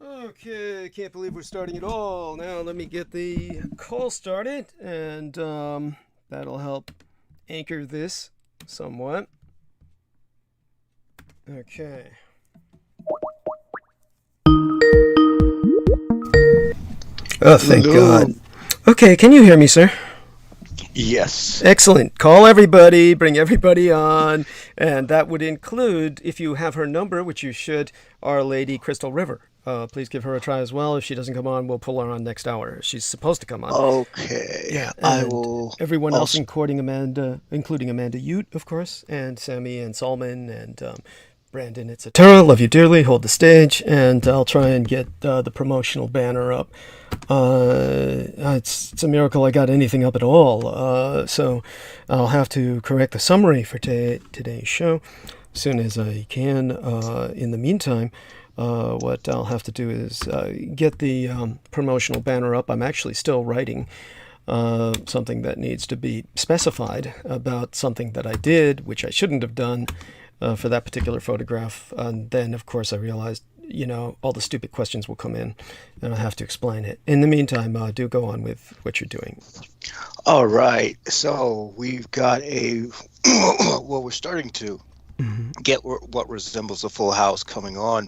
Okay, can't believe we're starting at all. Now let me get the call started, and that'll help anchor this somewhat. Okay. Oh, thank Hello. God. Okay, can you hear me, sir? Yes. Excellent. Call everybody, bring everybody on, and that would include, if you have her number, which you should, Our Lady Crystal River. Please give her a try as well. If she doesn't come on, we'll pull her on next hour. She's supposed to come on. Okay. Yeah, I and will everyone else, also. including Amanda Ute, of course, and Sammy and Salman and Brandon, etc. Love you dearly. Hold the stage, and I'll try and get the promotional banner up. It's a miracle I got anything up at all. So I'll have to correct the summary for today's show as soon as I can. In the meantime, what I'll have to do is get the promotional banner up. I'm actually still writing something that needs to be specified about something that I did, which I shouldn't have done for that particular photograph. And then, of course, I realized, all the stupid questions will come in, and I have to explain it. In the meantime, do go on with what you're doing. All right. So we've got well, we're starting to get what resembles a full house coming on.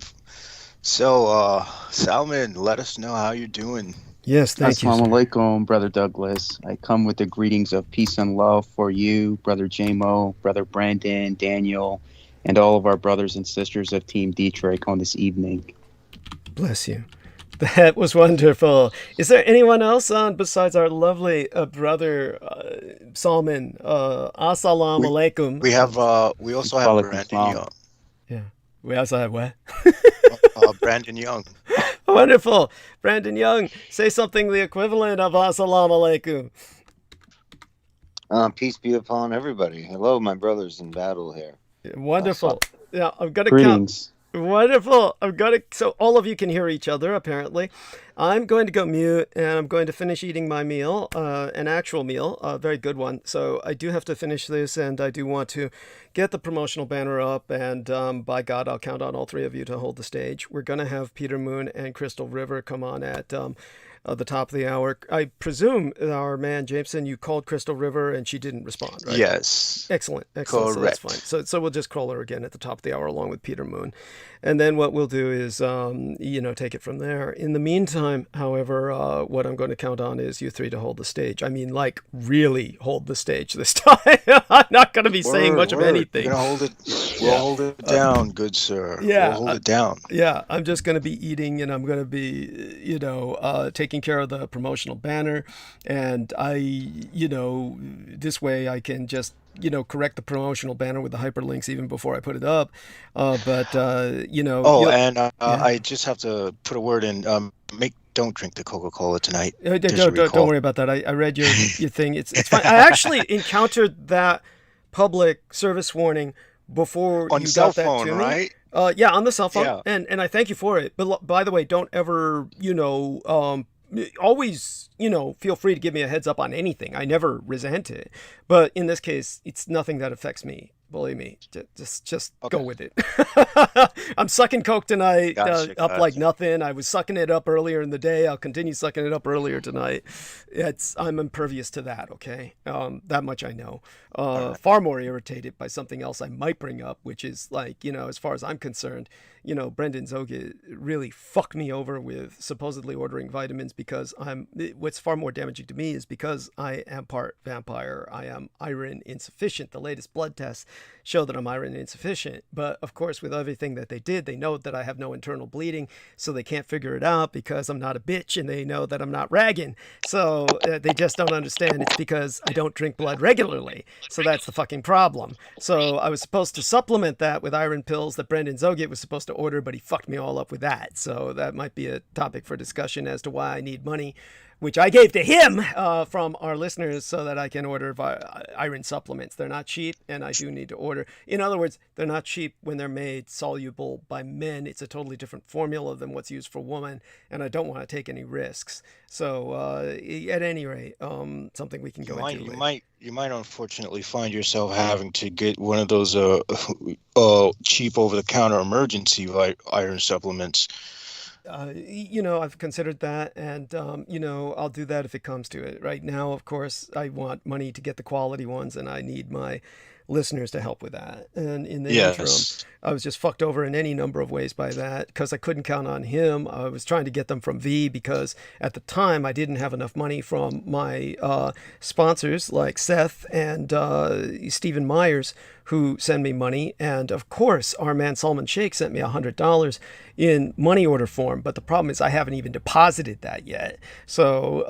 So, Salman, let us know how you're doing. Yes, thank you, Assalamu sir. alaikum, Brother Douglas. I come with the greetings of peace and love for you, Brother JMO, Brother Brandon, Daniel, and all of our brothers and sisters of Team Dietrich on this evening. Bless you. That was wonderful. Is there anyone else on besides our lovely brother Salman? Assalamu We alaikum. we also have Walaikum Brandon salam. Young. Yeah. We also have what? Brandon Young. Wonderful. Brandon Young, say something the equivalent of Assalamu alaikum. Peace be upon everybody. Hello, my brothers in battle here. Wonderful. Yeah, I'm going to count. Greetings. Wonderful. So all of you can hear each other, apparently. I'm going to go mute, and I'm going to finish eating my meal, an actual meal, a very good one. So I do have to finish this, and I do want to get the promotional banner up, and by God, I'll count on all three of you to hold the stage. We're going to have Peter Moon and Crystal River come on at the top of the hour. I presume our man Jameson, you called Crystal River, and she didn't respond, right? Yes. Excellent. Correct. So that's fine. So we'll just call her again at the top of the hour along with Peter Moon. And then what we'll do is, take it from there. In the meantime, however, what I'm going to count on is you three to hold the stage. I mean, like, really hold the stage this time. I'm not going to be saying much of anything. We're gonna hold it. We'll hold it down, good sir. Yeah, We'll hold it down. Yeah, I'm just going to be eating, and I'm going to be, taking care of the promotional banner. And this way I can just, correct the promotional banner with the hyperlinks even before I put it up. Oh, and I just have to put a word in. Don't drink the Coca-Cola tonight. Don't worry about that. I read your thing. It's fine. I actually encountered that public service warning before On you cell got that phone, to me. right? Yeah, on the cell phone. Yeah. And I thank you for it. But by the way, don't ever, always, feel free to give me a heads up on anything. I never resent it. But in this case, it's nothing that affects me. Believe me, just Okay. go with it. I'm sucking Coke tonight, up like nothing. I was sucking it up earlier in the day. I'll continue sucking it up earlier tonight. I'm impervious to that, okay? That much I know. Right. Far more irritated by something else I might bring up, which is like, as far as I'm concerned, Brendan Zoga really fucked me over with supposedly ordering vitamins because what's far more damaging to me is because I am part vampire. I am iron insufficient. The latest blood tests show that I'm iron insufficient. But of course, with everything that they did, they know that I have no internal bleeding, so they can't figure it out because I'm not a bitch, and they know that I'm not ragging. So they just don't understand it's because I don't drink blood regularly. So that's the fucking problem. So I was supposed to supplement that with iron pills that Brendan Zogit was supposed to order, but he fucked me all up with that. So that might be a topic for discussion as to why I need money, which I gave to him from our listeners so that I can order iron supplements. They're not cheap, and I do need to order. In other words, they're not cheap when they're made soluble by men. It's a totally different formula than what's used for women, and I don't want to take any risks. So at any rate, something we can go into later. You might unfortunately find yourself having to get one of those cheap over-the-counter emergency iron supplements. I've considered that, and I'll do that if it comes to it. Right now, of course, I want money to get the quality ones, and I need my listeners to help with that. And in the interim, Yes. I was just fucked over in any number of ways by that because I couldn't count on him. I was trying to get them from V because at the time I didn't have enough money from my sponsors like Seth and Stephen Myers, who send me money. And of course, our man Salman Sheikh sent me $100 in money order form. But the problem is I haven't even deposited that yet. So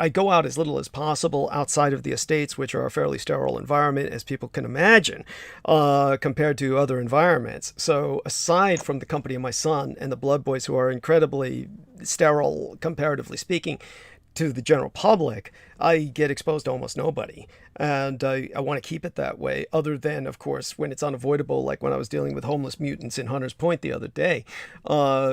I go out as little as possible outside of the estates, which are a fairly sterile environment, as people can imagine, compared to other environments. So aside from the company of my son and the Blood Boys, who are incredibly sterile, comparatively speaking, to the general public, I get exposed to almost nobody. And I want to keep it that way, other than, of course, when it's unavoidable, like when I was dealing with homeless mutants in Hunter's Point the other day,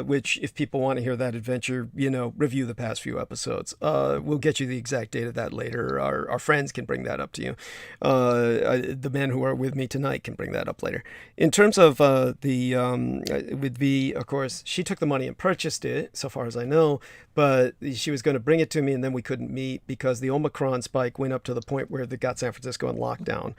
which, if people want to hear that adventure, review the past few episodes. We'll get you the exact date of that later. Our friends can bring that up to you. The men who are with me tonight can bring that up later. In terms of with V, of course, she took the money and purchased it, so far as I know, but she was going to bring it to me, and then we couldn't meet because the Omicron spike went up to the point where they got San Francisco in lockdown.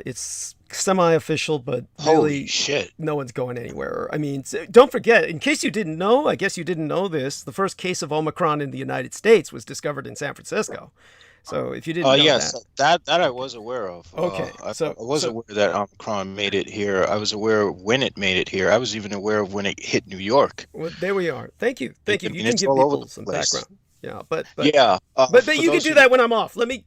It's semi-official, but Holy really shit. no one's going anywhere. I mean, don't forget, in case you didn't know, I guess you didn't know this, the first case of Omicron in the United States was discovered in San Francisco. So if you didn't know Yes, that. that I was aware of. Okay, I so was aware that Omicron made it here. I was aware when it made it here. I was even aware of when it hit New York. well, there we are. Thank you. I You mean, can it's give all over people the some place. background. Yeah, but Yeah. But for you can those do who- that when I'm off. Let me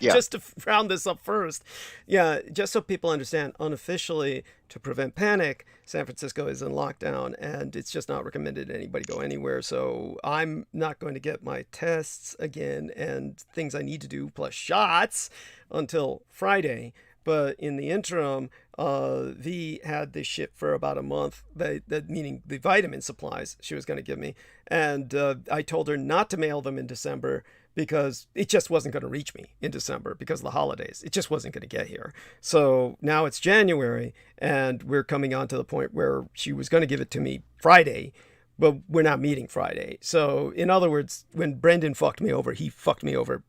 Yeah. just to round this up first. Yeah, just so people understand, unofficially, to prevent panic, San Francisco is in lockdown, and it's just not recommended anybody go anywhere. So I'm not going to get my tests again and things I need to do plus shots until Friday. But in the interim, V had this shit for about a month, that meaning the vitamin supplies she was going to give me. And I told her not to mail them in December because it just wasn't going to reach me in December because of the holidays. It just wasn't going to get here. So now it's January, and we're coming on to the point where she was going to give it to me Friday, but we're not meeting Friday. So in other words, when Brendan fucked me over, he fucked me over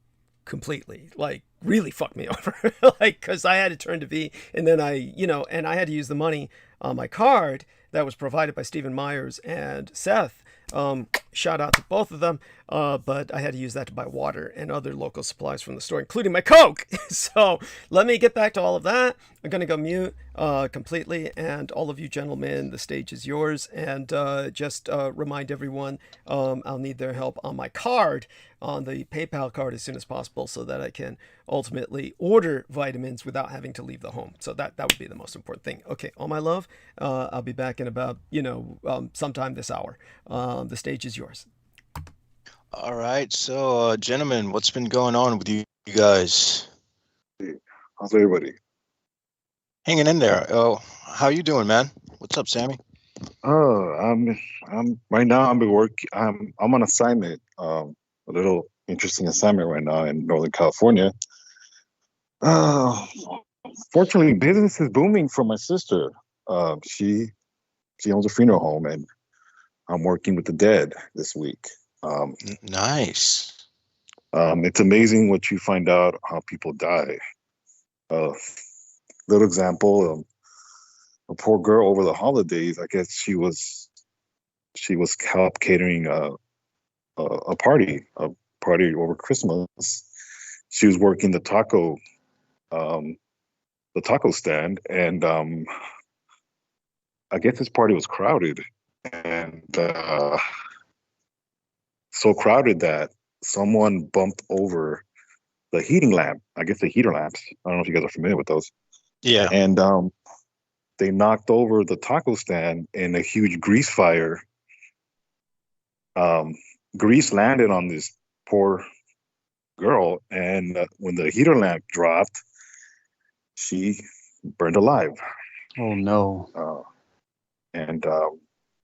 completely, like really fucked me over, like, because I had to turn to V, and then I had to use the money on my card that was provided by Stephen Myers and Seth. Shout out to both of them, but I had to use that to buy water and other local supplies from the store, including my Coke. So let me get back to all of that. I'm going to go mute completely, and all of you gentlemen, the stage is yours. And just remind everyone, I'll need their help on my card, on the PayPal card, as soon as possible, so that I can ultimately order vitamins without having to leave the home. So that would be the most important thing. Okay, all my love. I'll be back in about sometime this hour. The stage is yours. All right. So, gentlemen, what's been going on with you guys? How's everybody? Hanging in there. Oh, how you doing, man? What's up, Sammy? I'm right now. I'm on assignment. A little interesting assignment right now in Northern California. Fortunately, business is booming for my sister. She owns a funeral home, and I'm working with the dead this week. Nice. It's amazing what you find out how people die. Little example, a poor girl over the holidays. I guess she was help catering a party over Christmas. She was working the taco stand, and I guess this party was crowded, and so crowded that someone bumped over the heating lamp. I guess the heater lamps. I don't know if you guys are familiar with those. Yeah. And they knocked over the taco stand in a huge grease fire. Grease landed on this poor girl, and when the heater lamp dropped, she burned alive. Oh no. And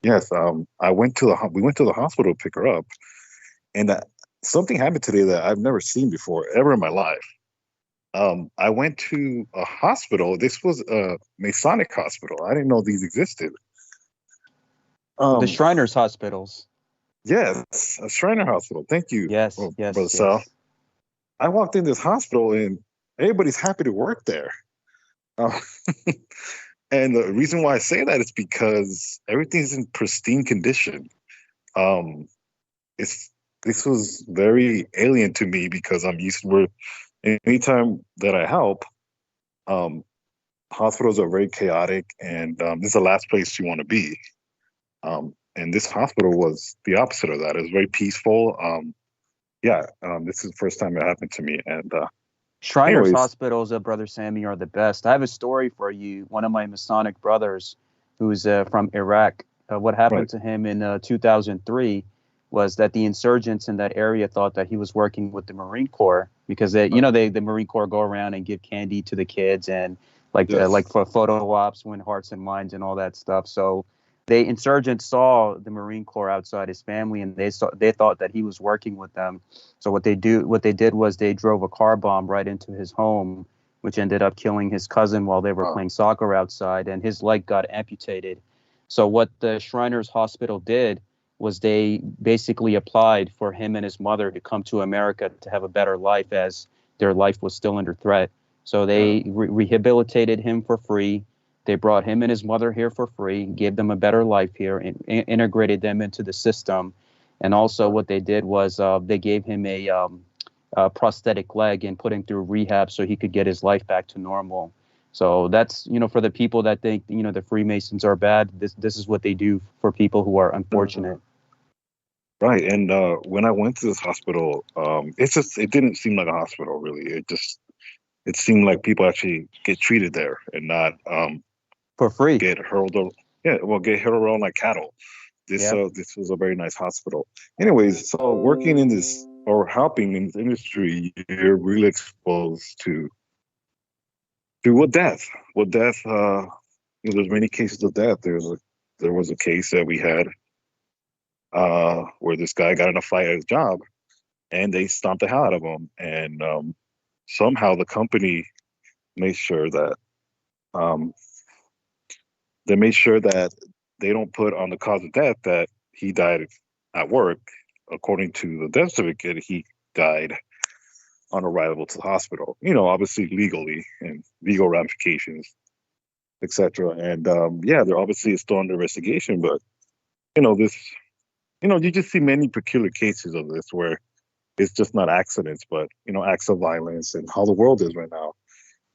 yes, we went to the hospital to pick her up, and something happened today that I've never seen before ever in my life. I went to a hospital. This was a Masonic hospital. I didn't know these existed. The Shriners hospitals. Yes, a Shriner Hospital. Thank you, Yes, Brother Sal. yes. I walked in this hospital and everybody's happy to work there. Uh, and the reason why I say that is because everything's in pristine condition. This was very alien to me because I'm used to where anytime that I help, hospitals are very chaotic, and this is the last place you want to be. And this hospital was the opposite of that. It was very peaceful. This is the first time it happened to me. And Shriners anyways, hospitals, Brother Sammy, are the best. I have a story for you. One of my Masonic brothers, who's from Iraq, what happened to him in 2003 was that the insurgents in that area thought that he was working with the Marine Corps because the Marine Corps go around and give candy to the kids and like for photo ops, win hearts and minds and all that stuff. So the insurgents saw the Marine Corps outside his family, and they thought that he was working with them. So what they did was they drove a car bomb right into his home, which ended up killing his cousin while they were playing soccer outside, and his leg got amputated. So what the Shriners Hospital did was they basically applied for him and his mother to come to America to have a better life as their life was still under threat. So they rehabilitated him for free. They brought him and his mother here for free, gave them a better life here, and integrated them into the system. And also what they did was they gave him a prosthetic leg and put him through rehab so he could get his life back to normal. So that's, for the people that think, the Freemasons are bad, this is what they do for people who are unfortunate. Right. And when I went to this hospital, it didn't seem like a hospital, really. It seemed like people actually get treated there and not for free. Get hurled around like cattle. This was a very nice hospital. Anyways, so working in this or helping in this industry, you're really exposed to what death. There's many cases of death. There was a case that we had where this guy got in a fight at his job, and they stomped the hell out of him. And somehow the company made sure that they don't put on the cause of death that he died at work. According to the death certificate, he died on arrival to the hospital. Obviously legally and legal ramifications, etc. And they're obviously still under investigation. But you just see many peculiar cases of this where it's just not accidents, but acts of violence and how the world is right now.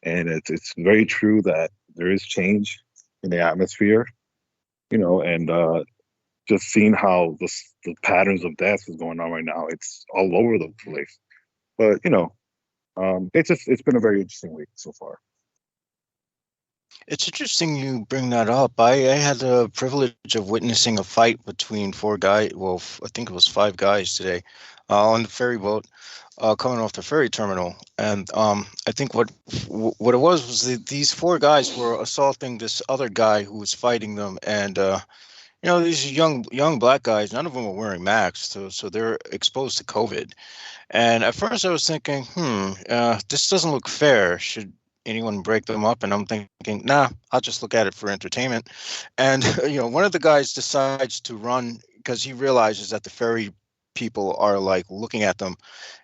And it's very true that there is change in the atmosphere, and just seeing how the patterns of death is going on right now, it's all over the place. But it's been a very interesting week so far. It's interesting you bring that up. I had the privilege of witnessing a fight between four guys. Well, I think it was five guys today on the ferry boat coming off the ferry terminal. And I think what it was these four guys were assaulting this other guy who was fighting them. And, these young black guys, none of them were wearing masks. So they're exposed to COVID. And at first I was thinking, this doesn't look fair. Should anyone break them up? And I'm thinking, nah, I'll just look at it for entertainment. And one of the guys decides to run because he realizes that the ferry people are like looking at them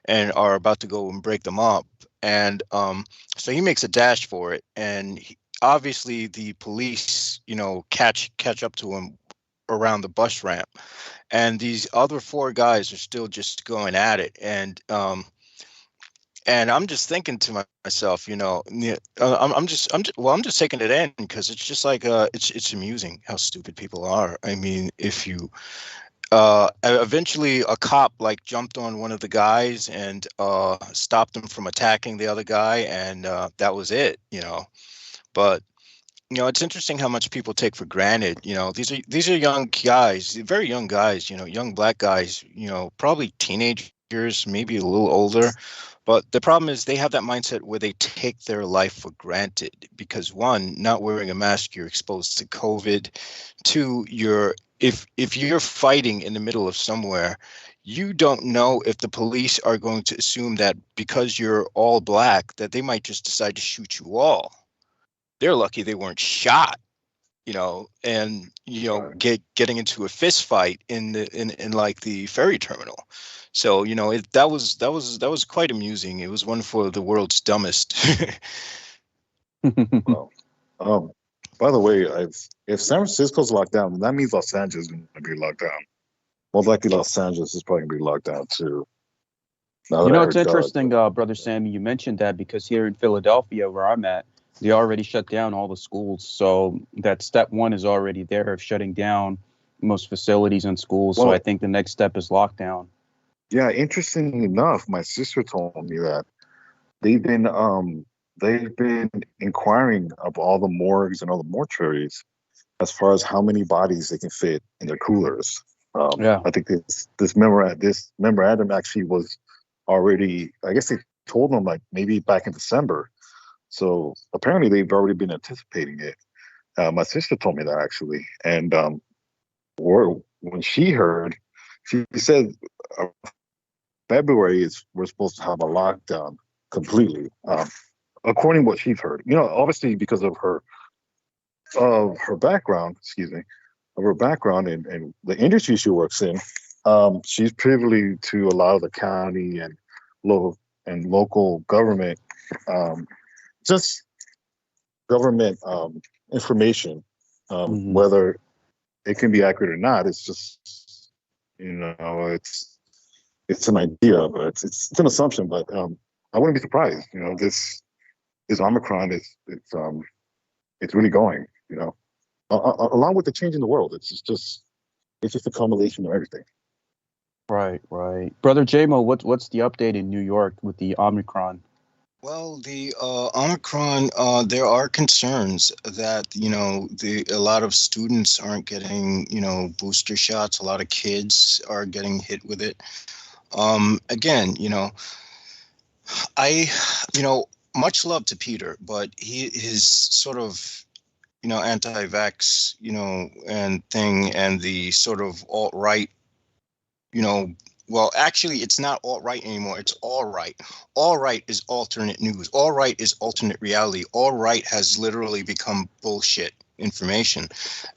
and are about to go and break them up. And so he makes a dash for it, and obviously the police catch up to him around the bus ramp, and these other four guys are still just going at it. And I'm just thinking to myself, I'm just taking it in because it's just like it's amusing how stupid people are. I mean, if you eventually a cop jumped on one of the guys and stopped him from attacking the other guy, and that was it. But it's interesting how much people take for granted. These are young guys, very young guys. Young black guys. Probably teenagers, maybe a little older. But the problem is they have that mindset where they take their life for granted because, one, not wearing a mask, you're exposed to COVID. Two, if you're fighting in the middle of somewhere, you don't know if the police are going to assume that because you're all black that they might just decide to shoot you all. They're lucky they weren't shot. and getting into a fist fight in like the ferry terminal. So that was quite amusing. It was one for the world's dumbest. Well, by the way, if San Francisco's locked down, then that means Los Angeles is going to be locked down. Most likely, Los Angeles is probably going to be locked down too. It's interesting, Brother Sammy, you mentioned that, because here in Philadelphia, where I'm at, they already shut down all the schools. So that step one is already there of shutting down most facilities and schools. So I think the next step is lockdown. Yeah, interesting enough, my sister told me that they've been inquiring of all the morgues and all the mortuaries as far as how many bodies they can fit in their coolers. I think this memorandum actually was already, I guess they told them like maybe back in December. So apparently they've already been anticipating it. My sister told me that actually. And when she heard, she said February we're supposed to have a lockdown completely. According to what she's heard, obviously because of her background, and the industry she works in, she's privy to a lot of the county and local government, just government information, whether it can be accurate or not. It's just, it's an idea, but it's an assumption. But I wouldn't be surprised. This Omicron it's really going. Along with the change in the world, it's just a culmination of everything. Right. Brother JMO, what's the update in New York with the Omicron? Well, the Omicron, there are concerns that, a lot of students aren't getting, booster shots. A lot of kids are getting hit with it. Again, much love to Peter, but his sort of, anti-vax, and thing, and the sort of alt-right, well, actually, it's not alt-right anymore. It's all right. All right is alternate news. All right is alternate reality. All right has literally become bullshit information.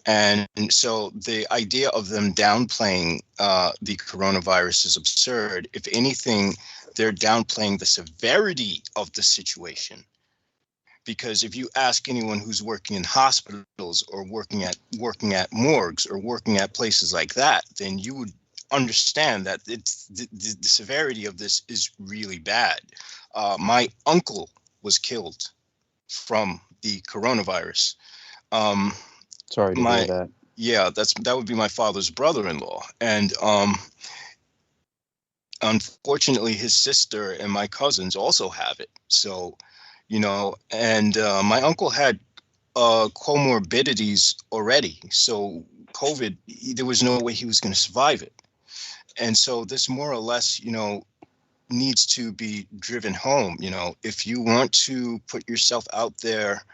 And so the idea of them downplaying the coronavirus is absurd. If anything, they're downplaying the severity of the situation. Because if you ask anyone who's working in hospitals or working at morgues or working at places like that, then you would understand that it's the severity of this is really bad. My uncle was killed from the coronavirus. Sorry to hear that. Yeah, that would be my father's brother-in-law, and unfortunately, his sister and my cousins also have it. So, and my uncle had comorbidities already. So COVID, there was no way he was going to survive it. And so this more or less, needs to be driven home. If you want to put yourself out there,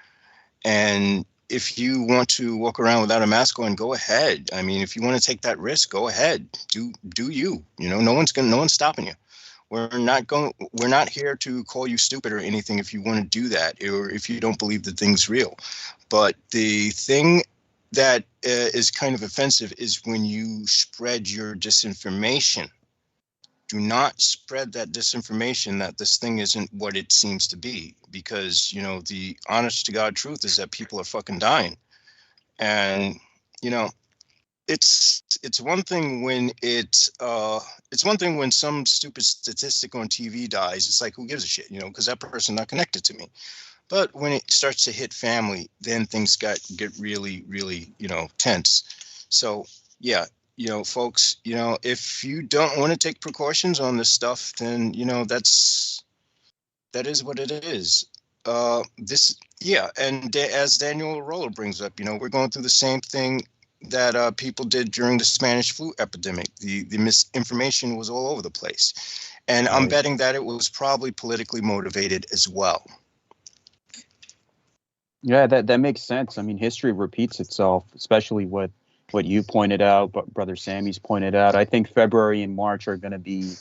and if you want to walk around without a mask on, go ahead. I mean, if you want to take that risk, go ahead. Do you? No one's stopping you. We're not here to call you stupid or anything if you want to do that, or if you don't believe the thing's real. But the thing that is kind of offensive is when you spread your disinformation. Do not spread that disinformation that this thing isn't what it seems to be, because the honest to God truth is that people are fucking dying. And it's one thing when it's one thing when some stupid statistic on TV dies. It's like, who gives a shit, because that person's not connected to me. But when it starts to hit family, then things get really, really, tense. So yeah, folks, if you don't want to take precautions on this stuff, then that is what it is. And as Daniel Roller brings up, we're going through the same thing that people did during the Spanish flu epidemic. The misinformation was all over the place, and I'm betting that it was probably politically motivated as well. Yeah, that makes sense. I mean, history repeats itself, especially what you pointed out, but Brother Sammy's pointed out. I think February and March are going to be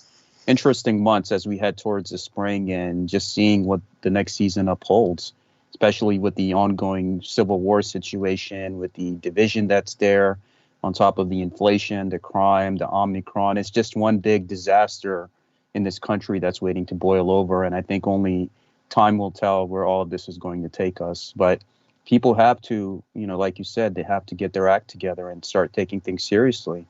interesting months as we head towards the spring and just seeing what the next season upholds. especially with the ongoing civil war situation, with the division that's there, on top of the inflation, the crime, the Omicron. It's just one big disaster in this country that's waiting to boil over. And I think only time will tell where all of this is going to take us. But people have to, like you said, they have to get their act together and start taking things seriously.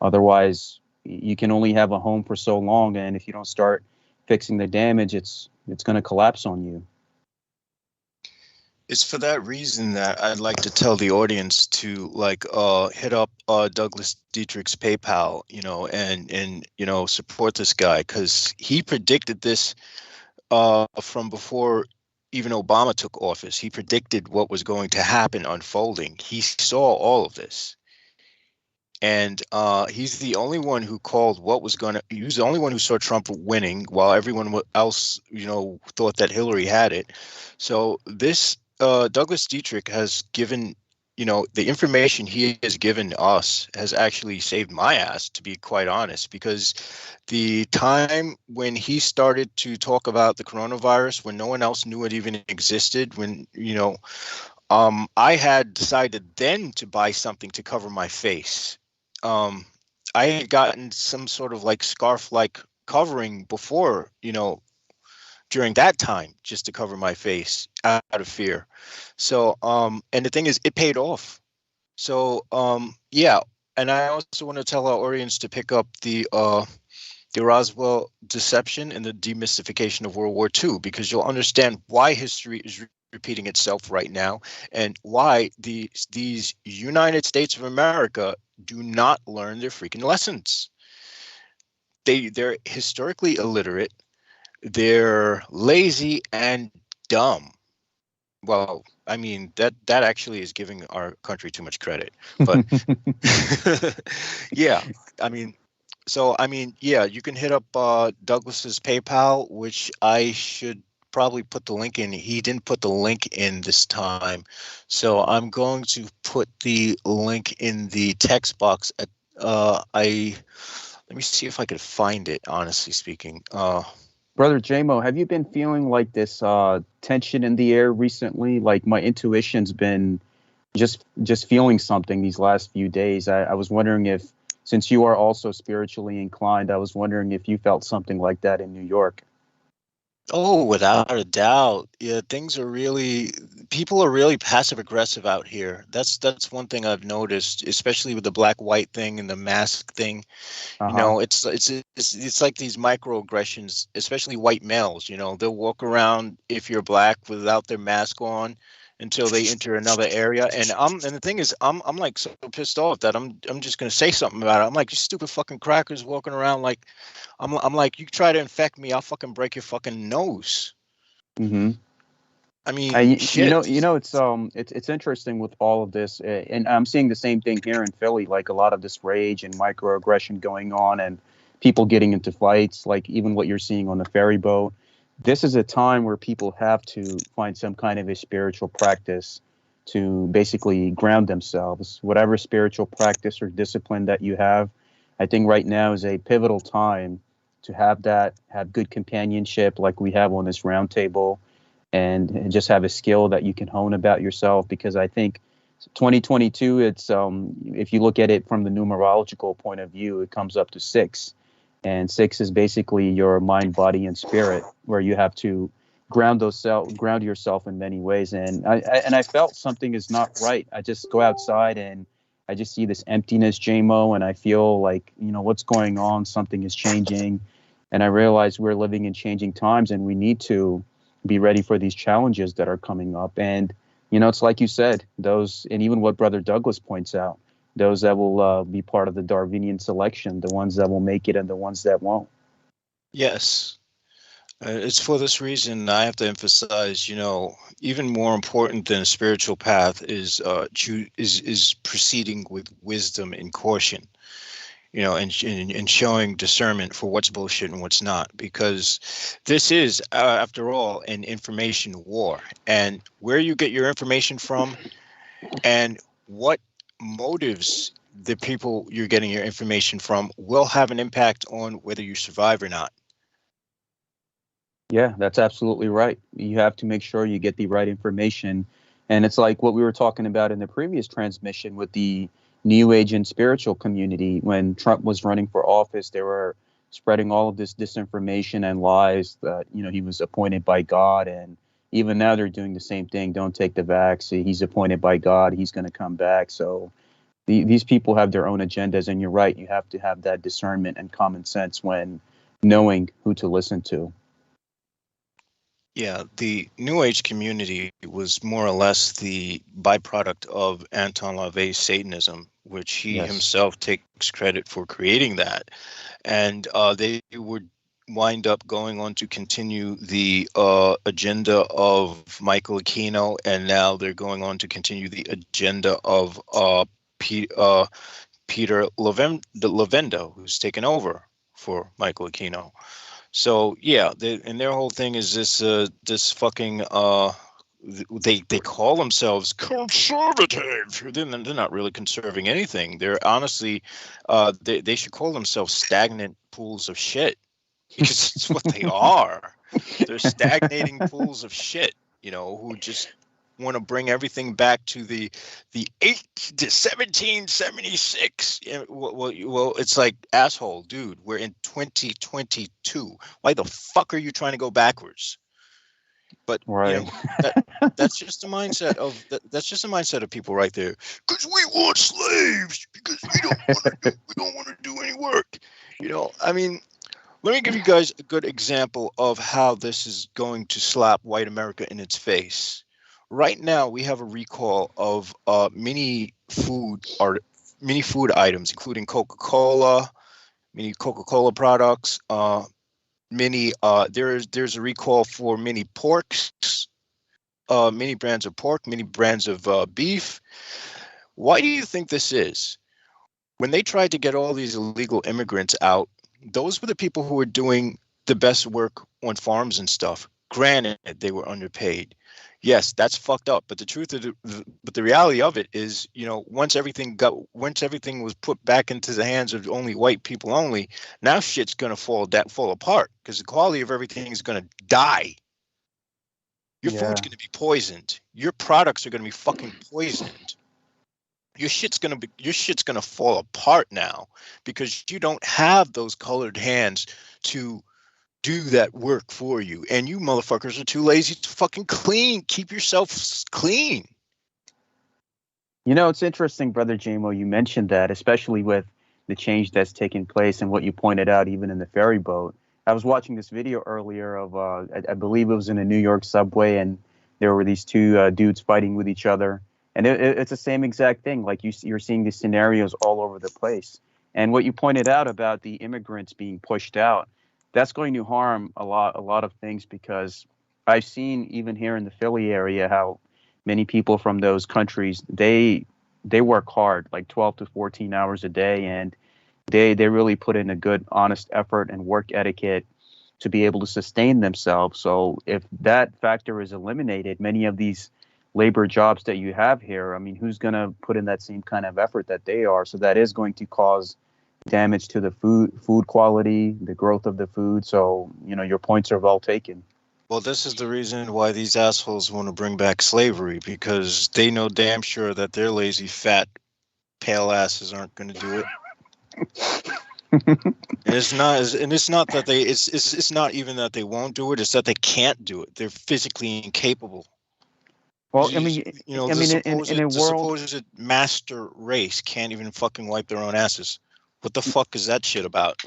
Otherwise, you can only have a home for so long. And if you don't start fixing the damage, it's going to collapse on you. It's for that reason that I'd like to tell the audience to hit up Douglas Dietrich's PayPal, and support this guy, because he predicted this from before even Obama took office. He predicted what was going to happen unfolding. He saw all of this. And he's the only one who called what was going to, he was the only one who saw Trump winning while everyone else, thought that Hillary had it. So this Douglas Dietrich has given, the information he has given us has actually saved my ass, to be quite honest, because the time when he started to talk about the coronavirus, when no one else knew it even existed, when, I had decided then to buy something to cover my face. I had gotten some sort of scarf-like covering before, during that time, just to cover my face out of fear. So, and the thing is, it paid off. So, yeah. And I also want to tell our audience to pick up the Roswell deception and the demystification of World War II, because you'll understand why history is repeating itself right now, and why these United States of America do not learn their freaking lessons. They're historically illiterate, they're lazy and dumb. Well, I mean, that actually is giving our country too much credit, but yeah, yeah, you can hit up Douglas's PayPal, which I should probably put the link in. He didn't put the link in this time, so I'm going to put the link in the text box. Let me see if I could find it, honestly speaking. Brother JMO, have you been feeling like this tension in the air recently? Like, my intuition's been just feeling something these last few days. I was wondering if, since you are also spiritually inclined, I was wondering if you felt something like that in New York. Oh, without a doubt. Yeah, people are really passive aggressive out here. That's one thing I've noticed, especially with the black-white thing and the mask thing. It's like these microaggressions, especially white males. They'll walk around, if you're black, without their mask on until they enter another area. And the thing is, I'm like so pissed off that I'm just gonna say something about it. I'm like, you stupid fucking crackers walking around like, I'm like, you try to infect me, I'll fucking break your fucking nose. Mm-hmm. I mean, shit. It's interesting with all of this, and I'm seeing the same thing here in Philly. Like, a lot of this rage and microaggression going on, and people getting into fights. Like, even what you're seeing on the ferry boat. This is a time where people have to find some kind of a spiritual practice to basically ground themselves. Whatever spiritual practice or discipline that you have, I think right now is a pivotal time to have good companionship like we have on this round table, and just have a skill that you can hone about yourself. Because I think 2022, it's if you look at it from the numerological point of view, it comes up to 6. And 6 is basically your mind, body, and spirit, where you have to ground yourself in many ways. And I felt something is not right. I just go outside and I just see this emptiness, JMO, and I feel like, what's going on? Something is changing. And I realize we're living in changing times, and we need to be ready for these challenges that are coming up. And, it's like you said, those, and even what Brother Douglas points out, those that will be part of the Darwinian selection, the ones that will make it and the ones that won't. Yes. It's for this reason I have to emphasize, even more important than a spiritual path is proceeding with wisdom and caution, and showing discernment for what's bullshit and what's not, because this is, after all, an information war. And where you get your information from and what motives the people you're getting your information from will have an impact on whether you survive or not. Yeah, that's absolutely right. You have to make sure you get the right information. And it's like what we were talking about in the previous transmission with the New Age and spiritual community. When Trump was running for office, they were spreading all of this disinformation and lies that, he was appointed by God. And even now they're doing the same thing. Don't take the vax. He's appointed by God. He's going to come back. So these people have their own agendas. And you're right. You have to have that discernment and common sense when knowing who to listen to. Yeah, the New Age community was more or less the byproduct of Anton LaVey's Satanism, which he Yes. himself takes credit for creating that. And they would wind up going on to continue the agenda of Michael Aquino, and now they're going on to continue the agenda of Peter Levendo, who's taken over for Michael Aquino. So yeah, and their whole thing is this fucking they call themselves conservative. They're not really conserving anything. They're honestly they should call themselves stagnant pools of shit, because it's what they are. They're stagnating pools of shit, who just want to bring everything back to the 1776. Well, it's like, asshole, dude, we're in 2022. Why the fuck are you trying to go backwards? But Right. that's just the mindset of that's just the mindset of people right there. Because we want slaves, because we don't want to do any work. I mean, let me give you guys a good example of how this is going to slap white America in its face. Right now, we have a recall of many food items, including Coca-Cola, many Coca-Cola products. There's a recall for many porks, many brands of pork, many brands of beef. Why do you think this is? When they tried to get all these illegal immigrants out, those were the people who were doing the best work on farms and stuff. Granted, they were underpaid. Yes, that's fucked up. But the reality of it is, once everything was put back into the hands of only white people only, now shit's gonna fall apart, because the quality of everything is gonna die. Your food's gonna be poisoned. Your products are gonna be fucking poisoned. Your shit's gonna fall apart now, because you don't have those colored hands to do that work for you, and you motherfuckers are too lazy to fucking keep yourself clean. It's interesting, Brother JMO, you mentioned that, especially with the change that's taking place and what you pointed out, even in the ferry boat. I was watching this video earlier of, I believe it was in a New York subway, and there were these two dudes fighting with each other. And it's the same exact thing. Like you're seeing these scenarios all over the place. And what you pointed out about the immigrants being pushed out, that's going to harm a lot of things, because I've seen even here in the Philly area how many people from those countries, they work hard, like 12 to 14 hours a day, and they really put in a good, honest effort and work etiquette to be able to sustain themselves. So if that factor is eliminated, many of these labor jobs that you have here, I mean, who's going to put in that same kind of effort that they are? So that is going to cause damage to the food quality, the growth of the food. So, your points are well taken. Well, this is the reason why these assholes want to bring back slavery, because they know damn sure that their lazy, fat, pale asses aren't going to do it. And it's not that it's not even that they won't do it. It's that they can't do it. They're physically incapable. Well, in a world, supposed master race can't even fucking wipe their own asses. What the fuck is that shit about?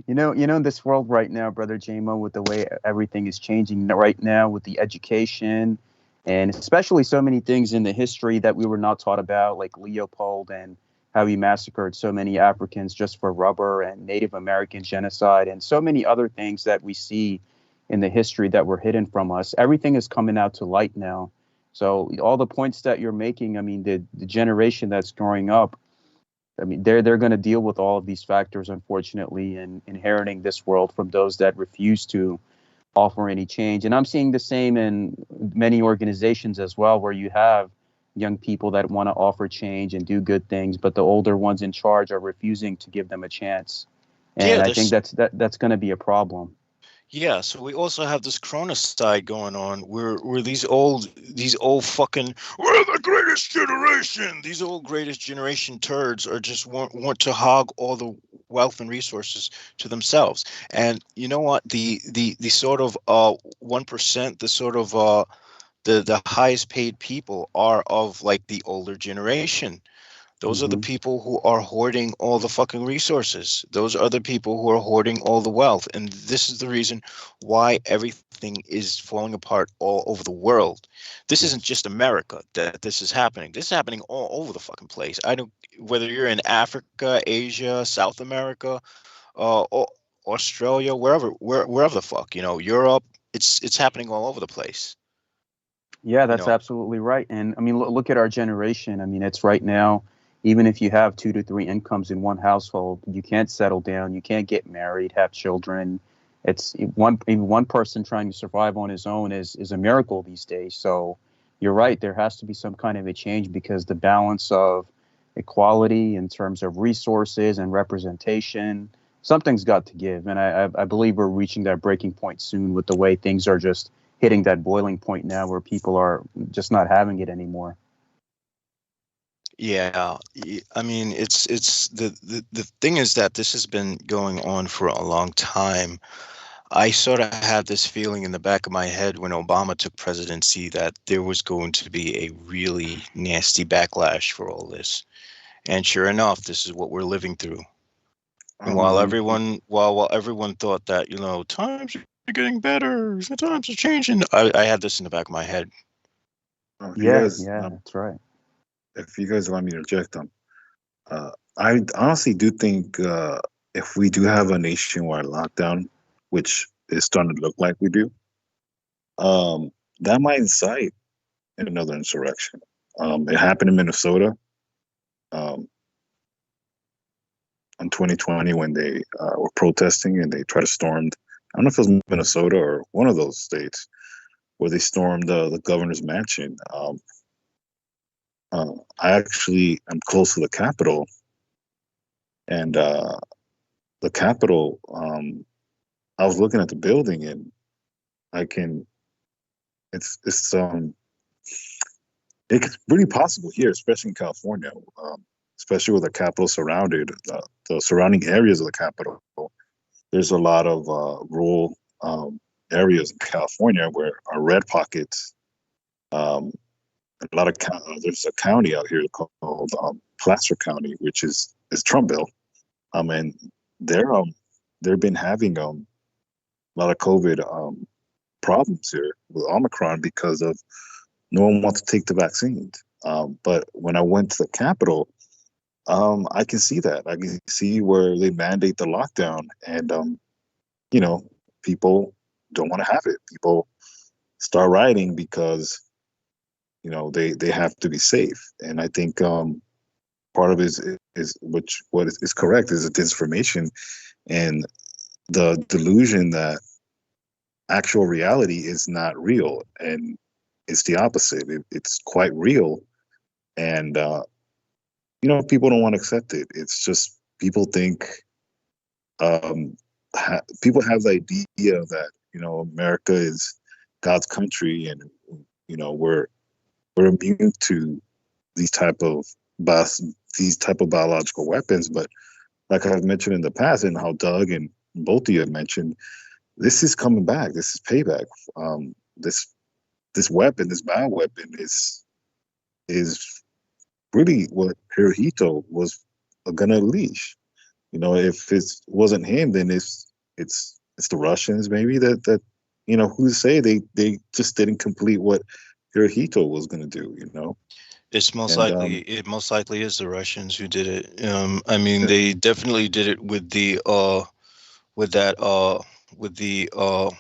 in this world right now, Brother JMO, with the way everything is changing right now with the education, and especially so many things in the history that we were not taught about, like Leopold and how he massacred so many Africans just for rubber, and Native American genocide, and so many other things that we see in the history that were hidden from us. Everything is coming out to light now. So all the points that you're making, I mean, the generation that's growing up, I mean, they're going to deal with all of these factors, unfortunately, and inheriting this world from those that refuse to offer any change. And I'm seeing the same in many organizations as well, where you have young people that want to offer change and do good things, but the older ones in charge are refusing to give them a chance. And Yeah, I think there's that's going to be a problem. Yeah, so we also have this Corona side going on where these old fucking we're the greatest generation. These old greatest generation turds are just want to hog all the wealth and resources to themselves. And you know what? The sort of 1%, the sort of the highest paid people are of like the older generation. Those are the Hmm. people who are hoarding all the fucking resources. Those are the people who are hoarding all the wealth. And this is the reason why everything is falling apart all over the world. This isn't Yes. just America that this is happening. This is happening all over the fucking place. I don't, whether you're in Africa, Asia, South America, or Australia, wherever the fuck, Europe, it's happening all over the place. Yeah, You that's know, absolutely right. And I mean, look at our generation. I mean, it's right now, even if you have 2 to 3 incomes in one household, you can't settle down, you can't get married, have children. It's even one person trying to survive on his own is a miracle these days. So you're right, there has to be some kind of a change because the balance of equality in terms of resources and representation, something's got to give. And I believe we're reaching that breaking point soon with the way things are just hitting that boiling point now where people are just not having it anymore. Yeah, I mean, it's the thing is that this has been going on for a long time. I sort of had this feeling in the back of my head when Obama took presidency that there was going to be a really nasty backlash for all this. And sure enough, this is what we're living through. And while Um, everyone thought that, times are getting better, the times are changing, I had this in the back of my head. if you Yeah, guys, yeah, that's right. if you guys allow me to interject, I honestly do think if we do have a nationwide lockdown, which is starting to look like we do, that might incite another insurrection. It happened in Minnesota um, in 2020 when they were protesting and they tried to storm. I don't know if it was Minnesota or one of those states where they stormed the governor's mansion. I actually am close to the Capitol, and the Capitol. I was looking at the building, and I can. It's it's really possible here, especially in California, especially with the Capitol surrounded, the surrounding areas of the Capitol. There's a lot of rural areas in California where are red pockets. Um, a lot of there's a county out here called Placer County, which is Trumpville. And they're they've been having a lot of COVID problems here with Omicron because of no one wants to take the vaccines. But when I went to the Capitol, I can see that. I can see where they mandate the lockdown, and you know, people don't want to have it. People start rioting because they have to be safe, and I think part of it is which what is correct is the disinformation and the delusion that actual reality is not real, and it's the opposite. It's quite real, and people don't want to accept it. It's just people think people have the idea that America is God's country, and we're immune to these type of these type of biological weapons. But like I've mentioned in the past, and how Doug and both of you have mentioned, this is coming back. This is payback. This weapon, this bioweapon, is really what Hirohito was gonna unleash. If it wasn't him, then it's the Russians maybe that who say they just didn't complete what Hirohito was gonna do. It's most And likely it most likely is the Russians who did it. I mean, yeah, they definitely did it with the with that with the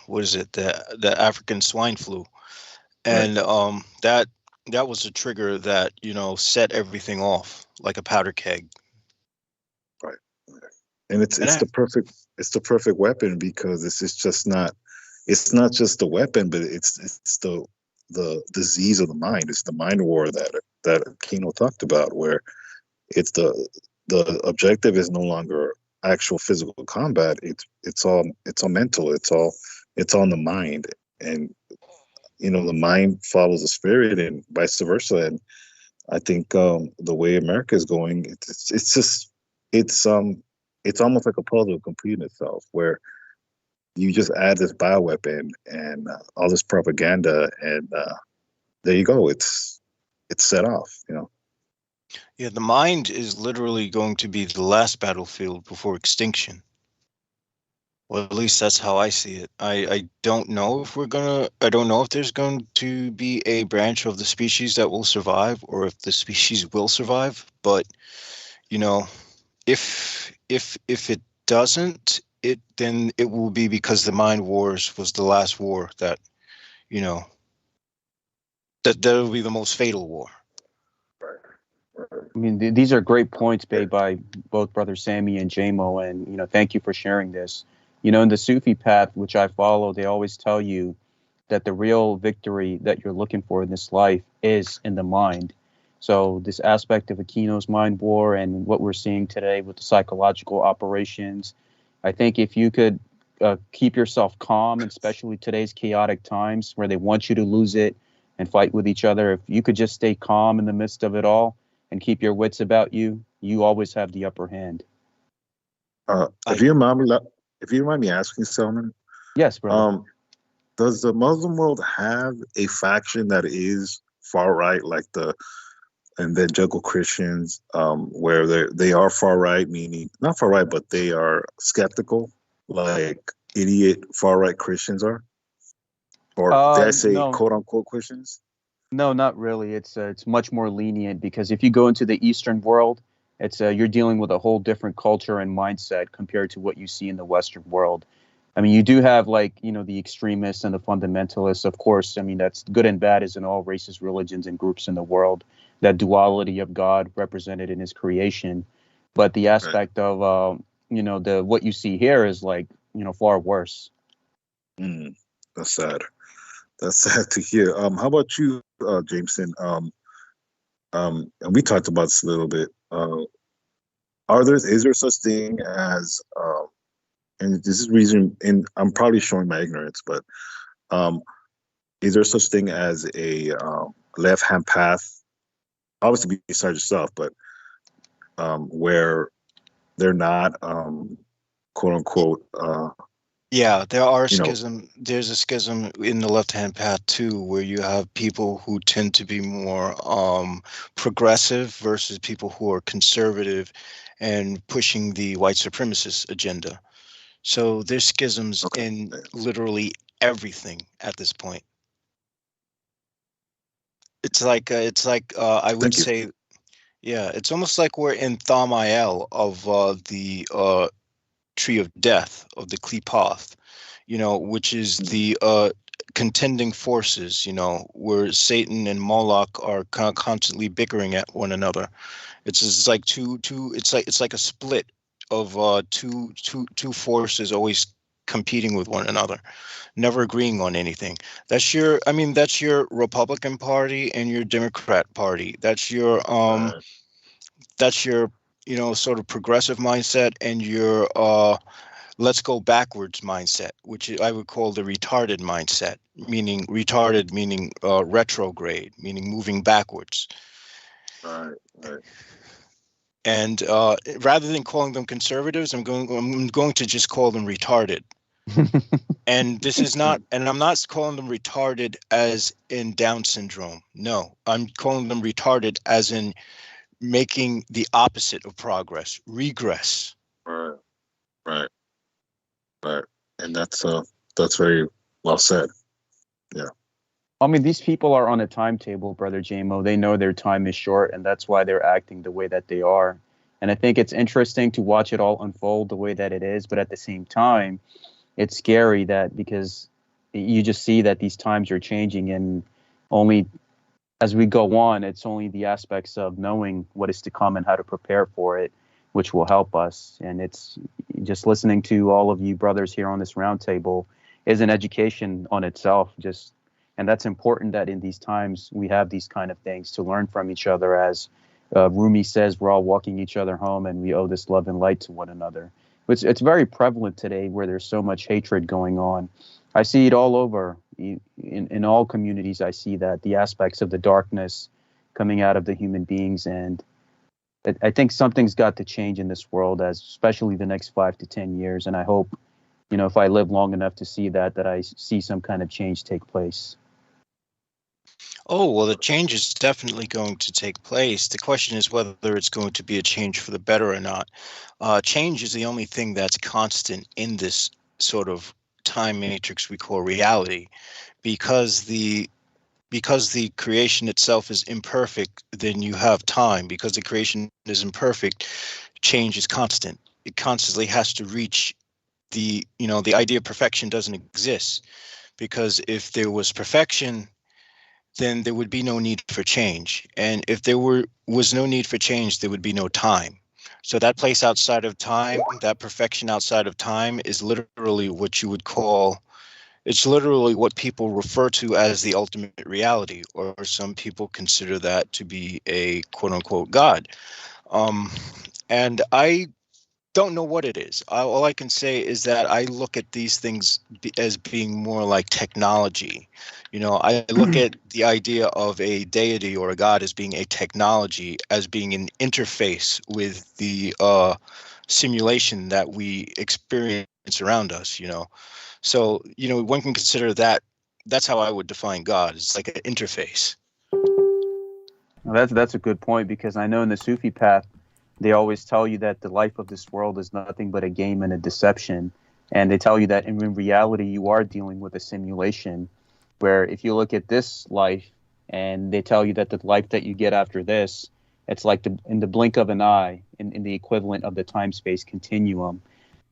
what is it, the African swine flu, right, and that was a trigger that set everything off like a powder keg. right, right. And it's And it's the perfect it's the perfect weapon because it's not just the weapon, but it's the disease of the mind. It's the mind war that Kino talked about, where it's the objective is no longer actual physical combat. It's all mental. It's all in the mind, and the mind follows the spirit, and vice versa. And I think the way America is going, it's just it's almost like a puzzle completing itself, where you just add this bioweapon and all this propaganda, and there you go. It's set off. Yeah, the mind is literally going to be the last battlefield before extinction. Well, at least that's how I see it. I don't know if I don't know if there's going to be a branch of the species that will survive, or if the species will survive. But, if it doesn't, then it will be because the mind wars was the last war that, that will be the most fatal war. I mean, these are great points made by both Brother Sammy and ̔Chuo, and thank you for sharing this. In the Sufi path, which I follow, they always tell you that the real victory that you're looking for in this life is in the mind. So this aspect of Aquino's mind war and what we're seeing today with the psychological operations, I think if you could keep yourself calm, especially today's chaotic times where they want you to lose it and fight with each other, if you could just stay calm in the midst of it all and keep your wits about you, you always have the upper hand. If you mind me asking, Selman, yes, brother. Does the Muslim world have a faction that is far right, like the evangelical Christians, where they are far right, meaning not far right, but they are skeptical, like idiot far right Christians are, or did I say No. quote unquote Christians? No, not really. It's much more lenient, because if you go into the Eastern world, it's you're dealing with a whole different culture and mindset compared to what you see in the Western world. I mean, you do have the extremists and the fundamentalists, of course. I mean, that's good and bad as in all races, religions, and groups in the world. That duality of God represented in His creation, but the aspect of the what you see here is far worse. That's sad. That's sad to hear. How about you, Jameson? And we talked about this a little bit. Is there such thing as and this is reason, and I'm probably showing my ignorance, but is there such thing as a left-hand path, obviously besides yourself, but where they're not quote unquote Yeah, there are schism. There's a schism in the left-hand path too, where you have people who tend to be more progressive versus people who are conservative and pushing the white supremacist agenda. So there's schisms in literally everything at this point. It's like I would say, yeah, it's almost like we're in Thamael of the tree of death, of the Klipoth, which is the contending forces, where Satan and Moloch are constantly bickering at one another. It's like it's like a split of two forces always competing with one another, never agreeing on anything. That's your Republican Party and your Democrat Party. That's your sort of progressive mindset, and your let's go backwards mindset, which I would call the retarded mindset, meaning retrograde, meaning moving backwards. Right. And rather than calling them conservatives, I'm going to just call them retarded. And this is not, and I'm not calling them retarded as in Down syndrome. No, I'm calling them retarded as in making the opposite of progress, regress. Right. And that's very well said. Yeah. I mean, these people are on a timetable, Brother ̔Chuo. They know their time is short, and that's why they're acting the way that they are. And I think it's interesting to watch it all unfold the way that it is. But at the same time, it's scary because you just see that these times are changing, and only as we go on, it's only the aspects of knowing what is to come and how to prepare for it, which will help us. And it's just listening to all of you brothers here on this roundtable is an education on itself. And that's important that in these times we have these kind of things to learn from each other as Rumi says we're all walking each other home and we owe this love and light to one another. It's very prevalent today where there's so much hatred going on. I see it all over. In all communities, I see that, the aspects of the darkness coming out of the human beings. And I think something's got to change in this world, as especially the next 5 to 10 years. And I hope, if I live long enough to see that I see some kind of change take place. Oh, well, the change is definitely going to take place. The question is whether it's going to be a change for the better or not. Change is the only thing that's constant in this sort of time matrix we call reality. Because the creation itself is imperfect, then you have time. Because the creation is imperfect, change is constant. It constantly has to reach the idea of perfection doesn't exist. Because if there was perfection, then there would be no need for change. And if there was no need for change, there would be no time. So that place outside of time, that perfection outside of time, is literally what you would call, it's literally what people refer to as the ultimate reality, or some people consider that to be a quote unquote God. And I don't know what it is. All I can say is that I look at these things as being more like technology. I look at the idea of a deity or a God as being a technology, as being an interface with the simulation that we experience around us, So, one can consider that's how I would define God. It's like an interface. Well, that's a good point, because I know in the Sufi path, they always tell you that the life of this world is nothing but a game and a deception. And they tell you that in reality, you are dealing with a simulation, where if you look at this life and they tell you that the life that you get after this, it's like in the blink of an eye, in the equivalent of the time-space continuum.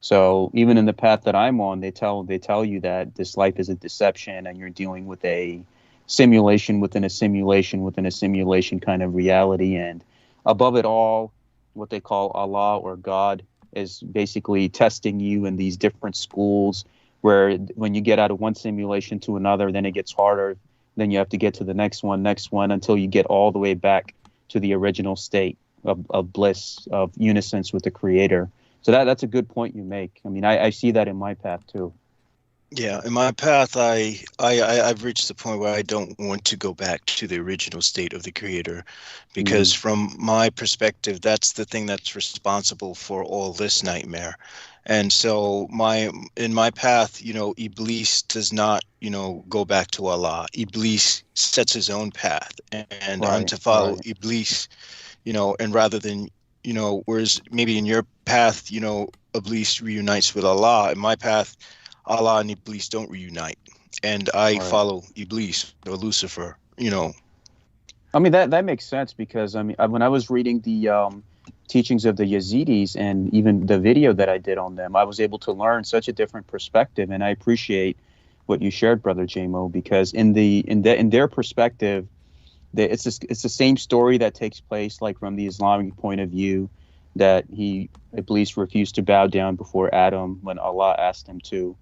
So even in the path that I'm on, they tell you that this life is a deception and you're dealing with a simulation within a simulation within a simulation kind of reality. And above it all, what they call Allah or God is basically testing you in these different schools, where when you get out of one simulation to another, then it gets harder. Then you have to get to the next one, until you get all the way back to the original state of bliss, of unison with the Creator. So that's a good point you make. I mean, I see that in my path too. Yeah, in my path, I've reached the point where I don't want to go back to the original state of the Creator, because from my perspective, that's the thing that's responsible for all this nightmare. And so in my path, Iblis does not, go back to Allah. Iblis sets his own path, and I'm to follow Iblis, and rather than, whereas maybe in your path, Iblis reunites with Allah. In my path, Allah and Iblis don't reunite, and I follow Iblis or Lucifer. I mean, that makes sense, because when I was reading the teachings of the Yezidis and even the video that I did on them, I was able to learn such a different perspective, and I appreciate what you shared, Brother J-Mo, because in their perspective, it's the same story that takes place, like from the Islamic point of view, that Iblis refused to bow down before Adam when Allah asked him to.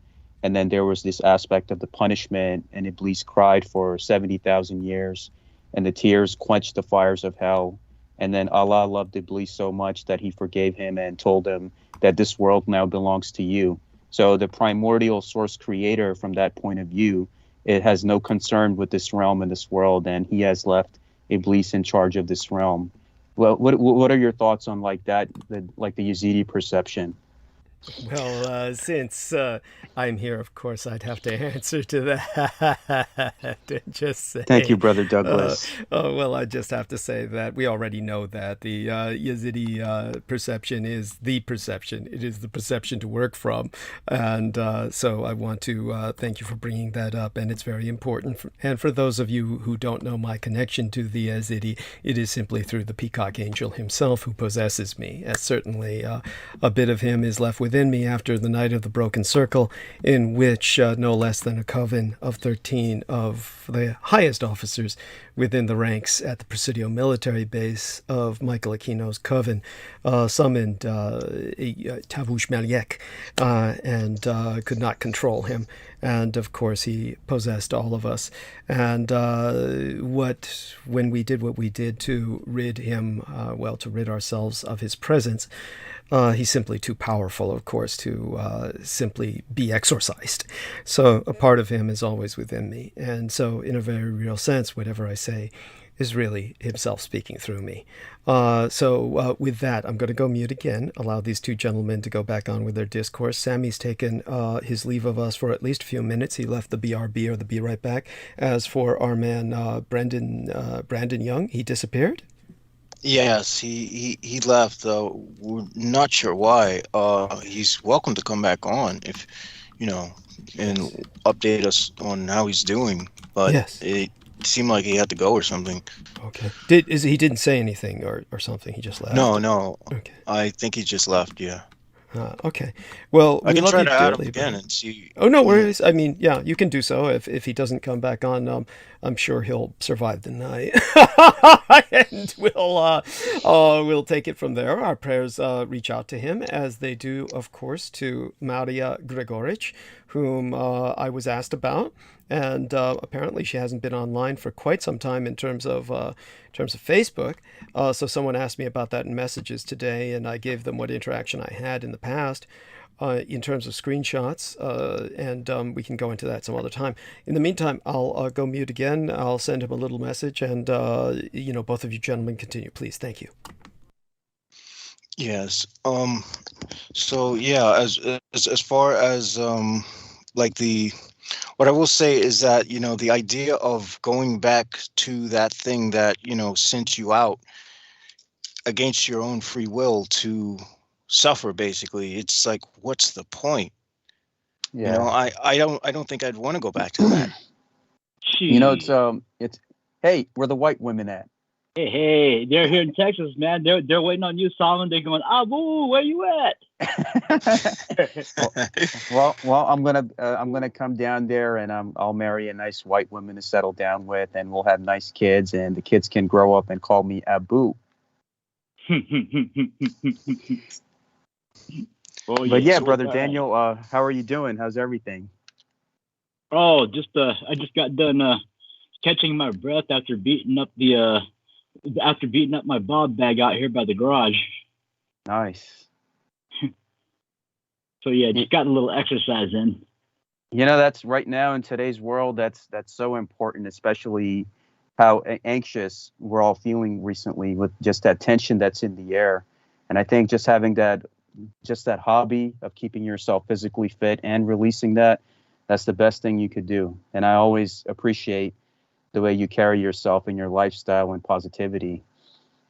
And then there was this aspect of the punishment, and Iblis cried for 70,000 years, and the tears quenched the fires of hell. And then Allah loved Iblis so much that he forgave him and told him that this world now belongs to you. So the primordial source creator, from that point of view, it has no concern with this realm and this world, and he has left Iblis in charge of this realm. Well, what are your thoughts on like that, the Yezidi perception? Well, since I'm here, of course, I'd have to answer to that. Just say, thank you, Brother Douglas. Well, I just have to say that we already know that the Yezidi perception is the perception. It is the perception to work from. And so I want to thank you for bringing that up. And it's very important. And for those of you who don't know my connection to the Yezidi, it is simply through the peacock angel himself who possesses me. As certainly a bit of him is left with within me after the night of the broken circle, in which no less than a coven of 13 of the highest officers within the ranks at the Presidio military base of Michael Aquino's coven summoned Tavush Meliek and could not control him. And of course, he possessed all of us. And when we did what we did to rid him, to rid ourselves of his presence, he's simply too powerful, of course, to simply be exorcised. So a part of him is always within me. And so in a very real sense, whatever I say is really himself speaking through me. With that, I'm going to go mute again, allow these two gentlemen to go back on with their discourse. Sammy's taken his leave of us for at least a few minutes. He left the BRB, or the Be Right Back. As for our man, Brandon Young, he disappeared. Yes, he left. We're not sure why. He's welcome to come back on if, and update us on how he's doing. But yes. It seemed like he had to go or something. Okay. He didn't say anything or something? He just left? No. Okay. I think he just left, yeah. Okay. Well, I can try to add him again and see. Oh, no worries. I mean, yeah, you can do so. If he doesn't come back on, I'm sure he'll survive the night. And we'll take it from there. Our prayers reach out to him, as they do, of course, to Maria Gregorich, whom I was asked about. And apparently she hasn't been online for quite some time in terms of Facebook. So someone asked me about that in messages today, and I gave them what interaction I had in the past in terms of screenshots, and we can go into that some other time. In the meantime, I'll go mute again. I'll send him a little message, and both of you gentlemen continue, please. Thank you. Yes. So yeah, as far as what I will say is that, the idea of going back to that thing that, sent you out against your own free will to suffer, basically, it's like, what's the point? Yeah. I don't think I'd want to go back to that. It's hey, where the white women at? Hey, they're here in Texas, man. They're waiting on you, Solomon. They're going, boo, where you at? well, I'm gonna come down there, and I'll marry a nice white woman to settle down with, and we'll have nice kids, and the kids can grow up and call me Abu. But yeah, Brother Daniel, how are you doing? How's everything? Oh, I just got done catching my breath after beating up my bob bag out here by the garage. Nice. So yeah, just got a little exercise in. That's right now in today's world, that's so important, especially how anxious we're all feeling recently with just that tension that's in the air. And I think just having that hobby of keeping yourself physically fit and releasing that's the best thing you could do. And I always appreciate the way you carry yourself and your lifestyle and positivity.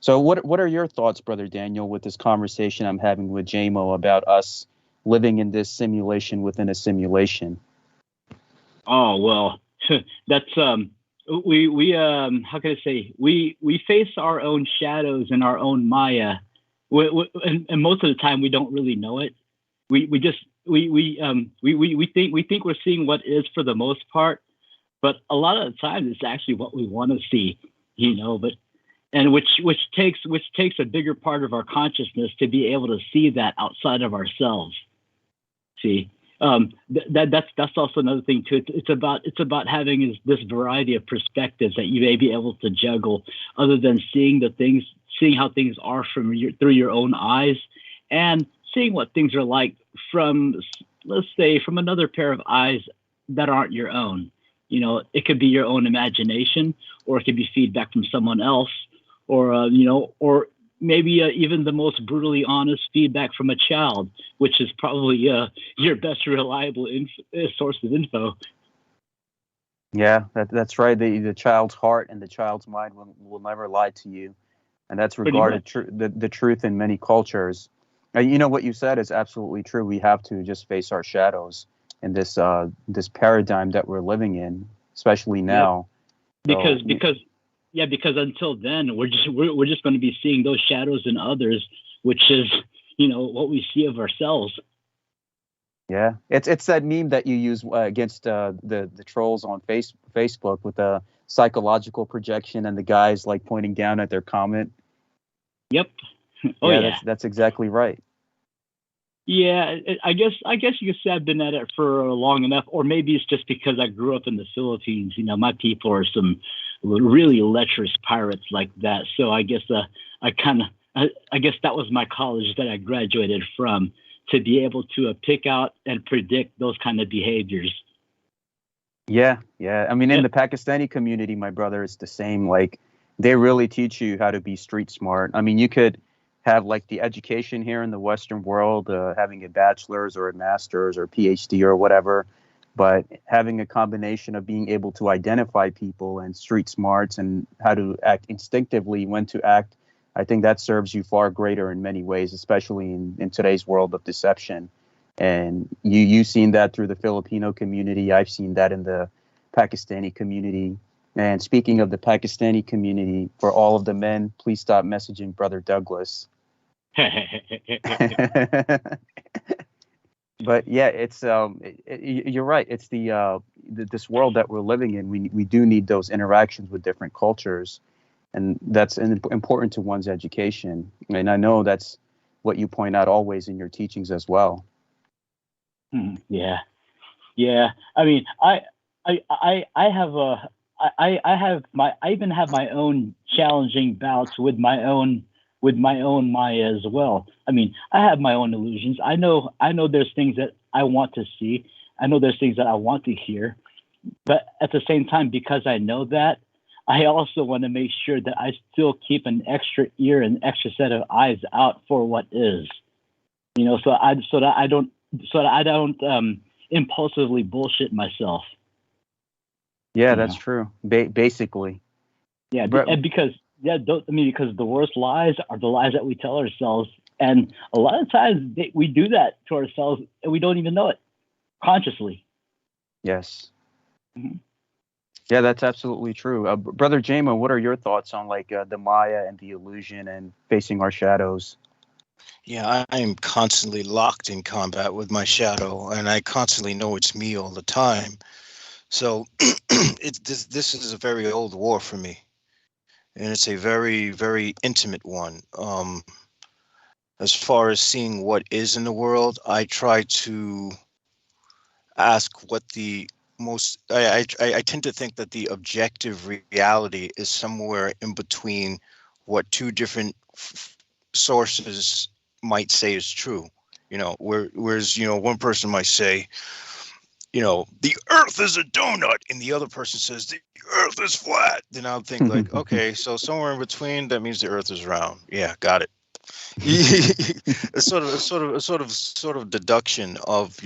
So what are your thoughts, Brother Daniel, with this conversation I'm having with ̔Chuo about us living in this simulation within a simulation? Oh, well, that's we how can I say, we face our own shadows and our own Maya, and most of the time we don't really know it. We think we're seeing what is for the most part, but a lot of the time it's actually what we want to see, but which takes a bigger part of our consciousness to be able to see that outside of ourselves. See, that's also another thing too. It's about having this variety of perspectives that you may be able to juggle, other than seeing how things are through your own eyes, and seeing what things are like from, let's say, from another pair of eyes that aren't your own. It could be your own imagination, or it could be feedback from someone else, or or maybe even the most brutally honest feedback from a child, which is probably your best reliable source of info. Yeah, that's right. The child's heart and the child's mind will never lie to you, and that's regarded the truth in many cultures. What you said is absolutely true. We have to just face our shadows in this paradigm that we're living in, especially now. Yep. Because until then, we're just going to be seeing those shadows in others, which is what we see of ourselves. Yeah, it's that meme that you use against the trolls on Facebook with the psychological projection and the guys like pointing down at their comment. Yep. Oh yeah. That's exactly right. Yeah, I guess you could say I've been at it for long enough, or maybe it's just because I grew up in the Philippines. You know, my people are some really lecherous pirates like that. So I guess I guess that was my college that I graduated from, to be able to pick out and predict those kind of behaviors. Yeah. I mean, in the Pakistani community, my brother, it's the same. Like, they really teach you how to be street smart. I mean, you could have like the education here in the Western world, having a bachelor's or a master's or PhD or whatever, but having a combination of being able to identify people and street smarts and how to act instinctively, when to act, I think that serves you far greater in many ways, especially in today's world of deception. And you've seen that through the Filipino community. I've seen that in the Pakistani community. And speaking of the Pakistani community, for all of the men, please stop messaging Brother Douglas. But yeah, it's you're right. It's this world that we're living in. We do need those interactions with different cultures, and that's important to one's education. And I know that's what you point out always in your teachings as well. Yeah. I mean, I even have my own challenging bouts with my own Maya as well. I mean, I have my own illusions. I know there's things that I want to see. I know there's things that I want to hear. But at the same time, because I know that, I also want to make sure that I still keep an extra ear and extra set of eyes out for what is. You know, so that I don't impulsively bullshit myself. Yeah, that's true. Basically. Yeah, and because the worst lies are the lies that we tell ourselves, and a lot of times we do that to ourselves and we don't even know it consciously. Yes. Mm-hmm. Yeah, that's absolutely true. Brother Jamo, what are your thoughts on like the Maya and the illusion and facing our shadows? Yeah, I am constantly locked in combat with my shadow, and I constantly know it's me all the time. So this is a very old war for me, and it's a very, very intimate one. As far as seeing what is in the world, I try to ask what the most. I tend to think that the objective reality is somewhere in between what two different sources might say is true. You know, whereas one person might say, the earth is a donut, and the other person says the earth is flat. Then I'll think like, okay, so somewhere in between, that means the earth is round. Yeah, got it. It's sort of deduction of,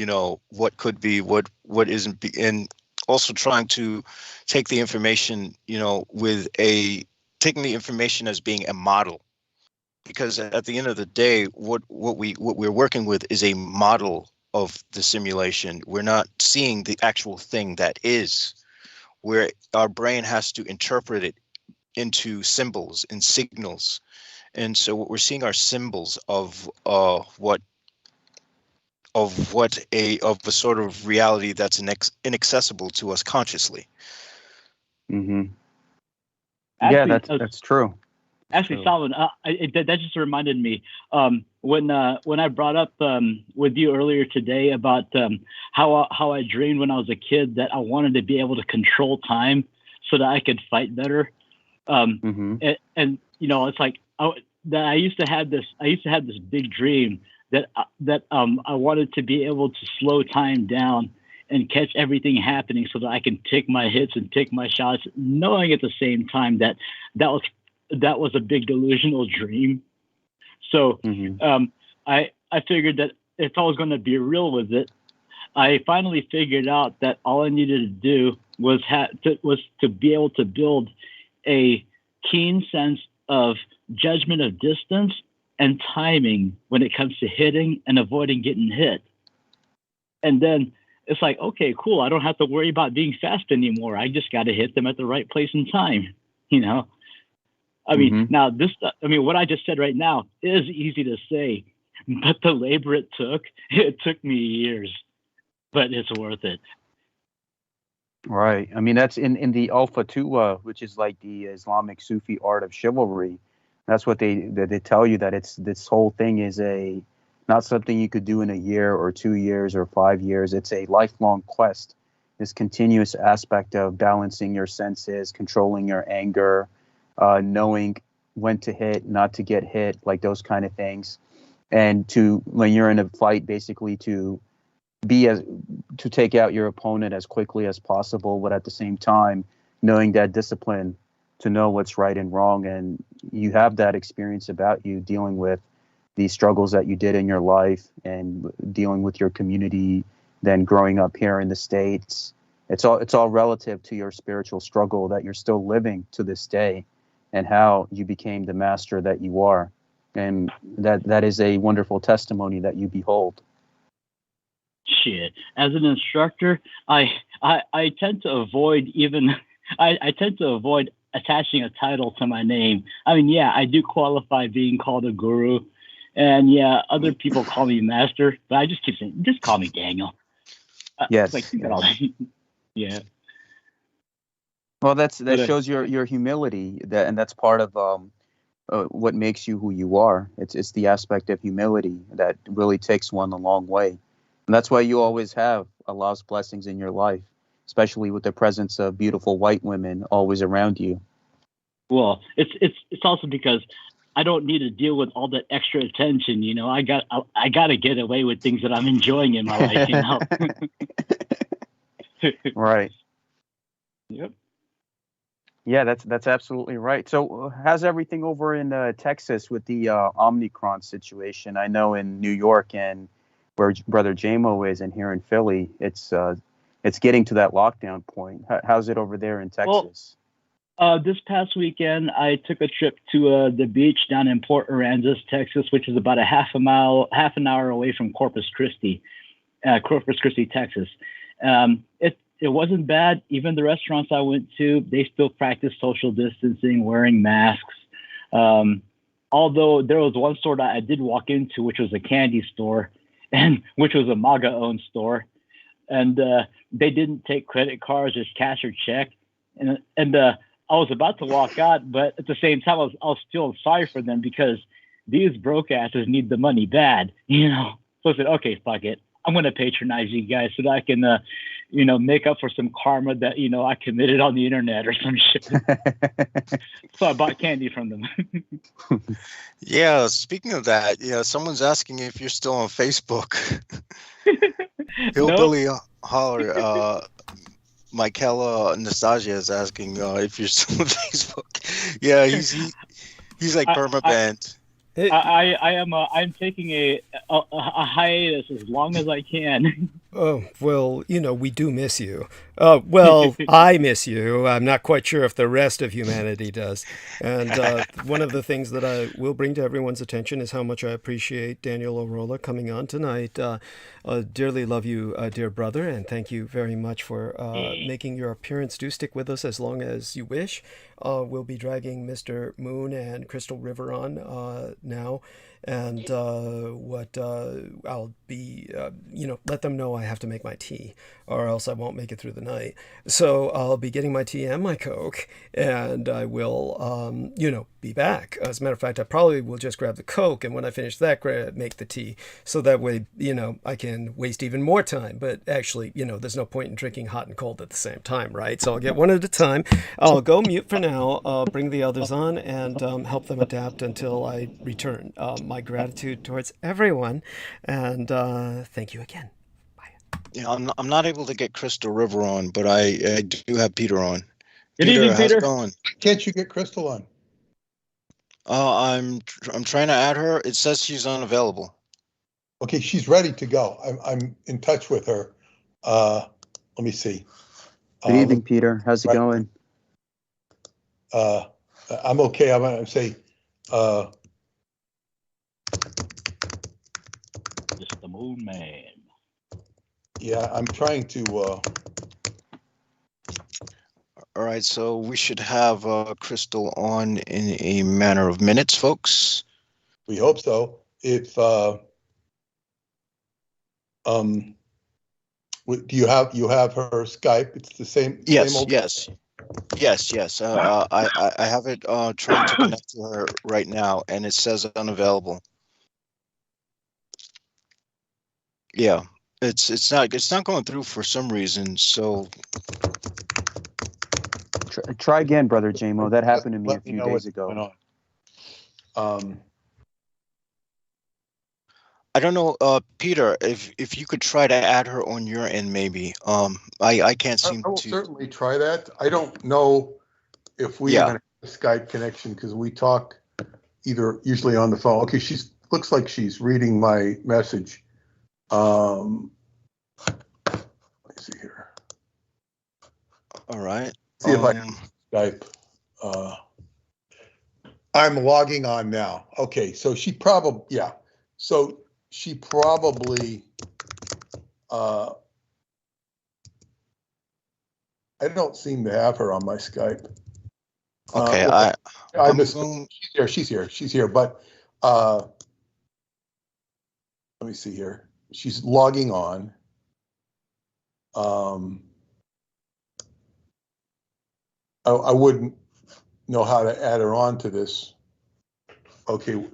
what could be, what isn't, and also trying to take the information, taking the information as being a model. Because at the end of the day, what we're working with is a model of the simulation. We're not seeing the actual thing that is, where our brain has to interpret it into symbols and signals. And so what we're seeing are symbols of a sort of reality that's inaccessible to us consciously. Mm-hmm. Yeah, that's true. Actually, Solomon, that just reminded me when I brought up with you earlier today about how I dreamed when I was a kid that I wanted to be able to control time so that I could fight better. And it's like that I used to have this big dream that I wanted to be able to slow time down and catch everything happening so that I can take my hits and take my shots, knowing at the same time that was a big delusional dream. So I figured that if I was going to be real with it, I finally figured out that all I needed to do was to be able to build a keen sense of judgment of distance and timing when it comes to hitting and avoiding getting hit. And then it's like, okay, cool. I don't have to worry about being fast anymore. I just got to hit them at the right place and time, I mean, now what I just said right now is easy to say, but the labor it took me years. but it's worth it. Right. I mean, that's in the NၤChùa, which is like the Islamic Sufi art of chivalry. That's what they tell you, that this whole thing is not something you could do in a year or 2 years or 5 years. It's a lifelong quest. This continuous aspect of balancing your senses, controlling your anger, knowing when to hit, not to get hit, like those kind of things. And when you're in a fight, basically to take out your opponent as quickly as possible, but at the same time knowing that discipline to know what's right and wrong. And you have that experience about you dealing with the struggles that you did in your life and dealing with your community, then growing up here in the States. It's all relative to your spiritual struggle that you're still living to this day, and how you became the master that you are. And that is a wonderful testimony that you behold. Shit. As an instructor, I tend to avoid I tend to avoid attaching a title to my name. I mean, yeah, I do qualify being called a guru, and yeah, other people call me master, but I just keep saying, just call me Daniel. Yes. Yeah. Well, that shows your humility, and that's part of what makes you who you are. It's the aspect of humility that really takes one a long way. And that's why you always have Allah's blessings in your life, especially with the presence of beautiful white women always around you. Well, it's also because I don't need to deal with all that extra attention. You know, I got to get away with things that I'm enjoying in my life. You know. Right. Yep. Yeah, that's absolutely right. So, how's everything over in Texas with the Omicron situation? I know in New York and where Brother ＪMO is, and here in Philly, it's getting to that lockdown point. How's it over there in Texas? Well, this past weekend, I took a trip to the beach down in Port Aransas, Texas, which is about half an hour away from Corpus Christi, Texas. It wasn't bad. Even the restaurants I went to, they still practice social distancing, wearing masks. Although there was one store that I did walk into, which was a candy store, and which was a MAGA-owned store, and they didn't take credit cards, just cash or check. And I was about to walk out, but at the same time, I was feeling sorry for them because these broke asses need the money bad, you know. So I said, okay, fuck it. I'm going to patronize you guys so that I can, make up for some karma that, I committed on the internet or some shit. So I bought candy from them. Yeah, speaking of that, someone's asking if you're still on Facebook. Hillbilly Holler, Michaela Nastasia is asking if you're still on Facebook. Yeah, he's like permabanned. I am. I'm taking a hiatus as long as I can. Oh, well, we do miss you. Well, I miss you. I'm not quite sure if the rest of humanity does. And one of the things that I will bring to everyone's attention is how much I appreciate Daniel Orola coming on tonight. Dearly love you, dear brother, and thank you very much for making your appearance. Do stick with us as long as you wish. We'll be dragging Mr. Moon and Crystal River on now. And I'll be, let them know I have to make my tea or else I won't make it through the night. So I'll be getting my tea and my Coke, and I will, be back. As a matter of fact, I probably will just grab the Coke, and when I finish that, make the tea. So that way, I can waste even more time. But actually, there's no point in drinking hot and cold at the same time, right? So I'll get one at a time. I'll go mute for now, bring the others on, and help them adapt until I return. My gratitude towards everyone, and thank you again. Bye. Yeah, I'm not able to get Crystal River on, but I do have Peter on. Good evening, how's Peter. it going? Can't you get Crystal on? I'm trying to add her. It says she's unavailable. Okay, she's ready to go. I'm in touch with her. Let me see. Good evening, Peter. How's it going? I'm okay. I'm going to say. Just the Moon Man. Yeah, I'm trying to. All right, so we should have Crystal on in a matter of minutes, folks. We hope so. If Do you have her Skype? It's the same. Yes, same old. yes. I have it trying to connect to her right now, and it says unavailable. Yeah, it's not going through for some reason. So Try again, Brother JMO. That happened to me a few days ago. I don't know, Peter, if you could try to add her on your end, maybe. I can't seem I will to. certainly try that. I don't know if we even have a Skype connection because we talk usually on the phone. Okay, looks like she's reading my message. Let me see here. All right. See if I can Skype. I'm logging on now. Okay, so she probably I don't seem to have her on my Skype. Okay, she's here, but let me see here. She's logging on. I wouldn't know how to add her on to this. Okay.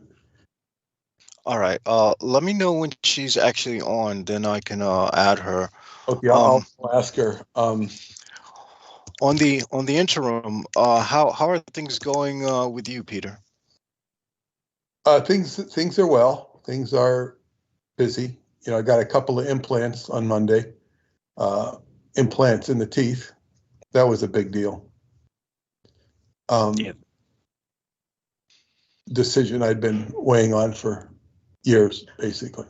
All right. Let me know when she's actually on, then I can add her. Okay, I'll ask her. On the interim, how are things going with you, Peter? Things are well. Things are busy. I got a couple of implants on Monday. Implants in the teeth. That was a big deal. Decision I'd been weighing on for years, basically.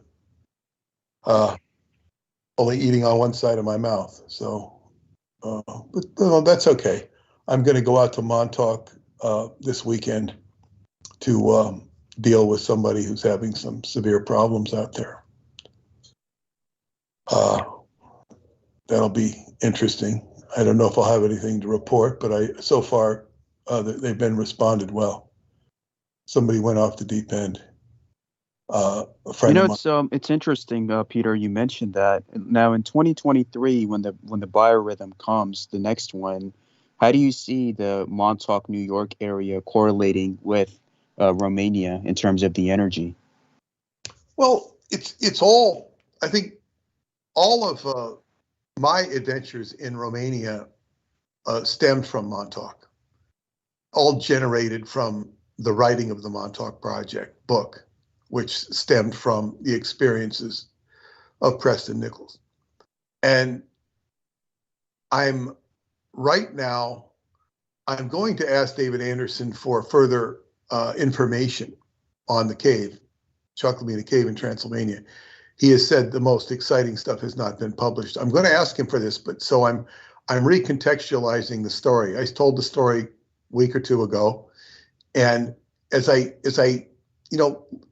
Only eating on one side of my mouth, so but that's okay. I'm going to go out to Montauk this weekend to deal with somebody who's having some severe problems out there. That'll be interesting. I don't know if I'll have anything to report, but so far they've been responded well. Somebody went off the deep end. A friend of mine. It's interesting, Peter. You mentioned that. Now in 2023, when the biorhythm comes, the next one, how do you see the Montauk, New York area correlating with Romania in terms of the energy? Well, it's all. I think all of my adventures in Romania stemmed from Montauk. All generated from the writing of the Montauk Project book, which stemmed from the experiences of Preston Nichols. And I'm going to ask David Anderson for further information on the cave, Chuckamina Cave in Transylvania. He has said the most exciting stuff has not been published. I'm going to ask him for this, but so I'm recontextualizing the story. I told the story a week or two ago, and as I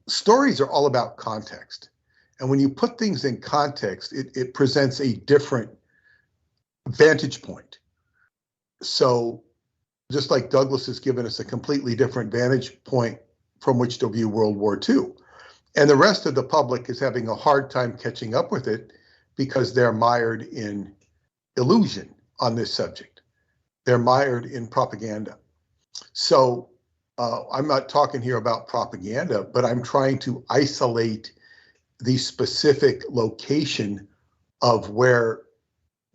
stories are all about context. And when you put things in context, it presents a different vantage point. So just like Douglas has given us a completely different vantage point from which to view World War II. And the rest of the public is having a hard time catching up with it because they're mired in illusion on this subject. They're mired in propaganda. So I'm not talking here about propaganda, but I'm trying to isolate the specific location of where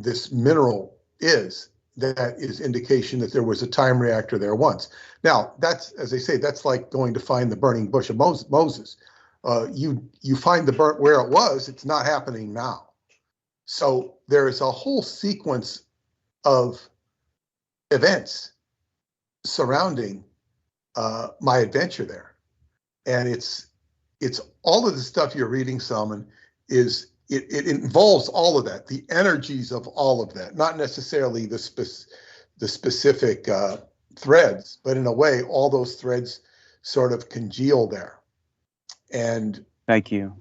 this mineral is. That is indication that there was a time reactor there once. Now, that's, as they say, that's like going to find the burning bush of Moses. You find where it was, it's not happening now. So there is a whole sequence of events surrounding my adventure there. And it's all of the stuff you're reading, Salman, it involves all of that, the energies of all of that, not necessarily the specific threads, but in a way, all those threads sort of congeal there. And thank you.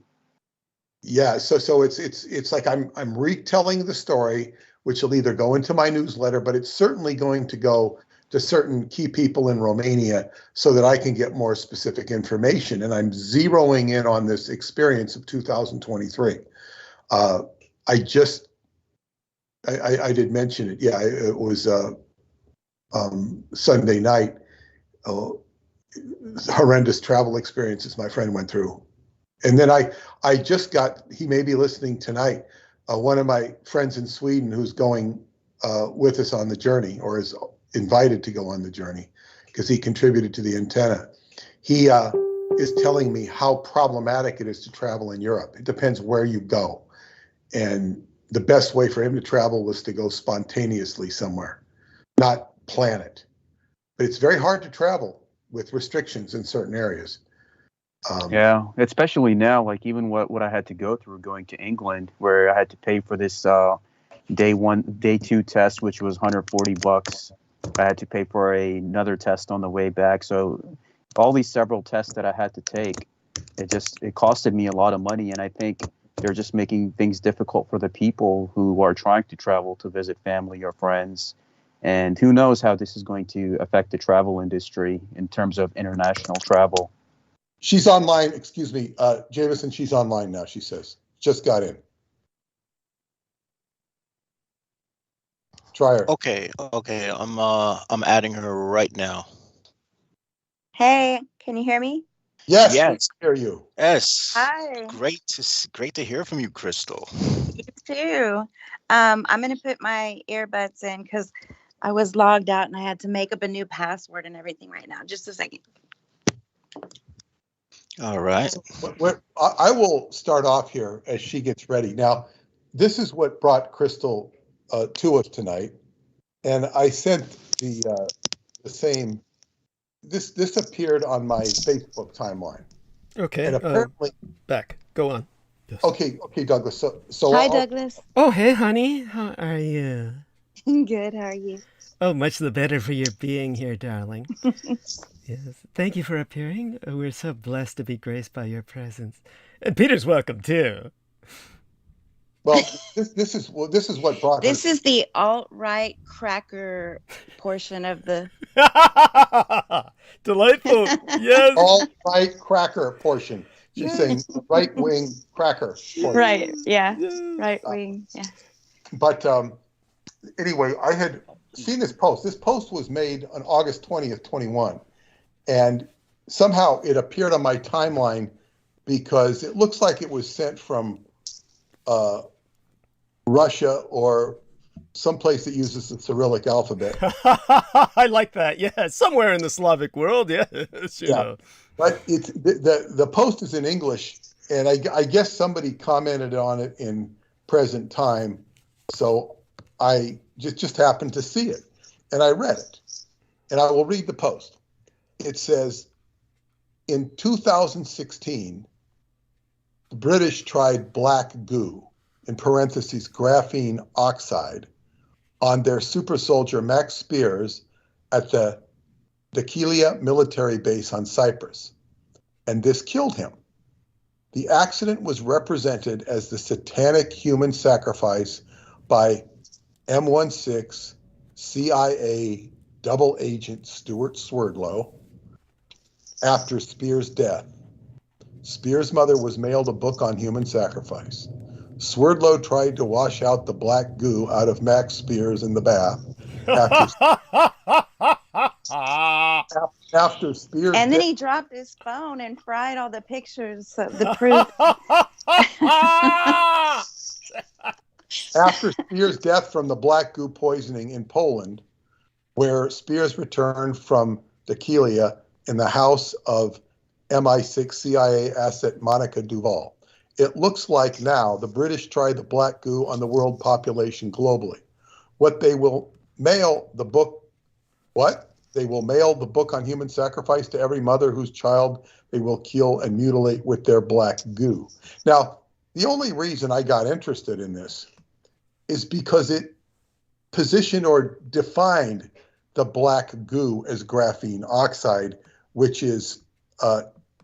Yeah, so it's like I'm retelling the story, which will either go into my newsletter, but it's certainly going to go to certain key people in Romania so that I can get more specific information. And I'm zeroing in on this experience of 2023. I just I did mention it. Yeah, it was Sunday night. Horrendous travel experiences my friend went through. And then I just got, he may be listening tonight, one of my friends in Sweden who's going with us on the journey, or is invited to go on the journey because he contributed to the antenna. He is telling me how problematic it is to travel in Europe. It depends where you go. And the best way for him to travel was to go spontaneously somewhere, not plan it. But it's very hard to travel with restrictions in certain areas. Yeah, especially now, like even what I had to go through going to England, where I had to pay for this day 2 test, which was $140. I had to pay for another test on the way back. So all these several tests that I had to take, it costed me a lot of money. And I think they're just making things difficult for the people who are trying to travel to visit family or friends. And who knows how this is going to affect the travel industry in terms of international travel. She's online, excuse me, Jameson, she's online now, she says. Just got in. Try her. Okay, I'm adding her right now. Hey, can you hear me? Yes, Yes. we hear you. Yes. Hi. Great to hear from you, Crystal. You too. I'm going to put my earbuds in because I was logged out and I had to make up a new password and everything right now. Just a second. All right. I will start off here as she gets ready. Now, this is what brought Crystal to us tonight. And I sent the same, this appeared on my Facebook timeline. Okay. And apparently, Beck, go on. Yes. Okay, Douglas. So Hi, Douglas. Oh, hey, honey. How are you? Good. How are you? Oh, much the better for your being here, darling. Yes. Thank you for appearing. We're so blessed to be graced by your presence. And Peter's welcome, too. Well, this is what brought This her. is the alt-right cracker portion of the... Delightful. Yes. Alt-right cracker portion. She's saying right-wing cracker portion. Right, yeah. Yes. Right wing, yeah. But anyway, I had seen this post. This post was made on August 20th, 21. And somehow it appeared on my timeline because it looks like it was sent from Russia or someplace that uses the Cyrillic alphabet. I like that. Yeah, somewhere in the Slavic world. Yes, you know. But it's the post is in English, and I guess somebody commented on it in present time, so I just happened to see it, and I read it, and I will read the post. It says, in 2016, the British tried black goo, in parentheses, graphene oxide, on their super soldier Max Spears at the Decay military base on Cyprus, and this killed him. The accident was represented as the satanic human sacrifice by M16 CIA double agent Stuart Swerdlow after Spears' death. Spears' mother was mailed a book on human sacrifice. Swerdlow tried to wash out the black goo out of Max Spears in the bath after Spears' And then he dropped his phone and fried all the pictures of the proof. After Spears' death from the black goo poisoning in Poland, where Spears returned from Decay in the house of MI6 CIA asset Monica Duval. It looks like now the British tried the black goo on the world population globally. They will mail the book on human sacrifice to every mother whose child they will kill and mutilate with their black goo. Now, the only reason I got interested in this is because it positioned or defined the black goo as graphene oxide, which is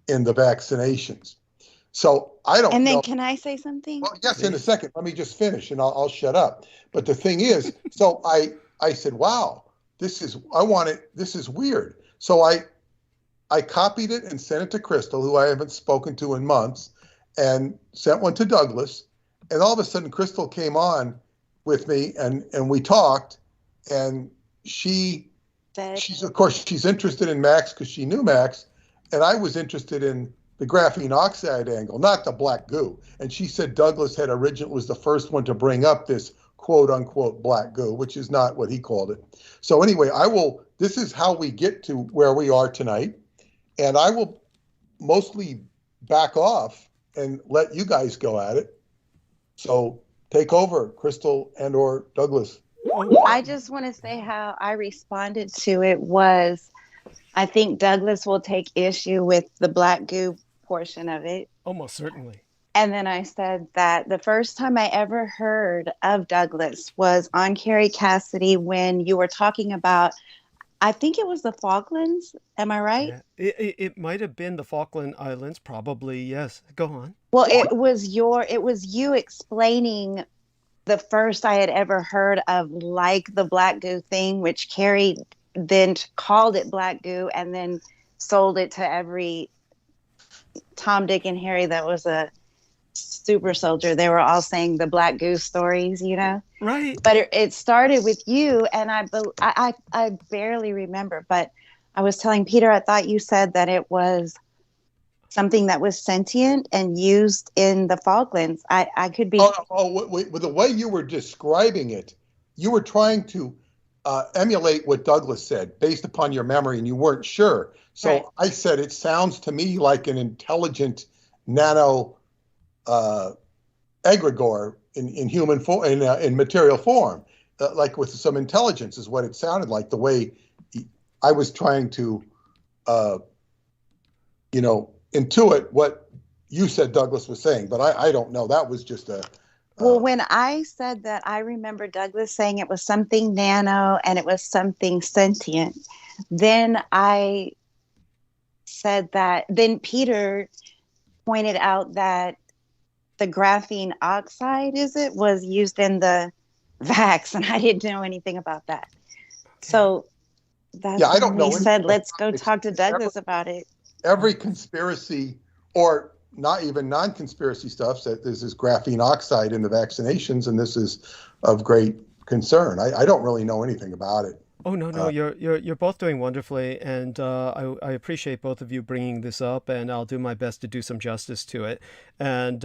in the vaccinations. So I don't know. And then can I say something? Well, yes, in a second. Let me just finish and I'll shut up. But the thing is, so I said, wow, this is weird. So I copied it and sent it to Crystal, who I haven't spoken to in months, and sent one to Douglas. And all of a sudden, Crystal came on with me, and we talked, and she's of course she's interested in Max because she knew Max, and I was interested in the graphene oxide angle, not the black goo. And she said Douglas was the first one to bring up this quote unquote black goo, which is not what he called it. So anyway, this is how we get to where we are tonight. And I will mostly back off and let you guys go at it. So take over, Crystal and or Douglas. I just want to say how I responded to it was, I think Douglas will take issue with the black goo portion of it. Almost certainly. And then I said that the first time I ever heard of Douglas was on Carrie Cassidy when you were talking about, I think it was the Falklands. Am I right? Yeah. It might have been the Falkland Islands, probably. Yes. Go on. Well, it was you explaining the first I had ever heard of, like, the black goo thing, which Carrie then called it black goo and then sold it to every Tom, Dick, and Harry that was a super soldier. They were all saying the black goo stories, you know? Right. But it started with you, and I barely remember, but I was telling Peter, I thought you said that it was something that was sentient and used in the Falklands. I could be... With the way you were describing it, you were trying to emulate what Douglas said based upon your memory, and you weren't sure. So right. I said, it sounds to me like an intelligent nano egregore in human form, in material form, like with some intelligence is what it sounded like. The way I was trying to, intuit what you said Douglas was saying, but I don't know. That was just a. Well, when I said that, I remember Douglas saying it was something nano and it was something sentient. Then I said that, then Peter pointed out that the graphene oxide, was used in the vax, and I didn't know anything about that. So that's I don't know. He said, let's go talk to Douglas about it. Every conspiracy, or not even non-conspiracy stuff, said there's this graphene oxide in the vaccinations, and this is of great concern. I don't really know anything about it. Oh, no, you're both doing wonderfully, and I appreciate both of you bringing this up, and I'll do my best to do some justice to it. And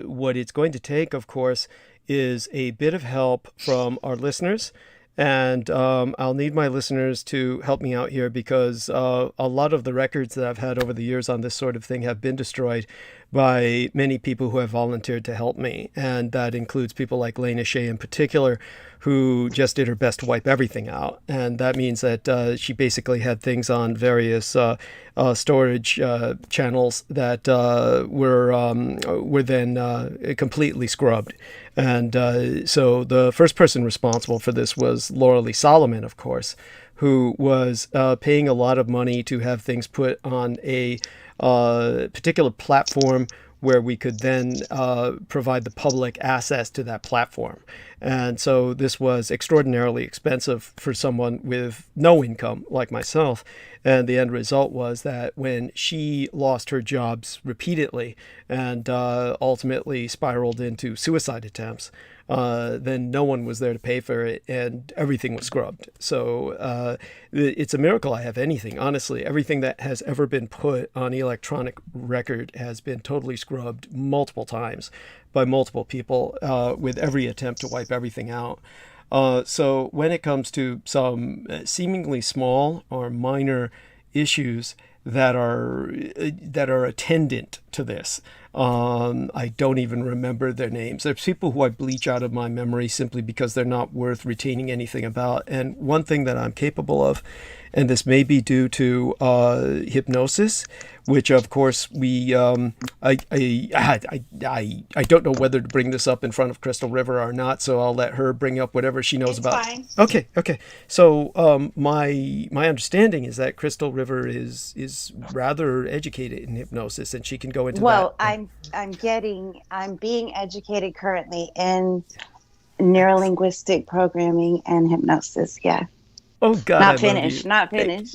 what it's going to take, of course, is a bit of help from our listeners. And I'll need my listeners to help me out here, because a lot of the records that I've had over the years on this sort of thing have been destroyed by many people who have volunteered to help me. And that includes people like Lena Shea in particular, who just did her best to wipe everything out. And that means that she basically had things on various storage channels that were then completely scrubbed. And so the first person responsible for this was Laura Lee Solomon, of course, who was paying a lot of money to have things put on a particular platform where we could then provide the public access to that platform. And so this was extraordinarily expensive for someone with no income like myself. And the end result was that when she lost her jobs repeatedly and ultimately spiraled into suicide attempts, then no one was there to pay for it, and everything was scrubbed. So it's a miracle I have anything. Honestly, everything that has ever been put on electronic record has been totally scrubbed multiple times by multiple people, with every attempt to wipe everything out. So when it comes to some seemingly small or minor issues that are attendant to this, I don't even remember their names. There's people who I bleach out of my memory simply because they're not worth retaining anything about. And one thing that I'm capable of, and this may be due to hypnosis, which of course I don't know whether to bring this up in front of Crystal River or not, so I'll let her bring up whatever she knows about. Fine. Okay. So my understanding is that Crystal River is rather educated in hypnosis, and she can go into that. I'm being educated currently in neurolinguistic programming and hypnosis. Yeah. Oh God! Not finished.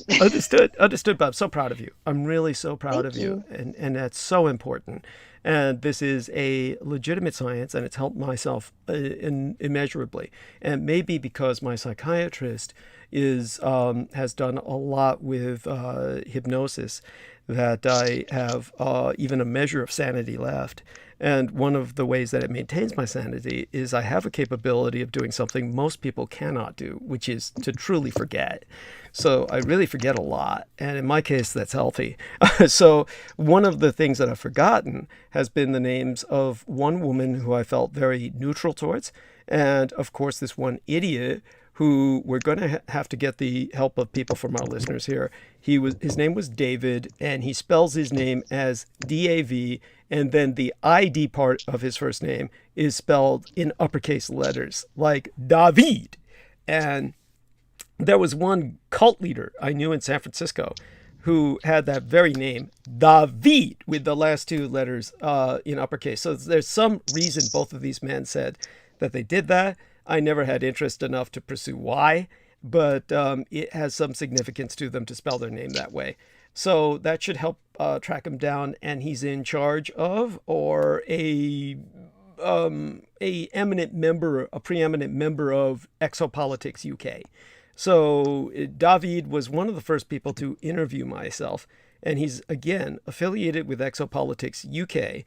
Hey, understood. But I'm so proud of you. I'm really so proud of you, and that's so important. And this is a legitimate science, and it's helped myself immeasurably. And maybe because my psychiatrist has done a lot with hypnosis, that I have even a measure of sanity left. And one of the ways that it maintains my sanity is I have a capability of doing something most people cannot do, which is to truly forget. So I really forget a lot. And in my case, that's healthy. So one of the things that I've forgotten has been the names of one woman who I felt very neutral towards. And of course, this one idiot who we're going to have to get the help of people from our listeners here. His name was David, and he spells his name as D-A-V, and then the I-D part of his first name is spelled in uppercase letters, like David. And there was one cult leader I knew in San Francisco who had that very name, David, with the last two letters in uppercase. So there's some reason both of these men said that they did that. I never had interest enough to pursue why, but it has some significance to them to spell their name that way. So that should help track him down. And he's in charge of, or a preeminent member of Exopolitics UK. So David was one of the first people to interview myself, and he's again affiliated with Exopolitics UK.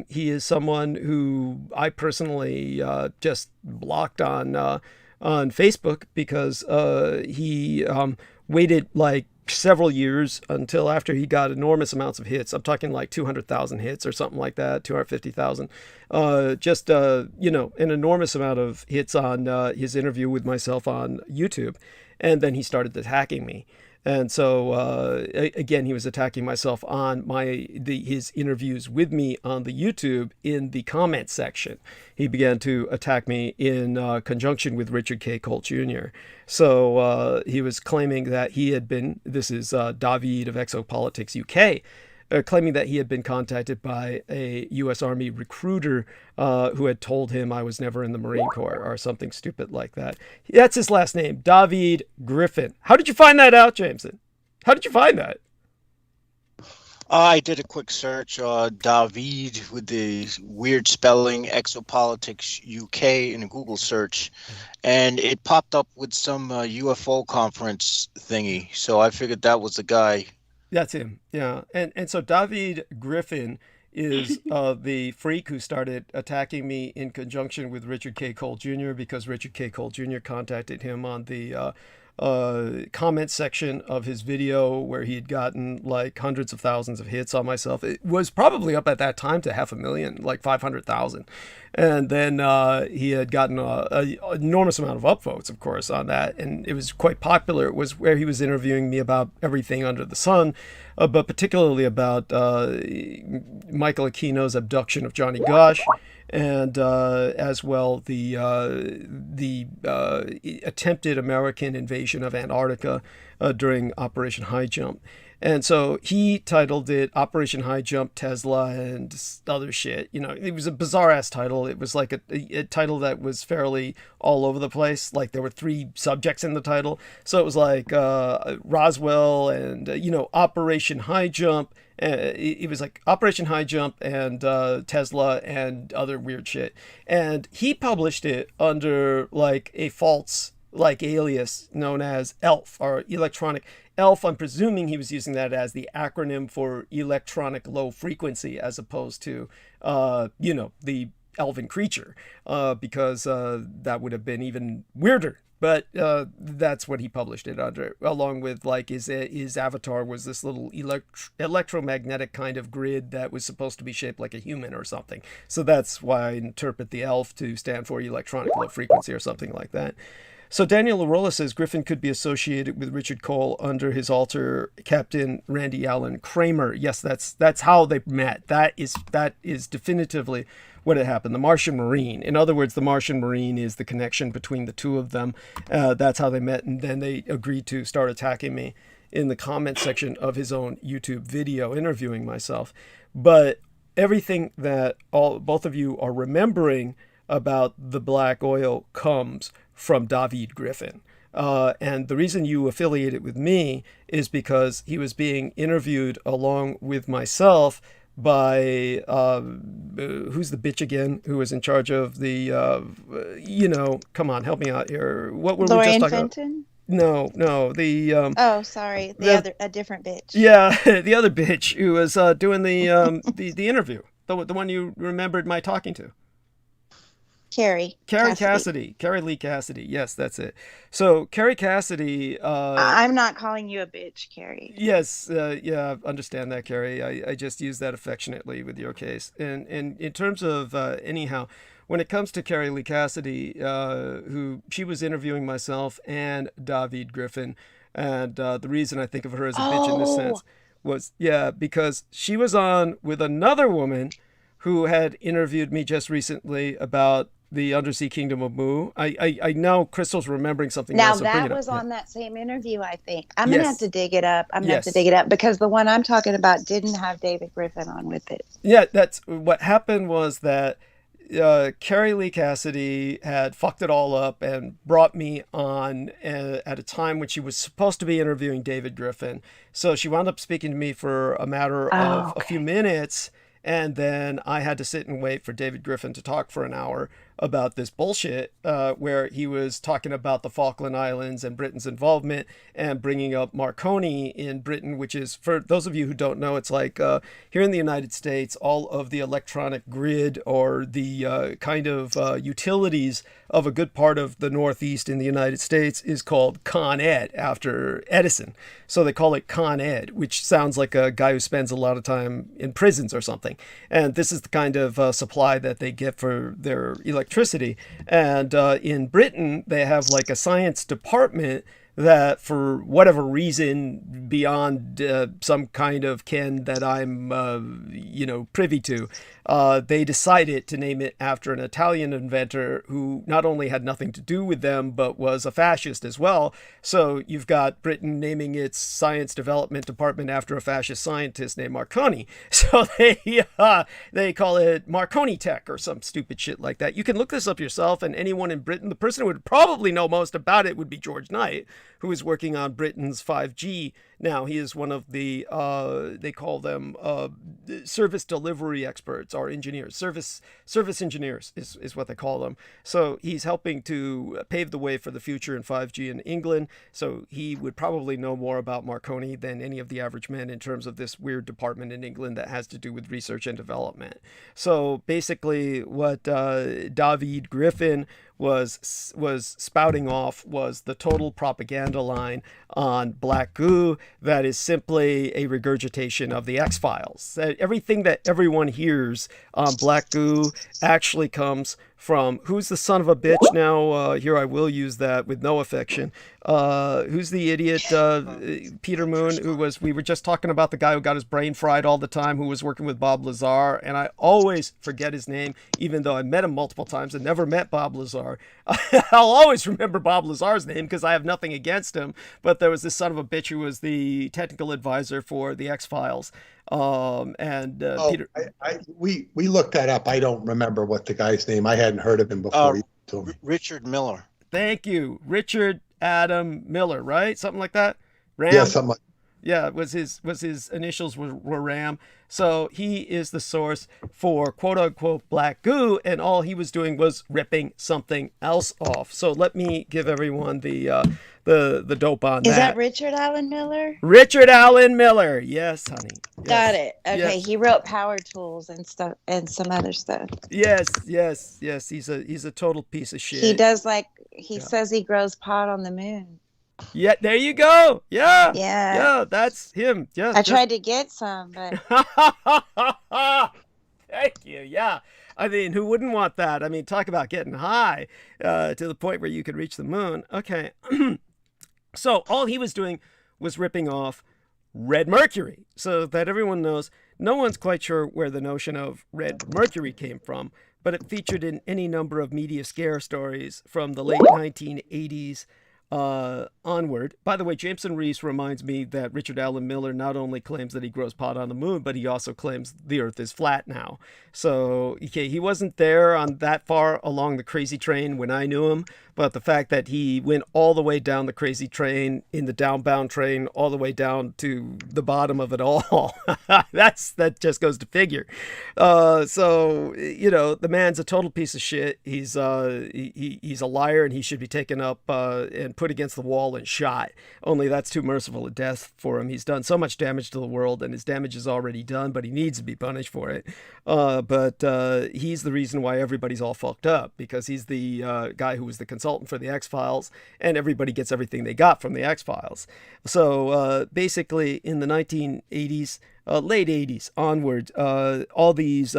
He is someone who I personally just blocked on Facebook because he waited like several years until after he got enormous amounts of hits. I'm talking like 200,000 hits or something like that, 250,000. An enormous amount of hits on his interview with myself on YouTube. And then he started attacking me. And so, again, he was attacking myself on his interviews with me on the YouTube in the comment section. He began to attack me in conjunction with Richard K. Cole Jr. So he was claiming that this is David of Exopolitics UK, claiming that he had been contacted by a U.S. Army recruiter who had told him I was never in the Marine Corps or something stupid like that. That's his last name, David Griffin. How did you find that out, Jameson? How did you find that? I did a quick search, David with the weird spelling, Exopolitics UK in a Google search, and it popped up with some UFO conference thingy. So I figured that was the guy. That's him, yeah. And so David Griffin is the freak who started attacking me in conjunction with Richard K. Cole Jr. because Richard K. Cole Jr. contacted him on the comment section of his video where he had gotten like hundreds of thousands of hits on myself. It was probably up at that time to 500,000, like 500,000. And then he had gotten an enormous amount of upvotes, of course, on that. And it was quite popular. It was where he was interviewing me about everything under the sun, but particularly about Michael Aquino's abduction of Johnny Gosch. And as well the attempted American invasion of Antarctica during Operation High Jump. And so he titled it Operation High Jump, Tesla, and other shit. You know, it was a bizarre-ass title. It was like a title that was fairly all over the place. Like there were 3 subjects in the title. So it was like Roswell and, Operation High Jump. It was like Operation High Jump and Tesla and other weird shit. And he published it under like a false alias known as ELF, or electronic ELF. I'm presuming he was using that as the acronym for electronic low frequency as opposed to, the elven creature, because that would have been even weirder. But that's what he published it under, along with like his avatar was this little electromagnetic kind of grid that was supposed to be shaped like a human or something. So that's why I interpret the ELF to stand for electronic low frequency or something like that. So Daniel Arola says Griffin could be associated with Richard Cole under his alter Captain Randy Allen Kramer. Yes, that's how they met. That is definitively what had happened. The Martian Marine. In other words, the Martian Marine is the connection between the two of them. That's how they met, and then they agreed to start attacking me in the comment section of his own YouTube video interviewing myself. But everything that both of you are remembering about the black oil comes from David Griffin. And the reason you affiliated with me is because he was being interviewed along with myself by who's the bitch again? Who was in charge of the come on, help me out here. What were we Lorian just talking about? Fenton? No, the Oh, sorry, a different bitch. yeah, the other bitch who was doing the interview, the one you remembered my talking to. Carrie Cassidy. Carrie Lee Cassidy. Yes, that's it. So Carrie Cassidy. I'm not calling you a bitch, Carrie. Yes, yeah, understand that, Carrie. I just use that affectionately with your case. And in terms of anyhow, when it comes to Carrie Lee Cassidy, who she was interviewing myself and David Griffin, and the reason I think of her as a bitch in this sense was because she was on with another woman who had interviewed me just recently about the undersea kingdom of Mu. I know Crystal's remembering something now else. So that was on that same interview, I think. I'm gonna have to dig it up. Because the one I'm talking about didn't have David Griffin on with it. Yeah, that's what happened was that Carrie Lee Cassidy had fucked it all up and brought me on at a time when she was supposed to be interviewing David Griffin. So she wound up speaking to me for a matter of a few minutes. And then I had to sit and wait for David Griffin to talk for an hour about this bullshit, where he was talking about the Falkland Islands and Britain's involvement and bringing up Marconi in Britain, which is, for those of you who don't know, it's like here in the United States, all of the electronic grid or the kind of utilities of a good part of the Northeast in the United States is called Con Ed, after Edison. So they call it Con Ed, which sounds like a guy who spends a lot of time in prisons or something. And this is the kind of supply that they get for their electricity. And in Britain, they have like a science department that, for whatever reason beyond some kind of ken that I'm privy to, they decided to name it after an Italian inventor who not only had nothing to do with them but was a fascist as well. So you've got Britain naming its science development department after a fascist scientist named Marconi. So they call it Marconi Tech or some stupid shit like that. You can look this up yourself, and anyone in Britain, the person who would probably know most about it would be George Knight, who is working on Britain's 5G now. He is one of the, they call them service delivery experts or engineers. Service engineers is what they call them. So he's helping to pave the way for the future in 5G in England. So he would probably know more about Marconi than any of the average men in terms of this weird department in England that has to do with research and development. So basically what David Griffin was spouting off was the total propaganda line on Black Goo that is simply a regurgitation of the X-Files. Everything that everyone hears on Black Goo actually comes from, who's the son of a bitch now? Here I will use that with no affection. Who's the idiot? Peter Moon, we were just talking about the guy who got his brain fried all the time, who was working with Bob Lazar, and I always forget his name, even though I met him multiple times and never met Bob Lazar. I'll always remember Bob Lazar's name because I have nothing against him, but there was this son of a bitch who was the technical advisor for the X-Files. Peter, we looked that up. I don't remember what the guy's name. I hadn't heard of him before. Richard Miller. Thank you, Richard Adam Miller, right? Something like that. Ram? Yeah, something like. Yeah, his initials were Ram. So he is the source for quote unquote Black Goo, and all he was doing was ripping something else off. So let me give everyone the dope on that. Is that Richard Allen Miller? Richard Allen Miller. Yes, honey. Yes. Got it. Okay, Yes. he wrote Power Tools and stuff and some other stuff. Yes. He's a total piece of shit. He does says he grows pot on the moon. Yeah, there you go. Yeah. Yeah, that's him. Yeah. I tried to get some, but Thank you. Yeah. I mean, who wouldn't want that? I mean, talk about getting high to the point where you could reach the moon. Okay. So all he was doing was ripping off red mercury, so that everyone knows. No one's quite sure where the notion of red mercury came from, but it featured in any number of media scare stories from the late 1980s onward. By the way, Jameson Reese reminds me that Richard Allen Miller not only claims that he grows pot on the moon, but he also claims the Earth is flat now. So okay, he wasn't there on that far along the crazy train when I knew him, but the fact that he went all the way down the crazy train in the downbound train, all the way down to the bottom of it all, that just goes to figure. So the man's a total piece of shit. He's a liar, and he should be taken up and put against the wall and shot. Only that's too merciful a death for him. He's done so much damage to the world, and his damage is already done, but he needs to be punished for it. But he's the reason why everybody's all fucked up, because he's the guy who was the consultant for the X-Files, and everybody gets everything they got from the X-Files. So basically in the 1980s, late 80s onward, all these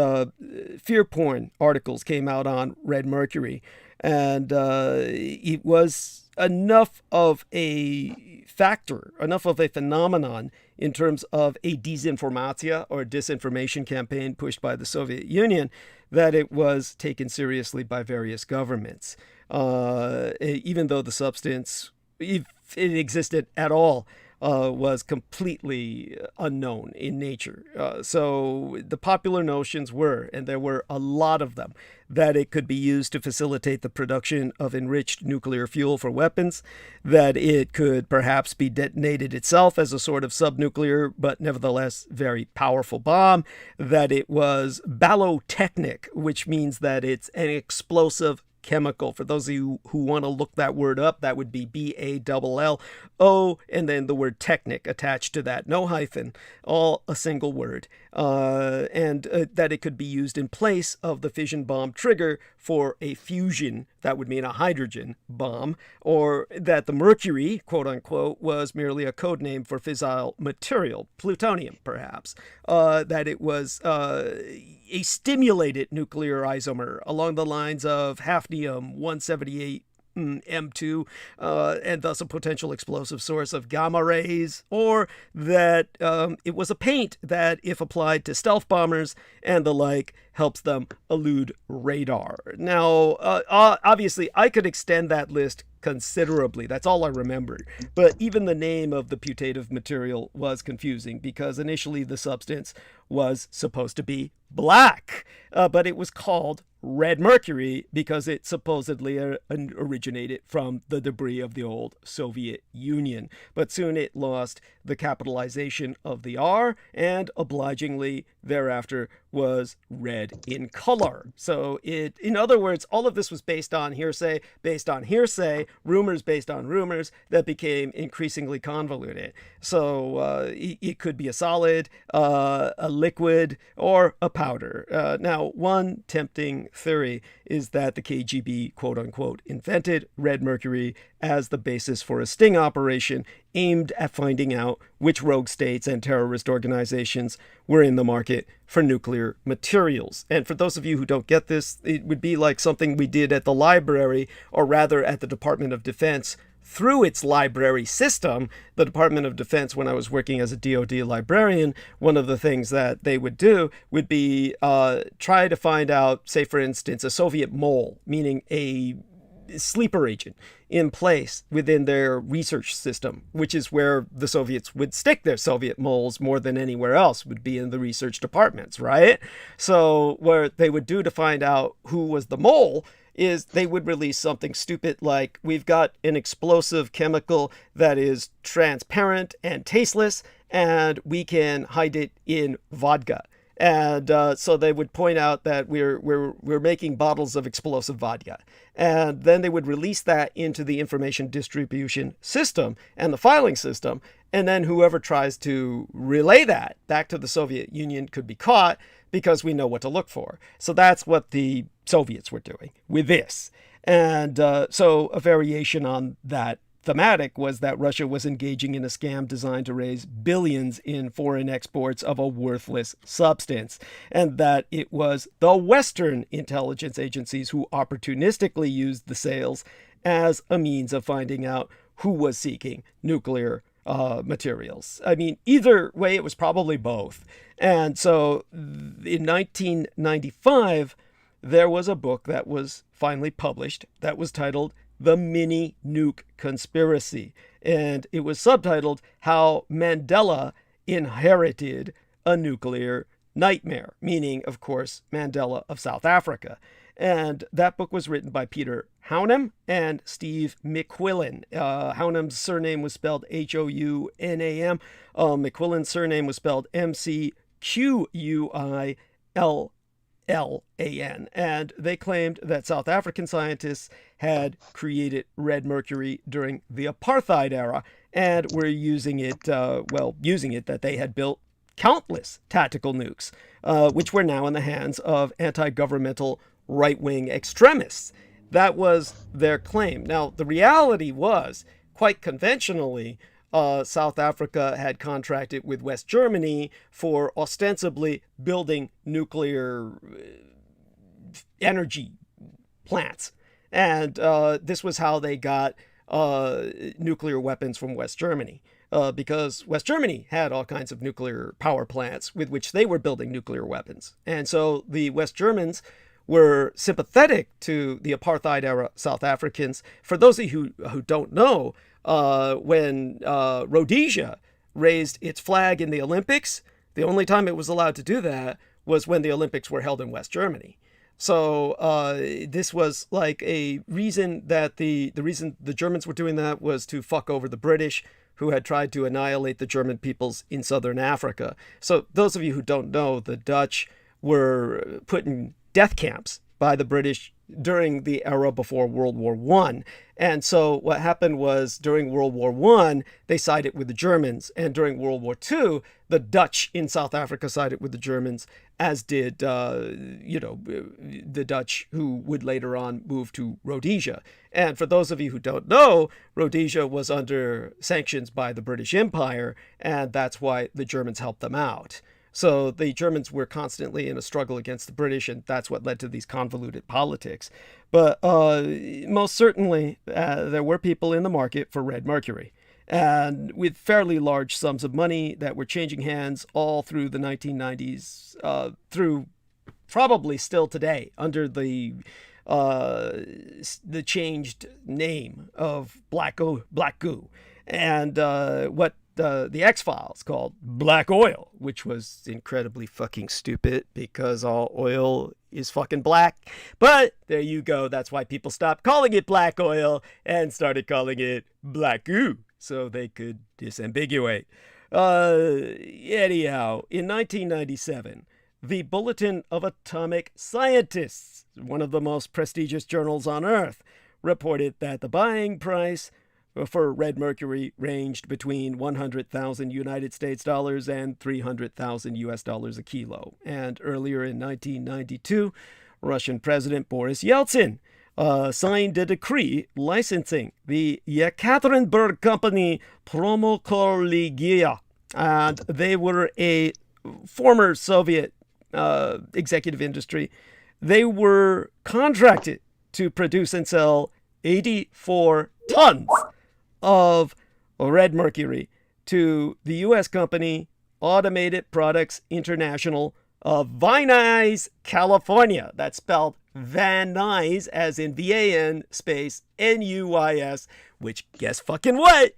fear porn articles came out on red mercury, and it was enough of a factor, enough of a phenomenon in terms of a disinformatia or disinformation campaign pushed by the Soviet Union that it was taken seriously by various governments. Even though the substance, if it existed at all, was completely unknown in nature. So the popular notions were, and there were a lot of them, that it could be used to facilitate the production of enriched nuclear fuel for weapons, that it could perhaps be detonated itself as a sort of subnuclear but nevertheless very powerful bomb, that it was ballotechnic, which means that it's an explosive chemical. For those of you who want to look that word up, that would be BALLO, and then the word technic attached to that, no hyphen, all a single word, and that it could be used in place of the fission bomb trigger for a fusion, that would mean a hydrogen bomb, or that the mercury, quote unquote, was merely a code name for fissile material, plutonium perhaps, that it was a stimulated nuclear isomer along the lines of hafnium-178 M2, and thus a potential explosive source of gamma rays, or that it was a paint that, if applied to stealth bombers and the like, helps them elude radar. Now, obviously, I could extend that list considerably. That's all I remembered. But even the name of the putative material was confusing, because initially the substance was supposed to be black, but it was called red mercury because it supposedly originated from the debris of the old Soviet Union. But soon it lost the capitalization of the R, and obligingly thereafter was red in color. So in other words, all of this was based on hearsay, rumors based on rumors that became increasingly convoluted. So it could be a solid, a liquid, or a powder. Now, one tempting theory is that the KGB, quote unquote, invented red mercury as the basis for a sting operation aimed at finding out which rogue states and terrorist organizations were in the market for nuclear materials. And for those of you who don't get this, it would be like something we did at the library, or rather at the Department of Defense, through its library system. The Department of Defense, when I was working as a DoD librarian, one of the things that they would do would be try to find out, say for instance, a Soviet mole, meaning a sleeper agent in place within their research system, which is where the Soviets would stick their Soviet moles more than anywhere else, would be in the research departments, right? So what they would do to find out who was the mole is they would release something stupid like, we've got an explosive chemical that is transparent and tasteless, and we can hide it in vodka. And so they would point out that we're making bottles of explosive vodka. And then they would release that into the information distribution system and the filing system. And then whoever tries to relay that back to the Soviet Union could be caught, because we know what to look for. So that's what the Soviets were doing with this. And so a variation on that thematic was that Russia was engaging in a scam designed to raise billions in foreign exports of a worthless substance, and that it was the Western intelligence agencies who opportunistically used the sales as a means of finding out who was seeking nuclear materials. I mean, either way, it was probably both. And so in 1995, there was a book that was finally published that was titled The Mini Nuke Conspiracy. and it was subtitled How Mandela Inherited a Nuclear Nightmare, meaning, of course, Mandela of South Africa. And that book was written by Peter Hounham and Steve McQuillan. Hounham's surname was spelled Hounam. McQuillan's surname was spelled McQuillan. And they claimed that South African scientists had created red mercury during the apartheid era and were using it, that they had built countless tactical nukes, which were now in the hands of anti-governmental right-wing extremists. That was their claim. Now, the reality was, quite conventionally, South Africa had contracted with West Germany for ostensibly building nuclear energy plants. And this was how they got nuclear weapons from West Germany. Because West Germany had all kinds of nuclear power plants with which they were building nuclear weapons. And so the West Germans were sympathetic to the apartheid era South Africans. For those of you who don't know, when Rhodesia raised its flag in the Olympics, the only time it was allowed to do that was when the Olympics were held in West Germany. So this was like a reason that the reason the Germans were doing that was to fuck over the British, who had tried to annihilate the German peoples in southern Africa. So those of you who don't know, the Dutch were put in death camps by the British during the era before World War I. And so what happened was during World War I, they sided with the Germans. And during World War II, the Dutch in South Africa sided with the Germans, as did, the Dutch who would later on move to Rhodesia. And for those of you who don't know, Rhodesia was under sanctions by the British Empire, and that's why the Germans helped them out. So the Germans were constantly in a struggle against the British, and that's what led to these convoluted politics. But most certainly, there were people in the market for red mercury, and with fairly large sums of money that were changing hands all through the 1990s, through probably still today under the changed name of black goo, and what the X-Files called Black Oil, which was incredibly fucking stupid because all oil is fucking black. But there you go. That's why people stopped calling it black oil and started calling it black goo, so they could disambiguate. Anyhow, in 1997, the Bulletin of Atomic Scientists, one of the most prestigious journals on Earth, reported that the buying price for red mercury ranged between 100,000 United States dollars and 300,000 US dollars a kilo. And earlier in 1992, Russian President Boris Yeltsin signed a decree licensing the Yekaterinburg company Promokollegia. And they were a former Soviet executive industry. They were contracted to produce and sell 84 tons of red mercury to the U.S. company Automated Products International of Van Nuys, California. That's spelled Van Nuys, as in V-A-N space N-U-Y-S, which guess fucking what?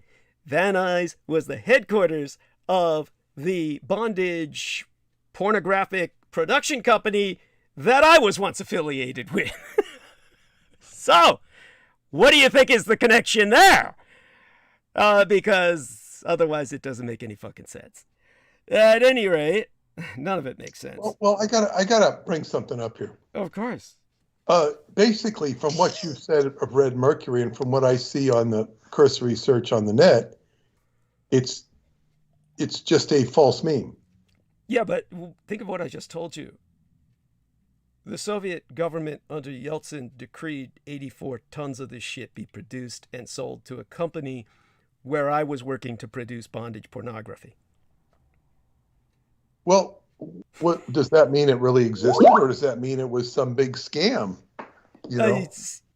Van Nuys was the headquarters of the bondage pornographic production company that I was once affiliated with. So, what do you think is the connection there? Because otherwise it doesn't make any fucking sense. At any rate, none of it makes sense. Well, I gotta bring something up here. Of course. Basically, from what you said of red mercury and from what I see on the cursory search on the net, it's just a false meme. Yeah, but think of what I just told you. The Soviet government under Yeltsin decreed 84 tons of this shit be produced and sold to a company where I was working to produce bondage pornography. Well, what does that mean? It really existed, or does that mean it was some big scam? You know,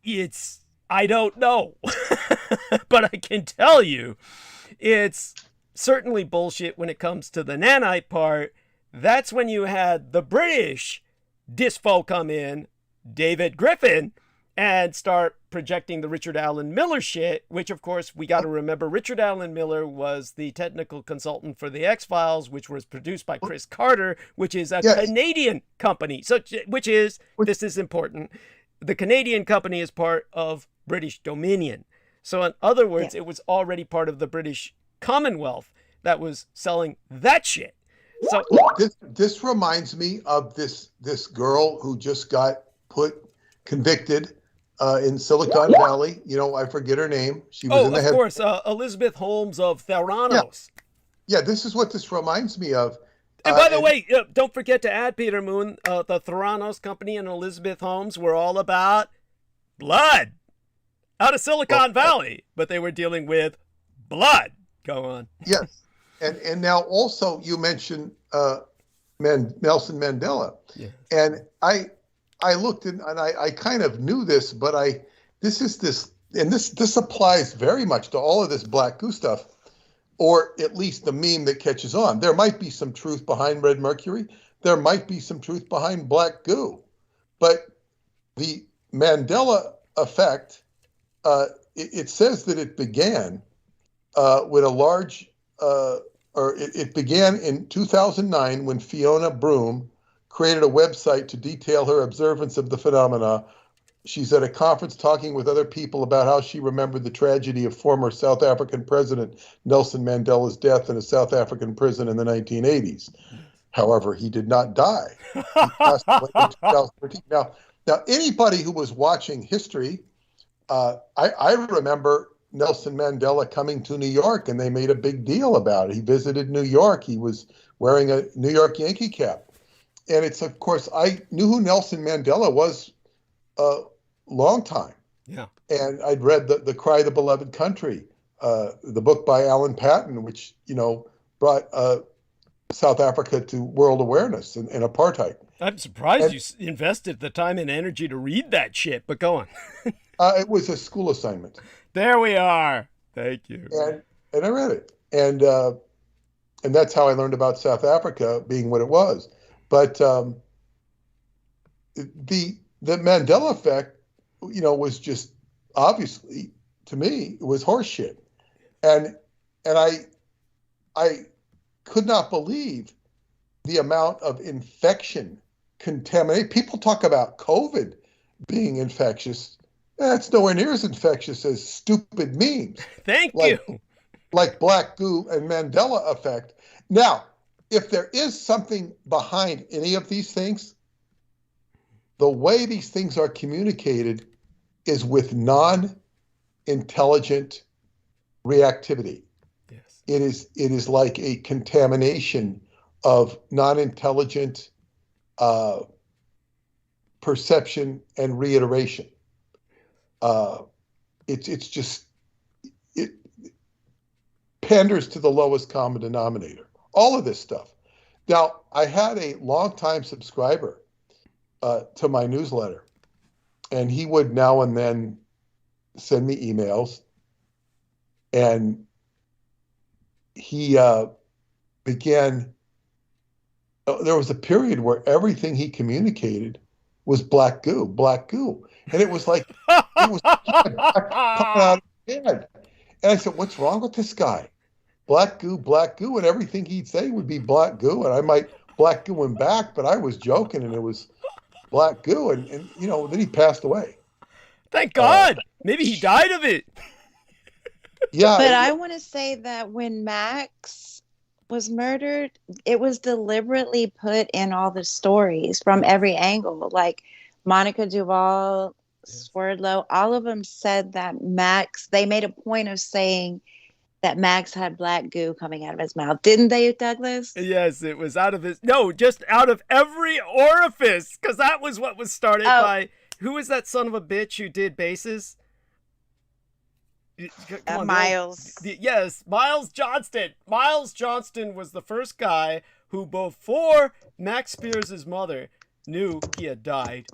it's I don't know, but I can tell you, it's certainly bullshit when it comes to the nanite part. That's when you had the British dispo come in, David Griffin, and start projecting the Richard Allen Miller shit, which of course we got to remember Richard Allen Miller was the technical consultant for the X-Files, which was produced by Chris Carter, which is a Canadian company. So, this is important. The Canadian company is part of British Dominion. So in other words, it was already part of the British Commonwealth that was selling that shit. So this reminds me of this girl who just got convicted in Silicon Valley. You know, I forget her name. She was in the of course, Elizabeth Holmes of Theranos. Yeah, this is what this reminds me of. And by the way, don't forget to add, Peter Moon, the Theranos company and Elizabeth Holmes were all about blood out of Silicon Valley, but they were dealing with blood. Go on. Yes. And now also you mentioned Nelson Mandela. Yes. And I looked and I kind of knew this, but this applies very much to all of this black goo stuff, or at least the meme that catches on. There might be some truth behind red mercury. There might be some truth behind black goo. But the Mandela effect, it says that it began with a large, it began in 2009 when Fiona Broome created a website to detail her observance of the phenomena. She's at a conference talking with other people about how she remembered the tragedy of former South African President Nelson Mandela's death in a South African prison in the 1980s. However, he did not die. He passed away in 2013. Now, anybody who was watching history, I remember Nelson Mandela coming to New York, and they made a big deal about it. He visited New York. He was wearing a New York Yankee cap. And it's, of course, I knew who Nelson Mandela was a long time. Yeah. And I'd read the Cry of the Beloved Country, the book by Alan Paton, which, brought South Africa to world awareness and apartheid. I'm surprised you invested the time and energy to read that shit, but go on. It was a school assignment. There we are. Thank you. And I read it. And that's how I learned about South Africa being what it was. But the Mandela effect, was just obviously, to me, it was horseshit. And I could not believe the amount of infection, contamination. People talk about COVID being infectious. That's nowhere near as infectious as stupid memes. Thank you. Like black goo and Mandela effect. Now, if there is something behind any of these things, the way these things are communicated is with non-intelligent reactivity. Yes. It is like a contamination of non-intelligent perception and reiteration. It panders to the lowest common denominator. All of this stuff. Now, I had a longtime subscriber to my newsletter, and he would now and then send me emails, and he began. There was a period where everything he communicated was black goo, and it was like it was coming out of his head. And I said, "What's wrong with this guy? Black goo, and everything he'd say would be black goo, and I might black goo him back, but I was joking, and it was black goo, and then he passed away. Thank God. Maybe he died of it. Yeah. But I want to say that when Max was murdered, it was deliberately put in all the stories from every angle. Like Monica Duvall, Swerdlow, all of them said that Max, they made a point of saying that Max had black goo coming out of his mouth. Didn't they, Douglas? Yes, it was out of his... No, just out of every orifice, because that was what was started by... Who was that son of a bitch who did bases? Miles. Yes, Miles Johnston. Miles Johnston was the first guy who, before Max Spears' mother knew he had died,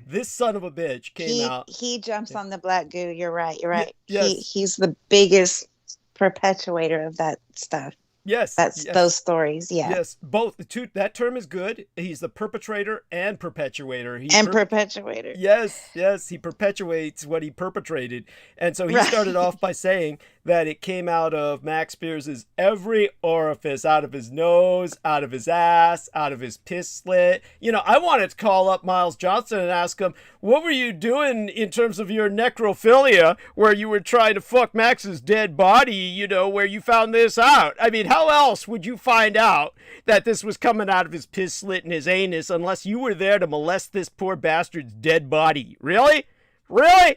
this son of a bitch came out. He jumps on the black goo. You're right. Yes. He's the biggest perpetuator of that stuff. Yes. That's yes. those stories. Yeah. Yes, both. The two, that term is good. He's the perpetrator and perpetuator. Perpetuator. Yes, he perpetuates what he perpetrated. And so he Right. started off by saying that it came out of Max Spears's every orifice, out of his nose, out of his ass, out of his piss slit. You know, I wanted to call up Miles Johnson and ask him, what were you doing in terms of your necrophilia where you were trying to fuck Max's dead body, you know, where you found this out? I mean, how else would you find out that this was coming out of his piss slit and his anus unless you were there to molest this poor bastard's dead body? Really? Really?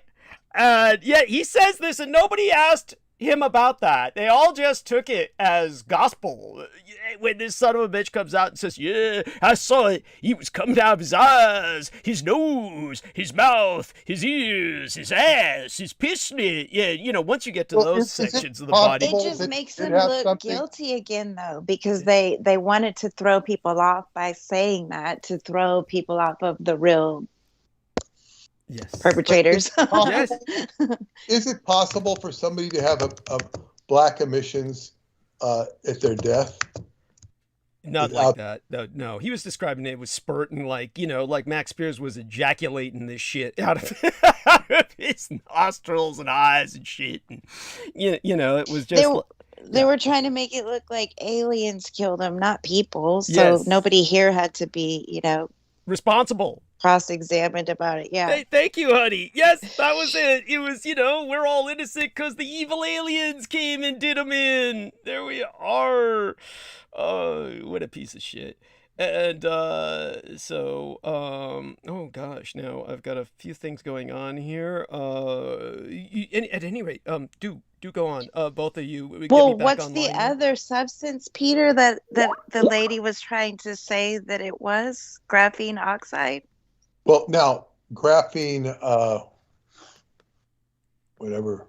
Yet he says this and nobody asked him about that. They all just took it as gospel. When this son of a bitch comes out and says, yeah, I saw it. He was coming out of his eyes, his nose, his mouth, his ears, his ass, his piss slit. Yeah, you know, once you get to those sections of the body. It just makes them look guilty again, though, because they wanted to throw people off by saying that, to throw people off of the real perpetrators. Yes. Is it possible for somebody to have a black emissions at their death? Not like that. No, he was describing it was spurting, like, you know, like Max Spears was ejaculating this shit out of his nostrils and eyes and shit. And, you know, it was just... They were trying to make it look like aliens killed him, not people. So nobody here had to be, you know... responsible. Cross-examined about it, yeah. Hey, thank you, honey. Yes, that was it. It was, you know, we're all innocent because the evil aliens came and did them in. There we are. Oh, what a piece of shit. And oh gosh, now I've got a few things going on here. At any rate, do go on, both of you. Well, what's the other substance, Peter, that the lady was trying to say that it was graphene oxide? Well, now graphene, whatever.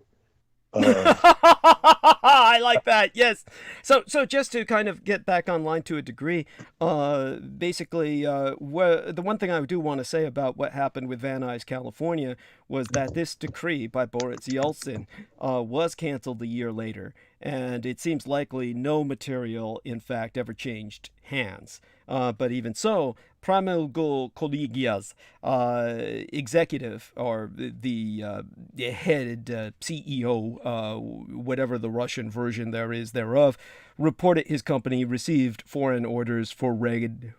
I like that. Yes. So just to kind of get back online to a degree, basically, the one thing I do want to say about what happened with Van Nuys, California, was that this decree by Boris Yeltsin was canceled a year later, and it seems likely no material, in fact, ever changed hands. But even so, Pramilgo Kollegia's executive, or the head CEO, whatever the Russian version there is thereof, reported his company received foreign orders for red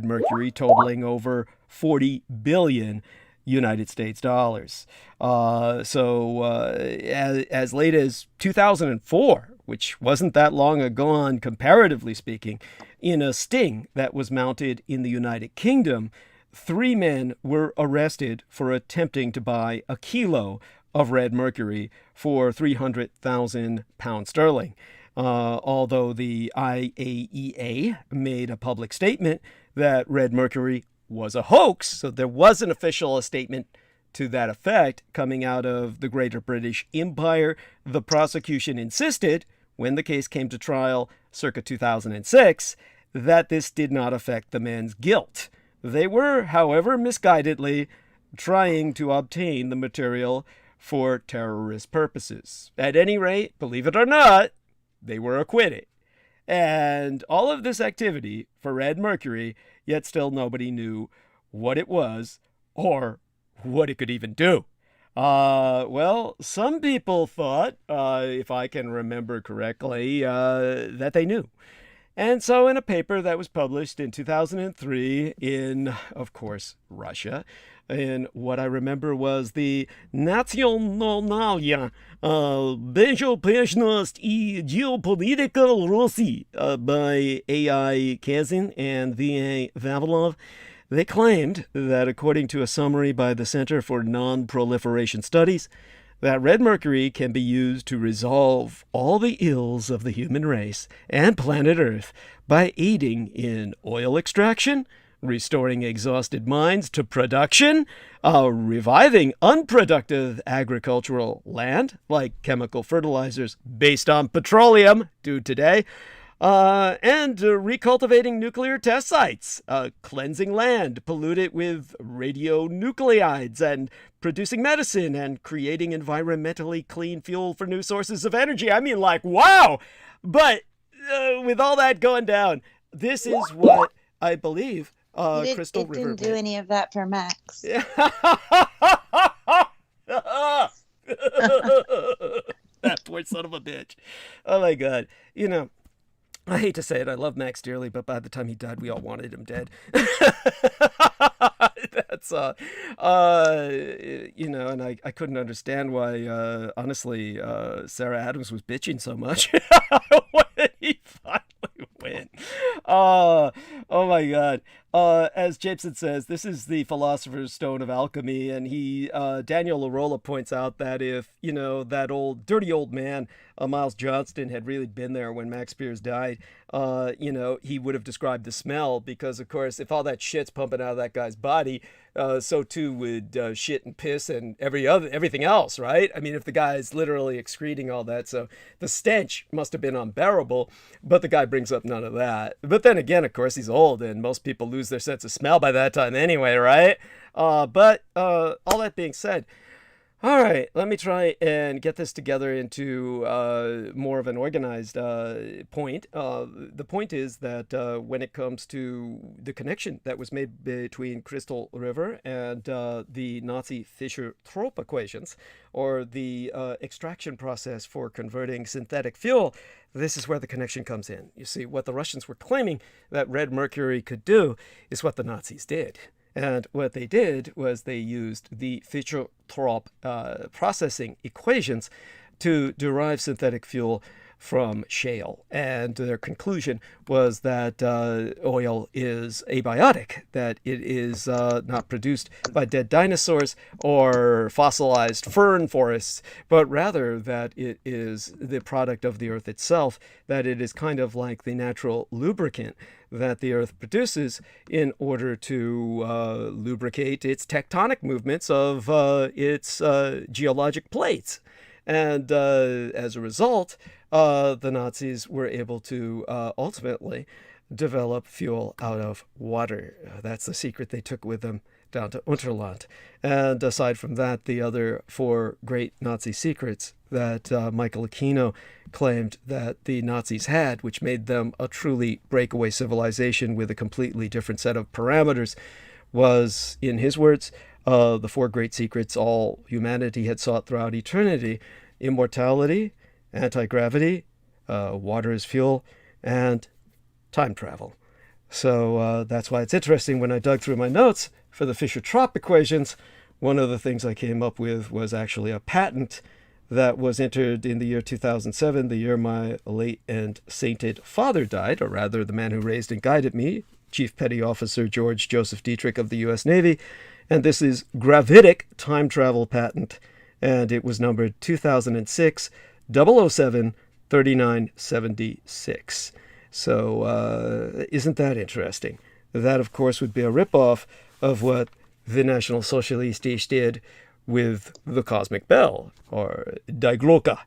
mercury totaling over 40 billion United States dollars. As late as 2004, which wasn't that long ago, comparatively speaking, in a sting that was mounted in the United Kingdom, 3 men were arrested for attempting to buy a kilo of red mercury for 300,000 pounds sterling. Although the IAEA made a public statement that red mercury was a hoax, so there was an official statement to that effect coming out of the Greater British Empire. The prosecution insisted, when the case came to trial circa 2006, that this did not affect the men's guilt. They were, however, misguidedly trying to obtain the material for terrorist purposes. At any rate, believe it or not, they were acquitted. And all of this activity for red mercury, yet still nobody knew what it was or what it could even do. Well, some people thought, if I can remember correctly, that they knew. And so in a paper that was published in 2003 in, of course, Russia, in what I remember was the Nationalная Безопасность и Geopolitika России by A.I. Kazin and V.A. Vavilov, they claimed that according to a summary by the Center for Non-Proliferation Studies, that red mercury can be used to resolve all the ills of the human race and planet Earth by aiding in oil extraction, restoring exhausted mines to production, reviving unproductive agricultural land, like chemical fertilizers based on petroleum, do today, and recultivating nuclear test sites, cleansing land polluted with radionuclides, and producing medicine and creating environmentally clean fuel for new sources of energy. I mean, like, wow! But with all that going down, this is what I believe Crystal It River didn't do any of that for Max. That poor son of a bitch. Oh my God. You know, I hate to say it, I love Max dearly, but by the time he died, we all wanted him dead. That's you know, and I couldn't understand why honestly Sarah Adams was bitching so much when he finally went. Oh my God. As Jameson says, this is the Philosopher's Stone of Alchemy, and Daniel Larola points out that if, you know, that dirty old man, Miles Johnston, had really been there when Max Spears died, you know, he would have described the smell, because, of course, if all that shit's pumping out of that guy's body, so too would shit and piss and everything else, right? I mean, if the guy's literally excreting all that, so the stench must have been unbearable, but the guy brings up none of that. But then again, of course, he's old, and most people lose their sense of smell by that time anyway, right? But all that being said, all right, let me try and get this together into more of an organized point. The point is that when it comes to the connection that was made between Crystal River and the Nazi Fischer-Tropsch equations, or the extraction process for converting synthetic fuel, this is where the connection comes in. You see, what the Russians were claiming that red mercury could do is what the Nazis did. And what they did was they used the Fischer-Tropsch processing equations to derive synthetic fuel from shale. And their conclusion was that oil is abiotic, that it is not produced by dead dinosaurs or fossilized fern forests, but rather that it is the product of the earth itself, that it is kind of like the natural lubricant that the earth produces in order to lubricate its tectonic movements of its geologic plates. And as a result, the Nazis were able to ultimately develop fuel out of water. That's the secret they took with them down to Unterland. And aside from that, the other four great Nazi secrets that Michael Aquino claimed that the Nazis had, which made them a truly breakaway civilization with a completely different set of parameters, was, in his words, the four great secrets all humanity had sought throughout eternity: immortality, anti-gravity, water as fuel, and time travel. So that's why it's interesting when I dug through my notes for the Fischer-Tropsch equations. One of the things I came up with was actually a patent that was entered in the year 2007, the year my late and sainted father died, or rather the man who raised and guided me, Chief Petty Officer George Joseph Dietrich of the U.S. Navy. And this is gravitic time travel patent, and it was numbered 2006 007 3976. So isn't that interesting? That, of course, would be a ripoff of what the National Socialists did with the cosmic bell, or Die Glocke,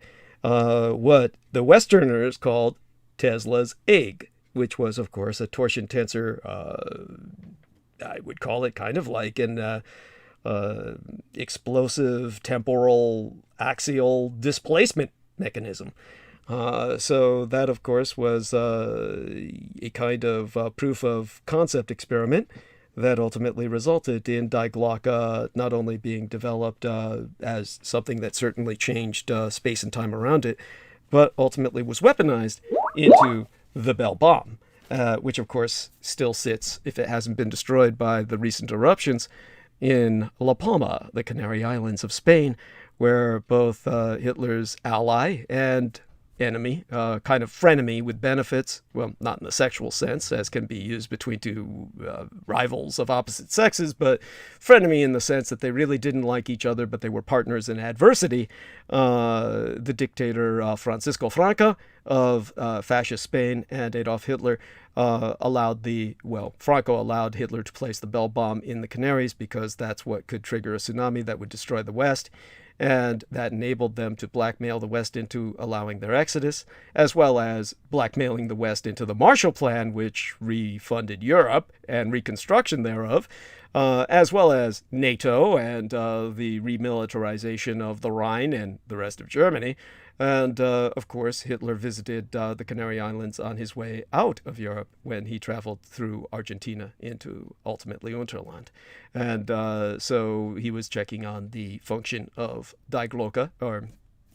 what the Westerners called Tesla's egg, which was, of course, a torsion tensor. I would call it kind of like an explosive temporal axial displacement mechanism. So that, of course, was a kind of proof of concept experiment that ultimately resulted in Die Glocke not only being developed as something that certainly changed space and time around it, but ultimately was weaponized into the Bell Bomb, which, of course, still sits, if it hasn't been destroyed by the recent eruptions, in La Palma, the Canary Islands of Spain, where both Hitler's ally and enemy, kind of frenemy with benefits, well, not in the sexual sense, as can be used between two rivals of opposite sexes, but frenemy in the sense that they really didn't like each other, but they were partners in adversity. The dictator Francisco Franco of fascist Spain and Adolf Hitler Franco allowed Hitler to place the Bell Bomb in the Canaries because that's what could trigger a tsunami that would destroy the West. And that enabled them to blackmail the West into allowing their exodus, as well as blackmailing the West into the Marshall Plan, which refunded Europe and reconstruction thereof, as well as NATO and the remilitarization of the Rhine and the rest of Germany. And, of course, Hitler visited the Canary Islands on his way out of Europe when he traveled through Argentina into, ultimately, Unterland. And so he was checking on the function of Die Glocke, or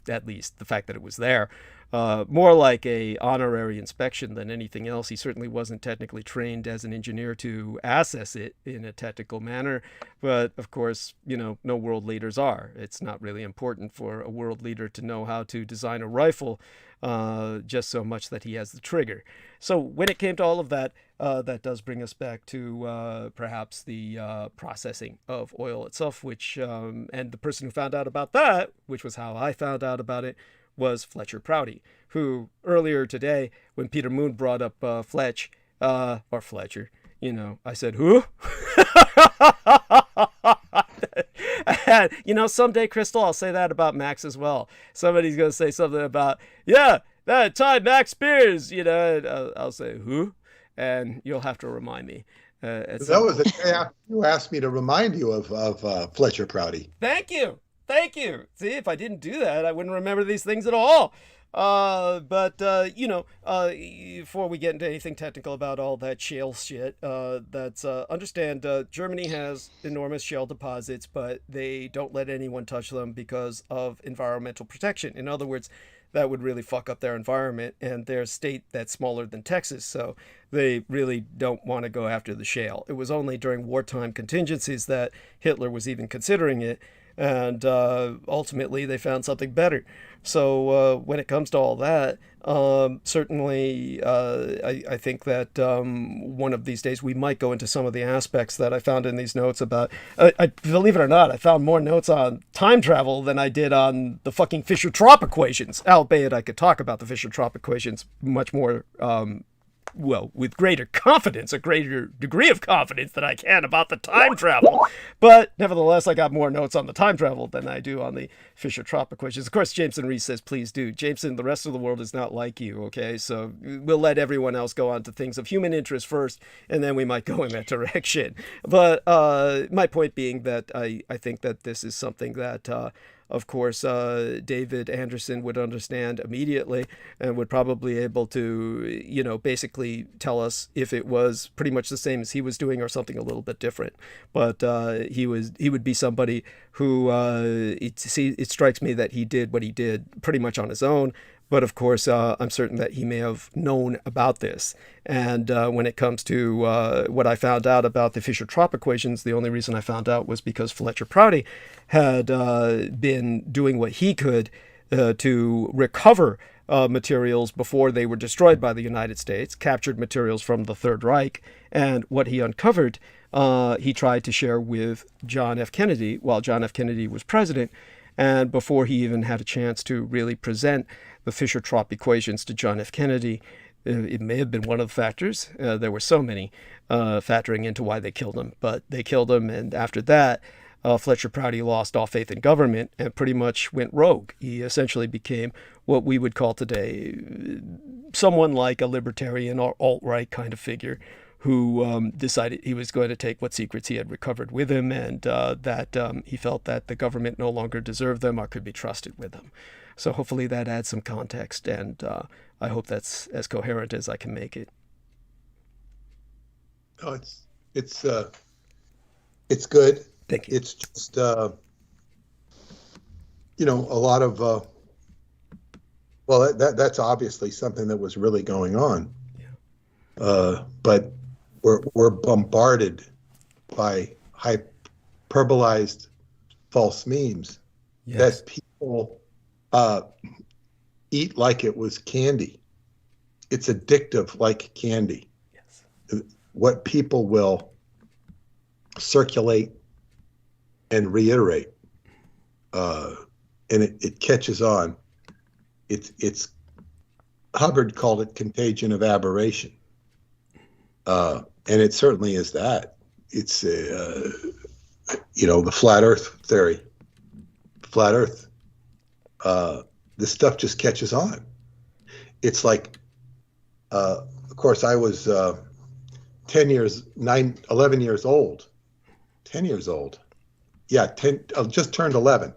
at least the fact that it was there. More like a honorary inspection than anything else. He certainly wasn't technically trained as an engineer to assess it in a technical manner. But of course, no world leaders are. It's not really important for a world leader to know how to design a rifle, just so much that he has the trigger. So when it came to all of that, that does bring us back to perhaps the processing of oil itself, which, and the person who found out about that, which was how I found out about it, was Fletcher Proudy, who earlier today, when Peter Moon brought up Fletcher, I said, who? And, someday, Crystal, I'll say that about Max as well. Somebody's going to say something about, that time Max Spears, and I'll say, who? And you'll have to remind me. That was the day after you asked me to remind you of Fletcher Proudy. Thank you. See, if I didn't do that, I wouldn't remember these things at all. But before we get into anything technical about all that shale shit, understand Germany has enormous shale deposits, but they don't let anyone touch them because of environmental protection. In other words, that would really fuck up their environment and their state that's smaller than Texas. So they really don't want to go after the shale. It was only during wartime contingencies that Hitler was even considering it. And ultimately, they found something better. So when it comes to all that, certainly I think that one of these days we might go into some of the aspects that I found in these notes about, believe it or not, I found more notes on time travel than I did on the fucking Fisher-Tropsch equations, albeit I could talk about the Fisher-Tropsch equations much more with greater confidence, a greater degree of confidence than I can about the time travel. But nevertheless, I got more notes on the time travel than I do on the Fisher-Tropsch equations. Of course, Jameson Reese says, please do. Jameson, the rest of the world is not like you, okay? So we'll let everyone else go on to things of human interest first, and then we might go in that direction. But my point being that I think that this is something that of course, David Anderson would understand immediately and would probably able to, basically tell us if it was pretty much the same as he was doing or something a little bit different. But he would be somebody who it strikes me that he did what he did pretty much on his own. But of course, I'm certain that he may have known about this. And when it comes to what I found out about the Fisher-Tropsch equations, the only reason I found out was because Fletcher Proudy had been doing what he could to recover materials before they were destroyed by the United States, captured materials from the Third Reich. And what he uncovered, he tried to share with John F. Kennedy while John F. Kennedy was president. And before he even had a chance to really present the Fisher-Tropsch equations to John F. Kennedy, it may have been one of the factors. There were so many factoring into why they killed him. But they killed him, and after that, Fletcher Proudy lost all faith in government and pretty much went rogue. He essentially became what we would call today someone like a libertarian or alt-right kind of figure who decided he was going to take what secrets he had recovered with him, and that he felt that the government no longer deserved them or could be trusted with them. So hopefully that adds some context, and I hope that's as coherent as I can make it. Oh, it's good. Thank you. It's just a lot of that's obviously something that was really going on. Yeah. But we're bombarded by hyperbolized false memes. Yes. That people eat like it was candy. It's addictive like candy. Yes. What people will circulate and reiterate, and it catches on. It's Hubbard called it contagion of aberration, and it certainly is that. It's the flat Earth theory. Flat Earth. This stuff just catches on. It's like, of course, I was 11 years old 10 years old. Yeah, 10, just turned 11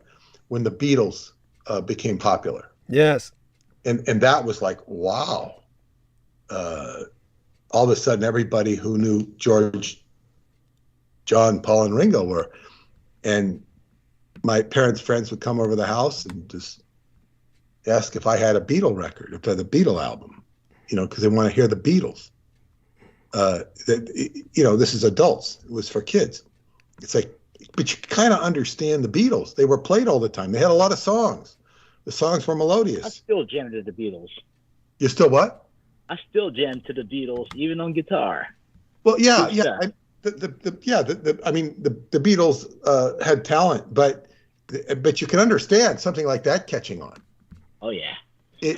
when the Beatles became popular. Yes. And that was like, wow. All of a sudden, everybody who knew George, John, Paul, and Ringo were. And my parents' friends would come over the house and just ask if I had a Beatle record, if I had a Beatle album, because they want to hear the Beatles. This is adults. It was for kids. It's like, but you kind of understand the Beatles. They were played all the time. They had a lot of songs. The songs were melodious. I still jam to the Beatles. You still what? I still jam to the Beatles, even on guitar. Well, yeah. The Beatles had talent, but you can understand something like that catching on. Oh yeah.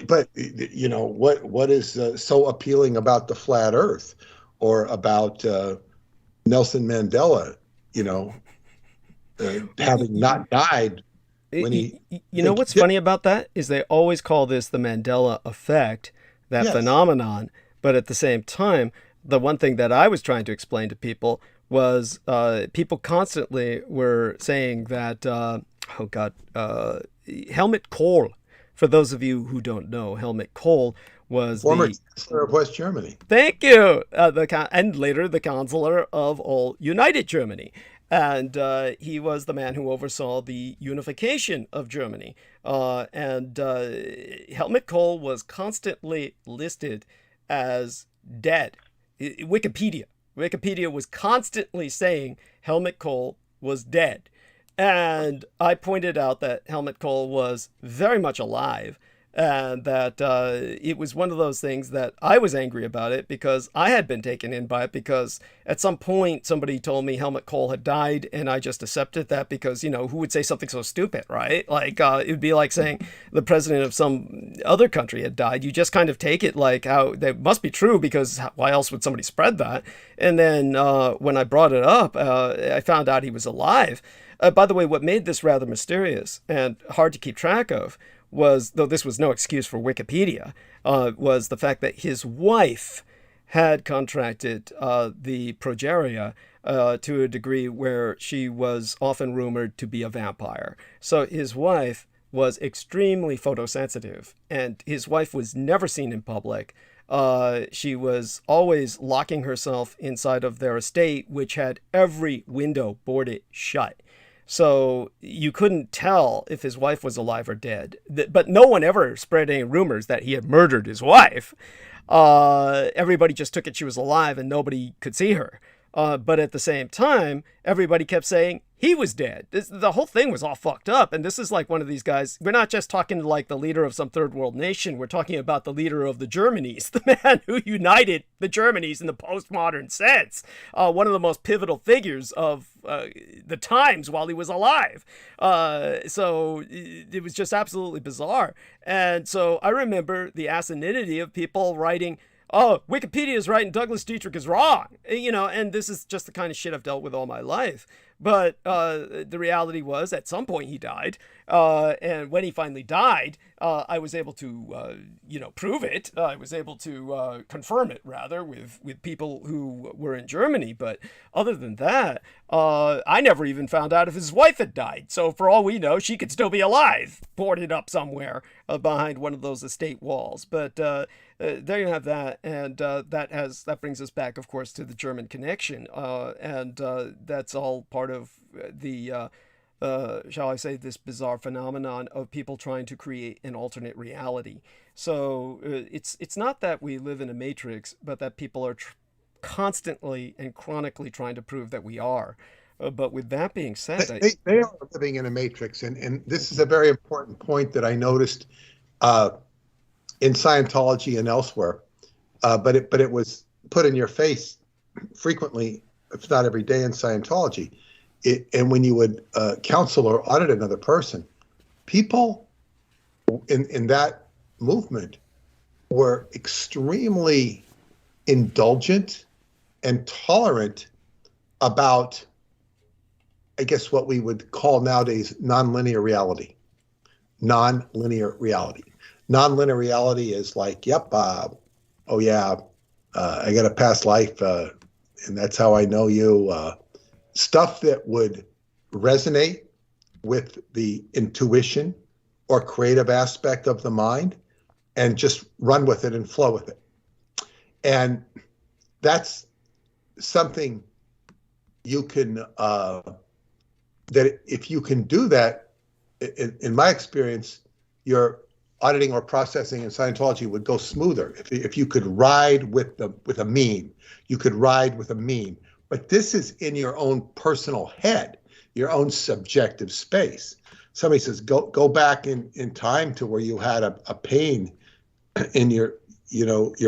What is so appealing about the flat Earth, or about Nelson Mandela? Having not died when he. What's funny about that is they always call this the Mandela effect, that phenomenon. But at the same time, the one thing that I was trying to explain to people was people constantly were saying that, Helmut Kohl, for those of you who don't know, Helmut Kohl was former chancellor of West Germany. Thank you. And later the chancellor of all United Germany. And he was the man who oversaw the unification of Germany. And Helmut Kohl was constantly listed as dead. Wikipedia was constantly saying Helmut Kohl was dead. And I pointed out that Helmut Kohl was very much alive, and that it was one of those things that I was angry about it because I had been taken in by it, because at some point somebody told me Helmut Kohl had died, and I just accepted that because, who would say something so stupid, right? Like, it would be like saying the president of some other country had died. You just kind of take it like how that must be true, because why else would somebody spread that? And then when I brought it up, I found out he was alive. By the way, what made this rather mysterious and hard to keep track of was, though this was no excuse for Wikipedia, was the fact that his wife had contracted the progeria to a degree where she was often rumored to be a vampire. So his wife was extremely photosensitive, and his wife was never seen in public. She was always locking herself inside of their estate, which had every window boarded shut. So you couldn't tell if his wife was alive or dead. But no one ever spread any rumors that he had murdered his wife. Everybody just took it she was alive and nobody could see her. But at the same time, everybody kept saying he was dead. The whole thing was all fucked up. And this is like one of these guys. We're not just talking like the leader of some third world nation. We're talking about the leader of the Germanys, the man who united the Germanys in the postmodern sense. One of the most pivotal figures of the times while he was alive. So it was just absolutely bizarre. And so I remember the asininity of people writing, oh, Wikipedia is right and Douglas Dietrich is wrong. And this is just the kind of shit I've dealt with all my life. But the reality was, at some point he died. And when he finally died, I was able to, prove it. I was able to confirm it, rather, with people who were in Germany. But other than that, I never even found out if his wife had died. So for all we know, she could still be alive, boarded up somewhere behind one of those estate walls. But there you have that. And that brings us back, of course, to the German connection. And that's all part of the shall I say, this bizarre phenomenon of people trying to create an alternate reality. So it's not that we live in a matrix, but that people are constantly and chronically trying to prove that we are. But with that being said, they are living in a matrix, and this is a very important point that I noticed in Scientology and elsewhere. But it was put in your face frequently, if not every day, in Scientology. And when you would counsel or audit another person, people in that movement were extremely indulgent and tolerant about, I guess, what we would call nowadays nonlinear reality. Nonlinear reality. Nonlinear reality is like, yep, I got a past life, and that's how I know you. stuff that would resonate with the intuition or creative aspect of the mind, and just run with it and flow with it. And that's something you can, that if you can do that, in my experience, your auditing or processing in Scientology would go smoother. If you could ride with a meme, you could ride with a meme. But this is in your own personal head, your own subjective space. Somebody says, go back in time to where you had a pain in your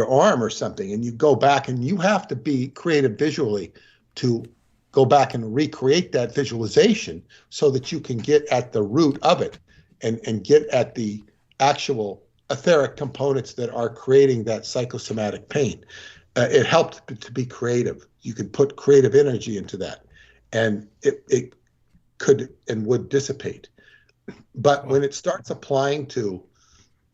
arm or something, and you go back, and you have to be creative visually to go back and recreate that visualization so that you can get at the root of it and get at the actual etheric components that are creating that psychosomatic pain. It helped to be creative. You could put creative energy into that, and it could and would dissipate. But when it starts applying to,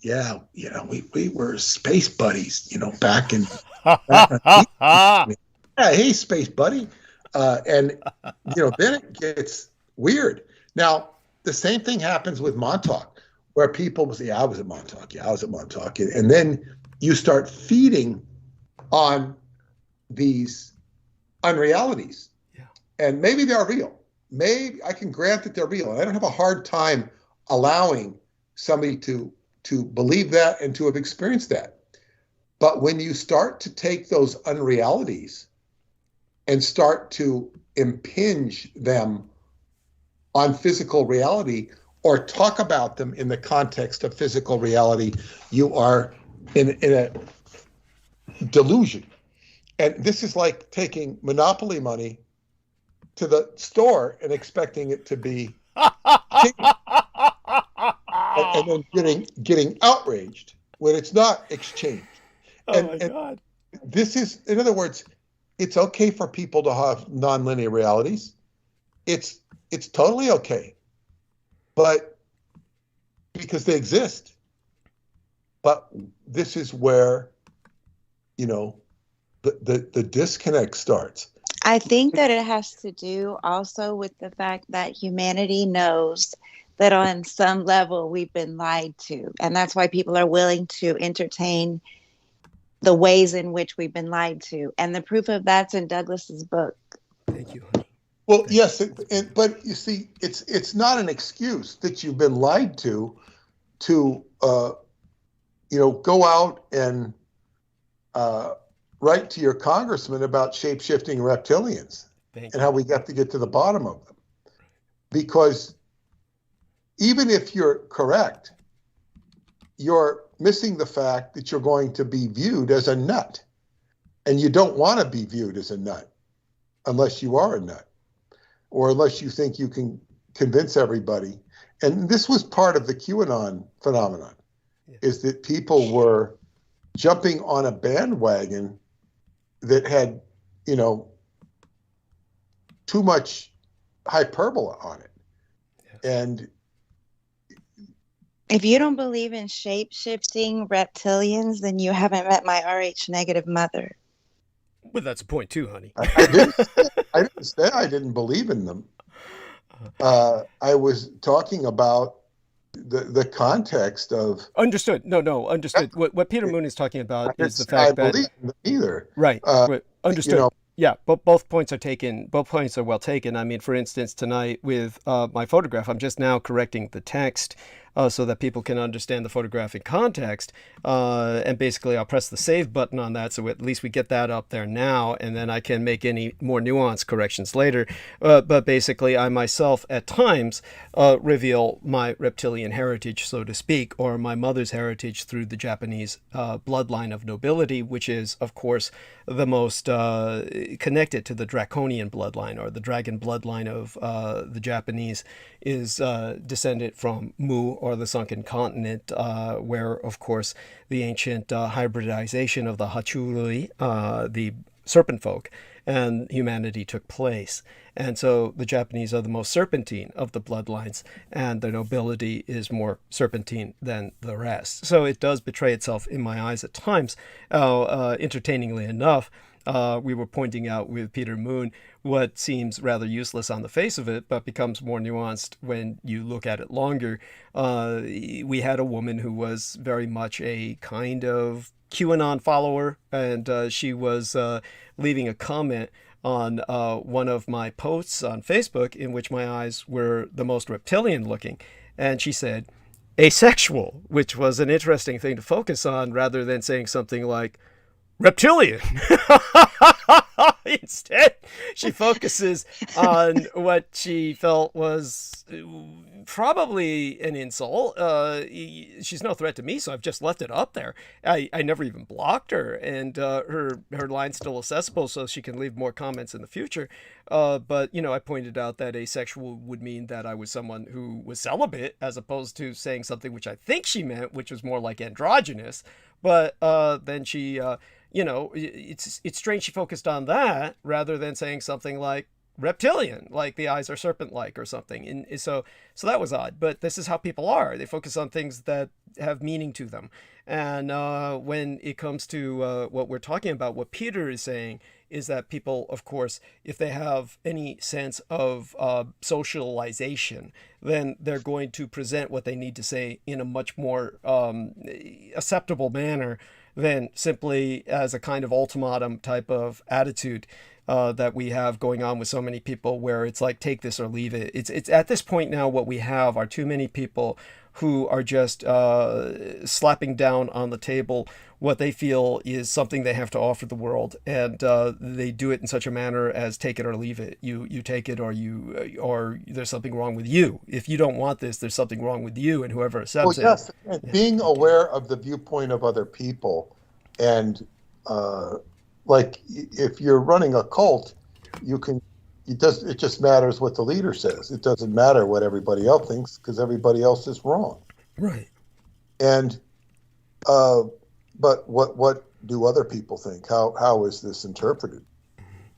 we were space buddies, back in, hey, space buddy. And, then it gets weird. Now, the same thing happens with Montauk, where people will say, I was at Montauk. And then you start feeding on these unrealities. Yeah. And maybe they're real. Maybe I can grant that they're real. And I don't have a hard time allowing somebody to believe that and to have experienced that. But when you start to take those unrealities and start to impinge them on physical reality, or talk about them in the context of physical reality, you are in a delusion. And this is like taking Monopoly money to the store and expecting it to be and then getting outraged when it's not exchanged. My God. This is, in other words, it's okay for people to have nonlinear realities. It's totally okay, but because they exist. But this is where, the disconnect starts. I think that it has to do also with the fact that humanity knows that on some level we've been lied to. And that's why people are willing to entertain the ways in which we've been lied to. And the proof of that's in Douglas's book. Thank you, honey. Well, yes, but you see, it's not an excuse that you've been lied to go out and write to your congressman about shape-shifting reptilians and how we got to get to the bottom of them. Because even if you're correct, you're missing the fact that you're going to be viewed as a nut. And you don't want to be viewed as a nut unless you are a nut, or unless you think you can convince everybody. And this was part of the QAnon phenomenon, is that people were jumping on a bandwagon that had, too much hyperbole on it. And if you don't believe in shape-shifting reptilians, then you haven't met my RH negative mother. Well, that's a point too, honey. I didn't say I didn't believe in them. I was talking about the context of. Understood. No, understood. What Peter Moon is talking about is the fact I that. believe in them either. Right. Understood. Yeah, both points are taken. Both points are well taken. I mean, for instance, tonight with my photograph, I'm just now correcting the text so that people can understand the photographic context. And basically, I'll press the save button on that, so at least we get that up there now, and then I can make any more nuanced corrections later. But basically, I myself at times reveal my reptilian heritage, so to speak, or my mother's heritage through the Japanese bloodline of nobility, which is, of course, the most connected to the draconian bloodline, or the dragon bloodline of the Japanese, is descended from Mu, or the sunken continent, where, of course, the ancient hybridization of the ̔Chuo, the serpent folk, and humanity took place. And so the Japanese are the most serpentine of the bloodlines, and the nobility is more serpentine than the rest. So it does betray itself in my eyes at times, entertainingly enough, we were pointing out with Peter Moon what seems rather useless on the face of it, but becomes more nuanced when you look at it longer. We had a woman who was very much a kind of QAnon follower, and she was leaving a comment on one of my posts on Facebook in which my eyes were the most reptilian looking. And she said, asexual, which was an interesting thing to focus on rather than saying something like reptilian. Instead, she focuses on what she felt was probably an insult. She's no threat to me, so I've just left it up there. I never even blocked her, and her line's still accessible, so she can leave more comments in the future. But, I pointed out that asexual would mean that I was someone who was celibate, as opposed to saying something which I think she meant, which was more like androgynous. But then she... it's strange she focused on that rather than saying something like reptilian, like the eyes are serpent-like or something. And so that was odd. But this is how people are. They focus on things that have meaning to them. And when it comes to what we're talking about, what Peter is saying is that people, of course, if they have any sense of socialization, then they're going to present what they need to say in a much more acceptable manner than simply as a kind of ultimatum type of attitude that we have going on with so many people, where it's like, take this or leave it. It's at this point now, what we have are too many people who are just slapping down on the table what they feel is something they have to offer the world, and they do it in such a manner as take it or leave it. You take it, or there's something wrong with you. If you don't want this, there's something wrong with you, and whoever accepts it. Yes, and being aware of the viewpoint of other people, and like if you're running a cult, it just matters what the leader says. It doesn't matter what everybody else thinks, because everybody else is wrong. Right. And but what do other people think? How is this interpreted?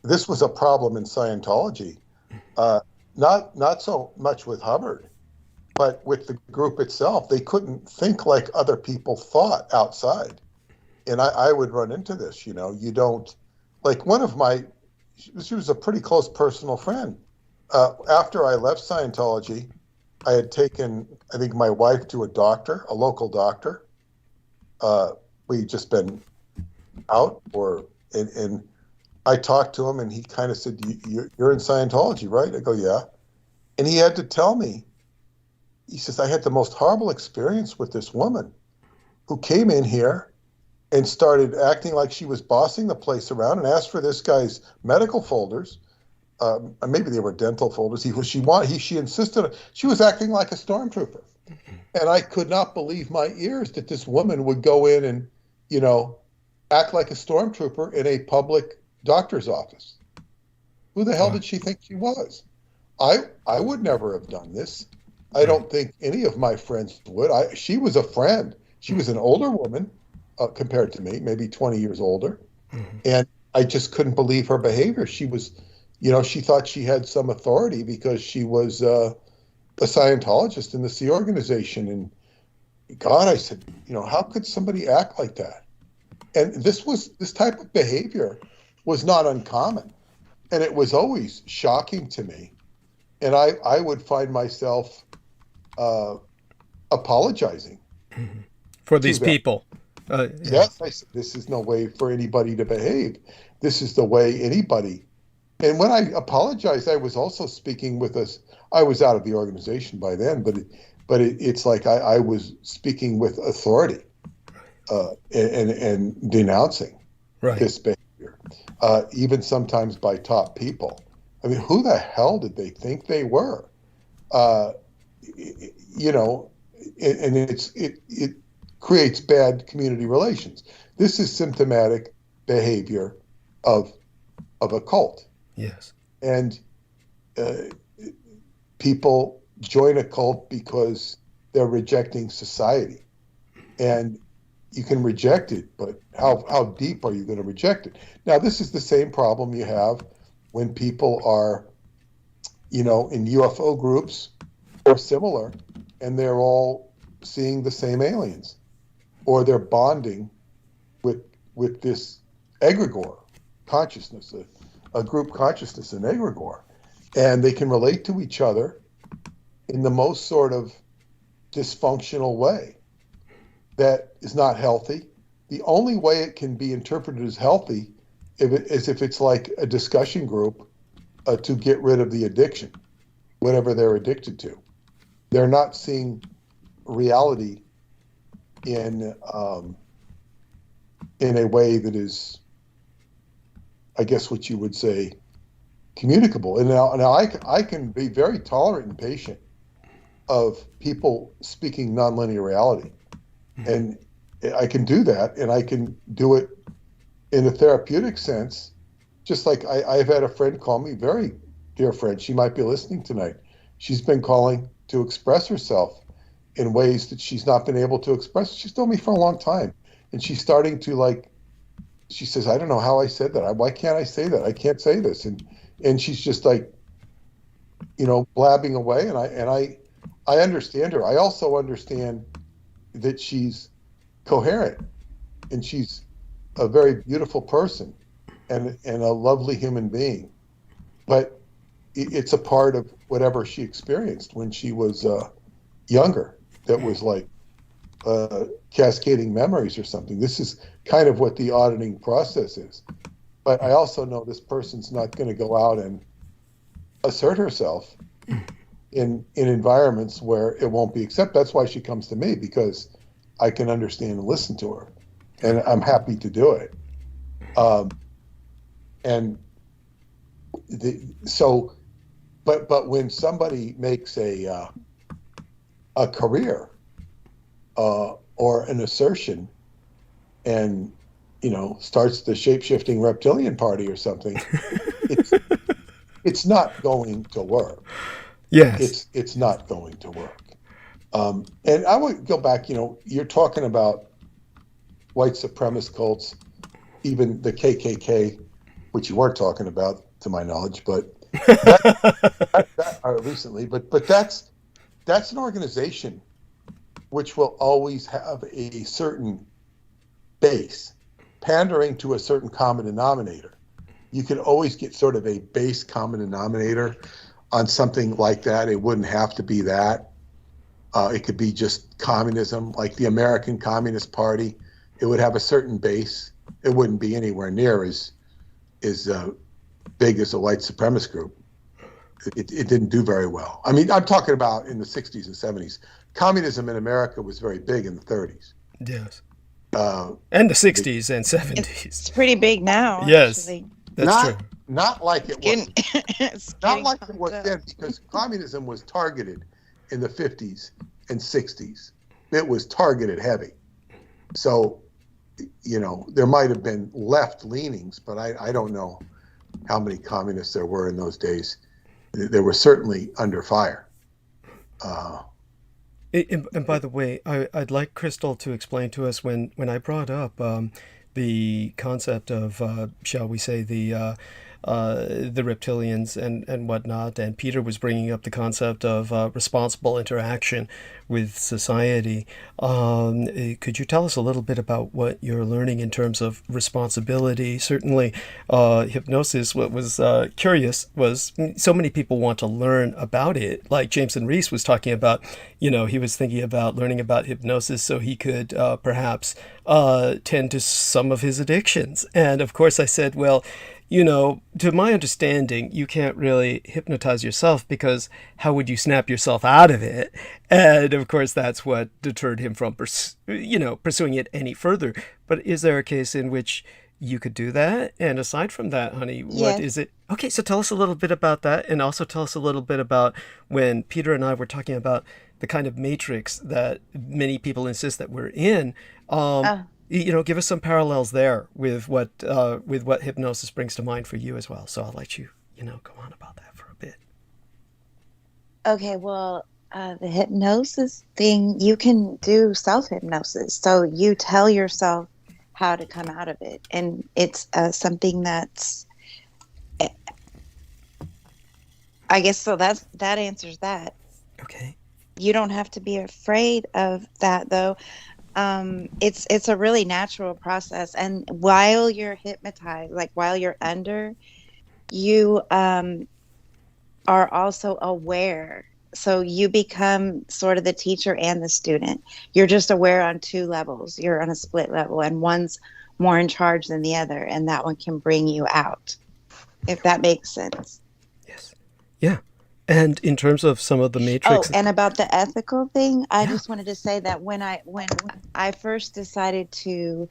This was a problem in Scientology, not so much with Hubbard, but with the group itself. They couldn't think like other people thought outside. And I would run into this, you don't, like one of she was a pretty close personal friend. After I left Scientology, I had taken, I think, my wife to a local doctor. We'd just been out, and I talked to him, and he kind of said, you're in Scientology, right? I go, yeah. And he had to tell me, he says, I had the most horrible experience with this woman who came in here and started acting like she was bossing the place around and asked for this guy's medical folders. Maybe they were dental folders. She insisted, she was acting like a stormtrooper. And I could not believe my ears that this woman would go in and, act like a stormtrooper in a public doctor's office. Who the hell did she think she was? I would never have done this. I don't think any of my friends would. She was a friend. She was an older woman compared to me, maybe 20 years older. Mm-hmm. And I just couldn't believe her behavior. She was, she thought she had some authority because she was a Scientologist in the Sea Organization. And God, I said, how could somebody act like that? And this type of behavior was not uncommon. And it was always shocking to me. And I would find myself apologizing for these people. Yes, I said, this is no way for anybody to behave. This is the way anybody. And when I apologized, I was also speaking with us. I was out of the organization by then, but it's like I was speaking with authority and denouncing this behavior, even sometimes by top people. I mean, who the hell did they think they were? And it creates bad community relations. This is symptomatic behavior of a cult. Yes. And people join a cult because they're rejecting society. And you can reject it, but how deep are you going to reject it? Now, this is the same problem you have when people are, in UFO groups or similar, and they're all seeing the same aliens, or they're bonding with this egregore, consciousness, a group consciousness, an egregore, and they can relate to each other in the most sort of dysfunctional way that is not healthy. The only way it can be interpreted as healthy is if it's like a discussion group to get rid of the addiction, whatever they're addicted to. They're not seeing reality in a way that is, I guess, what you would say, communicable. And now I can be very tolerant and patient of people speaking nonlinear reality, and I can do that, and I can do it in a therapeutic sense. Just like I've had a friend call me, very dear friend. She might be listening tonight. She's been calling to express herself in ways that she's not been able to express. She's known me for a long time, and she's starting to she says, I don't know how I said that. Why can't I say that? I can't say this. And she's just blabbing away. And I understand her. I also understand that she's coherent, and she's a very beautiful person and a lovely human being. But it's a part of whatever she experienced when she was younger that was like cascading memories or something. This is kind of what the auditing process is. But I also know this person's not going to go out and assert herself in environments where it won't be accepted. That's why she comes to me, because I can understand and listen to her, and I'm happy to do it. But when somebody makes a career or an assertion and starts the shape-shifting reptilian party or something, it's not going to work. Yes, it's not going to work. And I would go back. You're talking about white supremacist cults, even the KKK, which you weren't talking about, to my knowledge, but recently. But that's an organization which will always have a certain base, pandering to a certain common denominator. You can always get sort of a base common denominator on something like that. It wouldn't have to be that. It could be just communism, like the American Communist Party. It would have a certain base. It wouldn't be anywhere near as big as a white supremacist group. It didn't do very well. I mean, I'm talking about in the 60s and 70s. Communism in America was very big in the 30s. Yes. And the 60s and 70s. It's pretty big now. Yes, actually. that's true. Not like it was. Not like it was up. then, because communism was targeted in the 50s and 60s. It was targeted heavy. So, there might have been left leanings, but I don't know how many communists there were in those days. They were certainly under fire. And by the way, I'd like Crystal to explain to us when I brought up the concept of, shall we say, the reptilians and whatnot, and Peter was bringing up the concept of responsible interaction with society. Could you tell us a little bit about what you're learning in terms of responsibility? Certainly, hypnosis, what was curious was so many people want to learn about it. Like Jameson Reese was talking about, he was thinking about learning about hypnosis so he could perhaps tend to some of his addictions. And of course I said, well, to my understanding, you can't really hypnotize yourself, because how would you snap yourself out of it? And of course, that's what deterred him from pursuing it any further. But is there a case in which you could do that? And aside from that, honey, what is it? Okay, so tell us a little bit about that, and also tell us a little bit about when Peter and I were talking about the kind of matrix that many people insist that we're in. Give us some parallels there with what hypnosis brings to mind for you as well. So I'll let you, go on about that for a bit. Okay, well, the hypnosis thing, you can do self-hypnosis. So you tell yourself how to come out of it. And it's something that's, I guess, so that answers that. Okay. You don't have to be afraid of that, though. it's a really natural process. And while you're hypnotized, like while you're under, you are also aware. So you become sort of the teacher and the student. You're just aware on two levels. You're on a split level, and one's more in charge than the other, and that one can bring you out, if that makes sense. Yes. Yeah. And in terms of some of the matrix. Oh, and about the ethical thing, I Yeah. just wanted to say that when I first decided to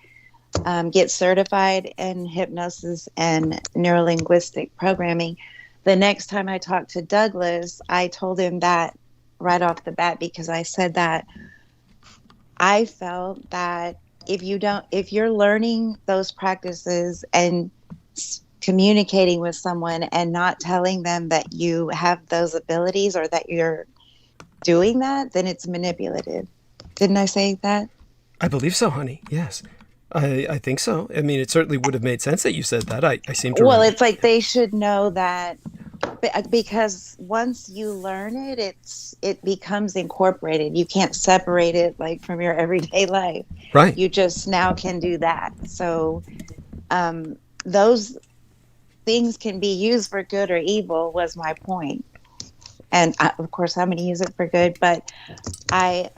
get certified in hypnosis and neurolinguistic programming, the next time I talked to Douglas, I told him that right off the bat, because I said that I felt that if you're learning those practices and communicating with someone and not telling them that you have those abilities or that you're doing that, then it's manipulative. Didn't I say that? I believe so, honey. Yes. I think so. I mean, it certainly would have made sense that you said that. I seem to Well, remember. it's like they should know that, because once you learn it, it becomes incorporated. You can't separate it like from your everyday life. Right. You just now can do that. So those things can be used for good or evil, was my point. And of course, I'm going to use it for good. But that's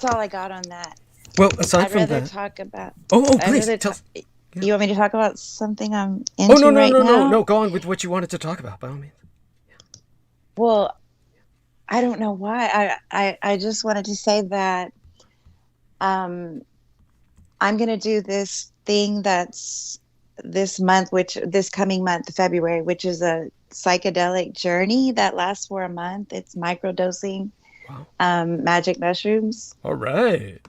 all I got on that. Well, aside I'd from rather that. talk about. Please tell. You want me to talk about something I'm Oh, into right now? no. Go on with what you wanted to talk about, by all means. Well, I don't know why. I just wanted to say that I'm going to do this thing that's this coming month, February, which is a psychedelic journey that lasts for a month. It's microdosing magic mushrooms. All right.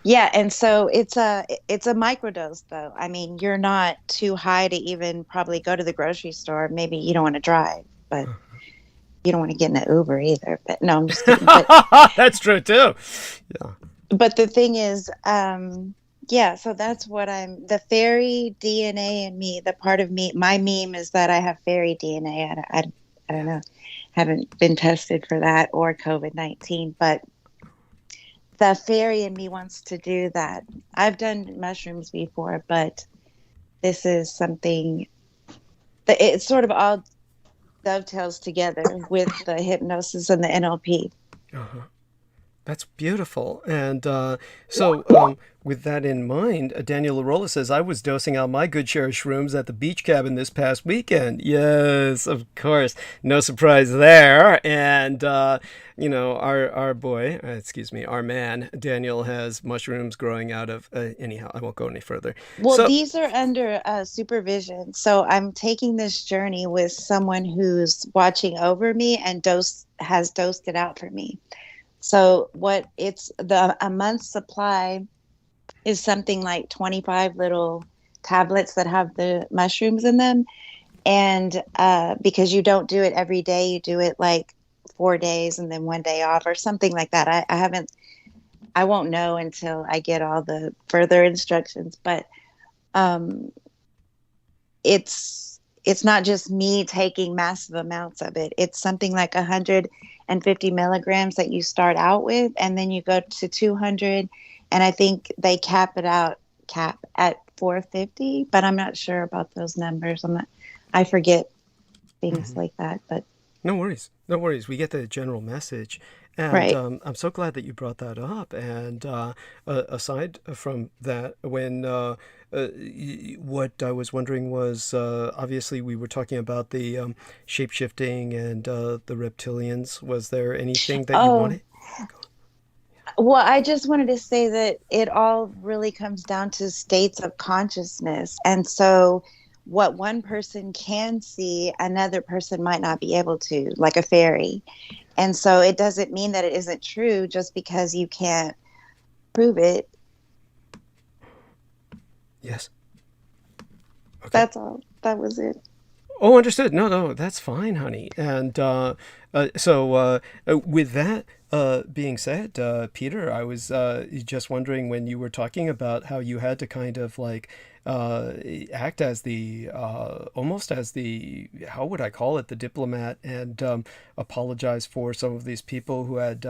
Yeah, and so it's a microdose, though. I mean, you're not too high to even probably go to the grocery store. Maybe you don't want to drive, but you don't want to get in an Uber either. But no, I'm just kidding. But, that's true too. Yeah. But the thing is, yeah. So that's what the fairy DNA in me. The part of me, my meme is that I have fairy DNA. I don't know. Haven't been tested for that or COVID-19, but the fairy in me wants to do that. I've done mushrooms before, but this is something that it sort of all dovetails together with the hypnosis and the NLP. Uh-huh. That's beautiful. And with that in mind, Daniel Larola says, I was dosing out my good share of shrooms at the beach cabin this past weekend. Yes, of course. No surprise there. And, our boy, our man, Daniel, has mushrooms growing out of, anyhow, I won't go any further. Well, these are under supervision. So I'm taking this journey with someone who's watching over me and has dosed it out for me. So a month's supply is something like 25 little tablets that have the mushrooms in them. And because you don't do it every day, you do it like 4 days and then 1 day off or something like that. I won't know until I get all the further instructions, but it's not just me taking massive amounts of it. It's something like 150 milligrams that you start out with, and then you go to 200, and I think they cap at 450, but I'm not sure about those numbers. I forget things like that, but no worries. We get the general message. And right. I'm so glad that you brought that up. And aside from that, when what I was wondering was, obviously we were talking about the shape-shifting and the reptilians. Was there anything that you wanted? Well, I just wanted to say that it all really comes down to states of consciousness. And so what one person can see, another person might not be able to, like a fairy. And so it doesn't mean that it isn't true just because you can't prove it. Yes. Okay. That's all. That was it. Oh, understood. No, no, that's fine, honey. And with that being said, Peter, I was just wondering when you were talking about how you had to kind of like act as the almost as the, how would I call it, the diplomat, and apologize for some of these people who had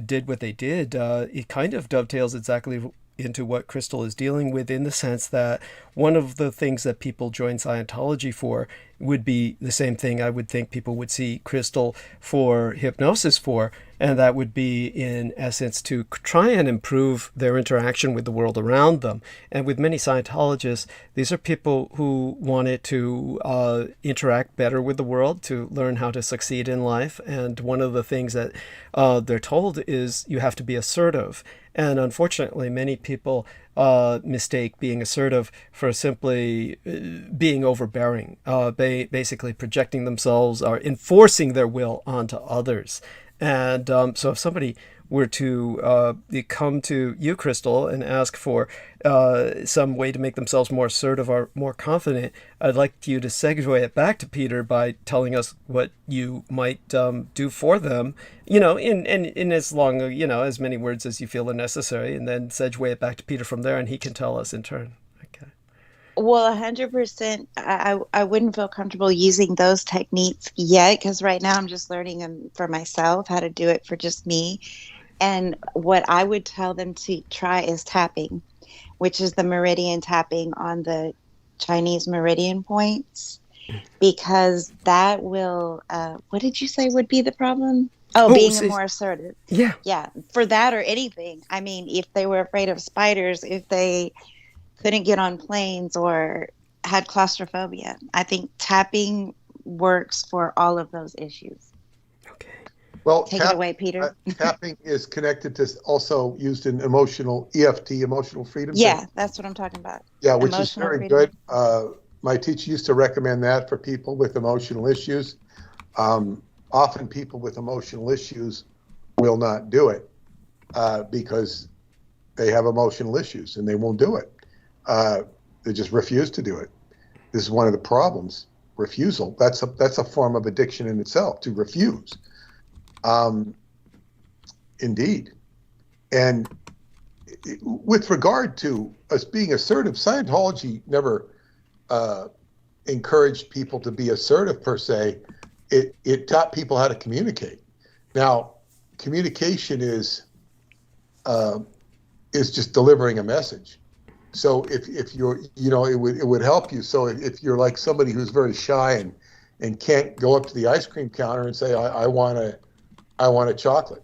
did what they did. It kind of dovetails exactly into what Crystal is dealing with, in the sense that one of the things that people join Scientology for would be the same thing I would think people would see Crystal for hypnosis for, and that would be, in essence, to try and improve their interaction with the world around them. And with many Scientologists, these are people who wanted to interact better with the world, to learn how to succeed in life. And one of the things that they're told is you have to be assertive. And unfortunately, many people mistake being assertive for simply being overbearing, basically projecting themselves or enforcing their will onto others. And so if somebody were to come to you, Crystal, and ask for some way to make themselves more assertive or more confident, I'd like you to segue it back to Peter by telling us what you might do for them, in as long, as many words as you feel are necessary, and then segue it back to Peter from there, and he can tell us in turn. Okay. Well, 100%. I wouldn't feel comfortable using those techniques yet, because right now I'm just learning them for myself, how to do it for just me. And what I would tell them to try is tapping, which is the meridian tapping on the Chinese meridian points, because that will, what did you say would be the problem? Oh, being more assertive. Yeah. Yeah. For that or anything. I mean, if they were afraid of spiders, if they couldn't get on planes or had claustrophobia, I think tapping works for all of those issues. Okay. Well, take it away, Peter. Tapping is connected to, also used in emotional EFT, emotional freedom. Yeah, that's what I'm talking about. Yeah, which emotional is very freedom. good. My teacher used to recommend that for people with emotional issues. Often people with emotional issues will not do it because they have emotional issues and they won't do it. They just refuse to do it. This is one of the problems. Refusal. That's a form of addiction in itself, to refuse. Indeed. And with regard to us being assertive, Scientology never encouraged people to be assertive per se. It taught people how to communicate. Now, communication is just delivering a message. So if you're, it would help you. So if you're like somebody who's very shy and can't go up to the ice cream counter and say, I want a chocolate,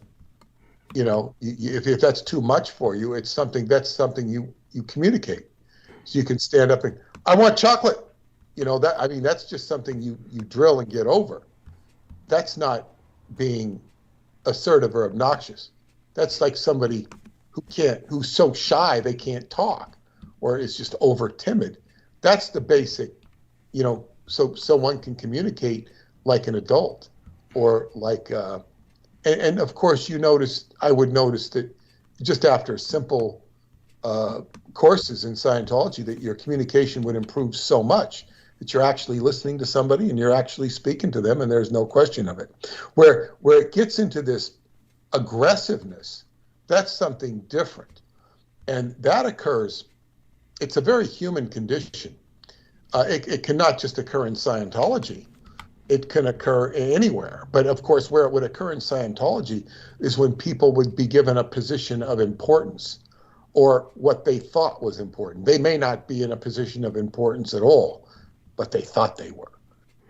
if that's too much for you, that's something you communicate. So you can stand up and, I want chocolate. That's just something you drill and get over. That's not being assertive or obnoxious. That's like somebody who's so shy they can't talk, or is just over timid. That's the basic, so one can communicate like an adult, or like, and of course I would notice that just after simple courses in Scientology, that your communication would improve so much that you're actually listening to somebody and you're actually speaking to them, and there's no question of it. Where it gets into this aggressiveness, that's something different. And that occurs, it's a very human condition. It cannot just occur in Scientology. It can occur anywhere. But of course, where it would occur in Scientology is when people would be given a position of importance, or what they thought was important. They may not be in a position of importance at all, but they thought they were.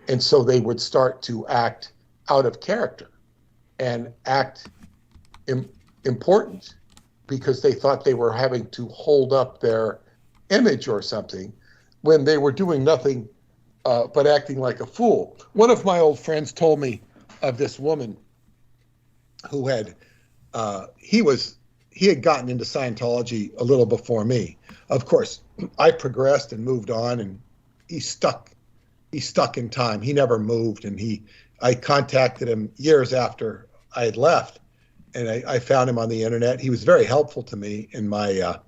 And so they would start to act out of character and act important because they thought they were having to hold up their image or something, when they were doing nothing but acting like a fool. One of my old friends told me of this woman who had, he had gotten into Scientology a little before me. Of course, I progressed and moved on, and he's stuck in time. He never moved, and I contacted him years after I had left, and I found him on the internet. He was very helpful to me in my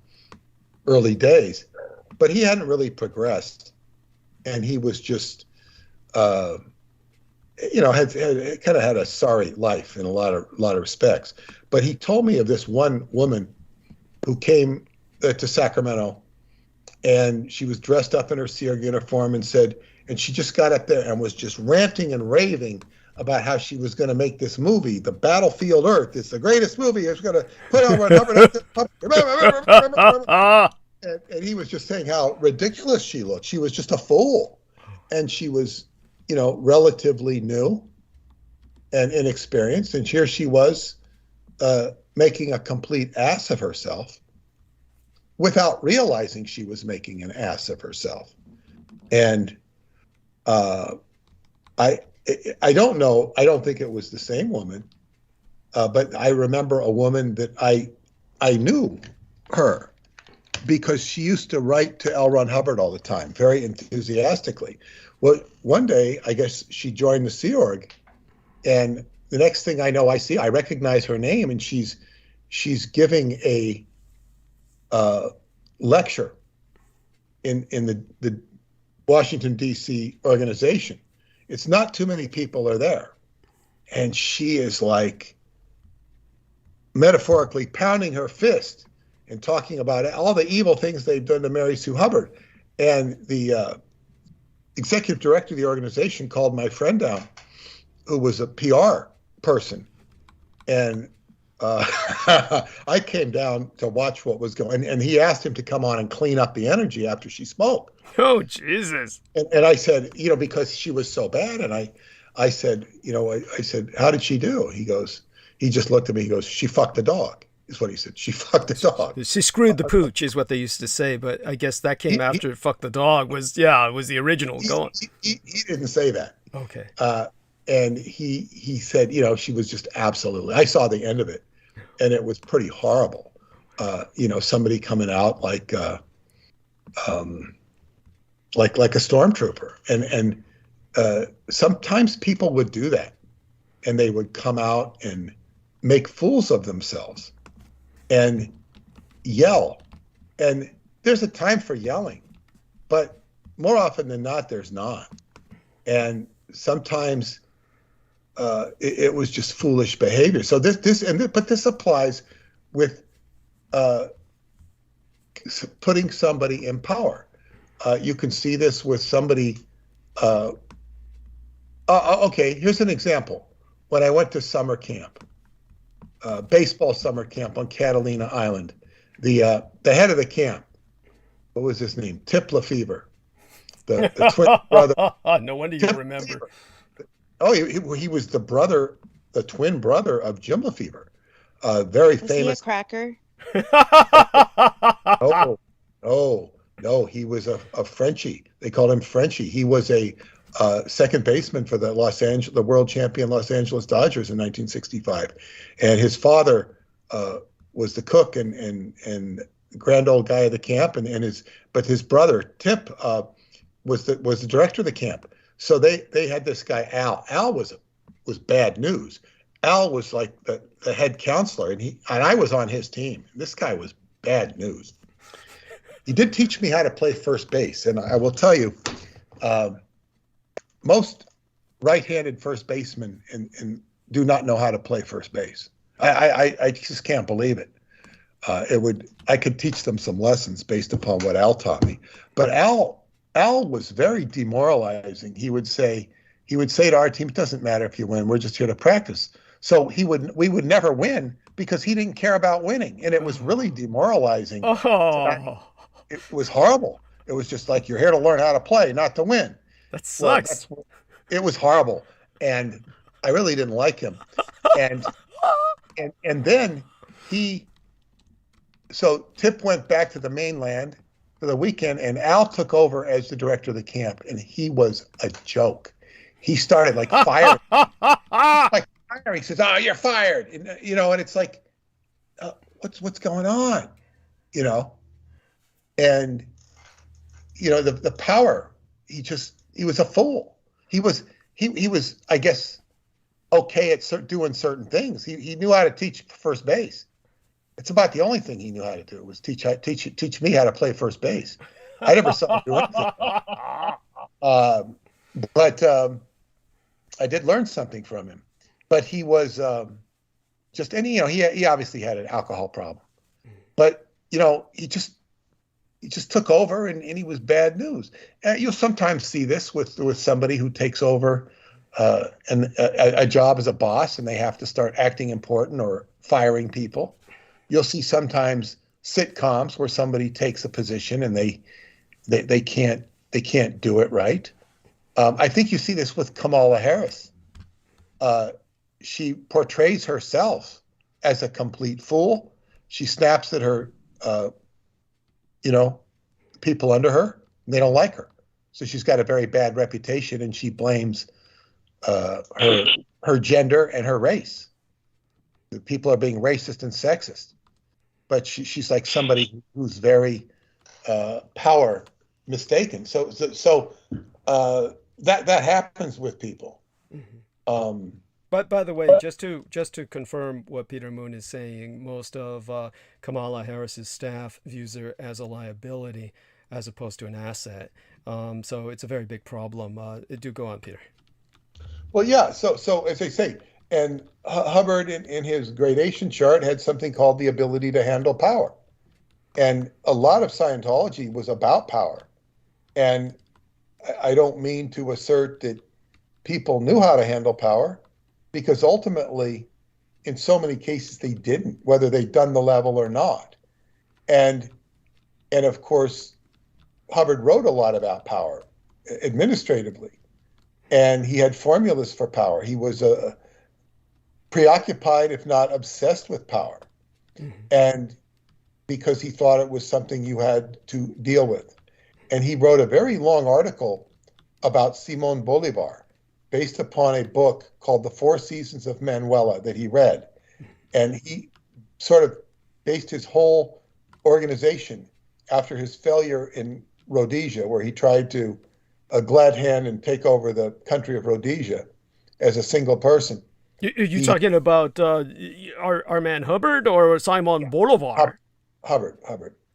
early days, but he hadn't really progressed, and he was just had kind of had a sorry life in a lot of respects. But he told me of this one woman who came to Sacramento, and she was dressed up in her SEER uniform and she just got up there and was just ranting and raving about how she was going to make this movie, The Battlefield Earth. It's the greatest movie. It's going to put over and he was just saying how ridiculous she looked. She was just a fool. And she was, relatively new and inexperienced. And here she was making a complete ass of herself without realizing she was making an ass of herself. And I don't know. I don't think it was the same woman, but I remember a woman that I knew her because she used to write to L. Ron Hubbard all the time, very enthusiastically. Well, one day, I guess she joined the Sea Org, and the next thing I know, I recognize her name, and she's giving a lecture in the Washington, D.C. organization. It's not too many people are there. And she is like metaphorically pounding her fist and talking about all the evil things they've done to Mary Sue Hubbard. And the executive director of the organization called my friend down, who was a PR person. And I came down to watch what was going on. And he asked him to come on and clean up the energy after she spoke. Oh, Jesus. And I said, because she was so bad. And I said, I said, how did she do? He just looked at me. He goes, she fucked the dog, is what he said. She fucked the dog. She screwed the pooch is what they used to say. But I guess that came after fuck the dog was the original. He didn't say that. Okay. And he said, she was just absolutely, I saw the end of it and it was pretty horrible. Somebody coming out like a stormtrooper. And sometimes people would do that, and they would come out and make fools of themselves and yell. And there's a time for yelling, but more often than not, there's not. And sometimes it was just foolish behavior. So but this applies with putting somebody in power. You can see this with somebody. Okay, here's an example. When I went to summer camp, baseball summer camp on Catalina Island, the head of the camp, what was his name? Tip Lefevre, the twin brother. No wonder you remember. Lefevre. Oh, he was the twin brother of Jim Lefevre, very Was famous. he a cracker? No, he was a Frenchie. They called him Frenchie. He was a second baseman for the world champion Los Angeles Dodgers in 1965, and his father was the cook and grand old guy of the camp, but his brother Tip was the director of the camp. So they had this guy Al. Al was bad news. Al was like the head counselor, and I was on his team. This guy was bad news. He did teach me how to play first base, and I will tell you, most right-handed first basemen and do not know how to play first base. I just can't believe it. I could teach them some lessons based upon what Al taught me. But Al was very demoralizing. He would say to our team, it doesn't matter if you win, we're just here to practice. So we would never win because he didn't care about winning, and it was really demoralizing. Oh. It was horrible. It was just like, you're here to learn how to play, not to win. That sucks. Well, it was horrible, and I really didn't like him. And then so Tip went back to the mainland for the weekend, and Al took over as the director of the camp, and he was a joke. He started like firing. He says, "Oh, you're fired," and it's like, what's going on, and the power. He was a fool. He was, I guess, okay at doing certain things. He knew how to teach first base. It's about the only thing he knew how to do was teach me how to play first base. I never saw him do anything. But I did learn something from him. But he was just, and he obviously had an alcohol problem. But he just took over, and he was bad news. You'll sometimes see this with somebody who takes over a job as a boss, and they have to start acting important or firing people. You'll see sometimes sitcoms where somebody takes a position and they can't do it right. I think you see this with Kamala Harris. She portrays herself as a complete fool. She snaps at her, people under her. And they don't like her. So she's got a very bad reputation, and she blames her gender and her race. The people are being racist and sexist. But she's like somebody who's very power mistaken. So that happens with people. But by the way, just to confirm what Peter Moon is saying, most of Kamala Harris's staff views her as a liability as opposed to an asset. So it's a very big problem. Do go on, Peter. Well, yeah. So as I say, and Hubbard in his gradation chart had something called the ability to handle power. And a lot of Scientology was about power. And I don't mean to assert that people knew how to handle power, because ultimately, in so many cases, they didn't, whether they'd done the level or not. And of course, Hubbard wrote a lot about power administratively, and he had formulas for power. He was preoccupied, if not obsessed with power. And because he thought it was something you had to deal with. And he wrote a very long article about Simon Bolivar, based upon a book called The Four Seasons of Manuela that he read. And he sort of based his whole organization after his failure in Rhodesia, where he tried to glad hand and take over the country of Rhodesia as a single person. You talking about our man Hubbard or Simon Bolivar? Hubbard.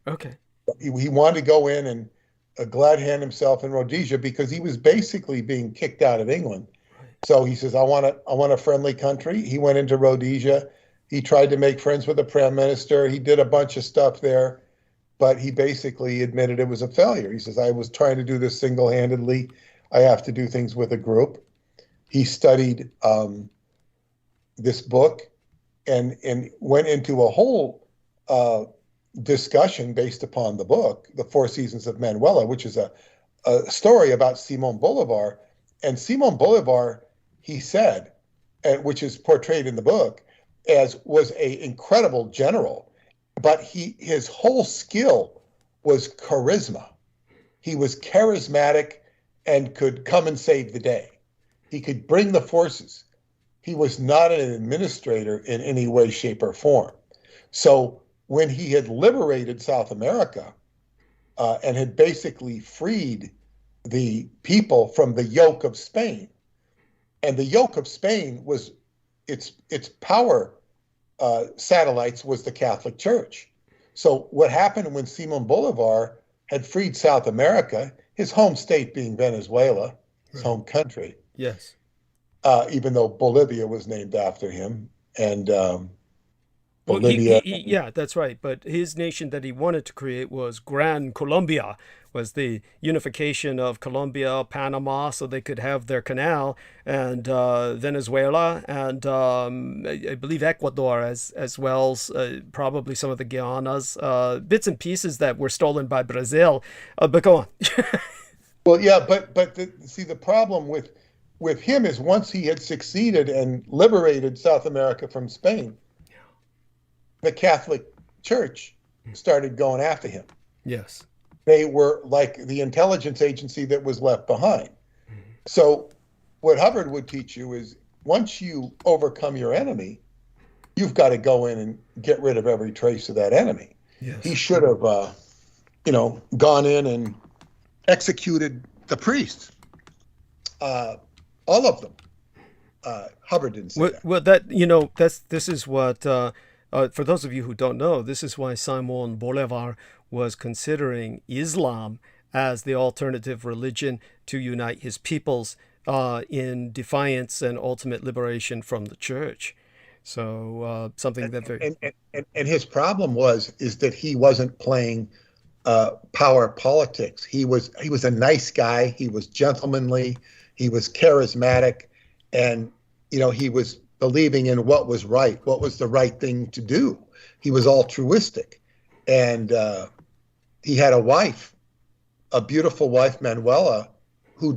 Okay. He wanted to go in and glad hand himself in Rhodesia because he was basically being kicked out of England. So he says, I want a friendly country. He went into Rhodesia. He tried to make friends with the prime minister. He did a bunch of stuff there, but he basically admitted it was a failure. He says, I was trying to do this single-handedly. I have to do things with a group. He studied this book and went into a whole discussion based upon the book, The Four Seasons of Manuela, which is a story about Simon Bolivar. And Simon Bolivar, he said, which is portrayed in the book, was an incredible general, but his whole skill was charisma. He was charismatic and could come and save the day. He could bring the forces. He was not an administrator in any way, shape, or form. So when he had liberated South America and had basically freed the people from the yoke of Spain, and the yoke of Spain was its power satellites was the Catholic Church. So what happened when Simon Bolivar had freed South America, his home state being Venezuela, his home country. Yes. Even though Bolivia was named after him, and Bolivia. Yeah, that's right. But his nation that he wanted to create was Gran Colombia, was the unification of Colombia, Panama, so they could have their canal, and Venezuela, and I believe Ecuador as well, probably some of the Guianas, bits and pieces that were stolen by Brazil. But go on. Well, yeah, but the problem with him is once he had succeeded and liberated South America from Spain, the Catholic Church started going after him. Yes. They were like the intelligence agency that was left behind. So what Hubbard would teach you is once you overcome your enemy, you've got to go in and get rid of every trace of that enemy. Yes. He should have, gone in and executed the priests, all of them. Hubbard didn't say that. Well, this is what, for those of you who don't know, this is why Simon Bolivar was considering Islam as the alternative religion to unite his peoples in defiance and ultimate liberation from the church. So something that very... And his problem is that he wasn't playing power politics. He was a nice guy. He was gentlemanly. He was charismatic, and he was believing in what was right, what was the right thing to do. He was altruistic, and he had a wife, a beautiful wife, Manuela, who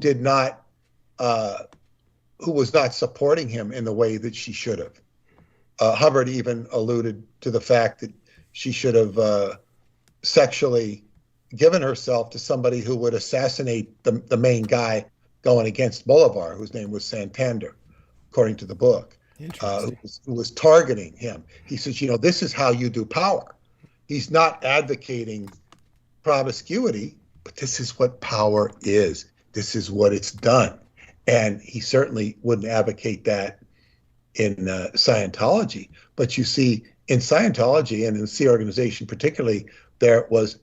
was not supporting him in the way that she should have. Hubbard even alluded to the fact that she should have sexually given herself to somebody who would assassinate the main guy going against Bolivar, whose name was Santander, according to the book, who was targeting him. He says, this is how you do power. He's not advocating promiscuity, but this is what power is. This is what it's done. And he certainly wouldn't advocate that in Scientology. But you see, in Scientology and in the Sea Organization particularly, there was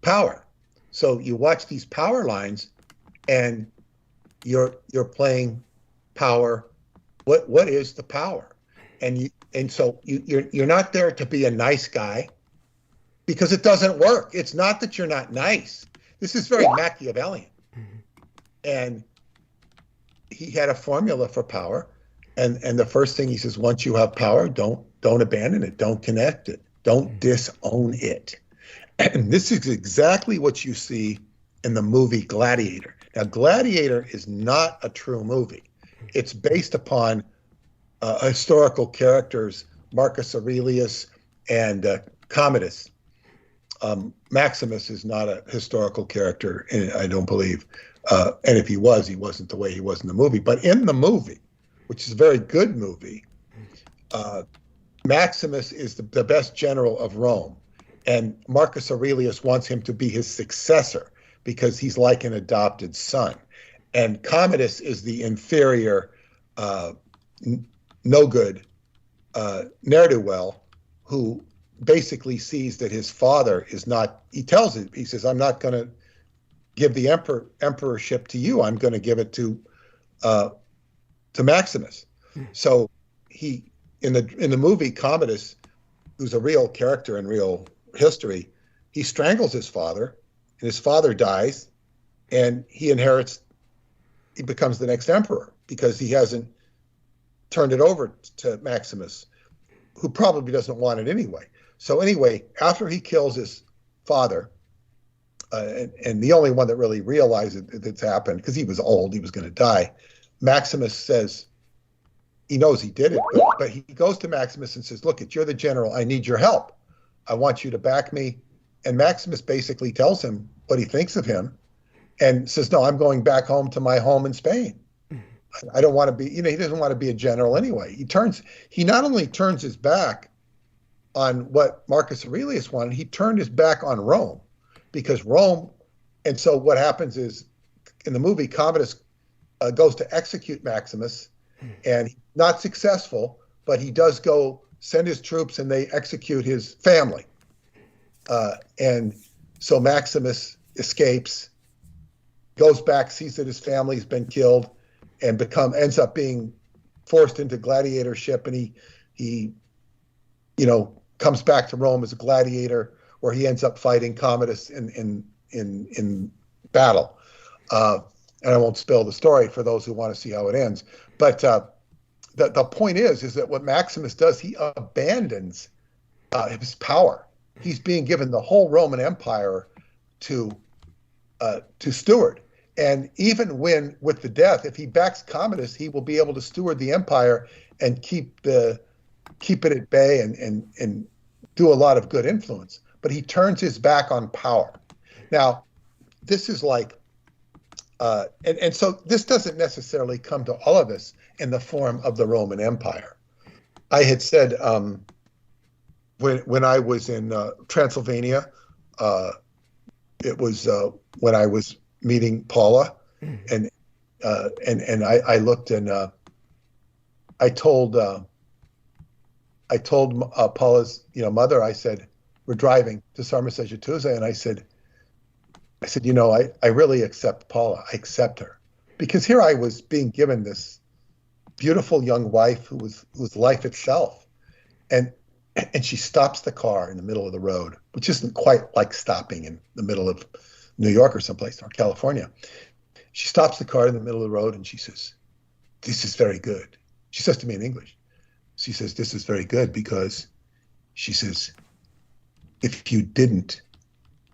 power. So you watch these power lines, and you're playing power. What is the power? And so you're not there to be a nice guy, because it doesn't work. It's not that you're not nice. This is very Machiavellian. And he had a formula for power. And the first thing he says, once you have power, don't abandon it. Don't connect it. Don't disown it. And this is exactly what you see in the movie Gladiator. Now, Gladiator is not a true movie. It's based upon historical characters, Marcus Aurelius and Commodus. Maximus is not a historical character, I don't believe. And if he was, he wasn't the way he was in the movie. But in the movie, which is a very good movie, Maximus is the best general of Rome. And Marcus Aurelius wants him to be his successor because he's like an adopted son. And Commodus is the inferior, no good, ne'er-do-well, who basically sees that his father is not, he tells him, he says, I'm not going to give the emperorship to you. I'm going to give it to Maximus. So he, in the movie Commodus, who's a real character in real history, he strangles his father, and his father dies, and he becomes the next emperor because he hasn't turned it over to Maximus, who probably doesn't want it anyway. So anyway, after he kills his father, and the only one that really realizes it's happened, because he was old, he was going to die, Maximus says, he knows he did it, but he goes to Maximus and says, look, you're the general, I need your help. I want you to back me. And Maximus basically tells him what he thinks of him and says, no, I'm going back home to my home in Spain. I don't want to be, he doesn't want to be a general anyway. He not only turns his back on what Marcus Aurelius wanted, he turned his back on Rome, because Rome, and so what happens is, in the movie, Commodus goes to execute Maximus, and he's not successful, but he does go send his troops, and they execute his family. And so Maximus escapes, goes back, sees that his family's been killed, and ends up being forced into gladiatorship, and he comes back to Rome as a gladiator, where he ends up fighting Commodus in battle. And I won't spill the story for those who want to see how it ends. But the point is that what Maximus does, he abandons his power. He's being given the whole Roman Empire to steward. And even with the death, if he backs Commodus, he will be able to steward the empire and keep it at bay and do a lot of good influence. But he turns his back on power. Now, this is like, and so this doesn't necessarily come to all of us in the form of the Roman Empire. I had said when I was in Transylvania, it was when I was meeting Paula, and I looked, and I told Paula's mother, I said, we're driving to Sarmasa Jatuza, and I said, I said, I really accept Paula. I accept her. Because here I was being given this beautiful young wife who was life itself. And she stops the car in the middle of the road, which isn't quite like stopping in the middle of New York or someplace, or California. She stops the car in the middle of the road and she says, "This is very good." She says to me in English, she says, "This is very good," because she says, if you didn't,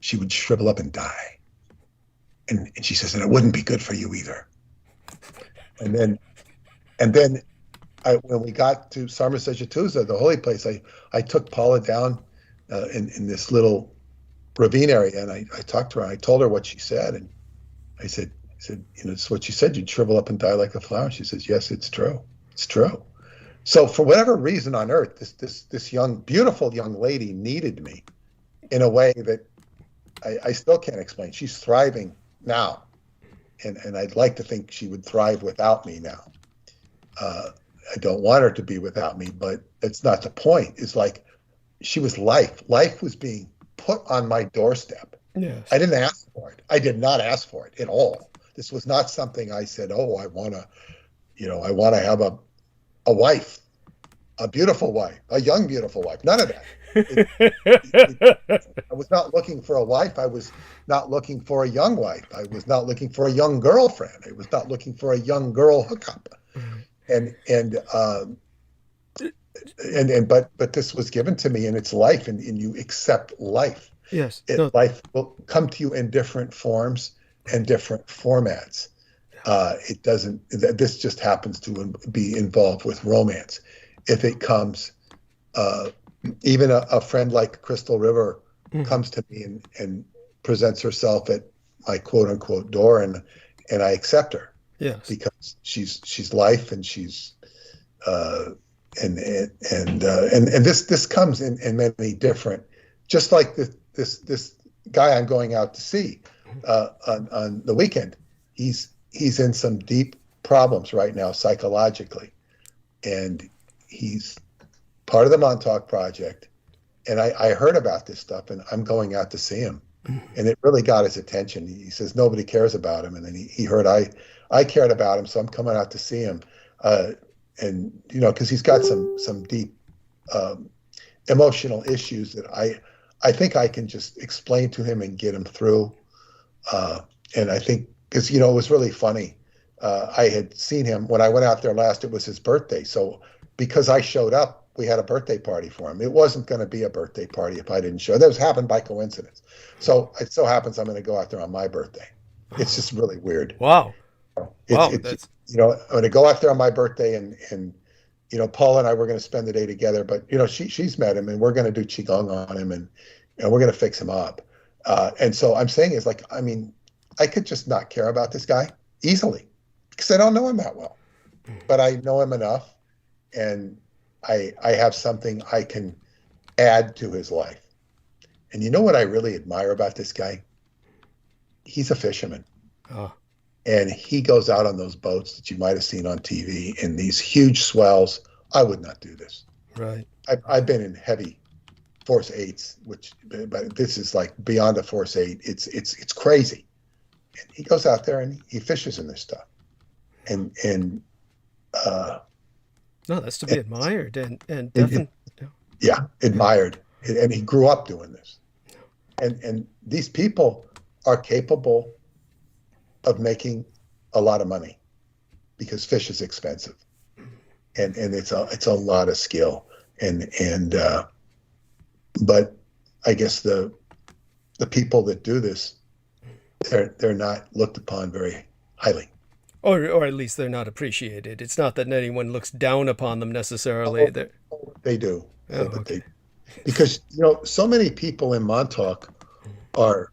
she would shrivel up and die. And she says, and it wouldn't be good for you either. And then when we got to ̔, the holy place, I took Paula down in this little ravine area, and I talked to her, and I told her what she said, and I said, it's what she said, you'd shrivel up and die like a flower. She says, yes, it's true. It's true. So for whatever reason on earth, this young, beautiful young lady needed me in a way that I still can't explain. She's thriving now, and I'd like to think she would thrive without me now. I don't want her to be without me, but it's not the point. It's like she was life. Life was being put on my doorstep. Yes. I didn't ask for it. I did not ask for it at all. This was not something I said, oh, I want to have a wife, a beautiful wife, a young, beautiful wife. None of that. I was not looking for a wife. I was not looking for a young wife. I was not looking for a young girlfriend. I was not looking for a young girl hookup. But this was given to me, and it's life, and you accept life. Yes. Life will come to you in different forms and different formats. It doesn't. This just happens to be involved with romance. If it comes, even a friend like Crystal River comes to me and presents herself at my quote unquote door, and I accept her. Yes. Because she's life, and she's and this comes in many different, just like this guy I'm going out to see on the weekend. He's in some deep problems right now psychologically, and he's part of the Montauk Project, and I heard about this stuff, and I'm going out to see him, and it really got his attention. He says nobody cares about him, and then he heard I cared about him, so I'm coming out to see him, and because he's got some deep emotional issues that I think I can just explain to him and get him through, and I think because it was really funny. I had seen him when I went out there last. It was his birthday, so because I showed up, we had a birthday party for him. It wasn't going to be a birthday party if I didn't show. That happened by coincidence. So it so happens I'm going to go out there on my birthday. It's just really weird. Wow. I'm going to go out there on my birthday, and Paul and I were going to spend the day together. But she's met him, and we're going to do qigong on him, and we're going to fix him up. And so I'm saying is like, I mean, I could just not care about this guy easily because I don't know him that well, but I know him enough, and I have something I can add to his life. And you know what I really admire about this guy? He's a fisherman. Oh. And he goes out on those boats that you might have seen on TV in these huge swells. I would not do this. Right. I've been in heavy force 8s, but this is like beyond a force 8. It's crazy. And he goes out there and he fishes in this stuff. No, that's to be admired and definitely. Yeah, admired. And he grew up doing this. And these people are capable of making a lot of money because fish is expensive, and it's a lot of skill, but I guess the people that do this, they're not looked upon very highly, or at least they're not appreciated. It's not that anyone looks down upon them necessarily. They do. Oh, okay. Because so many people in Montauk are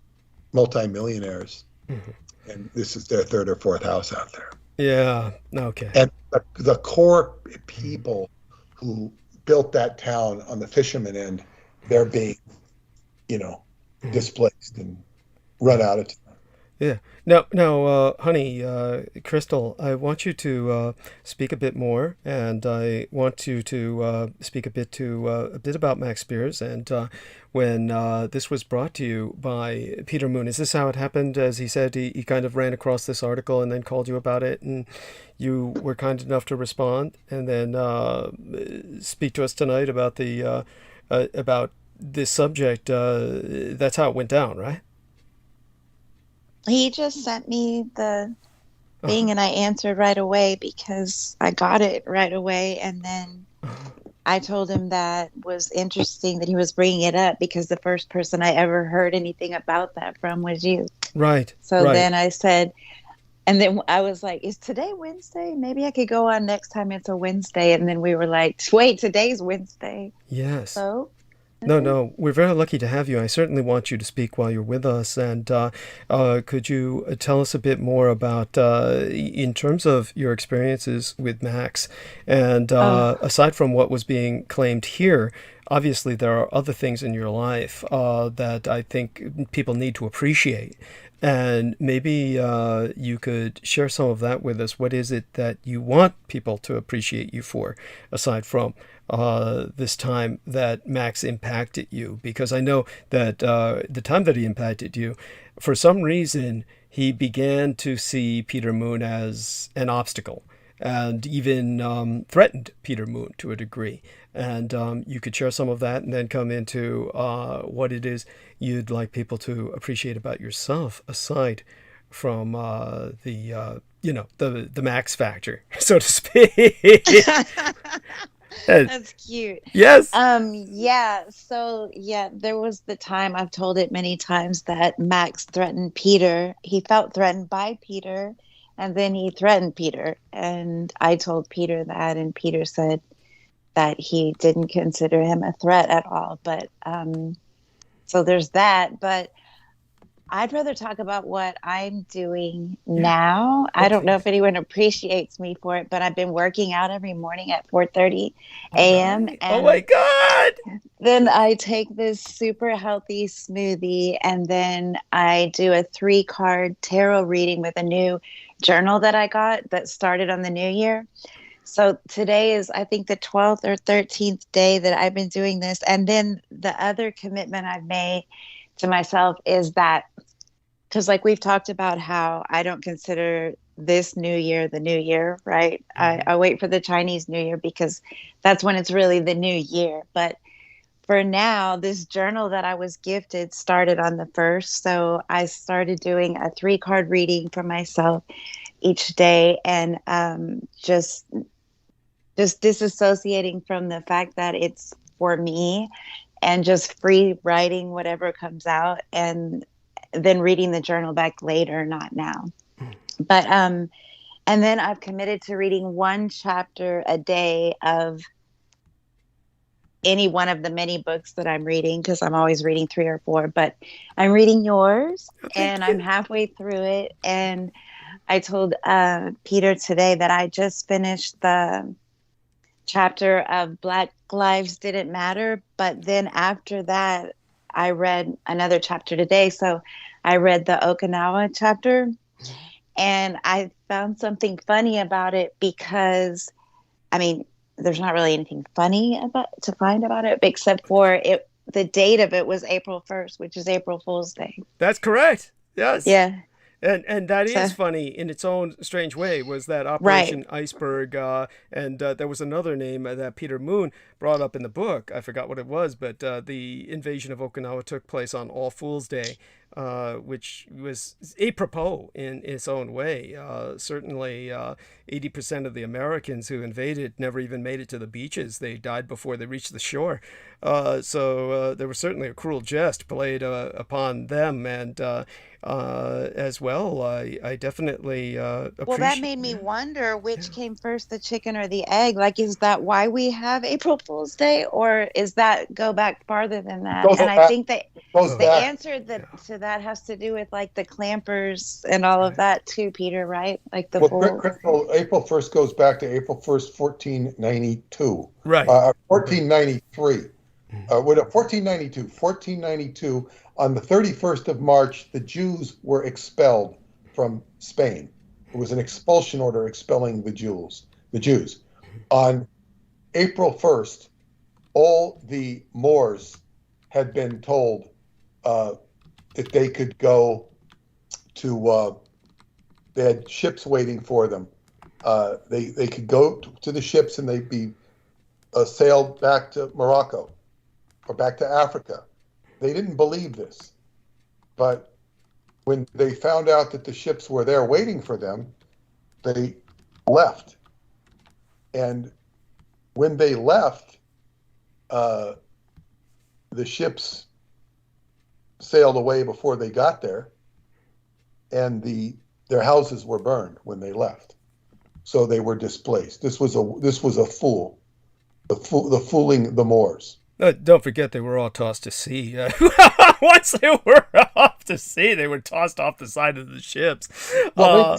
multimillionaires. Mm-hmm. And this is their third or fourth house out there. Yeah. Okay. And the core people who built that town on the fisherman end, they're being, displaced and run out of town. Yeah. Now, honey, Crystal, I want you to speak a bit more, and I want you to speak a bit about Max Spears and when this was brought to you by Peter Moon. Is this how it happened? As he said, he kind of ran across this article and then called you about it, and you were kind enough to respond, and then speak to us tonight about this subject. That's how it went down, right? He just sent me the thing and I answered right away because I got it right away. And then I told him that was interesting that he was bringing it up because the first person I ever heard anything about that from was you. Right. So right. then I said, and then I was like, is today Wednesday? Maybe I could go on next time it's a Wednesday. And then we were like, wait, today's Wednesday. Yes. So No, we're very lucky to have you. I certainly want you to speak while you're with us. And could you tell us a bit more about, in terms of your experiences with Max, and aside from what was being claimed here, obviously there are other things in your life that I think people need to appreciate. And maybe you could share some of that with us. What is it that you want people to appreciate you for, aside from this time that Max impacted you? Because I know that the time that he impacted you, for some reason, he began to see Peter Moon as an obstacle, and even threatened Peter Moon to a degree. And you could share some of that and then come into what it is you'd like people to appreciate about yourself, aside from the Max factor, so to speak. That's cute. Yes. There was the time, I've told it many times, that Max threatened Peter. He felt threatened by Peter, and then he threatened Peter. And I told Peter that, and Peter said that he didn't consider him a threat at all. But so there's that. But I'd rather talk about what I'm doing now. I don't know if anyone appreciates me for it, but I've been working out every morning at 4:30 a.m. Right. Oh my God! Then I take this super healthy smoothie, and then I do a 3-card tarot reading with a new journal that I got that started on the new year. So today is, I think, the 12th or 13th day that I've been doing this. And then the other commitment I've made to myself is that, because like we've talked about how I don't consider this new year the new year, right? I wait for the Chinese New Year because that's when it's really the new year. But for now, this journal that I was gifted started on the 1st. So I started doing a 3-card reading for myself each day, and just disassociating from the fact that it's for me, and just free writing whatever comes out, and then reading the journal back later, not now. But and then I've committed to reading 1 chapter a day of any one of the many books that I'm reading, because I'm always reading 3 or 4. But I'm reading yours, and I'm halfway through it. And I told Peter today that I just finished the chapter of Black Lives Didn't Matter, but then after that I read another chapter today. So I read the Okinawa chapter, and I found something funny about it, because I mean, there's not really anything funny to find about it, except for it. The date of it was April 1st, which is April Fool's Day. That's correct. Yes. Yeah. And that is funny in its own strange way, was that Operation Iceberg, and there was another name that Peter Moon brought up in the book. I forgot what it was, but the invasion of Okinawa took place on All Fool's Day, which was apropos in its own way. Certainly 80% of the Americans who invaded never even made it to the beaches. They died before they reached the shore. So there was certainly a cruel jest played upon them, and as well, I definitely appreciate. Well, that made me wonder which came first, the chicken or the egg. Like, is that why we have April Fool's Day, or is that go back farther than that? And I think that the answer to that has to do with like the clampers and all of that too, Peter, right? Like the April 1st goes back to April 1st, 1492. Right. 1493. 1492, on the 31st of March, the Jews were expelled from Spain. It was an expulsion order expelling the Jews. On April 1st, all the Moors had been told that they could go to, they had ships waiting for them. They could go to the ships and they'd be sailed back to Morocco or back to Africa. They didn't believe this. But when they found out that the ships were there waiting for them, they left. And when they left, the ships sailed away before they got there, and their houses were burned when they left. So they were displaced. This was a fool, the fooling the Moors. Don't forget they were all tossed to sea. Once they were off to sea, they were tossed off the side of the ships. Well,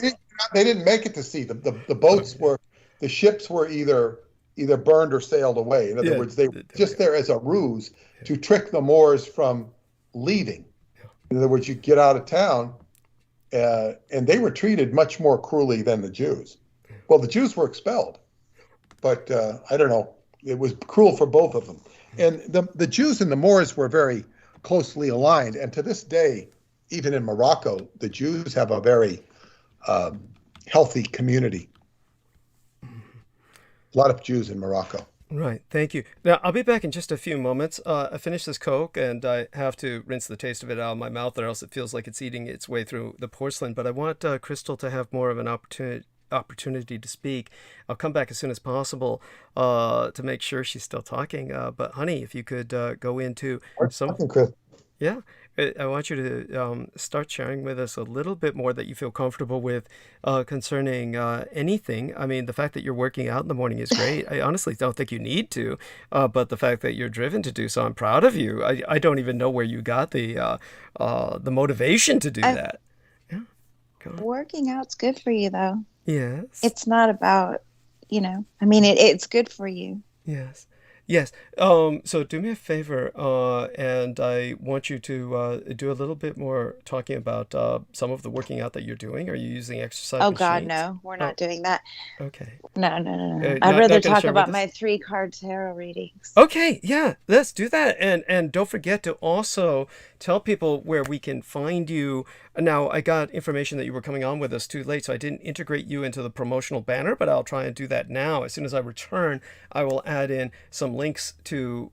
they didn't make it to sea. The boats were, the ships were either burned or sailed away. In other words, they were just there as a ruse to trick the Moors from leaving. In other words, you get out of town, and they were treated much more cruelly than the Jews. Well, the Jews were expelled, but I don't know. It was cruel for both of them. And the Jews and the Moors were very closely aligned. And to this day, even in Morocco, the Jews have a very healthy community. A lot of Jews in Morocco. Right. Thank you. Now, I'll be back in just a few moments. I finished this Coke, and I have to rinse the taste of it out of my mouth, or else it feels like it's eating its way through the porcelain. But I want Crystal to have more of an opportunity to speak. I'll come back as soon as possible to make sure she's still talking. But honey, if you could go into some, yeah, I want you to start sharing with us a little bit more that you feel comfortable with concerning anything. I mean, the fact that you're working out in the morning is great. I honestly don't think you need to, but the fact that you're driven to do so, I'm proud of you. I don't even know where you got the motivation to do that. Yeah, go on. Working out's good for you, though. Yes. It's not about, I mean, it's good for you. Yes. Yes. So do me a favor, and I want you to do a little bit more talking about some of the working out that you're doing. Are you using exercise Oh, machines? God, no. We're not doing that. Okay. No. Not I'd rather gonna talk share about with my 3-card tarot readings. Okay, yeah, let's do that. And don't forget to also tell people where we can find you. Now, I got information that you were coming on with us too late, so I didn't integrate you into the promotional banner, but I'll try and do that now. As soon as I return, I will add in some links to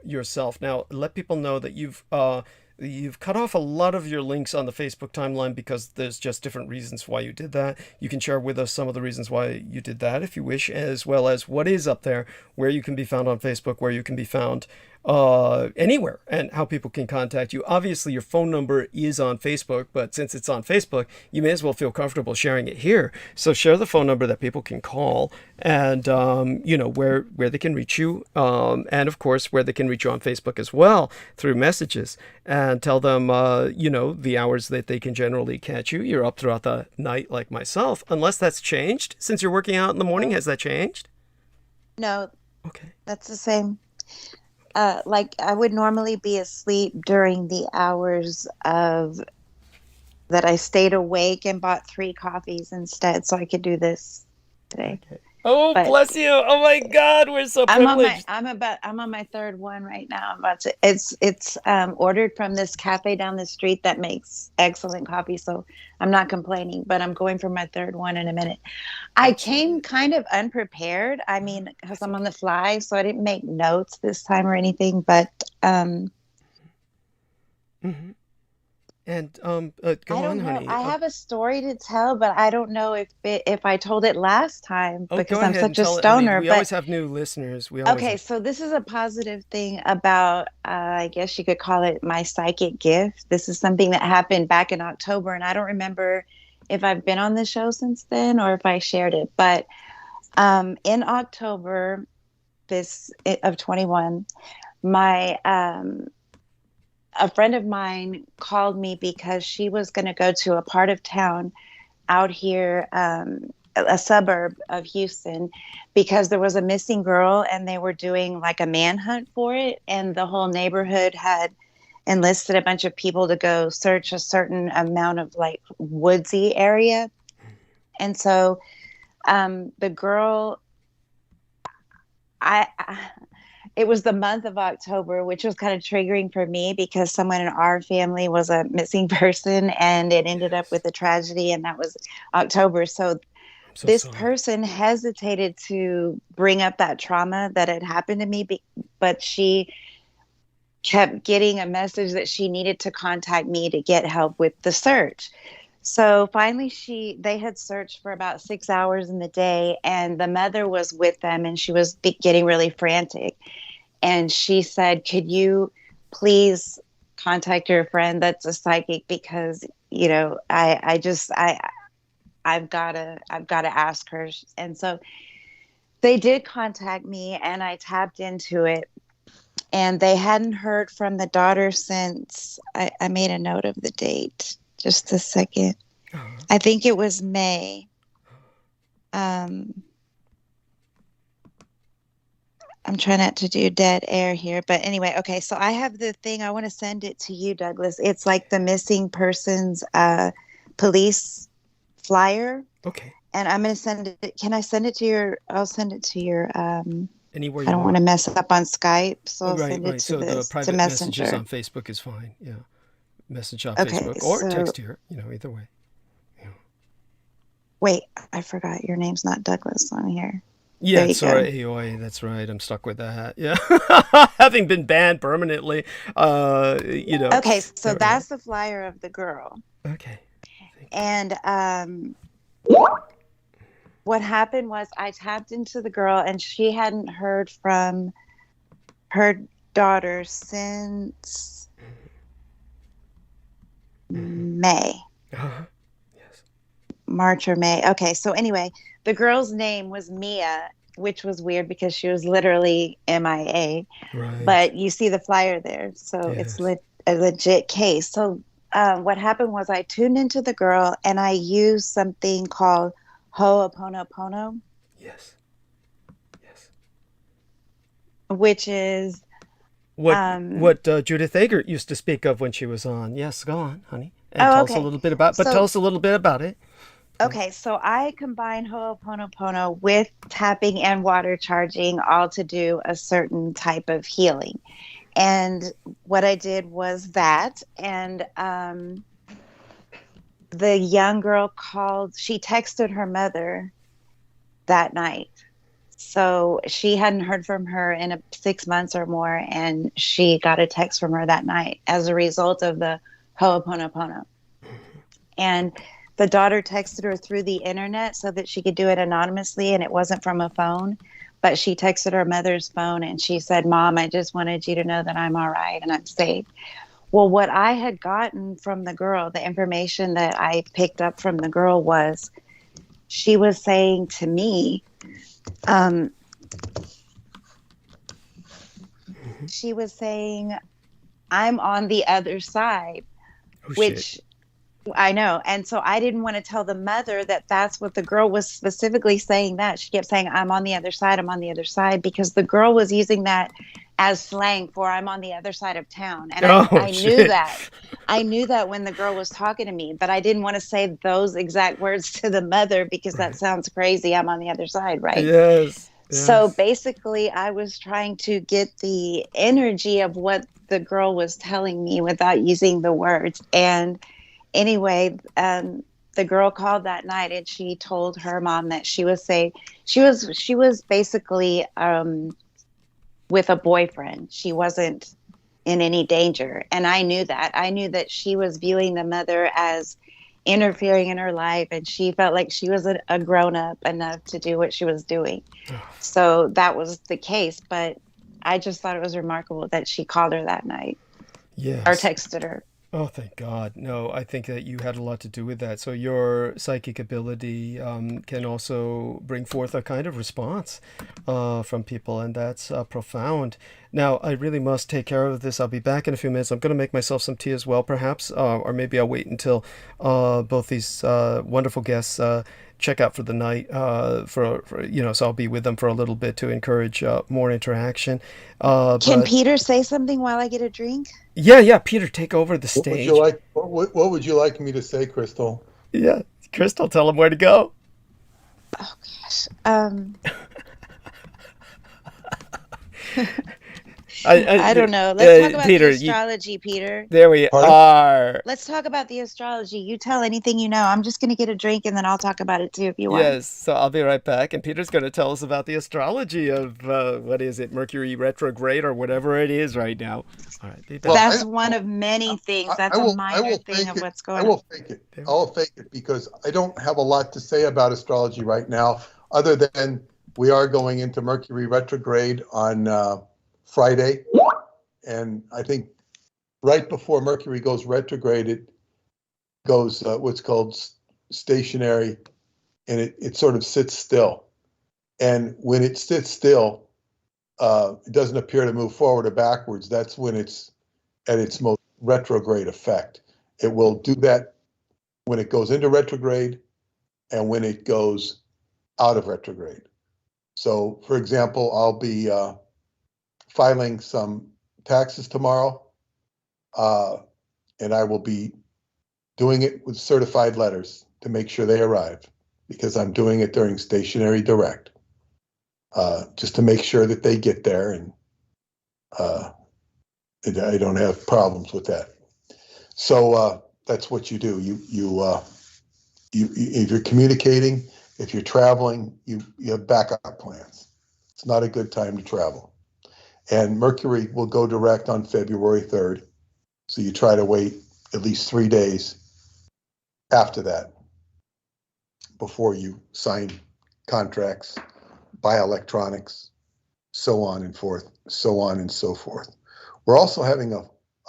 yourself. Now, let people know that you've cut off a lot of your links on the Facebook timeline because there's just different reasons why you did that. You can share with us some of the reasons why you did that if you wish, as well as what is up there, where you can be found on Facebook, where you can be found anywhere, and how people can contact you. Obviously, your phone number is on Facebook, but since it's on Facebook, you may as well feel comfortable sharing it here. So share the phone number that people can call, and where they can reach you, and of course where they can reach you on Facebook as well through messages, and tell them the hours that they can generally catch you. You're up throughout the night like myself, unless that's changed since you're working out in the morning. Has that changed? No. Okay. That's the same. Like I would normally be asleep during the hours of that I stayed awake and bought 3 coffees instead, so I could do this today. Okay. Oh, but bless you! Oh my God, we're so privileged. I'm on my 3rd one right now. It's ordered from this cafe down the street that makes excellent coffee, so I'm not complaining. But I'm going for my 3rd one in a minute. I came kind of unprepared. I mean, because I'm on the fly, so I didn't make notes this time or anything. But Mm-hmm. And go on, honey. I have a story to tell, but I don't know if I told it last time because I'm such a stoner. We always have new listeners. So this is a positive thing about, I guess you could call it my psychic gift. This is something that happened back in October, and I don't remember if I've been on the show since then or if I shared it. But in October of 21, a friend of mine called me because she was going to go to a part of town out here a suburb of Houston, because there was a missing girl and they were doing like a manhunt for it. And the whole neighborhood had enlisted a bunch of people to go search a certain amount of like woodsy area. And so the girl, it was the month of October, which was kind of triggering for me because someone in our family was a missing person and it ended up with a tragedy, and that was October. So this person hesitated to bring up that trauma that had happened to me, but she kept getting a message that she needed to contact me to get help with the search. So finally they had searched for about 6 hours in the day, and the mother was with them, and she was getting really frantic. And she said, could you please contact your friend that's a psychic, because, you know, I've got to ask her. And so they did contact me, and I tapped into it, and they hadn't heard from the daughter since I made a note of the date. Just a second. I think it was May. I'm trying not to do dead air here, but anyway, okay. So I have the thing. I want to send it to you, Douglas. It's like the missing persons police flyer. Okay. And I'm going to send it. Can I send it to your? I'll send it to your. Anywhere you I don't want to mess up on Skype, so I'll right, send it right. to So the private to messages Messenger. on Facebook is fine. Yeah, message on Okay, Facebook or so- text here. You know, either way. Wait, I forgot your name's not Douglas on here. Yeah, There you sorry, go. AOA. That's right. I'm stuck with that. Yeah, having been banned permanently. You know. Okay, so there we that's the flyer of the girl. go. Okay. And what happened was I tapped into the girl, and she hadn't heard from her daughter since May. Uh-huh. March or May. Okay, so anyway, the girl's name was Mia, which was weird because she was literally MIA. Right. But you see the flyer there, so it's Yes. a legit case. So what happened was I tuned into the girl, and I used something called Ho'oponopono, Yes. Yes. which is What Judith Agert used to speak of when she was on. Yes, go on, honey. And Oh, tell us a okay. little bit about. But So- tell us a little bit about it. okay. So I combine Ho'oponopono with tapping and water charging, all to do a certain type of healing. And what I did was that, and the young girl called. She texted her mother that night. So she hadn't heard from her in 6 months or more, and she got a text from her that night as a result of the Ho'oponopono. And the daughter texted her through the internet so that she could do it anonymously, and it wasn't from a phone. But she texted her mother's phone, and she said, "Mom, I just wanted you to know that I'm all right and I'm safe." Well, what I had gotten from the girl, the information that I picked up from the girl was she was saying to me, she was saying, "I'm on the other side," Oh, which shit. I know. And so I didn't want to tell the mother that that's what the girl was specifically saying. That she kept saying, "I'm on the other side. I'm on the other side," because the girl was using that as slang for "I'm on the other side of town." And Oh, I knew shit. that. I knew that when the girl was talking to me, but I didn't want to say those exact words to the mother because that sounds crazy. I'm on the other side, right? Yes. So yes. basically, I was trying to get the energy of what the girl was telling me without using the words. And anyway, the girl called that night, and she told her mom that she was basically with a boyfriend. She wasn't in any danger, and I knew that. I knew that she was viewing the mother as interfering in her life, and she felt like she was a grown up enough to do what she was doing. So that was the case, but I just thought it was remarkable that she called her that night Yes. or texted her. Oh, thank God. No, I think that you had a lot to do with that. So your psychic ability can also bring forth a kind of response from people, and that's profound. Now, I really must take care of this. I'll be back in a few minutes. I'm going to make myself some tea as well, perhaps, or maybe I'll wait until both these wonderful guests check out for the night. For so I'll be with them for a little bit to encourage more interaction. Can But Peter say something while I get a drink? yeah, Peter, take over the What would stage. you like? What would you like me to say, Crystal? Yeah, Crystal, tell them where to go. Oh gosh. I don't know. Let's talk about Peter, the astrology, Peter. There we Pardon? are. Let's talk about the astrology. You tell anything you know. I'm just going to get a drink and then I'll talk about it too if you want. Yes, so I'll be right back, and Peter's going to tell us about the astrology of what is it, Mercury retrograde or whatever it is right now. All right, be back. Well, That's one of many things. That's a minor thing of what's going on. I will fake it. I'll fake it because I don't have a lot to say about astrology right now, other than we are going into Mercury retrograde on Friday, and I think right before Mercury goes retrograde, it goes what's called stationary, and it sort of sits still. And when it sits still, it doesn't appear to move forward or backwards. That's when it's at its most retrograde effect. It will do that when it goes into retrograde and when it goes out of retrograde. So, for example, I'll be filing some taxes tomorrow, and I will be doing it with certified letters to make sure they arrive, because I'm doing it during stationary direct, just to make sure that they get there, and I don't have problems with that. So that's what you do. You if you're communicating, if you're traveling, you have backup plans. It's not a good time to travel. And Mercury will go direct on February 3rd. So you try to wait at least 3 days after that before you sign contracts, buy electronics, so on and so forth. We're also having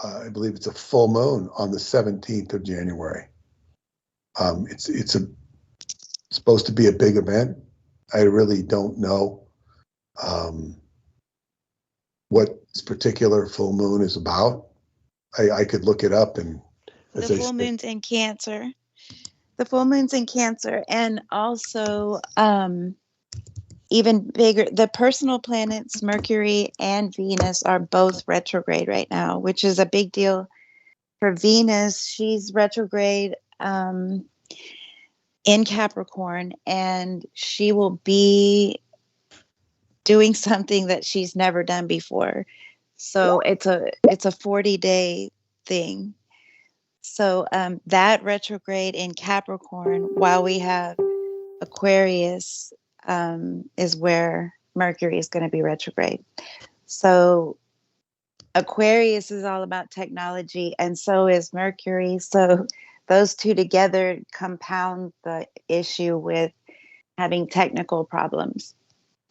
I believe it's a full moon on the 17th of January. It's supposed to be a big event. I really don't know what this particular full moon is about. I could look it up, and the full moon's in Cancer. The full moon's in Cancer, and also even bigger, the personal planets Mercury and Venus are both retrograde right now, which is a big deal for Venus. She's retrograde in Capricorn, and she will be doing something that she's never done before. So it's a 40-day thing. So that retrograde in Capricorn, while we have Aquarius, is where Mercury is going to be retrograde. So Aquarius is all about technology, and so is Mercury. So those two together compound the issue with having technical problems.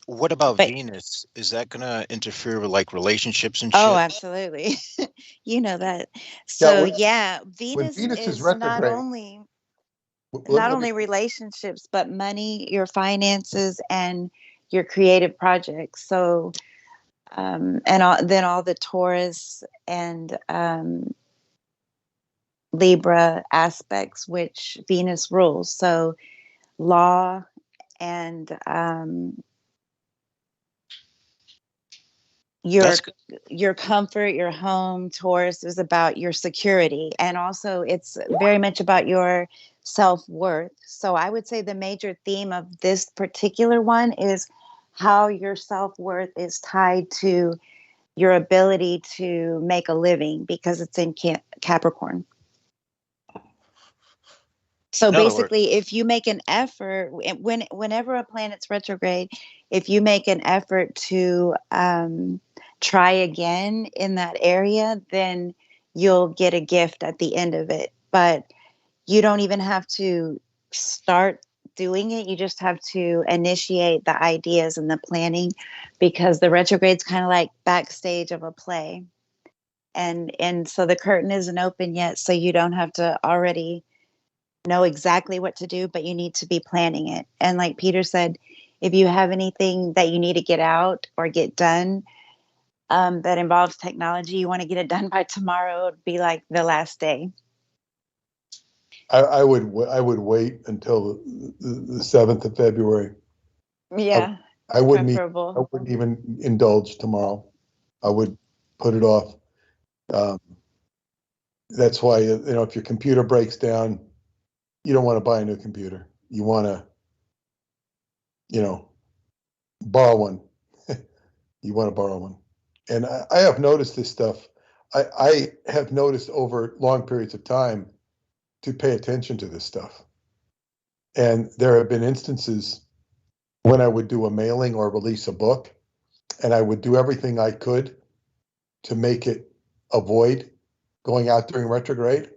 What about Venus? Is that going to interfere with like relationships and shit? Oh, absolutely. You know that. So Venus is not only relationships, but money, your finances, and your creative projects. So then all the Taurus and Libra aspects, which Venus rules. So law and your comfort, your home. Taurus is about your security, and also it's very much about your self-worth. So I would say the major theme of this particular one is how your self-worth is tied to your ability to make a living, because it's in Capricorn. So basically, if you make an effort, whenever a planet's retrograde, if you make an effort to try again in that area, then you'll get a gift at the end of it. But you don't even have to start doing it. You just have to initiate the ideas and the planning, because the retrograde's kind of like backstage of a play. And so the curtain isn't open yet, so you don't have to already know exactly what to do, but you need to be planning it. And like Peter said, if you have anything that you need to get out or get done that involves technology, you want to get it done by tomorrow, it would be like the last day. I would wait until the 7th of February. Yeah, I wouldn't preferable. even indulge tomorrow. I would put it off. That's why, if your computer breaks down, you don't want to buy a new computer. You want to, borrow one. You want to borrow one. And I have noticed this stuff. I have noticed over long periods of time to pay attention to this stuff. And there have been instances when I would do a mailing or release a book, and I would do everything I could to make it avoid going out during retrograde.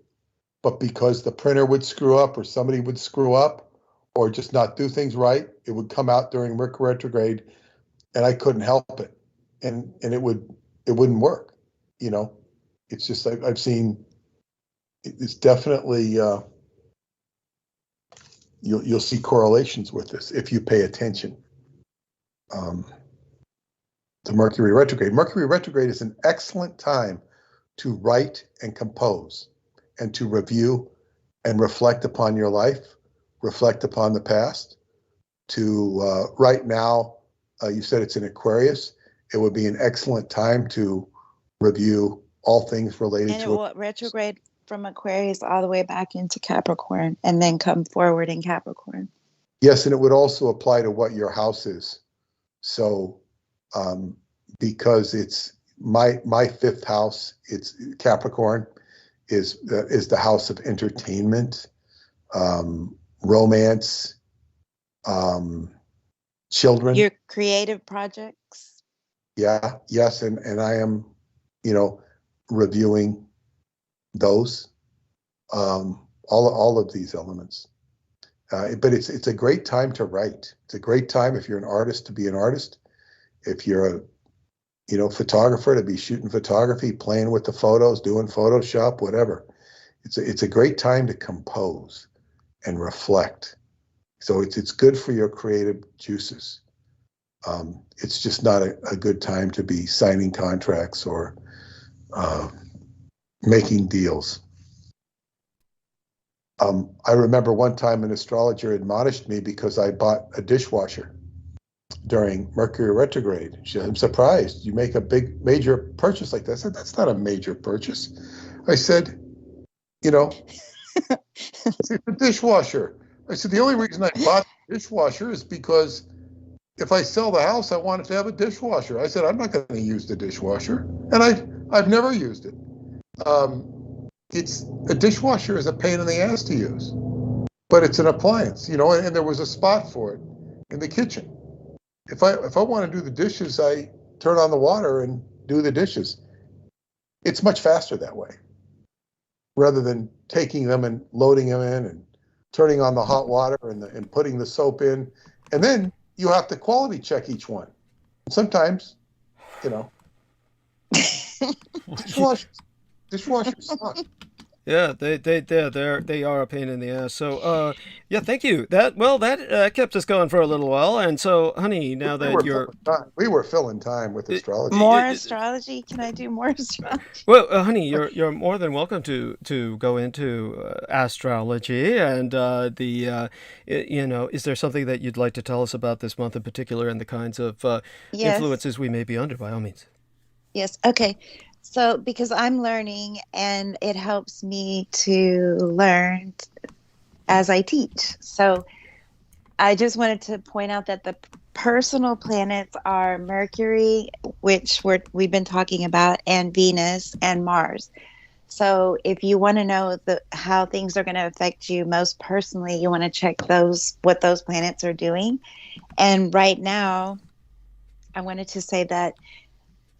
But because the printer would screw up or somebody would screw up or just not do things right, it would come out during Mercury retrograde, and I couldn't help it. And it wouldn't work. It's just I've seen it's definitely you'll see correlations with this if you pay attention to Mercury retrograde. Mercury retrograde is an excellent time to write and compose and to review and reflect upon your life, reflect upon the past. Right now, you said it's in Aquarius. It would be an excellent time to review all things related And it to will retrograde from Aquarius all the way back into Capricorn and then come forward in Capricorn. Yes, and it would also apply to what your house is. So, because it's my fifth house, it's Capricorn, is the house of entertainment, romance, children. Your creative projects. Yeah, yes, and I am, reviewing those, all of these elements. But it's a great time to write. It's a great time if you're an artist to be an artist. If you're a photographer, to be shooting photography, playing with the photos, doing Photoshop, whatever. It's a great time to compose and reflect. So it's good for your creative juices. It's just not a good time to be signing contracts or making deals. I remember one time an astrologer admonished me because I bought a dishwasher during Mercury retrograde. She said, "I'm surprised you make a big major purchase like that." I said, "That's not a major purchase." I said, it's a dishwasher. I said, "The only reason I bought the dishwasher is because if I sell the house, I wanted to have a dishwasher." I said, "I'm not going to use the dishwasher." And I've never used it. It's a dishwasher is a pain in the ass to use, but it's an appliance, and there was a spot for it in the kitchen. If I want to do the dishes, I turn on the water and do the dishes. It's much faster that way, rather than taking them and loading them in and turning on the hot water and putting the soap in, and then you have to quality check each one. Sometimes, dishwashers suck. Yeah, they are a pain in the ass. So, yeah, thank you. That kept us going for a little while. And so, honey, now that we were filling time with astrology. More astrology? Can I do more astrology? Well, honey, you're more than welcome to go into astrology. And is there something that you'd like to tell us about this month in particular and the kinds of influences we may be under? By all means. Yes. Okay. So, because I'm learning and it helps me to learn as I teach. So, I just wanted to point out that the personal planets are Mercury, which we've been talking about, and Venus and Mars. So, if you want to know how things are going to affect you most personally, you want to check what those planets are doing. And right now, I wanted to say that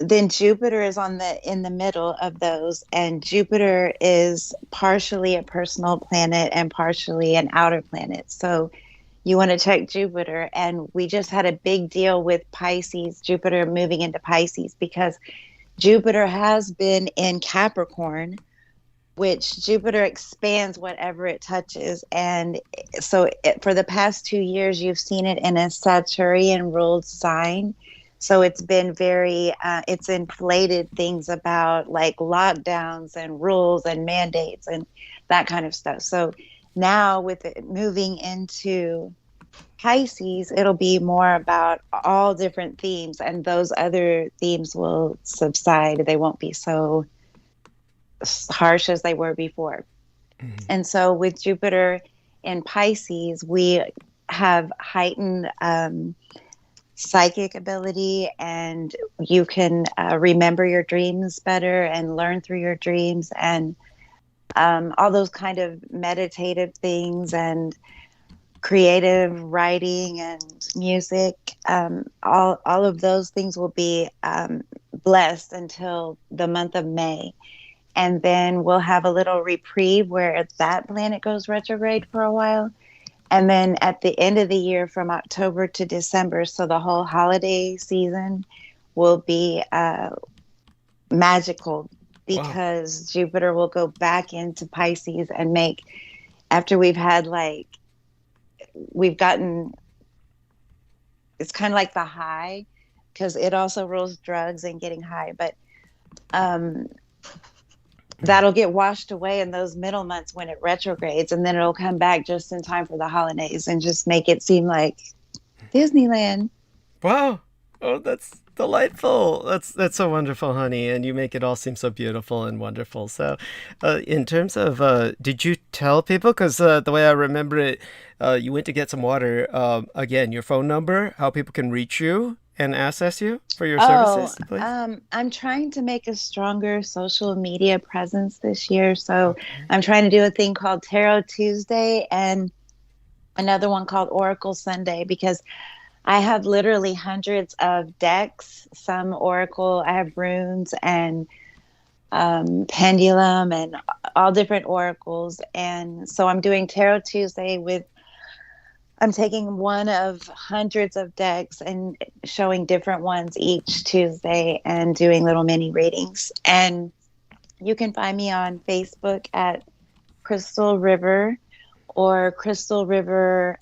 then Jupiter is in the middle of those, and Jupiter is partially a personal planet and partially an outer planet. So you want to check Jupiter. And we just had a big deal with Pisces, Jupiter moving into Pisces, because Jupiter has been in Capricorn, which Jupiter expands whatever it touches. And so for the past 2 years, you've seen it in a Saturnian ruled sign. So it's been it's inflated things about like lockdowns and rules and mandates and that kind of stuff. So now with it moving into Pisces, it'll be more about all different themes, and those other themes will subside. They won't be so harsh as they were before. Mhm. And so with Jupiter in Pisces, we have heightened psychic ability, and you can remember your dreams better and learn through your dreams, and all those kind of meditative things and creative writing and music. All of those things will be blessed until the month of May. And then we'll have a little reprieve where that planet goes retrograde for a while. And then at the end of the year, from October to December, so the whole holiday season will be magical, because Jupiter will go back into Pisces and make, after we've gotten, it's kind of like the high, because it also rules drugs and getting high, but that'll get washed away in those middle months when it retrogrades, and then it'll come back just in time for the holidays and just make it seem like Disneyland. Wow. Oh, that's delightful. That's so wonderful, honey. And you make it all seem so beautiful and wonderful. So, in terms of, did you tell people? Because the way I remember it, you went to get some water. Again, your phone number, how people can reach you and access you for your services, please. I'm trying to make a stronger social media presence this year. So I'm trying to do a thing called Tarot Tuesday and another one called Oracle Sunday, because I have literally hundreds of decks, some oracle, I have runes and pendulum and all different oracles. And so I'm doing Tarot Tuesday I'm taking one of hundreds of decks and showing different ones each Tuesday and doing little mini readings. And you can find me on Facebook at Crystal River or Crystal River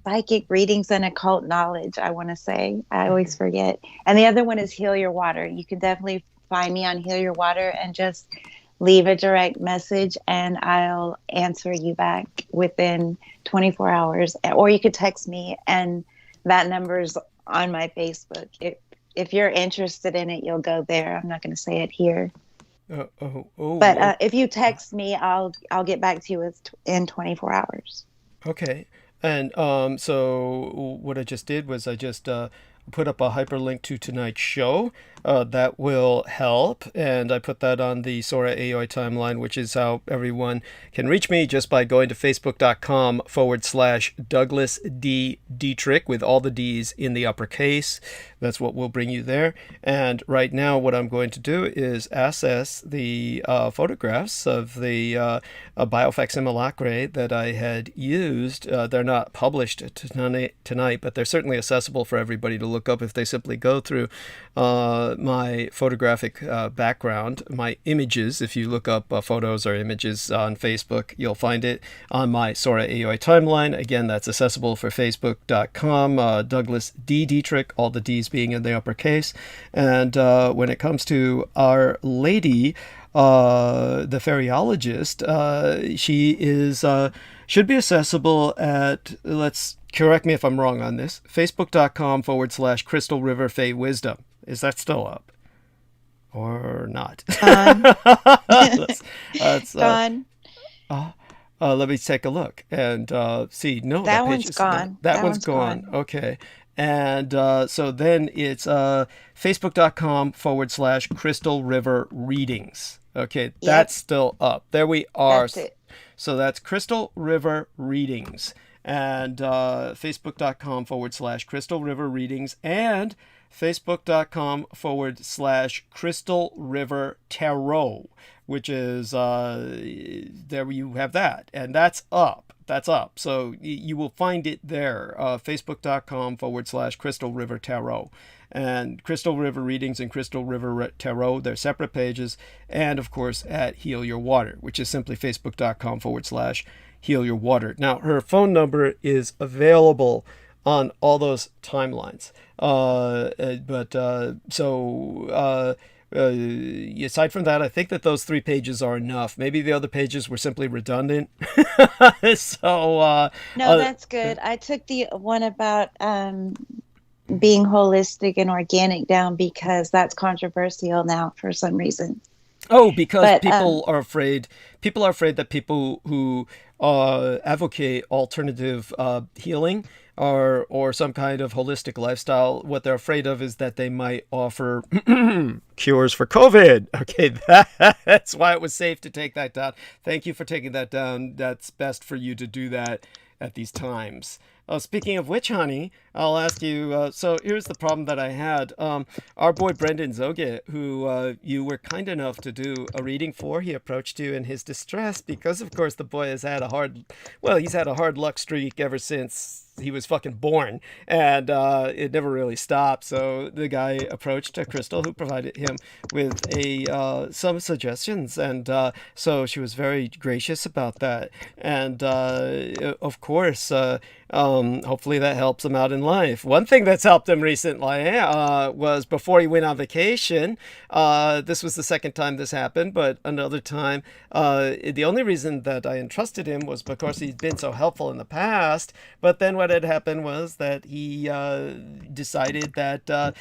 Psychic Readings and Occult Knowledge, I want to say. I always forget. And the other one is Heal Your Water. You can definitely find me on Heal Your Water and just leave a direct message and I'll answer you back within 24 hours. Or you could text me, and that number's on my Facebook. If you're interested in it, you'll go there. I'm not going to say it here. But if you text me, I'll get back to you in 24 hours. Okay. And so what I just did was I just put up a hyperlink to tonight's show. That will help. And I put that on the Sora AOI timeline, which is how everyone can reach me just by going to facebook.com/Douglas D. Dietrich with all the D's in the uppercase. That's what will bring you there. And right now, what I'm going to do is access the photographs of the biofacsimilacre that I had used. They're not published tonight, but they're certainly accessible for everybody to look up if they simply go through my photographic background, my images. If you look up photos or images on Facebook, you'll find it on my Sora AOI timeline. Again, that's accessible for facebook.com, Douglas D. Dietrich, all the D's being in the uppercase. And when it comes to Our Lady, the Fairyologist, she is should be accessible at, let's correct me if I'm wrong on this, facebook.com/Crystal River Fae Wisdom. Is that still up or not? That's gone. Let me take a look and see. No, that one's gone. That one's gone. Okay. And so then it's facebook.com/Crystal River Readings. Okay, that's still up. There we are. That's it. So that's Crystal River Readings. And facebook.com/Crystal River Readings and facebook.com/Crystal River Tarot, which is there you have that, and that's up. So you will find it there. Facebook.com/Crystal River Tarot, and Crystal River Readings and Crystal River Tarot, they're separate pages. And of course at Heal Your Water, which is simply facebook.com/Heal Your Water. Now her phone number is available on all those timelines. aside from that, I think that those 3 pages are enough. Maybe the other pages were simply redundant. So No, that's good. I took the one about being holistic and organic down because that's controversial now for some reason. Oh, because But people are afraid. People are afraid that people who advocate alternative healing or some kind of holistic lifestyle, what they're afraid of is that they might offer cures for COVID. Okay, that's why it was safe to take that down. Thank you for taking that down. That's best for you to do that at these times. Speaking of which, honey, I'll ask you. So here's the problem that I had. Our boy Brendan Zoget, who you were kind enough to do a reading for, he approached you in his distress because, of course, the boy has had he's had a hard luck streak ever since he was fucking born, and it never really stopped. So the guy approached Crystal, who provided him with some suggestions, and so she was very gracious about that. And of course, hopefully that helps him out in life. One thing that's helped him recently was before he went on vacation. This was the second time this happened, but another time, the only reason that I entrusted him was because he'd been so helpful in the past. But then what had happened was that he decided that,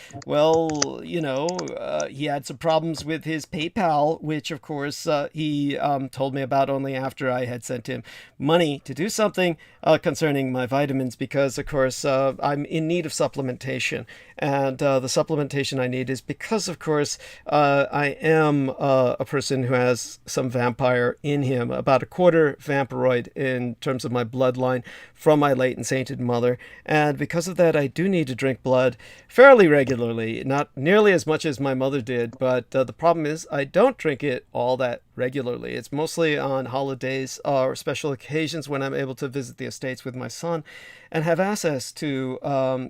he had some problems with his PayPal, which of course he told me about only after I had sent him money to do something concerning my vitamins, because of course I'm in need of supplementation, and the supplementation I need is because of course I am a person who has some vampire in him, about a quarter vampiroid in terms of my bloodline from my late and sainted mother, and because of that I do need to drink blood fairly regularly, not nearly as much as my mother did, but the problem is I don't drink it all that regularly. It's mostly on holidays or special occasions when I'm able to visit the estates with my son and have access to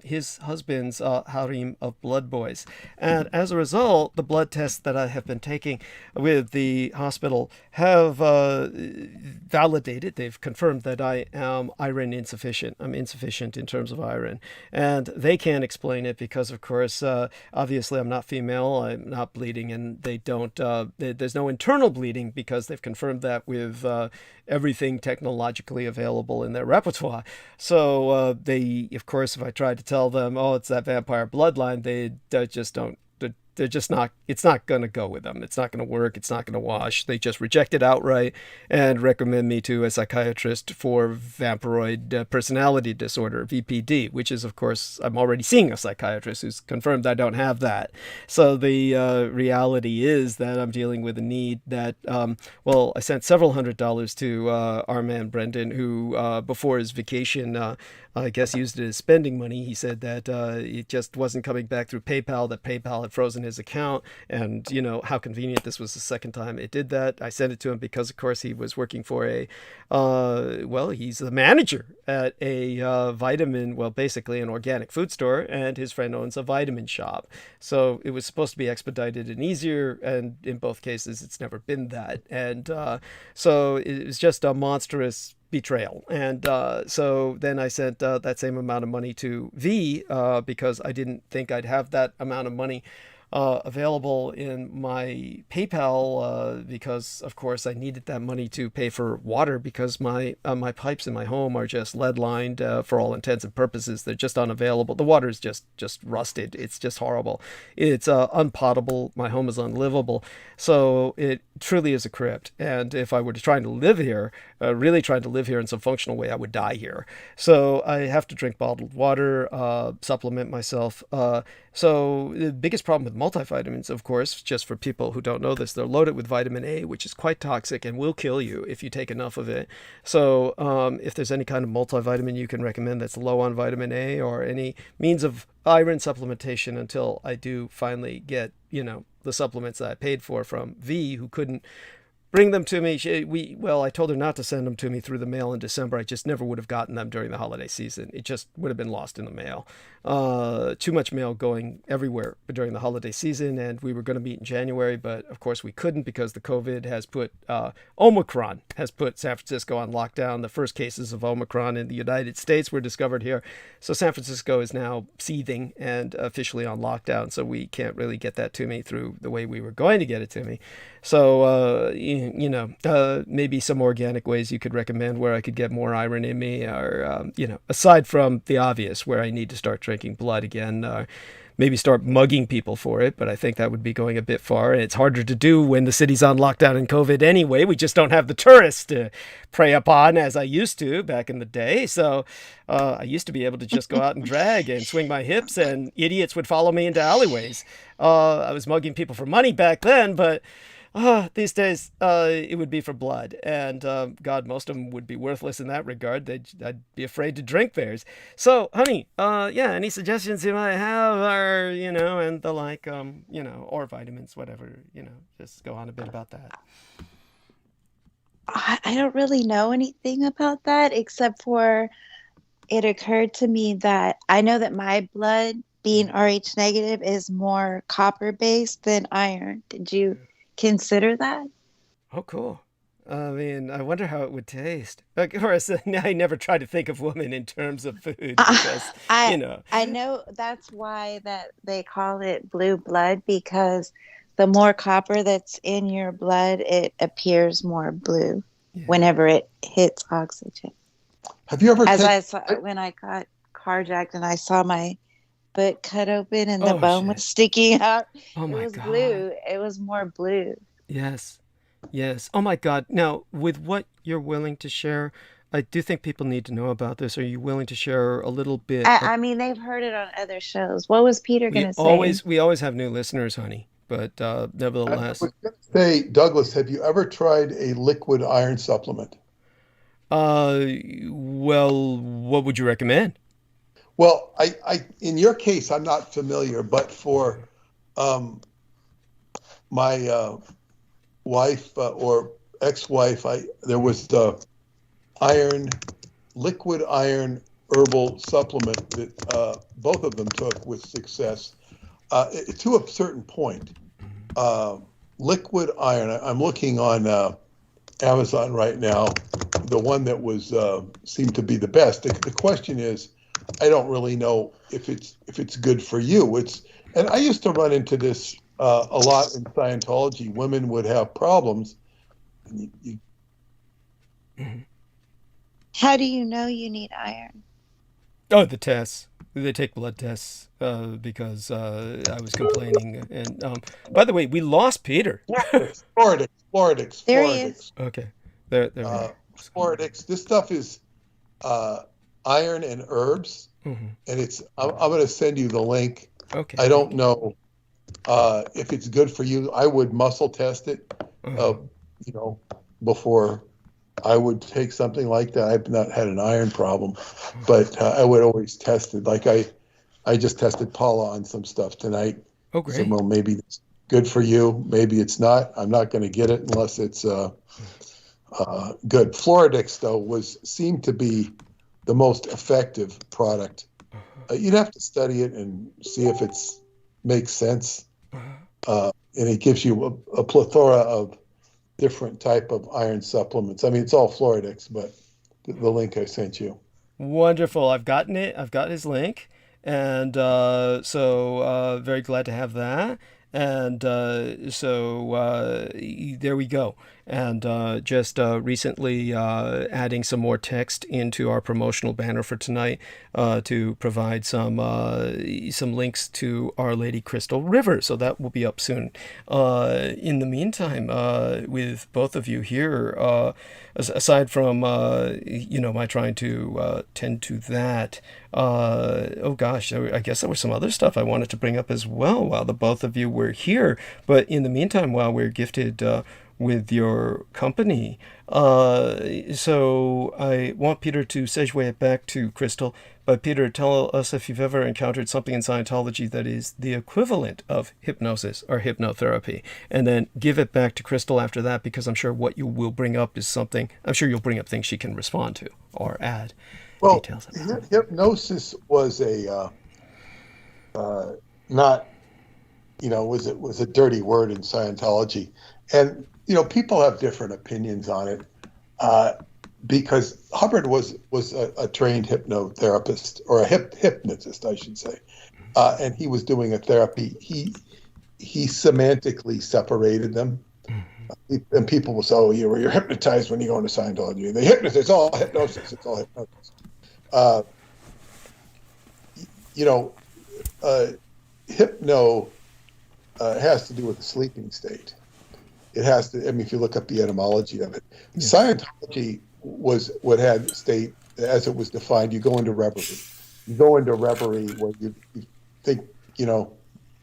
his husband's harem of blood boys. And as a result, the blood tests that I have been taking with the hospital have validated, they've confirmed that I am iron insufficient. I'm insufficient in terms of iron. And they can't explain it because, of course, obviously I'm not female, I'm not bleeding, and they don't, there's no internal bleeding because they've confirmed that with everything technologically available in their repertoire. So they, of course, if I tried to tell them, oh, it's that vampire bloodline, they just don't. They're just not, it's not going to go with them. It's not going to work. It's not going to wash. They just reject it outright and recommend me to a psychiatrist for vampiroid personality disorder, VPD, which is, of course, I'm already seeing a psychiatrist who's confirmed I don't have that. So the reality is that I'm dealing with a need that, I sent several $100s to our man Brendan, who before his vacation, I guess used it as spending money. He said that it just wasn't coming back through PayPal, that PayPal had frozen his account, and how convenient this was the second time it did that. I sent it to him because, of course, he was working for he's the manager at a basically an organic food store, and his friend owns a vitamin shop. So it was supposed to be expedited and easier, and in both cases, it's never been that. And so it was just a monstrous betrayal. And so then I sent that same amount of money to V because I didn't think I'd have that amount of money available in my PayPal because, of course, I needed that money to pay for water because my pipes in my home are just lead lined for all intents and purposes. They're just unavailable. The water is just rusted. It's just horrible. It's unpotable. My home is unlivable. So it truly is a crypt. And if I were trying to live here, really trying to live here in some functional way, I would die here. So I have to drink bottled water, supplement myself. So the biggest problem with multivitamins, of course, just for people who don't know this, they're loaded with vitamin A, which is quite toxic and will kill you if you take enough of it. So if there's any kind of multivitamin you can recommend that's low on vitamin A, or any means of iron supplementation until I do finally get, the supplements that I paid for from V, who couldn't bring them to me. I told her not to send them to me through the mail in December. I just never would have gotten them during the holiday season. It just would have been lost in the mail. Too much mail going everywhere during the holiday season, and we were going to meet in January, but of course we couldn't because the COVID has put, Omicron has put San Francisco on lockdown. The first cases of Omicron in the United States were discovered here. So San Francisco is now seething and officially on lockdown, so we can't really get that to me through the way we were going to get it to me. So, maybe some organic ways you could recommend where I could get more iron in me, or, aside from the obvious where I need to start drinking blood again, maybe start mugging people for it, but I think that would be going a bit far. It's harder to do when the city's on lockdown and COVID anyway. We just don't have the tourists to prey upon as I used to back in the day. So I used to be able to just go out and drag and swing my hips, and idiots would follow me into alleyways. I was mugging people for money back then, but these days, it would be for blood, and God, most of them would be worthless in that regard. I'd be afraid to drink theirs. So, honey, any suggestions you might have, or and the like, or vitamins, whatever, just go on a bit about that. I don't really know anything about that, except for it occurred to me that I know that my blood, being Rh negative, is more copper based than iron. Did you consider that? Oh, cool. I mean, I wonder how it would taste. Of course, I never try to think of women in terms of food because, I know that's why that they call it blue blood, because the more copper that's in your blood, it appears more blue whenever it hits oxygen. Have you ever when I got carjacked and I saw my foot cut open and the bone was sticking out. Oh my it was God. Blue. It was more blue. Yes. Oh my God. Now, with what you're willing to share, I do think people need to know about this. Are you willing to share a little bit? I mean, they've heard it on other shows. What was Peter going to say? We always have new listeners, honey. But nevertheless. I was going to say, Douglas, have you ever tried a liquid iron supplement? Well, what would you recommend? Well, I in your case, I'm not familiar, but for my wife or ex-wife, there was the liquid iron herbal supplement that both of them took with success to a certain point. Liquid iron, I'm looking on Amazon right now, the one that was seemed to be the best. The question is, I don't really know if it's good for you. And I used to run into this a lot in Scientology. Women would have problems. How do you know you need iron? Oh, the tests. They take blood tests because I was complaining. And by the way, we lost Peter. Floridix. There he is. Okay. There. Floridix. This stuff is iron and herbs, and I'm going to send you the link. Okay. I don't know if it's good for you. I would muscle test it, before I would take something like that. I've not had an iron problem, but I would always test it. Like I just tested Paula on some stuff tonight. Oh, great. So, well, maybe it's good for you. Maybe it's not. I'm not going to get it unless it's good. Floridix, though, seemed to be the most effective product. You'd have to study it and see if it makes sense. And it gives you a plethora of different type of iron supplements. I mean, it's all Floridix, but the link I sent you. Wonderful. I've gotten it. I've got his link. And so very glad to have that. And so there we go. And just recently adding some more text into our promotional banner for tonight to provide some links to Our Lady Crystal River. So that will be up soon. In the meantime, with both of you here, aside from my trying to tend to that, oh gosh, I guess there was some other stuff I wanted to bring up as well while the both of you were here. But in the meantime, while we're gifted with your company. So I want Peter to segue it back to Crystal. But Peter, tell us if you've ever encountered something in Scientology that is the equivalent of hypnosis or hypnotherapy. And then give it back to Crystal after that, because I'm sure what you will bring up is something, I'm sure you'll bring up things she can respond to or add details. Hypnosis was a, not, was a dirty word in Scientology. And, people have different opinions on it. Because Hubbard was a trained hypnotherapist, or a hypnotist, I should say, and he was doing a therapy. He semantically separated them, and people will say, "Oh, you're hypnotized when you go into Scientology. They hypnotize. It's all hypnosis. It's all hypnosis." Hypno has to do with the sleeping state. It has to. I mean, if you look up the etymology of it, Scientology was what had state as it was defined. You go into reverie. You go into reverie where you think,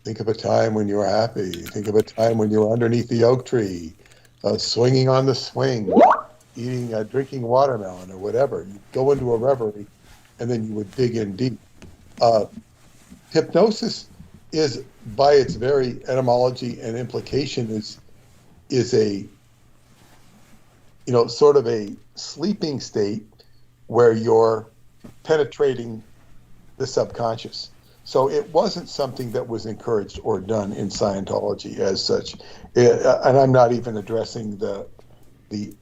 think of a time when you were happy. Think of a time when you were underneath the oak tree, swinging on the swing, eating, drinking watermelon or whatever. You go into a reverie, and then you would dig in deep. Hypnosis is, by its very etymology and implication, is a sort of a sleeping state where you're penetrating the subconscious. So it wasn't something that was encouraged or done in Scientology as such. And I'm not even addressing the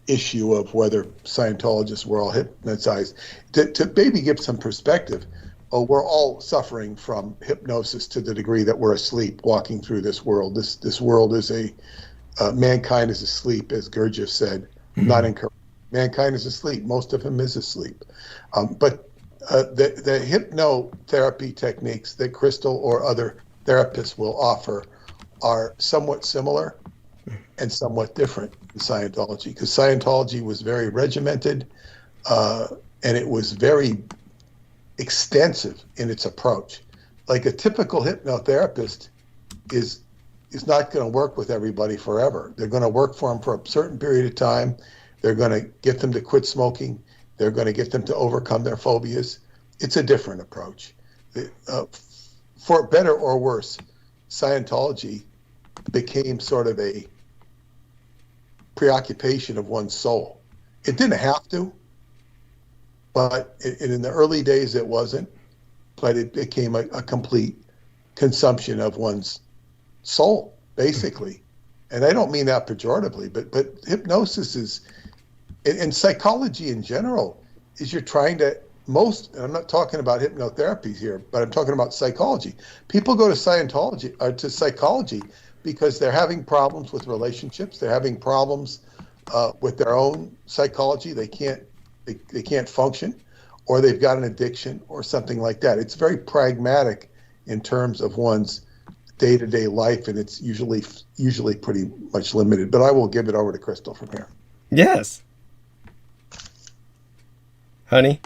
issue of whether Scientologists were all hypnotized. To maybe give some perspective, we're all suffering from hypnosis to the degree that we're asleep walking through this world. This world is mankind is asleep, as ggkGHuo said, not encouraged. Mankind is asleep. Most of him is asleep. But the hypnotherapy techniques that Crystal or other therapists will offer are somewhat similar and somewhat different in Scientology, because Scientology was very regimented and it was very extensive in its approach. Like a typical hypnotherapist is not going to work with everybody forever. They're going to work for them for a certain period of time. They're going to get them to quit smoking. They're going to get them to overcome their phobias. It's a different approach. For better or worse, Scientology became sort of a preoccupation of one's soul. It didn't have to, but in the early days it wasn't, but it became a complete consumption of one's soul, basically. And I don't mean that pejoratively, but hypnosis is, and psychology in general, is you're trying to, and I'm not talking about hypnotherapies here, but I'm talking about psychology. People go to psychology because they're having problems with relationships. They're having problems with their own psychology. They can't function, or they've got an addiction or something like that. It's very pragmatic in terms of one's day-to-day life, and it's usually pretty much limited. But I will give it over to Crystal from here. Yes. Honey?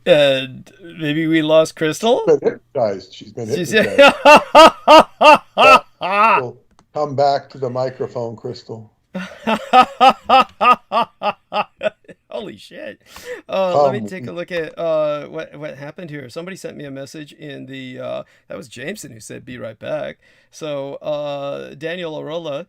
And maybe we lost Crystal? She's been hypnotized. She's been hypnotized. We'll come back to the microphone, Crystal. Holy shit. Let me take a look at what happened here. Somebody sent me a message in the that was Jameson who said be right back. So Daniel Arola,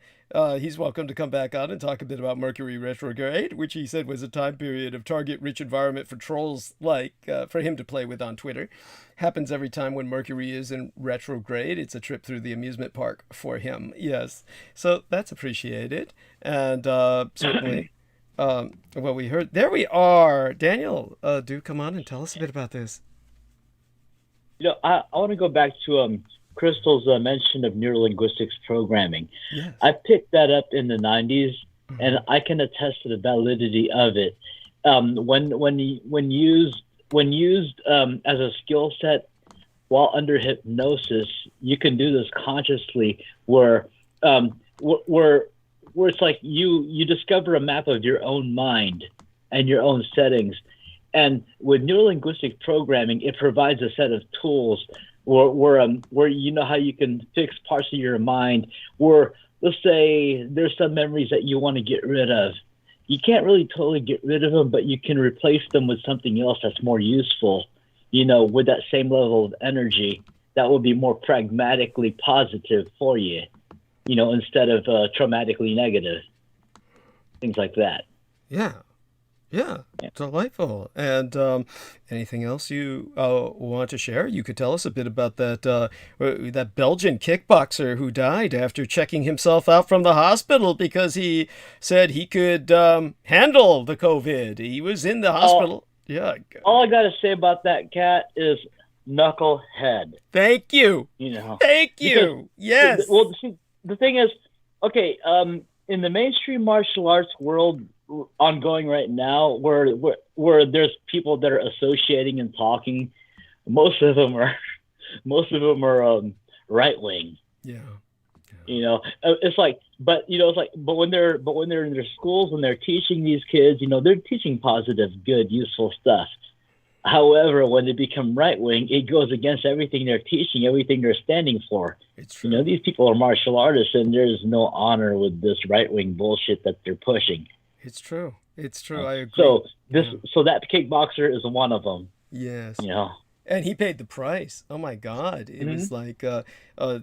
he's welcome to come back on and talk a bit about Mercury retrograde, which he said was a time period of target-rich environment for trolls like for him to play with on Twitter. Happens every time when Mercury is in retrograde. It's a trip through the amusement park for him. Yes. So that's appreciated. And certainly what we heard. There we are. Daniel, do come on and tell us a bit about this. I want to go back to Crystal's mention of neurolinguistics programming. Yes. I picked that up in the 90s, and I can attest to the validity of it. When used as a skill set while under hypnosis, you can do this consciously, where it's like you discover a map of your own mind and your own settings. And with neurolinguistic programming, it provides a set of tools where you know how you can fix parts of your mind where let's say there's some memories that you want to get rid of. You can't really totally get rid of them, but you can replace them with something else that's more useful, with that same level of energy that will be more pragmatically positive for you, instead of traumatically negative. Things like that. Yeah. Delightful. And anything else you want to share? You could tell us a bit about that Belgian kickboxer who died after checking himself out from the hospital because he said he could handle the COVID. He was in the hospital. All I got to say about that cat is knucklehead. Thank you. Thank you. Yes. Well, see, the thing is, okay, in the mainstream martial arts world, ongoing right now, where there's people that are associating and talking, most of them are right wing. It's like, but when they're in their schools and they're teaching these kids, they're teaching positive, good, useful stuff. However, when they become right wing, it goes against everything they're teaching, everything they're standing for. It's true. These people are martial artists, and there's no honor with this right wing bullshit that they're pushing. It's true. I agree. So that kickboxer is one of them. Yes. And he paid the price. Oh my God. It was like,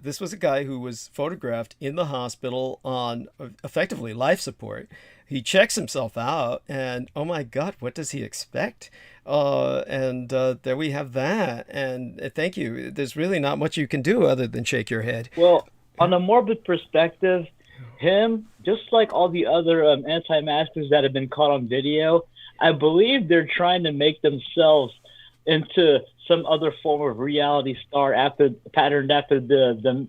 this was a guy who was photographed in the hospital on effectively life support. He checks himself out and oh my God, what does he expect? And there we have that. And thank you. There's really not much you can do other than shake your head. Well, on a morbid perspective, him, just like all the other anti-maskers that have been caught on video, I believe they're trying to make themselves into some other form of reality star patterned after the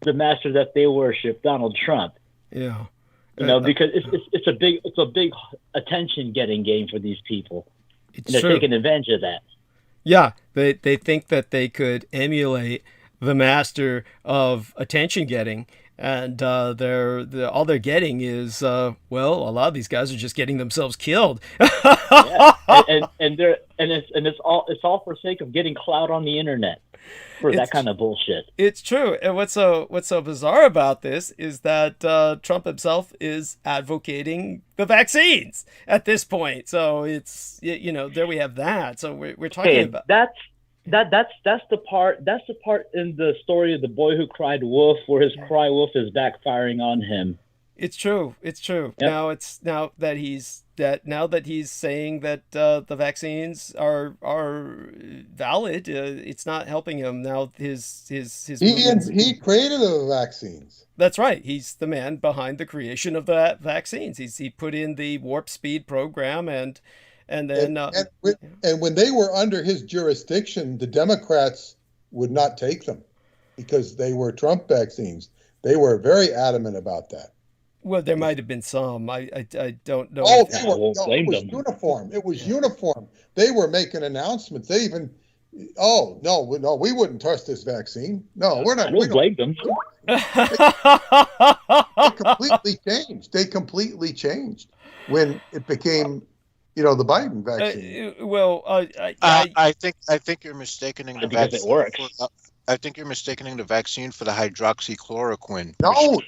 master that they worship, Donald Trump. Yeah. Because it's a big attention getting game for these people. They're taking advantage of that. Yeah, they think that they could emulate the master of attention getting. And all they're getting is a lot of these guys are just getting themselves killed. It's all for sake of getting clout on the internet for that kind of bullshit. It's true. And what's so bizarre about this is that Trump himself is advocating the vaccines at this point. So it's there we have that. So we're talking about That's the part in the story of the boy who cried wolf, where his cry wolf is backfiring on him. It's true. Yep. Now that he's saying that the vaccines are valid, it's not helping him now. He created the vaccines. That's right. He's the man behind the creation of the vaccines. He put in the warp speed program and then when they were under his jurisdiction, the Democrats would not take them because they were Trump vaccines. They were very adamant about that. Well, there might have been some. I don't know. It was uniform. It was uniform. They were making announcements. They even, no, we wouldn't trust this vaccine. No, we're not. I don't blame them. They completely changed when it became, the Biden vaccine. I think you're mistaking the vaccine. I think you're mistaking the vaccine for the hydroxychloroquine. No.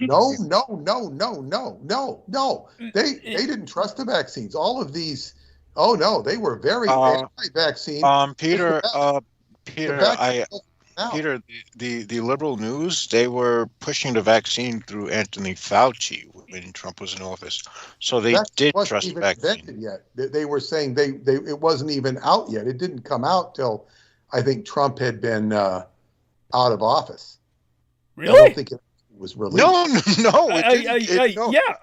They didn't trust the vaccines. All of these. Oh no, they were very anti-vaccine. Peter, the liberal news, they were pushing the vaccine through Anthony Fauci when Trump was in office. So they did trust the vaccine. Yet. They were saying it wasn't even out yet. It didn't come out till I think Trump had been out of office. Really? I don't think it was released. No.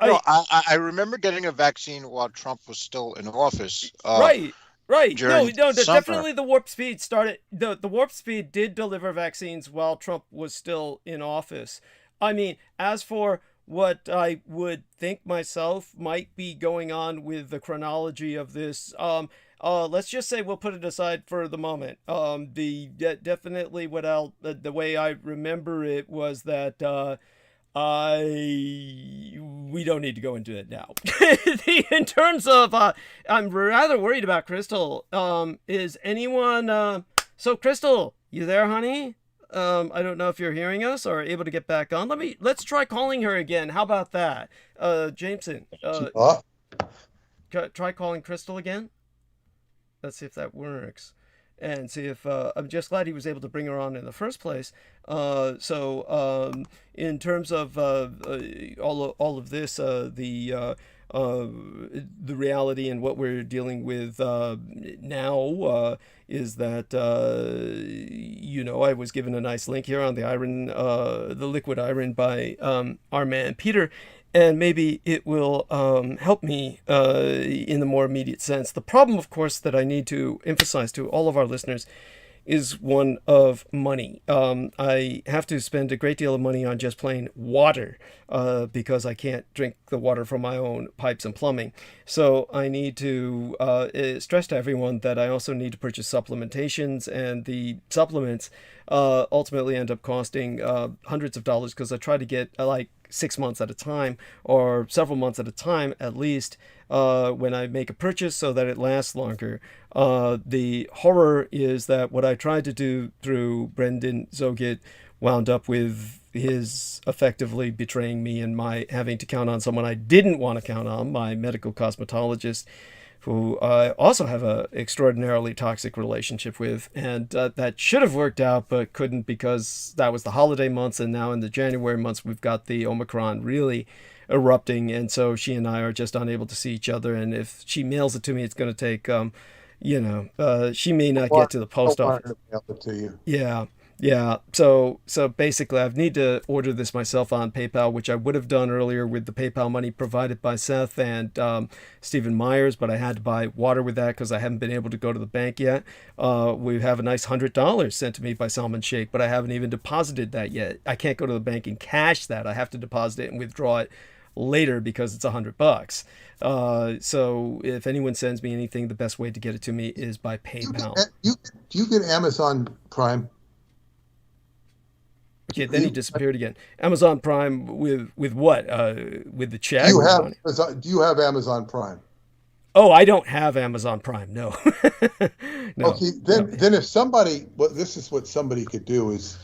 I remember getting a vaccine while Trump was still in office. Right. No, definitely the warp speed started. The warp speed did deliver vaccines while Trump was still in office. I mean, as for what I would think myself might be going on with the chronology of this, let's just say we'll put it aside for the moment. Definitely the way I remember it was that we don't need to go into it now. In terms of, I'm rather worried about Crystal. Is anyone? So Crystal, you there, honey? I don't know if you're hearing us or able to get back on. Let's try calling her again. How about that? Jameson, try calling Crystal again. Let's see if that works. And see if I'm just glad he was able to bring her on in the first place. In terms of all of this, the reality and what we're dealing with now is that I was given a nice link here on the iron, the liquid iron by our man Peter. And maybe it will help me in the more immediate sense. The problem, of course, that I need to emphasize to all of our listeners is one of money. I have to spend a great deal of money on just plain water because I can't drink the water from my own pipes and plumbing. So I need to stress to everyone that I also need to purchase supplementations, and the supplements ultimately end up costing hundreds of dollars because I try to get 6 months at a time or several months at a time at least when I make a purchase so that it lasts longer. The horror is that what I tried to do through Brendan Zogit wound up with his effectively betraying me and my having to count on someone I didn't want to count on, my medical cosmetologist, who I also have an extraordinarily toxic relationship with. And that should have worked out, but couldn't because that was the holiday months. And now in the January months, we've got the Omicron really erupting. And so she and I are just unable to see each other. And if she mails it to me, it's going to take, she may not get to the post office. Yeah. So basically, I need to order this myself on PayPal, which I would have done earlier with the PayPal money provided by Seth and Stephen Myers, but I had to buy water with that because I haven't been able to go to the bank yet. We have a nice $100 sent to me by Salman Sheikh, but I haven't even deposited that yet. I can't go to the bank and cash that. I have to deposit it and withdraw it later because it's $100. So if anyone sends me anything, the best way to get it to me is by PayPal. Do you get Amazon Prime? Okay, then he disappeared again. Amazon Prime with what? With the check? Do you have Amazon Prime? Oh, I don't have Amazon Prime. No. No. Okay, then if somebody, this is what somebody could do is,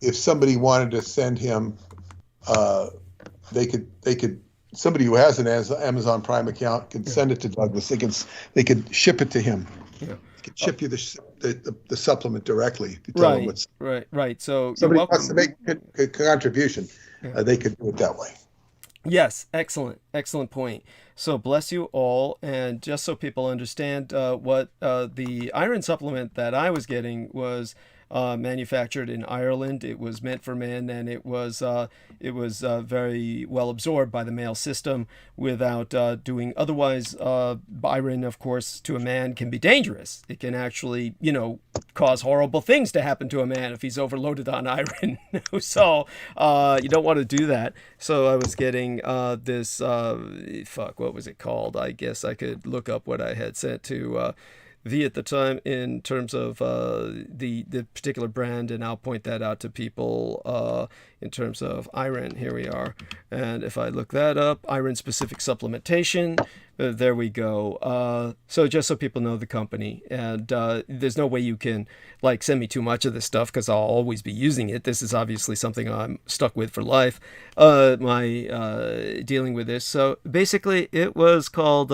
if somebody wanted to send him, they could somebody who has an Amazon Prime account could send it to Douglas. They could ship it to him. Yeah. They could ship you the supplement directly. Right. So somebody wants to make a contribution, they could do it that way. Yes, excellent point. So bless you all, and just so people understand what the iron supplement that I was getting was manufactured in Ireland. It was meant for men, and it was very well absorbed by the male system without doing otherwise. Iron, of course, to a man can be dangerous. It can actually, cause horrible things to happen to a man if he's overloaded on iron. So you don't want to do that. So I was getting this, what was it called? I guess I could look up what I had sent to V at the time in terms of the particular brand, and I'll point that out to people in terms of iron. Here we are. And if I look that up, iron specific supplementation, there we go. So just so people know the company, and there's no way you can send me too much of this stuff because I'll always be using it. This is obviously something I'm stuck with for life, my dealing with this. So basically it was called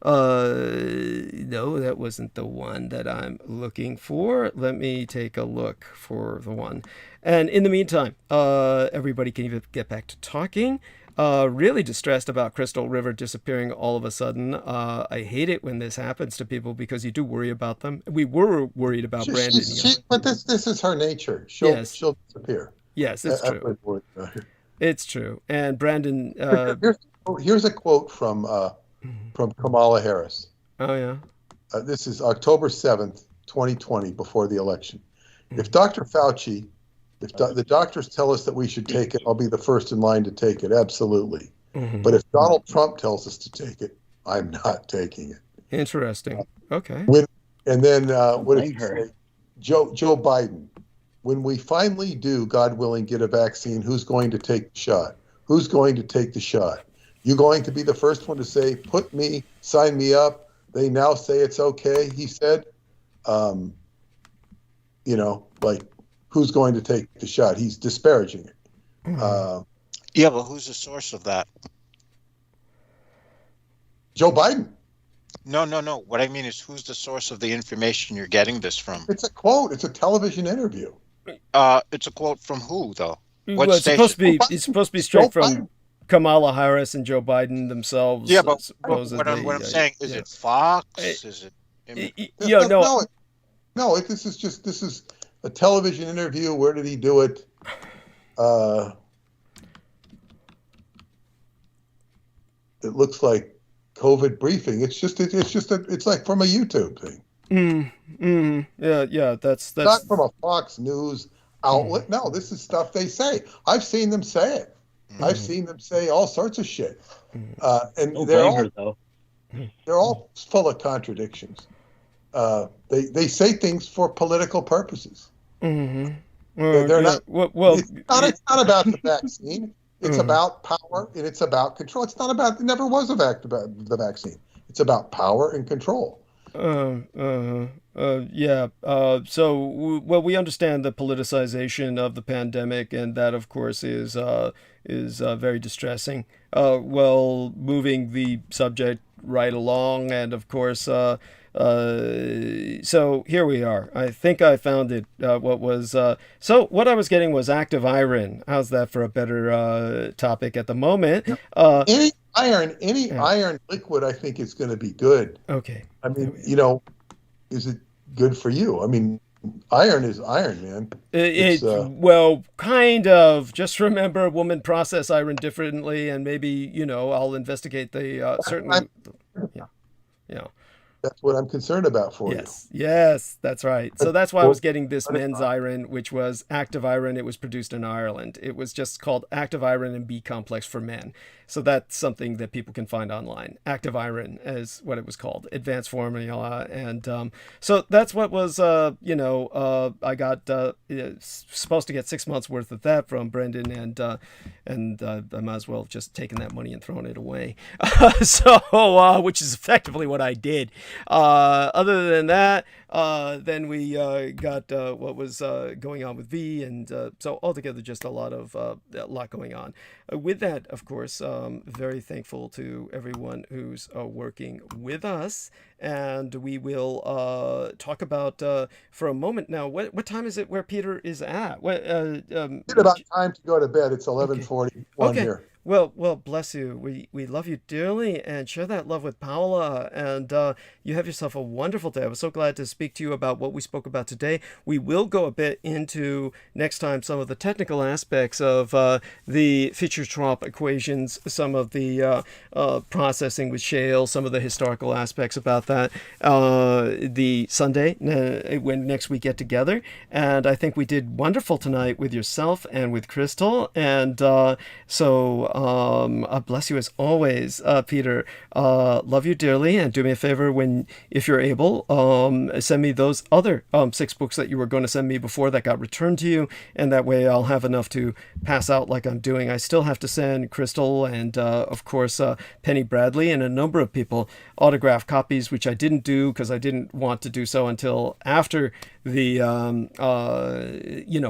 no, that wasn't the one that I'm looking for. Let me take a look for the one. And in the meantime, everybody can even get back to talking. Really distressed about Crystal River disappearing all of a sudden. I hate it when this happens to people because you do worry about them. We were worried about Brandon. But this is her nature. She'll disappear. Yes, it's true. It's true. And Brandon... here's a quote from Kamala Harris. Oh, yeah. This is October 7th, 2020, before the election. If Dr. Fauci, the doctors tell us that we should take it, I'll be the first in line to take it. Absolutely. Mm-hmm. But if Donald Trump tells us to take it, I'm not taking it. Interesting. Okay. And then what did he say? Joe Biden. When we finally do, God willing, get a vaccine, who's going to take the shot? Who's going to take the shot? You going to be the first one to say, sign me up. They now say it's okay, he said. who's going to take the shot. He's disparaging it. Yeah, but who's the source of that? Joe Biden. No. What I mean is, who's the source of the information you're getting this from? It's a quote. It's a television interview. It's a quote from who, though? Well, it's supposed to be straight from Kamala Harris and Joe Biden themselves. Yeah, but what I'm saying is, it Fox? Is it? No. This is a television interview. Where did he do it? It looks like COVID briefing. It's like from a YouTube thing. Yeah. That's not from a Fox News outlet. No, this is stuff they say. I've seen them say it. I've seen them say all sorts of shit. And they're all full of contradictions. They say things for political purposes. They're not. It's not about the vaccine. It's about power and it's about control. It's not about. It never was about the vaccine. It's about power and control. Yeah. So, we understand the politicization of the pandemic, and that, of course, is very distressing. Moving the subject right along, and of course, so here we are. I think I found it. So what I was getting was active iron. How's that for a better topic at the moment? Any iron liquid, I think, is going to be good. Okay. I mean, is it good for you? I mean, iron is iron, man. Kind of. Just remember, women process iron differently, and maybe I'll investigate the certain. Yeah. That's what I'm concerned about for you. Yes, that's right. So that's why I was getting this men's iron, which was active iron. It was produced in Ireland. It was just called active iron and B complex for men. So that's something that people can find online. Active iron is what it was called, advanced formula. And so that's what was, I got supposed to get 6 months worth of that from Brendan, and I might as well have just taken that money and thrown it away. Which is effectively what I did. Other than that, then we got what was going on with V, and so altogether just a lot going on. With that, of course, very thankful to everyone who's working with us, and we will talk about for a moment now. What time is it where Peter is at? It's about time to go to bed. It's 11:41 here. Well, bless you. We love you dearly, and share that love with Paola, and you have yourself a wonderful day. I was so glad to speak to you about what we spoke about today. We will go a bit into, next time, some of the technical aspects of the Fischer-Tropsch equations, some of the processing with shale, some of the historical aspects about that, the Sunday, when next we get together. And I think we did wonderful tonight with yourself and with Crystal, and bless you as always, Peter. Love you dearly, and do me a favor if you're able, send me those other 6 books that you were going to send me before that got returned to you, and that way I'll have enough to pass out like I'm doing. I still have to send Crystal and of course Penny Bradley and a number of people autographed copies, which I didn't do because I didn't want to do so until after the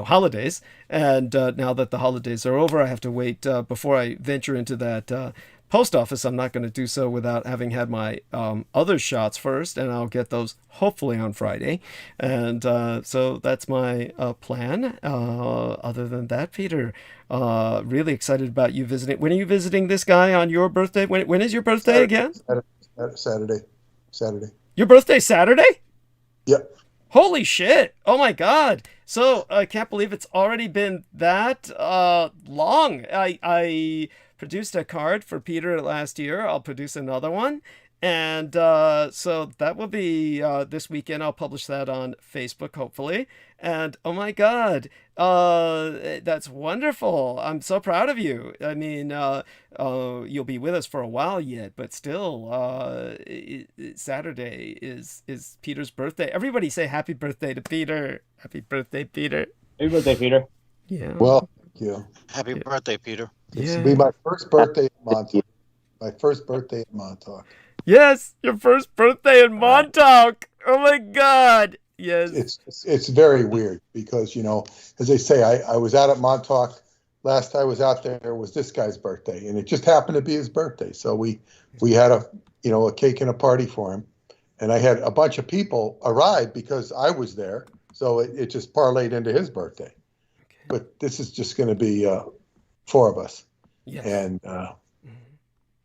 holidays. And now that the holidays are over, I have to wait before I venture into that post office. I'm not going to do so without having had my other shots first, and I'll get those hopefully on Friday. And so that's my plan. Other than that, Peter, really excited about you visiting. When are you visiting this guy on your birthday? When is your birthday again? Saturday. Your birthday Saturday? Yep. Holy shit. Oh my God. So I can't believe it's already been that long. I produced a card for Peter last year. I'll produce another one. And so that will be this weekend. I'll publish that on Facebook, hopefully. And oh my God, that's wonderful. I'm so proud of you. I mean, you'll be with us for a while yet, but still, Saturday is Peter's birthday. Everybody say happy birthday to Peter. Happy birthday, Peter. Happy birthday, Peter. Yeah. Well, thank you. Happy birthday, Peter. This will be my first birthday in Montauk. My first birthday in Montauk. Yes, your first birthday in Montauk. Oh my God. Yes. It's very weird because, you know, as they say, I was out at Montauk. Last I was out there was this guy's birthday, and it just happened to be his birthday. So we had a cake and a party for him, and I had a bunch of people arrive because I was there. So it just parlayed into his birthday. Okay. But this is just going to be 4 of us, Yes. and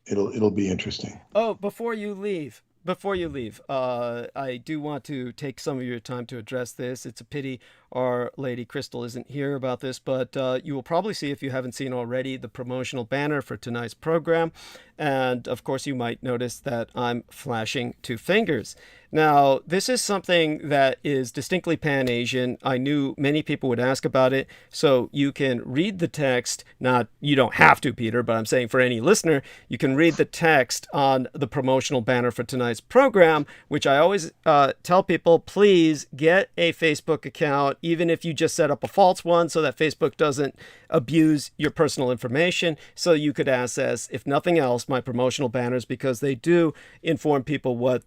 it'll be interesting. Oh, before you leave, I do want to take some of your time to address this. It's a pity our Lady Crystal isn't here about this, but you will probably see, if you haven't seen already, the promotional banner for tonight's program. And of course, you might notice that I'm flashing 2 fingers. Now, this is something that is distinctly Pan-Asian. I knew many people would ask about it, so you can read the text. You don't have to, Peter, but I'm saying for any listener, you can read the text on the promotional banner for tonight's program, which I always tell people, please get a Facebook account, even if you just set up a false one so that Facebook doesn't abuse your personal information, so you could access, if nothing else, my promotional banners, because they do inform people what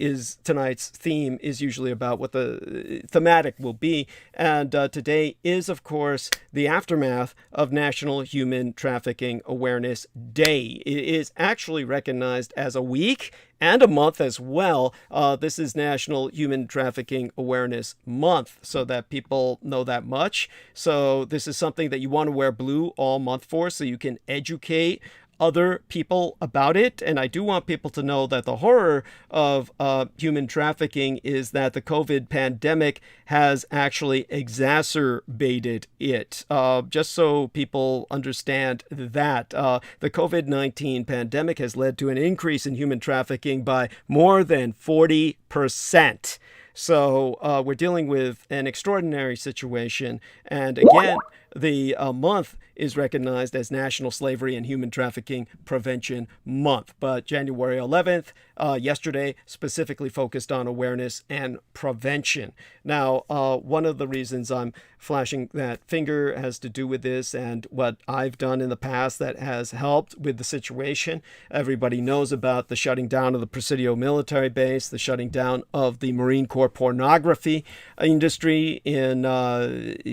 is tonight's theme is usually about, what the thematic will be. And today is, of course, the aftermath of National Human Trafficking Awareness Day. It is actually recognized as a week and a month as well. This is National Human Trafficking Awareness Month, so that people know that much. So this is something that you want to wear blue all month for, so you can educate other people about it. And I do want people to know that the horror of human trafficking is that the COVID pandemic has actually exacerbated it. Just so people understand that the COVID-19 pandemic has led to an increase in human trafficking by more than 40%. So we're dealing with an extraordinary situation. And again, the month is recognized as National Slavery and Human Trafficking Prevention Month. But January 11th, yesterday, specifically focused on awareness and prevention. Now, one of the reasons I'm flashing that finger has to do with this and what I've done in the past that has helped with the situation. Everybody knows about the shutting down of the Presidio military base, the shutting down of the Marine Corps pornography industry in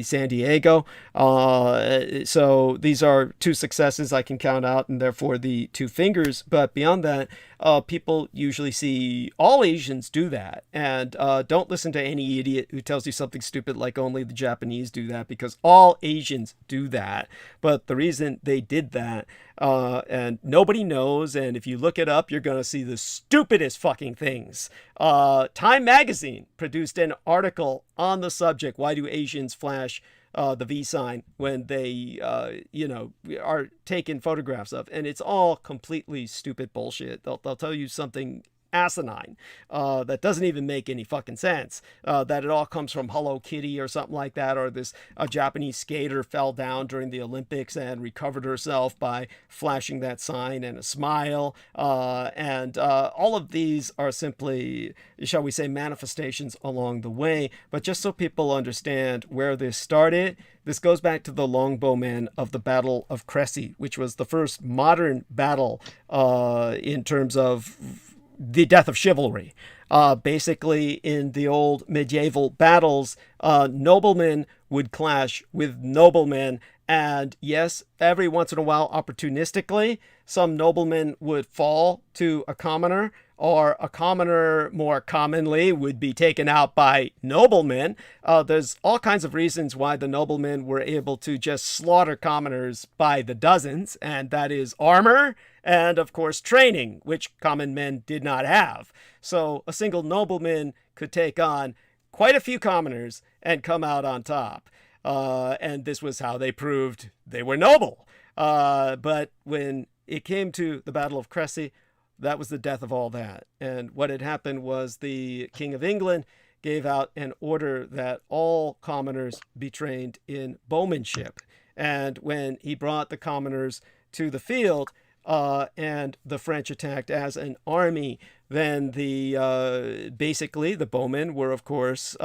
San Diego. So these are 2 successes I can count out, and therefore the 2 fingers. But beyond that, people usually see all Asians do that. And don't listen to any idiot who tells you something stupid like only the Japanese do that, because all Asians do that. But the reason they did that, and nobody knows, and if you look it up, you're going to see the stupidest fucking things. Time Magazine produced an article on the subject, why do Asians flash the V sign when they, are taken photographs of. And it's all completely stupid bullshit. They'll tell you something asinine that doesn't even make any fucking sense, that it all comes from Hello Kitty or something like that, or this Japanese skater fell down during the Olympics and recovered herself by flashing that sign and a smile, and all of these are simply, shall we say, manifestations along the way. But just so people understand where this started, this goes back to the longbowmen of the Battle of Crécy, which was the first modern battle in terms of the death of chivalry. Basically, in the old medieval battles, noblemen would clash with noblemen. And yes, every once in a while, opportunistically, some noblemen would fall to a commoner, or a commoner more commonly would be taken out by noblemen. There's all kinds of reasons why the noblemen were able to just slaughter commoners by the dozens, and that is armor and, of course, training, which common men did not have. So a single nobleman could take on quite a few commoners and come out on top. And this was how they proved they were noble. But when it came to the Battle of Crécy, that was the death of all that. And what had happened was the King of England gave out an order that all commoners be trained in bowmanship. And when he brought the commoners to the field, and the French attacked as an army, then basically the bowmen were, of course,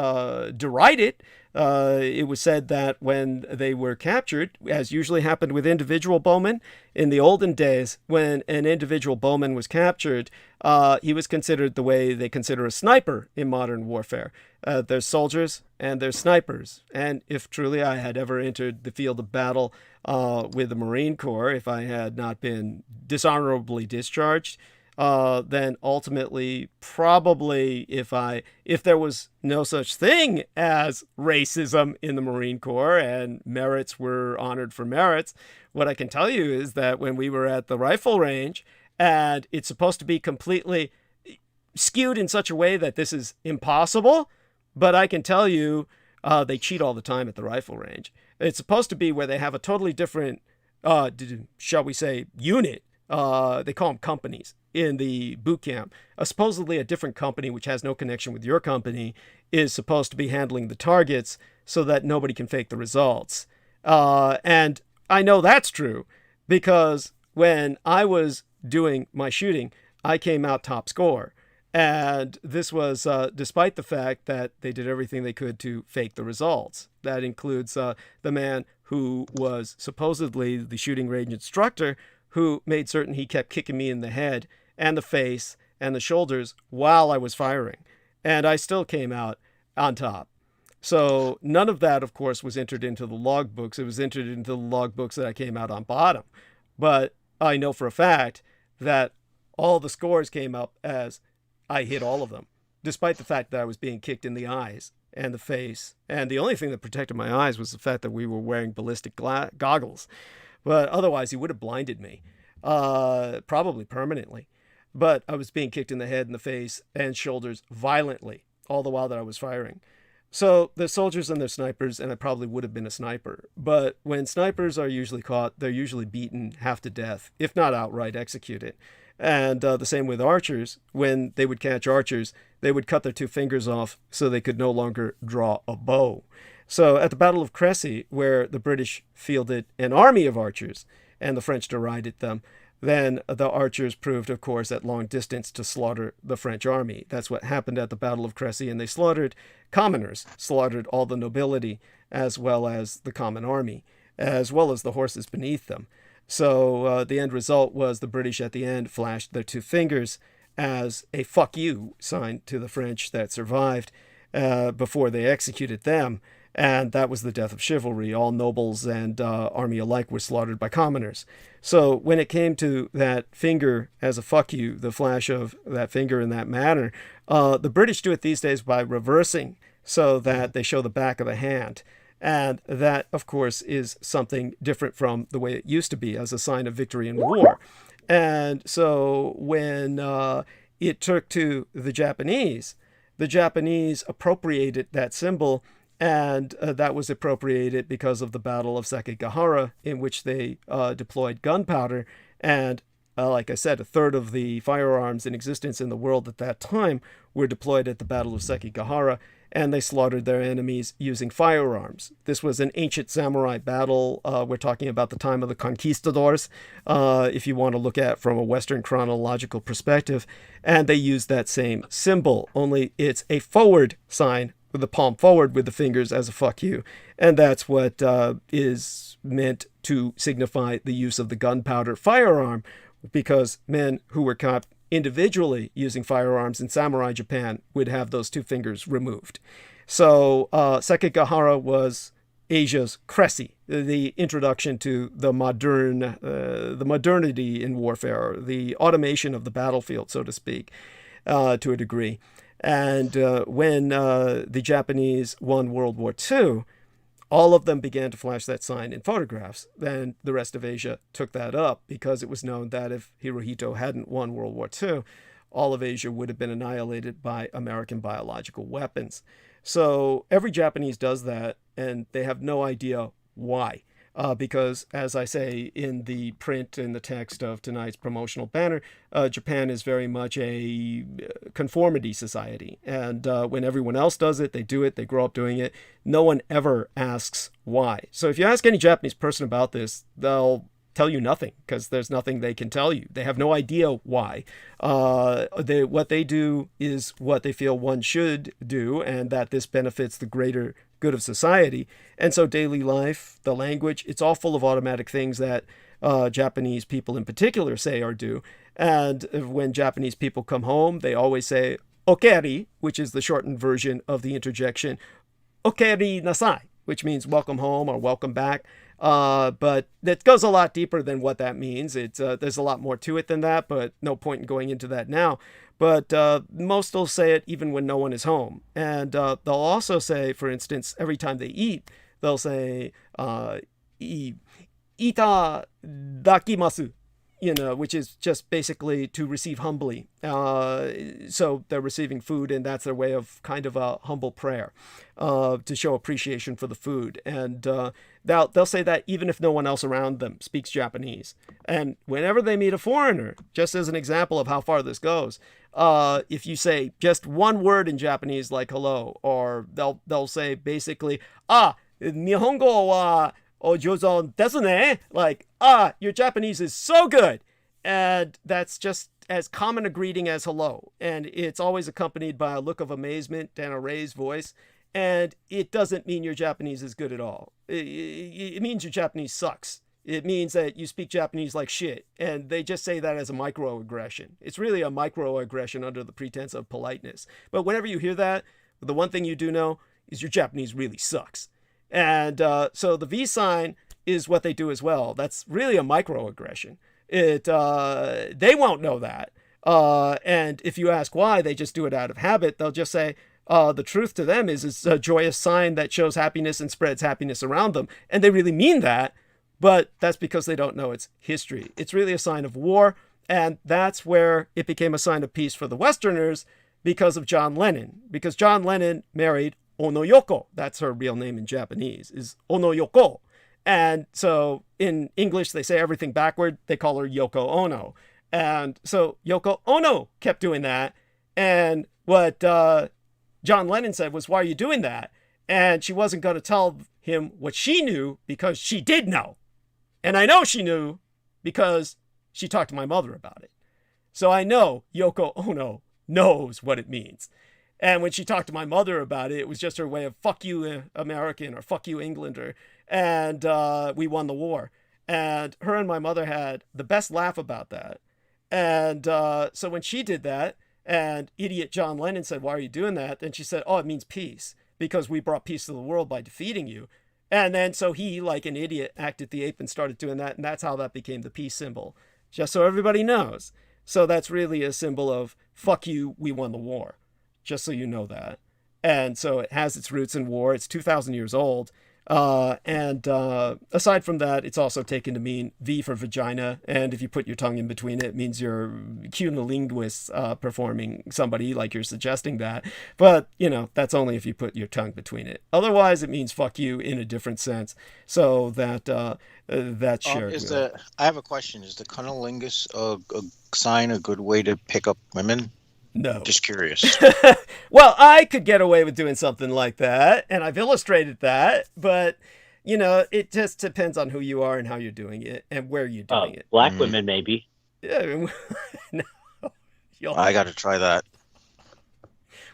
derided It was said that when they were captured, as usually happened with individual bowmen, in the olden days, when an individual bowman was captured, he was considered the way they consider a sniper in modern warfare. There's soldiers and there's snipers. And if truly I had ever entered the field of battle with the Marine Corps, if I had not been dishonorably discharged, then ultimately, probably if there was no such thing as racism in the Marine Corps and merits were honored for merits, what I can tell you is that when we were at the rifle range, and it's supposed to be completely skewed in such a way that this is impossible, but I can tell you they cheat all the time at the rifle range. It's supposed to be where they have a totally different, shall we say, unit. They call them companies in the boot camp. Supposedly a different company, which has no connection with your company, is supposed to be handling the targets so that nobody can fake the results. And I know that's true because when I was doing my shooting, I came out top score. And this was despite the fact that they did everything they could to fake the results. That includes the man who was supposedly the shooting range instructor, who made certain he kept kicking me in the head and the face and the shoulders while I was firing. And I still came out on top. So none of that, of course, was entered into the logbooks. It was entered into the logbooks that I came out on bottom. But I know for a fact that all the scores came up as I hit all of them, despite the fact that I was being kicked in the eyes and the face. And the only thing that protected my eyes was the fact that we were wearing ballistic goggles. But otherwise, he would have blinded me, probably permanently. But I was being kicked in the head and the face and shoulders violently, all the while that I was firing. So the soldiers and their snipers, and I probably would have been a sniper. But when snipers are usually caught, they're usually beaten half to death, if not outright executed. And the same with archers. When they would catch archers, they would cut their 2 fingers off so they could no longer draw a bow. So at the Battle of Crécy, where the British fielded an army of archers and the French derided them, then the archers proved, of course, at long distance to slaughter the French army. That's what happened at the Battle of Crécy, and they slaughtered commoners, slaughtered all the nobility, as well as the common army, as well as the horses beneath them. So the end result was the British at the end flashed their 2 fingers as a fuck you sign to the French that survived before they executed them. And that was the death of chivalry. All nobles and army alike were slaughtered by commoners. So when it came to that finger as a fuck you, the flash of that finger in that manner, the British do it these days by reversing so that they show the back of the hand. And that, of course, is something different from the way it used to be as a sign of victory in war. And so when it took to the Japanese appropriated that symbol. And that was appropriated because of the Battle of Sekigahara, in which they deployed gunpowder. And like I said, a third of the firearms in existence in the world at that time were deployed at the Battle of Sekigahara, and they slaughtered their enemies using firearms. This was an ancient samurai battle. We're talking about the time of the conquistadors, if you want to look at from a Western chronological perspective. And they used that same symbol, only it's a forward sign with the palm forward with the fingers as a fuck you. And that's what is meant to signify the use of the gunpowder firearm, because men who were caught individually using firearms in samurai Japan would have those 2 fingers removed. So Sekigahara was Asia's Crécy, the introduction to the modernity in warfare, the automation of the battlefield, so to speak, to a degree. And when the Japanese won World War II, all of them began to flash that sign in photographs. Then the rest of Asia took that up because it was known that if Hirohito hadn't won World War II, all of Asia would have been annihilated by American biological weapons. So every Japanese does that, and they have no idea why. Because, as I say in the print and the text of tonight's promotional banner, Japan is very much a conformity society. And when everyone else does it, they do it, they grow up doing it. No one ever asks why. So if you ask any Japanese person about this, they'll tell you nothing because there's nothing they can tell you. They have no idea why. What they do is what they feel one should do, and that this benefits the greater good of society. And so daily life, the language, it's all full of automatic things that Japanese people in particular say or do. And when Japanese people come home, they always say okeri, which is the shortened version of the interjection okeri nasai, which means welcome home or welcome back. But it goes a lot deeper than what that means. There's a lot more to it than that, but no point in going into that now. But most will say it even when no one is home. And they'll also say, for instance, every time they eat, they'll say, ita dakimasu, which is just basically to receive humbly. So they're receiving food, and that's their way of kind of a humble prayer to show appreciation for the food. And they'll say that even if no one else around them speaks Japanese. And whenever they meet a foreigner, just as an example of how far this goes, if you say just one word in Japanese like hello, or they'll say basically, Nihongo wa ojouzen desu ne, like, your Japanese is so good. And that's just as common a greeting as hello. And it's always accompanied by a look of amazement and a raised voice. And it doesn't mean your Japanese is good at all. It means your Japanese sucks. It means that you speak Japanese like shit. And they just say that as a microaggression. It's really a microaggression under the pretense of politeness. But whenever you hear that, the one thing you do know is your Japanese really sucks. And so the V sign is what they do as well. That's really a microaggression. They won't know that. And if you ask why, they just do it out of habit. They'll just say, the truth to them is it's a joyous sign that shows happiness and spreads happiness around them. And they really mean that, but that's because they don't know its history. It's really a sign of war. And that's where it became a sign of peace for the Westerners because of John Lennon. Because John Lennon married Onoyoko. That's her real name in Japanese, is Onoyoko. And so in English, they say everything backward. They call her Yoko Ono. And so Yoko Ono kept doing that. And what John Lennon said was, why are you doing that? And she wasn't going to tell him what she knew because she did know. And I know she knew because she talked to my mother about it. So I know Yoko Ono knows what it means. And when she talked to my mother about it, it was just her way of fuck you American or fuck you Englander. And we won the war. And her and my mother had the best laugh about that. And so when she did that, and idiot John Lennon said, why are you doing that? Then she said, oh, it means peace because we brought peace to the world by defeating you. And then so he, like an idiot, acted the ape and started doing that. And that's how that became the peace symbol, just so everybody knows. So that's really a symbol of fuck you, we won the war, just so you know that. And so it has its roots in war. It's 2,000 years old. And aside from that, it's also taken to mean V for vagina. And if you put your tongue in between it, it means you're cunnilinguist, performing somebody like you're suggesting that. But, that's only if you put your tongue between it. Otherwise, it means fuck you in a different sense. So that's shared. I have a question. Is the cunnilingus a sign a good way to pick up women? No. Just curious. Well, I could get away with doing something like that, and I've illustrated that, but, it just depends on who you are and how you're doing it and where you're doing it. Black women, maybe. Yeah, no. I got to try that.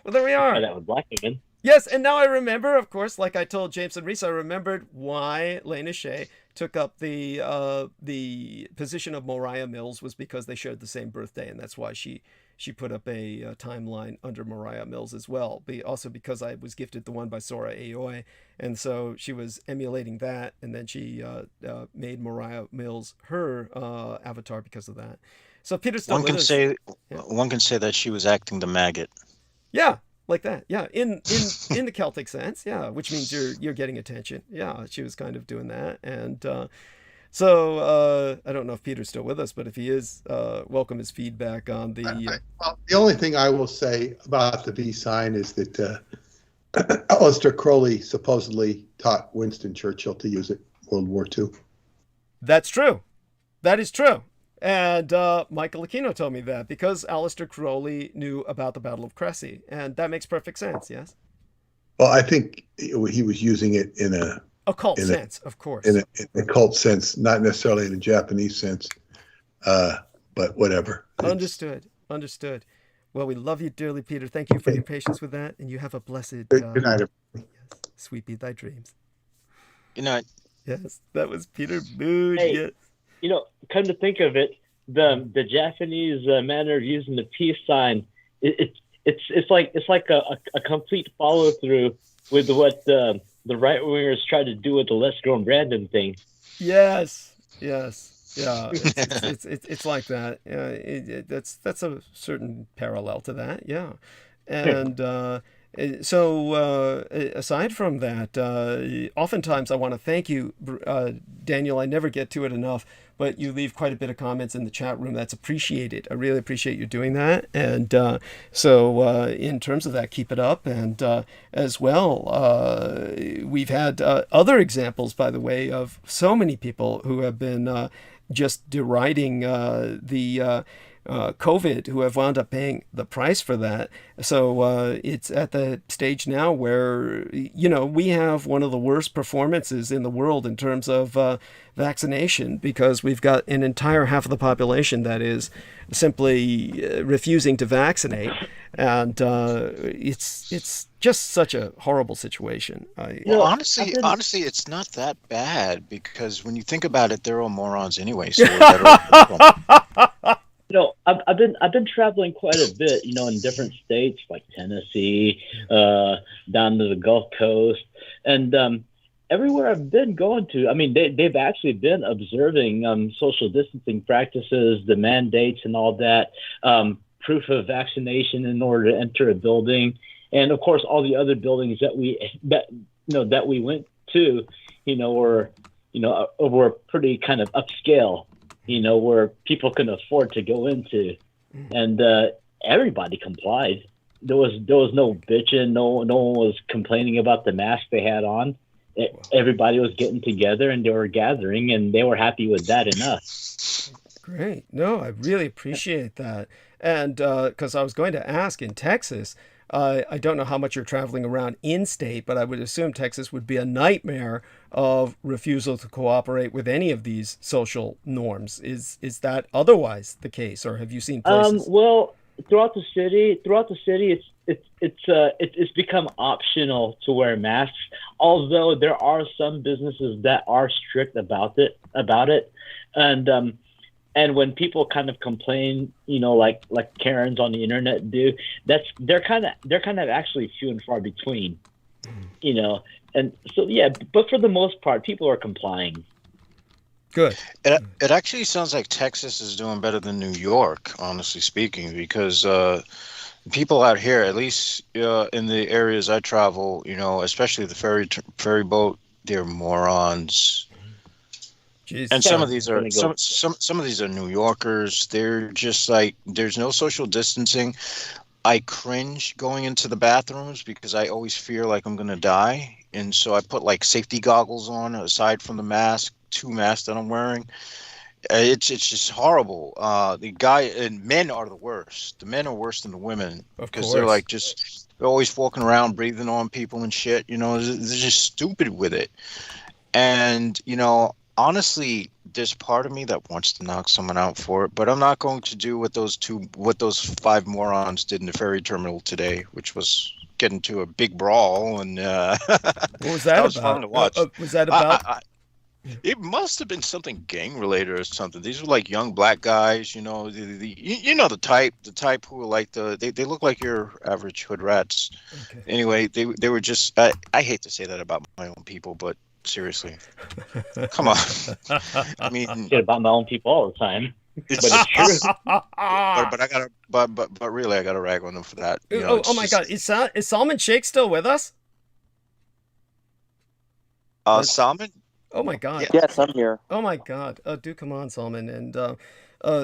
Well, there we are. Try that with black women. Yes, and now I remember, of course, like I told James and Reese, I remembered why Lena Shea took up the position of Moriah Mills was because they shared the same birthday, and that's why she put up a timeline under Moriah Mills as well. Also because I was gifted the one by Sora Aoi, and so she was emulating that, and then she made Moriah Mills her avatar because of that. So Peter's still one can say that she was acting the maggot. Yeah. Like that, yeah. In the Celtic sense, yeah, which means you're getting attention. Yeah, she was kind of doing that, and so I don't know if Peter's still with us, but if he is, welcome his feedback on the. Well, the only thing I will say about the V sign is that Aleister Crowley supposedly taught Winston Churchill to use it in World War II. That's true. That is true. And Michael Aquino told me that because Aleister Crowley knew about the Battle of Crécy, and that makes perfect sense, yes? Well, I think he was using it in a occult in sense, of course. in a cult sense, not necessarily in a Japanese sense, but whatever. Understood. Well, we love you dearly, Peter. Thank you for your patience with that, and you have a blessed Good night, everybody. yes, sweet be thy dreams. Good night. Yes, that was Peter Mood. Hey. Yes. Come to think of it, the Japanese manner of using the peace sign, it's like a complete follow through with what the right wingers tried to do with the let's go random thing. Yes. Yeah. It's like that. That's a certain parallel to that. Yeah. And so aside from that, oftentimes I want to thank you, Daniel. I never get to it enough, but you leave quite a bit of comments in the chat room. That's appreciated. I really appreciate you doing that. And so in terms of that, keep it up. And as well, we've had other examples, by the way, of so many people who have been just deriding the COVID, who have wound up paying the price for that. So it's at the stage now where, we have one of the worst performances in the world in terms of vaccination, because we've got an entire half of the population that is simply refusing to vaccinate. And it's just such a horrible situation. Well, honestly, it's not that bad, because when you think about it, they're all morons anyway. So we're better off. I've been traveling quite a bit, in different states like Tennessee, down to the Gulf Coast, and everywhere I've been going to, I mean, they've actually been observing social distancing practices, the mandates, and all that, proof of vaccination in order to enter a building, and of course all the other buildings that we went to, were pretty kind of upscale, where people can afford to go into, and everybody complied. There was no bitching, no one was complaining about the mask they had on. Everybody was getting together and they were gathering, and they were happy with that enough. Great. No, I really appreciate that. And because I was going to ask, in Texas, I don't know how much you're traveling around in state, but I would assume Texas would be a nightmare of refusal to cooperate with any of these social norms. Is that otherwise the case, or have you seen places? Well, throughout the city, it's become optional to wear masks. Although there are some businesses that are strict about it, and when people kind of complain, like Karens on the internet do, they're kind of actually few and far between, and so but for the most part, people are complying. Good. It actually sounds like Texas is doing better than New York, honestly speaking, because people out here, at least in the areas I travel, especially the ferry boat, they're morons. Jeez. And some of these are some of these are New Yorkers. They're just like, there's no social distancing. I cringe going into the bathrooms because I always fear like I'm gonna die, and so I put like safety goggles on aside from the mask, 2 masks that I'm wearing. It's just horrible. The guy and men are the worst. The men are worse than the women, because they're like they're always walking around breathing on people and shit. They're just stupid with it. And honestly, there's part of me that wants to knock someone out for it, but I'm not going to do what those 5 morons did in the ferry terminal today, which was get into a big brawl. And what was that, that was about? fun to watch. Was that about? It must have been something gang related or something. These were like young black guys, the type who are like they look like your average hood rats. Okay. Anyway, they were just I hate to say that about my own people, but seriously, come on. I mean, shit about my own people all the time. But it's true. but really, I gotta rag on them for that. Oh my God, is Salman Sheikh still with us? Salman. Oh my God. Yes, I'm here. Oh my God. Do come on, Salman. And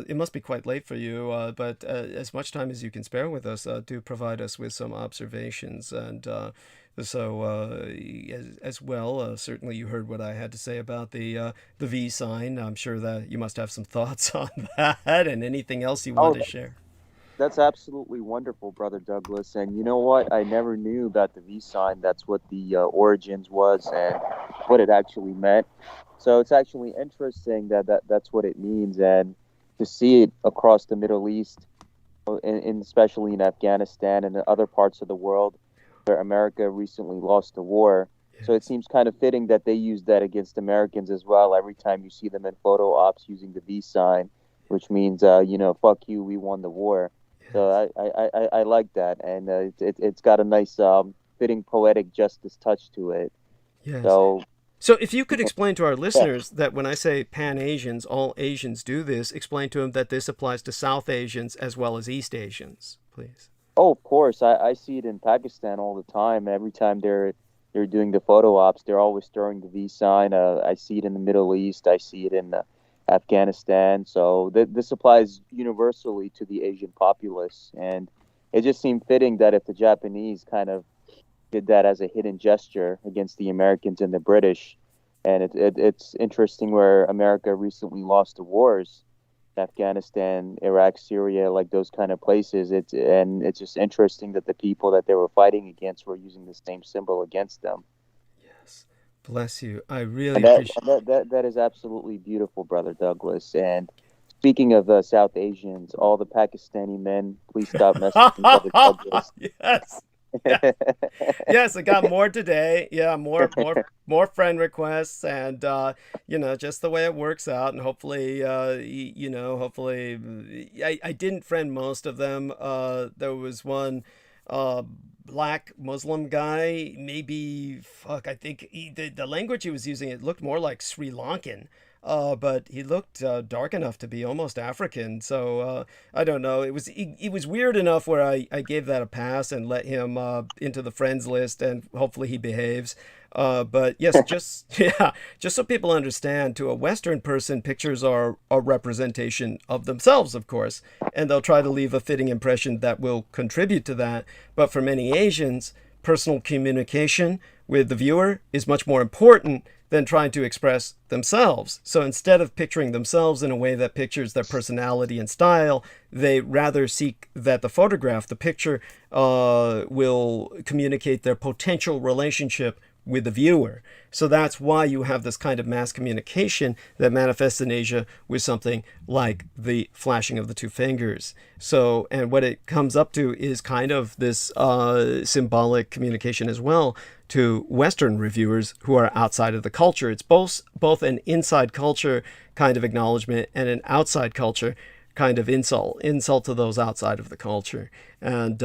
it must be quite late for you, but as much time as you can spare with us, do provide us with some observations. And so as well, certainly you heard what I had to say about the V sign. I'm sure that you must have some thoughts on that and anything else you want to share. That's absolutely wonderful, Brother Douglas. And you know what? I never knew about the V sign. That's what the origins was and what it actually meant. So it's actually interesting that's what it means, and to see it across the Middle East, especially in Afghanistan and other parts of the world where America recently lost the war. So it seems kind of fitting that they use that against Americans as well. Every time you see them in photo ops using the V sign, which means, fuck you, we won the war. So I like that, and it's got a nice fitting poetic justice touch to it. Yes. So if you could explain to our listeners that when I say Pan-Asians, all Asians do this, explain to them that this applies to South Asians as well as East Asians, please. Oh, of course. I see it in Pakistan all the time. Every time they're doing the photo ops, they're always throwing the V sign. I see it in the Middle East. I see it in Afghanistan. So this applies universally to the Asian populace. And it just seemed fitting that if the Japanese kind of did that as a hidden gesture against the Americans and the British, and it's interesting where America recently lost the wars, Afghanistan, Iraq, Syria, like those kind of places. It's just interesting that the people that they were fighting against were using the same symbol against them. Yes, bless you. I really appreciate that is absolutely beautiful, Brother Douglas. And speaking of South Asians, all the Pakistani men, please stop messaging Brother Douglas. Yes. Yes, I got more today. Yeah, more friend requests, and just the way it works out. And hopefully, hopefully, I didn't friend most of them. There was one black Muslim guy. Maybe I think the language he was using, it looked more like Sri Lankan. But he looked dark enough to be almost African. So I don't know. It was weird enough where I gave that a pass and let him into the friends list, and hopefully he behaves. But yes, just so people understand, to a Western person, pictures are a representation of themselves, of course, and they'll try to leave a fitting impression that will contribute to that. But for many Asians, personal communication with the viewer is much more important than trying to express themselves. So instead of picturing themselves in a way that pictures their personality and style, they rather seek that the photograph, the picture, will communicate their potential relationship with the viewer. So that's why you have this kind of mass communication that manifests in Asia with something like the flashing of the two fingers. So, and what it comes up to is kind of this symbolic communication as well to Western reviewers who are outside of the culture. It's both an inside culture kind of acknowledgement and an outside culture kind of insult to those outside of the culture. And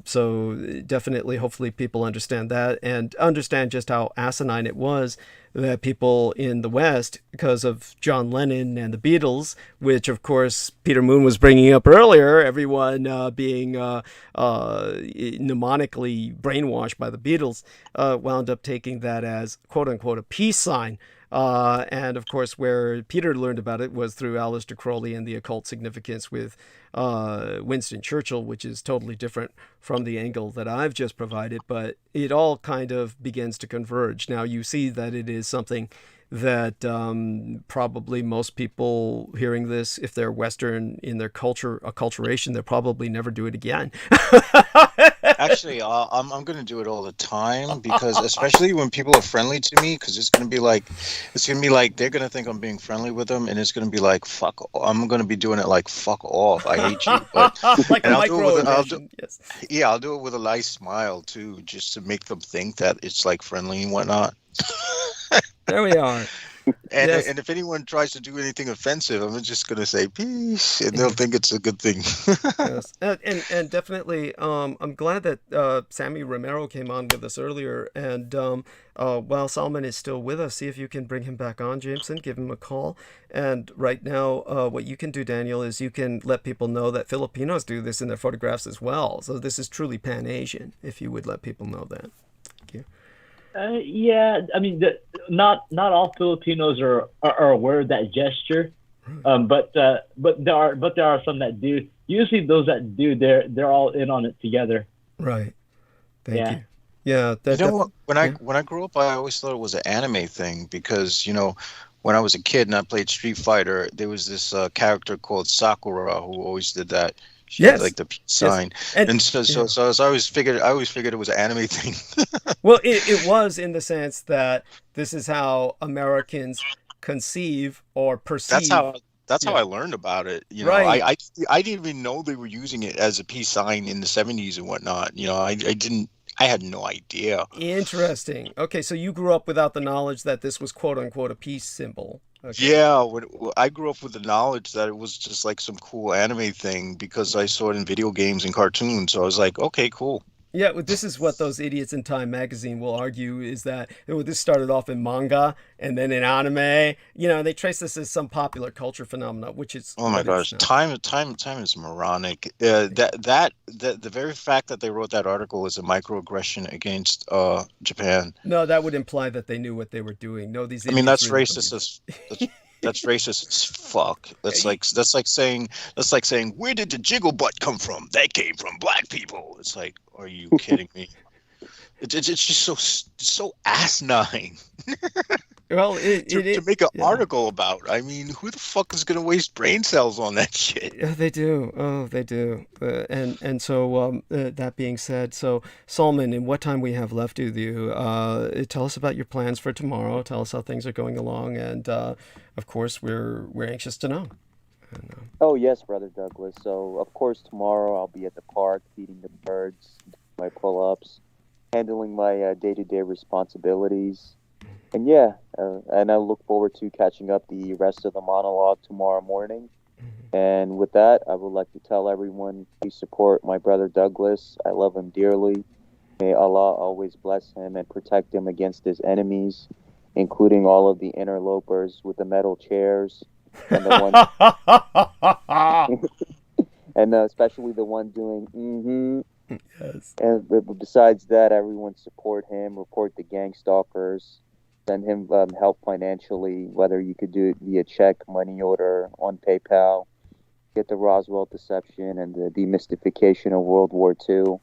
so definitely, hopefully people understand that, and understand just how asinine it was that people in the West, because of John Lennon and the Beatles, which of course Peter Moon was bringing up earlier, everyone being mnemonically brainwashed by the Beatles, wound up taking that as quote unquote a peace sign. And of course, where Peter learned about it was through Aleister Crowley and the occult significance with Winston Churchill, which is totally different from the angle that I've just provided, but it all kind of begins to converge. Now you see that it is something that probably most people hearing this, if they're Western in their acculturation, they'll probably never do it again. Actually, I'm going to do it all the time, because especially when people are friendly to me, because it's going to be like they're going to think I'm being friendly with them, and it's going to be like, fuck, I'm going to be doing it like, fuck off, I hate you. But, like a microaggression, yes. Yeah, I'll do it with a nice smile too, just to make them think that it's like friendly and whatnot. There we are. And, yes. And if anyone tries to do anything offensive, I'm just going to say peace, and they'll think it's a good thing. Yes, and definitely, I'm glad that Sammy Romero came on with us earlier. And while Salman is still with us, see if you can bring him back on, Jameson. Give him a call. And right now, what you can do, Daniel, is you can let people know that Filipinos do this in their photographs as well. So this is truly Pan-Asian, if you would let people know that. Thank you. Yeah, I mean, not all Filipinos are aware of that gesture, but there are some that do. Usually, those that do, they're all in on it together. Right. Thank you. Yeah. When I grew up, I always thought it was an anime thing, because when I was a kid and I played Street Fighter, there was this character called Sakura who always did that. She had Yes. like the peace sign, and so I always figured it was an anime thing. Well, it was in the sense that this is how Americans conceive or perceive. That's how I learned about it. You know, Right. I didn't even know they were using it as a peace sign in the 70s and whatnot. You know, I had no idea. Interesting. Okay, so you grew up without the knowledge that this was quote unquote a peace symbol. Okay. Yeah, I grew up with the knowledge that it was just like some cool anime thing because I saw it in video games and cartoons. So I was like, okay, cool. Yeah, well, this is what those idiots in Time magazine will argue is that this started off in manga and then in anime. You know, they trace this as some popular culture phenomena, which is Oh my gosh, time is moronic. The very fact that they wrote that article is a microaggression against Japan. No, that would imply that they knew what they were doing. No, these. I mean, that's really racist. That's racist as fuck. That's like saying where did the jiggle butt come from? That came from black people. It's like, are you kidding me? It's just so asinine. Well, to make an article about. I mean, who the fuck is gonna waste brain cells on that shit? Yeah, they do. Oh, they do. And so that being said, so Solomon, in what time we have left with you, tell us about your plans for tomorrow. Tell us how things are going along, and of course, we're anxious to know. Oh yes, Brother Douglas. So of course tomorrow I'll be at the park feeding the birds, my pull-ups, handling my day-to-day responsibilities. And yeah, and I look forward to catching up the rest of the monologue tomorrow morning. And with that, I would like to tell everyone, please support my brother Douglas. I love him dearly. May Allah always bless him and protect him against his enemies, including all of the interlopers with the metal chairs and the one, and especially the one doing Yes. And besides that, everyone support him, report the gang stalkers, send him help financially, whether you could do it via check, money order, on PayPal, get the Roswell deception and the demystification of World War II,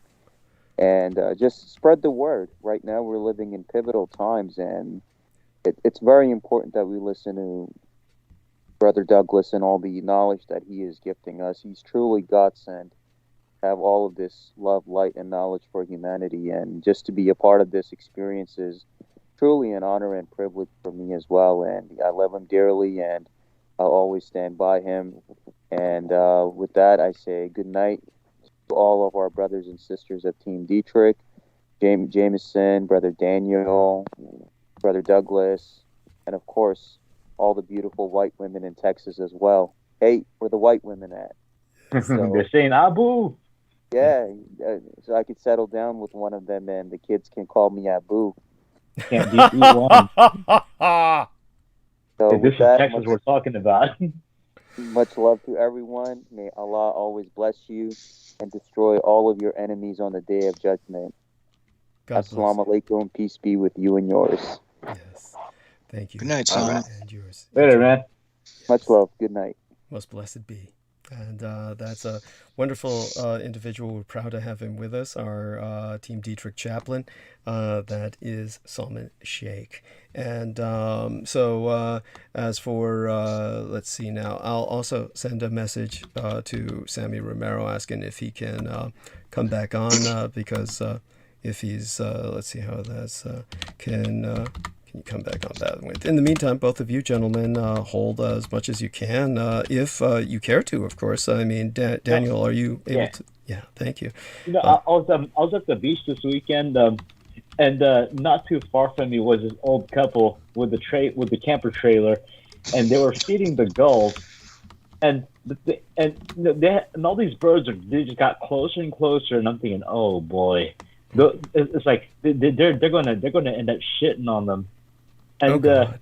and just spread the word. Right now we're living in pivotal times, and it's very important that we listen to Brother Douglas and all the knowledge that he is gifting us. He's truly God-sent. Have all of this love, light, and knowledge for humanity, and just to be a part of this experience is truly an honor and privilege for me as well. And I love him dearly, and I'll always stand by him. And with that, I say good night to all of our brothers and sisters of Team Dietrich, Jameson, Brother Daniel, Brother Douglas, and of course, all the beautiful white women in Texas as well. Hey, where the white women at? So, they're saying Abu. Yeah, so I could settle down with one of them, and the kids can call me Abu. Can't beat one. So this is Texas we're talking about. Much love to everyone. May Allah always bless you and destroy all of your enemies on the day of judgment. Assalamu alaikum. Peace be with you and yours. Yes. Thank you. Good night, son. And yours. Later, man. Much love. Good night. Most blessed be. And that's a wonderful individual. We're proud to have him with us, our Team Dietrich chaplain. That is Salman Sheikh. And so as for, let's see now, I'll also send a message to Sammy Romero asking if he can come back on because if he's, let's see how that's, can you come back on that with. In the meantime, both of you gentlemen hold as much as you can, if you care to, of course. I mean, Daniel, are you able to? Yeah, thank you. You know, I was at the beach this weekend, and not too far from me was this old couple with the camper trailer, and they were feeding the gulls, and all these birds they just got closer and closer, and I'm thinking, oh boy, it's like they're gonna end up shitting on them. And there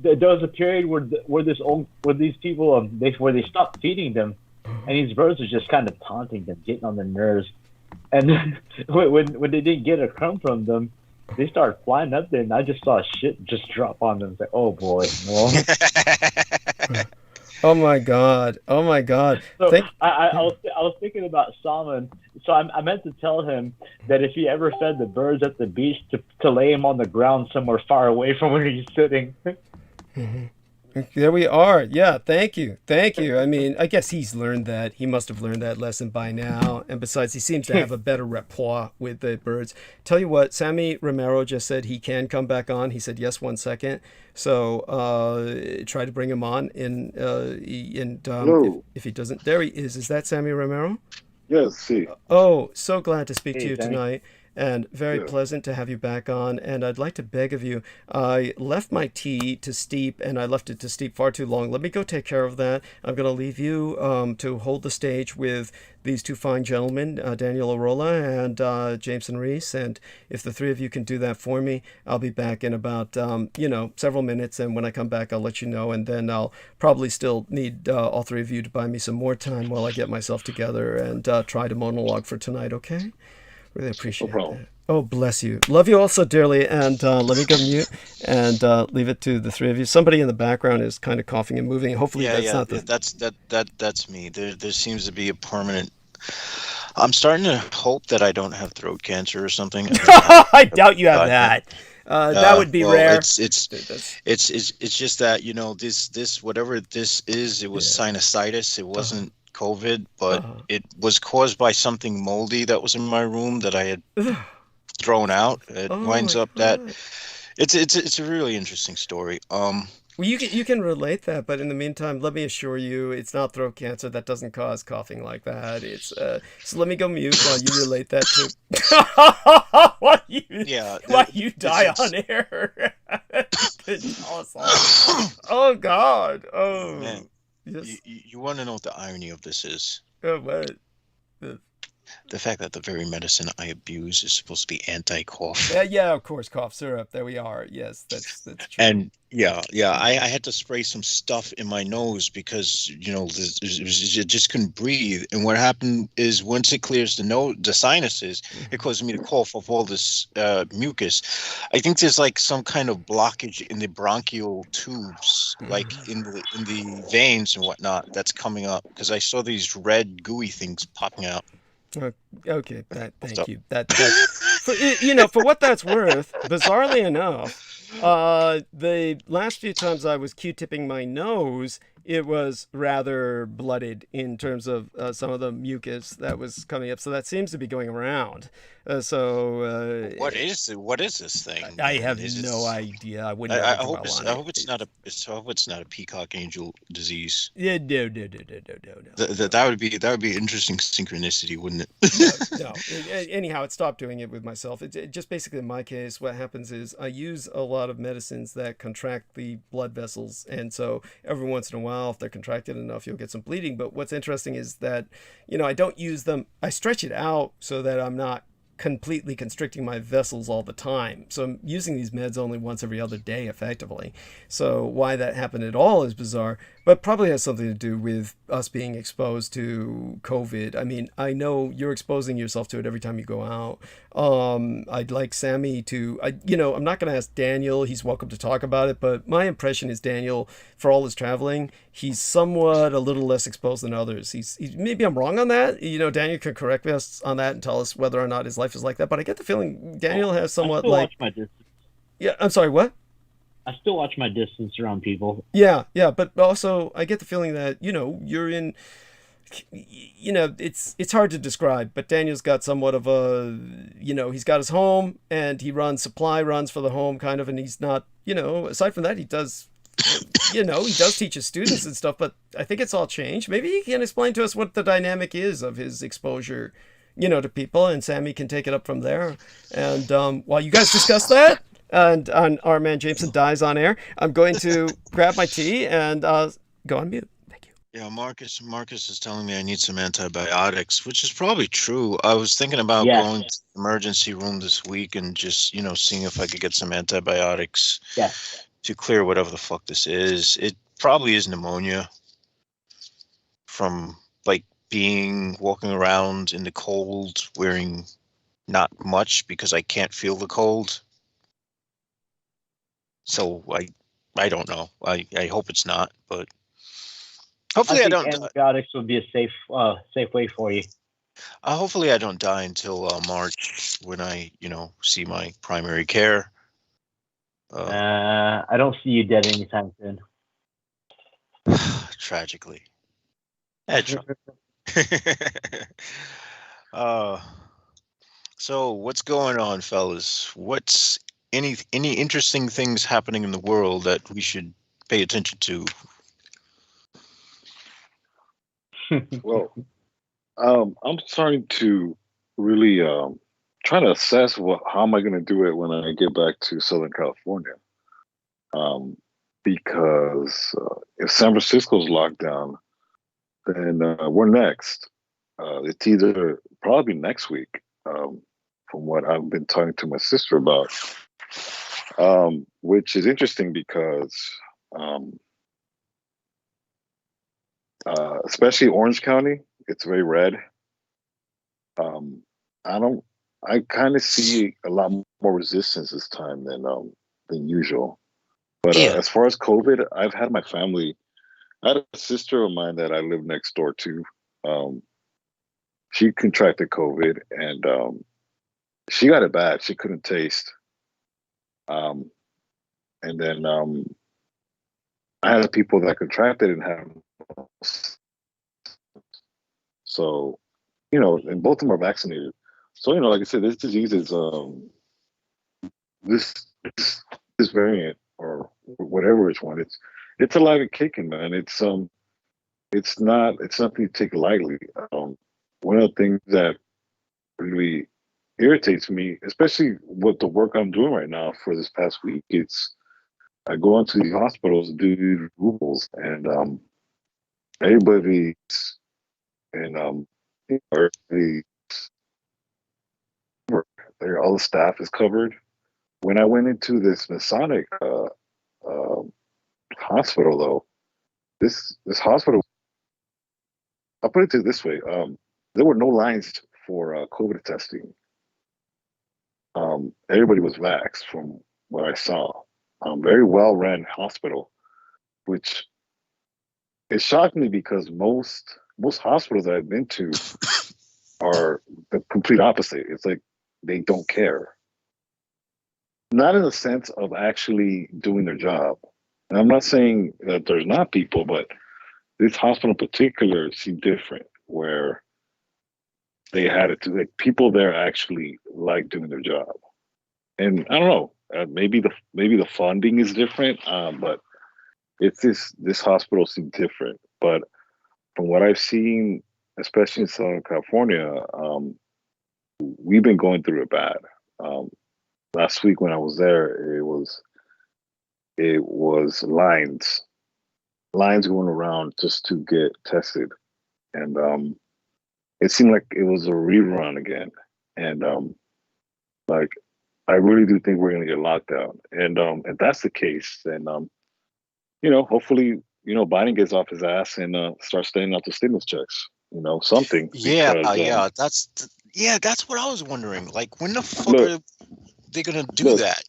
was a period where these people where they stopped feeding them, and these birds were just kind of taunting them, getting on their nerves. And then when they didn't get a crumb from them, they started flying up there, and I just saw shit just drop on them. It's like, oh boy, well. Oh my God! Oh my God! So I was thinking about Salman. So I meant to tell him that if he ever fed the birds at the beach to lay him on the ground somewhere far away from where he's sitting. Mm-hmm. There we are. Yeah, thank you. Thank you. I mean, I guess he's learned that. He must have learned that lesson by now. And besides, he seems to have a better rapport with the birds. Tell you what, Sammy Romero just said he can come back on. He said yes 1 second. So try to bring him on. If he doesn't, there he is. Is that Sammy Romero? Yes, see. Oh, so glad to speak to Hey, you Sammy. tonight, and very Yeah. pleasant to have you back on. And I'd like to beg of you, I left my tea to steep, and I left it to steep far too long. Let me go take care of that. I'm going to leave you to hold the stage with these two fine gentlemen, Daniel Arola and Jameson Reese. And if the three of you can do that for me, I'll be back in about, several minutes. And when I come back, I'll let you know. And then I'll probably still need all three of you to buy me some more time while I get myself together and try to monologue for tonight, okay? Really appreciate problem. that. Oh, bless you. Love you all so dearly. And let me go mute and leave it to the three of you. Somebody in the background is kind of coughing and moving. Hopefully that's not the... That's me. There seems to be a permanent. I'm starting to hope that I don't have throat cancer or something. I doubt you have that. That would be well, rare. It's just that, you know, this whatever this is, it was sinusitis. It wasn't COVID, but it was caused by something moldy that was in my room that I had thrown out. It winds up that it's a really interesting story. Well, you can relate that, but in the meantime, let me assure you, it's not throat cancer. That doesn't cause coughing like that. It's so let me go mute while you relate that to while you die on air. Oh God! Oh man, yes. You want to know what the irony of this is? Oh, what? The fact that the very medicine I abuse is supposed to be anti-cough. Yeah, of course, cough syrup. There we are. Yes, that's true. And I had to spray some stuff in my nose because, you know, it just couldn't breathe. And what happened is once it clears the sinuses, it causes me to cough off all this mucus. I think there's like some kind of blockage in the bronchial tubes, like in the veins and whatnot, that's coming up because I saw these red gooey things popping out. Okay, thank you. For what that's worth, bizarrely enough, the last few times I was Q-tipping my nose, it was rather blooded in terms of some of the mucus that was coming up. So that seems to be going around. What is this thing? I have no idea. I wouldn't. I hope it's not a peacock angel disease. Yeah, no. That would be interesting synchronicity, wouldn't it? No. Anyhow, it stopped doing it with myself. It just basically in my case, what happens is I use a lot of medicines that contract the blood vessels, and so every once in a while, if they're contracted enough, you'll get some bleeding. But what's interesting is that, I don't use them. I stretch it out so that I'm not completely constricting my vessels all the time. So I'm using these meds only once every other day, effectively. So why that happened at all is bizarre, but probably has something to do with us being exposed to COVID. I mean, I know you're exposing yourself to it every time you go out. I'd like Sammy to, I'm not going to ask Daniel. He's welcome to talk about it, but my impression is Daniel, for all his traveling, he's somewhat a little less exposed than others. He's maybe I'm wrong on that. Daniel can correct us on that and tell us whether or not his life is like that. But I get the feeling Daniel has somewhat like. Watch my distance. Yeah, I'm sorry. What? I still watch my distance around people. Yeah, but also I get the feeling that you're in. It's hard to describe, but Daniel's got somewhat of a, he's got his home and he runs supply runs for the home kind of, and he's not, aside from that, he does. He does teach his students and stuff, but I think it's all changed. Maybe he can explain to us what the dynamic is of his exposure, to people, and Sammy can take it up from there. And while you guys discuss that, and our man Jameson dies on air, I'm going to grab my tea and go on mute. Thank you. Yeah, Marcus is telling me I need some antibiotics, which is probably true. I was thinking about going to the emergency room this week and just, seeing if I could get some antibiotics. Yes. To clear whatever the fuck this is. It probably is pneumonia from walking around in the cold, wearing not much because I can't feel the cold. So I don't know. I hope it's not, but hopefully I don't. Antibiotics would be a safe way for you. Hopefully I don't die until March when I see my primary care. I don't see you dead anytime soon. tragically. So what's going on, fellas? What's any interesting things happening in the world that we should pay attention to? Well, I'm starting to really try to assess how am I going to do it when I get back to Southern California. Because if San Francisco's locked down, then we're next. It's either probably next week, from what I've been talking to my sister about, which is interesting because especially Orange County, it's very red. I kind of see a lot more resistance this time than usual. But as far as COVID, I've had my family. I had a sister of mine that I live next door to. She contracted COVID and she got it bad. She couldn't taste. And then I had people that contracted and had. So, and both of them are vaccinated. So, like I said, this disease is this variant or whatever it's one. It's alive and kicking, man. It's nothing to take lightly. One of the things that really irritates me, especially with the work I'm doing right now for this past week, I go into these hospitals and do these rules, and everybody and all the staff is covered. When I went into this Masonic hospital, though, this hospital, I'll put it to this way: there were no lines for COVID testing. Everybody was vaxxed, from what I saw. Very well ran hospital, which it shocked me because most hospitals that I've been to are the complete opposite. It's like they don't care. Not in the sense of actually doing their job. And I'm not saying that there's not people, but this hospital in particular seemed different, where they had it to, like, people there actually like doing their job. And I don't know, maybe the funding is different, but it's this hospital seemed different. But from what I've seen, especially in Southern California, we've been going through it bad. Last week when I was there, it was lines going around just to get tested, and it seemed like it was a rerun again. And like, I really do think we're gonna get locked down. And if that's the case, then hopefully, Biden gets off his ass and starts staying out the stimulus checks. Something. Because, that's what I was wondering. Like, when the fuck are they gonna do that?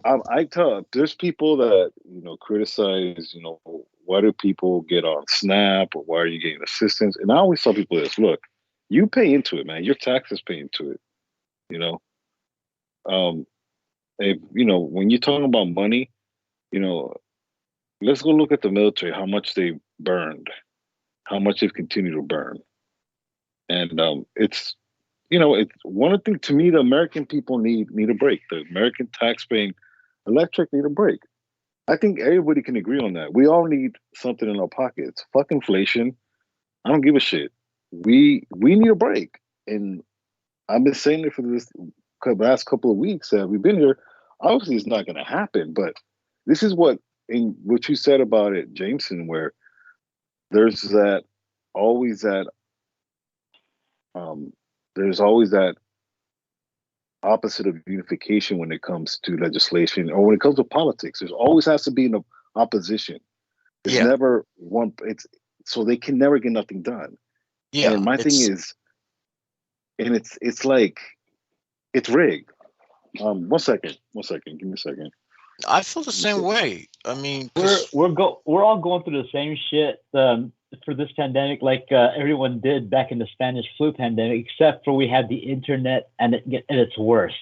I tell, there's people that criticize. Why do people get on SNAP, or why are you getting assistance? And I always tell people this: look, you pay into it, man. Your taxes pay into it. If, when you're talking about money, let's go look at the military, how much they burned, how much they've continued to burn. And it's one of the things, to me, the American people need a break. The American tax-paying electric need a break. I think everybody can agree on that. We all need something in our pockets. Fuck inflation. I don't give a shit. We need a break. And I've been saying it for this last couple of weeks that we've been here. Obviously, it's not going to happen, but this is what you said about it, Jameson, where there's always that opposite of unification when it comes to legislation, or when it comes to politics. There's always has to be an opposition. There's never one. So they can never get nothing done. Yeah. And my thing is, and it's like, it's rigged. 1 second. Give me a second. I feel the same way. I mean, we're all going through the same shit for this pandemic, like everyone did back in the Spanish flu pandemic, except for we had the internet and it's worse.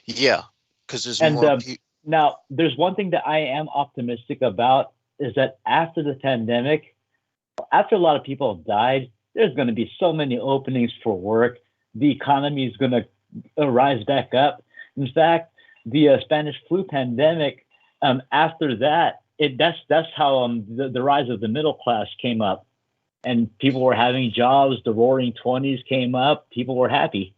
Yeah, because there's more. Now, there's one thing that I am optimistic about is that after the pandemic, after a lot of people have died, there's going to be so many openings for work. The economy is going to rise back up. In fact, the Spanish flu pandemic, after that, that's how the rise of the middle class came up. And people were having jobs. The roaring 20s came up. People were happy.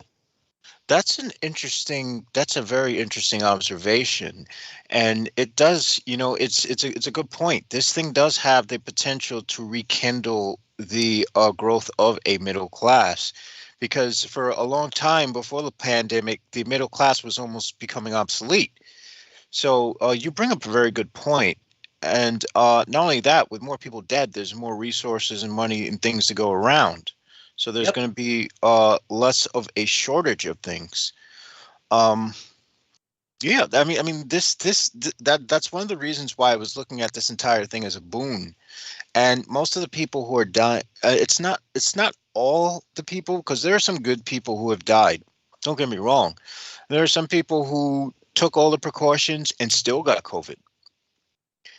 That's a very interesting observation. And it does, it's a good point. This thing does have the potential to rekindle the growth of a middle class, because for a long time before the pandemic, the middle class was almost becoming obsolete. So you bring up a very good point. And not only that, with more people dead, there's more resources and money and things to go around. So there's going to be less of a shortage of things. Yeah, that's one of the reasons why I was looking at this entire thing as a boon. And most of the people who are dying, it's not all the people, because there are some good people who have died. Don't get me wrong. There are some people who took all the precautions and still got COVID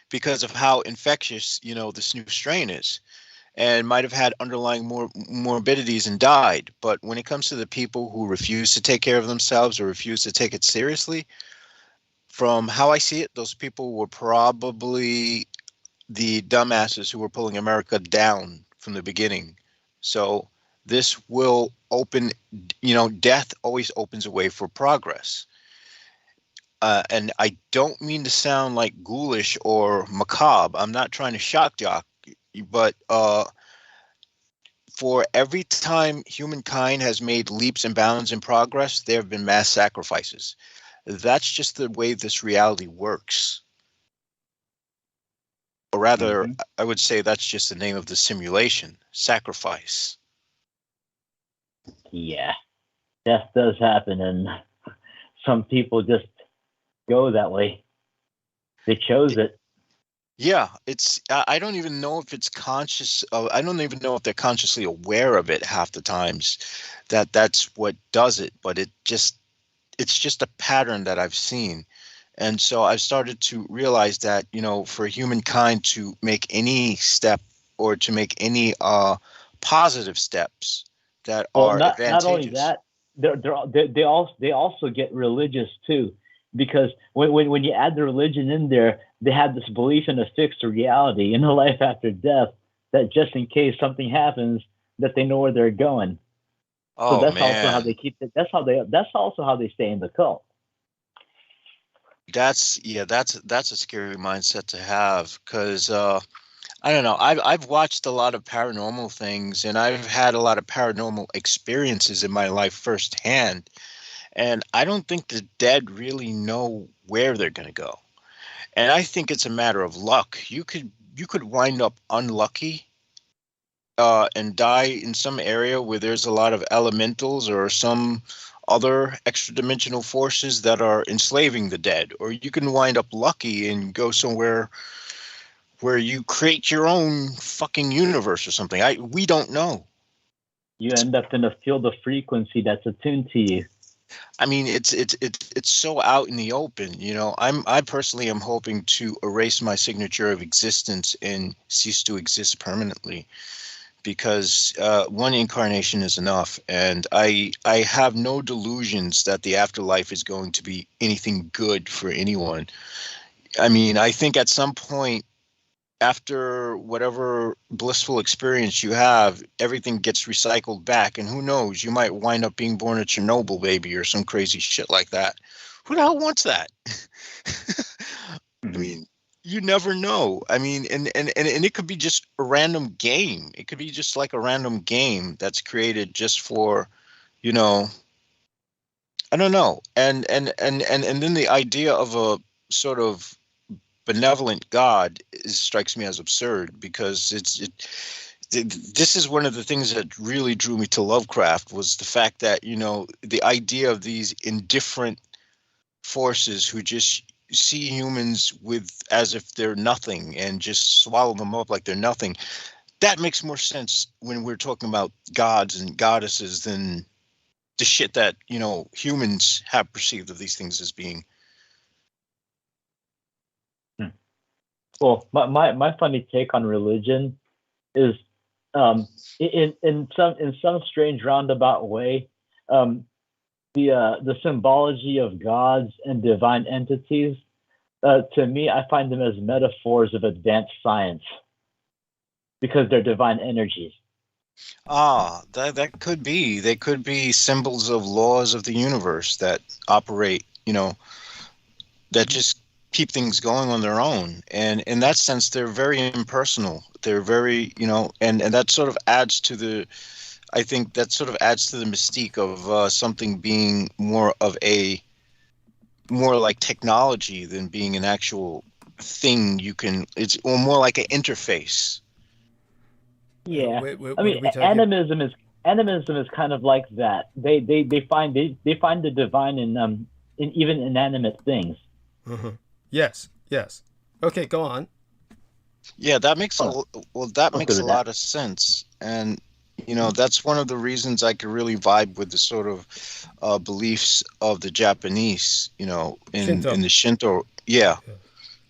because of how infectious, this new strain is, and might have had underlying morbidities and died. But when it comes to the people who refuse to take care of themselves or refuse to take it seriously, from how I see it, those people were probably the dumbasses who were pulling America down from the beginning. So this will open, death always opens a way for progress. And I don't mean to sound like ghoulish or macabre. I'm not trying to shock jock, but for every time humankind has made leaps and bounds in progress, there have been mass sacrifices. That's just the way this reality works. Or rather, I would say that's just the name of the simulation, sacrifice. Yeah, death does happen, and some people just go that way. They chose it. Yeah, I don't even know if it's conscious. I don't even know if they're consciously aware of it half the times, that's what does it. But it's just a pattern that I've seen. And so I've started to realize that, for humankind to make any step or to make any positive steps that are advantageous. Not only that, they also get religious too, because when you add the religion in there, they have this belief in a fixed reality, in a life after death, that just in case something happens, that they know where they're going. Oh, so that's man. also how they keep it. That's also how they stay in the cult. That's a scary mindset to have, because I don't know. I've watched a lot of paranormal things, and I've had a lot of paranormal experiences in my life firsthand. And I don't think the dead really know where they're going to go. And I think it's a matter of luck. You could wind up unlucky and die in some area where there's a lot of elementals or some other extra-dimensional forces that are enslaving the dead. Or you can wind up lucky and go somewhere where you create your own fucking universe or something. We don't know. You end up in a field of frequency that's attuned to you. I mean, it's so out in the open. I personally am hoping to erase my signature of existence and cease to exist permanently, because one incarnation is enough, and I have no delusions that the afterlife is going to be anything good for anyone. I mean, I think at some point, after whatever blissful experience you have, everything gets recycled back, and who knows, you might wind up being born a Chernobyl baby or some crazy shit like that. Who the hell wants that? I mean, you never know. I mean, and it could be just a random game. It could be just like a random game that's created just for, I don't know. And then the idea of a sort of benevolent God strikes me as absurd, because this is one of the things that really drew me to Lovecraft, was the fact that, the idea of these indifferent forces who just see humans as if they're nothing and just swallow them up like they're nothing. That makes more sense when we're talking about gods and goddesses than the shit that, humans have perceived of these things as being. Well, my funny take on religion is, in some strange roundabout way, the symbology of gods and divine entities, to me, I find them as metaphors of advanced science because they're divine energies. That could be. They could be symbols of laws of the universe that operate, that just keep things going on their own. And in that sense, they're very impersonal. They're very, and that sort of adds to the, I think that sort of adds to the mystique of something being more like technology than being an actual thing it's more like an interface. Yeah, What I mean, are we talking- animism is kind of like that. They find the divine in even inanimate things. Yes. Okay, go on. Yeah, that makes a lot of sense, and that's one of the reasons I could really vibe with the sort of beliefs of the Japanese, in the Shinto. Yeah.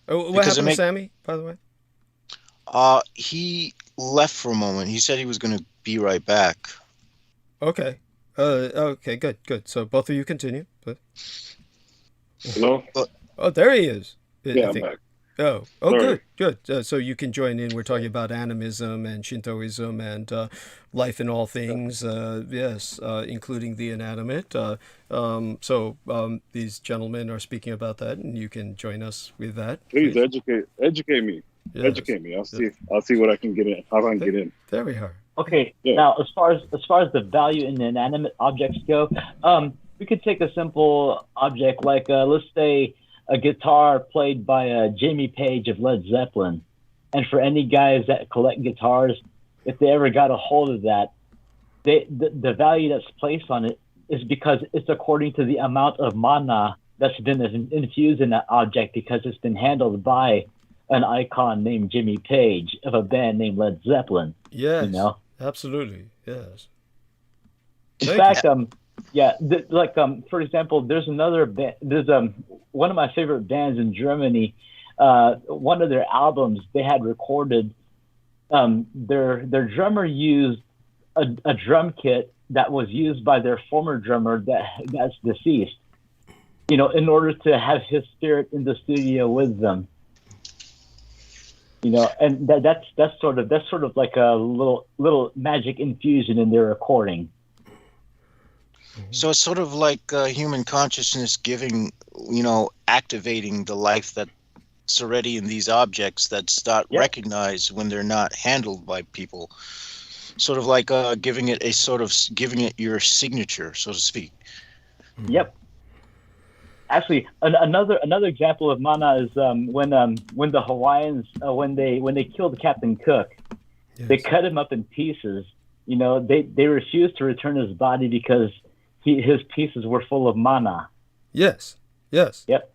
Oh, what Because happened to Sammy, by the way? He left for a moment. He said he was going to be right back. Okay. Okay, good. So both of you continue. But... Hello? Oh, there he is. Yeah, I'm back. Oh, Sorry. good. So you can join in. We're talking about animism and Shintoism and life in all things. Yes, including the inanimate. So these gentlemen are speaking about that, and you can join us with that. Please educate me. Yes. Educate me. I'll see what I can get in. How I can get in. There we are. Okay. Yeah. Now, as far as the value in the inanimate objects go, we could take a simple object like let's say a guitar played by Jimmy Page of Led Zeppelin, and for any guys that collect guitars, if they ever got a hold of that, the value that's placed on it is because it's according to the amount of mana that's been infused in that object because it's been handled by an icon named Jimmy Page of a band named Led Zeppelin. Yes. Absolutely. Yes. In fact, for example, there's another band. There's one of my favorite bands in Germany. One of their albums they had recorded. Their drummer used a drum kit that was used by their former drummer that's deceased. In order to have his spirit in the studio with them. And that's sort of like a little magic infusion in their recording. So it's sort of like human consciousness activating the life that's already in these objects that's not recognized when they're not handled by people. Sort of like giving it your signature, so to speak. Yep. Actually, another example of mana is when the Hawaiians when they killed Captain Cook, they cut him up in pieces. They refused to return his body because his pieces were full of mana. Yes. Yep.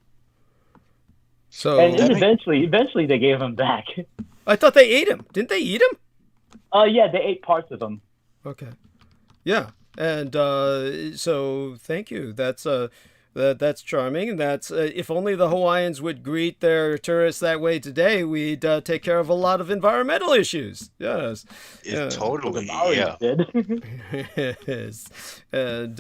So and eventually they gave him back. I thought they ate him. Didn't they eat him? Yeah, they ate parts of him. Okay. Yeah. And so thank you. That's charming. And that's if only the Hawaiians would greet their tourists that way today, we'd take care of a lot of environmental issues. Yes. Totally. Did. Yes. And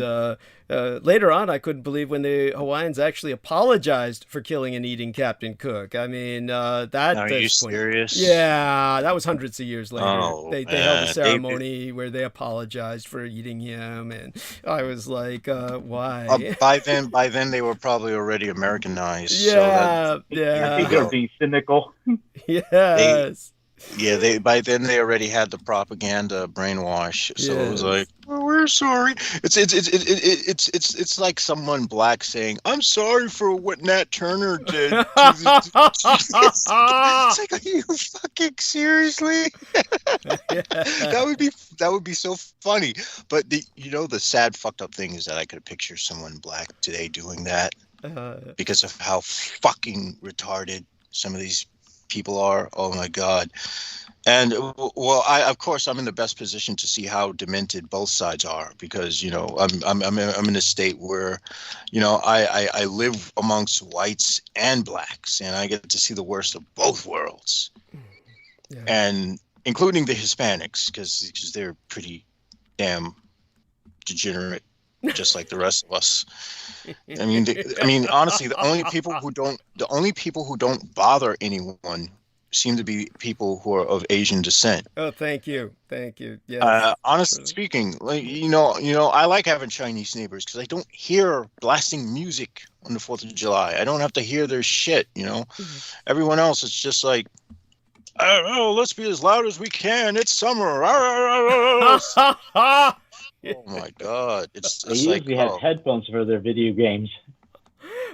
later on, I couldn't believe when the Hawaiians actually apologized for killing and eating Captain Cook. I mean, that. Are you serious? Yeah, that was hundreds of years later. Oh, they held a ceremony where they apologized for eating him, and I was like, why? By then they were probably already Americanized. Yeah, I think they're being cynical. Yes. By then they already had the propaganda brainwash, so it was like, oh, we're sorry. It's like someone black saying, "I'm sorry for what Nat Turner did." It's like, are you fucking seriously? That would be so funny. But the sad fucked up thing is that I could picture someone black today doing that because of how fucking retarded some of these people are. Oh my God. And well, of course, I'm in the best position to see how demented both sides are, because I'm in a state where, I live amongst whites and blacks, and I get to see the worst of both worlds, and including the Hispanics, because they're pretty damn degenerate, just like the rest of us. I mean, honestly, the only people who don't bother anyone seem to be people who are of Asian descent. Oh, thank you. Yes. Honestly speaking, like I like having Chinese neighbors because I don't hear blasting music on the 4th of July. I don't have to hear their shit. Everyone else, it's just like, oh, let's be as loud as we can. It's summer. Oh my God! They usually have headphones for their video games.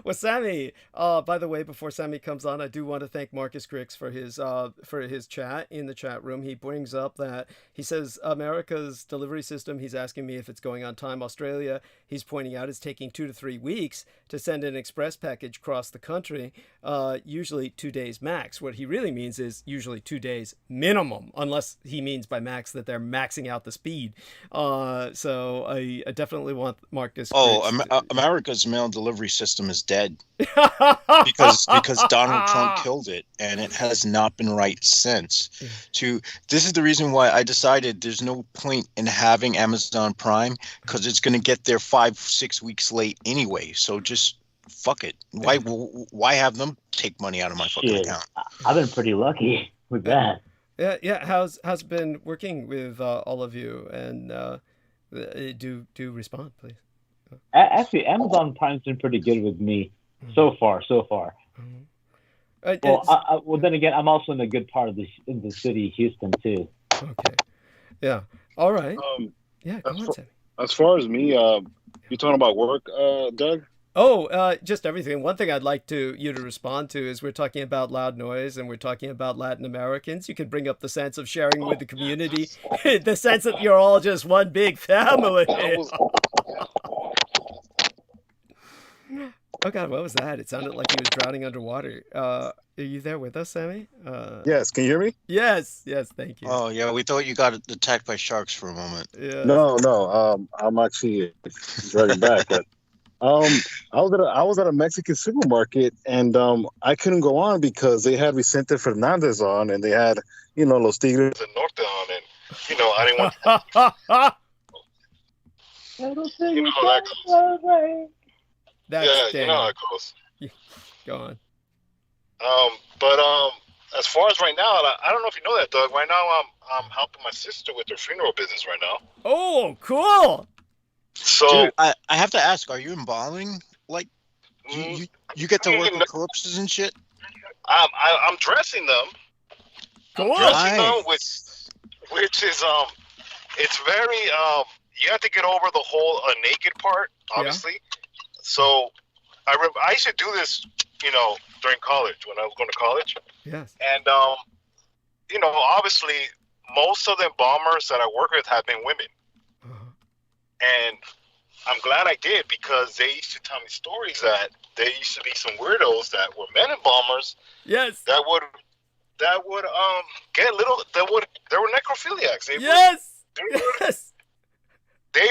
Well, Sammy, by the way, before Sammy comes on, I do want to thank Marcus Grix for his chat in the chat room. He brings up that he says America's delivery system, he's asking me if it's going on time. Australia, he's pointing out, is taking 2 to 3 weeks to send an express package across the country, usually 2 days max. What he really means is usually 2 days minimum, unless he means by max that they're maxing out the speed. So I definitely want Marcus Grix America's mail delivery system is dead because Donald Trump killed it, and it has not been right since. This is the reason why I decided there's no point in having Amazon Prime, because it's going to get there 5-6 weeks late anyway. So just fuck it. Why have them take money out of my fucking account? I've been pretty lucky with that. Yeah. How's it been working with all of you? And do respond, please. Actually, Amazon Prime's been pretty good with me so far. Well, then again, I'm also in a good part of in the city, Houston, too. Okay. Yeah. All right. Yeah. Go on, Sammy. As far as me, you talking about work, Doug? Oh, just everything. One thing I'd like you to respond to is we're talking about loud noise and we're talking about Latin Americans. You can bring up the sense of sharing with the community, the sense that you're all just one big family. Oh God, what was that? It sounded like he was drowning underwater. Are you there with us, Sammy? Yes, can you hear me? Yes, thank you. Oh yeah, we thought you got attacked by sharks for a moment. Yeah. No. I'm actually driving back. But, I was at a Mexican supermarket, and I couldn't go on because they had Vicente Fernandez on, and they had Los Tigres del Norte on, and I didn't want. How it goes. Go on. But as far as right now, I don't know if you know that, Doug. Right now, I'm helping my sister with her funeral business right now. Oh, cool. So dude, I have to ask, are you embalming? Like, you get to work with corpses and shit? I'm dressing them. Cool. I'm dressing them, which is it's very you have to get over the whole naked part, obviously. Yeah. So I used to do this, during college, when I was going to college. Yes. And obviously most of the embalmers that I work with have been women. And I'm glad I did, because they used to tell me stories that there used to be some weirdos that were men embalmers. Yes. That would get little. They were necrophiliacs. They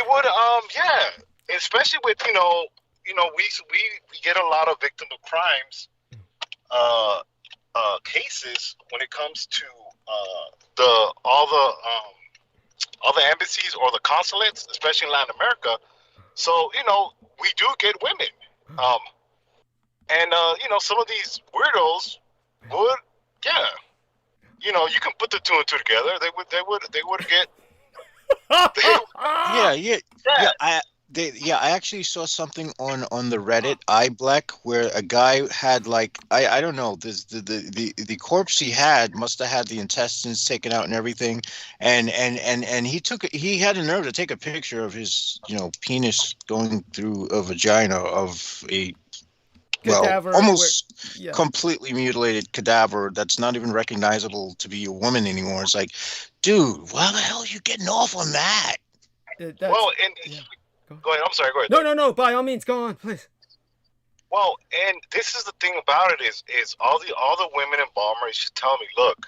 would especially with we get a lot of victim of crimes cases when it comes to all the embassies or the consulates, especially in Latin America. So, we do get women. Some of these weirdos would, you can put the 2 and 2 together. They would get. I actually saw something on the Reddit iBlack where a guy had I don't know, the corpse he had must have had the intestines taken out and everything, and he had a nerve to take a picture of his penis going through a vagina of a completely mutilated cadaver that's not even recognizable to be a woman anymore. It's like, dude, why the hell are you getting off on that? Go ahead. I'm sorry. Go ahead. No. By all means, go on, please. Well, and this is the thing about it is all the women embalmers should tell me, look,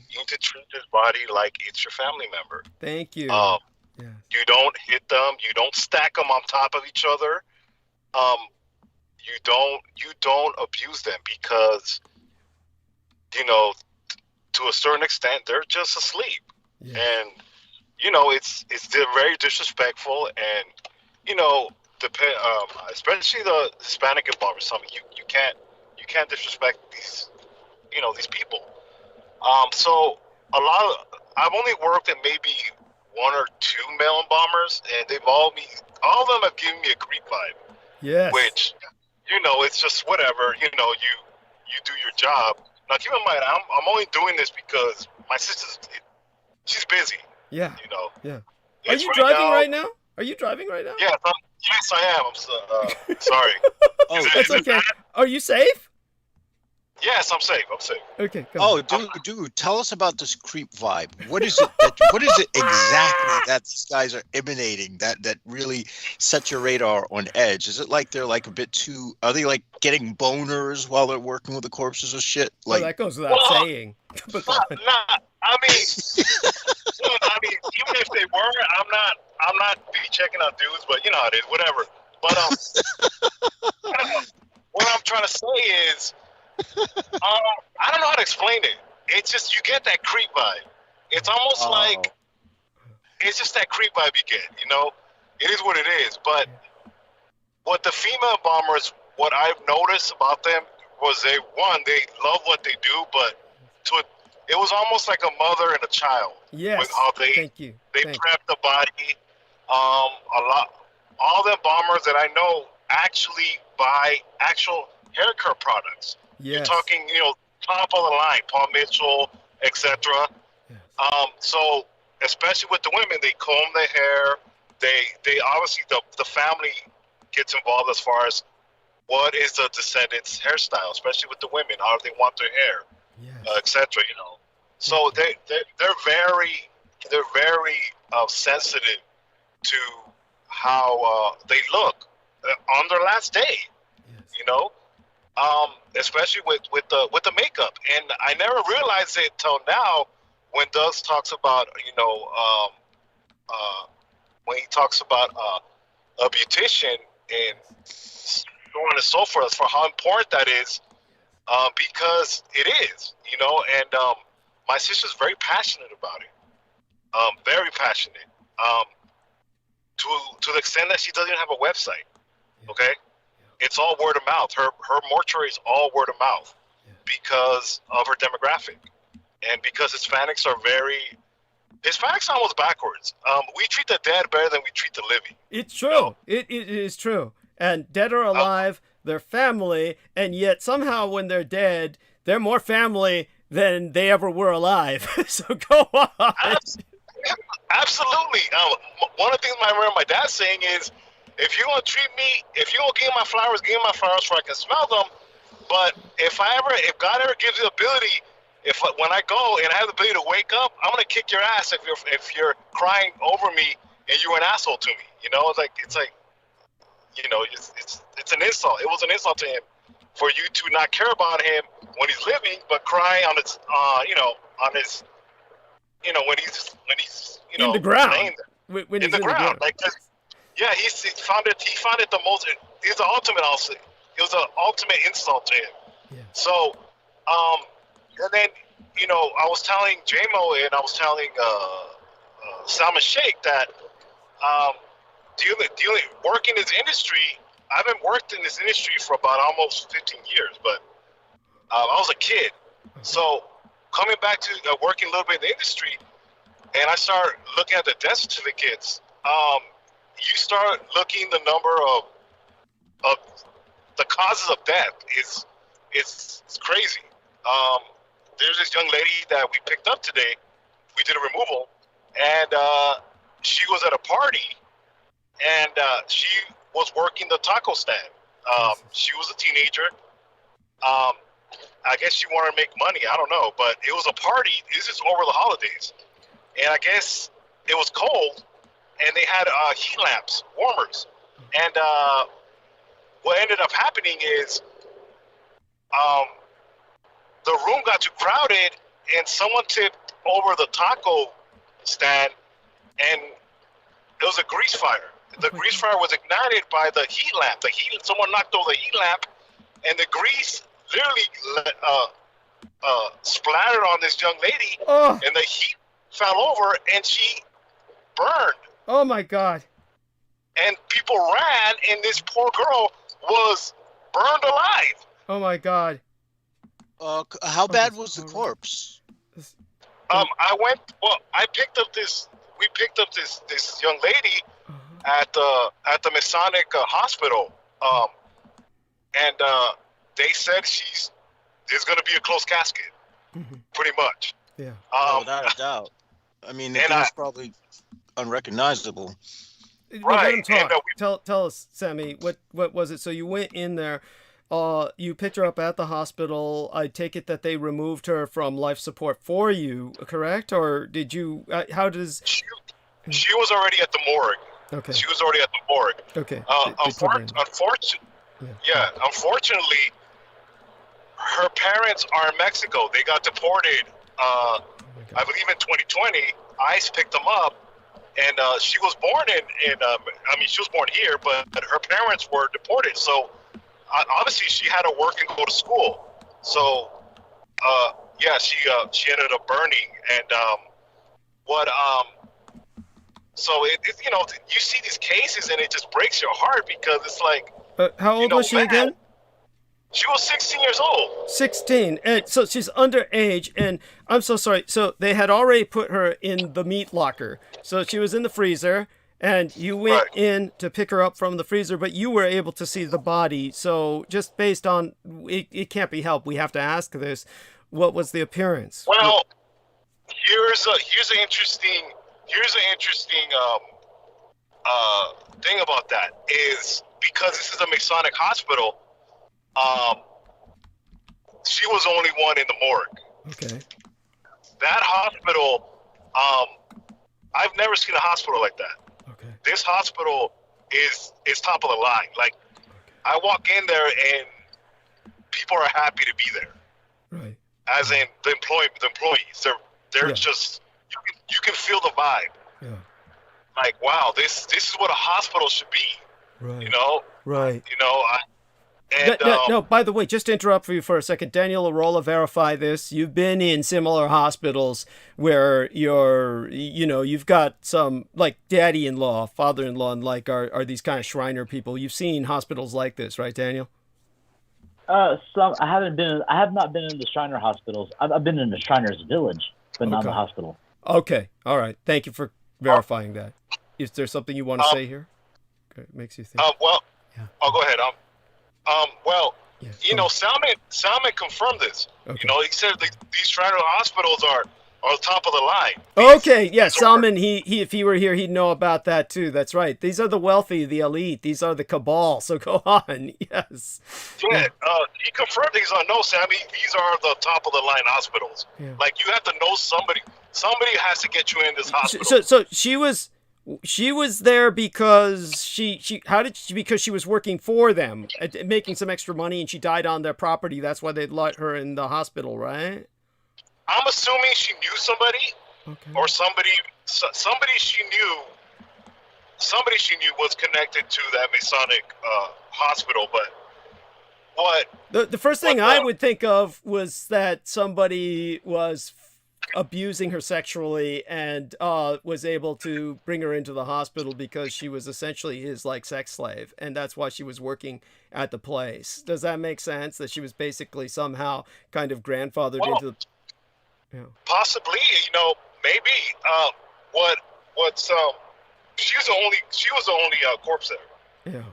you need to treat this body like it's your family member. Thank you. Yeah. You don't hit them. You don't stack them on top of each other. You don't abuse them because, you know, to a certain extent, they're just asleep. Yeah. And, you know, it's very disrespectful, and, you know, especially the Hispanic embalmers. Something you can't disrespect these, you know, these people. So I've only worked at maybe 1 or 2 male embalmers, and all of them have given me a creep vibe. Yes. Which, you know, it's just whatever. You know, you do your job. Now, keep in mind, I'm only doing this because my she's busy. Yeah. You know. Yeah. Are you driving right now? Are you driving right now? Yeah. Yes, I am. I'm sorry. That's okay. Are you safe? Yes, I'm safe. Okay. Oh, dude, tell us about this creep vibe. What is it exactly that these guys are emanating that really sets your radar on edge? Is it like they're like a bit too? Are they like getting boners while they're working with the corpses or shit? Like that goes without saying. But I mean, even if they were, I'm not be checking out dudes, but you know how it is, whatever. But what I'm trying to say is, I don't know how to explain it. It's just you get that creep vibe. It's almost like it's just that creep vibe you get. You know, it is what it is. But what the female bombers, what I've noticed about them was they love what they do, but it was almost like a mother and a child. Yes. With how they prep the body. All the bombers that I know actually buy actual hair care products. Yes. You're talking, you know, top of the line, Paul Mitchell, etc. Yes. So especially with the women, they comb their hair. They obviously the family gets involved as far as what is the descendants' hairstyle, especially with the women, how they want their hair, Yes. etc. You know, so they're very sensitive to how they look on their last day. Yes. You know. Especially with the makeup, and I never realized it till now when Doug talks about, you know, when he talks about a beautician and so on and so forth, for how important that is, because it is, you know, and my sister's very passionate about it, very passionate, to the extent that she doesn't even have a website, okay? It's all word of mouth. Her mortuary is all word of mouth because of her demographic, and because Hispanics are almost backwards. We treat the dead better than we treat the living. It's true. It is true. And dead or alive, they're family, and yet somehow when they're dead, they're more family than they ever were alive. So go on. Absolutely. One of the things I remember my dad saying is, if you're gonna treat me, if you're gonna give me my flowers so I can smell them. But if God ever gives you the ability, when I go and I have the ability to wake up, I'm gonna kick your ass if you're crying over me and you're an asshole to me. You know, it's like, you know, it's an insult. It was an insult to him for you to not care about him when he's living, but cry on his, when he's you know, in the ground. When he's in the ground. Like, yeah, he found it the most. It's the ultimate. It was an ultimate insult to him. Yeah. So, and then, you know, I was telling JMO and I was telling Salman Sheikh that dealing working in this industry. I haven't worked in this industry for about almost 15 years, but I was a kid. So coming back to working a little bit in the industry, and I started looking at the death certificates. You start looking the number of the causes of death it's crazy. There's this young lady that we picked up today. We did a removal, and she was at a party, and she was working the taco stand. She was a teenager. I guess she wanted to make money. I don't know, but it was a party. This is over the holidays, and I guess it was cold. And they had heat lamps, warmers. And what ended up happening is the room got too crowded, and someone tipped over the taco stand, and it was a grease fire. The grease fire was ignited by the heat lamp. Someone knocked over the heat lamp, and the grease literally splattered on this young lady, and the heat fell over, and she burned. Oh my God. And people ran, and this poor girl was burned alive. Oh my God. How bad was the corpse? We picked up this young lady at the Masonic hospital, and they said there's going to be a closed casket, pretty much. Yeah. Without a doubt. I mean, the thing's probably unrecognizable. Right. Let him talk. Tell us, Sammy, what was it? So you went in there. You picked her up at the hospital. I take it that they removed her from life support for you, correct? Or did you? How does? She was already at the morgue. Okay. She was already at the morgue. Okay. Unfortunately, her parents are in Mexico. They got deported. I believe in 2020. ICE picked them up, and she was born she was born here, but her parents were deported. So. Obviously, she had to work and go to school. So, she ended up burning. And you see these cases, and it just breaks your heart because it's like. How old was she again? She was 16 years old. 16, and so she's underage. And I'm so sorry. So they had already put her in the meat locker. So she was in the freezer. And you went in to pick her up from the freezer, but you were able to see the body. So just based on it can't be helped. We have to ask this. What was the appearance? Well, here's an interesting thing about that is because this is a Masonic hospital. She was the only one in the morgue. Okay. That hospital. I've never seen a hospital like that. Okay. This hospital is top of the line. Like, I walk in there and people are happy to be there. Right. As in the employees, they're just you can feel the vibe. Yeah. Like, wow, this is what a hospital should be. Right. You know. Right. You know. No, by the way, just to interrupt for you for a second, Daniel Arola, verify this. You've been in similar hospitals where you've got some like daddy-in-law, father-in-law, and like are these kind of Shriner people. You've seen hospitals like this, right, Daniel? I have not been in the Shriner hospitals. I've been in the Shriner's village, but not the hospital. Okay. All right. Thank you for verifying that. Is there something you want to say here? Okay. It makes you think. I'll go ahead. Salman confirmed this. Okay. You know, he said that these Shriner hospitals are top of the line. Okay, yeah, Salman, he if he were here, he'd know about that too. That's right. These are the wealthy, the elite. These are the cabal. So go on. Yes. Yeah, he confirmed these are no, Sammy. These are the top of the line hospitals. Yeah. Like, you have to know somebody. Somebody has to get you in this hospital. So she was there because because she was working for them, making some extra money, and she died on their property. That's why they let her in the hospital, right? I'm assuming she knew somebody, or somebody she knew was connected to that Masonic hospital. But the first thing I would think of was that somebody was abusing her sexually and was able to bring her into the hospital because she was essentially his like sex slave, and that's why she was working at the place. Does that make sense? That she was basically somehow kind of grandfathered into the... Yeah. Possibly, maybe. She was the only corpse there. Yeah.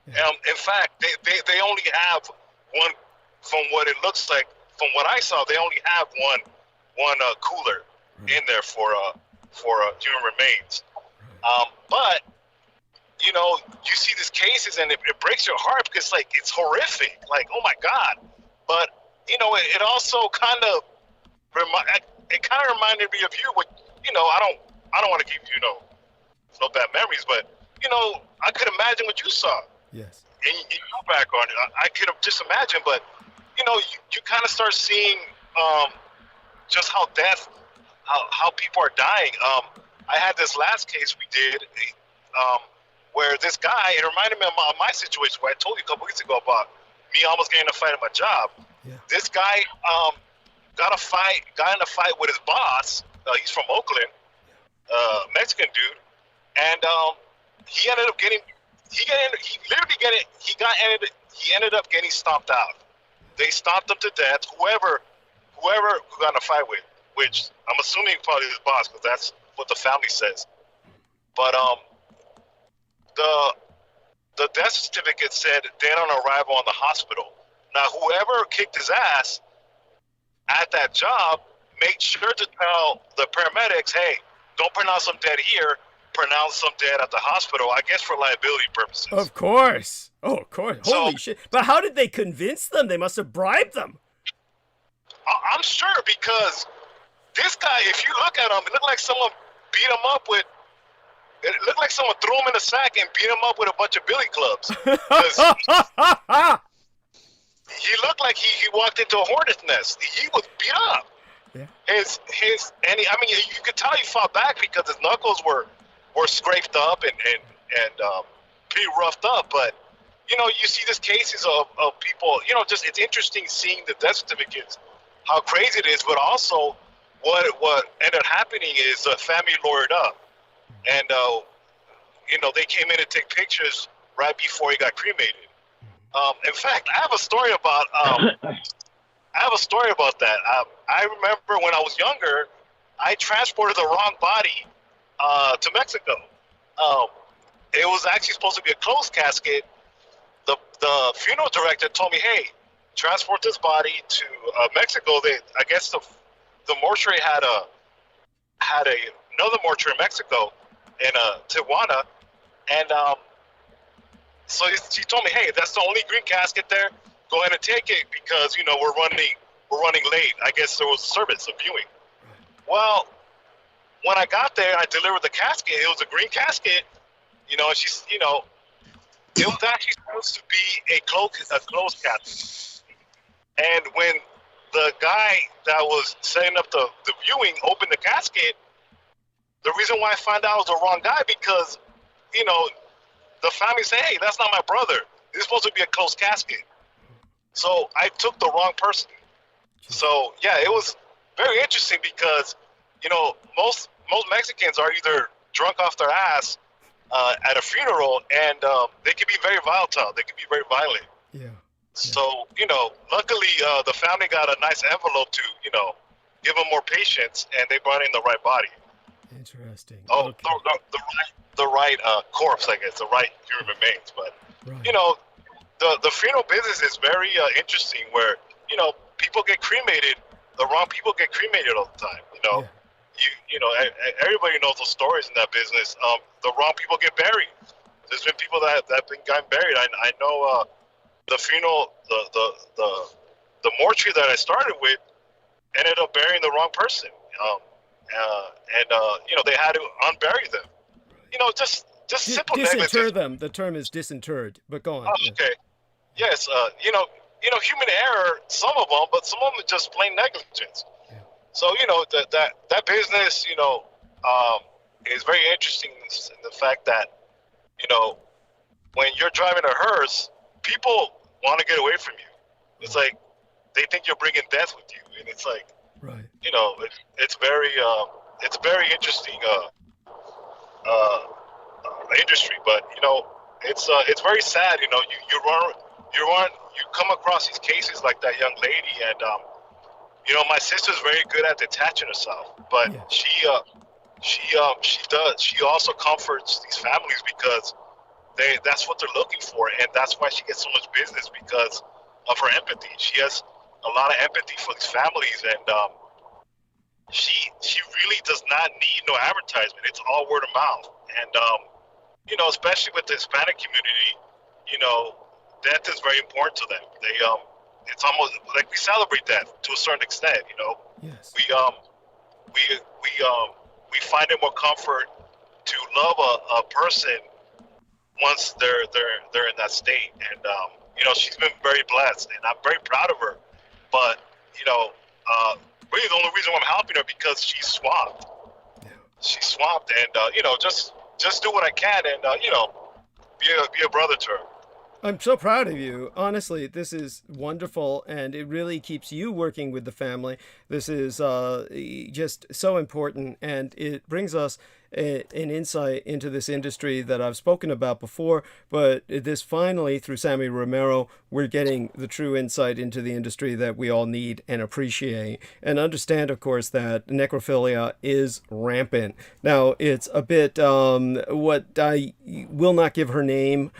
In fact, they only have one. From what it looks like, from what I saw, they only have one cooler in there for human remains. But you see these cases and it breaks your heart because it's horrific. Like, oh my God. But it also kind of reminded me of you. But I don't want to give you no bad memories. But I could imagine what you saw. Yes. And your background, I could have just imagined, but you know, you kind of start seeing just how people are dying. I had this last case we did, where this guy, it reminded me of my situation where I told you a couple weeks ago about me almost getting in a fight at my job. Yeah. This guy got in a fight with his boss. He's from Oakland, Mexican dude, and he ended up getting he ended up getting stomped out. They stomped him to death. Whoever who got in a fight with, which I'm assuming probably his boss, because that's what the family says. But the death certificate said dead on arrival on the hospital. Now, whoever kicked his ass at that job made sure to tell the paramedics, hey, don't pronounce him dead here, pronounce him dead at the hospital, I guess for liability purposes. Of course. Oh, of course. Holy shit. But how did they convince them? They must have bribed them. I'm sure, because this guy, if you look at him, it looked like someone beat him up with, it looked like someone threw him in a sack and beat him up with a bunch of billy clubs. He looked like he walked into a hornet's nest. He was beat up. Yeah. I mean, you could tell he fought back because his knuckles were scraped up and pretty roughed up. But you know, you see these cases of people. You know, just it's interesting seeing the death certificates, how crazy it is. But also, what ended up happening is the family lawyered up, and you know, they came in to take pictures right before he got cremated. In fact, I have a story about that. I remember when I was younger, I transported the wrong body to Mexico. It was actually supposed to be a closed casket. The funeral director told me, "Hey, transport this body to Mexico." I guess the mortuary had another mortuary in Mexico, in Tijuana, and so he told me, "Hey, that's the only green casket there. Go ahead and take it because, you know, we're running late. I guess there was a service, a viewing." Well, when I got there, I delivered the casket. It was a green casket, you know. And she's, you know, it was actually supposed to be a closed casket. And when the guy that was setting up the viewing opened the casket, the reason why I found out it was the wrong guy, because, you know, the family said, "Hey, that's not my brother. It's supposed to be a closed casket." So I took the wrong person. So yeah, it was very interesting because, you know, most Mexicans are either drunk off their ass at a funeral, and they can be very volatile. They can be very violent. Yeah. So, you know, luckily the family got a nice envelope to, you know, give them more patience, and they brought in the right body. Interesting. Oh, okay. the right corpse, I guess, the right human remains. But Right. you know, the funeral business is very interesting, where, you know, people get cremated, the wrong people get cremated all the time. You know, Yeah. you know, everybody knows the stories in that business. The wrong people get buried. There's been people that have been gotten buried. I know the funeral, the mortuary that I started with ended up burying the wrong person. And you know, they had to unbury them. You know, just simple negligence. Disinter them. The term is disinterred, but go on. Oh, Yeah. okay. Yes. You know, human error, some of them, but some of them are just plain negligence. Yeah. So, you know, that business, you know, is very interesting in the fact that, you know, when you're driving a hearse, people want to get away from you. It's like they think you're bringing death with you, and it's like, Right. you know, it's very interesting industry. But you know, it's very sad. You know, you come across these cases like that young lady, and you know, my sister's very good at detaching herself, but Yeah. she also comforts these families because that's what they're looking for, and that's why she gets so much business, because of her empathy. She has a lot of empathy for these families, and she really does not need no advertisement. It's all word of mouth, and you know, especially with the Hispanic community, you know, death is very important to them. They it's almost like we celebrate death to a certain extent. You know, Yes. we find it more comfort to love a person once they're in that state. And you know, she's been very blessed, and I'm very proud of her. But you know, really the only reason why I'm helping her because she's swamped. She's swamped, and you know, just do what I can, and you know, be a brother to her. I'm so proud of you. Honestly, this is wonderful, and it really keeps you working with the family. This is just so important, and it brings us an insight into this industry that I've spoken about before, but this finally, through Sammy Romero, we're getting the true insight into the industry that we all need and appreciate. And understand, of course, that necrophilia is rampant. Now, it's a bit, what I will not give her name.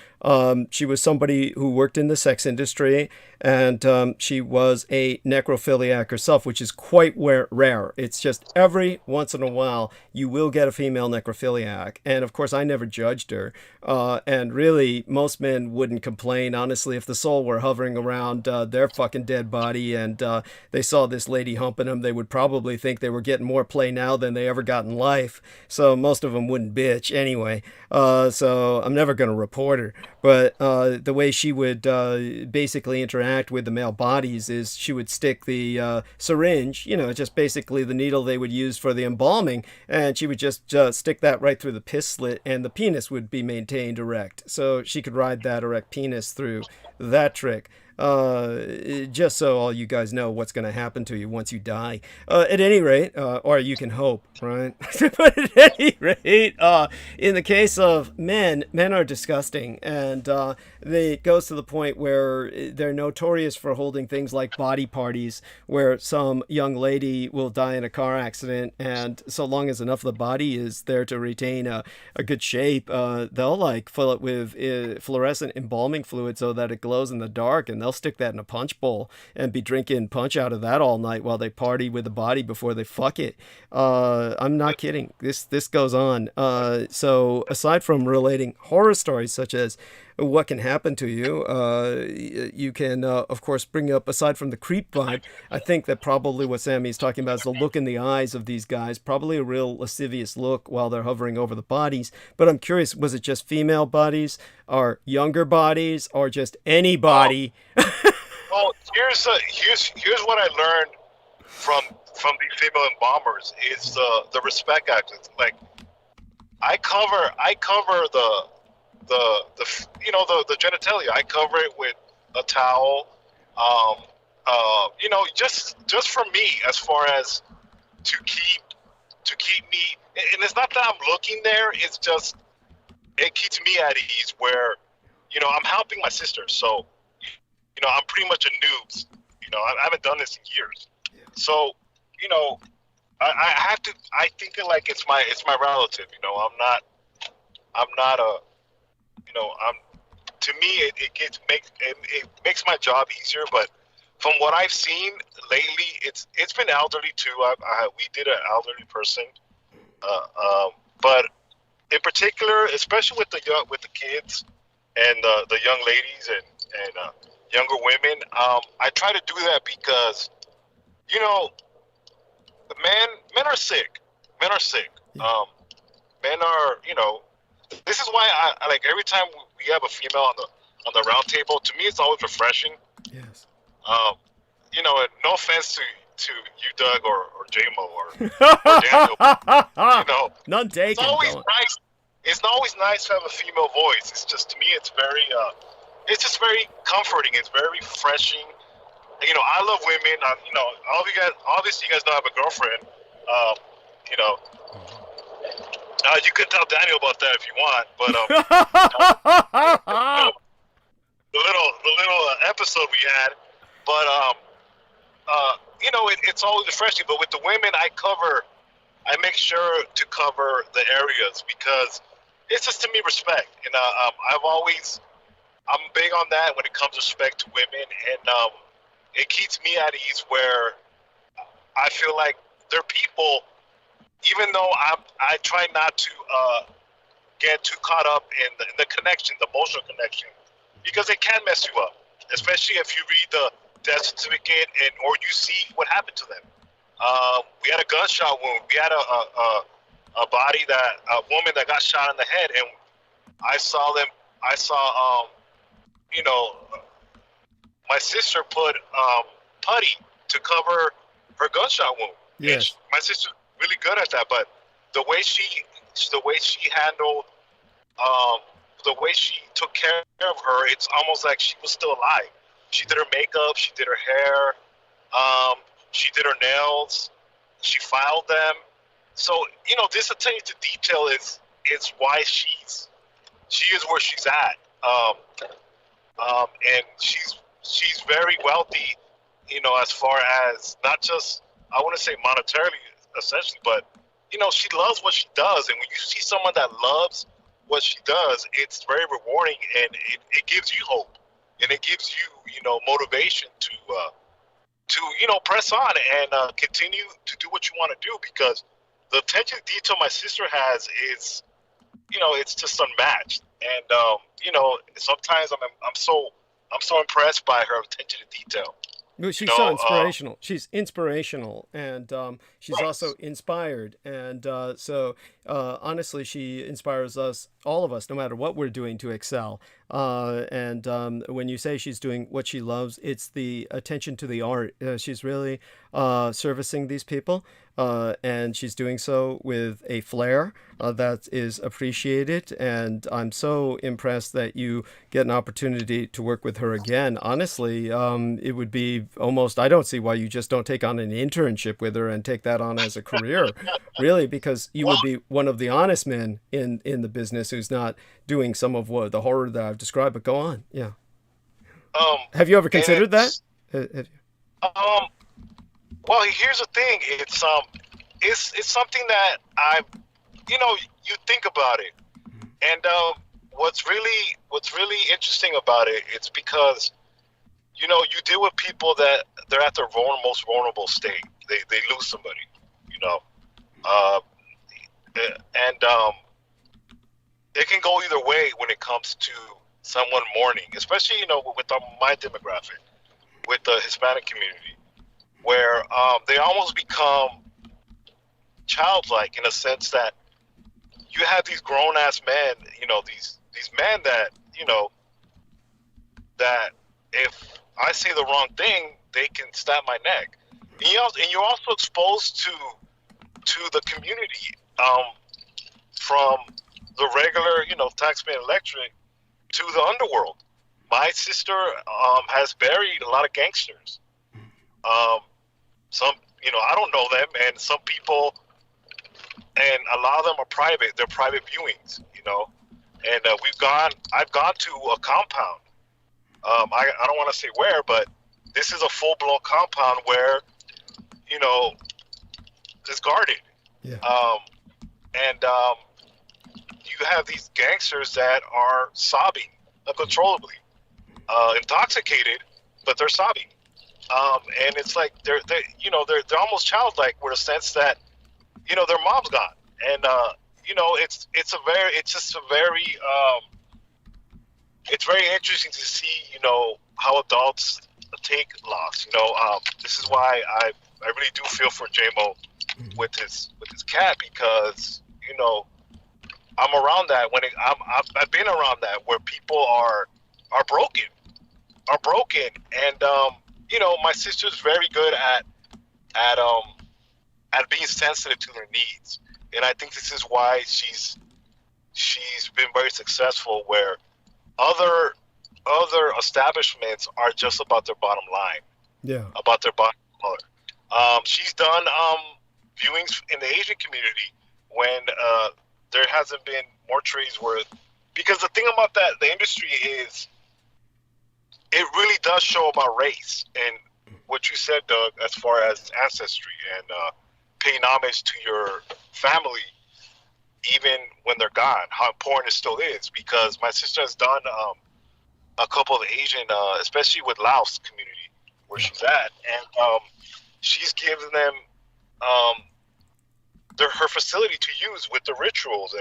She was somebody who worked in the sex industry, and she was a necrophiliac herself, which is quite rare. It's just every once in a while you will get a female necrophiliac. And of course, I never judged her. And really, most men wouldn't complain, honestly, if the soul were hovering around their fucking dead body and they saw this lady humping them. They would probably think they were getting more play now than they ever got in life. So most of them wouldn't bitch anyway. So I'm never going to report her. But the way she would basically interact with the male bodies is she would stick the syringe, you know, just basically the needle they would use for the embalming, and she would just stick that right through the piss slit, and the penis would be maintained erect. So she could ride that erect penis through that trick. Just so all you guys know what's going to happen to you once you die. At any rate, or you can hope, right? But at any rate, in the case of men are disgusting, and it goes to the point where they're notorious for holding things like body parties, where some young lady will die in a car accident, and so long as enough of the body is there to retain a good shape, they'll like fill it with fluorescent embalming fluid so that it glows in the dark, and they'll stick that in a punch bowl and be drinking punch out of that all night while they party with the body before they fuck it. I'm not kidding. This goes on. So aside from relating horror stories such as what can happen to you, you can, of course, bring up, aside from the creep vibe, I think that probably what Sammy's talking about is the look in the eyes of these guys, probably a real lascivious look while they're hovering over the bodies. But I'm curious, was it just female bodies, or younger bodies, or just anybody? Well, here's what I learned from these female embalmers is the respect act. It's like I cover the you know, the genitalia. I cover it with a towel. You know, just for me, as far as to keep me, and it's not that I'm looking there. It's just it keeps me at ease. Where, you know, I'm helping my sister, so you know, I'm pretty much a noob. You know, I haven't done this in years. So, you know, I have to. I think it like it's my relative. You know, I'm not a. You know, to me, it makes my job easier. But from what I've seen lately, it's been elderly too. We did an elderly person, but in particular, especially with the kids and the young ladies and younger women, I try to do that because, you know, men are sick. Men are sick. Men are, you know. This is why I like every time we have a female on the round table. To me, it's always refreshing. Yes. You know, no offense to you, Doug, or JMO or Daniel. You know, none taken. It's always nice. It's always nice to have a female voice. It's just, to me, it's just very comforting. It's very refreshing. You know, I love women. You know, all of you guys, obviously, you guys don't have a girlfriend. You know. You could tell Daniel about that if you want, but the little episode we had, but you know, it's always refreshing. But with the women, I make sure to cover the areas because it's just, to me, respect. And I'm big on that when it comes to respect to women, and it keeps me at ease where I feel like they're people. Even though I try not to get too caught up in the connection, the emotional connection, because it can mess you up, especially if you read the death certificate or you see what happened to them. We had a gunshot wound. We had a woman that got shot in the head, and I saw them I saw, you know, my sister put putty to cover her gunshot wound. Yes. My sister's really good at that, but the way she handled, the way she took care of her, it's almost like she was still alive. She did her makeup, she did her hair, she did her nails, she filed them. So, you know, this attention to detail is why she is where she's at. And she's very wealthy, you know, as far as not just, I wouldn't say monetarily, essentially, but, you know, she loves what she does. And when you see someone that loves what she does, it's very rewarding, and it gives you hope, and it gives you, you know, motivation to you know, press on and continue to do what you want to do, because the attention to detail my sister has is, you know, it's just unmatched. And you know, sometimes I'm so impressed by her attention to detail. Well, she's You so know, inspirational. She's inspirational, and she's right. also inspired. And so, honestly, she inspires us, all of us, no matter what we're doing, to excel. And when you say she's doing what she loves, it's the attention to the art. She's really servicing these people, and she's doing so with a flair that is appreciated. And I'm so impressed that you get an opportunity to work with her again. Honestly, it would be almost, I don't see why you just don't take on an internship with her and take that on as a career, really, because you would be one of the honest men in the business who's not doing some of what the horror that I've described. But go on, yeah. Have you ever considered that? Have you? Well, here's the thing. It's something that you know, you think about it, and what's really interesting about it, it's because, you know, you deal with people that they're at their most vulnerable state. They lose somebody, you know, and it can go either way when it comes to someone mourning, especially, you know, with my demographic, with the Hispanic community, where they almost become childlike in a sense that you have these grown-ass men, you know, these men that, you know, that if I say the wrong thing, they can stab my neck. And you're also exposed to the community, from the regular, you know, taxpayer electorate to the underworld. My sister has buried a lot of gangsters. Some, you know, I don't know them, and some people, and a lot of them are private. They're private viewings, you know. And I've gone to a compound. I don't want to say where, but this is a full-blown compound where, you know, it's guarded. Yeah. And you have these gangsters that are sobbing uncontrollably, intoxicated, but they're sobbing. And it's like they're almost childlike, with a sense that, you know, their mom's gone, and you know, it's very interesting to see, you know, how adults take loss. You know, this is why I really do feel for JMO with his cat, because, you know, I'm around that I've been around that, where people are broken, and you know, my sister's very good at being sensitive to their needs, and I think this is why she's been very successful, where other establishments are just about their bottom line, about their bottom dollar. She's done viewings in the Asian community when there hasn't been mortuaries worth, because the thing about the industry is, it really does show about race, and what you said, Doug, as far as ancestry and paying homage to your family, even when they're gone, how important it still is. Because my sister has done a couple of Asian, especially with Laos community where she's at, and she's given them her facility to use with the rituals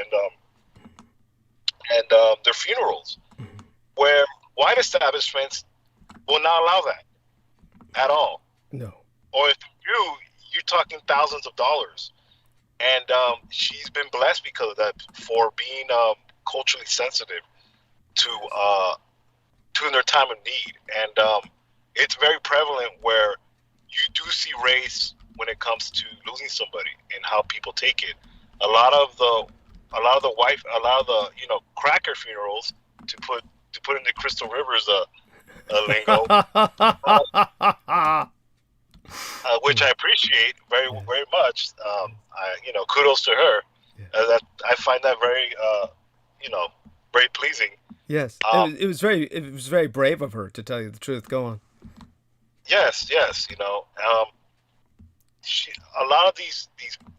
and their funerals, where white establishments will not allow that at all. No. Or if you do, you're talking thousands of dollars. And she's been blessed because of that, for being culturally sensitive. to in their time of need, and it's very prevalent where you do see race when it comes to losing somebody and how people take it. A lot of the cracker funerals, to put into Crystal Rivers lingo, which I appreciate very much. Kudos to her. That I find that very very pleasing. Yes, it was very brave of her, to tell you the truth. Go on. Yes. A lot of these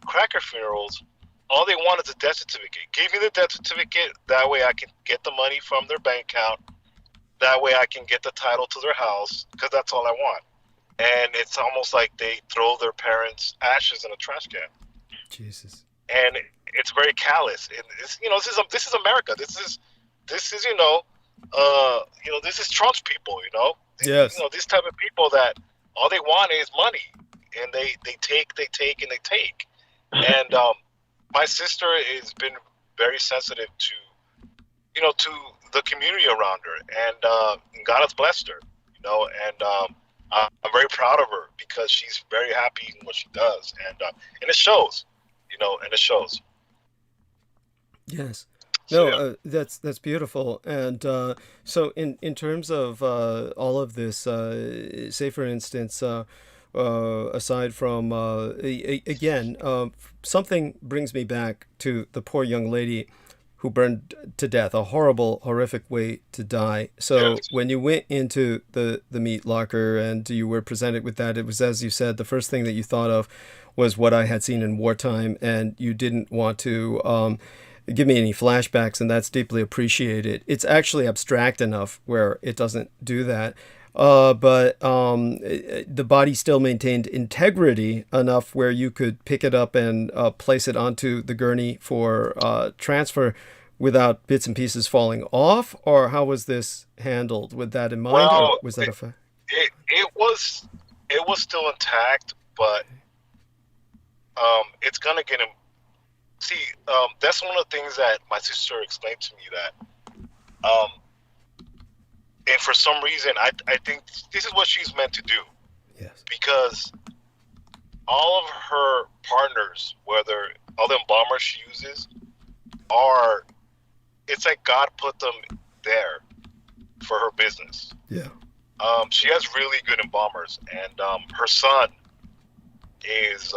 cracker funerals, all they want is a death certificate. Give me the death certificate. That way I can get the money from their bank account. That way I can get the title to their house, because that's all I want. And it's almost like they throw their parents' ashes in a trash can. Jesus. And it's very callous. And it's, this is America. This is this is Trump's people. Yes. These type of people that all they want is money, and they take, and they take. And my sister has been very sensitive to the community around her, and God has blessed her, and I'm very proud of her, because she's very happy in what she does, and it shows, and it shows. Yes. No, that's beautiful. And so in terms of all of this, say for instance, aside from again, something brings me back to the poor young lady who burned to death, a horrific way to die. So Yes. when you went into the meat locker and you were presented with that, it was, as you said, the first thing that you thought of was what I had seen in wartime, and you didn't want to give me any flashbacks, and that's deeply appreciated. It's actually abstract enough where it doesn't do that. But the body still maintained integrity enough where you could pick it up and place it onto the gurney for transfer without bits and pieces falling off? Or how was this handled with that in mind? Well, or was that it was still intact, but it's gonna get him. See, that's one of the things that my sister explained to me, that and for some reason I think this is what she's meant to do. Yes. Because all of her partners, whether all the embalmers she uses, it's like God put them there for her business. Yeah. She has really good embalmers, and her son is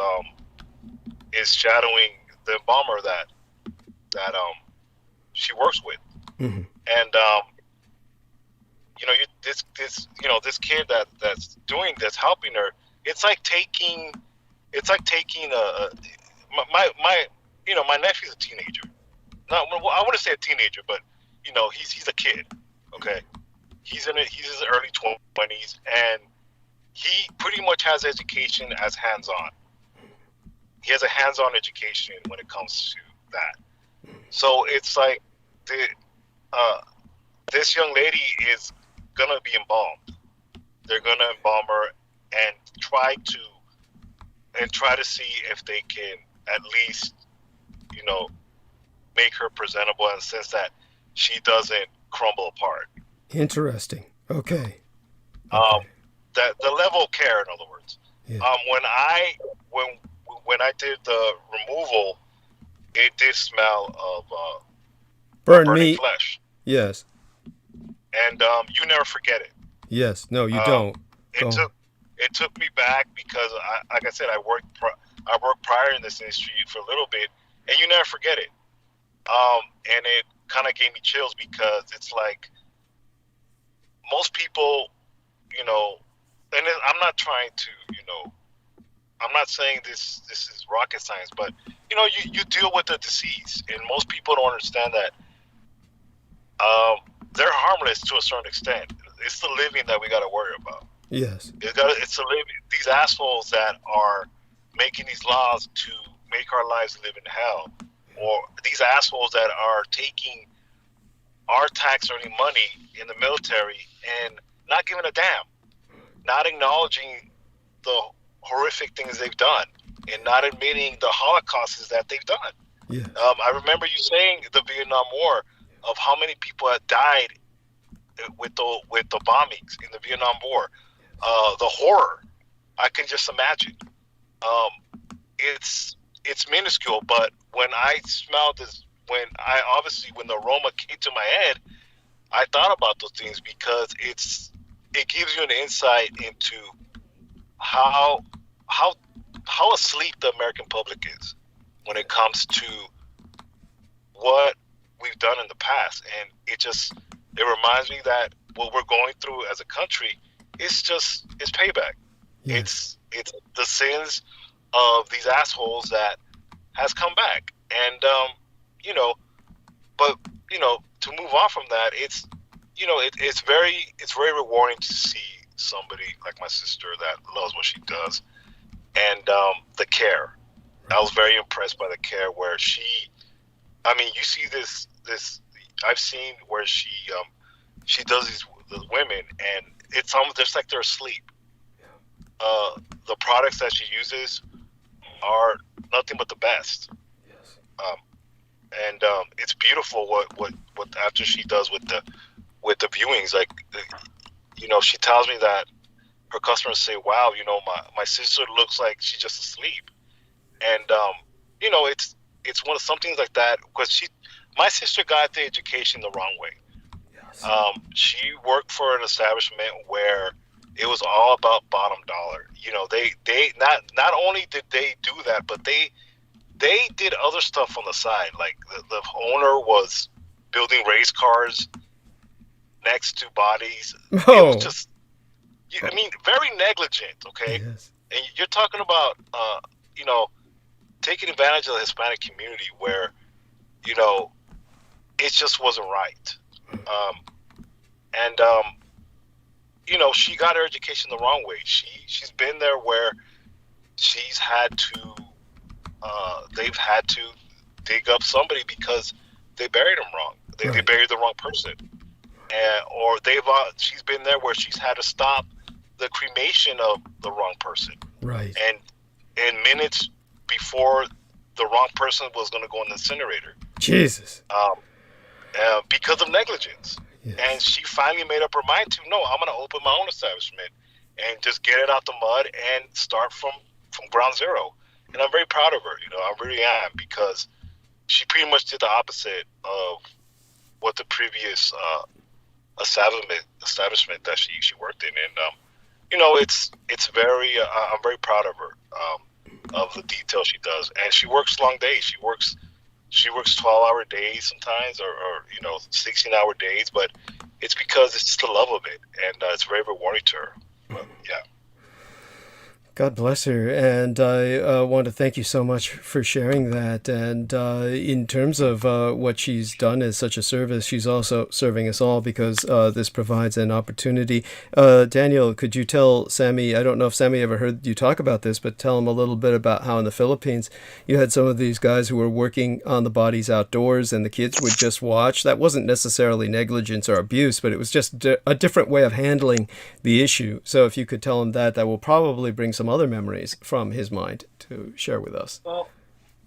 shadowing the embalmer that she works with. Mm-hmm. And this kid that's helping her, it's like taking my nephew's a teenager. I wouldn't say a teenager, but he's a kid. Okay, he's in his early 20s, and he pretty much has education as hands-on. He has a hands-on education when it comes to that. So it's like this young lady is gonna be embalmed. They're gonna embalm her and try to see if they can at least make her presentable in the sense that she doesn't crumble apart. Interesting. Okay. That the level of care, in other words. Yeah. When I did the removal, it did smell of Burnt burning meat. flesh, Yes. and you never forget it. Yes. No, you don't. It took me back because, like I said, I worked prior in this industry for a little bit, and you never forget it. And it kind of gave me chills because it's like most people, and I'm not trying to, I'm not saying this is rocket science, but you deal with the deceased, and most people don't understand that they're harmless to a certain extent. It's the living that we got to worry about. Yes. It's the living. These assholes that are making these laws to make our lives live in hell, or these assholes that are taking our tax-earning money in the military and not giving a damn, not acknowledging the horrific things they've done, and not admitting the holocausts that they've done. Yeah. I remember you saying the Vietnam War. of how many people had died with the bombings in the Vietnam War, the horror. I can just imagine. It's minuscule, but when I smelled this, when the aroma came to my head, I thought about those things because it gives you an insight into how asleep the American public is when it comes to what we've done in the past. And it reminds me that what we're going through as a country is payback. Yes. It's the sins of these assholes that has come back. And to move on from that, it's very rewarding to see somebody like my sister that loves what she does, and the care. I was very impressed by the care where you see this I've seen where she does these women, and it's almost just like they're asleep. The products that she uses are nothing but the best. Yes. And it's beautiful what after she does with the viewings, like, she tells me that her customers say, wow, my sister looks like she's just asleep. And it's one of some things like that, because my sister got the education the wrong way. Yes. She worked for an establishment where it was all about bottom dollar. They not only did they do that, but they did other stuff on the side. Like the owner was building race cars next to bodies. Oh. It was just, very negligent. Okay. Yes. And you're talking about, taking advantage of the Hispanic community where, it just wasn't right. She got her education the wrong way. She's been there where she's had to, they've had to dig up somebody because they buried them wrong. They buried the wrong person. Or she's been there where she's had to stop the cremation of the wrong person. Right. And minutes before the wrong person was going to go in the incinerator. Jesus. Because of negligence. Yes. And she finally made up her mind to, no, I'm going to open my own establishment and just get it out the mud and start from ground zero. And I'm very proud of her. I really am, because she pretty much did the opposite of what the previous establishment that she worked in. And it's very I'm very proud of her, of the detail she does. And she works long days. She works 12-hour days sometimes, or 16-hour days, but it's because it's just the love of it, and it's very rewarding to her. But, yeah. God bless her, and I want to thank you so much for sharing that. And in terms of what she's done as such a service, she's also serving us all, because this provides an opportunity. Daniel, could you tell Sammy, I don't know if Sammy ever heard you talk about this, but tell him a little bit about how in the Philippines you had some of these guys who were working on the bodies outdoors, and the kids would just watch. That wasn't necessarily negligence or abuse, but it was just a different way of handling the issue. So if you could tell him that will probably bring some other memories from his mind to share with us. Well,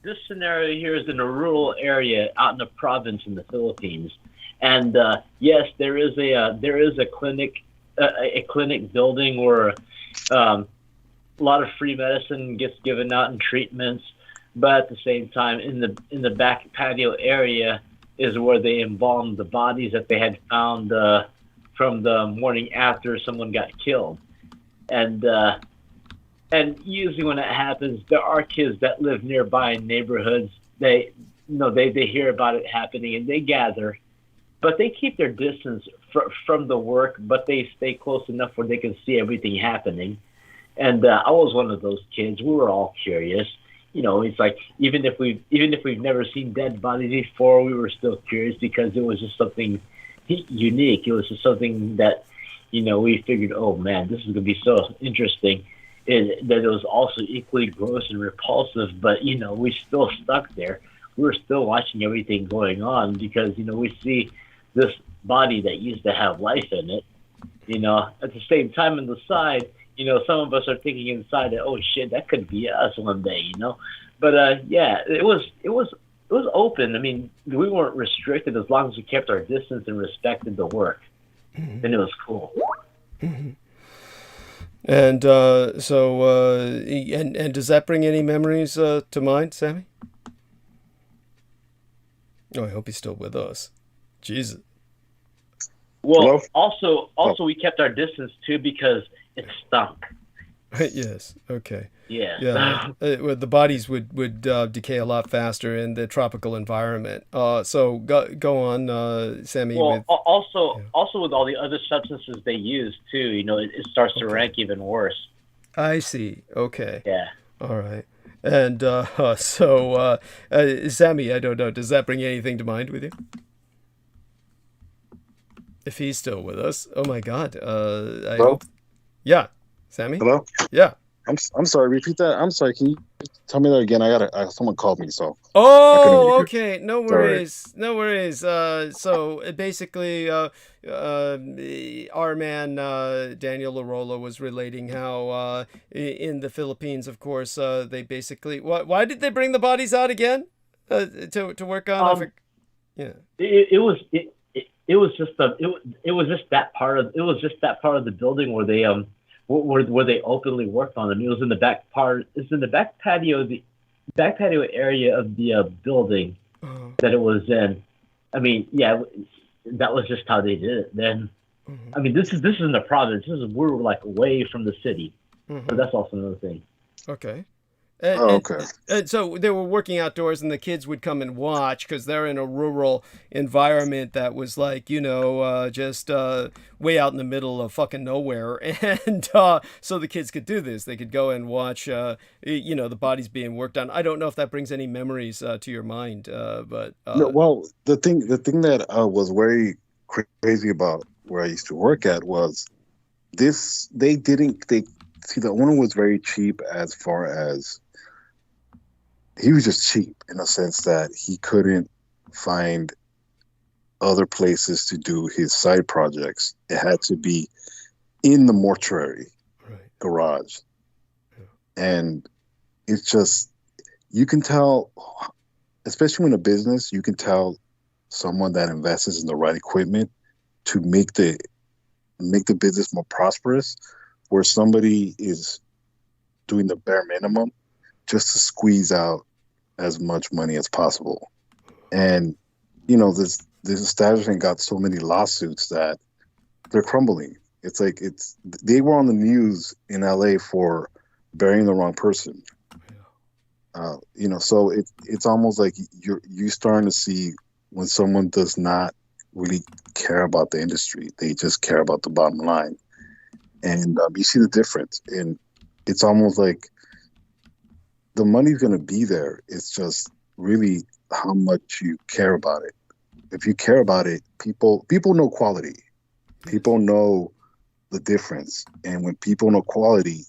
this scenario here is in a rural area out in a province in the Philippines, and yes, there is a clinic building where a lot of free medicine gets given out and treatments, but at the same time, in the back patio area is where they embalmed the bodies that they had found from the morning after someone got killed. And usually when that happens, there are kids that live nearby in neighborhoods. They hear about it happening and they gather, but they keep their distance from the work, but they stay close enough where they can see everything happening. And I was one of those kids. We were all curious. It's like even if we've never seen dead bodies before, we were still curious because it was just something unique. It was just something that we figured, oh man, this is going to be so interesting. That it was also equally gross and repulsive, but we still stuck there. We were still watching everything going on because we see this body that used to have life in it. At the same time, on the side, some of us are thinking inside that, oh shit, that could be us one day. But yeah, it was was open. I mean, we weren't restricted as long as we kept our distance and respected the work. Then it was cool. And and does that bring any memories to mind, Sammy? Oh, I hope he's still with us. Jesus. Well, also we kept our distance too because it stunk. Yes. Okay. Yeah. Yeah. The bodies would decay a lot faster in the tropical environment. So go on, Sammy. Well, also with all the other substances they use too, you know, it starts to rank even worse. I see. Okay. Yeah. All right. And Sammy, I don't know. Does that bring anything to mind with you? If he's still with us, oh my God. I hope. Yeah, Sammy. Hello. Yeah. I'm sorry. Repeat that. I'm sorry. Can you tell me that again? Someone called me, so. Oh, okay. No worries. Sorry. No worries. So basically, our man Daniel Larola was relating how in the Philippines, of course, they basically. Why did they bring the bodies out again? To work on. Yeah. It was just that part of the building where they where they openly worked on them. It was in the back part. It's in the back patio area of the building that it was in. I mean, yeah, that was just how they did it then. I mean, this is in the province. We're like away from the city, so that's also another thing. Okay. Okay. And so they were working outdoors, and the kids would come and watch because they're in a rural environment that was like, you know, just way out in the middle of fucking nowhere. And so the kids could do this. They could go and watch, you know, the bodies being worked on. I don't know if that brings any memories to your mind, but no, well, the thing that was very crazy about where I used to work at was this. The owner was very cheap as far as. He was just cheap in a sense that he couldn't find other places to do his side projects. It had to be in the mortuary garage. Yeah. And it's just, you can tell, especially in a business, you can tell someone that invests in the right equipment to make the business more prosperous, where somebody is doing the bare minimum just to squeeze out as much money as possible. And, you know, this establishment got so many lawsuits that they're crumbling. It's like, they were on the news in LA for burying the wrong person. You know, so it's almost like you're starting to see when someone does not really care about the industry, they just care about the bottom line. And you see the difference. And it's almost like, the money's going to be there. It's just really how much you care about it. If you care about it, people know quality. People know the difference. And when people know quality,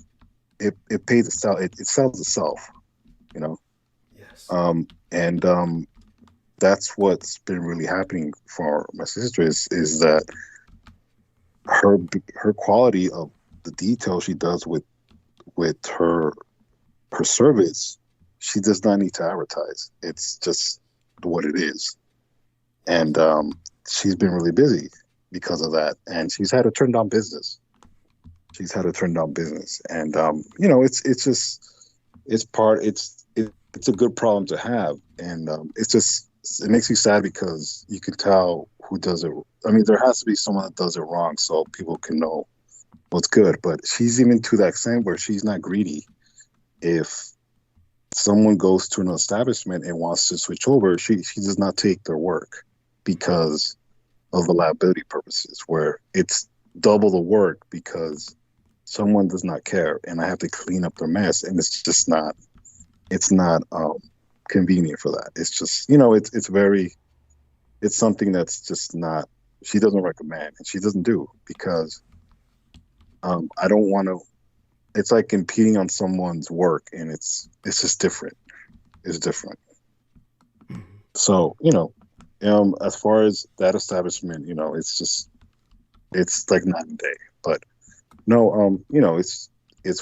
it pays itself. It sells itself, you know? Yes. And that's what's been really happening for my sister is that her quality of the detail she does with her service, she does not need to advertise. It's just what it is. And she's been really busy because of that. And she's had to turn down business. And, you know, it's a good problem to have. And it makes you sad because you can tell who does it. I mean, there has to be someone that does it wrong so people can know what's good. But she's even to that extent where she's not greedy. If someone goes to an establishment and wants to switch over, she does not take their work because of the liability purposes, where it's double the work because someone does not care and I have to clean up their mess, and it's not convenient for that. It's just, you know, it's something that's just not, she doesn't recommend and she doesn't do because I don't want to. It's like impeding on someone's work, and it's just different. It's different. So, you know, as far as that establishment, you know, it's like night and day. But no, you know, it's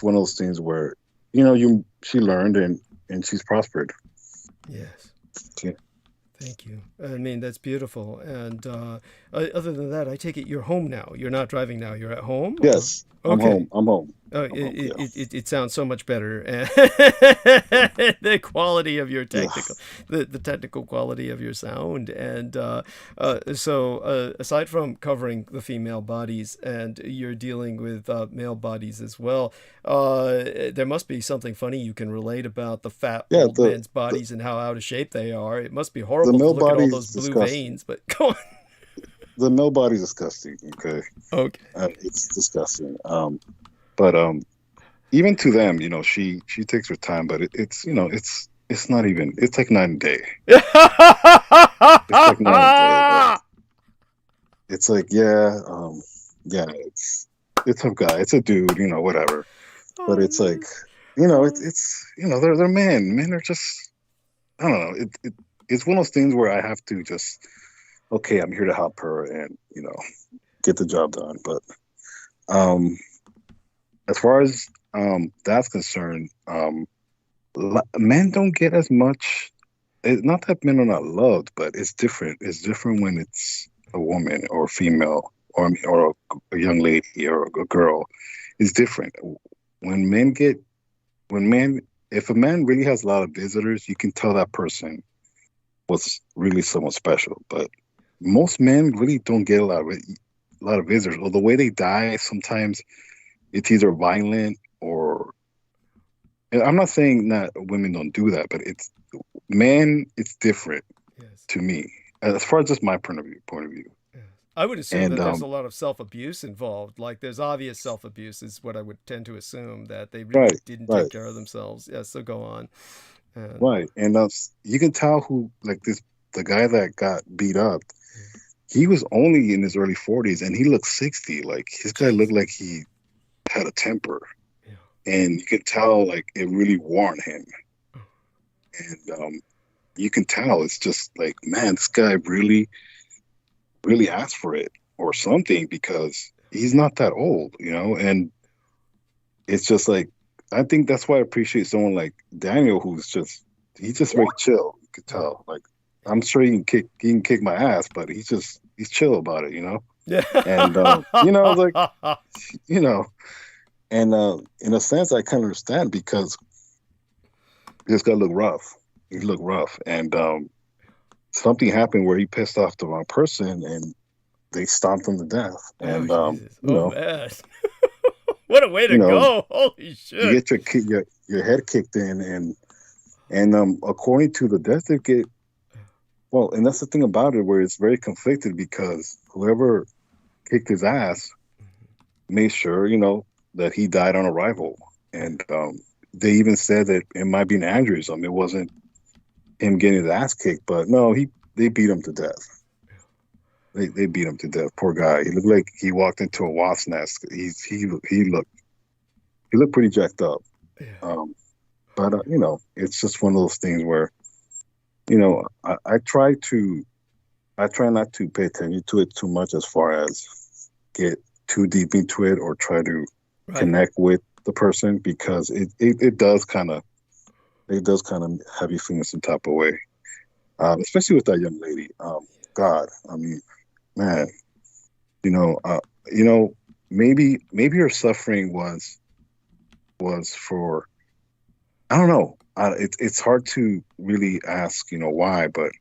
one of those things where, you know, she learned and she's prospered. Yes. Yeah. Thank you. I mean, that's beautiful. And other than that, I take it you're home now. You're not driving now. You're at home? Yes, Or? I'm Okay. home. I'm home. It sounds so much better. The quality of your technical, the technical quality of your sound. And so aside from covering the female bodies, and you're dealing with male bodies as well, there must be something funny you can relate about the fat old men's bodies and how out of shape they are. It must be horrible to look at all those blue veins, but go on. The male body is disgusting. Okay. It's disgusting. But even to them, she takes her time, but it's not even, it's like night and day. It's like night and day. It's like, it's a tough guy. It's a dude, whatever. But it's like, they're men. Men are just, I don't know. It's one of those things where I have to just, okay, I'm here to help her and, get the job done. But, as far as that's concerned, men don't get as much. Not that men are not loved, but it's different. It's different when it's a woman or a female or a young lady or a girl. It's different. If a man really has a lot of visitors, you can tell that person was really someone special. But most men really don't get a lot of visitors. Or the way they die, sometimes it's either violent or, and I'm not saying that women don't do that, but it's different to me as far as just my point of view. Yes. I would assume that there's a lot of self-abuse involved. Like there's obvious self-abuse is what I would tend to assume, that they really didn't take care of themselves. Yeah, so go on. Right, and you can tell who, like the guy that got beat up. He was only in his early 40s, and he looked 60. Like his guy looked like he had a temper, and you could tell like it really warned him. And you can tell it's just like, man, this guy really asked for it or something, because he's not that old, and it's just like, I think that's why I appreciate someone like Daniel, he's just very chill. You could tell, like, I'm sure he can kick my ass, but he's chill about it, Yeah. And and in a sense, I kind of understand, because this guy looked rough. He looked rough, and something happened where he pissed off the wrong person, and they stomped him to death. And man. What a way to go! Holy shit! You get your head kicked in, and according to the death certificate, well, and that's the thing about it, where it's very conflicted, because whoever kicked his ass made sure, that he died on arrival. And they even said that it might be an aneurysm. It wasn't him getting his ass kicked, but no, they beat him to death. They beat him to death. Poor guy. He looked like he walked into a wasp nest. He looked pretty jacked up. Yeah. But it's just one of those things where, I try not to pay attention to it too much, as far as get too deep into it or try to connect with the person, because it does kind of have you feeling some type of way, especially with that young lady. God, I mean, man, maybe her suffering was for, I don't know. It's hard to really ask, why, but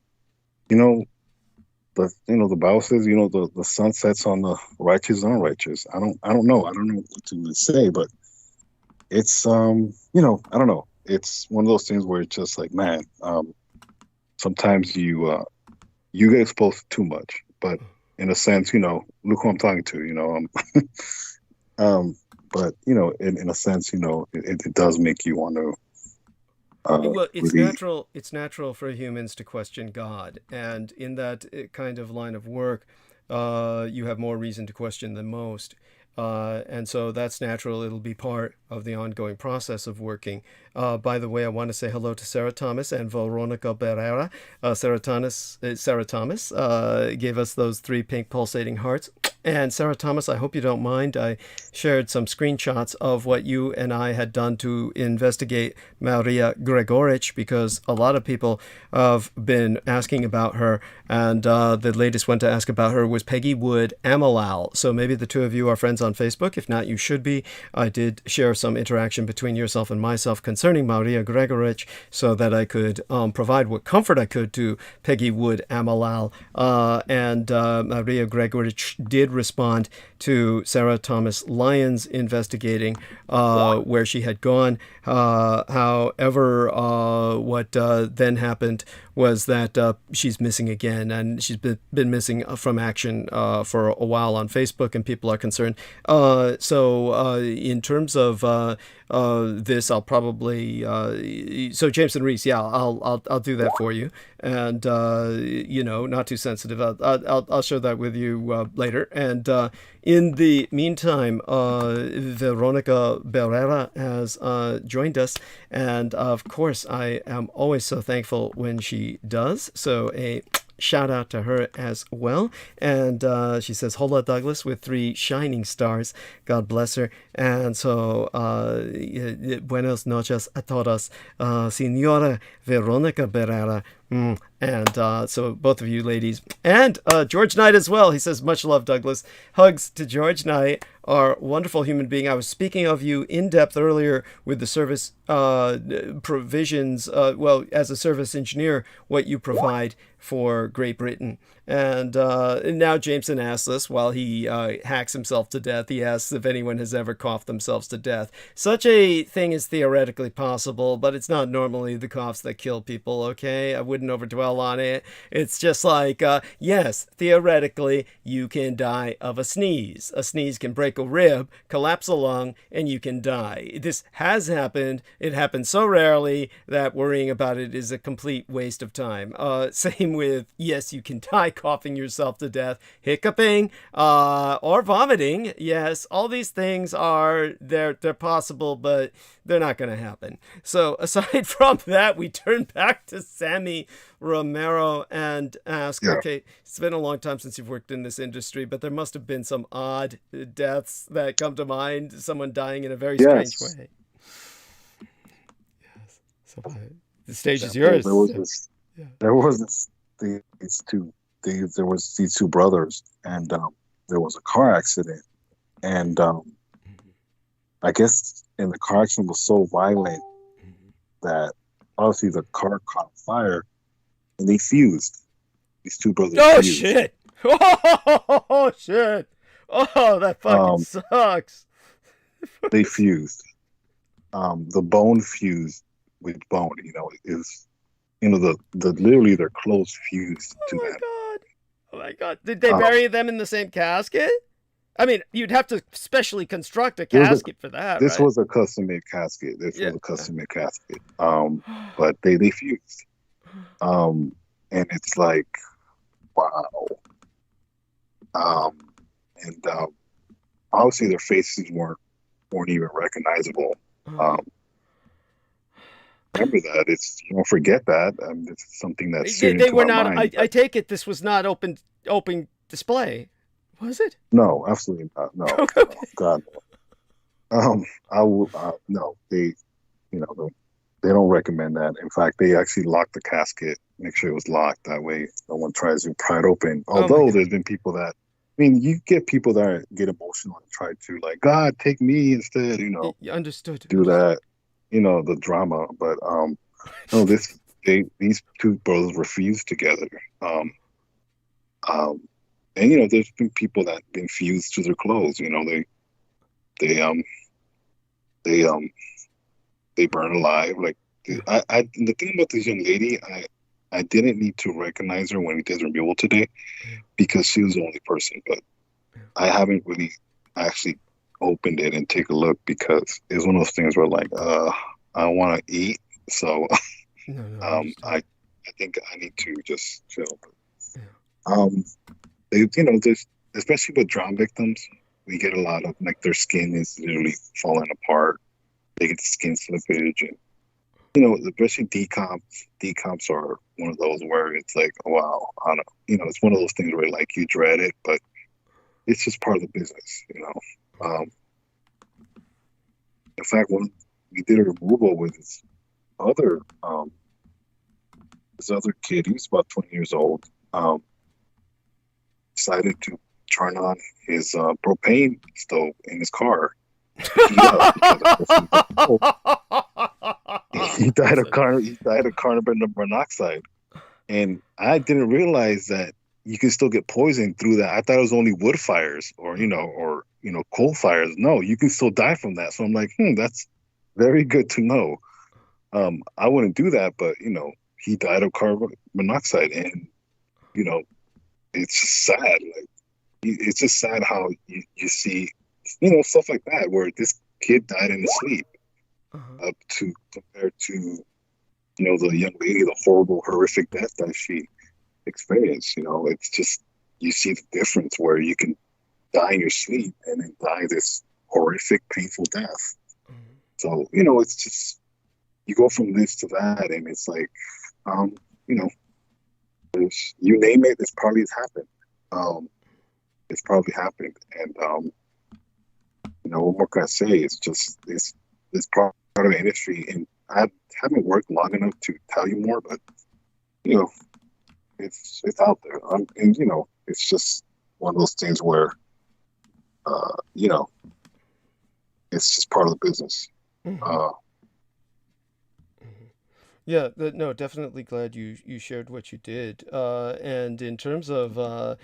the Bible says, the sun sets on the righteous and unrighteous. I don't know what to really say, but it's I don't know. It's one of those things where it's just like, man, sometimes you get exposed to too much, but in a sense, look who I'm talking to, but in a sense, it does make you want to. Well, it's natural for humans to question God, and in that kind of line of work, you have more reason to question than most. And so that's natural. It'll be part of the ongoing process of working. By the way, I want to say hello to Sarah Thomas and Veronica Barrera. Sarah Thomas gave us those 3 pink pulsating hearts. And Sarah Thomas, I hope you don't mind. I shared some screenshots of what you and I had done to investigate Maria Gregorich, because a lot of people have been asking about her, and the latest one to ask about her was Peggy Wood Amalal. So maybe the two of you are friends on Facebook. If not, you should be. I did share some interaction between yourself and myself concerning Maria Gregorich, so that I could provide what comfort I could to Peggy Wood Amalal. And Maria Gregorich did respond to Sarah Thomas Lyons investigating where she had gone. However, what then happened was that she's missing again, and she's been missing from action for a while on Facebook, and people are concerned. So in terms of this, I'll probably so Jameson Reese, yeah, I'll do that for you, and you know, not too sensitive. I'll share that with you later. And in the meantime, Veronica Barrera has joined us, and of course, I am always so thankful when she does. So a shout out to her as well. And she says, "Hola Douglas," with 3 shining stars. God bless her. And so, buenos noches a todos, Señora Veronica Barrera. And so both of you ladies, and George Knight as well. He says, "Much love, Douglas. Hugs to George Knight, our wonderful human being. I was speaking of you in depth earlier with the service provisions, well, as a service engineer, what you provide for Great Britain." And now Jameson asks us, while he hacks himself to death, he asks if anyone has ever coughed themselves to death. Such a thing is theoretically possible, but it's not normally the coughs that kill people, okay? I wouldn't overdwell on it. It's just like, yes, theoretically, you can die of a sneeze. A sneeze can break a rib, collapse a lung, and you can die. This has happened. It happens so rarely that worrying about it is a complete waste of time. Same with, yes, you can die coughing yourself to death, hiccuping, or vomiting. Yes, all these things are, they're possible, but they're not going to happen. So aside from that, we turn back to Sammy Romero and ask, okay, it's been a long time since you've worked in this industry, but there must have been some odd deaths that come to mind, someone dying in a very strange way. Yes. So the stage is yours. There was these two brothers, and there was a car accident, and I guess, and the car accident was so violent that obviously the car caught fire, and they fused. These two brothers. Oh fused. Shit! Oh shit! Oh, that fucking sucks. They fused. The bone fused with bone. You know, is, you know, the literally their clothes fused to that. Oh my god! Did they bury them in the same casket? I mean, you'd have to specially construct a casket for that. This right? was a custom-made casket. But they fused. And it's like, wow. And obviously their faces weren't even recognizable. Remember that. It's, you don't forget that. It's something that's they were not. Mind, I take it this was not open display, was it? No, absolutely not. No, no, God. I will. No, they, you know, they don't recommend that. In fact, they actually lock the casket, make sure it was locked. That way, no one tries to pry it open. Although there's been people that, I mean, you get people that get emotional and try to, like, God, take me instead. You know, understood. Do that. You know, the drama. But no, these two brothers were fused together. And you know, there's been people that been fused to their clothes. You know, they burn alive. Like, the thing about this young lady, I didn't need to recognize her when we did removal today, because she was the only person. But I haven't really actually opened it and take a look, because it's one of those things where, like, I want to eat, so I think I need to just chill. They, you know, there's, especially with drone victims, we get a lot of, like, their skin is literally falling apart. They get skin slippage, and, you know, especially decomps are one of those where it's like, wow, I don't know, you know, it's one of those things where, like, you dread it, but it's just part of the business, in fact, when we did a removal with other this other kid, he was about 20 years old, decided to turn on his propane stove in his car to heat up because he died of carbon monoxide. And I didn't realize that you can still get poisoned through that. I thought it was only wood fires or coal fires. No, you can still die from that. So I'm like, that's very good to know. I wouldn't do that, but he died of carbon monoxide, and it's just sad. Like, it's just sad how you see, stuff like that where this kid died in his sleep, up to compared to, the young lady, the horrible, horrific death that she experienced. It's just, you see the difference where you can die in your sleep and then die this horrific, painful death. So, it's just, you go from this to that, and it's like, you name it, it's probably happened. It's probably happened. And, what more can I say? It's just, it's part of the industry. And I haven't worked long enough to tell you more, but, it's out there. It's just one of those things where, it's just part of the business. Yeah, no, definitely glad you shared what you did. And in terms of I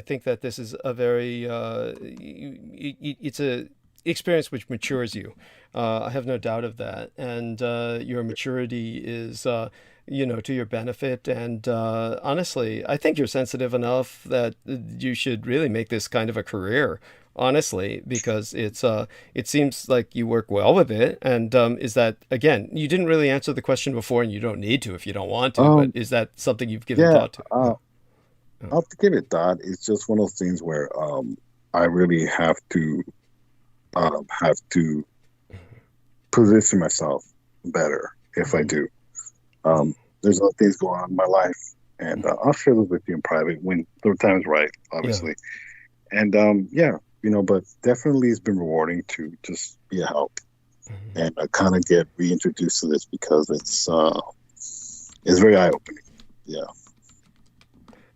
think that this is a very, it's a experience which matures you. I have no doubt of that. And your maturity is, to your benefit. And honestly, I think you're sensitive enough that you should really make this kind of a career. Honestly, because it seems like you work well with it. And is that, again, you didn't really answer the question before, and you don't need to if you don't want to, but is that something you've given thought to? I'll have to give it thought. It's just one of those things where I really have to position myself better if I do. There's other things going on in my life, and I'll share those with you in private when the time's right, obviously. Yeah. And but definitely it's been rewarding to just be a help and kind of get reintroduced to this because it's very eye-opening. Yeah.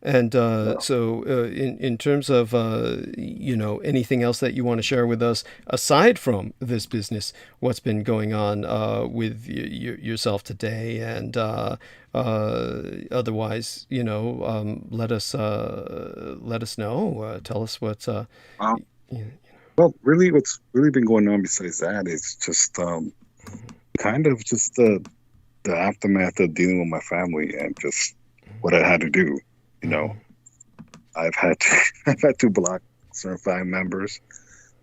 And so in terms of, anything else that you want to share with us aside from this business, what's been going on with yourself today, and otherwise, let us know. Tell us what's... Well, really, what's really been going on besides that is just kind of just the aftermath of dealing with my family and just what I had to do. I've had to block certain family members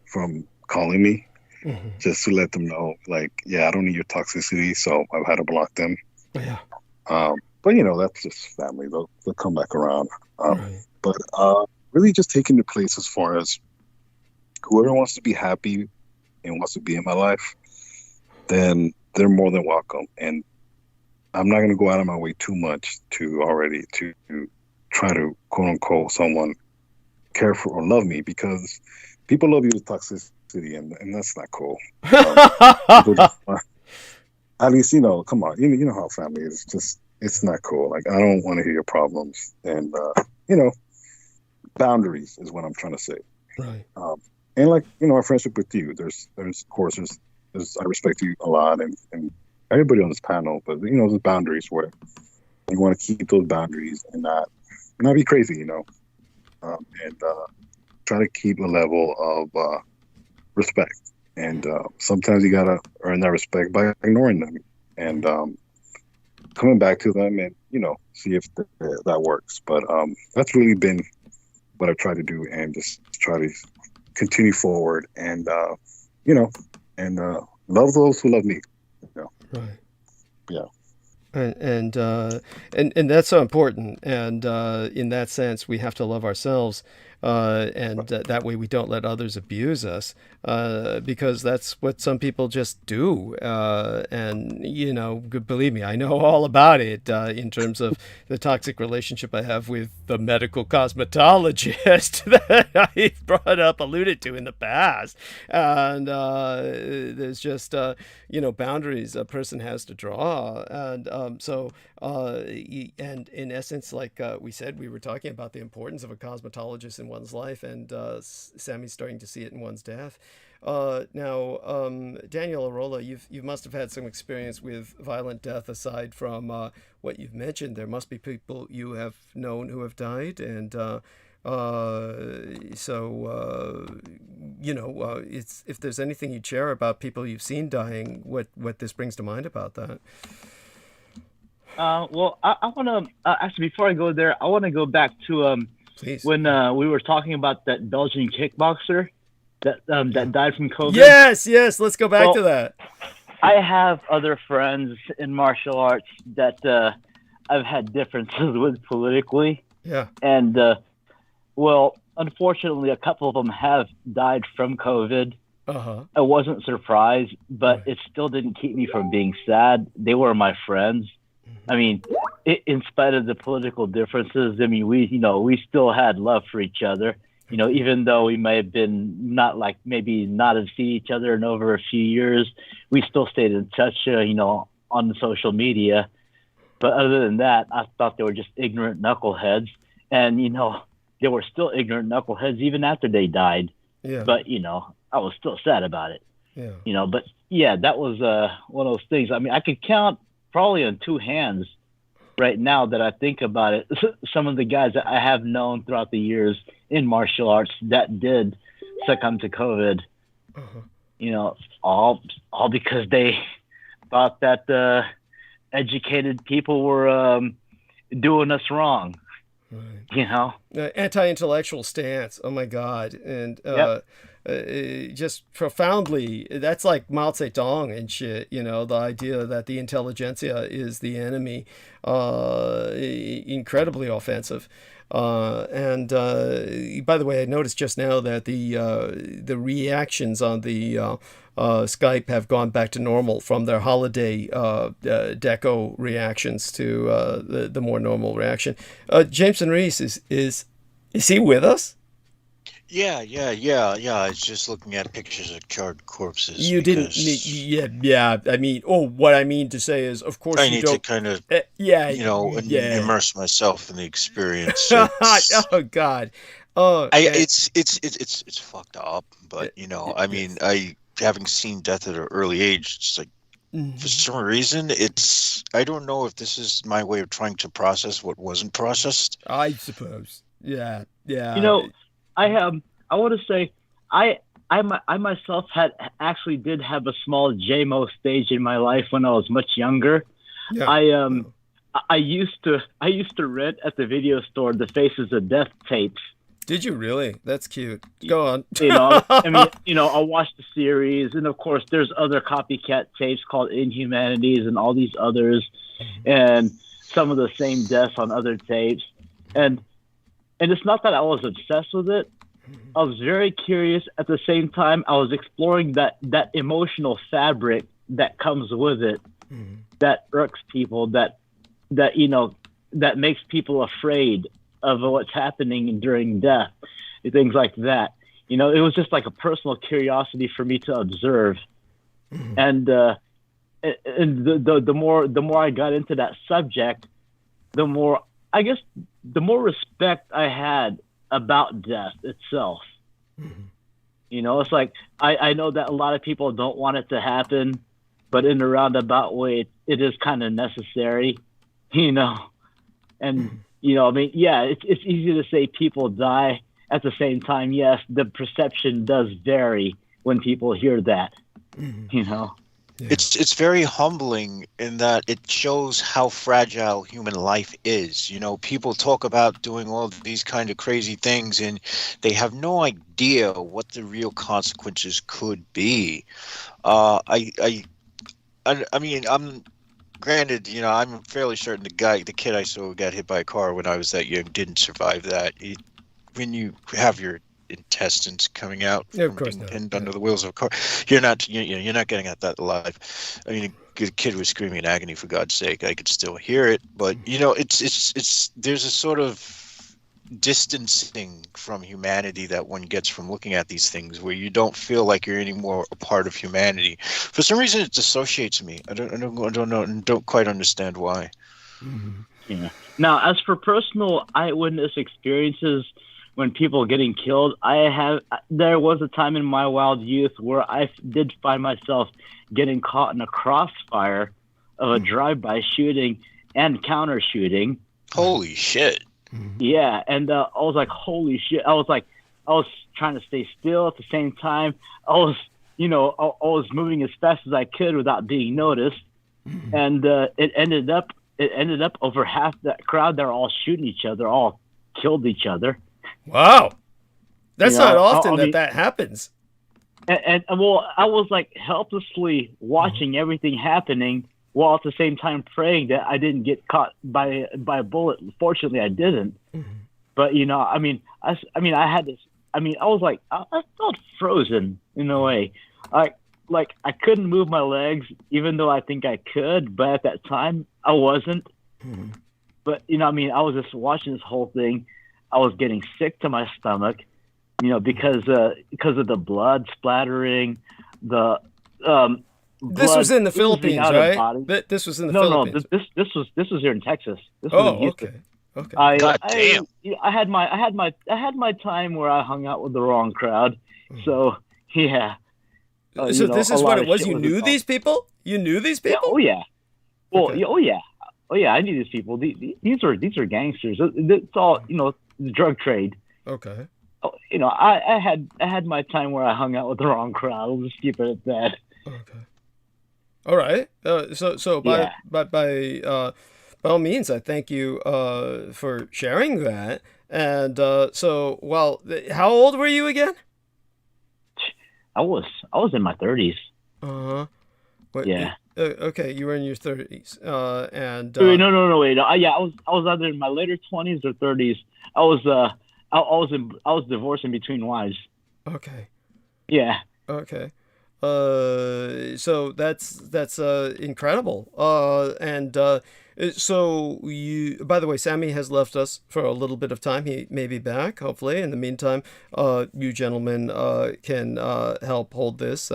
from calling me just to let them know, like, I don't need your toxicity, so I've had to block them. Yeah. But that's just family; they'll come back around. But really, just taking the place as far as whoever wants to be happy and wants to be in my life, then they're more than welcome. And I'm not going to go out of my way too much to try to quote unquote someone care for or love me, because people love you with toxicity, and that's not cool. At least come on, you know how family is. Just, it's not cool. Like, I don't want to hear your problems, and boundaries is what I'm trying to say. Right. And like our friendship with you, there's of course there's I respect you a lot, and everybody on this panel, but there's boundaries where you want to keep those boundaries and not be crazy, and try to keep a level of respect. And sometimes you gotta earn that respect by ignoring them and coming back to them, and see if that works. But that's really been what I've tried to do, and just try to continue forward, and and love those who love me. Right. Yeah. And that's so important. And in that sense, we have to love ourselves and that way we don't let others abuse us, because that's what some people just do. And, you know, believe me, I know all about it in terms of the toxic relationship I have with the medical cosmetologist that I alluded to in the past. And there's just, you know, boundaries a person has to draw. And and in essence, like we said, we were talking about the importance of a cosmetologist in one's life, and Sammy's starting to see it in one's death. Now, Daniel Arola, you must have had some experience with violent death aside from what you've mentioned. There must be people you have known who have died, and you know, it's, if there's anything you'd share about people you've seen dying, what this brings to mind about that. Well, I want to actually, before I go there, I want to go back to Please. when we were talking about that Belgian kickboxer that died from COVID. Yes, let's go back to that. I have other friends in martial arts that I've had differences with politically. Yeah. And, well, unfortunately, a couple of them have died from COVID. Uh-huh. I wasn't surprised, but it still didn't keep me from being sad. They were my friends. I mean, in spite of the political differences, I mean, we still had love for each other. You know, even though we may have been not have seen each other in over a few years, we still stayed in touch, you know, on social media. But other than that, I thought they were just ignorant knuckleheads. And, you know, they were still ignorant knuckleheads even after they died. Yeah. But, you know, I was still sad about it. Yeah. You know, but yeah, that was one of those things. I mean, I could count probably on two hands right now that I think about it. Some of the guys that I have known throughout the years in martial arts that did succumb to COVID, you know, all because they thought that educated people were doing us wrong. Right. You know, anti-intellectual stance. Oh my God. And just profoundly, that's like Mao Zedong and shit, you know, the idea that the intelligentsia is the enemy, incredibly offensive. And by the way, I noticed just now that the reactions on the Skype have gone back to normal from their holiday deco reactions to the more normal reaction. Jameson Reese, is he with us? Yeah. I was just looking at pictures of charred corpses. You didn't. Yeah. I mean, what I mean to say is, of course, I you need don't. to kind of, yeah. immerse myself in the experience. Oh God. It's fucked up, but you know, I mean, having seen death at an early age, it's like, for some reason, I don't know if this is my way of trying to process what wasn't processed. I suppose. Yeah. You know, I want to say, I myself actually did have a small JMO stage in my life when I was much younger. Yeah. I used to rent at the video store the Faces of Death tapes. Did you really? That's cute. Go on. You know, I mean, you know, I watched the series, and of course, there's other copycat tapes called Inhumanities and all these others, and some of the same deaths on other tapes, and it's not that I was obsessed with it. I was very curious. At the same time, I was exploring that emotional fabric that comes with it, that irks people, that you know, that makes people afraid of what's happening during death, things like that. You know, it was just like a personal curiosity for me to observe, and the more I got into that subject, the more respect I had about death itself. You know, it's like I know that a lot of people don't want it to happen, but in a roundabout way, it is kind of necessary. You know, and you know, I mean, yeah, it's easy to say people die. At the same time, yes, the perception does vary when people hear that. You know. Yeah. It's very humbling in that it shows how fragile human life is. You know, people talk about doing all these kind of crazy things, and they have no idea what the real consequences could be. I mean, granted, you know, I'm fairly certain the kid I saw who got hit by a car when I was that young didn't survive that. when you have your intestines coming out Yeah, of from course being not. pinned under the wheels of a car, you're not getting at that alive. I mean, the kid was screaming in agony, for God's sake. I could still hear it, but it's there's a sort of distancing from humanity that one gets from looking at these things, where you don't feel like you're anymore a part of humanity. For some reason, it dissociates me. I don't know, and don't quite understand why. Yeah. Now, as for personal eyewitness experiences when people are getting killed, there was a time in my wild youth where I did find myself getting caught in a crossfire of a drive-by shooting and counter shooting. Holy shit. Yeah, and I was like, holy shit. I was trying to stay still at the same time. I was moving as fast as I could without being noticed. And it ended up over half that crowd, they're all shooting each other, all killed each other. Wow. That's not often I mean, that happens. And well, I was like helplessly watching everything happening while at the same time praying that I didn't get caught by a bullet. Fortunately, I didn't. But I had this. I was like, I felt frozen in a way. Like I couldn't move my legs, even though I think I could. But at that time, I wasn't. But I was just watching this whole thing. I was getting sick to my stomach, because of the blood splattering, the This was in the Philippines, right? This was in the Philippines. No, this was here in Texas. This oh, was okay. God damn. I had my time where I hung out with the wrong crowd. So yeah. So this is what it was. You knew these people? You knew these people? Yeah, oh yeah. Well, Okay. oh yeah. I knew these people. These are gangsters. It's all the drug trade. Okay. I had my time where I hung out with the wrong crowd. I'll just keep it at that. Okay. All right. So by all means, I thank you for sharing that. And how old were you again? I was in my 30s. Yeah. Okay, you were in your 30s. And wait, no, wait. I was either in my later 20s or 30s. I was divorced in between wives. Okay. Yeah. Okay. So that's incredible. So you, by the way, Sammy has left us for a little bit of time. He may be back, hopefully. In the meantime, you gentlemen can help hold this.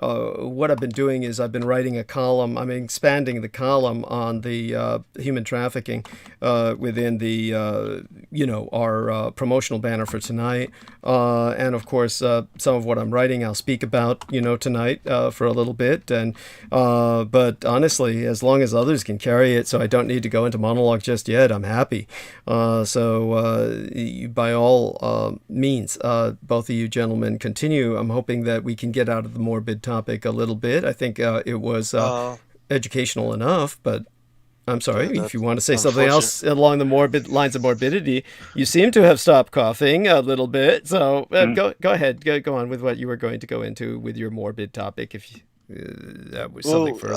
What I've been doing is I've been writing a column. I'm expanding the column on the human trafficking within the our promotional banner for tonight. And of course, some of what I'm writing, I'll speak about tonight for a little bit. And but honestly, as long as others can carry it, so I don't need to go into monologue just yet, I'm happy. By all means, both of you gentlemen continue. I'm hoping that we can get out of the morbid topic a little bit. I think it was educational enough, but I'm sorry, if you want to say something else along the lines of morbidity. You seem to have stopped coughing a little bit, so go ahead, go on with what you were going to go into with your morbid topic. If that was something for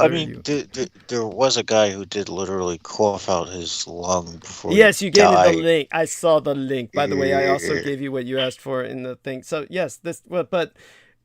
there was a guy who did literally cough out his lung before. Yes, you gave me the link. I saw the link. By the way, I also gave you what you asked for in the thing. So yes, but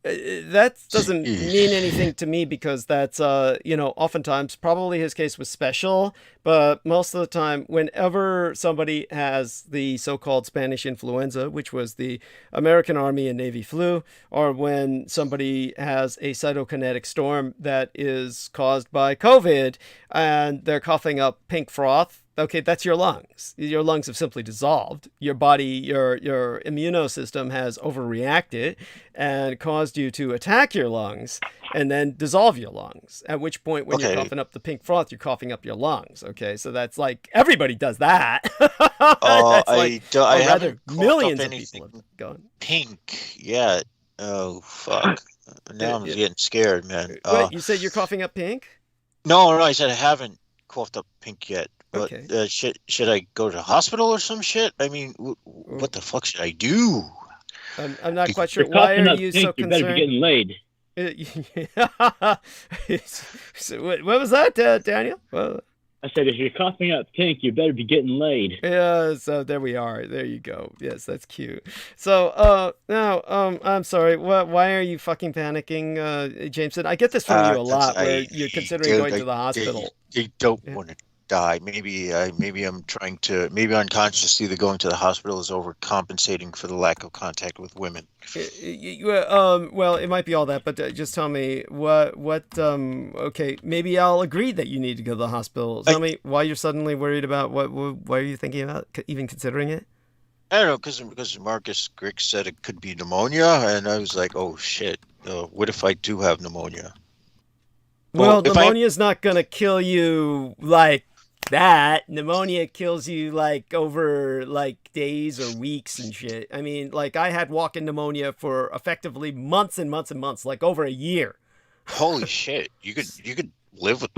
that doesn't mean anything to me, because that's oftentimes probably his case was special, but most of the time whenever somebody has the so-called Spanish influenza, which was the American Army and Navy flu, or when somebody has a cytokinetic storm that is caused by COVID and they're coughing up pink froth, okay, that's your lungs. Your lungs have simply dissolved. Your body, your immunosystem has overreacted and caused you to attack your lungs and then dissolve your lungs. At which point, when you're coughing up the pink froth, you're coughing up your lungs. Okay, so that's like, everybody does that. I haven't millions of people have gone pink yet. Oh fuck! Now I'm getting scared, man. Wait, you said you're coughing up pink? No, I said I haven't coughed up pink yet. But okay. Should I go to the hospital or some shit? I mean, what the fuck should I do? I'm not quite sure. Why are you so concerned? You better be getting laid. So, what was that, Daniel? Well, I said, if you're coughing up pink, you better be getting laid. Yeah, so there we are. There you go. Yes, that's cute. So, now, I'm sorry. Why are you fucking panicking, Jameson? I get this from you a lot, where you're considering going to the hospital. They don't want to die. Maybe I'm trying to. Maybe unconsciously, the going to the hospital is overcompensating for the lack of contact with women. Well, it might be all that, but just tell me what. Okay, maybe I'll agree that you need to go to the hospital. Tell me why you're suddenly worried about what. Why are you thinking about even considering it? I don't know, because Marcus Griggs said it could be pneumonia, and I was like, oh shit, what if I do have pneumonia? Well, pneumonia's not gonna kill you like that. Pneumonia kills you like over like days or weeks and shit. I mean, like I had walk-in pneumonia for effectively months and months and months, like over a year. Holy shit, you could live with.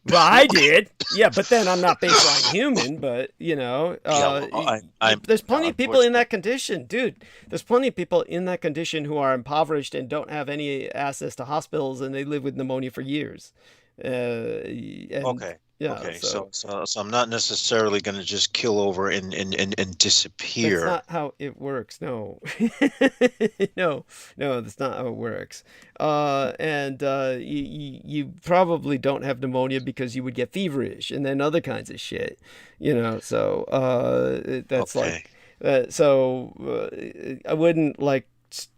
Well, I did. Yeah, but then I'm not baseline human, but, you know, there's plenty of people in that condition, dude. There's plenty of people in that condition who are impoverished and don't have any access to hospitals, and they live with pneumonia for years. Okay. Yeah, okay. So I'm not necessarily going to just kill over and disappear. That's not how it works. No, no, that's not how it works. You probably don't have pneumonia because you would get feverish and then other kinds of shit. You know, so that's okay. I wouldn't like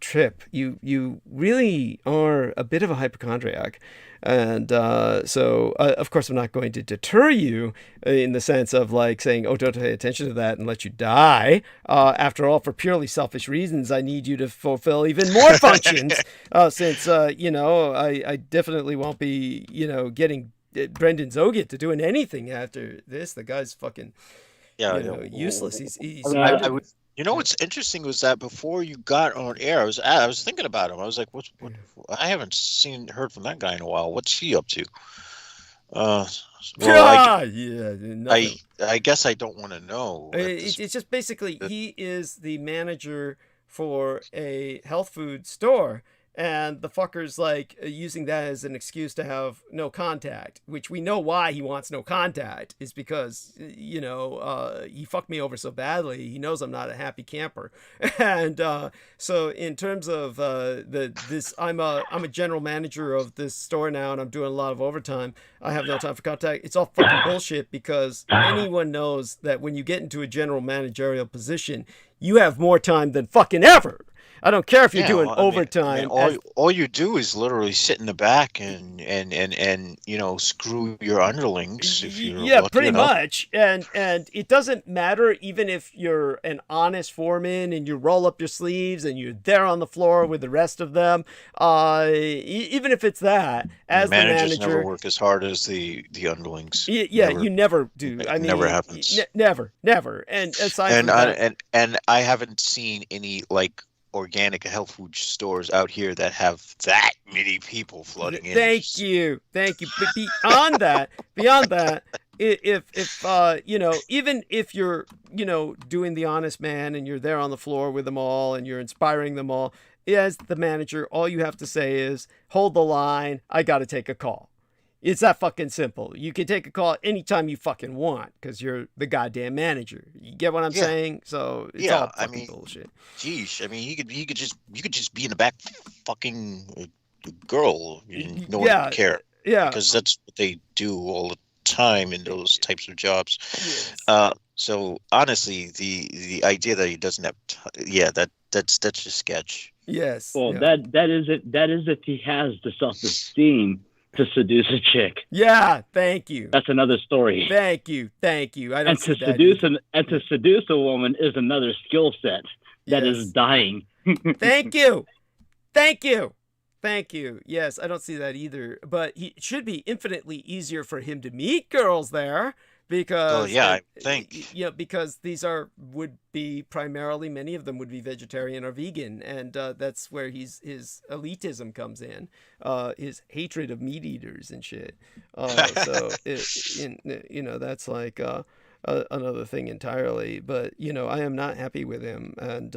trip. You really are a bit of a hypochondriac. And of course, I'm not going to deter you in the sense of like saying, oh, don't pay attention to that and let you die. After all, for purely selfish reasons, I need you to fulfill even more functions since, I definitely won't be, getting Brendan Zogit to doing anything after this. The guy's fucking useless. He's You know what's interesting was that before you got on air, I was thinking about him. I was like, what I haven't heard from that guy in a while. What's he up to? I guess I don't want to know. It's just basically he is the manager for a health food store. And the fucker's like using that as an excuse to have no contact, which we know why he wants no contact is because, he fucked me over so badly. He knows I'm not a happy camper. And so in terms of I'm a general manager of this store now, and I'm doing a lot of overtime. I have no time for contact. It's all fucking bullshit because anyone knows that when you get into a general managerial position, you have more time than fucking ever. I don't care if you're doing overtime. All you do is literally sit in the back and screw your underlings. If you're pretty much. And it doesn't matter even if you're an honest foreman and you roll up your sleeves and you're there on the floor with the rest of them. Even if it's that, as the manager, never work as hard as the underlings. You never do. I mean, never happens. Never. And aside from that, and I haven't seen any like organic health food stores out here that have that many people flooding in. Thank you. But beyond that, if even if you're doing the honest man and you're there on the floor with them all and you're inspiring them all, as the manager, all you have to say is hold the line. I got to take a call. It's that fucking simple. You can take a call anytime you fucking want because you're the goddamn manager. You get what I'm saying? So it's all fucking bullshit. Geez, I mean, you could just be in the back fucking girl. No one would care. Yeah. Because that's what they do all the time in those types of jobs. Yes. So honestly, the idea that he doesn't have, that's just sketch. Yes. Well, that is it. That is if he has the self-esteem to seduce a chick. Yeah, thank you. That's another story. Thank you. I don't to seduce a woman is another skill set that is dying. Thank you. Yes, I don't see that either. But it should be infinitely easier for him to meet girls there because I think because these would be primarily, many of them would be vegetarian or vegan, and that's where his elitism comes in, his hatred of meat eaters and shit. So that's like another thing entirely. But I am not happy with him, and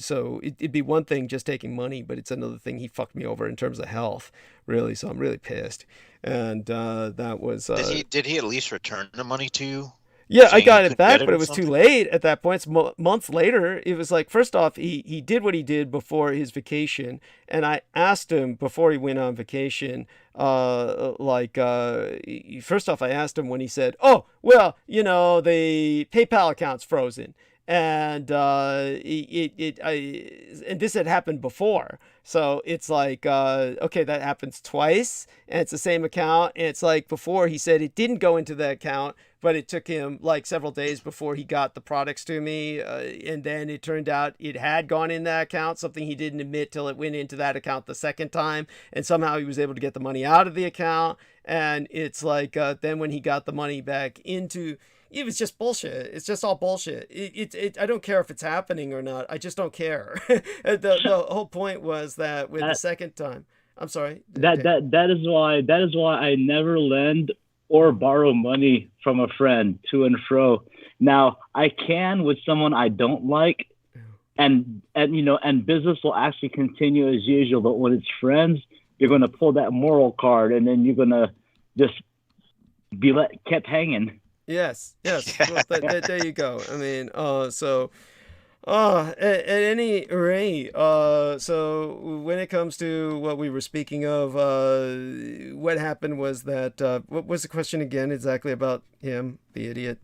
so it'd be one thing just taking money, but it's another thing he fucked me over in terms of health, really. So I'm really pissed, and that was. Did he at least return the money to you? Yeah, I Saying got he it couldn't back, get but or it was too something? late at that point. It's months later. It was like, first off, he did what he did before his vacation, and I asked him before he went on vacation, first off, I asked him when he said, "Oh, well, the PayPal account's frozen." And and this had happened before, so it's like, okay, that happens twice, and it's the same account, and it's like before he said it didn't go into the account, but it took him like several days before he got the products to me, and then it turned out it had gone in that account, something he didn't admit till it went into that account the second time, and somehow he was able to get the money out of the account, and it's like, then when he got the money back into, it was just bullshit. It's just all bullshit. I don't care if it's happening or not. I just don't care. The whole point was that with the second time, I'm sorry. That is why I never lend or borrow money from a friend to and fro. Now I can with someone I don't like, and business will actually continue as usual. But when it's friends, you're going to pull that moral card, and then you're going to just be kept hanging. Yes. Well, there you go. I mean, at any rate, so when it comes to what we were speaking of, what happened was that, what was the question again exactly about him, the idiot?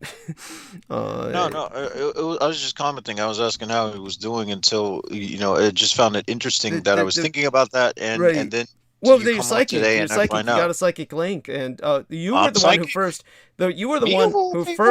No, I was just commenting. I was asking how he was doing until, I just found it interesting that I was thinking about that, and right. and then Well, you you're come on psychic. today You're and I psychic. find You got out. a psychic link, and you were I'm the one who psychic. first. You were the Me one of all who people?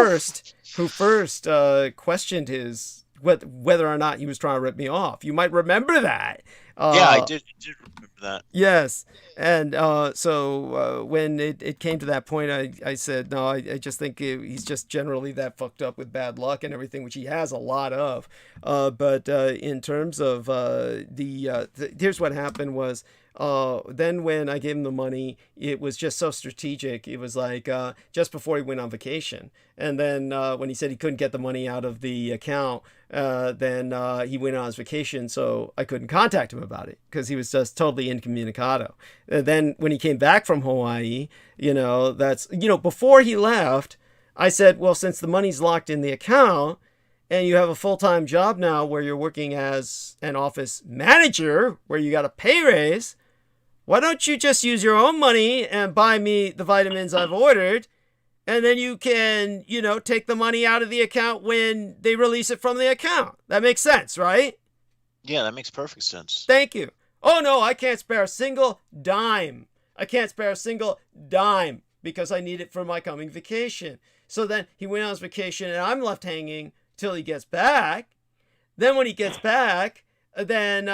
first questioned his whether or not he was trying to rip me off. You might remember that. Yeah, I did remember that. Yes, and so when it came to that point, I said, no, I just think he's just generally that fucked up with bad luck and everything, which he has a lot of. But in terms of here's what happened was, then when I gave him the money, it was just so strategic. It was like just before he went on vacation. And then when he said he couldn't get the money out of the account, then he went on his vacation, so I couldn't contact him about it because he was just totally incommunicado. And then when he came back from Hawaii, before he left, I said, well, since the money's locked in the account and you have a full-time job now where you're working as an office manager where you got a pay raise, why don't you just use your own money and buy me the vitamins I've ordered? And then you can, take the money out of the account when they release it from the account. That makes sense, right? Yeah, that makes perfect sense. Thank you. Oh, no, I can't spare a single dime. I can't spare a single dime because I need it for my coming vacation. So then he went on his vacation and I'm left hanging till he gets back. Then when he gets back, then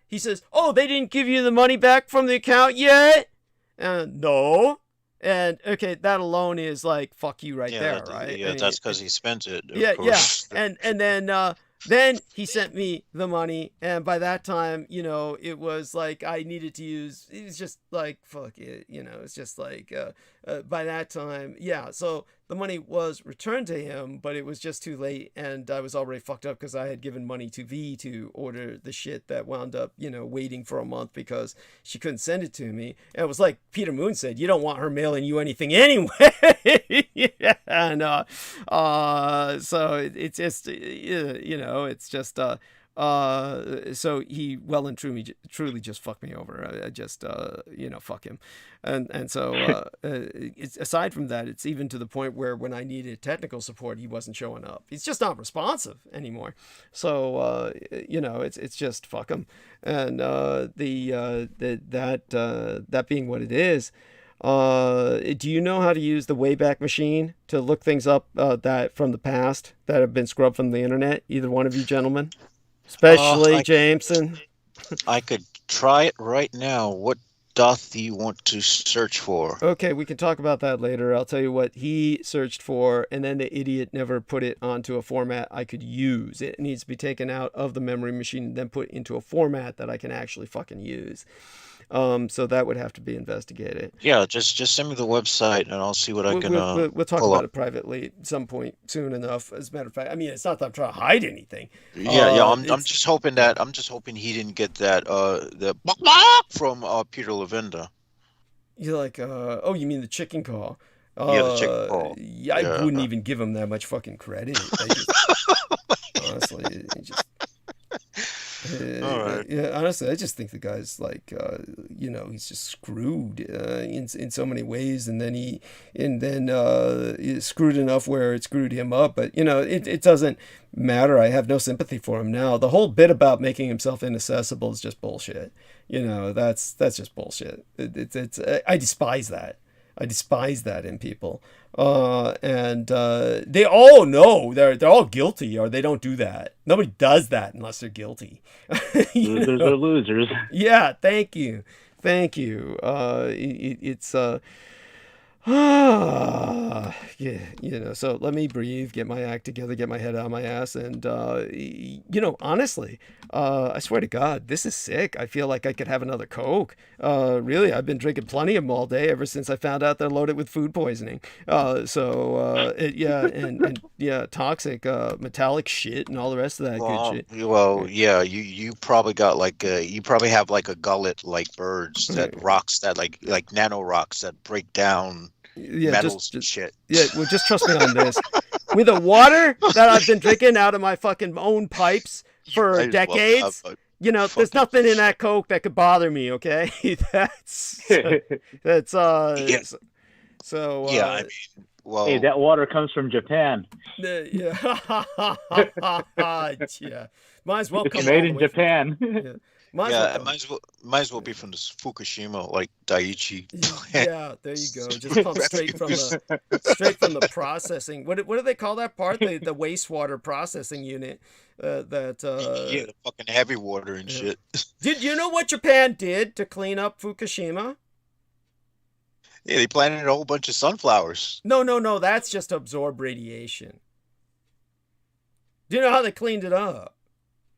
he says, oh, they didn't give you the money back from the account yet? No. And okay, that alone is like, fuck you there, right? Yeah, that's because he spent it. Yeah. And then he sent me the money, and by that time, it was like I needed to use. It was just like fuck it, It's just like by that time, yeah. So the money was returned to him, but it was just too late, and I was already fucked up because I had given money to V to order the shit that wound up, waiting for a month because she couldn't send it to me. And it was like Peter Moon said, you don't want her mailing you anything anyway. Yeah, and so it's just it's just so he well and truly just fucked me over. I just fuck him, and so it's, aside from that, it's even to the point where when I needed technical support, he wasn't showing up. He's just not responsive anymore. So it's just fuck him, and that being what it is. Do you know how to use the Wayback Machine to look things up that from the past that have been scrubbed from the internet? Either one of you gentlemen, especially Jameson. I could try it right now. What doth he want to search for? Okay, we can talk about that later. I'll tell you what he searched for, and then the idiot never put it onto a format I could use. It needs to be taken out of the memory machine and then put into a format that I can actually fucking use. So that would have to be investigated. Yeah, just send me the website and I'll see what I can. We'll talk pull about up. it privately at some point soon enough. As a matter of fact, I mean, it's not that I'm trying to hide anything. Yeah. I'm just hoping he didn't get that the from Peter Levenda. You're like, oh, you mean the chicken call? Yeah, the chicken call. Yeah, I wouldn't even give him that much fucking credit. Honestly, it just. All right. Yeah, honestly, I just think the guy's like, he's just screwed in so many ways, and then he's screwed enough where it screwed him up. But it doesn't matter. I have no sympathy for him now. The whole bit about making himself inaccessible is just bullshit. That's just bullshit. I despise that. I despise that in people. And they all know they're all guilty, or they don't do that. Nobody does that unless they're guilty. Losers are losers. Yeah, thank you. Yeah, so let me breathe, get my act together, get my head out of my ass, and honestly, I swear to God, this is sick. I feel like I could have another Coke. Really, I've been drinking plenty of them all day ever since I found out they're loaded with food poisoning. Toxic, metallic shit and all the rest of that good shit. Well, yeah, you probably got you probably have like a gullet like birds that rocks that like nano rocks that break down metals and shit. Yeah, well, just trust me on this. With the water that I've been drinking out of my fucking own pipes for decades, there's nothing in that Coke that could bother me. Okay, that's yeah. So yeah, I mean, well, hey, that water comes from Japan. Yeah, yeah. Might as well come It's made in Japan. Might as well be from the Fukushima, like Daiichi. Yeah, there you go. Just pump straight from the processing. What do they call that part? The wastewater processing unit. Yeah, the fucking heavy water and shit. Did you know what Japan did to clean up Fukushima? Yeah, they planted a whole bunch of sunflowers. No, that's just to absorb radiation. Do you know how they cleaned it up?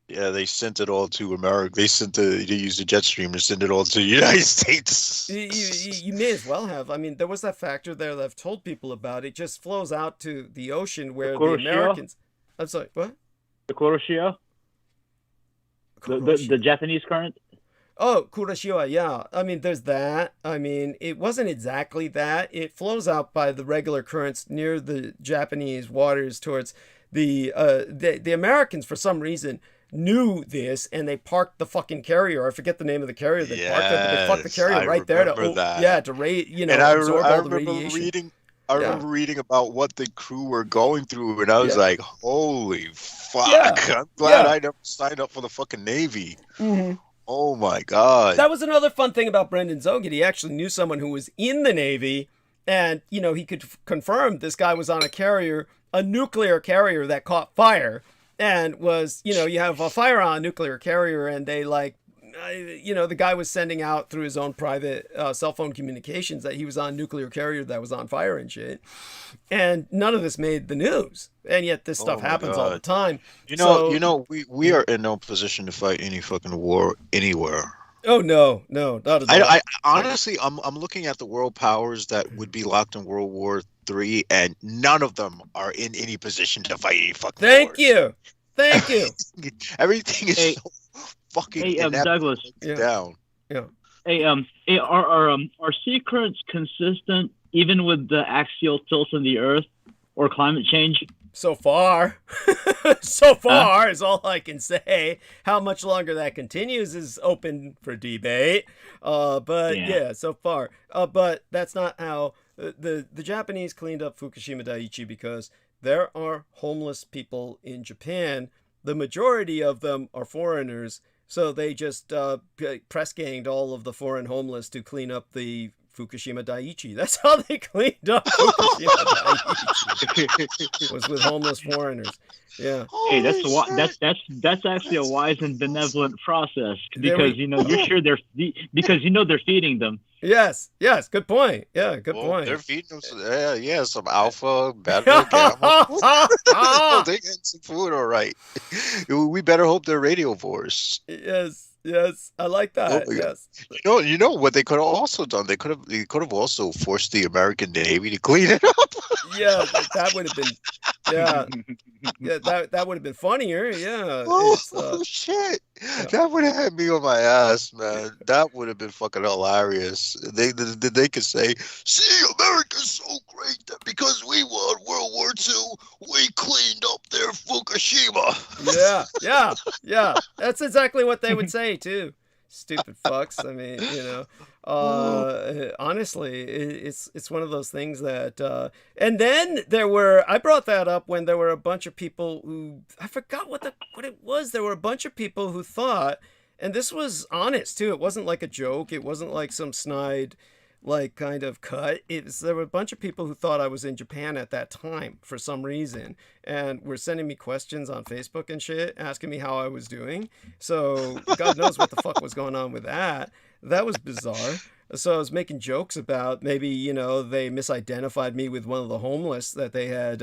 Yeah, they sent it all to America. They used the jet stream to send it all to the United States. You may as well have. I mean, there was that factor there that I've told people about. It just flows out to the ocean where the Americans... I'm sorry, what? The Kuroshio? The Japanese current? Oh, Kuroshio, yeah. I mean, there's that. I mean, it wasn't exactly that. It flows out by the regular currents near the Japanese waters towards the Americans, for some reason, knew this, and they parked the fucking carrier. I forget the name of the carrier they parked it, but they parked the carrier right there to absorb all the radiation. I remember reading about what the crew were going through, and I was like, holy fuck. Yeah. I'm glad I never signed up for the fucking Navy. Mm-hmm. Oh my God. That was another fun thing about Brendan Zoget. He actually knew someone who was in the Navy, and, he could confirm this guy was on a nuclear carrier that caught fire, and was, you have a fire on a nuclear carrier, and they the guy was sending out through his own private cell phone communications that he was on a nuclear carrier that was on fire and shit. And none of this made the news. And yet this stuff happens all the time. We are in no position to fight any fucking war anywhere. Oh, no, not at all. I honestly, I'm looking at the world powers that would be locked in World War III, and none of them are in any position to fight any fucking Thank wars. you. Everything is so fucking Douglas. down. Yeah. Hey, are sea currents consistent even with the axial tilt of the Earth or climate change? So far. Is all I can say. How much longer that continues is open for debate. So far. But that's not how the Japanese cleaned up Fukushima Daiichi, because there are homeless people in Japan. The majority of them are foreigners. So they just press ganged all of the foreign homeless to clean up the Fukushima Daiichi. That's how they cleaned up Fukushima Daiichi. Was with homeless foreigners. Yeah. Hey, that's actually a wise and benevolent process, because you're sure they're feeding them. Yes, good point. Yeah, good point. They're feeding them some alpha, beta, gamma. They get some food, all right. We better hope they're radiovores. Yes, I like that. Yes. You know what they could have also done? They could have also forced the American Navy to clean it up. Yeah, that would have been. Yeah, that would have been funnier. Yeah. Shit! Yeah. That would have had me on my ass, man. That would have been fucking hilarious. They could say, "See, America's so great that because we won World War II, we cleaned up their Fukushima." Yeah. That's exactly what they would say too. Stupid fucks. I mean, honestly, it's one of those things that. And then I brought that up when there were a bunch of people who, I forgot what it was. There were a bunch of people who thought, and this was honest too. It wasn't like a joke. It wasn't like some snide, like kind of cut. There were a bunch of people who thought I was in Japan at that time for some reason, and were sending me questions on Facebook and shit, asking me how I was doing. So God knows what the fuck was going on with that. That was bizarre. So I was making jokes about maybe, they misidentified me with one of the homeless that they had,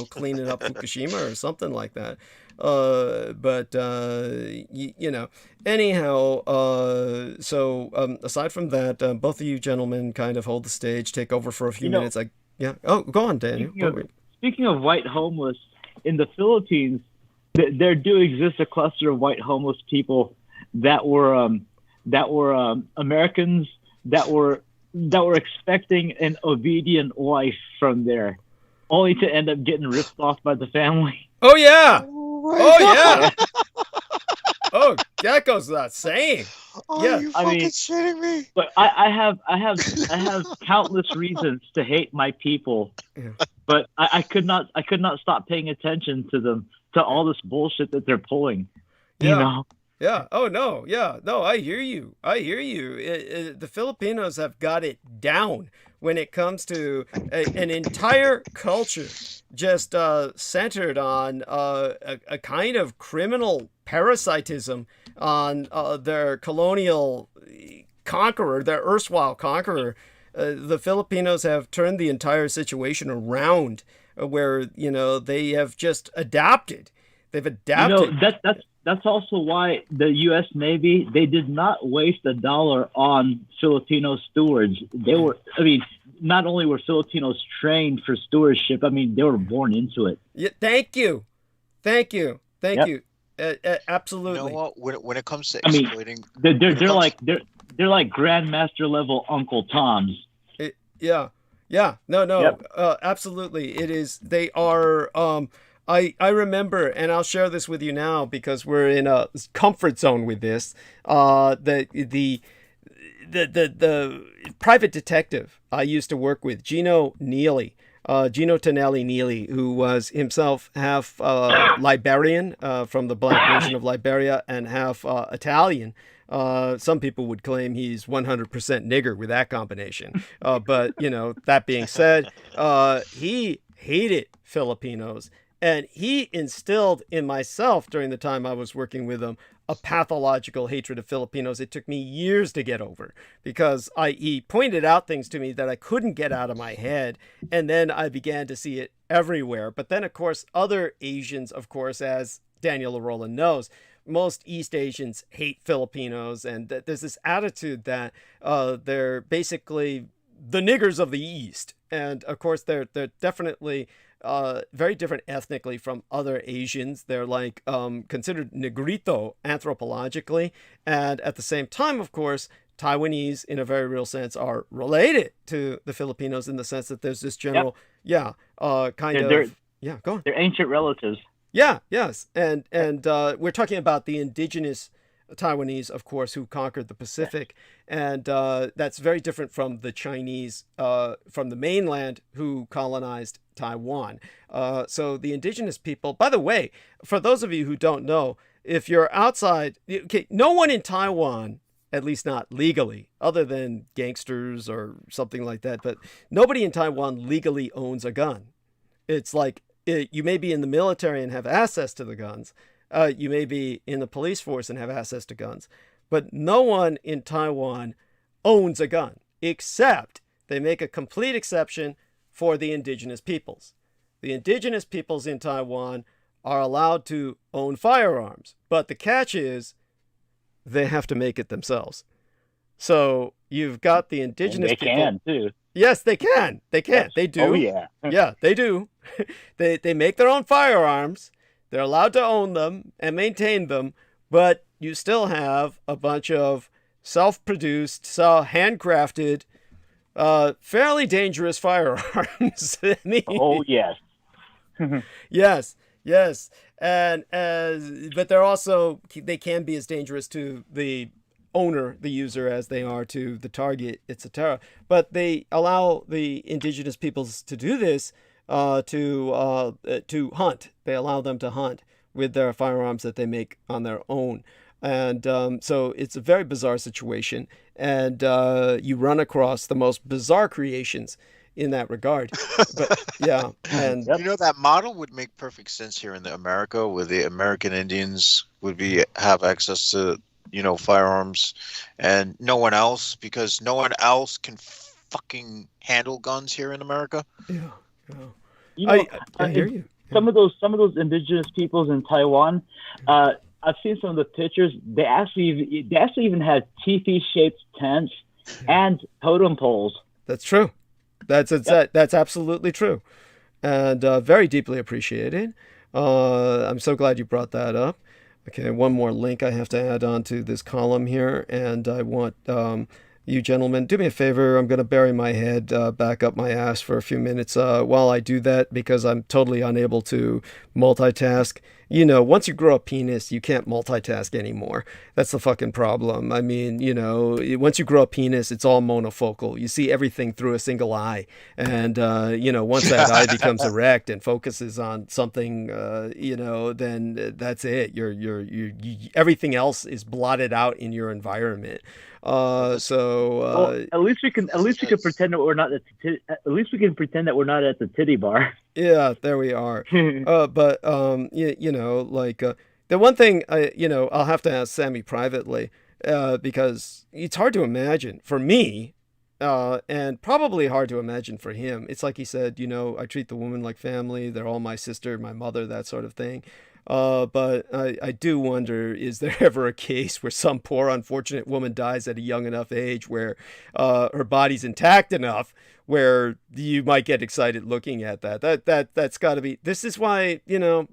cleaning up Fukushima or something like that. Anyhow, so aside from that, both of you gentlemen kind of hold the stage, take over for a few minutes. Oh, go on, Daniel. Speaking of white homeless, in the Philippines, there do exist a cluster of white homeless people that were Americans that were expecting an obedient wife from there, only to end up getting ripped off by the family. Oh yeah. Yeah. Oh, that goes without saying. Yeah, you fucking shitting me? But I have countless reasons to hate my people, but I could not stop paying attention to them, to all this bullshit that they're pulling. Yeah. Yeah. Oh no. Yeah. No. I hear you. The Filipinos have got it down when it comes to an entire culture just centered on a kind of criminal parasitism on their colonial conqueror, their erstwhile conqueror. The Filipinos have turned the entire situation around, where they have just adapted. They've adapted. That's also why the U.S. Navy, they did not waste $1 on Filipino stewards. Not only were Filipinos trained for stewardship, they were born into it. Yeah, thank you. Absolutely. You know what? When it comes to exploiting, they're like grandmaster level Uncle Toms. No, yep. Absolutely. It is. They are. I remember, and I'll share this with you now because we're in a comfort zone with this. The private detective I used to work with, Gino Tonelli Neely, who was himself half Liberian from the Black Nation of Liberia and half Italian. Some people would claim he's 100% nigger with that combination. But, that being said, he hated Filipinos. And he instilled in myself during the time I was working with him a pathological hatred of Filipinos. It took me years to get over because he pointed out things to me that I couldn't get out of my head. And then I began to see it everywhere. But then, of course, other Asians, as Daniel Arola knows, most East Asians hate Filipinos. And there's this attitude that they're basically the niggers of the East. And, of course, they're definitely very different ethnically from other Asians. They're like considered negrito anthropologically. And at the same time, of course, Taiwanese, in a very real sense, are related to the Filipinos in the sense that there's this general, go on. They're ancient relatives. Yeah, yes. And we're talking about the indigenous Taiwanese, of course, who conquered the Pacific. And that's very different from the Chinese from the mainland who colonized Taiwan. So the indigenous people, by the way, for those of you who don't know, if you're outside, no one in Taiwan at least not legally, other than gangsters or something like that. But nobody in Taiwan legally owns a gun. It's like you may be in the military and have access to the guns. You may be in the police force and have access to guns. But no one in Taiwan owns a gun, except they make a complete exception for the indigenous peoples. The indigenous peoples in Taiwan are allowed to own firearms, but the catch is they have to make it themselves. So you've got the indigenous people. They can too. Yes, they can. They can. Yes. They do. Oh yeah. Yeah, they do. They make their own firearms. They're allowed to own them and maintain them, but you still have a bunch of self-produced, handcrafted, fairly dangerous firearms. I mean, Oh yes. yes, yes, and but they're also they can be as dangerous to the owner, the user, as they are to the target, etc. But they allow the indigenous peoples to do this to hunt. They allow them to hunt with their firearms that they make on their own. And so it's a very bizarre situation. And you run across the most bizarre creations in that regard. But yeah. And You know, that model would make perfect sense here in America, where the American Indians would have access to, firearms, and no one else, because no one else can fucking handle guns here in America. yeah. You know, I hear you. some of those indigenous peoples in Taiwan, I've seen some of the pictures. They actually even have teepee-shaped tents and totem poles. That's true. That's absolutely true, and very deeply appreciated. I'm so glad you brought that up. Okay, one more link I have to add on to this column here, and I want you gentlemen, do me a favor. I'm going to bury my head back up my ass for a few minutes while I do that, because I'm totally unable to multitask. Once you grow a penis, you can't multitask anymore. That's the fucking problem. I mean, once you grow a penis, it's all monofocal. You see everything through a single eye. And, once that eye becomes erect and focuses on something, then that's it. Everything else is blotted out in your environment. Well, at least we can pretend that we're not at least we can pretend that we're not at the titty bar. Yeah, there we are. But the one thing I'll have to ask Sammy privately, because it's hard to imagine for me, and probably hard to imagine for him. It's like he said, I treat the woman like family. They're all my sister, my mother, that sort of thing. But I do wonder, is there ever a case where some poor unfortunate woman dies at a young enough age where her body's intact enough where you might get excited looking at that? That's got to be. This is why, men.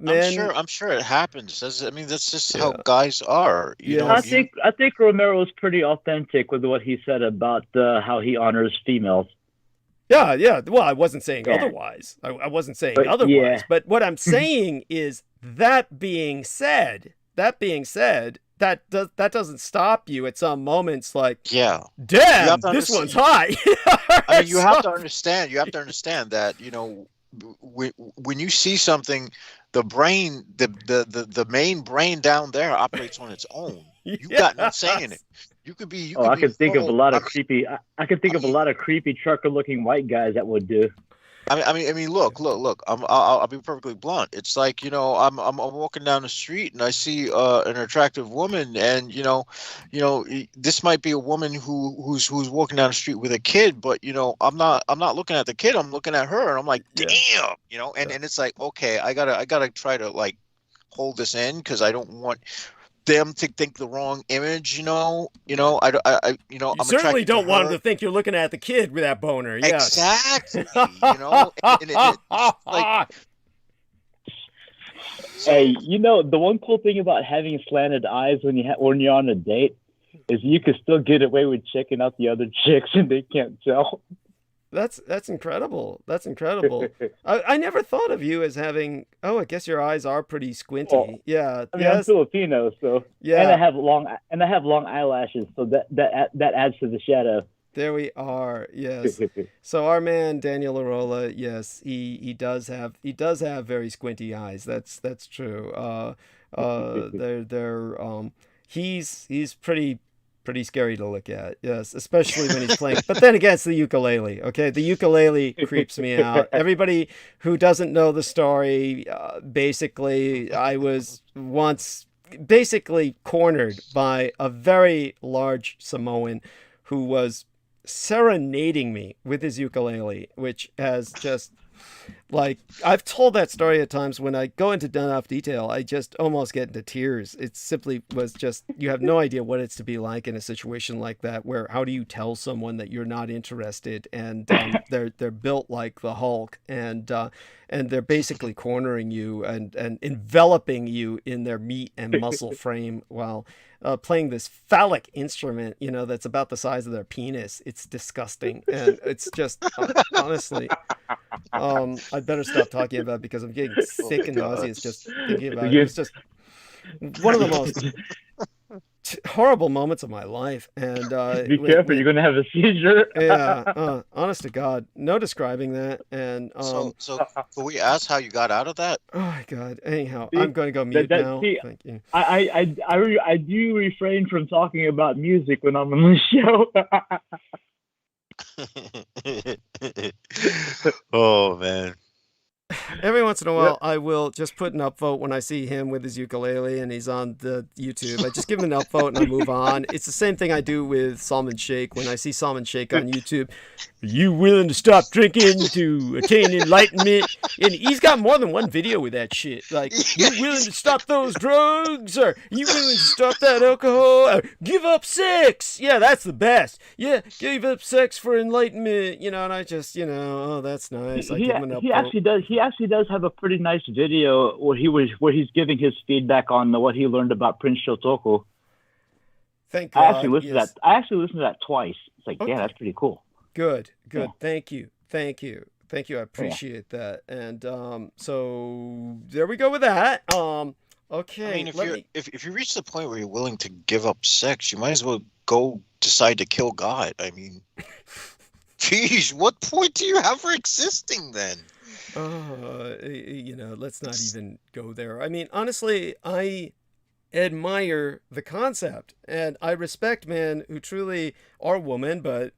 I'm sure it happens. That's just how guys are. I think Romero was pretty authentic with what he said about how he honors females. Yeah. Well, I wasn't saying otherwise. I wasn't saying otherwise. Yeah. But what I'm saying is, that being said, that doesn't stop you at some moments like, damn, this one's hot. I mean, you have to understand that, when you see something, the brain, the main brain down there operates on its own. You got no say in it. I can think of a lot of creepy trucker-looking white guys that would do. I mean, look. I'll be perfectly blunt. It's like, I'm walking down the street and I see an attractive woman, and this might be a woman who's walking down the street with a kid, but I'm not looking at the kid. I'm looking at her, and I'm like, damn, and it's like, okay, I gotta try to like hold this in, because I don't want them to think the wrong image, you certainly don't want them to think you're looking at the kid with that boner. Yes. Exactly. Like, hey, the one cool thing about having slanted eyes when you're on a date is you can still get away with checking out the other chicks and they can't tell. That's incredible. That's incredible. I never thought of you as having. Oh, I guess your eyes are pretty squinty. Well, yeah. I mean, I'm Filipino, so yeah. And I have long eyelashes, so that adds to the shadow. There we are. Yes. So our man Daniel Arola, yes, he does have very squinty eyes. That's true. He's pretty scary to look at. Yes, especially when he's playing. But then again, it's the ukulele. Okay, the ukulele creeps me out. Everybody who doesn't know the story, basically, I was once basically cornered by a very large Samoan who was serenading me with his ukulele, which has just, like, I've told that story at times. When I go into enough detail, I just almost get into tears. It simply was just, you have no idea what it's to be like in a situation like that, where how do you tell someone that you're not interested, and they're built like the Hulk, and they're basically cornering you and enveloping you in their meat and muscle frame while playing this phallic instrument, that's about the size of their penis. It's disgusting. And it's just, honestly, I'd better stop talking about it because I'm getting sick and nauseous just thinking about it. It's just one of the most horrible moments of my life. And be careful, you're gonna have a seizure. Yeah, honest to God, no describing that. And so can we ask how you got out of that? Oh my God. Anyhow, I'm going to go mute now. Thank you. I do refrain from talking about music when I'm on the show. Oh man. Every once in a while, I will just put an upvote when I see him with his ukulele and he's on the YouTube. I just give him an upvote and I move on. It's the same thing I do with Salman Sheikh. When I see Salman Sheikh on YouTube, are you willing to stop drinking to attain enlightenment? And he's got more than one video with that shit. Like, you willing to stop those drugs? Or you willing to stop that alcohol? Or give up sex? Yeah, that's the best. Yeah, give up sex for enlightenment. And I just, oh, that's nice. I give him an upvote. He actually does have a pretty nice video where he's giving his feedback on what he learned about Prince ̵Chuo. Thank God. I actually listened to that twice. It's like, yeah, that's pretty cool. Good. Yeah. Thank you. I appreciate that. And so there we go with that. Okay. I mean, if you reach the point where you're willing to give up sex, you might as well go decide to kill God. I mean, geez, what point do you have for existing then? Let's not even go there. I mean, honestly, I admire the concept and I respect men who truly are women, but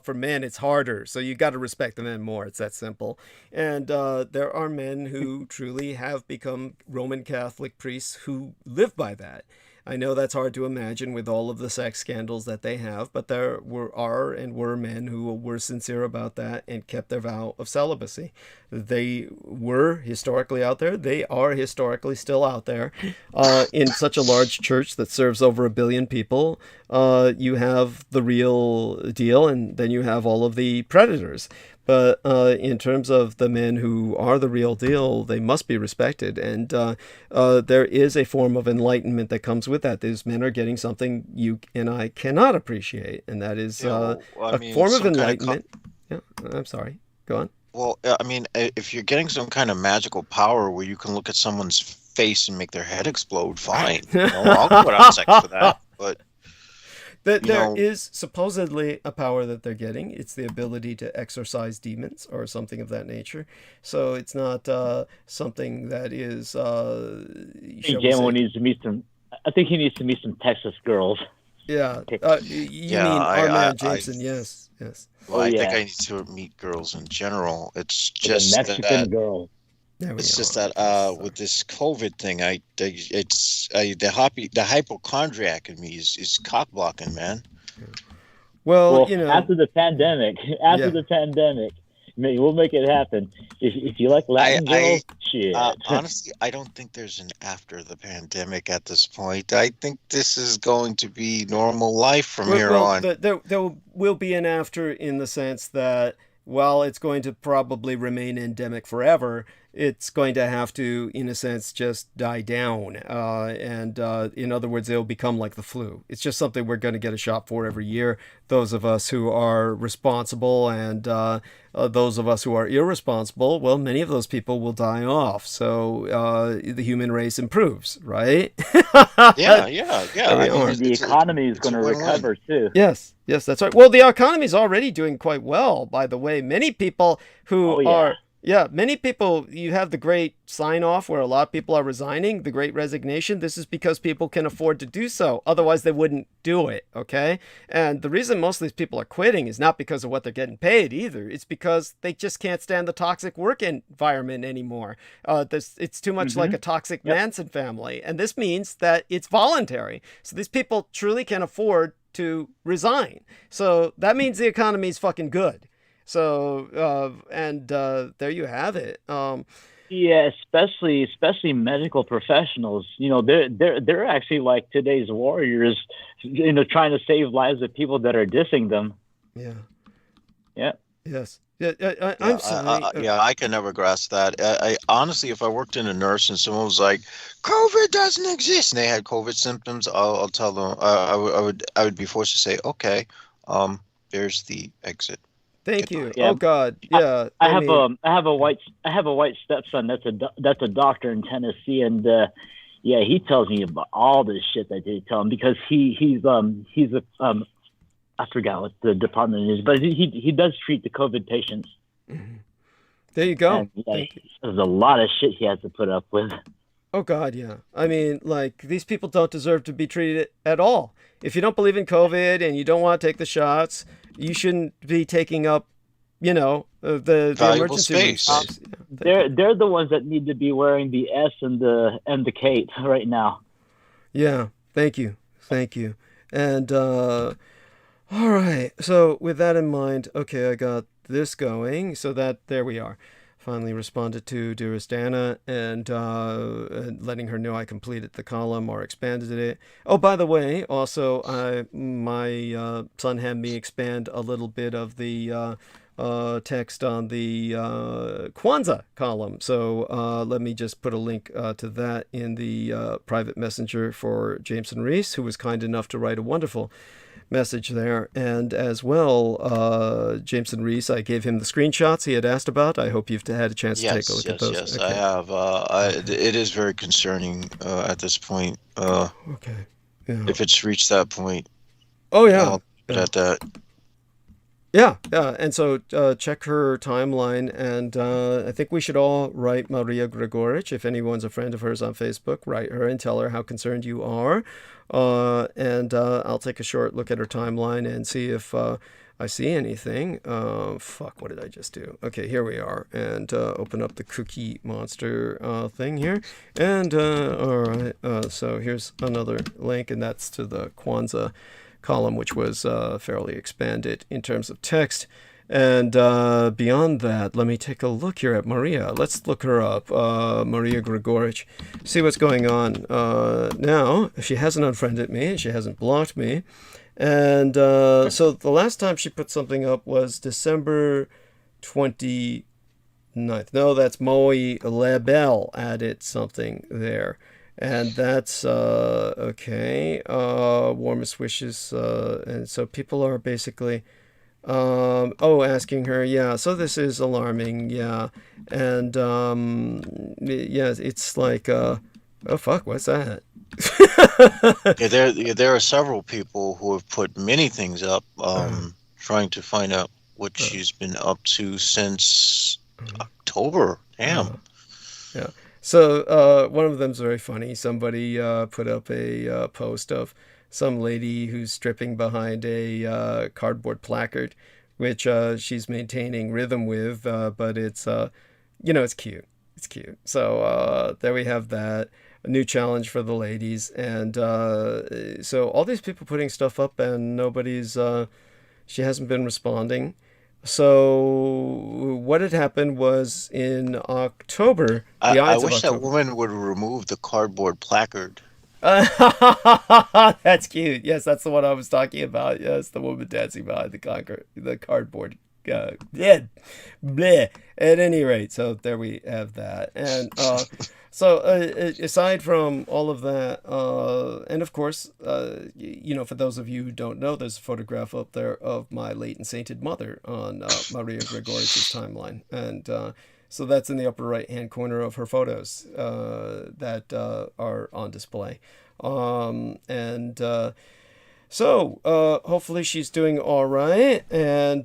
for men it's harder, so you got to respect the men more. It's that simple. And there are men who truly have become Roman Catholic priests who live by that. I know that's hard to imagine with all of the sex scandals that they have, but there were men who were sincere about that and kept their vow of celibacy. They were historically out there. They are historically still out there. In such a large church that serves over 1 billion people, you have the real deal, and then you have all of the predators. But in terms of the men who are the real deal, they must be respected. And there is a form of enlightenment that comes with that. These men are getting something you and I cannot appreciate. And that is a form of enlightenment. Yeah, I'm sorry. Go on. Well, I mean, if you're getting some kind of magical power where you can look at someone's face and make their head explode, fine. I'll put out sex for that. But there is supposedly a power that they're getting. It's the ability to exorcise demons or something of that nature. So it's not something that is. I think he needs to meet some Texas girls. Yeah. You mean our man Jason? Yes. Well, I think I need to meet girls in general. It's just a Mexican girl. It's just that with this COVID thing, the hypochondriac in me is cock blocking, man. Well, after the pandemic, we'll make it happen. If you like Latin girls, shit. Honestly, I don't think there's an after the pandemic at this point. I think this is going to be normal life from here on. There will be an after in the sense that while it's going to probably remain endemic forever, it's going to have to, in a sense, just die down. And in other words, it'll become like the flu. It's just something we're going to get a shot for every year. Those of us who are responsible and those of us who are irresponsible, well, many of those people will die off. So the human race improves, right? Yeah. The economy is going to recover too. Yes, that's right. Well, the economy is already doing quite well, by the way. Many people who are Yeah, many people, you have the great sign off where a lot of people are resigning, the great resignation. This is because people can afford to do so. Otherwise, they wouldn't do it, okay? And the reason most of these people are quitting is not because of what they're getting paid either. It's because they just can't stand the toxic work environment anymore. It's too much like a toxic Manson family. And this means that it's voluntary. So these people truly can afford to resign. So that means the economy is fucking good. So, there you have it. Yeah, especially medical professionals. You know, they're actually like today's warriors. You know, trying to save lives of people that are dissing them. Yeah. Yeah. Yes. Yeah. I'm sorry. I can never grasp that. I honestly, if I worked in a nurse and someone was like, "COVID doesn't exist," and they had COVID symptoms, I'll tell them. I would be forced to say, "Okay, there's the exit." Thank you. Yeah. Oh God. Yeah. I have a white stepson that's a doctor in Tennessee, and yeah, he tells me about all this shit that they tell him because he's a I forgot what the department is, but he does treat the COVID patients. Mm-hmm. There you go. And, yeah, there's a lot of shit he has to put up with. Oh God, yeah. I mean, like, these people don't deserve to be treated at all. If you don't believe in COVID and you don't want to take the shots, you shouldn't be taking up, you know, the emergency space. room space. Yeah, They're the ones that need to be wearing the S and the cape right now. Yeah. Thank you. And all right. So with that in mind, okay, I got this going. So that there we are. Finally responded to dearest Anna and letting her know I completed the column or expanded it. Oh, by the way, also my son had me expand a little bit of the text on the Kwanzaa column. So let me just put a link to that in the private messenger for Jameson Reese, who was kind enough to write a wonderful message there. And as well, Jameson Reese, I gave him the screenshots he had asked about. I hope you've had a chance to take a look at those. Yes, Okay. I have. It is very concerning at this point. Okay. Yeah. If it's reached that point. Oh, yeah. At that. Yeah. And so check her timeline. And I think we should all write Maria Gregorich. If anyone's a friend of hers on Facebook, write her and tell her how concerned you are. And I'll take a short look at her timeline and see if I see anything. Fuck, what did I just do? Okay, here we are. And open up the Cookie Monster thing here. And all right, so here's another link, and that's to the Kwanzaa column, which was fairly expanded in terms of text. And beyond that, let me take a look here at Maria. Let's look her up, Maria Gregorich, see what's going on. Now, she hasn't unfriended me, she hasn't blocked me. And so the last time she put something up was December 29th. No, that's Moe Lebel added something there. And that's, okay, warmest wishes. And so people are basically... asking her, yeah, so this is alarming, yeah. And yeah, it's like oh fuck, what's that? There are several people who have put many things up trying to find out what she's been up to since October. Damn. Yeah. So one of them's very funny. Somebody put up a post of some lady who's stripping behind a cardboard placard, which she's maintaining rhythm with, but it's, it's cute. It's cute. So there we have that. A new challenge for the ladies. And so all these people putting stuff up and nobody's, she hasn't been responding. So what had happened was in October, I wish that woman would remove the cardboard placard. That's cute. Yes, that's the one I was talking about. Yes, the woman dancing behind the cardboard. Yeah, bleh. At any rate, so there we have that. And so aside from all of that, and of course, for those of you who don't know, there's a photograph up there of my late and sainted mother on Maria Gregorich's timeline. And so that's in the upper right-hand corner of her photos that are on display. So, hopefully she's doing all right. And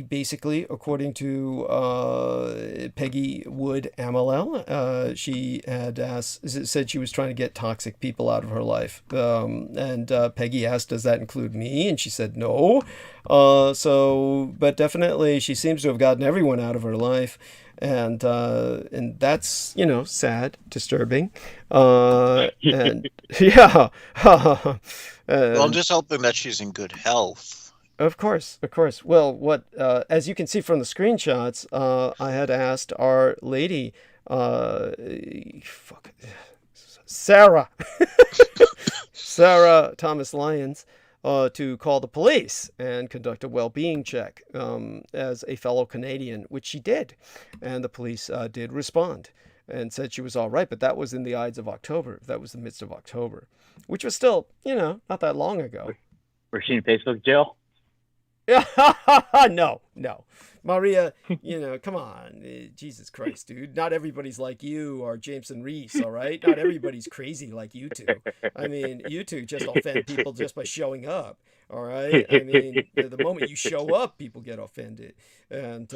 basically, according to Peggy Wood Amellel, she had said she was trying to get toxic people out of her life. And Peggy asked, "Does that include me?" And she said, "No." But definitely, she seems to have gotten everyone out of her life. And that's, sad, disturbing. And yeah. Well, I'm just hoping that she's in good health. Of course. Well, as you can see from the screenshots, I had asked Our Lady, Sarah, Sarah Thomas Lyons, to call the police and conduct a well-being check as a fellow Canadian, which she did. And the police did respond and said she was all right. But that was in the Ides of October. That was the midst of October, which was still, not that long ago. Was she in Facebook jail? No. Maria, come on. Jesus Christ, dude. Not everybody's like you or Jameson Reese, all right? Not everybody's crazy like you two. I mean, you two just offend people just by showing up, all right? I mean, the moment you show up, people get offended. And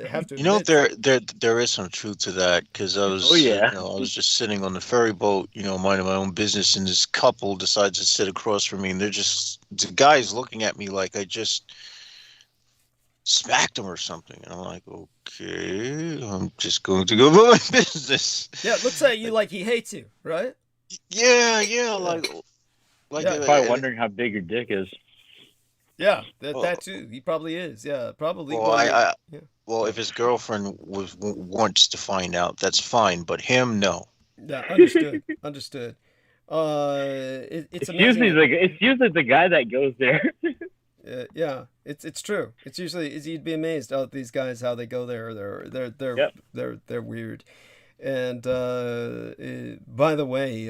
have to admit, there is some truth to that, because I was I was just sitting on the ferry boat, minding my own business, and this couple decides to sit across from me, and the guy's looking at me like I just smacked him or something, and I'm like, okay, I'm just going to go about my business. Yeah, it looks like you like he hates you, right? Yeah, like probably wondering how big your dick is. Yeah, that too. He probably is. Yeah, probably. Well, well, if his girlfriend wants to find out, that's fine, but him, no. Yeah, understood. It's usually the guy that goes there. Yeah, it's true. It's usually you'd be amazed at these guys how they go there. They're weird. And by the way,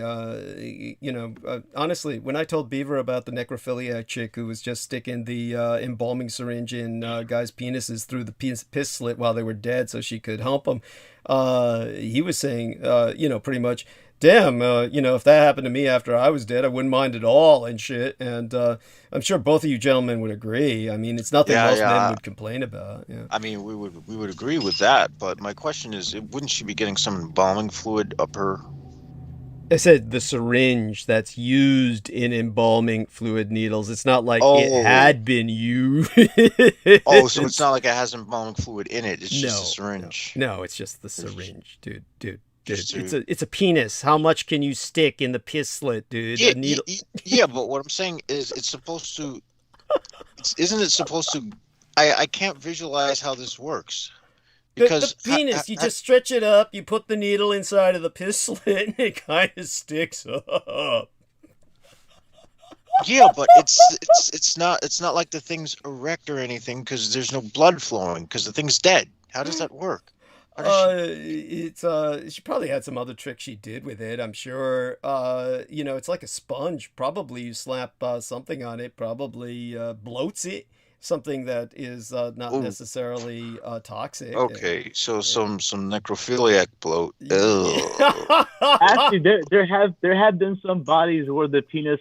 honestly, when I told Beaver about the necrophiliac chick who was just sticking the embalming syringe in guys' penises through the piss slit while they were dead so she could hump them, he was saying, pretty much, damn, if that happened to me after I was dead, I wouldn't mind at all and shit. And I'm sure both of you gentlemen would agree. I mean, it's nothing most men would complain about. Yeah. I mean, we would agree with that. But my question is, wouldn't she be getting some embalming fluid up her? I said the syringe that's used in embalming fluid needles. It's not like it had been used. So it's not like it has embalming fluid in it. It's just a syringe. No, it's just the syringe, dude. It's a penis. How much can you stick in the piss slit, dude? Yeah, needle... but what I'm saying is it's supposed to... Isn't it supposed to... I can't visualize how this works. Because the penis, you just stretch it up, you put the needle inside of the piss slit, and it kind of sticks up. Yeah, but it's not like the thing's erect or anything, because there's no blood flowing, because the thing's dead. How does that work? She probably had some other trick she did with it, I'm sure. It's like a sponge. Probably you slap something on it, probably bloats it, something that is not necessarily toxic. Okay, so some necrophiliac bloat. Actually, there have been some bodies where the penis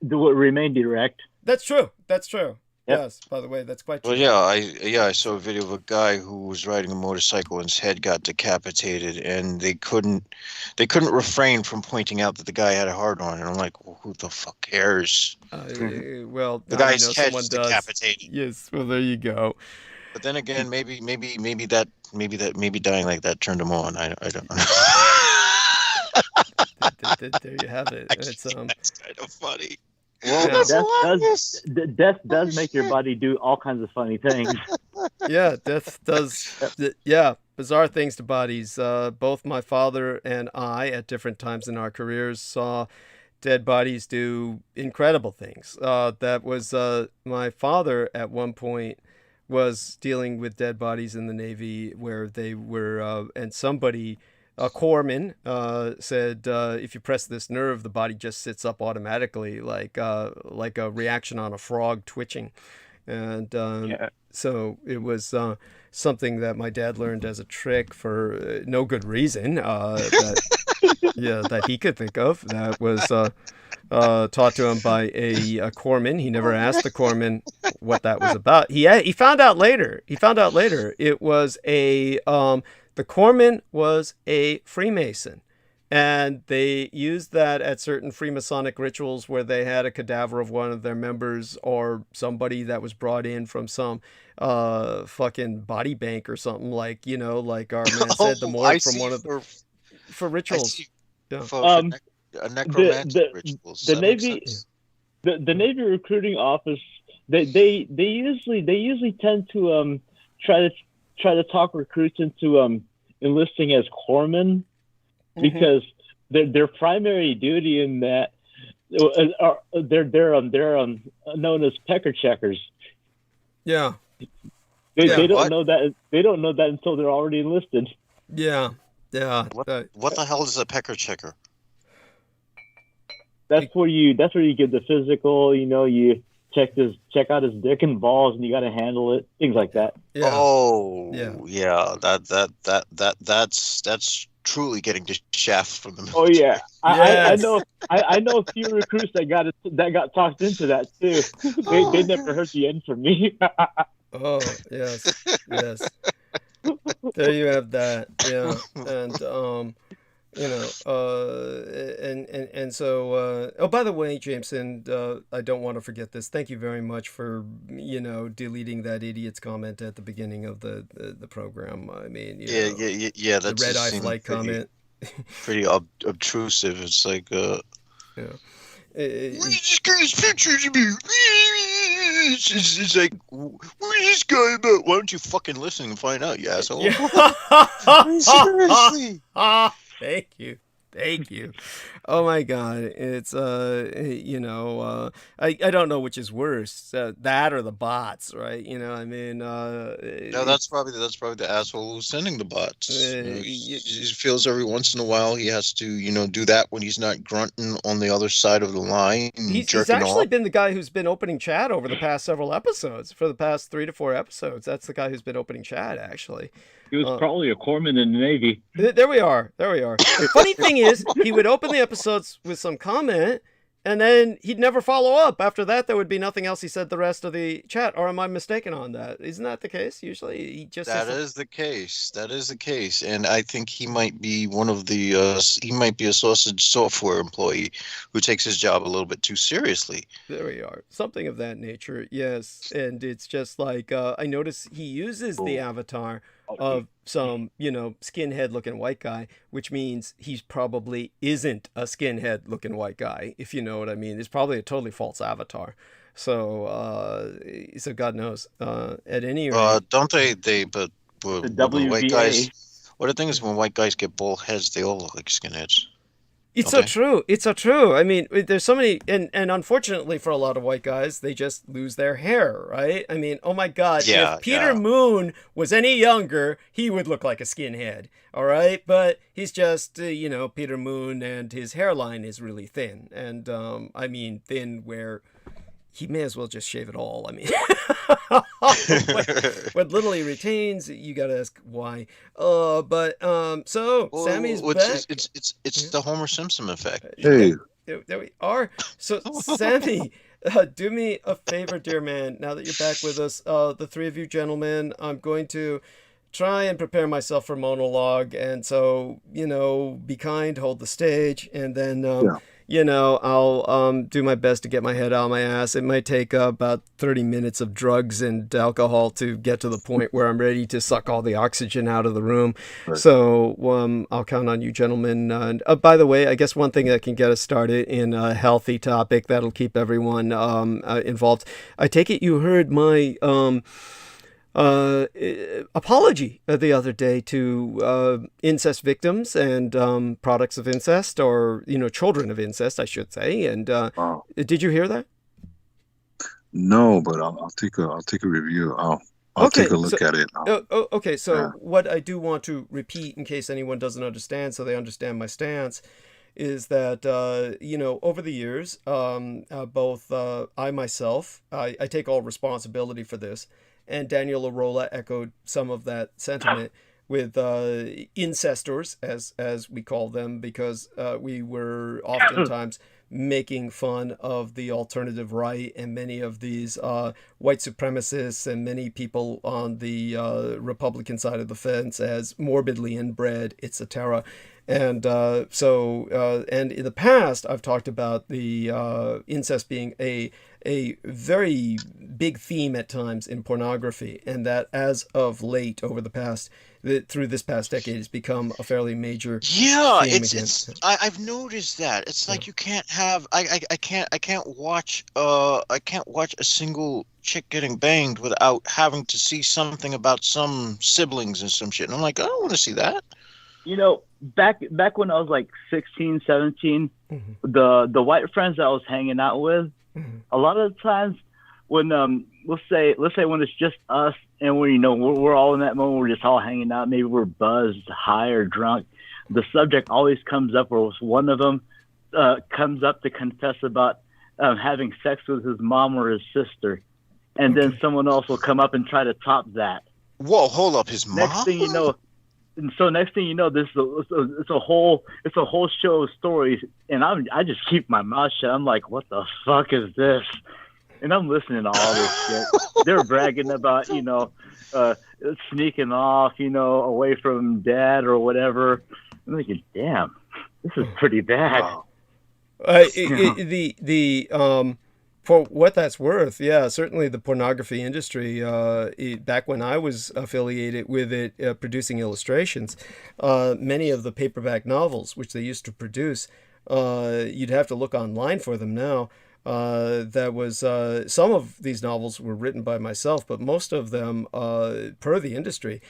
remained erect. That's true. Yep. Yes, by the way, that's quite true. Well, I saw a video of a guy who was riding a motorcycle and his head got decapitated, and they couldn't refrain from pointing out that the guy had a hard on, and I'm like, well, who the fuck cares? Well, the guy's head was decapitated. Yes, well, there you go. But then again, maybe dying like that turned him on. I don't know. There you have it. Actually, that's kind of funny. Well, death does make your body do all kinds of funny things. Yeah, death does. Yeah, bizarre things to bodies. Both my father and I, at different times in our careers, saw dead bodies do incredible things. That was my father at one point was dealing with dead bodies in the Navy where they were, and somebody... A corpsman said, if you press this nerve, the body just sits up automatically, like a reaction on a frog twitching. And so it was something that my dad learned as a trick for no good reason. Yeah, that he could think of. That was taught to him by a corpsman. He never asked the corpsman what that was about. He found out later. It was the corpsman was a Freemason. And they used that at certain Freemasonic rituals where they had a cadaver of one of their members or somebody that was brought in from some fucking body bank or something, like, like our man said, the morgue from one of the, for rituals. Yeah. For necromantic rituals. The Navy, the Navy recruiting office, they usually tend to try to talk recruits into enlisting as corpsmen. Because their primary duty in that they're known as pecker checkers. Yeah. They don't know that until they're already enlisted. Yeah. What the hell is a pecker checker? That's where you get the physical. You check out his dick and balls, and you got to handle it. Things like that. Yeah. Oh, yeah. That's truly getting the shaft from the military. Oh yeah, I know a few recruits that got talked into that too. They never heard the end from me. Oh yes. There you have that. Yeah, and so oh, by the way, Jameson, I don't want to forget this. Thank you very much for deleting that idiot's comment at the beginning of the program. I mean, yeah, that's the red eye flight comment. Pretty obtrusive. It's like what is this guy's pictures of me? It's like, what is this guy about? Why don't you fucking listen and find out, you asshole? Yeah. Seriously. Thank you. Oh my God. It's, I don't know which is worse, that or the bots, right? No, that's probably the asshole who's sending the bots. He feels every once in a while he has to, do that when he's not grunting on the other side of the line. He's actually been the guy who's been opening chat over the past several episodes. For the past 3 to 4 episodes, that's the guy who's been opening chat, actually. He was probably a corpsman in the Navy. There we are. The funny thing is, he would open the episodes with some comment, and then he'd never follow up. After that, there would be nothing else he said the rest of the chat. Or am I mistaken on that? Isn't that the case? Usually, he just That is the case. And I think he might be one of the he might be a sausage software employee who takes his job a little bit too seriously. There we are. Something of that nature. Yes. And it's just like I notice he uses the avatar of some, skinhead looking white guy, which means he probably isn't a skinhead looking white guy, if you know what I mean. It's probably a totally false avatar. So God knows. At any rate, don't but the white guys, the thing is, when white guys get bald heads, they all look like skinheads. It's so true. I mean, there's so many, and unfortunately for a lot of white guys, they just lose their hair, right? I mean, oh my God, if Peter Moon was any younger, he would look like a skinhead, all right? But he's just, Peter Moon, and his hairline is really thin. And, I mean, thin where he may as well just shave it all. I mean, what little he retains, you gotta ask why. Sammy's back. It's the Homer Simpson effect. Hey, there we are. So Sammy, do me a favor, dear man. Now that you're back with us, the three of you gentlemen, I'm going to try and prepare myself for monologue, and so be kind, hold the stage, and then I'll do my best to get my head out of my ass. It might take about 30 minutes of drugs and alcohol to get to the point where I'm ready to suck all the oxygen out of the room. Right. So I'll count on you gentlemen. By the way, I guess one thing that can get us started in a healthy topic that'll keep everyone involved. I take it you heard my apology the other day to incest victims and products of incest, or children of incest, I should say. And did you hear that? No, but I'll take a review. I'll take a look at it. Okay, so what I do want to repeat in case anyone doesn't understand, so they understand my stance, is that over the years, both I myself, I take all responsibility for this, and Daniel Arola echoed some of that sentiment. incestors, as we call them, because we were oftentimes making fun of the alternative right and many of these white supremacists and many people on the Republican side of the fence as morbidly inbred, etc. And and in the past, I've talked about the incest being a very big theme at times in pornography, and that as of late, over the past through this past decade, has become a fairly major Yeah, theme again. it's I've noticed that. It's like you can't have I can't watch a single chick getting banged without having to see something about some siblings and some shit. And I'm like, I don't want to see that. You know, back when I was like 16, 17, the white friends that I was hanging out with, a lot of the times when let's say when it's just us and we're all in that moment, we're just all hanging out, maybe we're buzzed, high or drunk, the subject always comes up, or one of them comes up to confess about having sex with his mom or his sister, and then someone else will come up and try to top that. Whoa, hold up, his mom? Next thing you know, this it's a whole show of stories, and I just keep my mouth shut. I'm like, what the fuck is this? And I'm listening to all this shit. They're bragging about sneaking off, away from dad or whatever. I'm thinking, damn, this is pretty bad. Wow. For what that's worth, yeah, certainly the pornography industry, back when I was affiliated with it, producing illustrations, many of the paperback novels, which they used to produce, you'd have to look online for them now. Some of these novels were written by myself, but most of them, per the industry,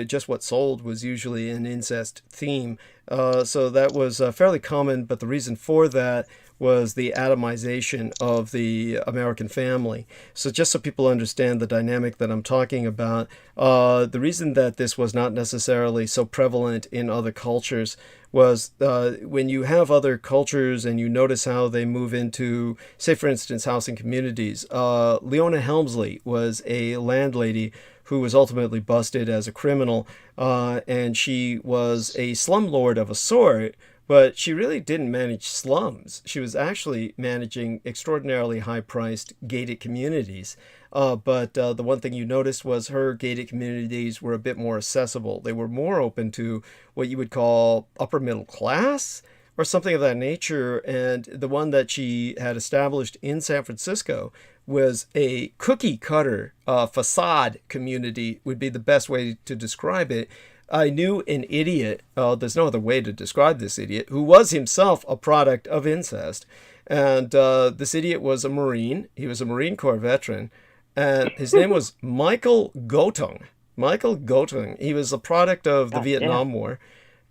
just what sold was usually an incest theme. So that was fairly common, but the reason for that was the atomization of the American family. So just so people understand the dynamic that I'm talking about, the reason that this was not necessarily so prevalent in other cultures was when you have other cultures and you notice how they move into, say, for instance, housing communities. Leona Helmsley was a landlady who was ultimately busted as a criminal, and she was a slumlord of a sort, but she really didn't manage slums. She was actually managing extraordinarily high-priced gated communities. But the one thing you noticed was her gated communities were a bit more accessible. They were more open to what you would call upper middle class or something of that nature. And the one that she had established in San Francisco was a cookie cutter facade community, would be the best way to describe it. I knew an idiot, there's no other way to describe this idiot, who was himself a product of incest. And this idiot was a Marine. He was a Marine Corps veteran. And his name was Michael Gotung. Michael Gotung. He was a product of the Vietnam War.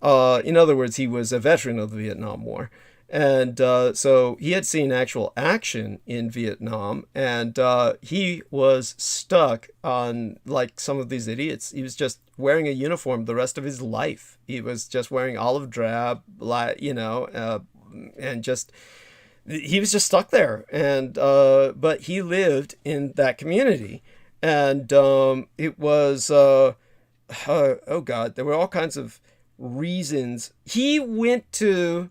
In other words, he was a veteran of the Vietnam War. And so he had seen actual action in Vietnam, and he was stuck on, like some of these idiots, he was just wearing a uniform the rest of his life. He was just wearing olive drab, and just, he was just stuck there. And but he lived in that community, and it was, oh God, there were all kinds of reasons. He went to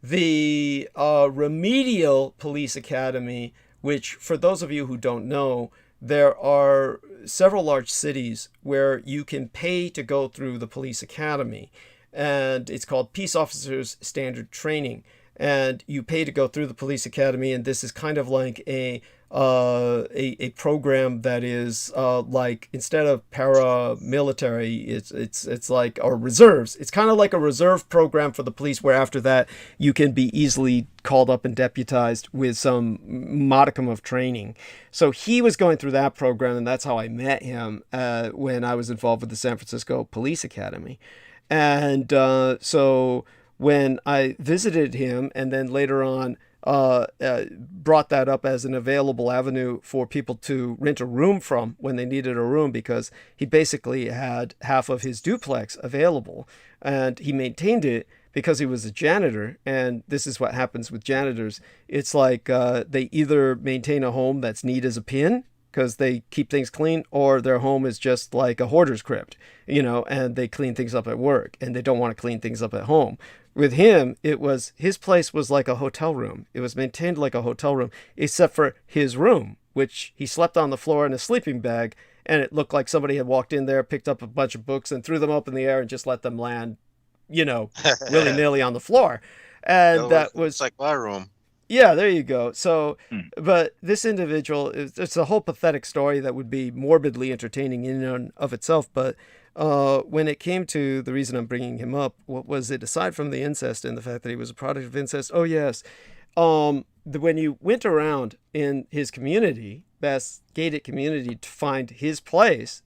the remedial police academy, which, for those of you who don't know, there are several large cities where you can pay to go through the police academy, and it's called Peace Officers Standard Training, and you pay to go through the police academy, and this is kind of like a program that is like, instead of paramilitary, it's like, or reserves. It's kind of like a reserve program for the police, where after that you can be easily called up and deputized with some modicum of training. So he was going through that program, and that's how I met him when I was involved with the San Francisco Police Academy. And so when I visited him, and then later on brought that up as an available avenue for people to rent a room from when they needed a room, because he basically had half of his duplex available, and he maintained it because he was a janitor. And this is what happens with janitors. It's like they either maintain a home that's neat as a pin, because they keep things clean, or their home is just like a hoarder's crypt, and they clean things up at work and they don't want to clean things up at home. With him, his place was like a hotel room. It was maintained like a hotel room, except for his room, which he slept on the floor in a sleeping bag, and it looked like somebody had walked in there, picked up a bunch of books and threw them up in the air and just let them land, willy-nilly on the floor. And that was like my room. Yeah, there you go. So, but this individual, it's a whole pathetic story that would be morbidly entertaining in and of itself. But when it came to the reason I'm bringing him up, what was it, aside from the incest and the fact that he was a product of incest? Oh, yes. When you went around in his community, best gated community, to find his place,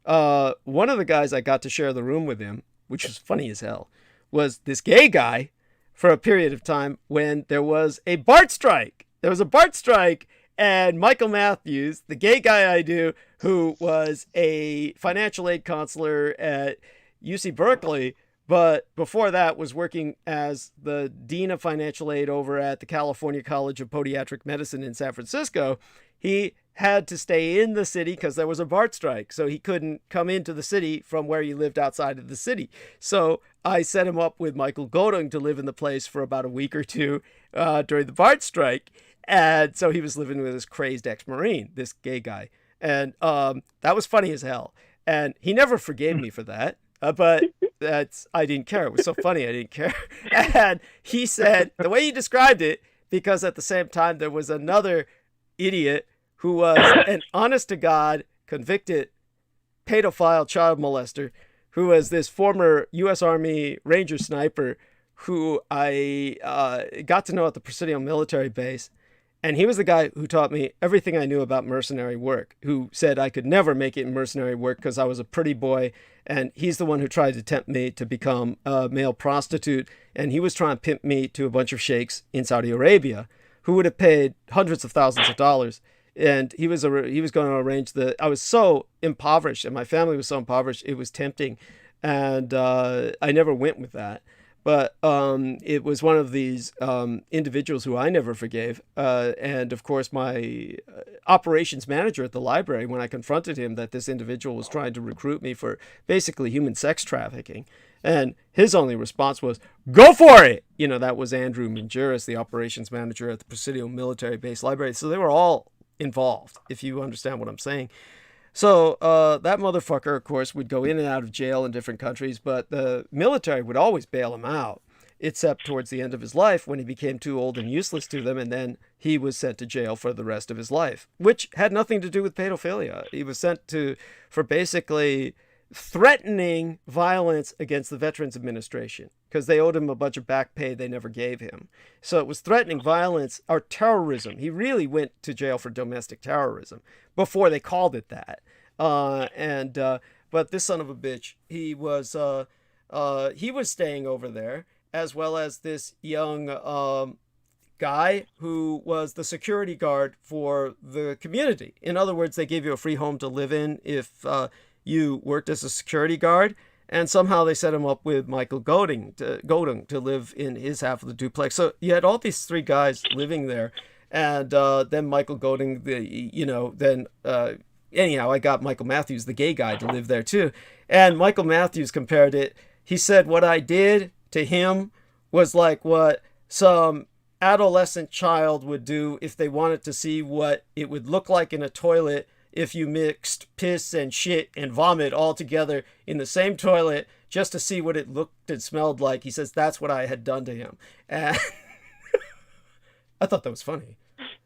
one of the guys I got to share the room with him, which was funny as hell, was this gay guy, for a period of time when there was a BART strike. There was a BART strike, and Michael Matthews, the gay guy I knew, who was a financial aid counselor at UC Berkeley, but before that was working as the dean of financial aid over at the California College of Podiatric Medicine in San Francisco. He had to stay in the city because there was a BART strike, so he couldn't come into the city from where he lived outside of the city. So I set him up with Michael Godung to live in the place for about a week or two during the BART strike. And so he was living with this crazed ex-Marine, this gay guy. And that was funny as hell. And he never forgave me for that. But I didn't care. It was so funny, I didn't care. And he said, the way he described it, because at the same time there was another idiot who was an honest-to-God convicted pedophile child molester, who was this former U.S. Army Ranger sniper who I got to know at the Presidio military base. And he was the guy who taught me everything I knew about mercenary work, who said I could never make it in mercenary work because I was a pretty boy. And he's the one who tried to tempt me to become a male prostitute. And he was trying to pimp me to a bunch of sheikhs in Saudi Arabia who would have paid hundreds of thousands of dollars. And he was going to arrange I was so impoverished, and my family was so impoverished, it was tempting. And I never went with that. But it was one of these individuals who I never forgave. And of course, my operations manager at the library, when I confronted him that this individual was trying to recruit me for basically human sex trafficking, and his only response was, "Go for it!" That was Andrew Manjuris, the operations manager at the Presidio military base library. So they were all involved, if you understand what I'm saying. So that motherfucker, of course, would go in and out of jail in different countries, but the military would always bail him out, except towards the end of his life when he became too old and useless to them, and then he was sent to jail for the rest of his life, which had nothing to do with pedophilia. He was sent for basically threatening violence against the Veterans Administration because they owed him a bunch of back pay they never gave him. So it was threatening violence or terrorism. He really went to jail for domestic terrorism before they called it that. But this son of a bitch, he was staying over there, as well as this young guy who was the security guard for the community. In other words, they gave you a free home to live in if you worked as a security guard, and somehow they set him up with Michael Godung to live in his half of the duplex. So you had all these three guys living there, and then Michael Godung, anyhow, I got Michael Matthews, the gay guy, to live there too. And Michael Matthews compared it. He said what I did to him was like what some adolescent child would do if they wanted to see what it would look like in a toilet if you mixed piss and shit and vomit all together in the same toilet just to see what it looked and smelled like. He says that's what I had done to him. And I thought that was funny.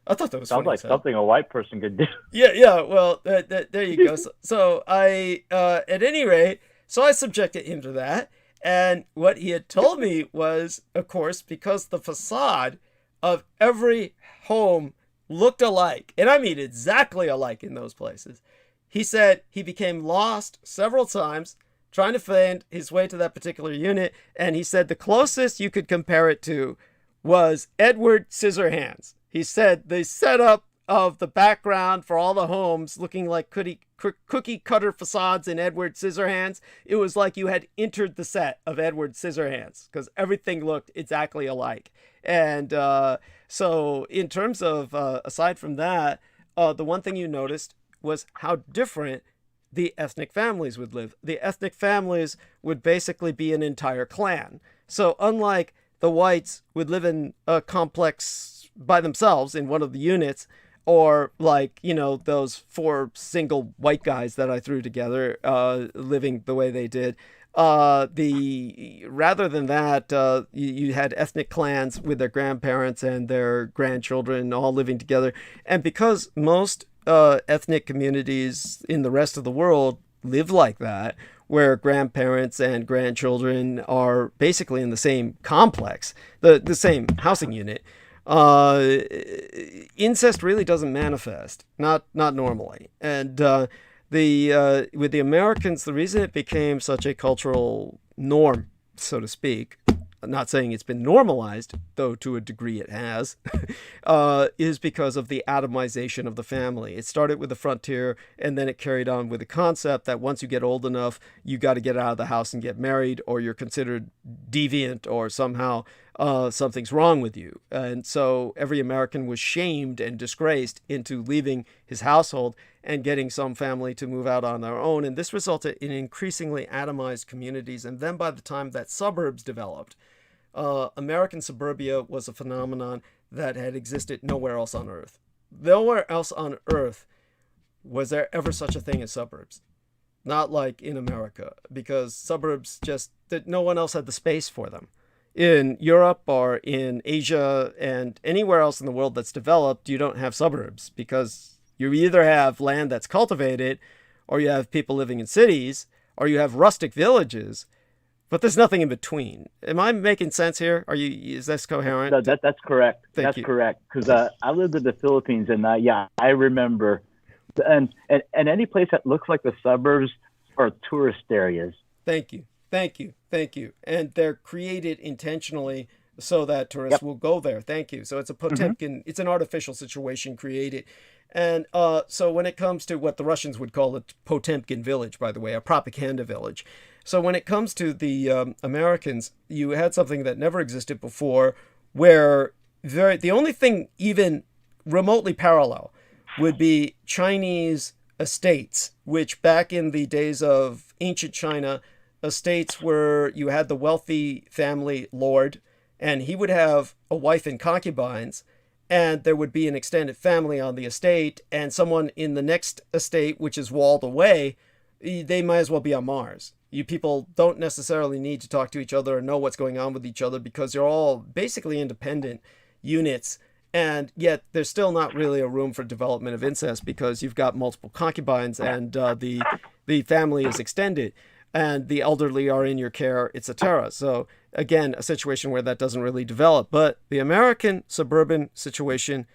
Sounds like something a white person could do. Yeah. Well, there you go. So I, at any rate, I subjected him to that. And what he had told me was, of course, because the facade of every home looked alike, and I mean exactly alike in those places. He said he became lost several times trying to find his way to that particular unit, and he said the closest you could compare it to was Edward Scissorhands. He said the setup of the background for all the homes looking like cookie cutter facades in Edward Scissorhands. It was like you had entered the set of Edward Scissorhands because everything looked exactly alike. And so in terms of, aside from that, the one thing you noticed was how different the ethnic families would live. The ethnic families would basically be an entire clan. So unlike the whites would live in a complex by themselves in one of the units, or like, you know, those 4 single white guys that I threw together, living the way they did. Rather than that, you had ethnic clans with their grandparents and their grandchildren all living together. And because most ethnic communities in the rest of the world live like that, where grandparents and grandchildren are basically in the same complex, the same housing unit, incest really doesn't manifest, not normally. And with the Americans, the reason it became such a cultural norm, so to speak, I'm not saying it's been normalized, though to a degree it has, is because of the atomization of the family. It started with the frontier, and then it carried on with the concept that once you get old enough, you got to get out of the house and get married, or you're considered deviant, or somehow something's wrong with you. And so every American was shamed and disgraced into leaving his household and getting some family to move out on their own. And this resulted in increasingly atomized communities. And then by the time that suburbs developed, American suburbia was a phenomenon that had existed nowhere else on Earth. Nowhere else on Earth was there ever such a thing as suburbs. Not like in America, because suburbs no one else had the space for them. In Europe or in Asia and anywhere else in the world that's developed, you don't have suburbs, because you either have land that's cultivated, or you have people living in cities, or you have rustic villages, but there's nothing in between. Am I making sense here? Is this coherent? No, that's correct. Thank you. Correct. Because I lived in the Philippines, and I remember, and any place that looks like the suburbs are tourist areas. Thank you. And they're created intentionally so that tourists will go there. Thank you. So it's a Potemkin, it's an artificial situation created. And so when it comes to what the Russians would call a Potemkin village, by the way, a propaganda village. So when it comes to the Americans, you had something that never existed before, where the only thing even remotely parallel would be Chinese estates, which back in the days of ancient China, estates where you had the wealthy family lord, and he would have a wife and concubines, and there would be an extended family on the estate, and someone in the next estate, which is walled away, they might as well be on Mars. You people don't necessarily need to talk to each other or know what's going on with each other, because you're all basically independent units, and yet there's still not really a room for development of incest, because you've got multiple concubines, and the family is extended, and the elderly are in your care, etc. So again, a situation where that doesn't really develop. But the American suburban situation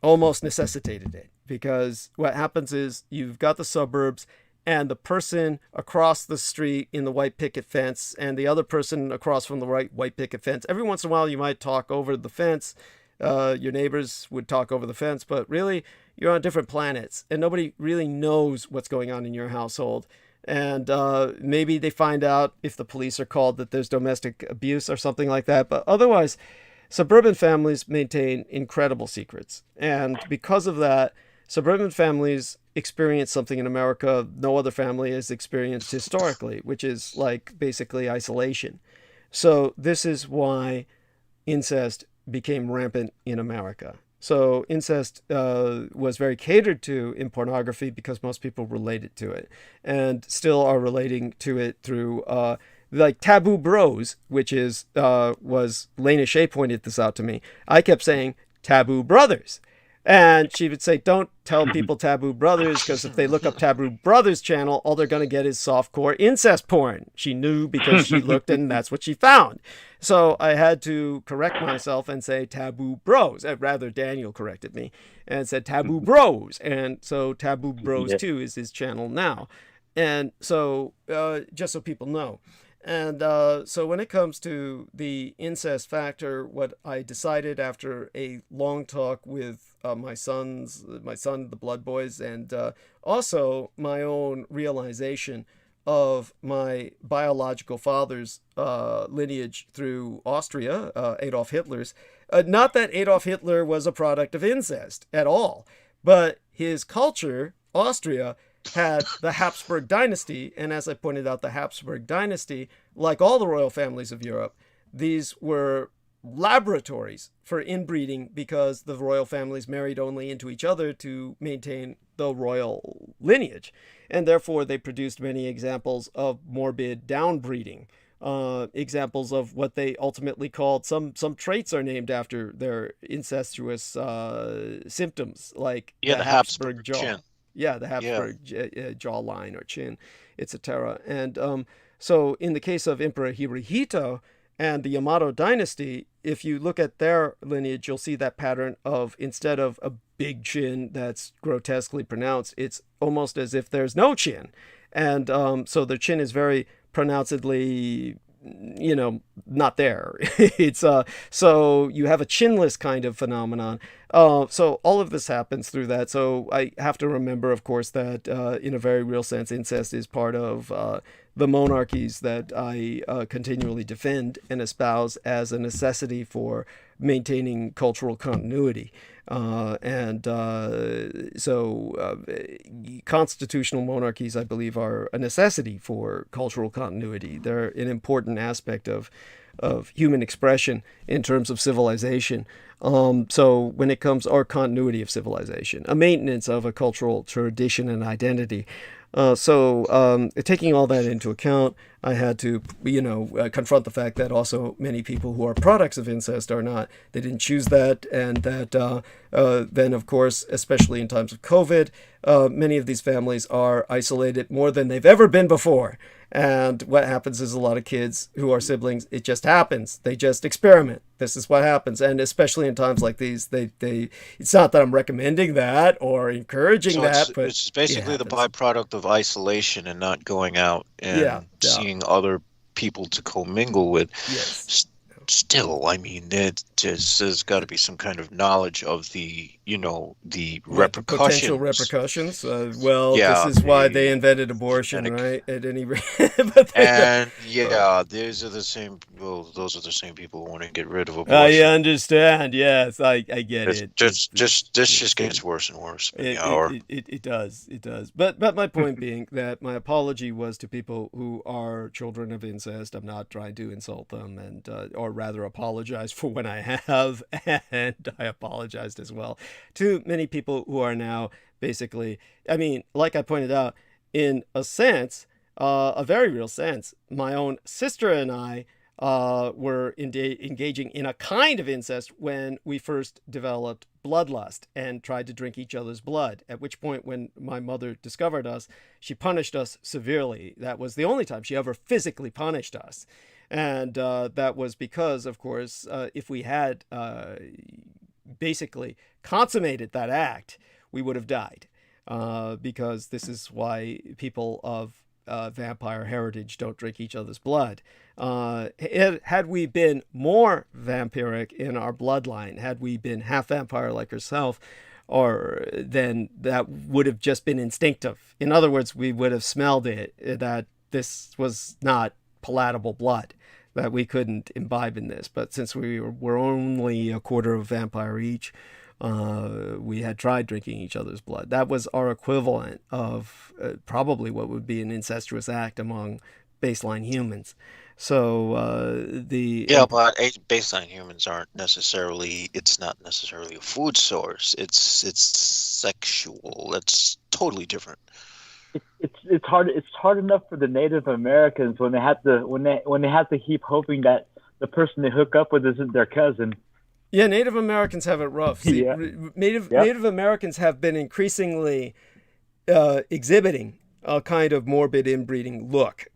almost necessitated it, because what happens is you've got the suburbs, and the person across the street in the white picket fence and the other person across from the white picket fence, every once in a while you might talk over the fence. Your neighbors would talk over the fence, but really you're on different planets, and nobody really knows what's going on in your household. And maybe they find out if the police are called that there's domestic abuse or something like that. But otherwise, suburban families maintain incredible secrets. And because of that, suburban families experience something in America no other family has experienced historically, which is like basically isolation. So this is why incest became rampant in America. So incest was very catered to in pornography because most people related to it, and still are relating to it through like taboo bros, which is was Lena Shea pointed this out to me. I kept saying taboo brothers, and she would say, don't tell people taboo brothers, because if they look up taboo brothers channel, all they're going to get is softcore incest porn. She knew because she looked and that's what she found. So I had to correct myself and say taboo bros. Rather, Daniel corrected me and said taboo bros. And so taboo bros 2 is his channel now. And so just so people know. And so when it comes to the incest factor, what I decided after a long talk with my son, the Blood Boys, and also my own realization of my biological father's lineage through Austria, Adolf Hitler's. Not that Adolf Hitler was a product of incest at all, but his culture, Austria, had the Habsburg dynasty. And as I pointed out, the Habsburg dynasty, like all the royal families of Europe, these were laboratories for inbreeding because the royal families married only into each other to maintain the royal lineage. And therefore, they produced many examples of morbid downbreeding. Examples of what they ultimately called, some traits are named after their incestuous symptoms, like Yeah, the Habsburg jaw. chin. Yeah, the Habsburg jawline or chin, etc. And so in the case of Emperor Hirohito and the Yamato dynasty, if you look at their lineage, you'll see that pattern of, instead of a big chin that's grotesquely pronounced, it's almost as if there's no chin. And so their chin is very pronouncedly, not there. It's so you have a chinless kind of phenomenon. So all of this happens through that. So I have to remember, of course, that in a very real sense, incest is part of the monarchies that I continually defend and espouse as a necessity for maintaining cultural continuity. So constitutional monarchies, I believe, are a necessity for cultural continuity. They're an important aspect of human expression in terms of civilization. So when it comes, or continuity of civilization, a maintenance of a cultural tradition and identity. So taking all that into account, I had to, confront the fact that also many people who are products of incest are not. They didn't choose that, and that then, of course, especially in times of COVID, many of these families are isolated more than they've ever been before. And what happens is a lot of kids who are siblings, it just happens. They just experiment. This is what happens. And especially in times like these, it's not that I'm recommending that or encouraging that, but it's basically the byproduct of isolation and not going out and seeing other people to commingle with. Yes. Still, I mean, there's got to be some kind of knowledge of the, the repercussions. Potential repercussions. This is why they invented abortion, right? At any rate. Those are the same. Well, those are the same people who want to get rid of abortion. I understand. Yes, I get it. This just gets worse and worse. It does. But my point being that my apology was to people who are children of incest. I'm not trying to insult them, and or rather apologize for when I have, and I apologized as well to many people who are now basically, I mean, like I pointed out, in a sense, a very real sense, my own sister and I were engaging in a kind of incest when we first developed bloodlust and tried to drink each other's blood, at which point, when my mother discovered us, she punished us severely. That was the only time she ever physically punished us. And that was because, of course, if we had basically consummated that act, we would have died. Because this is why people of vampire heritage don't drink each other's blood. Had we been more vampiric in our bloodline, had we been half vampire like herself, then that would have just been instinctive. In other words, we would have smelled it, that this was not palatable blood, that we couldn't imbibe in this. But since we were only a quarter of vampire each, we had tried drinking each other's blood. That was our equivalent of probably what would be an incestuous act among baseline humans. So but baseline humans aren't necessarily. It's not necessarily a food source. It's sexual. That's totally different. It's hard enough for the Native Americans when they have to keep hoping that the person they hook up with isn't their cousin. Yeah, Native Americans have it rough. See, Native Americans have been increasingly exhibiting a kind of morbid inbreeding look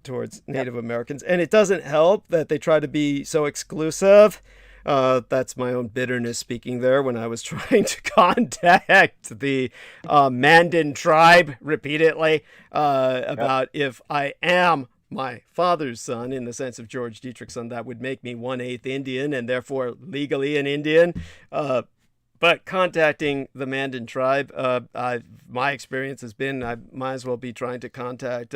towards Native Americans, and it doesn't help that they try to be so exclusive. That's my own bitterness speaking there when I was trying to contact the Mandan tribe repeatedly about if I am my father's son, in the sense of George Dietrich's son, that would make me 1/8 Indian and therefore legally an Indian. But contacting the Mandan tribe, my experience has been I might as well be trying to contact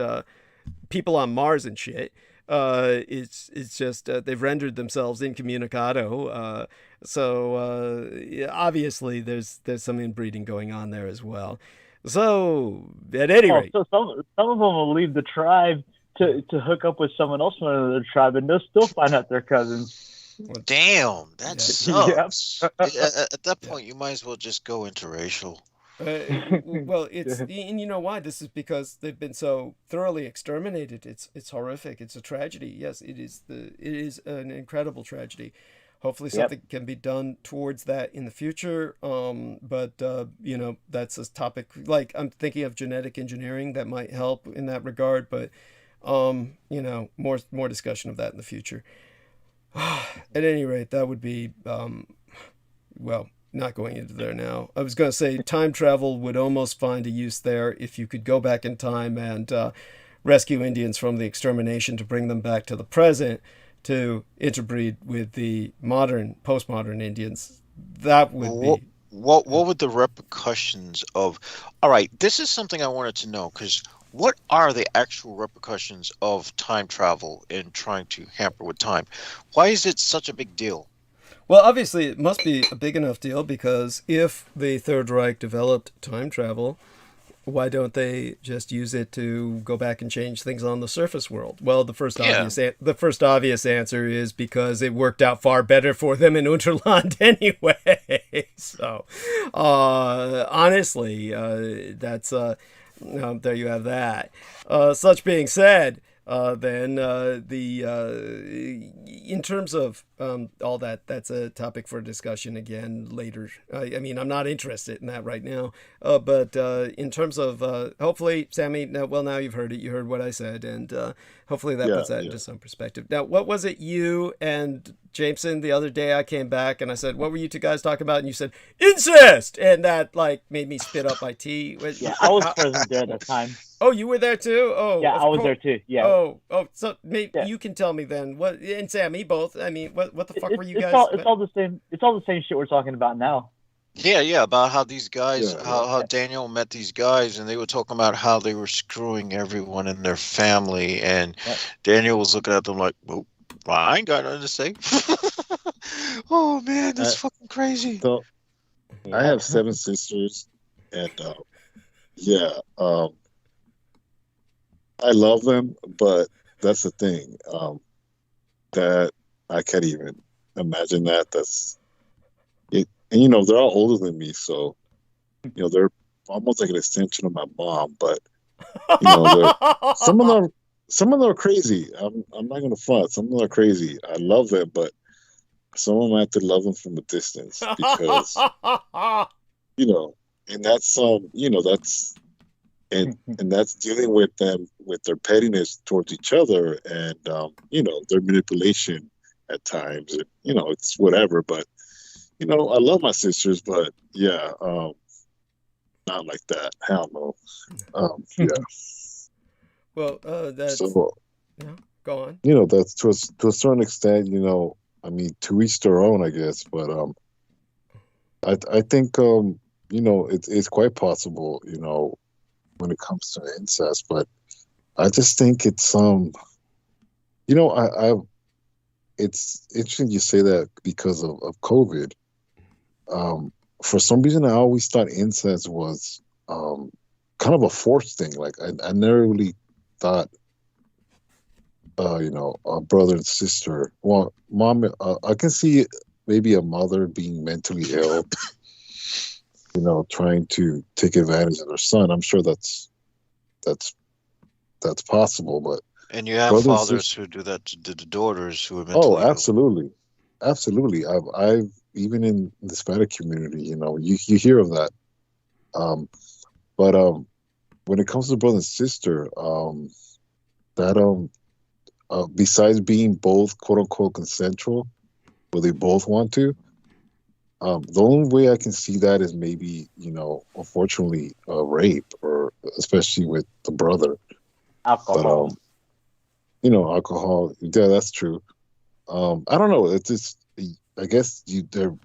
people on Mars and shit. It's just they've rendered themselves incommunicado. Yeah, obviously there's some inbreeding going on there as well. So at any rate, so some of them will leave the tribe to hook up with someone else from another tribe, and they'll still find out they're cousins. Damn, that Yeah. sucks. At that point, you might as well just go interracial. Well, and you know why? This is because they've been so thoroughly exterminated. It's horrific. It's a tragedy. Yes, it is an incredible tragedy. Hopefully something can be done towards that in the future. But you know, that's a topic, like I'm thinking of genetic engineering that might help in that regard, but you know, more discussion of that in the future. At any rate, that would be well, not going into there now. I was going to say time travel would almost find a use there if you could go back in time and rescue Indians from the extermination to bring them back to the present to interbreed with the postmodern Indians. That would be... What would the repercussions of... All right, this is something I wanted to know, because what are the actual repercussions of time travel in trying to hamper with time? Why is it such a big deal? Well, obviously, it must be a big enough deal, because if the Third Reich developed time travel, why don't they just use it to go back and change things on the surface world? Well, the first obvious answer is because it worked out far better for them in Unterland anyway. So, honestly, that's there you have that. Such being said, then in terms of all that, that's a topic for discussion again later. I mean, I'm not interested in that right now. But in terms of hopefully, Sammy, now you've heard it. You heard what I said, and hopefully that puts that into some perspective. Now, what was it you and Jameson the other day? I came back and I said, "What were you two guys talking about?" And you said, "Incest," and that like made me spit up my tea. Yeah, I was present there at that time. Oh, you were there too? Oh, yeah, I was there too. Yeah. Oh, so maybe you can tell me then. What, and Sammy both? I mean, what the fuck were you guys? It's all the same. It's all the same shit we're talking about now. Yeah, about how these guys, how Daniel met these guys, and they were talking about how they were screwing everyone in their family, and Daniel was looking at them like, well, I ain't got nothing to say. Oh man, that's fucking crazy. So, I have 7 sisters, and I love them, but that's the thing, that I can't even imagine that. That's it. And, you know, they're all older than me, so, you know, they're almost like an extension of my mom, but, you know, some of them are crazy. I'm not going to front. Some of them are crazy. I love them, but some of them I have to love them from a distance because, you know, and that's, you know, that's, and that's dealing with them, with their pettiness towards each other and, you know, their manipulation at times. And, you know, it's whatever, but, you know, I love my sisters, but yeah, not like that. Hell no. Yeah. Well, that's... So, yeah, go on. You know, that's to a certain extent, you know, I mean, to each their own, I guess. But I think, you know, it's quite possible, you know, when it comes to incest. But I just think it's, you know, it's interesting you say that because of COVID. For some reason, I always thought incest was kind of a forced thing. Like, I never really thought, you know, a brother and sister. Well, mom, I can see maybe a mother being mentally ill, you know, trying to take advantage of their son. I'm sure that's possible, but and you have fathers who do that to the daughters who are mentally ill. Absolutely. I've even in the Hispanic community, you know, you hear of that. But when it comes to brother and sister, that besides being both quote unquote consensual, where they both want to, the only way I can see that is maybe, you know, unfortunately, rape, or especially with the brother. Alcohol. But, you know, alcohol. Yeah, that's true. I don't know. It's just, I guess they're,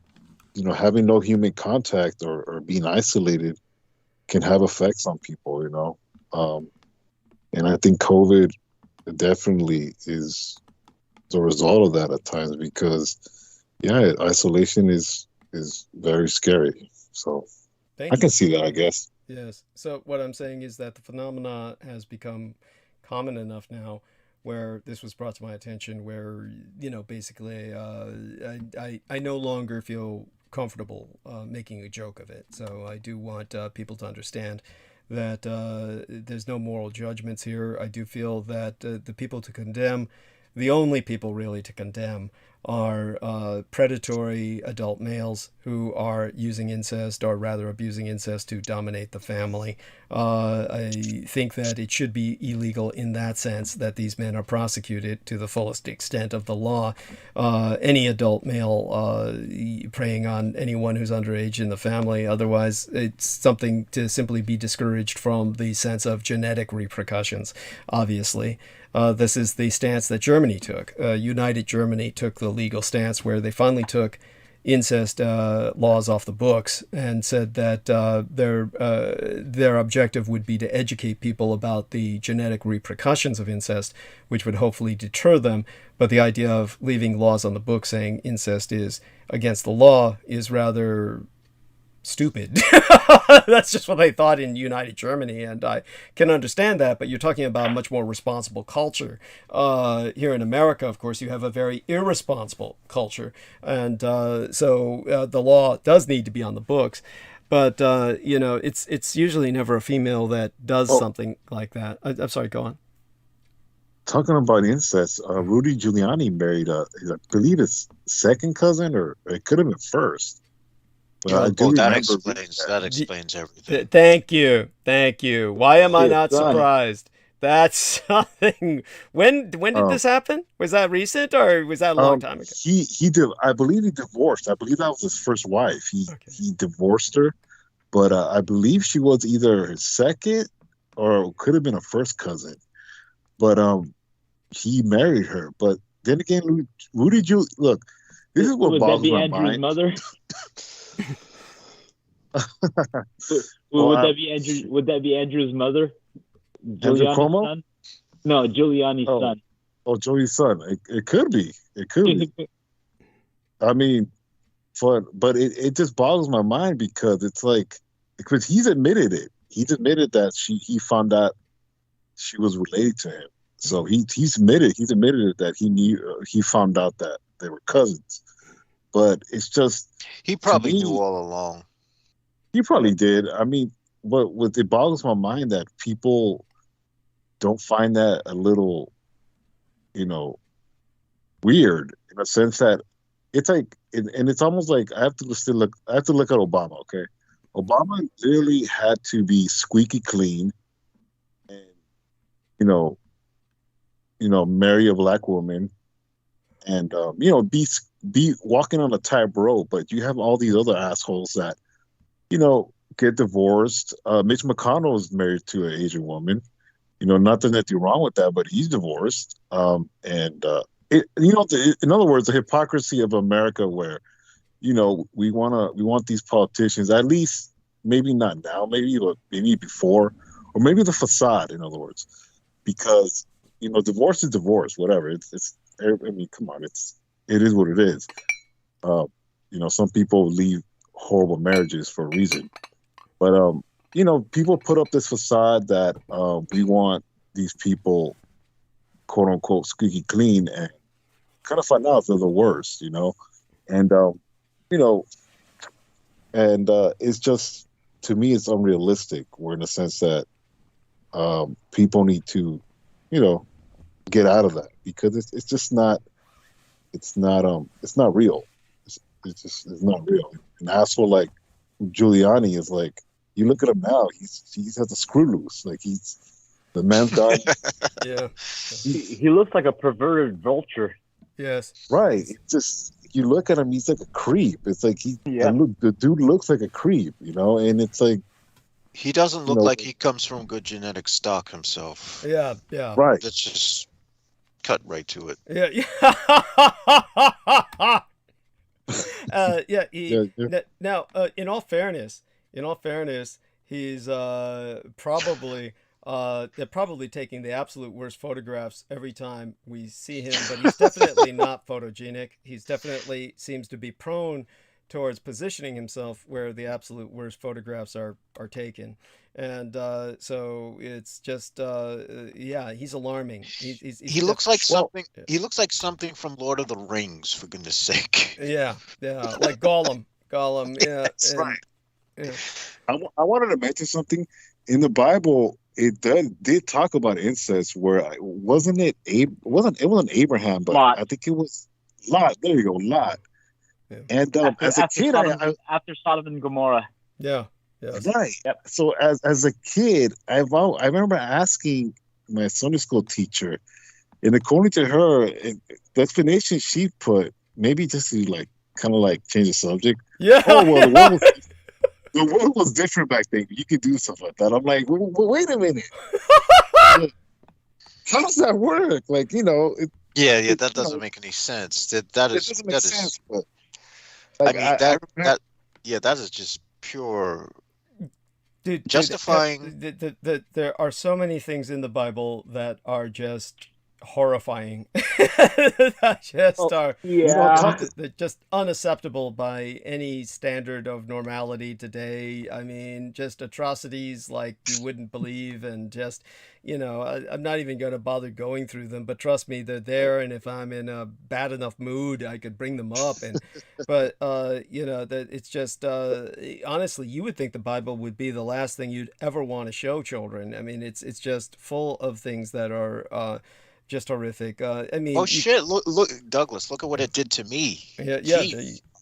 you know, having no human contact or being isolated can have effects on people, you know. And I think COVID it definitely is the result of that at times, because yeah, isolation is very scary. So Thank I you. can see that, I guess. Yes. So what I'm saying is that the phenomena has become common enough now where this was brought to my attention where, basically I no longer feel comfortable making a joke of it. So I do want people to understand that there's no moral judgments here. I do feel that the people to condemn, the only people really to condemn, are predatory adult males who are using incest, or rather abusing incest, to dominate the family. I think that it should be illegal in that sense, that these men are prosecuted to the fullest extent of the law. Any adult male preying on anyone who's underage in the family, otherwise it's something to simply be discouraged from the sense of genetic repercussions, obviously. This is the stance that Germany took. United Germany took the legal stance where they finally took incest laws off the books and said that their objective would be to educate people about the genetic repercussions of incest, which would hopefully deter them. But the idea of leaving laws on the books saying incest is against the law is rather stupid. That's just what they thought in United Germany, and I can understand that, but you're talking about a much more responsible culture. Here in America, of course, you have a very irresponsible culture, and so the law does need to be on the books. But it's usually never a female that does something like that. I'm sorry, go on. Talking about incest, Rudy Giuliani married, I believe, his second cousin, or it could have been first. That explains everything. Thank you. Why am I not surprised? That's something. When did this happen? Was that recent, or was that a long time ago? He did. I believe he divorced. I believe that was his first wife. He divorced her, but I believe she was either his second or could have been a first cousin. But he married her. But then again, Rudy Giuliani. Look, this is what boggles my mind. Mother? Would that be Andrew's mother? Giuliani's son? No, Giuliani's son. Oh, Joey's son. It could be. It could be. I mean, but it just boggles my mind, because it's like, because he's admitted it. He's admitted that he found out she was related to him. So he's admitted it, that he found out that they were cousins. But it's just, he probably knew all along. He probably did. I mean, but it boggles my mind that people don't find that a little, weird, in a sense that it's like, and it's almost like I have to look at Obama. Okay, Obama literally had to be squeaky clean, and marry a black woman, and be walking on a tightrope. But you have all these other assholes that, get divorced. Mitch McConnell is married to an Asian woman. Nothing that you're wrong with that, but he's divorced. In other words, the hypocrisy of America, where, we want these politicians, at least maybe not now, maybe before, or maybe the facade. In other words, because divorce is divorce, whatever. It's. I mean, come on, it is what it is. Some people leave horrible marriages for a reason, but people put up this facade that we want these people, quote unquote, squeaky clean, and kind of find out they're the worst, and it's just, to me, it's unrealistic. We're in the sense that people need to, get out of that, because it's not real. It's not real. An asshole like Giuliani is like, you look at him now, he has a screw loose. Like, the man's got. Yeah. He looks like a perverted vulture. Yes. Right. It's just, you look at him, he's like a creep. It's like the dude looks like a creep, and it's like, he doesn't look like he comes from good genetic stock himself. Yeah. Right. Let's just cut right to it. Yeah. Now, in all fairness, he's probably They're probably taking the absolute worst photographs every time we see him, but he's definitely not photogenic. He's definitely seems to be prone towards positioning himself where the absolute worst photographs are taken. And so it's just, yeah, he's alarming. He looks like something. He looks like something from Lord of the Rings, for goodness sake. Yeah, like Gollum. Yeah, That's right. Yeah. I wanted to mention something in the Bible. It did talk about incest. Where wasn't it? It wasn't Abraham, but Lot. I think it was Lot. There you go, Lot. Yeah. And as a kid, after Sodom and Gomorrah. Yeah. Yes. Right. Yep. So as a kid, I remember asking my Sunday school teacher, and according to her, the explanation she put, maybe just to like kind of like change the subject. Yeah. Oh well, the world was different back then. You could do stuff like that. I'm like, wait a minute. How does that work? Like, you know. Yeah, that doesn't make any sense. That doesn't make sense. But like, I mean, that is just pure. Dude, justifying. There are so many things in the Bible that are just horrifying. That just are, they're just unacceptable by any standard of normality today. I mean, just atrocities like you wouldn't believe, and just, you know, I'm not even going to bother going through them, but trust me, they're there, and if I'm in a bad enough mood, I could bring them up. And but you know, that it's just honestly, you would think the Bible would be the last thing you'd ever want to show children. I mean, it's just full of things that are just horrific. I mean, shit! Look, Douglas, look at what it did to me. Yeah.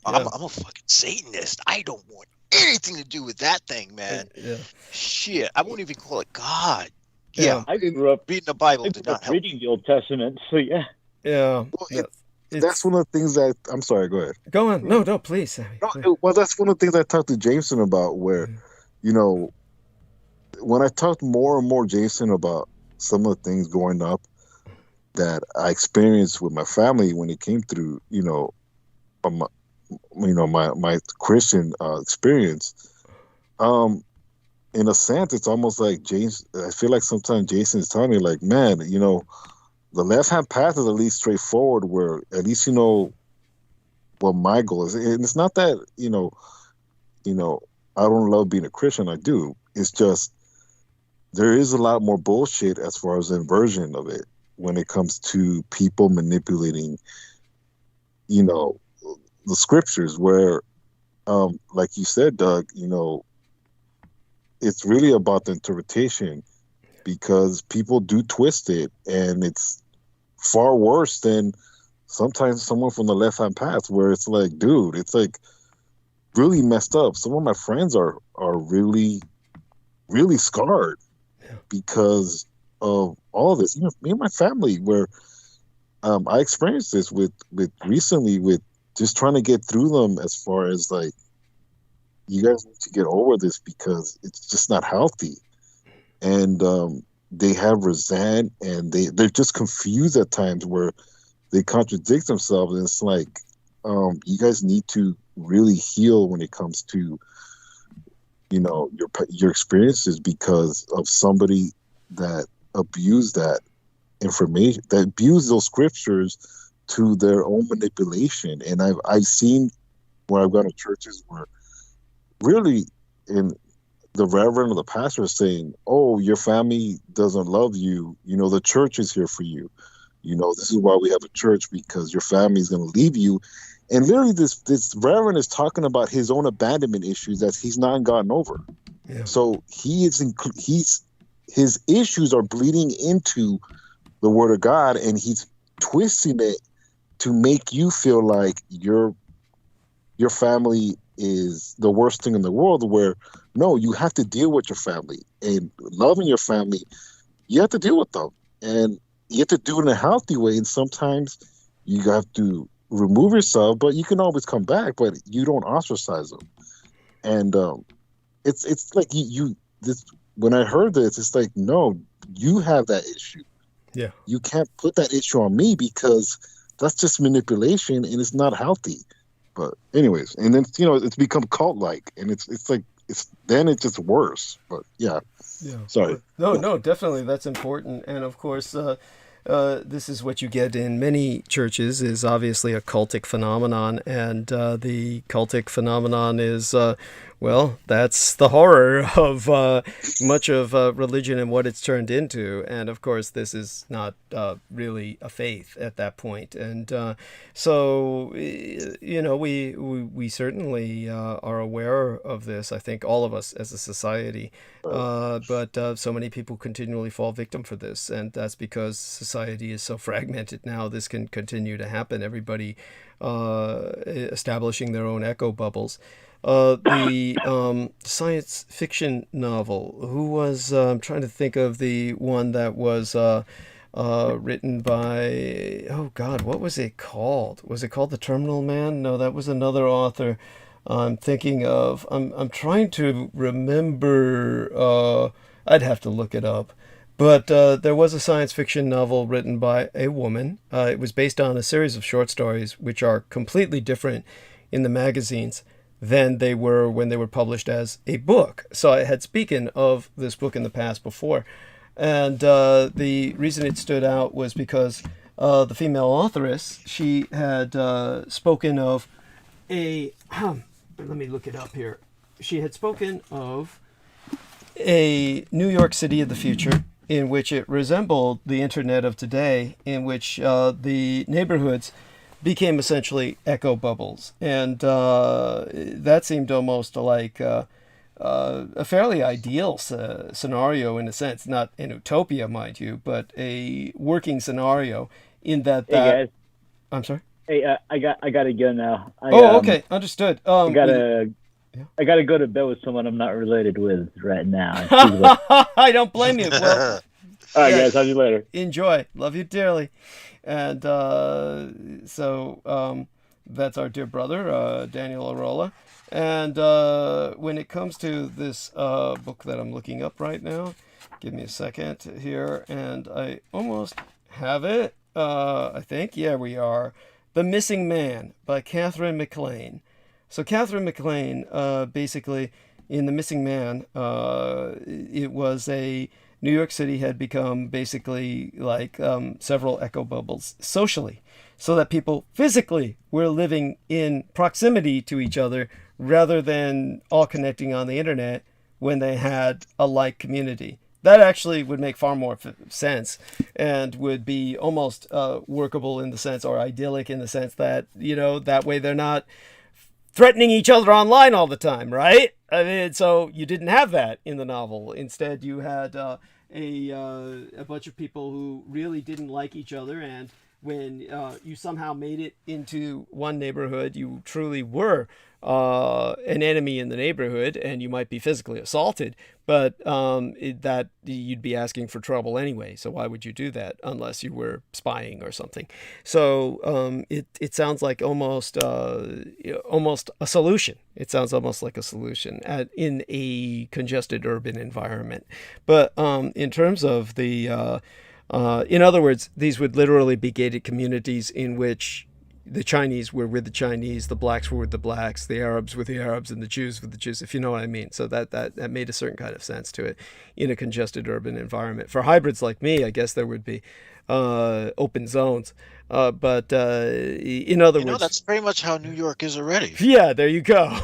I'm a fucking Satanist. I don't want anything to do with that thing, man. Yeah. Shit, I won't even call it God. Yeah. I grew up reading the Bible. Did not help. Reading the Old Testament, so yeah. Yeah. Well, that's one of the things that I'm sorry. Go ahead. Go on. No, please. Sammy, please. Well, that's one of the things I talked to Jameson about. Where, you know, when I talked more and more Jameson about some of the things growing up that I experienced with my family when it came through, my Christian experience. In a sense, it's almost like James. I feel like sometimes Jason is telling me, like, man, you know, the left-hand path is at least straightforward. Where at least you know what my goal is, and it's not that you know, I don't love being a Christian. I do. It's just there is a lot more bullshit as far as the inversion of it when it comes to people manipulating, you know, the scriptures. Where, like you said, Doug, you know, it's really about the interpretation, because people do twist it, and it's far worse than sometimes someone from the left-hand path, where it's like, dude, it's like really messed up. Some of my friends are really, really scarred because of all this. You know, me and my family, where I experienced this with recently with just trying to get through them, as far as like, you guys need to get over this because it's just not healthy. And they have resent, and they're just confused at times where they contradict themselves. And it's like, you guys need to really heal when it comes to, you know, your experiences, because of somebody that abused that information, that abused those scriptures to their own manipulation. And I've seen where I've gone to churches where really, in the reverend or the pastor is saying, oh, your family doesn't love you. You know, the church is here for you. You know, this is why we have a church, because your family is going to leave you. And literally this reverend is talking about his own abandonment issues that he's not gotten over. Yeah. So his issues are bleeding into the word of God, and he's twisting it to make you feel like your family is the worst thing in the world, where no, you have to deal with your family, and loving your family, you have to deal with them, and you have to do it in a healthy way. And sometimes you have to remove yourself, but you can always come back, but you don't ostracize them. And it's like when I heard this, it's like, no, you have that issue. Yeah, you can't put that issue on me, because that's just manipulation, and it's not healthy. But anyways, and then, you know, it's become cult-like, and it's it's just worse. But yeah. Sorry. No, definitely that's important. And of course, this is what you get in many churches, is obviously a cultic phenomenon. And the cultic phenomenon is, well, that's the horror of much of religion and what it's turned into. And of course, this is not really a faith at that point. And so, we certainly are aware of this, I think, all of us as a society. But so many people continually fall victim for this. And that's because society is so fragmented now. This can continue to happen. Everybody establishing their own echo bubbles. The science fiction novel, who was, I'm trying to think of the one that was written by, oh God, what was it called? Was it called The Terminal Man? No, that was another author. I'm thinking of, I'm trying to remember, I'd have to look it up. But there was a science fiction novel written by a woman. It was based on a series of short stories, which are completely different in the magazines than they were when they were published as a book. So I had spoken of this book in the past before. And the reason it stood out was because the female authoress, she had spoken of let me look it up here. She had spoken of a New York City of the future in which it resembled the internet of today, in which the neighborhoods became essentially echo bubbles. And that seemed almost like a fairly ideal scenario in a sense, not an utopia, mind you, but a working scenario in that. Hey guys. I'm sorry? Hey, I gotta go now. Okay, understood. I gotta go to bed with someone I'm not related with right now. I don't blame you. Well, all right, guys. Talk to you later. Enjoy. Love you dearly. And so that's our dear brother, Daniel Arola. And when it comes to this book that I'm looking up right now, give me a second here, and I almost have it. I think, yeah, we are. The Missing Man by Catherine MacLean. So Catherine MacLean, basically, in The Missing Man, it was a New York City had become basically like several echo bubbles socially, so that people physically were living in proximity to each other rather than all connecting on the internet when they had a like community. That actually would make far more sense and would be almost workable in the sense, or idyllic in the sense that, that way they're not threatening each other online all the time, right? I mean, so you didn't have that in the novel. Instead, you had a bunch of people who really didn't like each other, and when you somehow made it into one neighborhood, you truly were an enemy in the neighborhood, and you might be physically assaulted, but that you'd be asking for trouble anyway. So why would you do that unless you were spying or something? So it sounds like almost a solution. It sounds almost like a solution in a congested urban environment. But in terms of the in other words, these would literally be gated communities in which the Chinese were with the Chinese, the blacks were with the blacks, the Arabs with the Arabs, and the Jews with the Jews, if you know what I mean. So that made a certain kind of sense to it in a congested urban environment. For hybrids like me, I guess there would be open zones. But in other words, that's pretty much how New York is already. Yeah, there you go.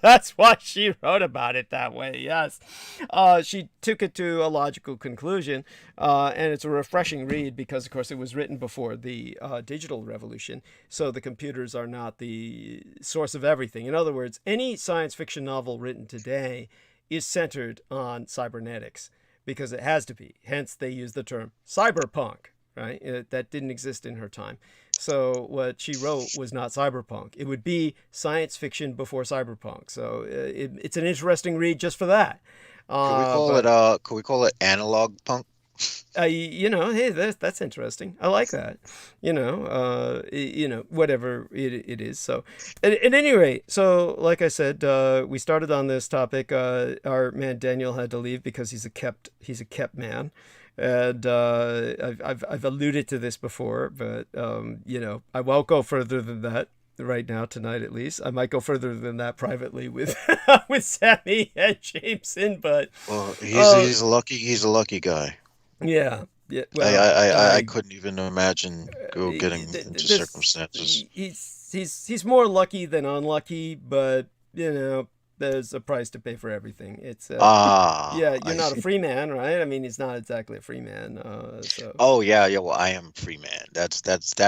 That's why she wrote about it that way. Yes, she took it to a logical conclusion, and it's a refreshing read because, of course, it was written before the digital revolution. So the computers are not the source of everything. In other words, any science fiction novel written today is centered on cybernetics because it has to be. Hence, they use the term cyberpunk. Right? That didn't exist in her time. So what she wrote was not cyberpunk. It would be science fiction before cyberpunk. So it's an interesting read just for that. Could we call it analog punk? Hey, that's interesting. I like that. Whatever it is. So at any rate, so like I said, we started on this topic. Our man Daniel had to leave because he's a kept man. And I've alluded to this before, but I won't go further than that. right now tonight, at least. I might go further than that privately with with Sammy and Jameson, but Well, he's a lucky guy. yeah. Yeah, well, I couldn't even imagine getting into circumstances. He's more lucky than unlucky, but you know, there's a price to pay for everything. It's yeah, you're not a free man, right? I mean, he's not exactly a free man. So. Oh yeah. Well, I am a free man. That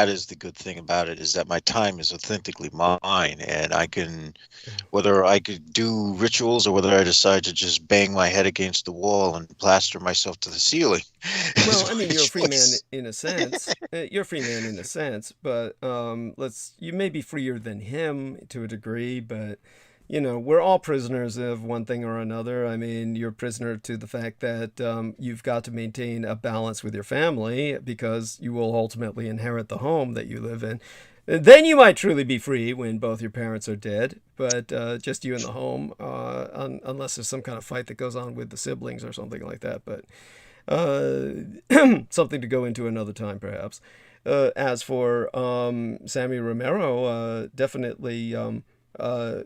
is the good thing about it, is that my time is authentically mine, and I can, whether I could do rituals or whether I decide to just bang my head against the wall and plaster myself to the ceiling. Well, I mean, you're a free man in a sense. You're a free man in a sense, but you may be freer than him to a degree, but. You know, we're all prisoners of one thing or another. I mean, you're a prisoner to the fact that you've got to maintain a balance with your family because you will ultimately inherit the home that you live in. Then you might truly be free when both your parents are dead, but just you in the home, unless there's some kind of fight that goes on with the siblings or something like that. But something to go into another time, perhaps. As for Sammy Romero, definitely...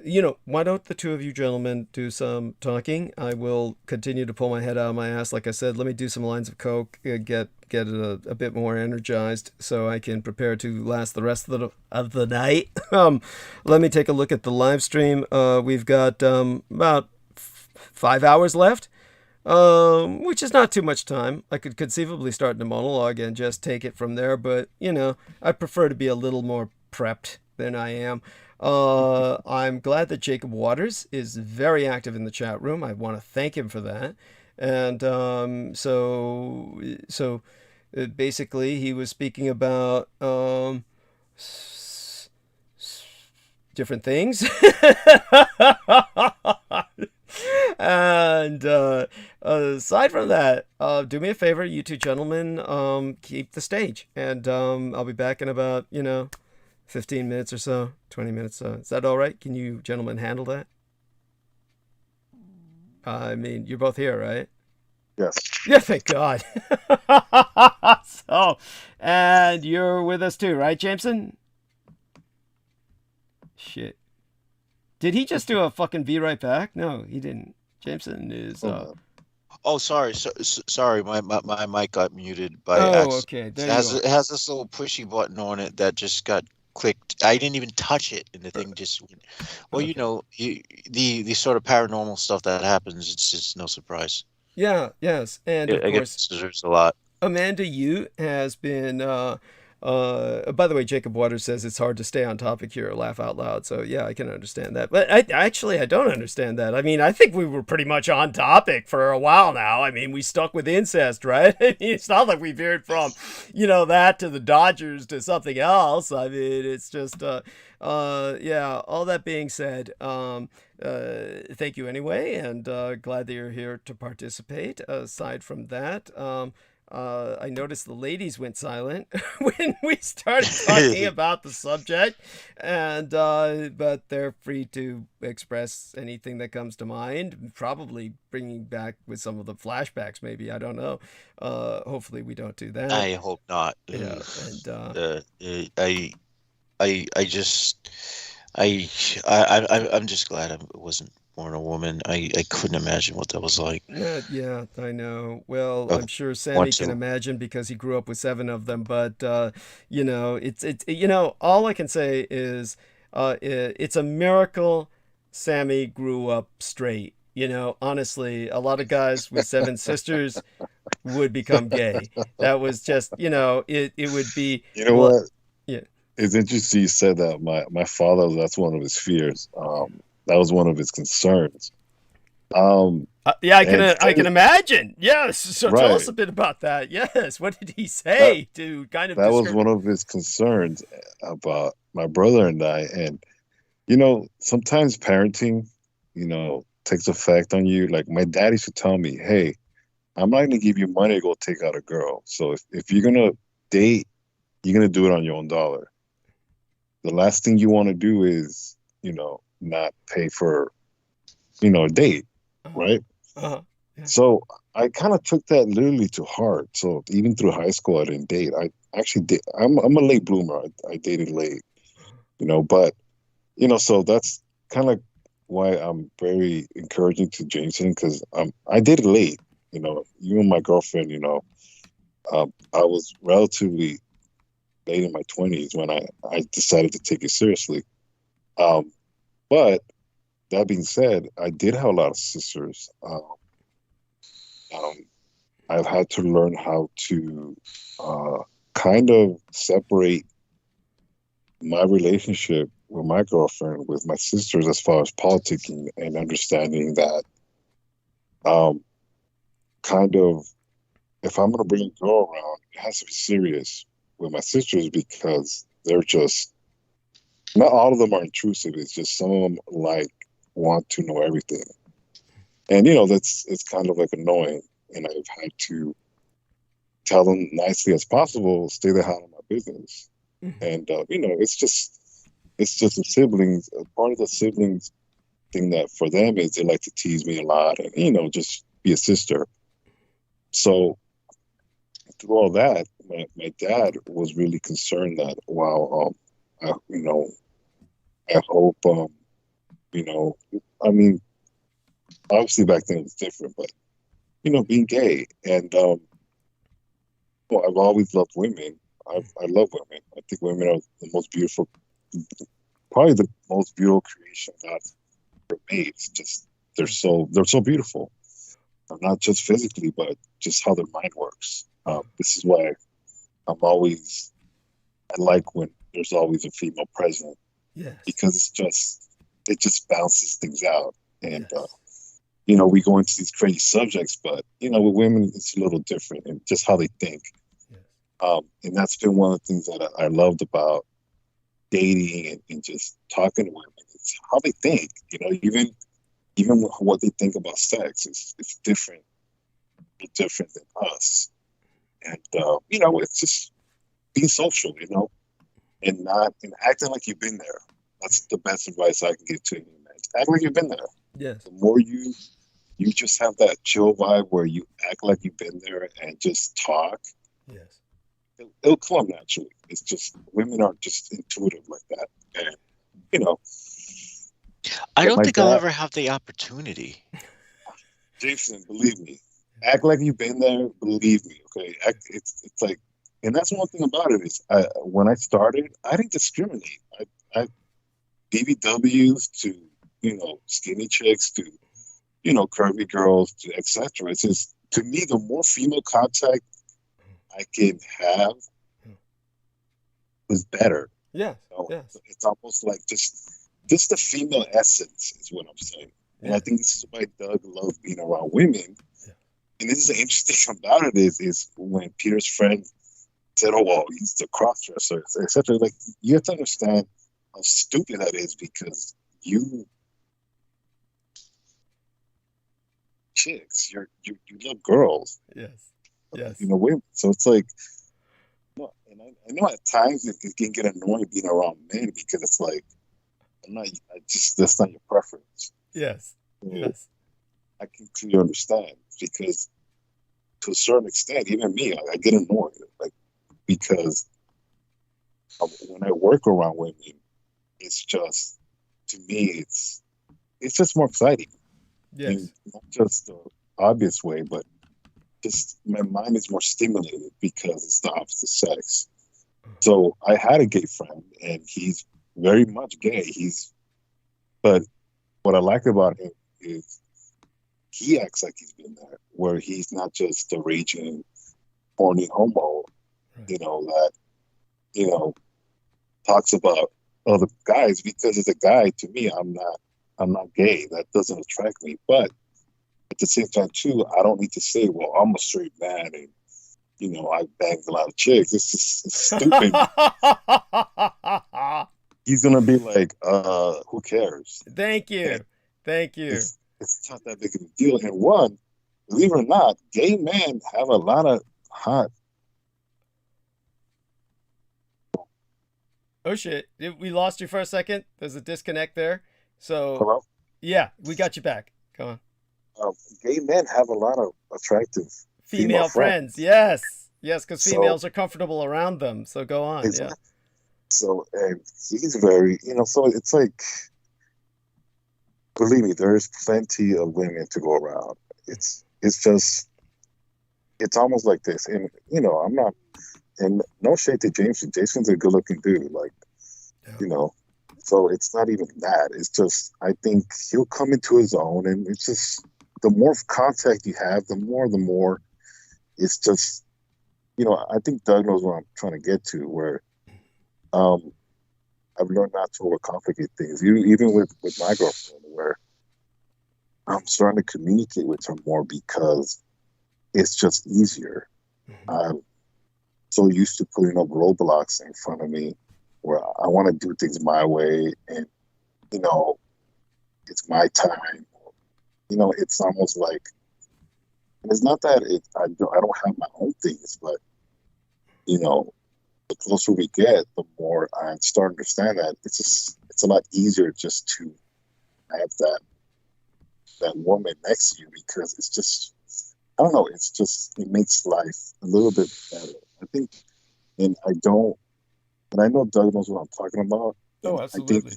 you know, why don't the two of you gentlemen do some talking? I will continue to pull my head out of my ass. Like I said, let me do some lines of coke, get a bit more energized so I can prepare to last the rest of the night. Let me take a look at the live stream. We've got about 5 hours left, which is not too much time. I could conceivably start in a monologue and just take it from there, but, you know, I prefer to be a little more prepped than I am. I'm glad that Jacob Waters is very active in the chat room. I want to thank him for that. And so basically he was speaking about different things. And aside from that, do me a favor, you two gentlemen, keep the stage. And I'll be back in about, 15 minutes or so, 20 minutes. Is that all right? Can you gentlemen handle that? I mean, you're both here, right? Yes. Yeah, thank God. So, and you're with us too, right, Jameson? Shit. Did he just do a fucking be right back? No, he didn't. Jameson is... Oh, sorry. Sorry, my mic got muted by accident. Okay. It has this little pushy button on it that just got clicked. I didn't even touch it, and the thing just went. Well, okay. The sort of paranormal stuff that happens, it's just no surprise. Yeah, yes. And of course, deserves a lot. Amanda Yu has been... by the way, Jacob Waters says it's hard to stay on topic here or laugh out loud. So yeah, I can understand that. But I don't understand that. I mean, I think we were pretty much on topic for a while now. I mean, we stuck with incest, right? I mean, it's not like we veered from, that to the Dodgers to something else. I mean, it's just, yeah, all that being said, thank you anyway. And glad that you're here to participate. Aside from that, I noticed the ladies went silent when we started talking about the subject, and but they're free to express anything that comes to mind, probably bringing back with some of the flashbacks, maybe. I don't know. Hopefully we don't do that. I hope not. Yeah, and I'm just glad I wasn't born a woman. I couldn't imagine what that was like. Yeah, I know. Well, I'm sure Sammy can imagine because he grew up with 7 of them. But it's all I can say is it's a miracle Sammy grew up straight. Honestly, a lot of guys with 7 sisters would become gay. That was just it would be. You know what? Yeah. It's interesting you said that. My father, that's one of his fears. That was one of his concerns. Yeah, I can imagine. Yes. So right. Tell us a bit about that. Yes. What did he say to kind of? That was one of his concerns about my brother and I. And, sometimes parenting, takes effect on you. Like my dad used to tell me, hey, I'm not going to give you money to go take out a girl. So if you're going to date, you're going to do it on your own dollar. The last thing you want to do is, not pay for, a date, right? Yeah. So I kind of took that literally to heart. So even through high school, I didn't date. I actually did. I'm a late bloomer. I dated late. But so that's kind of why I'm very encouraging to Jameson, because I did it late. Even my girlfriend, I was relatively late in my 20s when I decided to take it seriously. But that being said, I did have a lot of sisters. I've had to learn how to kind of separate my relationship with my girlfriend, with my sisters, as far as politicking, and understanding that kind of, if I'm going to bring a girl around, it has to be serious with my sisters, because they're just, not all of them are intrusive. It's just some of them want to know everything. And, it's kind of annoying. And I've had to tell them nicely as possible, stay the hell out of my business. Mm-hmm. And, it's just the siblings. Part of the siblings thing that for them is they like to tease me a lot and, just be a sister. So through all that, my dad was really concerned that, I hope, obviously back then it was different, but, being gay. And I've always loved women. I love women. I think women are the most beautiful, probably the most beautiful creation God ever made. It's just, they're so beautiful. Not just physically, but just how their mind works. This is why I like when there's always a female present. Yes. Because it just balances things out. And, yes. We go into these crazy subjects, but, with women, it's a little different, and just how they think. Yes. And that's been one of the things that I loved about dating and just talking to women. It's how they think, even what they think about sex is different than us. And, it's just being social, and acting like you've been there. That's the best advice I can give to you, man. Act like you've been there. Yes. The more you just have that chill vibe where you act like you've been there and just talk. Yes. It'll come naturally. It's just, women are just intuitive like that. And, I don't think I'll ever have the opportunity. Jason, believe me. Act like you've been there. Believe me, okay? It's like, and that's one thing about it is, when I started, I didn't discriminate. I BBWs to, skinny chicks to, curvy girls to etc. It's just, to me, the more female contact I can have is better. Yeah. Yes. It's almost like just the female essence is what I'm saying. And I think this is why Doug loves being around women. Yeah. And this is the interesting thing about it is when Peter's friend said, "Oh, well, he's the cross-dresser," etc. Like, you have to understand how stupid that is, because you chicks, you love girls. Yes. Yes. Women. So it's like, and I know at times it can get annoying being around men, because it's like, that's not your preference. Yes. So yes. I can clearly understand, because to a certain extent, even me, I get annoyed, because when I work around women, it's just, to me, it's just more exciting. Yes. And not just the obvious way, but just my mind is more stimulated because it's the opposite sex. So I had a gay friend, and he's very much gay. But what I like about him is he acts like he's been there, where he's not just a raging, horny homo, that, talks about other guys, because as a guy, to me, I'm not gay. That doesn't attract me. But at the same time, too, I don't need to say, well, I'm a straight man and, I banged a lot of chicks. It's just stupid. He's going to be like, who cares? Thank you. And thank you. It's not that big of a deal. And one, believe it or not, gay men have a lot of hot. Oh, shit. We lost you for a second. There's a disconnect there. So, hello? Yeah, we got you back. Come on. Gay men have a lot of attractive female friends. Yes, because females are comfortable around them. So go on. Exactly. So, and he's very, so it's like, believe me, there's plenty of women to go around. It's just, it's almost like this. And, I'm not, and no shade to Jason. Jason's a good looking dude. Like, so it's not even that. It's just, I think he'll come into his own, and it's just, the more contact you have, the more it's just, I think Doug knows what I'm trying to get to, where I've learned not to overcomplicate things. Even with my girlfriend, where I'm starting to communicate with her more because it's just easier. I'm so used to putting up roadblocks in front of me where I want to do things my way, and it's my time. It's almost like, and it's not that I don't have my own things, but the closer we get, the more I start to understand that it's a lot easier just to have that woman next to you, because it's just, I don't know, it makes life a little bit better, I think. And I know Doug knows what I'm talking about. Oh, absolutely. I think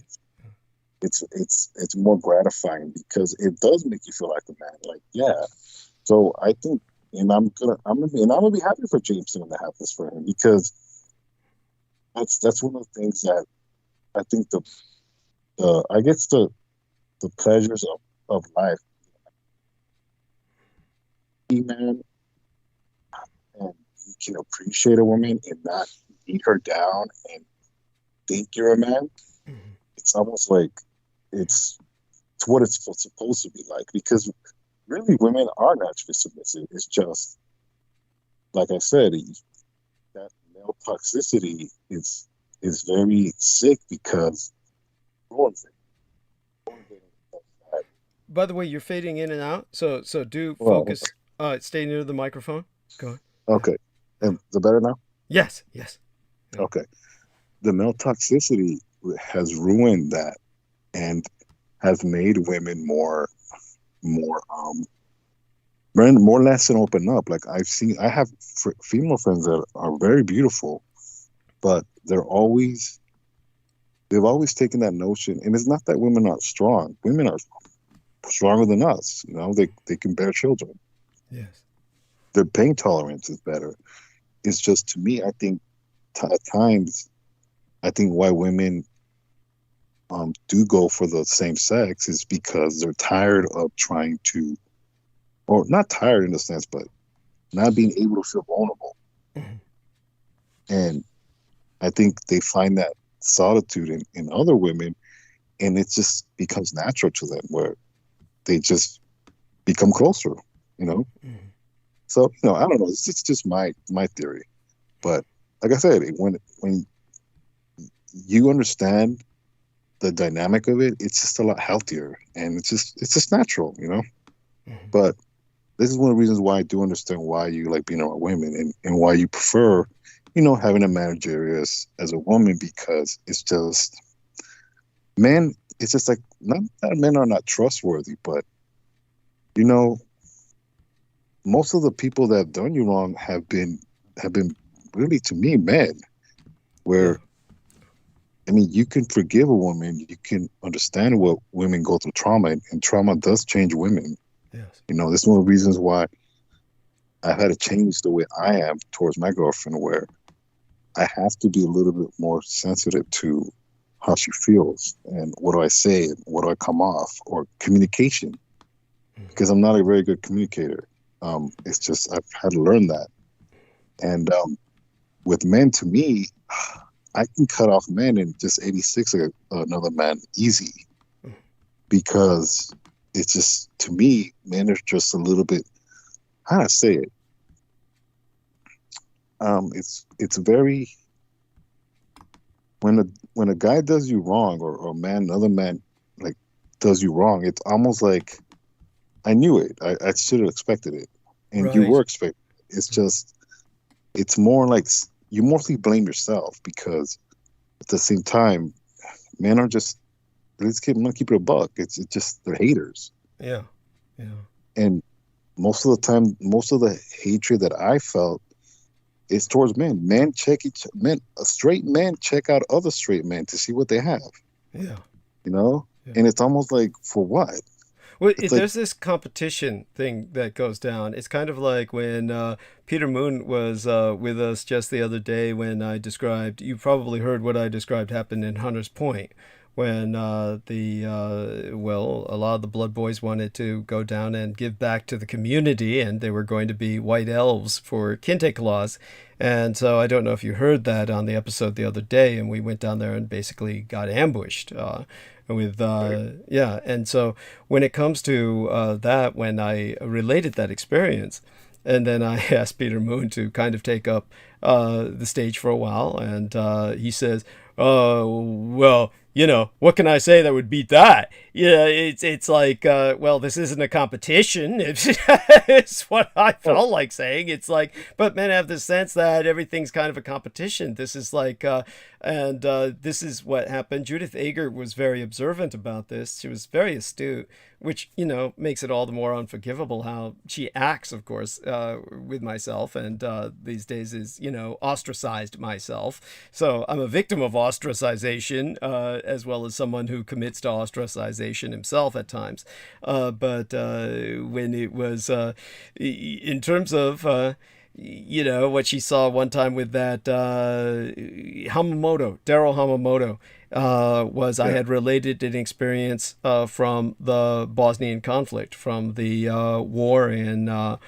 it's more gratifying because it does make you feel like a man. Like, yeah. So I think, and I'm gonna be happy for Jameson to have this for him, because that's one of the things that I think I guess the pleasures of life, man, and you can appreciate a woman and not beat her down and think you're a man. It's almost like it's what it's supposed to be like, because really women are naturally submissive. It's just, like I said, that male toxicity is very sick because By the way, you're fading in and out, so do focus. Stay near the microphone. Go ahead. Okay. Is it better now? Yes. Okay. The male toxicity has ruined that and has made women more less and open up. Like I have female friends that are very beautiful, but they've always taken that notion, and it's not that women aren't strong. Women are stronger than us. They can bear children. Yes. Their pain tolerance is better. It's just, to me, I think at times, why women do go for the same sex is because they're tired of trying to, or not tired in a sense, but not being able to feel vulnerable. And I think they find that solitude in other women, and it just becomes natural to them, where they just become closer, So, I don't know. It's just my theory. But like I said, when you understand the dynamic of it, it's just a lot healthier, and it's just natural, But this is one of the reasons why I do understand why you like being around women, and why you prefer, having a manager as a woman, because it's just, men, it's just like, not that men are not trustworthy, but most of the people that have done you wrong have been really, to me, men, where, you can forgive a woman, you can understand what women go through trauma, and trauma does change women. Yes. This is one of the reasons why I've had to change the way I am towards my girlfriend, where I have to be a little bit more sensitive to how she feels, and what do I say, and what do I come off, or communication, because I'm not a very good communicator. It's just, I've had to learn that. And with men, to me, I can cut off men and just 86 another man easy, because it's just, to me, men are just a little bit, how do I say it? It's very, when a guy does you wrong, or another man like does you wrong, it's almost like, I knew it. I should have expected it, and Right. You were expecting it. It's just, it's more like you mostly blame yourself, because at the same time, men are just, I'm gonna keep it a buck. It's just, they're haters. Yeah. And most of the time, most of the hatred that I felt it's towards men. Men check straight men check out other straight men to see what they have. Yeah. You know? Yeah. And it's almost like, for what? Well, there's this competition thing that goes down. It's kind of like when Peter Moon was with us just the other day when I described, you probably heard what I described happened in Hunter's Point, when a lot of the Blood Boys wanted to go down and give back to the community, and they were going to be white elves for Kente Claus. And so I don't know if you heard that on the episode the other day, and we went down there and basically got ambushed. And so when it comes to that, when I related that experience, and then I asked Peter Moon to kind of take up the stage for a while, and he says, well, you know, what can I say that would beat that? Yeah, it's like, well, this isn't a competition. It's what I felt like saying. It's like, but men have this sense that everything's kind of a competition. This is like, this is what happened. Judith Ager was very observant about this. She was very astute, which, you know, makes it all the more unforgivable how she acts, of course, with myself, and these days is, you know, ostracized myself. So I'm a victim of ostracization, as well as someone who commits to ostracization himself at times. But when it was, in terms of, you know, what she saw one time with that Daryl Hamamoto, I had related an experience from the Bosnian conflict, from the war in the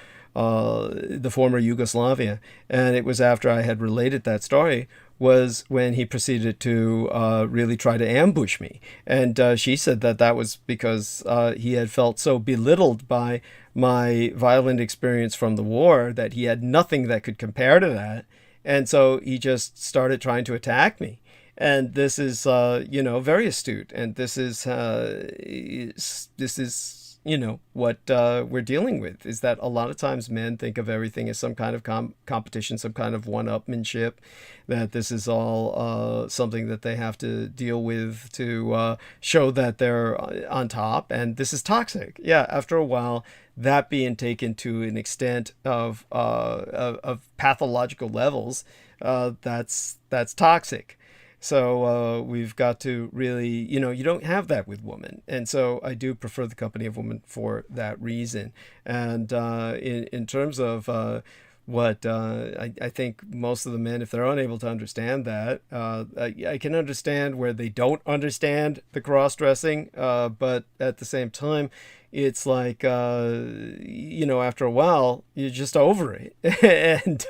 former Yugoslavia. And it was after I had related that story was when he proceeded to really try to ambush me. And she said that that was because he had felt so belittled by my violent experience from the war that he had nothing that could compare to that. And so he just started trying to attack me. And this is, you know, very astute. And this is, you know, what we're dealing with, is that a lot of times men think of everything as some kind of competition, some kind of one-upmanship, that this is all something that they have to deal with to show that they're on top. And this is toxic. Yeah, after a while, that being taken to an extent of pathological levels, that's toxic. So we've got to really, you know, you don't have that with women. And so I do prefer the company of women for that reason. And in terms of what I think most of the men, if they're unable to understand that, I can understand where they don't understand the cross-dressing. But at the same time, it's like, you know, after a while, you're just over it. And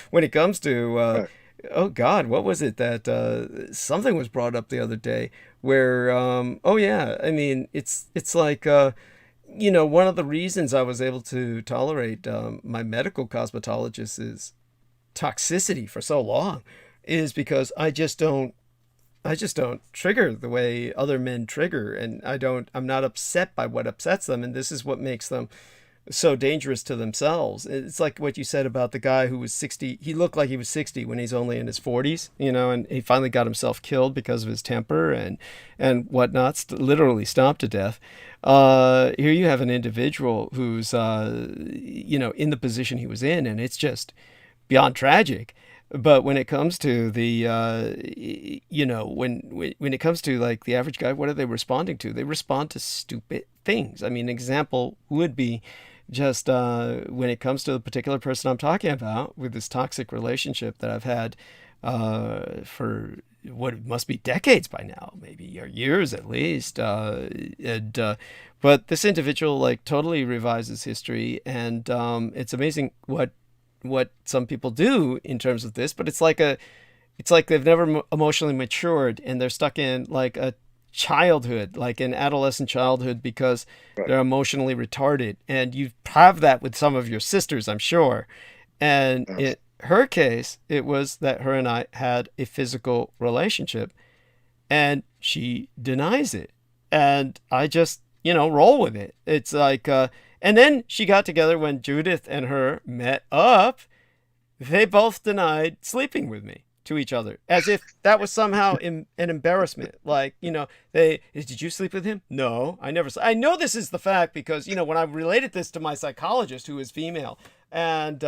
when it comes to... oh God, what was it that something was brought up the other day where, oh yeah, I mean, it's like, you know, one of the reasons I was able to tolerate my medical cosmetologist's toxicity for so long is because I just don't trigger the way other men trigger, and I'm not upset by what upsets them, and this is what makes them so dangerous to themselves. It's like what you said about the guy who was 60. He looked like he was 60 when he's only in his 40s, you know, and he finally got himself killed because of his temper and whatnot, literally stomped to death. Here you have an individual who's, you know, in the position he was in, and it's just beyond tragic. But when it comes to the, you know, when it comes to like the average guy, what are they responding to? They respond to stupid things. I mean, an example would be just when it comes to the particular person I'm talking about with this toxic relationship that I've had for what must be decades by now, maybe, or years at least. But this individual like totally revises history, and it's amazing what some people do in terms of this. But it's like they've never emotionally matured, and they're stuck in like a childhood, like an adolescent childhood, because they're emotionally retarded. And you have that with some of your sisters, I'm sure. And in her case, it was that her and I had a physical relationship, and she denies it, and I just, you know, roll with it. It's like and then she got together when Judith and her met up. They both denied sleeping with me to each other, as if that was somehow an embarrassment. Like, you know, did you sleep with him? No, I never. I know this is the fact because, you know, when I related this to my psychologist, who is female, And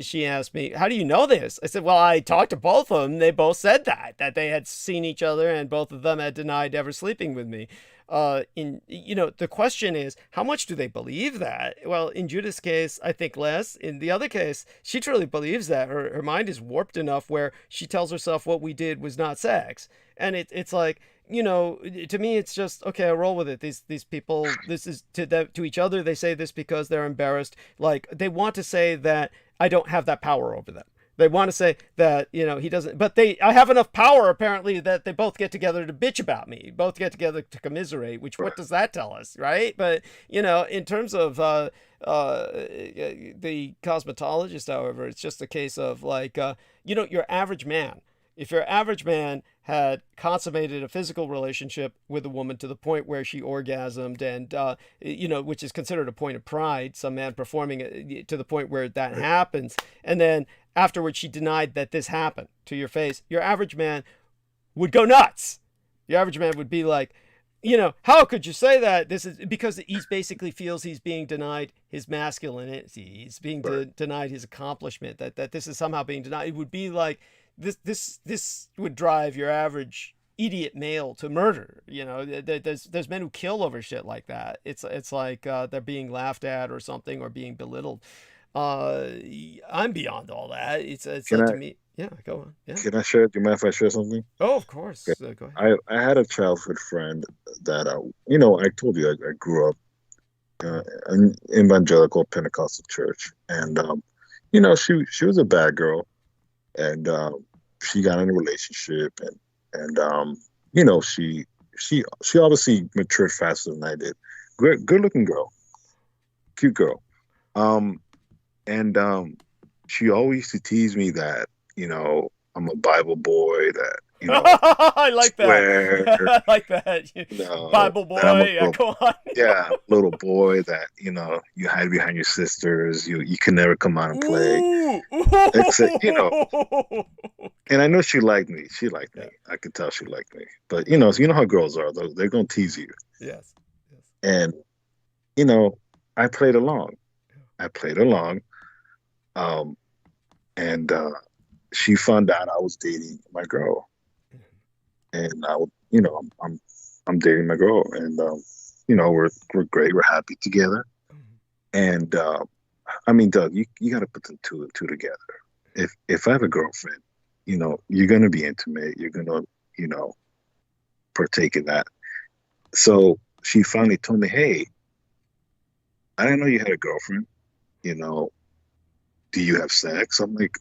she asked me, how do you know this? I said, well, I talked to both of them. They both said that they had seen each other, and both of them had denied ever sleeping with me. The question is, how much do they believe that? Well, in Judith's case, I think less. In the other case, she truly believes that. Her mind is warped enough where she tells herself what we did was not sex. And it's like, to me, it's just, okay, I roll with it. These people, this is to each other. They say this because they're embarrassed. Like, they want to say that I don't have that power over them. They want to say that, he doesn't, but I have enough power apparently that they both get together to bitch about me, both get together to commiserate, which what does that tell us, right? But, in terms of the cosmetologist, however, it's just a case of like, your average man. If your average man had consummated a physical relationship with a woman to the point where she orgasmed and, which is considered a point of pride, some man performing it to the point where that happens. And then afterwards, she denied that this happened to your face. Your average man would go nuts. Your average man would be like, how could you say that? This is because he basically feels he's being denied his masculinity. He's being denied his accomplishment, that this is somehow being denied. It would be like, this would drive your average idiot male to murder. There's men who kill over shit like that. It's like they're being laughed at or something, or being belittled. I'm beyond all that. It's like, to me. Yeah, go on. Yeah. Can I share? Do you mind if I share something? Oh, of course. Okay. Go ahead. I had a childhood friend that I told you I grew up in evangelical Pentecostal church, and she was a bad girl. And she got in a relationship, and she obviously matured faster than I did. Good looking girl, cute girl. She always used to tease me that I'm a Bible boy, that I like swear, that. I like that. Bible boy, yeah, go on. Yeah, little boy that you hide behind your sisters. You can never come out and play. Except and I know she liked me. She liked me. I could tell she liked me. But so you know how girls are. They're gonna tease you. Yes. And I played along. And she found out I was dating my girl. And I'm dating my girl, and we're great. We're happy together. And I mean, Doug, you got to put the two and two together. If I have a girlfriend, you're gonna be intimate. You're gonna partake in that. So she finally told me, "Hey, I didn't know you had a girlfriend. Do you have sex?" I'm like,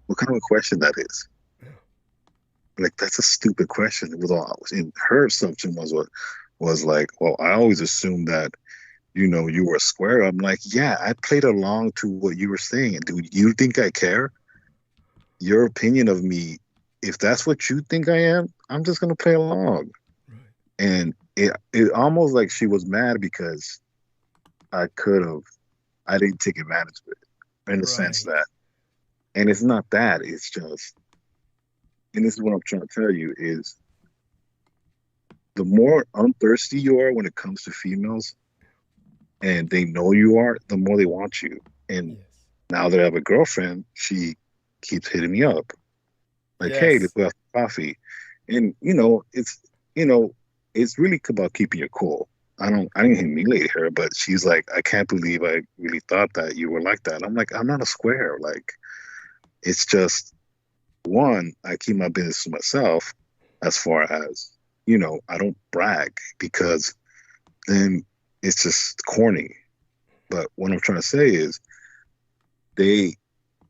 "What kind of a question that is?" Like, that's a stupid question. It was all, and her assumption was like, well, I always assumed that, you were a square. I'm like, yeah, I played along to what you were saying. Do you think I care? Your opinion of me, if that's what you think I am, I'm just going to play along. Right. And it almost like she was mad because I didn't take advantage of it, in the sense that, and it's not that, it's just, and this is what I'm trying to tell you, is the more unthirsty you are when it comes to females, and they know you are, the more they want you. And now that I have a girlfriend, she keeps hitting me up. Like, hey, let's go have coffee. And, it's really about keeping your cool. I didn't humiliate her, but she's like, I can't believe I really thought that you were like that. I'm like, I'm not a square. Like, it's just, one, I keep my business to myself, as far as, I don't brag, because then it's just corny. But what I'm trying to say is they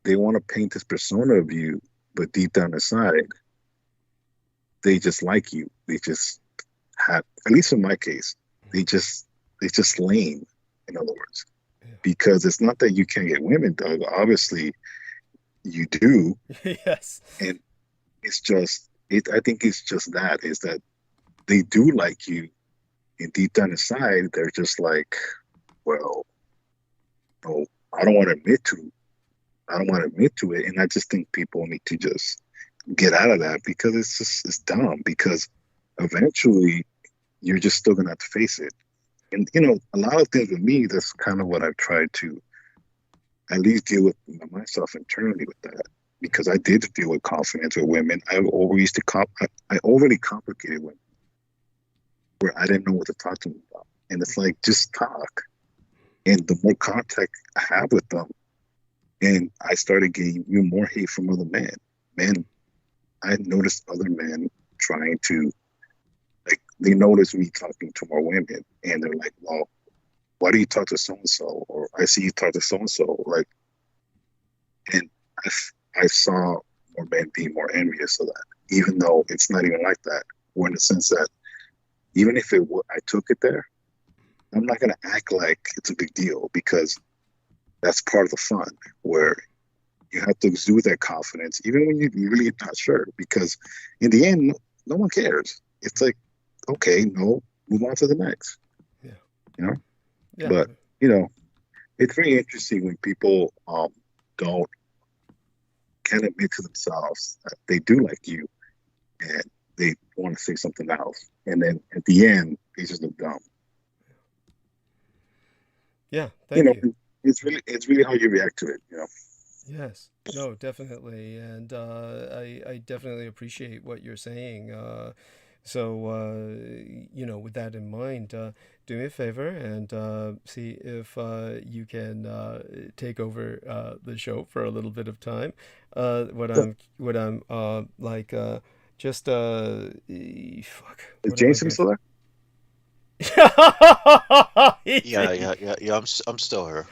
want to paint this persona of you, but deep down inside, they just like you. They just have, at least in my case, they just lame, in other words. Because it's not that you can't get women, Doug. Obviously, you do. Yes. And it's just, I think it's just that, is that they do like you, and deep down inside, they're just like, well, no, I don't want to admit to it. And I just think people need to just get out of that, because it's dumb, because eventually you're just still going to have to face it. And, a lot of things with me, that's kind of what I've tried to at least deal with myself internally with that, because I did deal with confidence with women. I overly complicated women where I didn't know what to talk to them about. And it's like, just talk. And the more contact I have with them, and I started getting even more hate from other men. I noticed other men trying to, like, they notice me talking to more women, and they're like, well, why do you talk to so-and-so? Or I see you talk to so-and-so. Like, and I saw more men being more envious of that, even though it's not even like that. Or in the sense that even if I took it there, I'm not going to act like it's a big deal, because that's part of the fun, where you have to exude that confidence, even when you're really not sure, because in the end, no one cares. It's like, okay, no, move on to the next. Yeah. You know? Yeah. But, you know, it's very interesting when people don't kind of admit to themselves that they do like you and they want to say something else. And then at the end, they just look dumb. Yeah, thank you. It's really how you react to it, you know. Yes, no, definitely, and I definitely appreciate what you're saying. So you know, with that in mind, do me a favor and see if you can take over the show for a little bit of time. What I'm like just fuck. Is What am I Jason going still there? Yeah. I'm still here.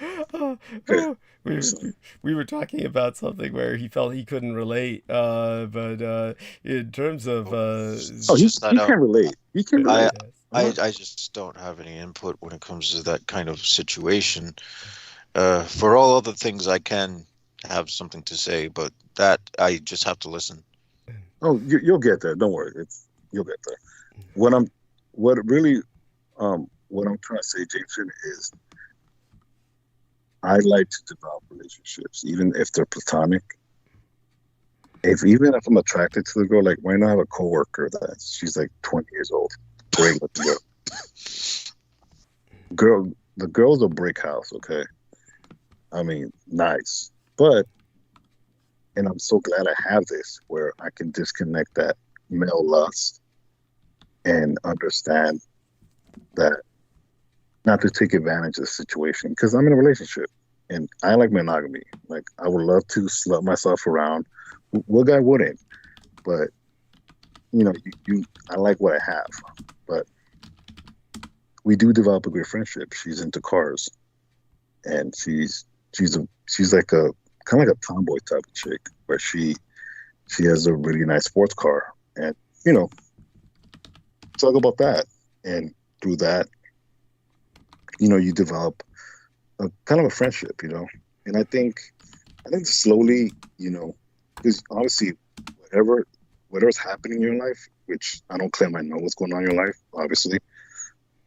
We were talking about something where he felt he couldn't relate, but in terms of he can relate. He can relate. I just don't have any input when it comes to that kind of situation. For all other things, I can have something to say, but that I just have to listen. Oh, you'll get there. Don't worry. You'll get there. What I'm trying to say, Jason, is I like to develop relationships, even if they're platonic. Even if I'm attracted to the girl, like right now I have a coworker that she's like 20 years old, great looking girl. The girl's a brick house, okay? I mean, nice, and I'm so glad I have this where I can disconnect that male lust and understand that not to take advantage of the situation, because I'm in a relationship and I like monogamy. Like, I would love to slut myself around. What guy wouldn't? But you know, I like what I have. But we do develop a great friendship. She's into cars, and she's like a kind of like a tomboy type of chick, where she has a really nice sports car, and you know, talk about that, and through that, you know, you develop a kind of a friendship, you know. And I think slowly, you know, because obviously whatever's happening in your life, which I don't claim I know what's going on in your life, obviously,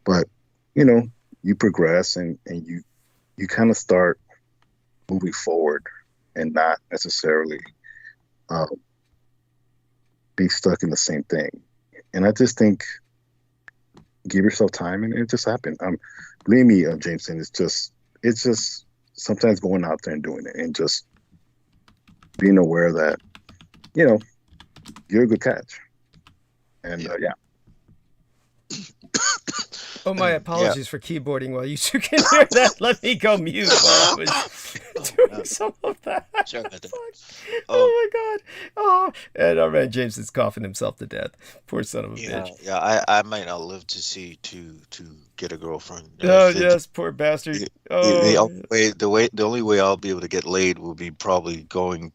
but you know, you progress and you kind of start moving forward and not necessarily be stuck in the same thing. And I just think, give yourself time and it just happened. Believe me, Jameson, it's just sometimes going out there and doing it and just being aware that, you know, you're a good catch. And yeah. Oh, my apologies for keyboarding while you two can hear that. Let me go mute while I was doing some of that. Oh my God. Oh, and our man James is coughing himself to death. Poor son of a bitch. Yeah, I might not live to see to get a girlfriend. Oh yes, poor bastard. The only way I'll be able to get laid will be post-mortem.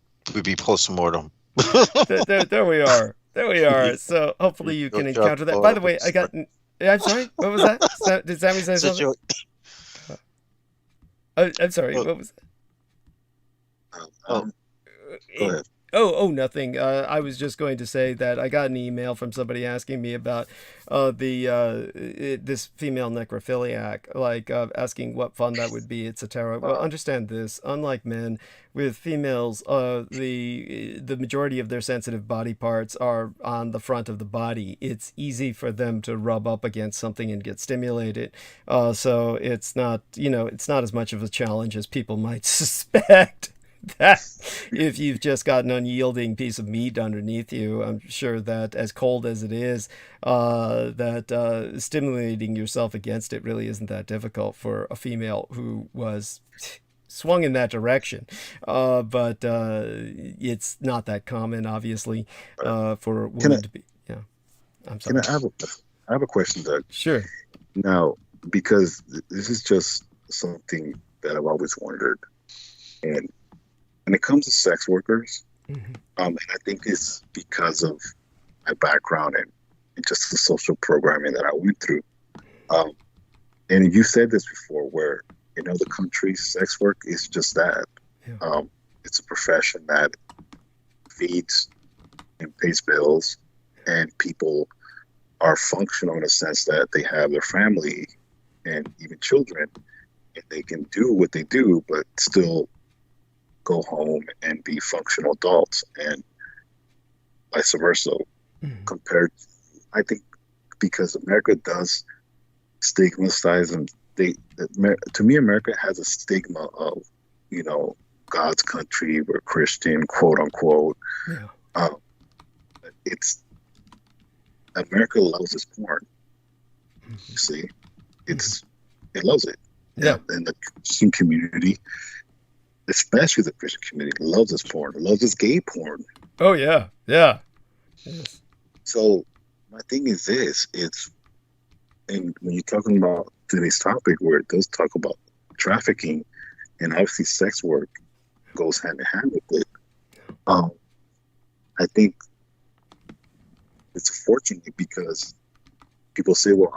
There we are. There we are. So hopefully you can encounter that. By the way, I'm sorry. What was that? Did Sammy say something? I'm sorry. What was that? Go ahead. Nothing. I was just going to say that I got an email from somebody asking me about this female necrophiliac, like asking what fun that would be, etc. Well, understand this: unlike men, with females, the majority of their sensitive body parts are on the front of the body. It's easy for them to rub up against something and get stimulated. So it's not, it's not as much of a challenge as people might suspect. That if you've just got an unyielding piece of meat underneath you, I'm sure that as cold as it is, that stimulating yourself against it really isn't that difficult for a female who was swung in that direction. But it's not that common, obviously, for women to be. Yeah, I'm sorry. I have a question, Doug. Sure. Now, because this is just something that I've always wondered, and when it comes to sex workers, and I think it's because of my background and just the social programming that I went through. And you said this before, where in other countries, sex work is just that. Yeah. It's a profession that feeds and pays bills, and people are functional in a sense that they have their family and even children, and they can do what they do, but still go home and be functional adults, and vice versa. Compared, I think, because America does stigmatize them. To me, America has a stigma of, God's country, we're Christian, quote unquote. Yeah. It's America loves its porn. You see, it loves it. Yeah. And the Christian community, especially the Christian community, loves this porn, loves this gay porn. Oh, yeah. Yeah. Yes. So my thing is this, and when you're talking about today's topic, where it does talk about trafficking, and obviously sex work goes hand in hand with it, I think it's unfortunate because people say, well,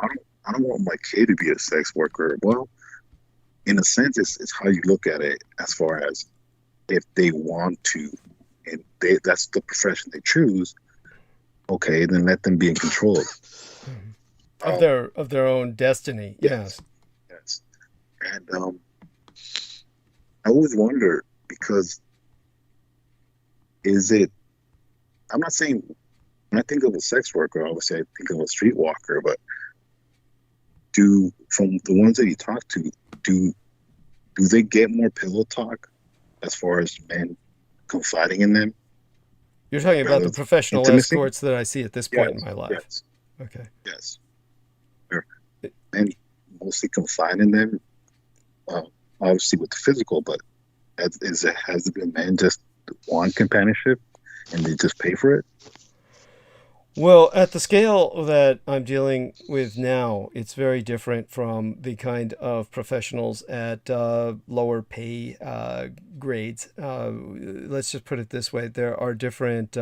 I don't want my kid to be a sex worker. Well, in a sense, it's how you look at it, as far as if they want to, and that's the profession they choose. Okay, then let them be in control of their own destiny. Yes. And I always wonder, because I'm not saying, when I think of a sex worker, obviously I think of a streetwalker, but from the ones that you talk to, do they get more pillow talk as far as men confiding in them? You're talking about the professional intimacy? escorts that I see at this point in my life. Yes. Okay. Yes. Men mostly confide in them, obviously with the physical, but has it been men just want companionship and they just pay for it? Well, at the scale that I'm dealing with now, it's very different from the kind of professionals at lower pay grades. Let's just put it this way. There are different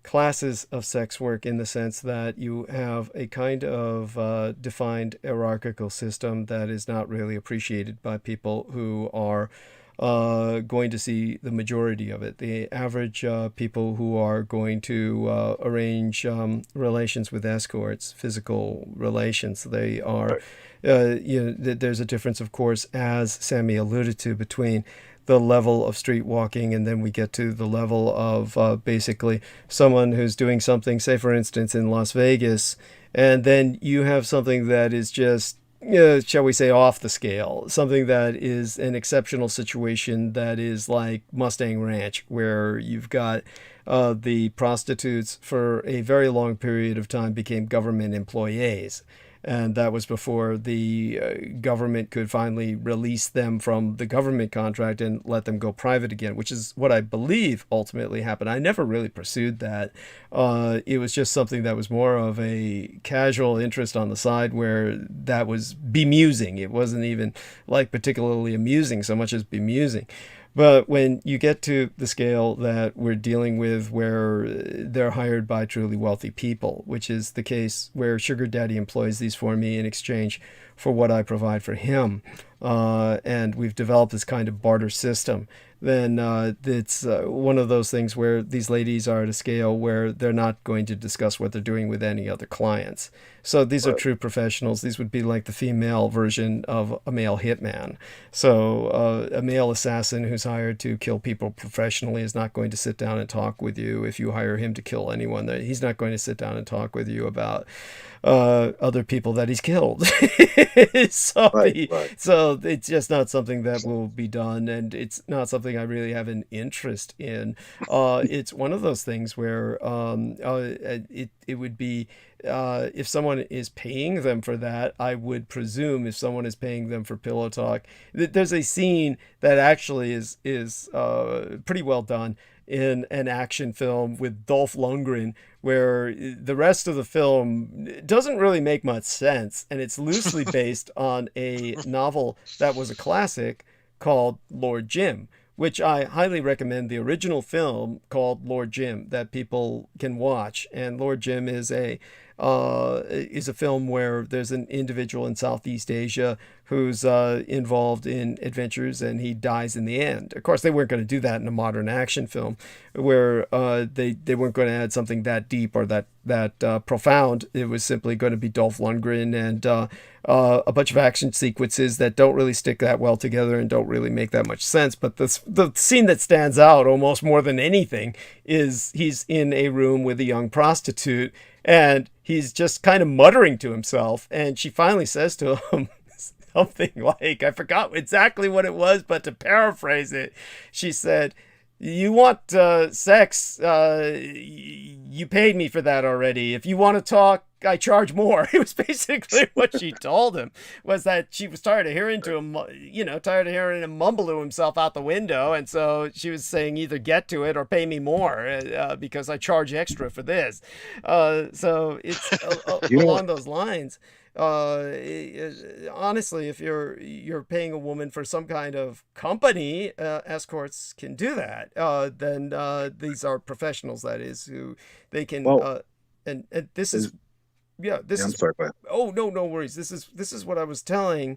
classes of sex work, in the sense that you have a kind of defined hierarchical system that is not really appreciated by people who are going to see the majority of it. The average people who are going to arrange relations with escorts, physical relations, they are, there's a difference, of course, as Sammy alluded to, between the level of street walking, and then we get to the level of basically someone who's doing something, say for instance in Las Vegas, and then you have something that is just, shall we say, off the scale, something that is an exceptional situation, that is like Mustang Ranch, where you've got the prostitutes for a very long period of time became government employees. And that was before the government could finally release them from the government contract and let them go private again, which is what I believe ultimately happened. I never really pursued that. It was just something that was more of a casual interest on the side, where that was bemusing. It wasn't even like particularly amusing so much as bemusing. But when you get to the scale that we're dealing with, where they're hired by truly wealthy people, which is the case where Sugar Daddy employs these for me in exchange for what I provide for him. And we've developed this kind of barter system. Then it's one of those things where these ladies are at a scale where they're not going to discuss what they're doing with any other clients. So these are true professionals. These would be like the female version of a male hitman. So a male assassin who's hired to kill people professionally is not going to sit down and talk with you. If you hire him to kill anyone, he's not going to sit down and talk with you about other people that he's killed. So it's just not something that will be done, and it's not something I really have an interest in. It's one of those things where it would be if someone is paying them for that, I would presume if someone is paying them for pillow talk, there's a scene that actually is pretty well done in an action film with Dolph Lundgren, where the rest of the film doesn't really make much sense, and it's loosely based on a novel that was a classic called Lord Jim, which I highly recommend the original film called Lord Jim that people can watch. And Lord Jim is a film where there's an individual in Southeast Asia who's involved in adventures, and he dies in the end. Of course, they weren't going to do that in a modern action film, where they weren't going to add something that deep or that profound. It was simply going to be Dolph Lundgren and a bunch of action sequences that don't really stick that well together and don't really make that much sense. But the scene that stands out almost more than anything is he's in a room with a young prostitute, and he's just kind of muttering to himself, and she finally says to him something like, I forgot exactly what it was, but to paraphrase it, she said, "You want sex, you paid me for that already. If you want to talk, I charge more." It was basically what she told him, was that she was tired of hearing him mumble to himself out the window. And so she was saying, either get to it or pay me more because I charge extra for this. So it's along those lines. Honestly, if you're paying a woman for some kind of company, escorts can do that. Then these are professionals, that is, who they can. And this is. Yeah, this is. I'm sorry, oh no worries. This is what I was telling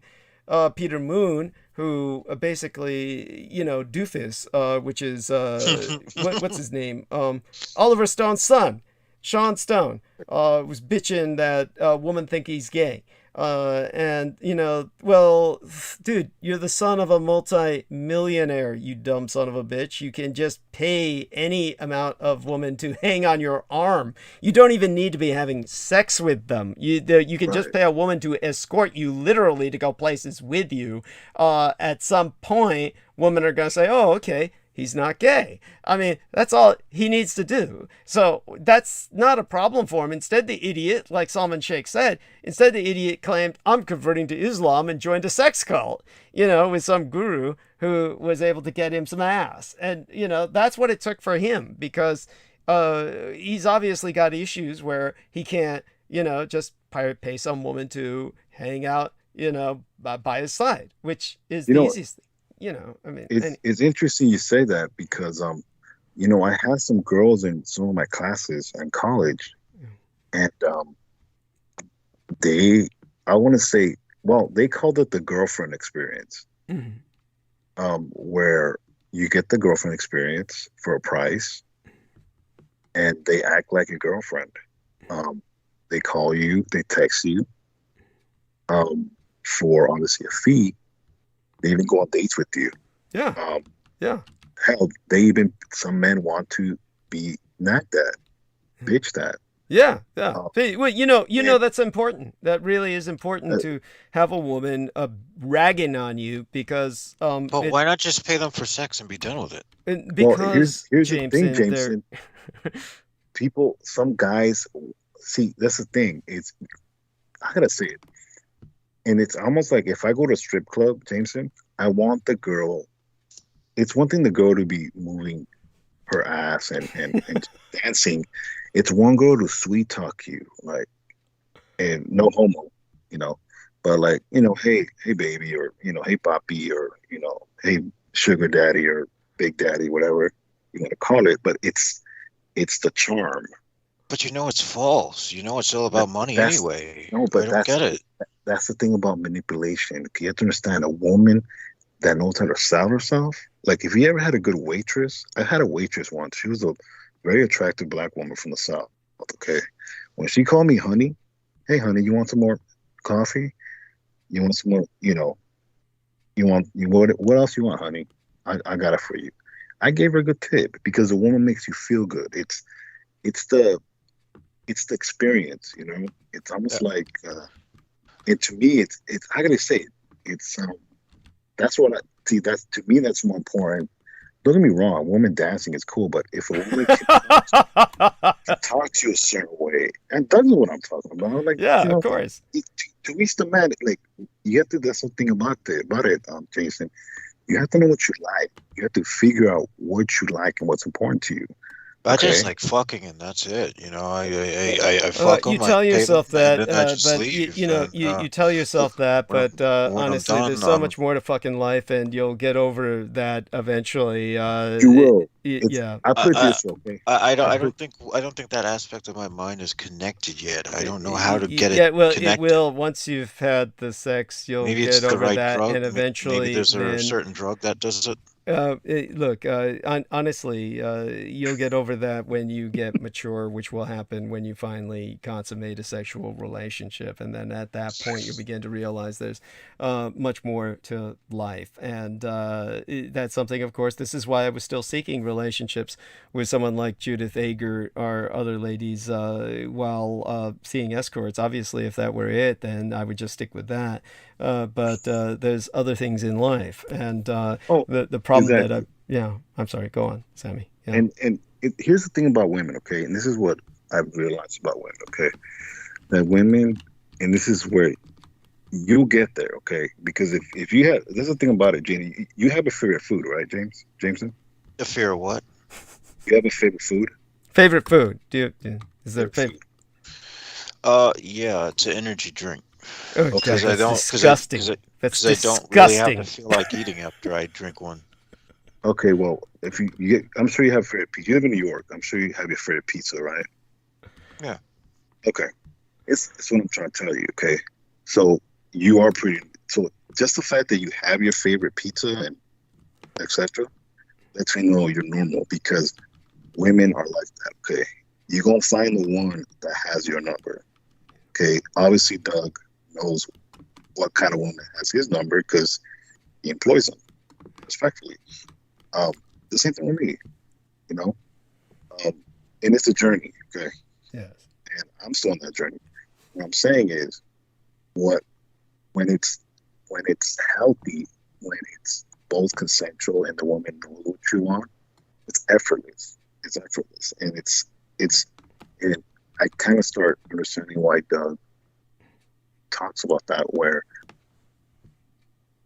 Peter Moon, who basically, Doofus, which is what's his name? Oliver Stone's son, Sean Stone, was bitching that women think he's gay. And well, dude, you're the son of a multi-millionaire, you dumb son of a bitch. You can just pay any amount of woman to hang on your arm. You don't even need to be having sex with them. You can just pay a woman to escort you, literally, to go places with you. At some point, women are going to say, oh, okay, he's not gay. I mean, that's all he needs to do. So that's not a problem for him. Instead, the idiot, like Salman Sheikh said, the idiot claimed, I'm converting to Islam, and joined a sex cult, with some guru who was able to get him some ass. And, that's what it took for him, because he's obviously got issues where he can't, just pay some woman to hang out, by his side, which is the easiest thing. It's interesting you say that, because I had some girls in some of my classes in college, and they called it the girlfriend experience, where you get the girlfriend experience for a price, and they act like a girlfriend. They call you, they text you, for obviously a fee. They even go on dates with you. Yeah. Hell, some men want to be not that, bitch that. Yeah. Well, that's important. That really is important, to have a woman ragging on you, because. But why not just pay them for sex and be done with it? Because here's the thing, Jameson. Some guys, see, that's the thing. I gotta say it. And it's almost like, if I go to a strip club, Jameson, I want the girl. It's one thing the girl to be moving her ass and dancing. It's one girl to sweet talk you, and no homo, but hey baby, or hey papi, or hey sugar daddy, or big daddy, whatever you want to call it. But it's the charm But you know it's false. You know it's all about money anyway. No, but I don't get it. That's the thing about manipulation. You have to understand, a woman that knows how to sell herself. Like, if you ever had a good waitress, I had a waitress once. She was a very attractive black woman from the South. Okay, when she called me honey, hey honey, you want some more coffee? You want some more? What else you want, honey? I got it for you. I gave her a good tip because a woman makes you feel good. It's the experience, It's almost like, and to me, it's how can I say it? It's that's what I see. That's, to me, that's more important. Don't get me wrong, woman dancing is cool, but if a woman can talk to you a certain way, and that's what I'm talking about. Like, of course. To reach the man, like, you have to. That's something about it, Jason. You have to know what you like. You have to figure out what you like and what's important to you. I just like fucking, and that's it. I fuck them. You tell yourself that, but leave, you tell yourself that, but honestly, there's so much more to fucking life, and you'll get over that eventually. You will. I put this, okay. I don't think that aspect of my mind is connected yet. I don't know how to get it. Yeah, well, connected. it will once you've had the sex. You'll maybe get it's the over right that, drug. and eventually, maybe there's a certain drug that does it. Look, honestly, you'll get over that when you get mature, which will happen when you finally consummate a sexual relationship. And then at that point, you begin to realize there's much more to life. And that's something, of course, this is why I was still seeking relationships with someone like Judith Ager or other ladies while seeing escorts. Obviously, if that were it, then I would just stick with that. But there's other things in life. And the problem exactly. I'm sorry, go on, Sammy. Yeah. And here's the thing about women, okay? And this is what I've realized about women, okay? That women, and this is where you'll get there, okay? Because if you have, there's the thing about it, Jenny, you have a favorite food, right, Jameson? A fear of what? You have a favorite food? Favorite food? Is there a favorite? Yeah, it's an energy drink. Oh, because God, I don't, disgusting. Because I don't really have to feel like eating after I drink one. Okay, well, if you get, I'm sure you have favorite pizza. You live in New York. I'm sure you have your favorite pizza, right? Yeah. Okay, it's what I'm trying to tell you. Okay, so you are pretty. So just the fact that you have your favorite pizza and etc. lets me know you're normal, because women are like that. Okay, you're gonna find the one that has your number. Okay, obviously Doug knows what kind of woman has his number because he employs them, respectfully. The same thing with me, and it's a journey, okay? Yes. And I'm still on that journey. What I'm saying is, when it's healthy, when it's both consensual and the woman knows what you want, it's effortless. It's effortless, and I kind of start understanding why Doug talks about that, where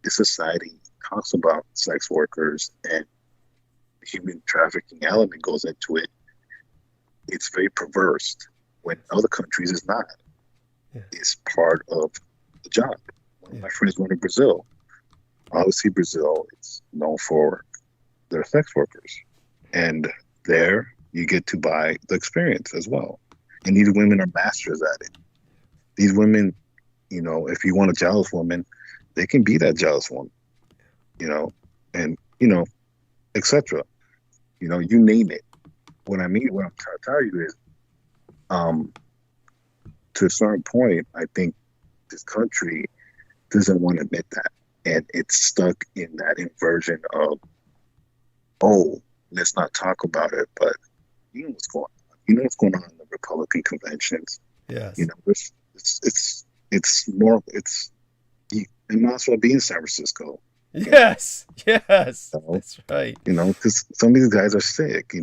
the society talks about sex workers and human trafficking element goes into it. It's very perverse when other countries is not. Yeah. It's part of the job. One of my friends went to Brazil. Obviously, Brazil is known for their sex workers, and there you get to buy the experience as well. And these women are masters at it. These women, if you want a jealous woman, they can be that jealous woman, and, etc. You name it. What I'm trying to tell you is, to a certain point, I think this country doesn't want to admit that. And it's stuck in that inversion of, oh, let's not talk about it, but you know what's going on. You know what's going on in the Republican conventions. Yes. It's more. It might as well be in San Francisco. Yes. Yes. That's right. Because some of these guys are sick.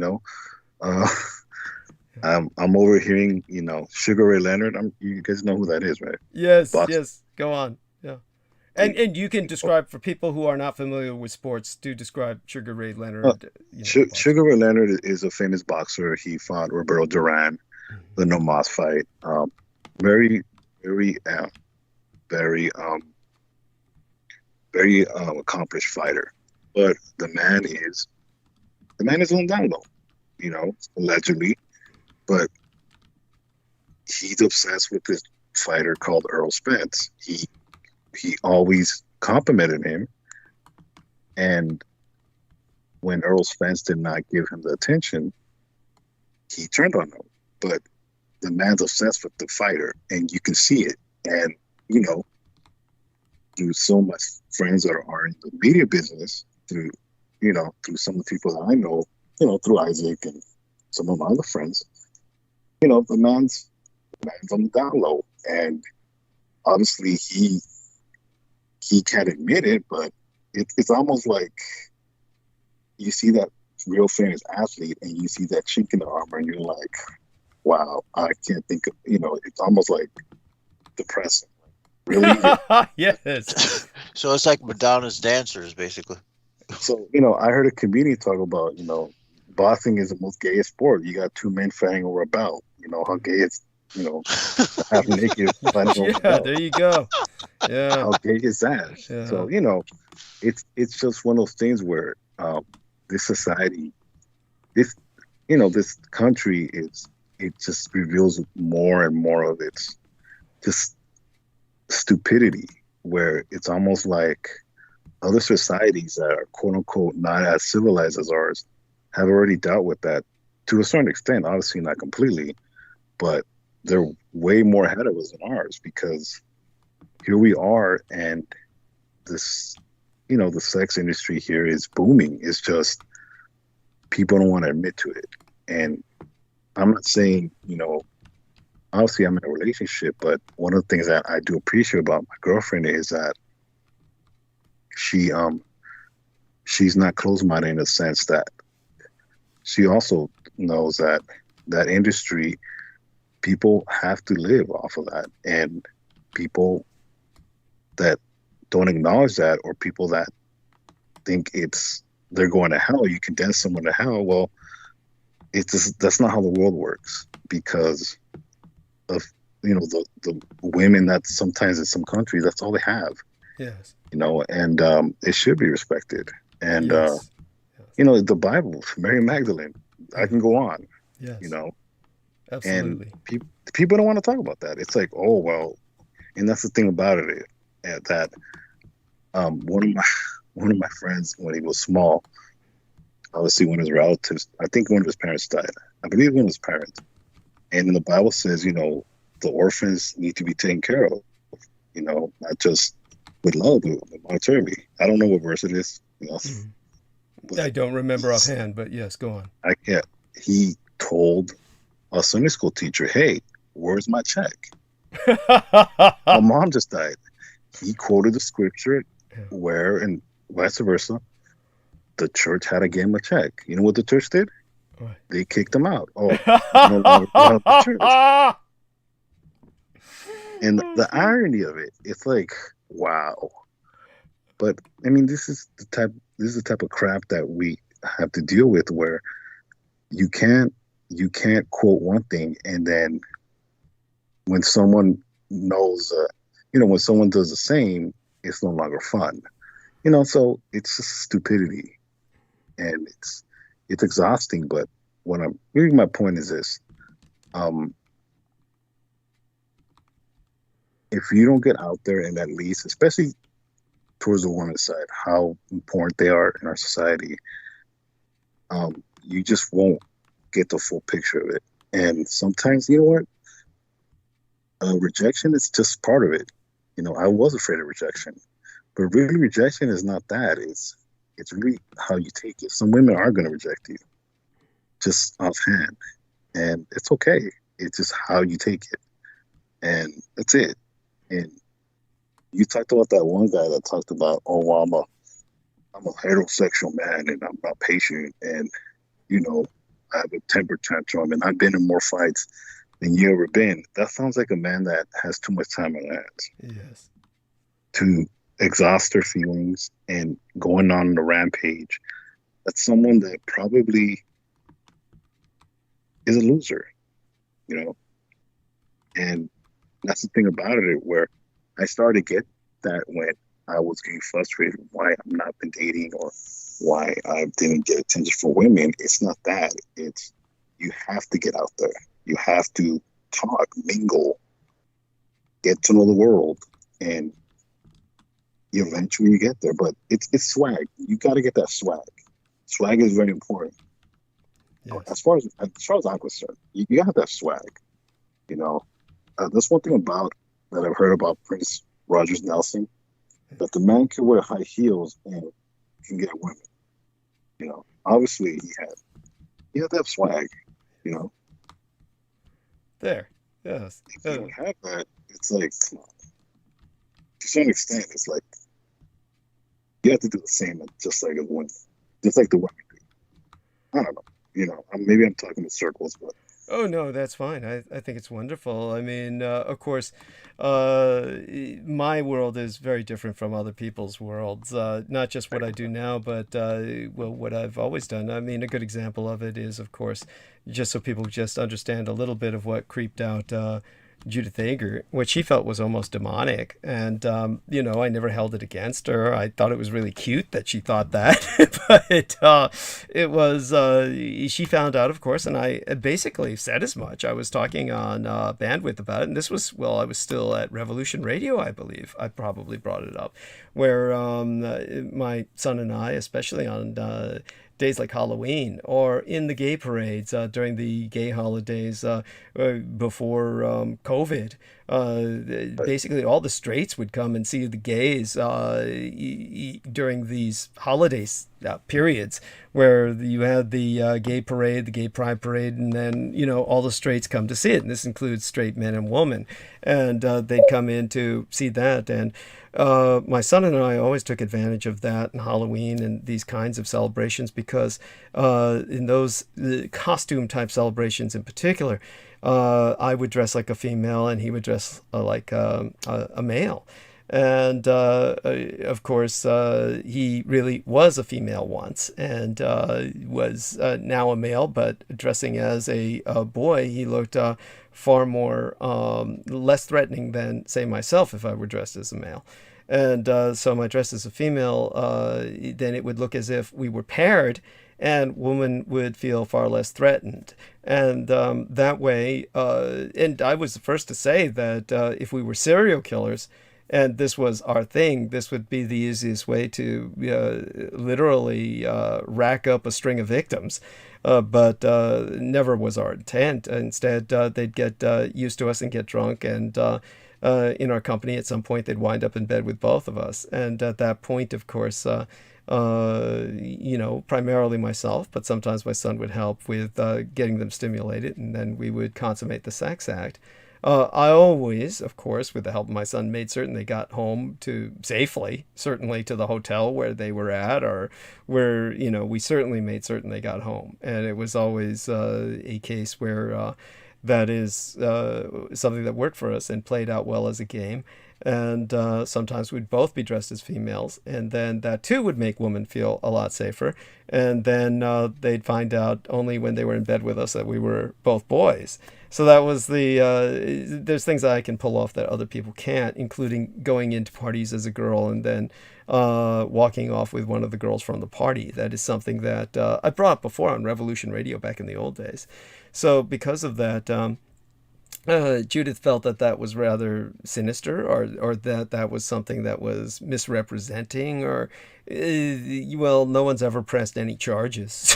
I'm overhearing. Sugar Ray Leonard. You guys know who that is, right? Yes. Yes. Go on. Yeah. And you can describe, for people who are not familiar with sports, do describe Sugar Ray Leonard. Sugar Ray Leonard is a famous boxer. He fought Roberto Duran, the No Mas fight. Very, very, very accomplished fighter. But the man is on down low, allegedly. But he's obsessed with this fighter called Earl Spence. He always complimented him, and when Earl Spence did not give him the attention, he turned on him. But the man's obsessed with the fighter, and you can see it. And through so much friends that are in the media business, through some of the people that I know, through Isaac and some of my other friends, the man's on the down low, and obviously he can't admit it, but it's almost like you see that real famous athlete and you see that chink in the armor and you're like, wow, I can't think of, it's almost like depressing. Really? Yes. So it's like Madonna's dancers, basically. So, I heard a comedian talk about, boxing is the most gayest sport. You got two men fighting over a belt. How gay it's, half naked fighting over a belt. There you go. Yeah. How gay is that? Yeah. So, it's just one of those things where this society, this country it just reveals more and more of its just stupidity, where it's almost like other societies that are quote unquote not as civilized as ours have already dealt with that to a certain extent, obviously not completely, but they're way more ahead of us than ours, because here we are, and this, the sex industry here is booming. It's just people don't want to admit to it. And I'm not saying, obviously I'm in a relationship, but one of the things that I do appreciate about my girlfriend is that she's not closed-minded, in the sense that she also knows that that industry, people have to live off of that, and people that don't acknowledge that, or people that think they're going to hell, you condemn someone to hell. Well, that's not how the world works, because of the women that sometimes in some countries that's all they have. Yes. And it should be respected. And yes. The Bible, Mary Magdalene, I can go on. Yes. Absolutely. And people don't want to talk about that. It's like, oh well, and that's the thing about it, that one of my friends, when he was small, obviously one of his relatives, I think one of his parents died. I believe one of his parents. And in the Bible says, the orphans need to be taken care of, not just with love, but monetarily. I don't know what verse it is. I don't remember offhand, but yes, go on. He told a Sunday school teacher, hey, where's my check? My mom just died. He quoted the scripture where, and vice versa, the church had to give him a check. You know what the church did? What? They kicked him out. Oh, no longer part of the church. And the irony of it, it's like, wow. But I mean, this is the type of crap that we have to deal with, where you can't quote one thing, and then when someone knows, when someone does the same, it's no longer fun. So it's just stupidity, and it's exhausting. But my point is this: if you don't get out there and at least, especially towards the woman's side, how important they are in our society, you just won't get the full picture of it. And sometimes, rejection is just part of it. I was afraid of rejection, but really rejection is not that. It's really how you take it. Some women are going to reject you just offhand, and it's okay. It's just how you take it, and that's it. And you talked about that one guy that talked about, oh, well, I'm a heterosexual man and I'm not patient, and I have a temper tantrum, and I've been in more fights than you ever been. That sounds like a man that has too much time on hands. Yes. To exhaust their feelings and going on the rampage. That's someone that probably is a loser, And that's the thing about it, where I started to get that when I was getting frustrated why I'm not been dating, or why I didn't get attention from women. It's not that. It's, you have to get out there. You have to talk, mingle, get to know the world, and eventually you get there. But it's swag. You got to get that swag. Swag is very important. Yes. As far as I'm concerned, you got to have that swag. You know, that's one thing about that I've heard about Prince Rogers Nelson, that the man can wear high heels and can get women. You know, obviously you have to have swag. You know, There. Yes. if you don't have that, it's like, come on. To some extent, it's like you have to do the same, just like a woman, just like the women do. I don't know. You know, maybe I'm talking in circles, but Oh no, that's fine. I think it's wonderful. I mean, of course, my world is very different from other people's worlds. Not just what I do now, but well, what I've always done. I mean, a good example of it is, of course, just so people just understand a little bit of what creeped out Judith Ager, what she felt was almost demonic. And, you know, I never held it against her. I thought it was really cute that she thought that. But it was, she found out, of course, and I basically said as much. I was talking on Bandwidth about it. And this was, well, I was still at Revolution Radio, I believe. I probably brought it up, where my son and I, especially on days like Halloween or in the gay parades during the gay holidays before COVID. Basically, all the straights would come and see the gays during these holidays periods where you had the gay parade, the gay pride parade, and then, you know, all the straights come to see it. And this includes straight men and women. And they'd come in to see that. And my son and I always took advantage of that and Halloween and these kinds of celebrations because in those costume type celebrations in particular, I would dress like a female and he would dress like a male. And of course, he really was a female once and was now a male, but dressing as a boy, he looked far more less threatening than, say, myself if I were dressed as a male. And so my dress as a female, then it would look as if we were paired, and woman would feel far less threatened. And that way, and I was the first to say that if we were serial killers, and this was our thing, this would be the easiest way to literally rack up a string of victims. But never was our intent. Instead, they'd get used to us and get drunk, and in our company at some point they'd wind up in bed with both of us. And at that point, of course, you know, primarily myself, but sometimes my son would help with getting them stimulated, and then we would consummate the sex act. I always, of course, with the help of my son, made certain they got home to safely, certainly to the hotel where they were at, or where, you know, we certainly made certain they got home. And it was always a case where that is something that worked for us and played out well as a game. And sometimes we'd both be dressed as females, and then that too would make women feel a lot safer. And then they'd find out only when they were in bed with us that we were both boys. So that was the, there's things that I can pull off that other people can't, including going into parties as a girl and then walking off with one of the girls from the party. That is something that I brought up before on Revolution Radio back in the old days. So because of that, Judith felt that that was rather sinister, or that was something that was misrepresenting, or well, no one's ever pressed any charges.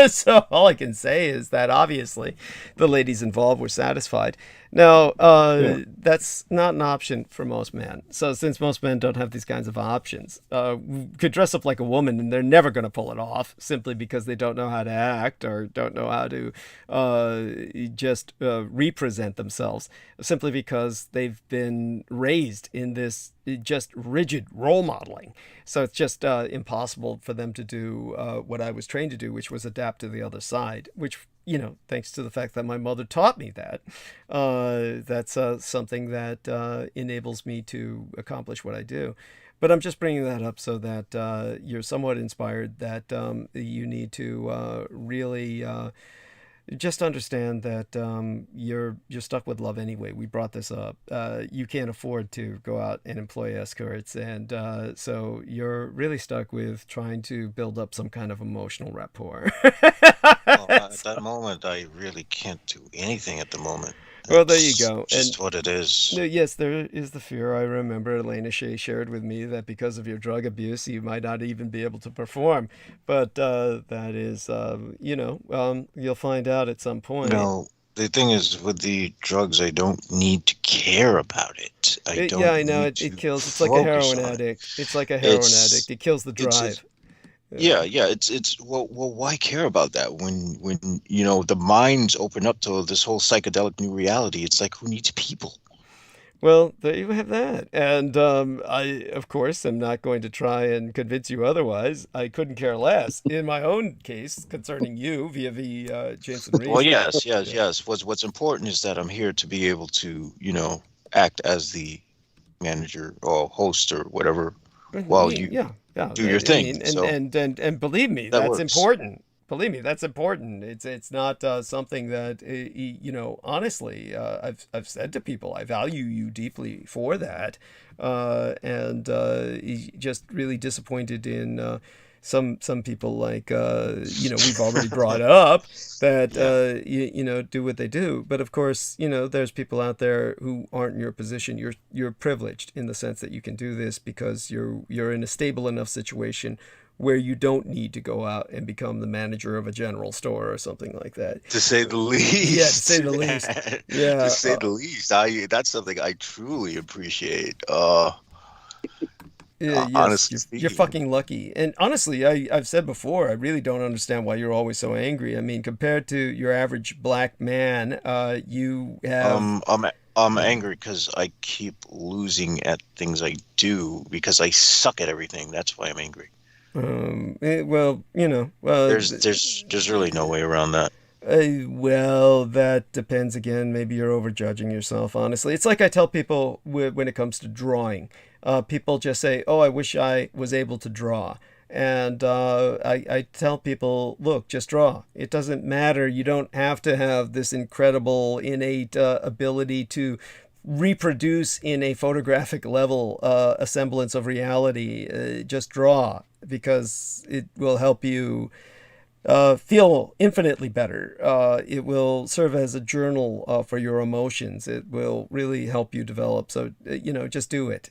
So all I can say is that obviously the ladies involved were satisfied. Now, that's not an option for most men. So since most men don't have these kinds of options, could dress up like a woman and they're never going to pull it off simply because they don't know how to act or don't know how to just represent themselves, simply because they've been raised in this just rigid role modeling. So it's just impossible for them to do what I was trained to do, which was adapt to the other side, which, you know, thanks to the fact that my mother taught me that, that's something that enables me to accomplish what I do. But I'm just bringing that up so that you're somewhat inspired, that you need to really just understand that you're stuck with love anyway. We brought this up. You can't afford to go out and employ escorts, and so you're really stuck with trying to build up some kind of emotional rapport. Well, at that moment, I really can't do anything at the moment. Well, there you go. Just what it is. Yes, there is the fear. I remember Elena Shea shared with me that because of your drug abuse, you might not even be able to perform. But that is, you'll find out at some point. No, the thing is, with the drugs, I don't need to care about it. Yeah, I know. It kills. It's like a heroin addict. It's like a heroin addict. It kills the drive. Yeah. It's well, why care about that when the minds open up to this whole psychedelic new reality? It's like, who needs people? Well, there you have that. And I, of course, am not going to try and convince you otherwise. I couldn't care less. In my own case, concerning you via the Jameson Reese. Well, yes. What's important is that I'm here to be able to, act as the manager or host or whatever while you do your thing. And believe me, that's works. Important. Believe me, that's important. It's not something that honestly, I've said to people, I value you deeply for that, and just really disappointed in some people, like we've already brought up that do what they do. But of course, there's people out there who aren't in your position. You're privileged in the sense that you can do this because you're in a stable enough situation where you don't need to go out and become the manager of a general store or something like that. To say the least. Yeah, to say the least. Yeah. To say the least. That's something I truly appreciate. Yes, honestly, you're fucking lucky. And honestly, I've said before, I really don't understand why you're always so angry. I mean, compared to your average black man, you have... I'm angry because I keep losing at things I do because I suck at everything. That's why I'm angry. Well, there's really no way around that. Well, that depends again. Maybe you're overjudging yourself, honestly. It's like I tell people when it comes to drawing. People just say, oh, I wish I was able to draw. And I tell people, look, just draw. It doesn't matter. You don't have to have this incredible innate ability to reproduce in a photographic level a semblance of reality. Just draw, because it will help you feel infinitely better. It will serve as a journal for your emotions. It will really help you develop. So, just do it.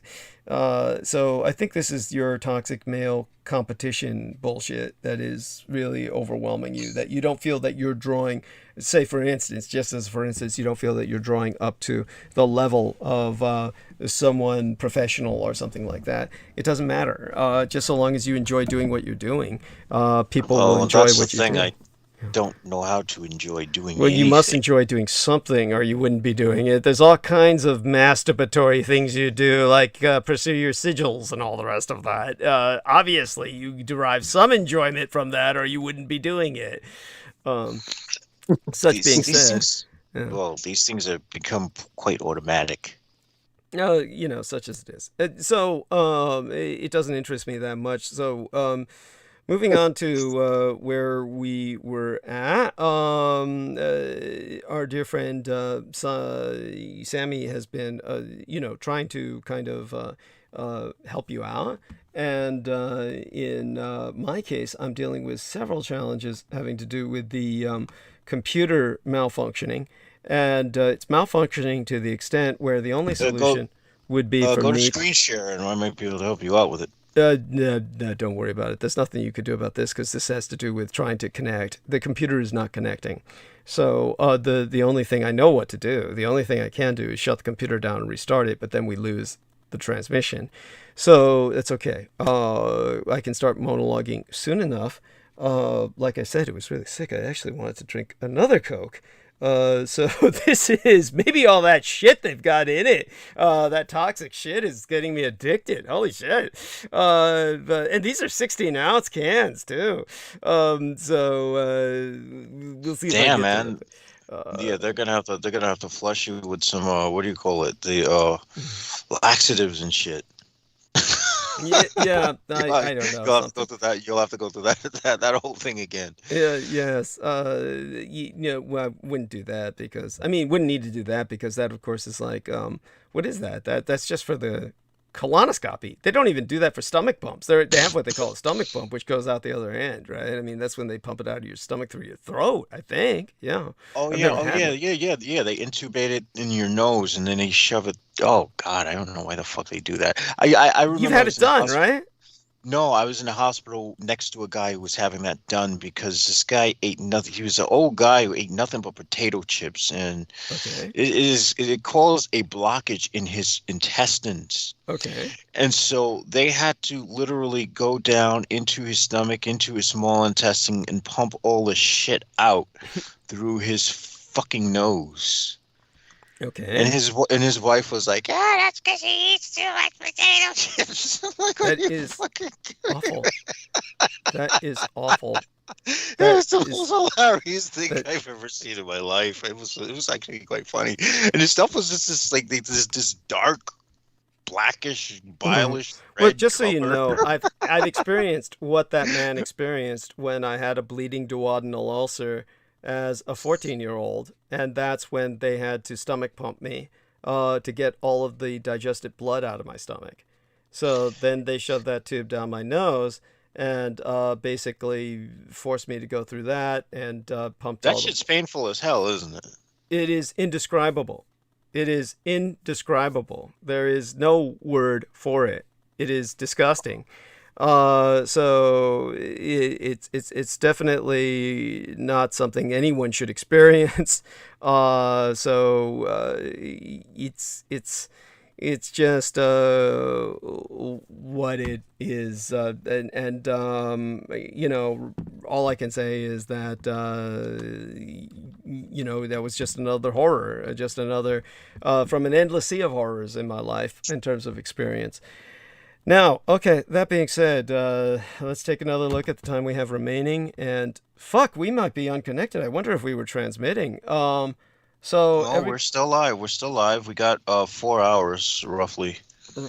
So I think this is your toxic male competition bullshit that is really overwhelming you, that you don't feel that you're drawing, say for instance, you don't feel that you're drawing up to the level of someone professional or something like that. It doesn't matter. Just so long as you enjoy doing what you're doing, people will enjoy what you do. I don't know how to enjoy doing Well, anything. you must enjoy doing something or you wouldn't be doing it. There's all kinds of masturbatory things you do, like pursue your sigils and all the rest of that. Obviously, you derive some enjoyment from that or you wouldn't be doing it. These things have become quite automatic. Such as it is. So it doesn't interest me that much. So moving on to where we were at, our dear friend Sammy has been, trying to kind of help you out. And in my case, I'm dealing with several challenges having to do with the computer malfunctioning. And it's malfunctioning to the extent where the only solution would be for go me... to screen share and I might be able to help you out with it. No, don't worry about it. There's nothing you could do about this because this has to do with trying to connect. The computer is not connecting. So the only thing I know what to do, the only thing I can do is shut the computer down and restart it, but then we lose the transmission. So that's okay. I can start monologuing soon enough. Like I said, it was really sick. I actually wanted to drink another Coke. So this is maybe all that shit they've got in it. That toxic shit is getting me addicted. Holy shit. And these are 16-ounce cans too. We'll see. Damn, man. Yeah, they're gonna have to flush you with some what do you call it? The laxatives and shit. Yeah, I don't know. You'll have to go through that. You'll have to go through that whole thing again. Yes. I wouldn't do that because wouldn't need to do that because that, of course, is like, what is that? That's just for the colonoscopy. They don't even do that for stomach pumps. They have what they call a stomach pump, which goes out the other end, right? I mean, that's when they pump it out of your stomach through your throat, I think. Yeah. Oh I've yeah, never had one. yeah. They intubate it in your nose and then they shove it. Oh God, I don't know why the fuck they do that. I remember You've had it done, right? No, I was in a hospital next to a guy who was having that done because this guy ate nothing. He was an old guy who ate nothing but potato chips, and it caused a blockage in his intestines. Okay. And so they had to literally go down into his stomach, into his small intestine, and pump all the shit out through his fucking nose. Okay. And his wife was like, "Yeah, that's because he eats too much potato chips." That is awful. That is awful. That was the most hilarious thing I've ever seen in my life. It was actually quite funny, and the stuff was just this dark, blackish, bilish. Well, just so you know, I've experienced what that man experienced when I had a bleeding duodenal ulcer as a 14-year-old, and that's when they had to stomach pump me to get all of the digested blood out of my stomach. So then they shoved that tube down my nose and basically forced me to go through that and pumped that shit's painful as hell, isn't it? It is indescribable. It is indescribable. There is no word for it. It is disgusting. So it's definitely not something anyone should experience. It's just what it is, you know, all I can say is that you know, that was just another horror, just another from an endless sea of horrors in my life in terms of experience. Now, okay, that being said, let's take another look at the time we have remaining. And fuck, we might be unconnected. I wonder if we were transmitting. No, we're still live. We're still live. We got 4 hours roughly.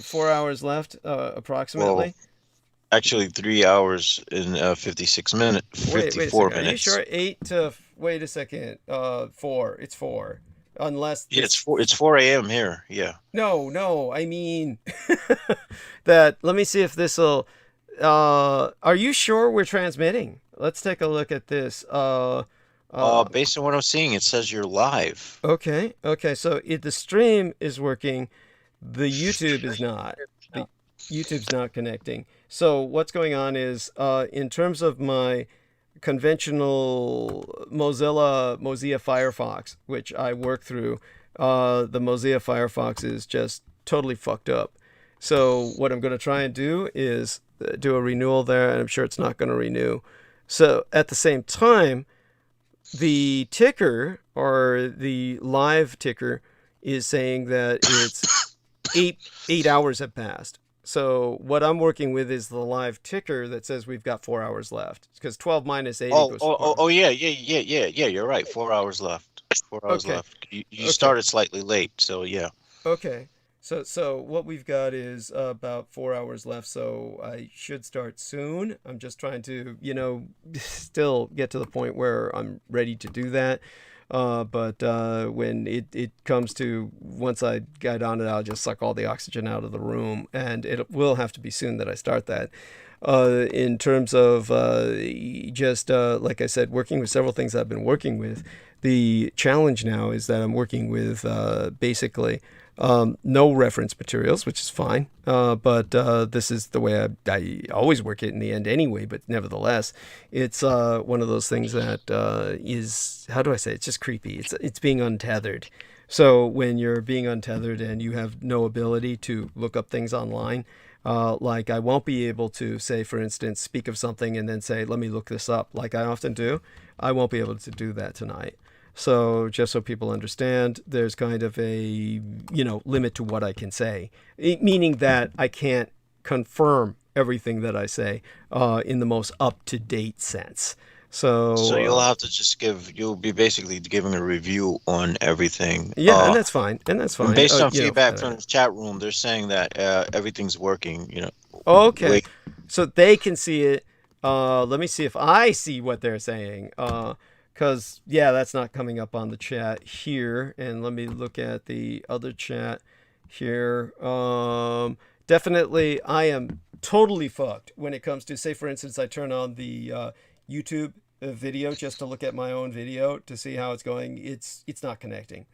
4 hours left, approximately. Well, actually, 3 hours and 56 minutes. 54 minutes. Are you sure? 8 to wait a second. 4. It's 4. Unless it's 4 a.m. here. Yeah. No, I mean that. Let me see if this'll. Are you sure we're transmitting? Let's take a look at this. Based on what I'm seeing, it says you're live. Okay. So the stream is working. The YouTube is not. The YouTube's not connecting. So what's going on is, in terms of my conventional Mozilla Firefox, which I work through, the Mozilla Firefox is just totally fucked up. So what I'm going to try and do is do a renewal there, and I'm sure it's not going to renew. So at the same time, the ticker, or the live ticker, is saying that it's 8 hours have passed. So what I'm working with is the live ticker that says we've got 4 hours left, because 12 minus 8 equals 4. Yeah. You're right. 4 hours left. 4 hours left. You started slightly late, so yeah. Okay. So what we've got is about 4 hours left. So I should start soon. I'm just trying to, you know, still get to the point where I'm ready to do that. But when it comes to, once I get on it, I'll just suck all the oxygen out of the room, and it will have to be soon that I start that. In terms of like I said, working with several things I've been working with, the challenge now is that I'm working with basically no reference materials, which is fine. But this is the way I always work it in the end anyway. But nevertheless, it's one of those things that is, how do I say, it's just creepy. It's being untethered. So when you're being untethered and you have no ability to look up things online, like I won't be able to, say, for instance, speak of something and then say, let me look this up, like I often do. I won't be able to do that tonight. So just so people understand, there's kind of a, you know, limit to what I can say, meaning that I can't confirm everything that I say in the most up-to-date sense. So you'll have to you'll be basically giving a review on everything. Yeah, and that's fine. And based on feedback from the chat room, they're saying that everything's working, you know. Okay. So they can see it. Let me see if I see what they're saying. Because, yeah, that's not coming up on the chat here. And let me look at the other chat here. definitely, I am totally fucked when it comes to, say, for instance, I turn on the YouTube video just to look at my own video to see how it's going. It's not connecting.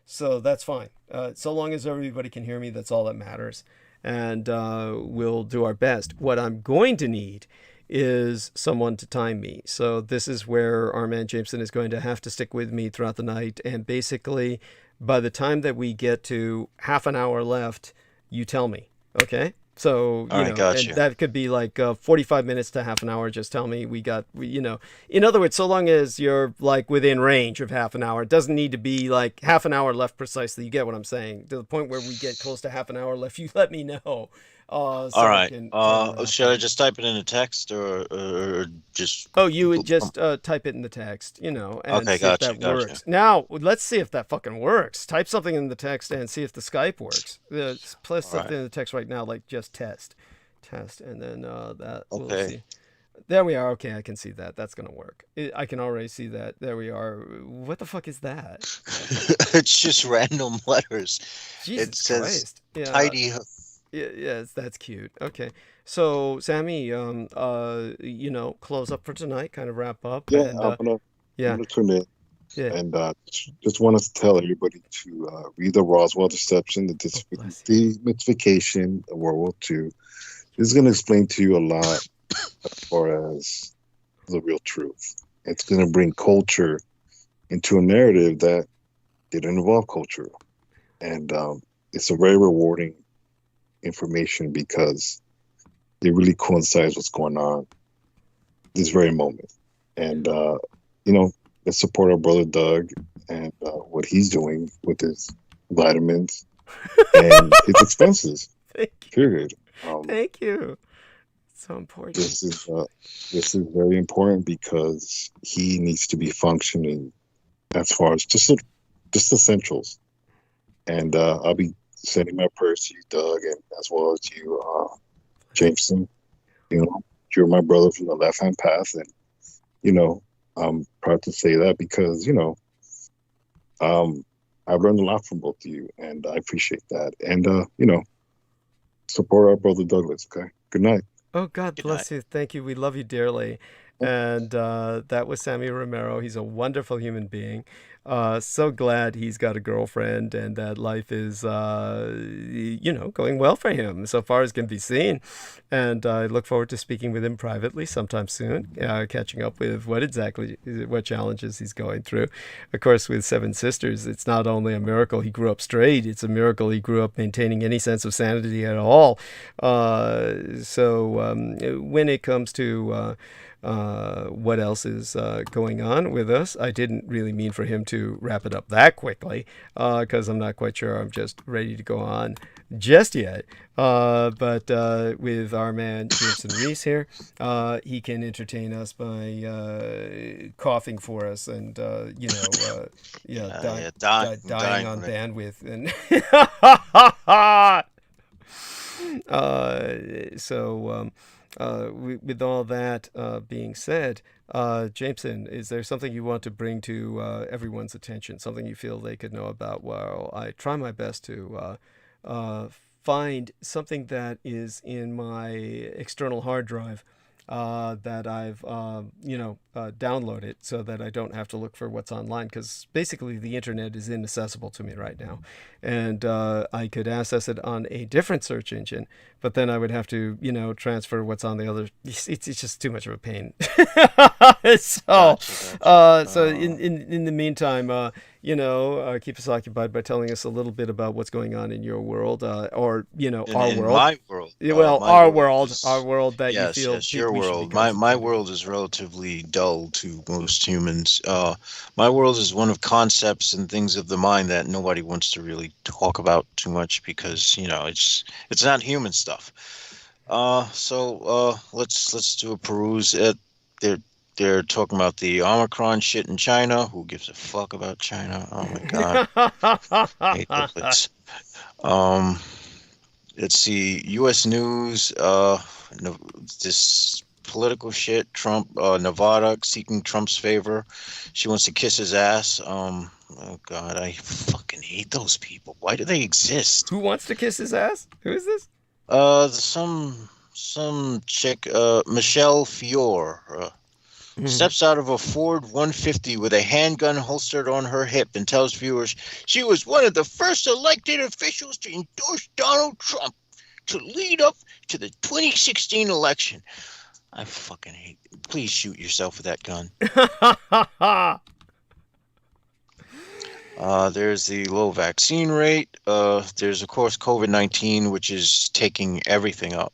So that's fine. So long as everybody can hear me, that's all that matters. And we'll do our best. What I'm going to need is someone to time me. So this is where our man Jameson is going to have to stick with me throughout the night. And basically, by the time that we get to half an hour left, you tell me. Okay? So, you know, and that could be like 45 minutes to half an hour. Just tell me in other words, so long as you're like within range of half an hour, it doesn't need to be like half an hour left precisely. You get what I'm saying? To the point where we get close to half an hour left, you let me know. All right. Should I just type it in the text or just? Oh, you would just type it in the text, and okay, see if that works. Now, let's see if that fucking works. Type something in the text and see if the Skype works. Plus something in the text right now, like just test, and then that. Okay. We'll see. There we are. Okay, I can see that. That's gonna work. I can already see that. There we are. What the fuck is that? It's just random letters. Jesus it says Christ. Yeah. tidy. Yes, that's cute. Okay, so Sammy, close up for tonight, kind of wrap up. Yeah, and, I'm gonna turn in. Yeah. And just want to tell everybody to read the Roswell Deception, the demystification of World War II. This is going to explain to you a lot as far as the real truth. It's going to bring culture into a narrative that didn't involve culture, and it's a very rewarding information because it really coincides what's going on this very moment. And let's support our brother Doug and what he's doing with his vitamins and his expenses. Thank you. Period. Thank you. So important. This is very important because he needs to be functioning as far as just essentials. And I'll be sending my prayers to you, Doug, and as well as you, Jameson. You're my brother from the left-hand path, and I'm proud to say that because I've learned a lot from both of you, and I appreciate that. And support our brother Douglas. Okay. Good night. Oh, God bless you. Thank you. We love you dearly. And that was Sammy Romero. He's a wonderful human being. So glad he's got a girlfriend and that life is, going well for him so far as can be seen. And I look forward to speaking with him privately sometime soon, catching up with what challenges he's going through. Of course, with Seven Sisters, it's not only a miracle he grew up straight, it's a miracle he grew up maintaining any sense of sanity at all. So when it comes to what else is going on with us, I didn't really mean for him to wrap it up that quickly because I'm not quite sure I'm just ready to go on just yet. But with our man Jameson Reese here, he can entertain us by coughing for us and dying on bandwidth and with all that being said, Jameson, is there something you want to bring to everyone's attention, something you feel they could know about while I try my best to find something that is in my external hard drive that I've downloaded so that I don't have to look for what's online, because basically the internet is inaccessible to me right now, and I could access it on a different search engine, but then I would have to transfer what's on the other. It's just too much of a pain. So in the meantime, keep us occupied by telling us a little bit about what's going on in your world, or our world. My world. Well, our world that you feel. Yes, your world. My world is relatively dull to most humans. My world is one of concepts and things of the mind that nobody wants to really talk about too much because it's not human stuff. So let's do a peruse. They're talking about the Omicron shit in China. Who gives a fuck about China? Oh my god. I hate that place. Let's see. U.S. news. This political shit. Trump. Nevada seeking Trump's favor. She wants to kiss his ass. Oh god, I fucking hate those people. Why do they exist? Who wants to kiss his ass? Who is this? Some chick, Michelle Fior, steps out of a Ford 150 with a handgun holstered on her hip and tells viewers she was one of the first elected officials to endorse Donald Trump to lead up to the 2016 election. I fucking hate. Please shoot yourself with that gun. There's the low vaccine rate. There's, of course, COVID-19, which is taking everything up.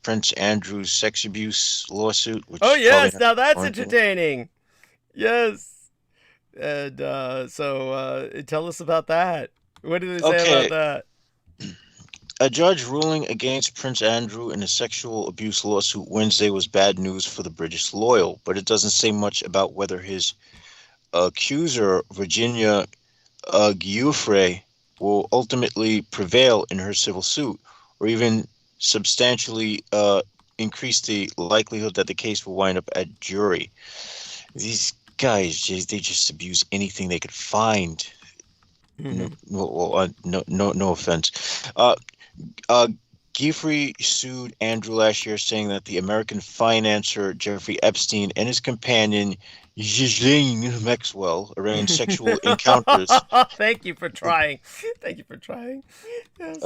Prince Andrew's sex abuse lawsuit. Which oh, yes. Now that's entertaining. Yes. And so tell us about that. What did they say about that? A judge ruling against Prince Andrew in a sexual abuse lawsuit Wednesday was bad news for the British loyal, but it doesn't say much about whether his accuser, Virginia Giuffre, will ultimately prevail in her civil suit, or even substantially increase the likelihood that the case will wind up at jury. These guys, they just abuse anything they could find. No offense. Giuffre sued Andrew last year, saying that the American financier Jeffrey Epstein and his companion Ghislaine Maxwell arranged sexual encounters. Thank you for trying. Thank you for trying. Yes,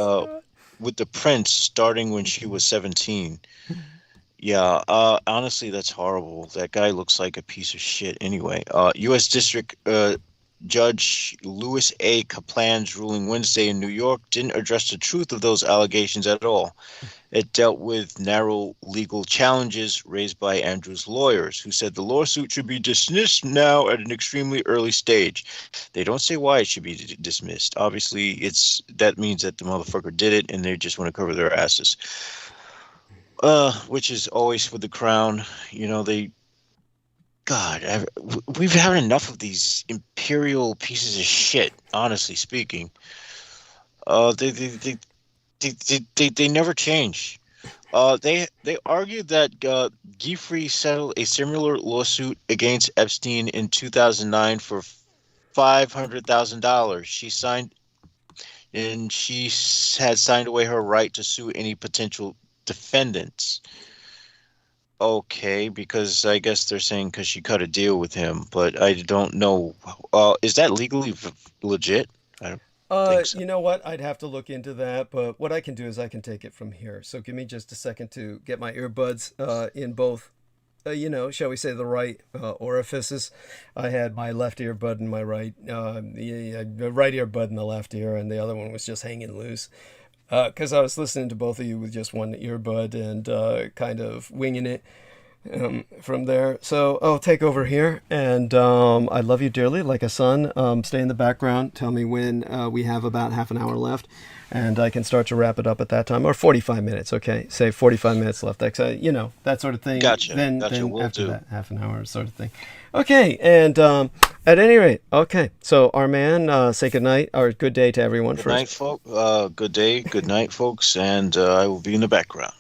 with the prince starting when she was 17. Yeah, honestly, that's horrible. That guy looks like a piece of shit anyway. U.S. District Judge Louis A. Kaplan's ruling Wednesday in New York didn't address the truth of those allegations at all. It dealt with narrow legal challenges raised by Andrew's lawyers, who said the lawsuit should be dismissed now at an extremely early stage. They don't say why it should be dismissed. Obviously, that means that the motherfucker did it, and they just want to cover their asses. Which is always for the crown. You know, we've had enough of these imperial pieces of shit. Honestly speaking, they never change. They argued that Giuffre settled a similar lawsuit against Epstein in 2009 for $500,000. She had signed away her right to sue any potential defendants. Okay, because I guess they're saying because she cut a deal with him, but I don't know. Is that legally legit? I don't think so. You know what? I'd have to look into that, but what I can do is I can take it from here. So give me just a second to get my earbuds in both, shall we say the right orifices. I had my left earbud in my right, the right earbud in the left ear, and the other one was just hanging loose. Because I was listening to both of you with just one earbud and kind of winging it from there. So I'll take over here. And I love you dearly, like a son. Stay in the background. Tell me when we have about half an hour left. And I can start to wrap it up at that time. Or 45 minutes, okay? Say 45 minutes left. That sort of thing. Gotcha. Then after that, half an hour sort of thing. Okay, and at any rate, okay. So our man, say good night or good day to everyone Good first. night, folks. Good day, good night, folks, and I will be in the background.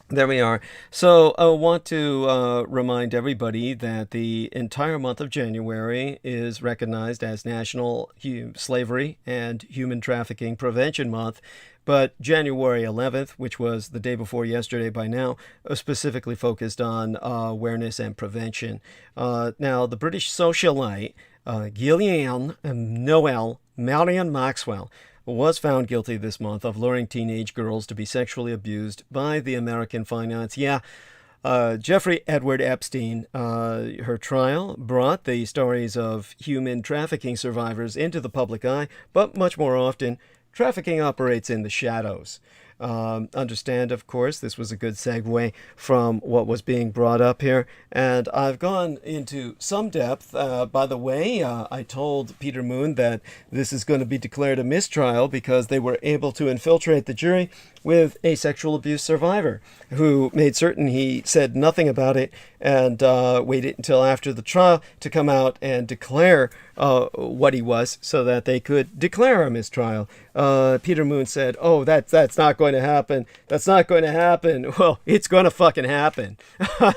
There we are. So I want to remind everybody that the entire month of January is recognized as National Slavery and Human Trafficking Prevention Month. But January 11th, which was the day before yesterday by now, specifically focused on awareness and prevention. Now, the British socialite Gillian Noel Marion Maxwell was found guilty this month of luring teenage girls to be sexually abused by the American financier Jeffrey Edward Epstein. Her trial brought the stories of human trafficking survivors into the public eye, but much more often, trafficking operates in the shadows. Understand, of course, this was a good segue from what was being brought up here. And I've gone into some depth. By the way, I told Peter Moon that this is going to be declared a mistrial because they were able to infiltrate the jury with a sexual abuse survivor who made certain he said nothing about it and waited until after the trial to come out and declare what he was so that they could declare a mistrial. Peter Moon said, oh, that's not going going to happen. That's not going to happen. Well, it's going to fucking happen.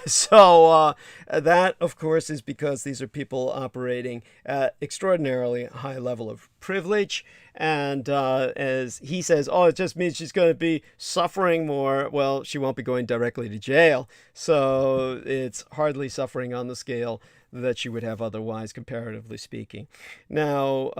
So that, of course, is because these are people operating at extraordinarily high level of privilege. And as he says, oh, it just means she's going to be suffering more. Well, she won't be going directly to jail. So it's hardly suffering on the scale that she would have otherwise, comparatively speaking. Now,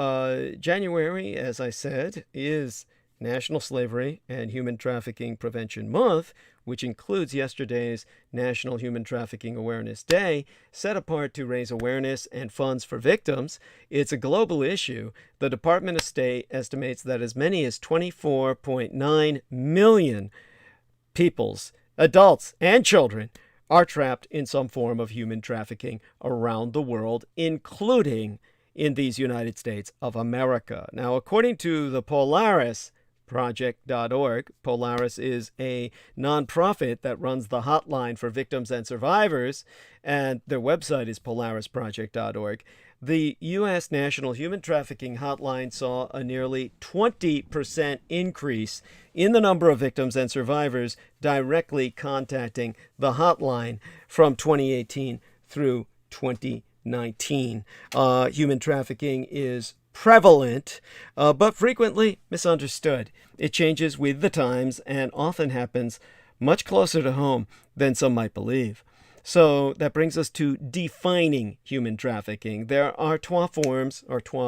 January, as I said, is National Slavery and Human Trafficking Prevention Month, which includes yesterday's National Human Trafficking Awareness Day, set apart to raise awareness and funds for victims. It's a global issue. The Department of State estimates that as many as 24.9 million peoples, adults and children, are trapped in some form of human trafficking around the world, including in these United States of America. Now, according to the PolarisProject.org, Polaris is a nonprofit that runs the hotline for victims and survivors, and their website is PolarisProject.org. The U.S. National Human Trafficking Hotline saw a nearly 20% increase in the number of victims and survivors directly contacting the hotline from 2018 through 2019. Human trafficking is prevalent, but frequently misunderstood. It changes with the times and often happens much closer to home than some might believe. So that brings us to defining human trafficking. There are trois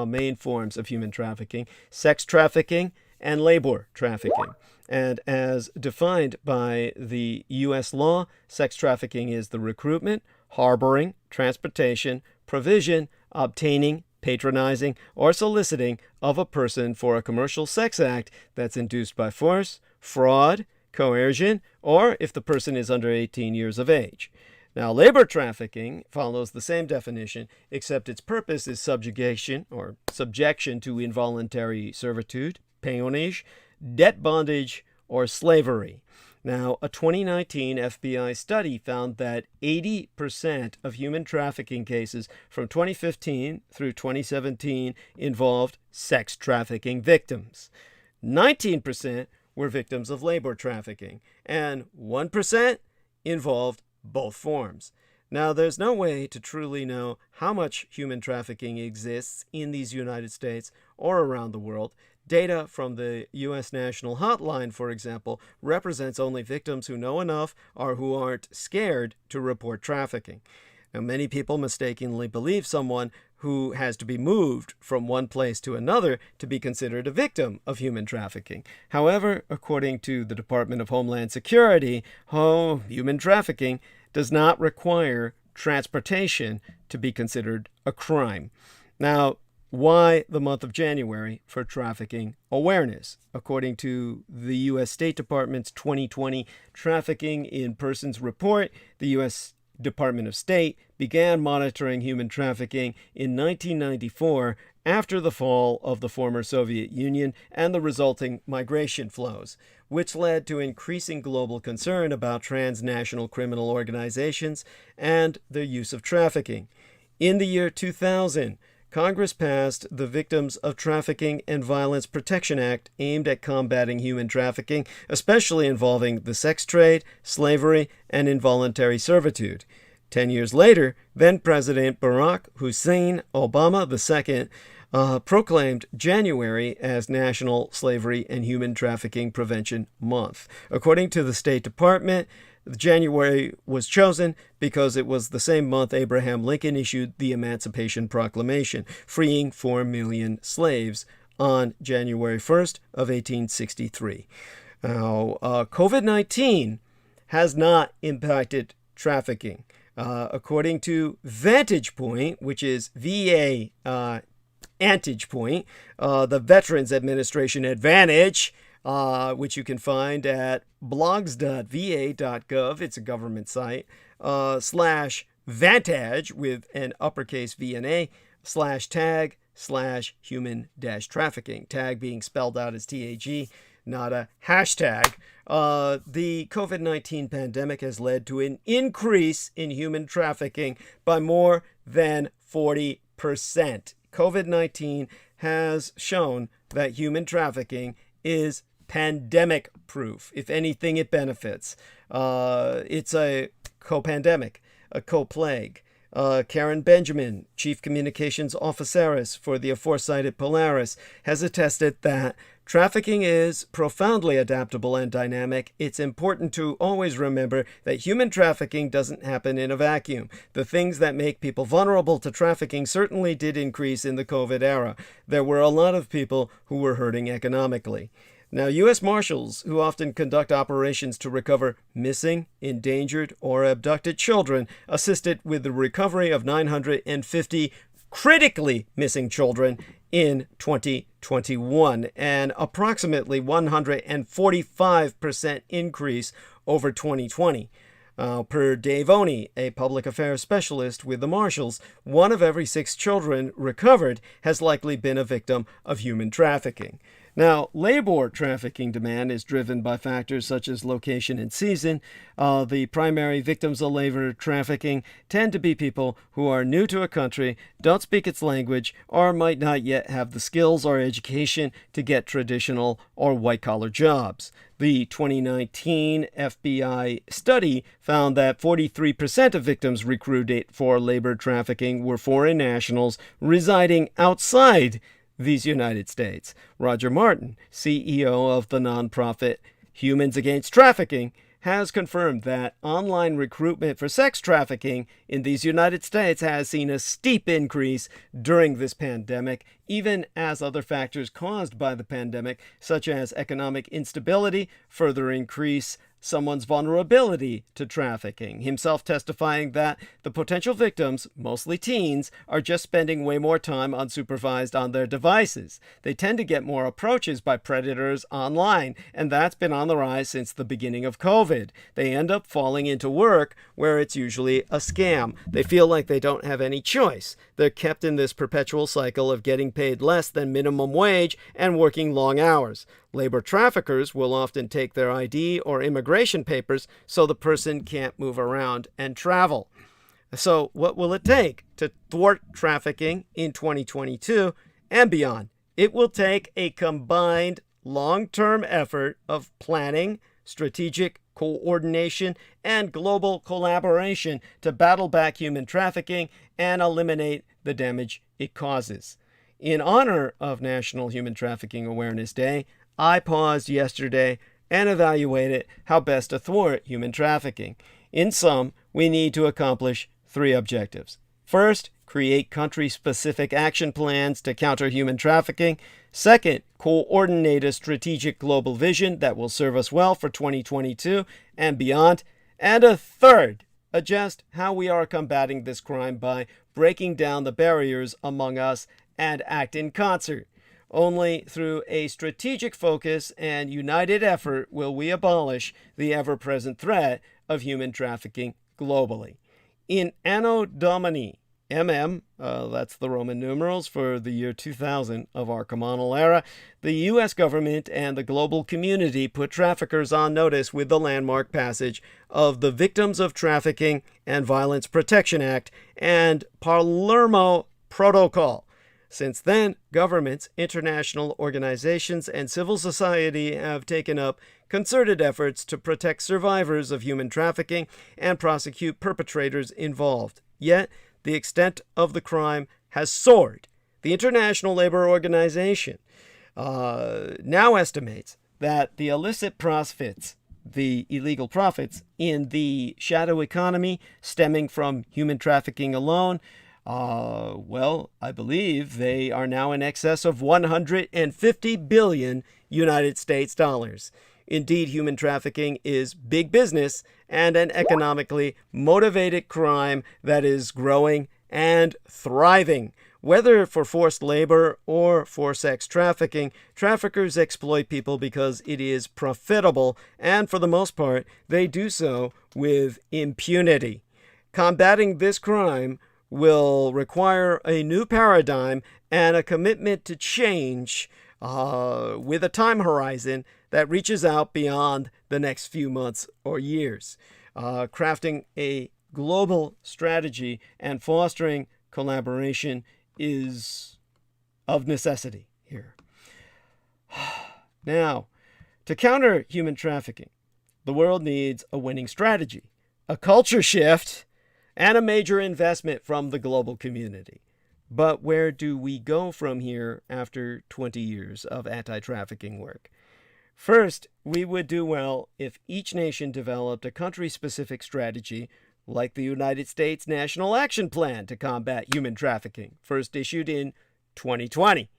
main forms of human trafficking: sex trafficking and labor trafficking. And as defined by the U.S. law, sex trafficking is the recruitment, harboring, transportation, provision, obtaining, patronizing, or soliciting of a person for a commercial sex act that's induced by force, fraud, coercion, or if the person is under 18 years of age. Now, labor trafficking follows the same definition, except its purpose is subjugation or subjection to involuntary servitude, peonage, debt bondage, or slavery. Now, a 2019 FBI study found that 80% of human trafficking cases from 2015 through 2017 involved sex trafficking victims. 19% were victims of labor trafficking, and 1% involved both forms. Now, there's no way to truly know how much human trafficking exists in these United States or around the world. Data from the U.S. National Hotline, for example, represents only victims who know enough or who aren't scared to report trafficking. Now, many people mistakenly believe someone who has to be moved from one place to another to be considered a victim of human trafficking. However, according to the Department of Homeland Security, human trafficking does not require transportation to be considered a crime. Now, why the month of January for trafficking awareness? According to the U.S. State Department's 2020 Trafficking in Persons report, the U.S. Department of State began monitoring human trafficking in 1994 after the fall of the former Soviet Union and the resulting migration flows, which led to increasing global concern about transnational criminal organizations and their use of trafficking. In the year 2000, Congress passed the Victims of Trafficking and Violence Protection Act, aimed at combating human trafficking, especially involving the sex trade, slavery, and involuntary servitude. 10 years later, then-President Barack Hussein Obama II proclaimed January as National Slavery and Human Trafficking Prevention Month. According to the State Department, January was chosen because it was the same month Abraham Lincoln issued the Emancipation Proclamation, freeing 4 million slaves on January 1st of 1863. Now, COVID-19 has not impacted trafficking. According to Vantage Point, which is VA Antage Point, the Veterans Administration Advantage, which you can find at blogs.va.gov, it's a government site, /Vantage with an uppercase VNA, /tag/human-trafficking, tag being spelled out as TAG, not a hashtag. The COVID-19 pandemic has led to an increase in human trafficking by more than 40%. COVID-19 has shown that human trafficking is pandemic proof. If anything, it benefits. It's a co-pandemic, a co-plague. Karen Benjamin, Chief Communications Officeress for the aforecited Polaris, has attested that trafficking is profoundly adaptable and dynamic. It's important to always remember that human trafficking doesn't happen in a vacuum. The things that make people vulnerable to trafficking certainly did increase in the COVID era. There were a lot of people who were hurting economically. Now, U.S. Marshals, who often conduct operations to recover missing, endangered, or abducted children, assisted with the recovery of 950 critically missing children in 2021, an approximately 145% increase over 2020. Per Dave Oney, a public affairs specialist with the Marshals, 1 of every 6 children recovered has likely been a victim of human trafficking. Now, labor trafficking demand is driven by factors such as location and season. The primary victims of labor trafficking tend to be people who are new to a country, don't speak its language, or might not yet have the skills or education to get traditional or white-collar jobs. The 2019 FBI study found that 43% of victims recruited for labor trafficking were foreign nationals residing outside these United States. Roger Martin, CEO of the nonprofit Humans Against Trafficking, has confirmed that online recruitment for sex trafficking in these United States has seen a steep increase during this pandemic, even as other factors caused by the pandemic, such as economic instability, further increase someone's vulnerability to trafficking, himself testifying that the potential victims, mostly teens, are just spending way more time unsupervised on their devices. They tend to get more approaches by predators online, and that's been on the rise since the beginning of COVID. They end up falling into work where it's usually a scam. They feel like they don't have any choice. They're kept in this perpetual cycle of getting paid less than minimum wage and working long hours. Labor traffickers will often take their ID or immigration papers so the person can't move around and travel. So what will it take to thwart trafficking in 2022 and beyond? It will take a combined long-term effort of planning, strategic coordination, and global collaboration to battle back human trafficking and eliminate the damage it causes. In honor of National Human Trafficking Awareness Day, I paused yesterday and evaluated how best to thwart human trafficking. In sum, we need to accomplish 3 objectives. First, create country-specific action plans to counter human trafficking. Second, coordinate a strategic global vision that will serve us well for 2022 and beyond. And a third, adjust how we are combating this crime by breaking down the barriers among us and act in concert. Only through a strategic focus and united effort will we abolish the ever-present threat of human trafficking globally. In Anno Domini, that's the Roman numerals for the year 2000 of our communal era, the U.S. government and the global community put traffickers on notice with the landmark passage of the Victims of Trafficking and Violence Protection Act and Palermo Protocol. Since then, governments, international organizations, and civil society have taken up concerted efforts to protect survivors of human trafficking and prosecute perpetrators involved. Yet, the extent of the crime has soared. The International Labor Organization now estimates that the illicit profits, the illegal profits in the shadow economy stemming from human trafficking alone, I believe they are now in excess of 150 billion United States dollars. Indeed, human trafficking is big business and an economically motivated crime that is growing and thriving. Whether for forced labor or for sex trafficking, traffickers exploit people because it is profitable, and for the most part, they do so with impunity. Combating this crime will require a new paradigm and a commitment to change with a time horizon that reaches out beyond the next few months or years. Crafting a global strategy and fostering collaboration is of necessity here. Now, To counter human trafficking, the world needs a winning strategy, a culture shift, and a major investment from the global community. But where do we go from here after 20 years of anti-trafficking work? First, we would do well if each nation developed a country-specific strategy like the United States National Action Plan to combat human trafficking, first issued in 2020.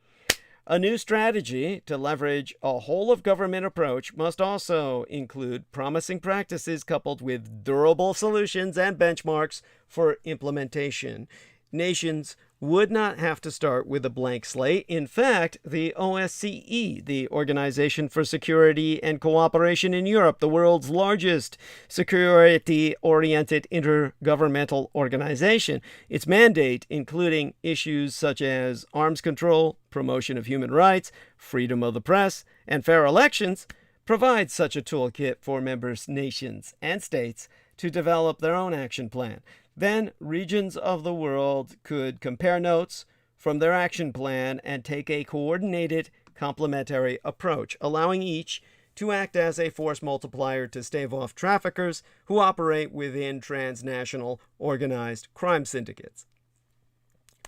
A new strategy to leverage a whole-of-government approach must also include promising practices coupled with durable solutions and benchmarks for implementation. Nations would not have to start with a blank slate. In fact, the OSCE, the Organization for Security and Cooperation in Europe, the world's largest security-oriented intergovernmental organization, its mandate, including issues such as arms control, promotion of human rights, freedom of the press, and fair elections, provides such a toolkit for member nations and states to develop their own action plan. Then regions of the world could compare notes from their action plan and take a coordinated, complementary approach, allowing each to act as a force multiplier to stave off traffickers who operate within transnational organized crime syndicates.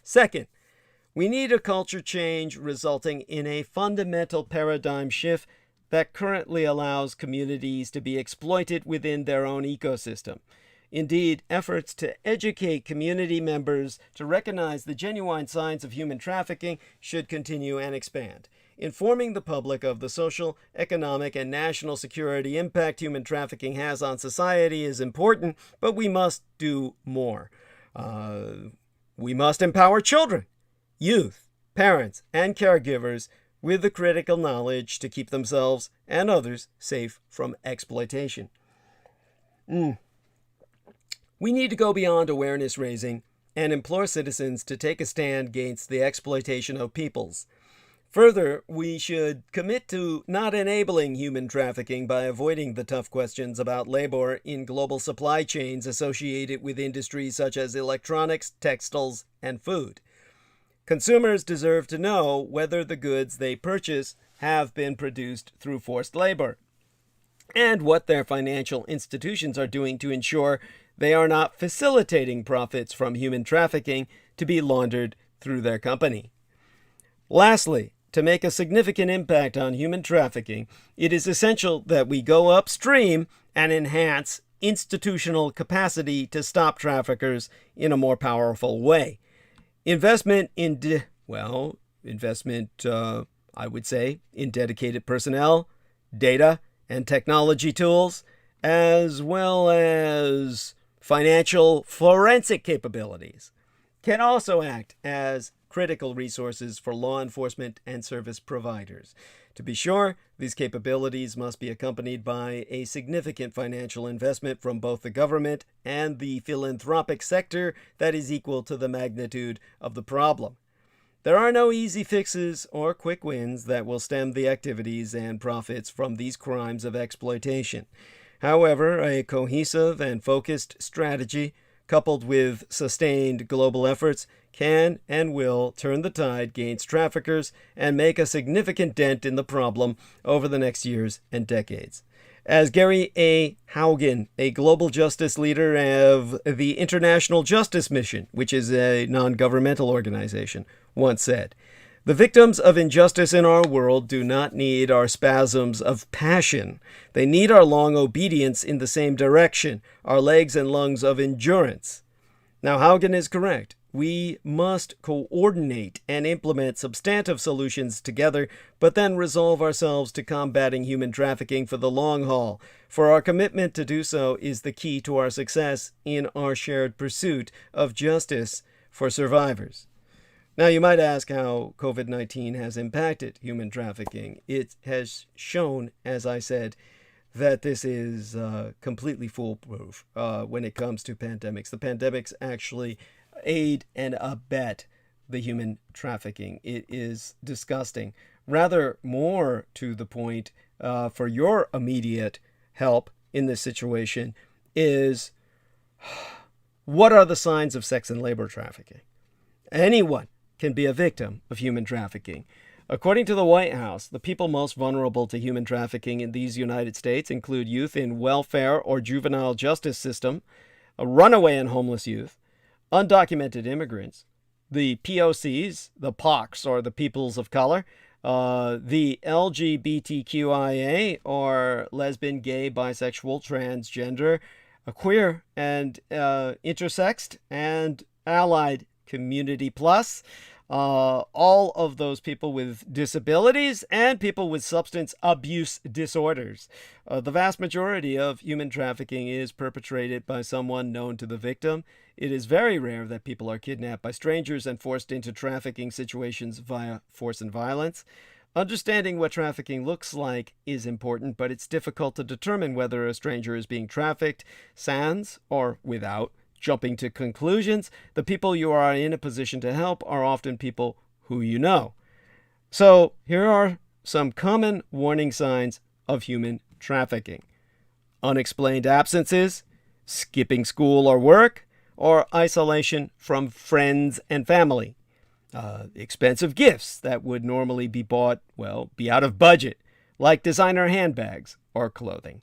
Second, we need a culture change resulting in a fundamental paradigm shift that currently allows communities to be exploited within their own ecosystem. Indeed, efforts to educate community members to recognize the genuine signs of human trafficking should continue and expand. Informing the public of the social, economic, and national security impact human trafficking has on society is important, but we must do more. We must empower children, youth, parents, and caregivers with the critical knowledge to keep themselves and others safe from exploitation. We need to go beyond awareness raising and implore citizens to take a stand against the exploitation of peoples. Further, we should commit to not enabling human trafficking by avoiding the tough questions about labor in global supply chains associated with industries such as electronics, textiles, and food. Consumers deserve to know whether the goods they purchase have been produced through forced labor, and what their financial institutions are doing to ensure they are not facilitating profits from human trafficking to be laundered through their company. Lastly, to make a significant impact on human trafficking, it is essential that we go upstream and enhance institutional capacity to stop traffickers in a more powerful way. Investment in, I would say, in dedicated personnel, data, and technology tools, as well as financial forensic capabilities, can also act as critical resources for law enforcement and service providers. To be sure, these capabilities must be accompanied by a significant financial investment from both the government and the philanthropic sector that is equal to the magnitude of the problem. There are no easy fixes or quick wins that will stem the activities and profits from these crimes of exploitation. However, a cohesive and focused strategy, coupled with sustained global efforts, can and will turn the tide against traffickers and make a significant dent in the problem over the next years and decades. As Gary A. Haugen, a global justice leader of the International Justice Mission, which is a non-governmental organization, once said, "The victims of injustice in our world do not need our spasms of passion. They need our long obedience in the same direction, our legs and lungs of endurance." Now, Haugen is correct. We must coordinate and implement substantive solutions together, but then resolve ourselves to combating human trafficking for the long haul, for our commitment to do so is the key to our success in our shared pursuit of justice for survivors. Now, you might ask how COVID-19 has impacted human trafficking. It has shown, as I said, that this is completely foolproof when it comes to pandemics. The pandemics actually aid and abet the human trafficking. It is disgusting. Rather, more to the point, for your immediate help in this situation is, what are the signs of sex and labor trafficking? Anyone can be a victim of human trafficking. According to the White House, the people most vulnerable to human trafficking in these United States include youth in welfare or juvenile justice system, a runaway and homeless youth, undocumented immigrants, the POCs, the POCs, or the peoples of color, the LGBTQIA, or lesbian, gay, bisexual, transgender, queer, and intersexed, and allied community plus, all of those people with disabilities and people with substance abuse disorders. The vast majority of human trafficking is perpetrated by someone known to the victim. It is very rare that people are kidnapped by strangers and forced into trafficking situations via force and violence. Understanding what trafficking looks like is important, but it's difficult to determine whether a stranger is being trafficked, sans or without jumping to conclusions. The people you are in a position to help are often people who you know. So here are some common warning signs of human trafficking: unexplained absences, skipping school or work, or isolation from friends and family. Expensive gifts that would normally be bought, be out of budget, like designer handbags or clothing.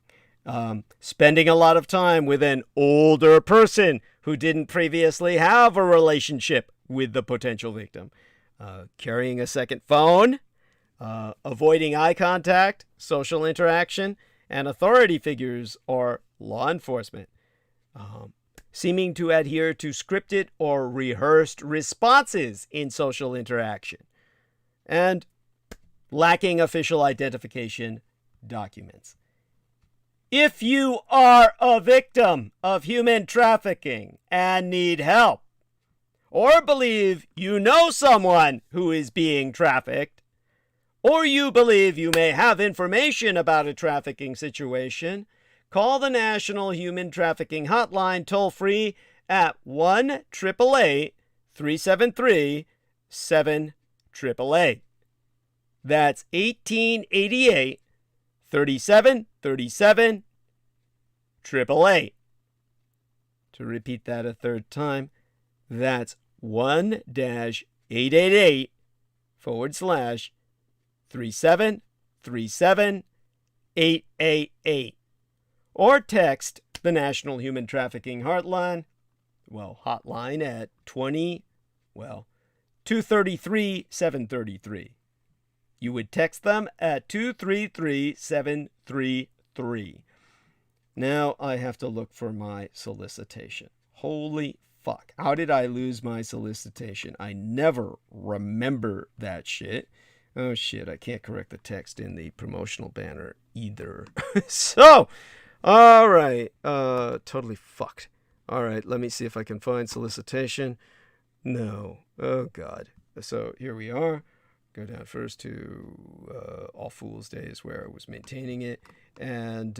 Spending a lot of time with an older person who didn't previously have a relationship with the potential victim. Carrying a second phone, avoiding eye contact, social interaction, and authority figures or law enforcement. Seeming to adhere to scripted or rehearsed responses in social interaction. And lacking official identification documents. If you are a victim of human trafficking and need help, or believe you know someone who is being trafficked, or you believe you may have information about a trafficking situation, call the National Human Trafficking Hotline toll-free at 1-888-373-7888. That's 1888 3737 888. To repeat that a third time, that's 1-888 /3737 888. Or text the National Human Trafficking Hotline at 233 733. You would text them at 233 733. Now I have to look for my solicitation. Holy fuck. How did I lose my solicitation? I never remember that shit. Oh shit, I can't correct the text in the promotional banner either. So, alright. Totally fucked. Alright, let me see if I can find solicitation. No. Oh god. So here we are. Go down first to All Fool's Day is where I was maintaining it. And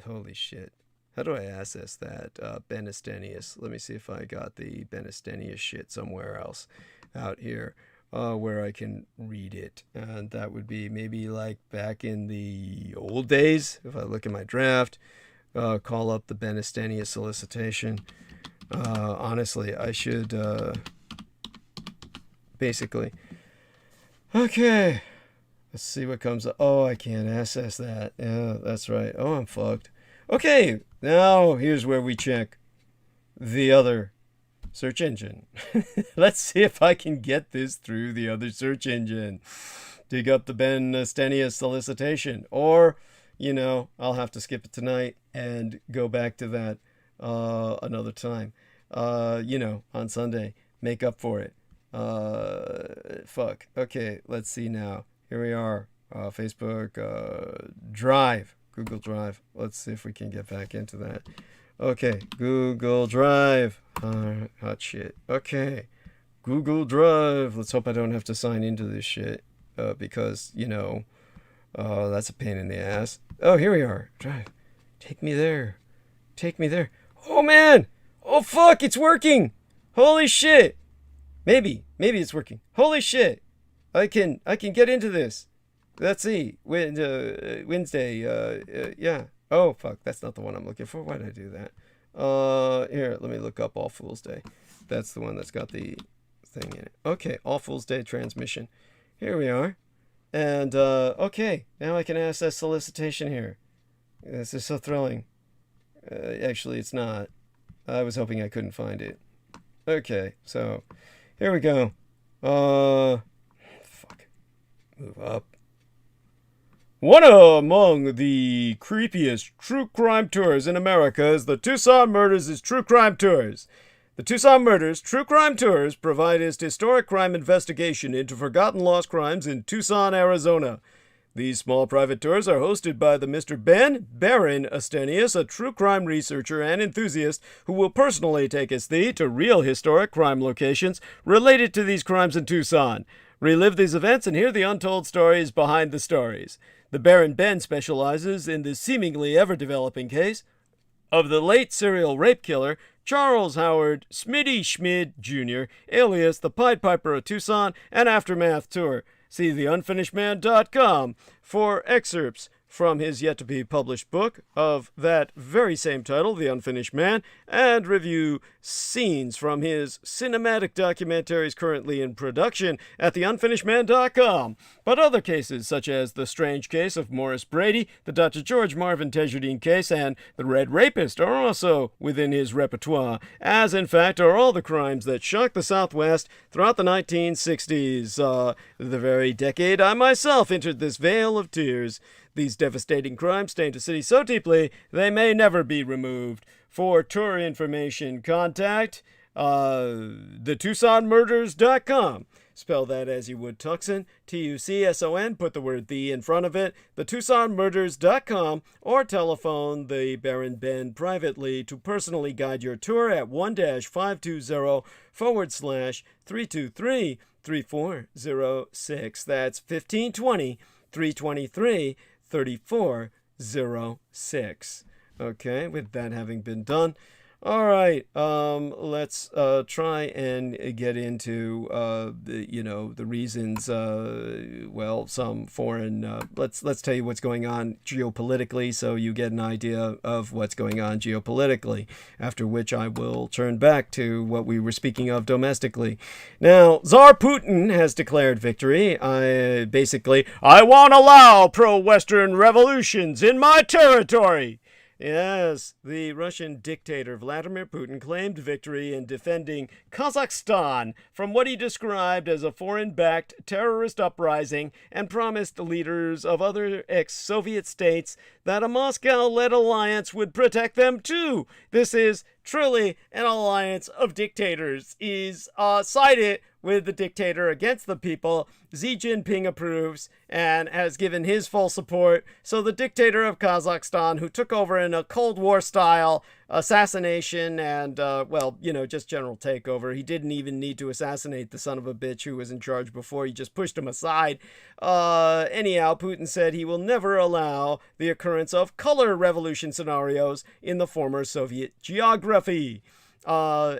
holy shit. How do I access that? Benestenius. Let me see if I got the Benestenius shit somewhere else out here where I can read it. And that would be maybe like back in the old days. If I look at my draft, call up the Benestenius solicitation. Honestly, I should basically... Okay, let's see what comes up. Oh, I can't access that. Yeah, that's right. Oh, I'm fucked. Okay, now here's where we check the other search engine. Let's see if I can get this through the other search engine. Dig up the Benestenius solicitation. Or, I'll have to skip it tonight and go back to that another time. On Sunday. Make up for it. Fuck. Okay, let's see now. Here we are. Facebook, Drive. Google Drive. Let's see if we can get back into that. Okay, Google Drive. Hot shit. Okay, Google Drive. Let's hope I don't have to sign into this shit. Because, that's a pain in the ass. Oh, here we are. Drive. Take me there. Take me there. Oh, man. Oh, fuck. It's working. Holy shit. Maybe it's working. Holy shit. I can get into this. Let's see. Wednesday. Yeah. Oh, fuck. That's not the one I'm looking for. Why did I do that? Here, let me look up All Fool's Day. That's the one that's got the thing in it. Okay, All Fool's Day transmission. here we are. And, okay, now I can access solicitation here. This is so thrilling. Actually, it's not. I was hoping I couldn't find it. Okay, so, here we go. Fuck. Move up. One among the creepiest true crime tours in America is the Tucson Murders' True Crime Tours. The Tucson Murders True Crime Tours provide a historic crime investigation into forgotten lost crimes in Tucson, Arizona. These small private tours are hosted by the Mr. Ben Baron Astenius, a true crime researcher and enthusiast who will personally take us to real historic crime locations related to these crimes in Tucson. Relive these events and hear the untold stories behind the stories. The Baron Ben specializes in the seemingly ever-developing case of the late serial rape killer Charles Howard Smitty Schmid Jr., alias the Pied Piper of Tucson, and Aftermath Tour. See theunfinishedman.com for excerpts from his yet-to-be-published book of that very same title, The Unfinished Man, and review scenes from his cinematic documentaries currently in production at theunfinishedman.com. But other cases, such as the strange case of Morris Brady, the Dr. George Marvin Tejardine case, and the Red Rapist, are also within his repertoire, as in fact are all the crimes that shocked the Southwest throughout the 1960s, the very decade I myself entered this vale of tears. These devastating crimes stained a city so deeply they may never be removed. For tour information, contact thetucsonmurders.com. Spell that as you would Tucson, Tucson, put the word the in front of it, thetucsonmurders.com, or telephone the Baron Ben privately to personally guide your tour at 1-520/323-3406. That's 1520-323-3406. Okay, with that having been done, all right, let's try and get into the reasons. Well, some foreign. Let's tell you what's going on geopolitically, so you get an idea of what's going on geopolitically. After which, I will turn back to what we were speaking of domestically. Now, Tsar Putin has declared victory. I won't allow pro-Western revolutions in my territory. Yes, the Russian dictator Vladimir Putin claimed victory in defending Kazakhstan from what he described as a foreign-backed terrorist uprising and promised leaders of other ex-Soviet states that a Moscow-led alliance would protect them too. This is truly an alliance of dictators. He's sided with the dictator against the people. Xi Jinping approves and has given his full support. So the dictator of Kazakhstan, who took over in a Cold War style assassination and, just general takeover. He didn't even need to assassinate the son of a bitch who was in charge before. He just pushed him aside. Anyhow, Putin said he will never allow the occurrence of color revolution scenarios in the former Soviet geography. So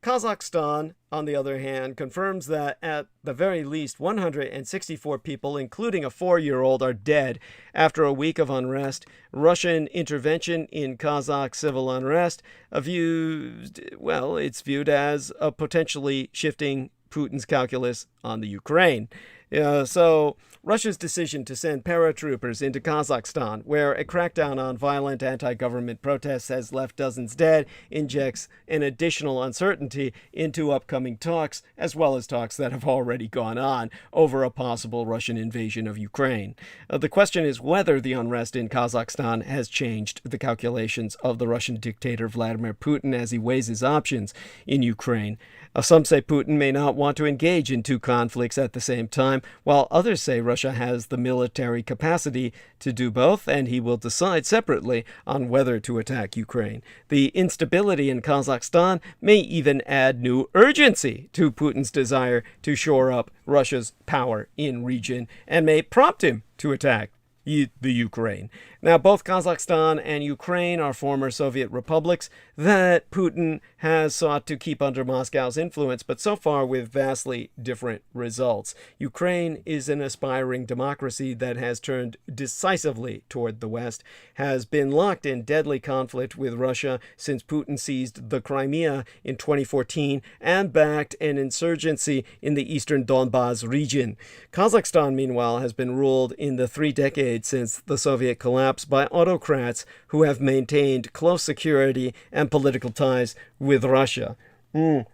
Kazakhstan, on the other hand, confirms that at the very least 164 people, including a 4-year-old, are dead after a week of unrest. Russian intervention in Kazakh civil unrest, it's viewed as a potentially shifting Putin's calculus on the Ukraine. So Russia's decision to send paratroopers into Kazakhstan, where a crackdown on violent anti-government protests has left dozens dead, injects an additional uncertainty into upcoming talks, as well as talks that have already gone on over a possible Russian invasion of Ukraine. The question is whether the unrest in Kazakhstan has changed the calculations of the Russian dictator Vladimir Putin as he weighs his options in Ukraine. Some say Putin may not want to engage in two conflicts at the same time, while others say Russia has the military capacity to do both, and he will decide separately on whether to attack Ukraine. The instability in Kazakhstan may even add new urgency to Putin's desire to shore up Russia's power in region and may prompt him to attack the Ukraine. Now, both Kazakhstan and Ukraine are former Soviet republics that Putin has sought to keep under Moscow's influence, but so far with vastly different results. Ukraine is an aspiring democracy that has turned decisively toward the West, has been locked in deadly conflict with Russia since Putin seized the Crimea in 2014 and backed an insurgency in the eastern Donbas region. Kazakhstan, meanwhile, has been ruled in the 3 decades since the Soviet collapse by autocrats who have maintained close security and political ties with Russia. Now,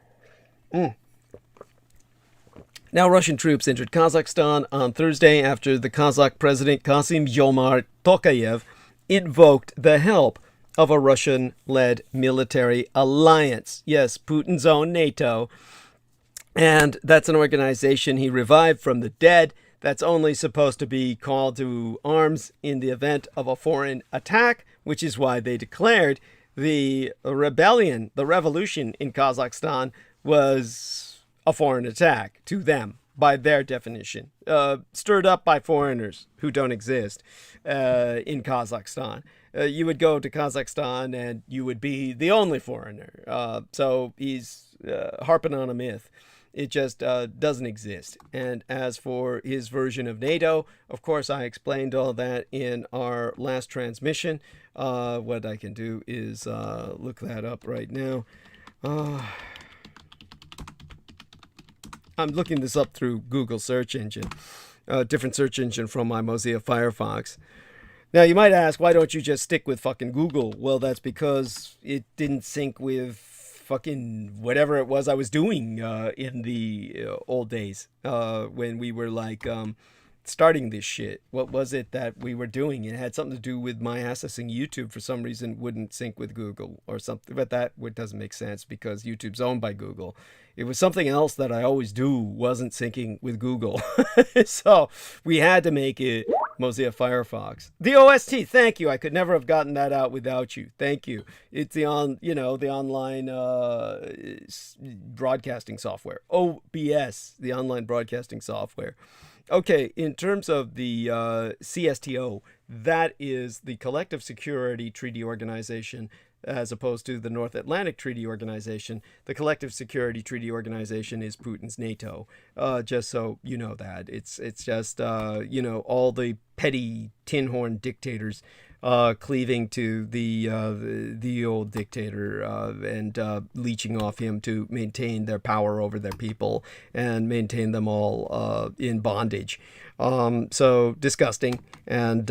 Russian troops entered Kazakhstan on Thursday after the Kazakh president Kassym-Jomart Tokayev invoked the help of a Russian-led military alliance. Yes, Putin's own NATO. And that's an organization he revived from the dead that's only supposed to be called to arms in the event of a foreign attack, which is why they declared the rebellion, the revolution in Kazakhstan was a foreign attack to them, by their definition, stirred up by foreigners who don't exist in Kazakhstan. You would go to Kazakhstan and you would be the only foreigner. So he's harping on a myth. It just doesn't exist. And as for his version of NATO, of course, I explained all that in our last transmission. What I can do is look that up right now. I'm looking this up through Google search engine, different search engine from my Mozilla Firefox. Now, you might ask, why don't you just stick with fucking Google? Well, that's because it didn't sync with fucking whatever it was I was doing in the old days when we were like starting this shit. What was it that we were doing? It had something to do with my accessing YouTube. For some reason wouldn't sync with Google or something, but that doesn't make sense because YouTube's owned by Google. It was something else that I always do wasn't syncing with Google. So we had to make it Mozilla Firefox. The OST, thank you. I could never have gotten that out without you. Thank you. It's the online broadcasting software. OBS, the online broadcasting software. Okay, in terms of the CSTO, that is the Collective Security Treaty Organization, as opposed to the North Atlantic Treaty Organization. The Collective Security Treaty Organization is Putin's NATO, just so you know that. It's just, all the petty tin horn dictators cleaving to the old dictator and leeching off him to maintain their power over their people and maintain them all in bondage. So disgusting. And,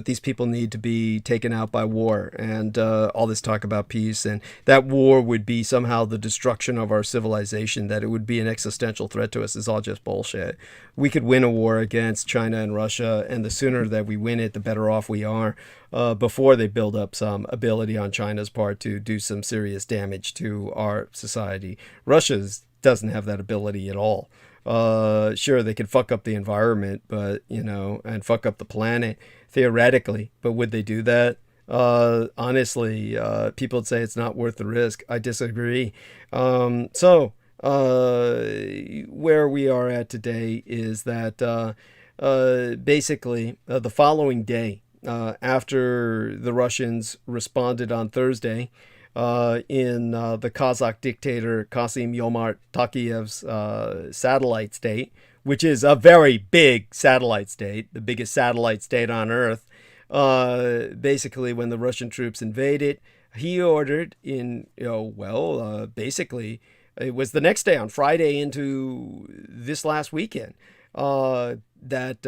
these people need to be taken out by war and all this talk about peace. And that war would be somehow the destruction of our civilization, that it would be an existential threat to us is all just bullshit. We could win a war against China and Russia, and the sooner that we win it, the better off we are, before they build up some ability on China's part to do some serious damage to our society. Russia doesn't have that ability at all. Sure, they could fuck up the environment, but, and fuck up the planet, theoretically. But would they do that? Honestly, people would say it's not worth the risk. I disagree. So where we are at today is that basically the following day, after the Russians responded on Thursday, in the Kazakh dictator Kassym-Jomart Tokayev's satellite state, which is a very big satellite state, the biggest satellite state on Earth. Basically, when the Russian troops invaded, he ordered basically, it was the next day, on Friday into this last weekend, that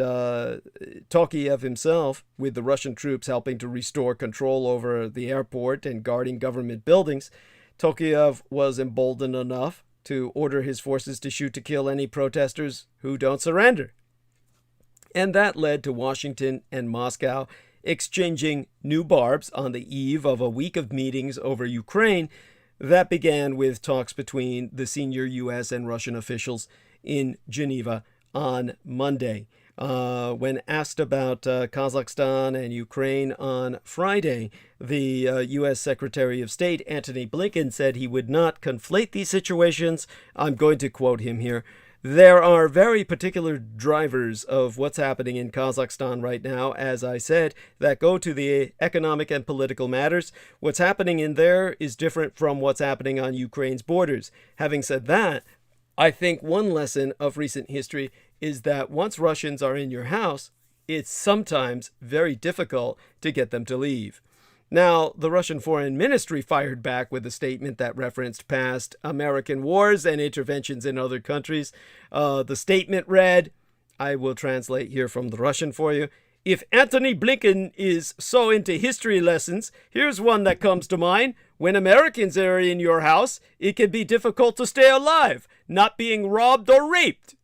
Tokayev himself, with the Russian troops helping to restore control over the airport and guarding government buildings, Tokayev was emboldened enough to order his forces to shoot to kill any protesters who don't surrender. And that led to Washington and Moscow exchanging new barbs on the eve of a week of meetings over Ukraine that began with talks between the senior U.S. and Russian officials in Geneva on Monday. When asked about Kazakhstan and Ukraine on Friday, the U.S. Secretary of State Antony Blinken said he would not conflate these situations. I'm going to quote him here. There are very particular drivers of what's happening in Kazakhstan right now, as I said, that go to the economic and political matters. What's happening in there is different from what's happening on Ukraine's borders. Having said that, I think one lesson of recent history is that once Russians are in your house, it's sometimes very difficult to get them to leave. Now, the Russian Foreign Ministry fired back with a statement that referenced past American wars and interventions in other countries. The statement read, I will translate here from the Russian for you. If Antony Blinken is so into history lessons, here's one that comes to mind. When Americans are in your house, it can be difficult to stay alive, not being robbed or raped.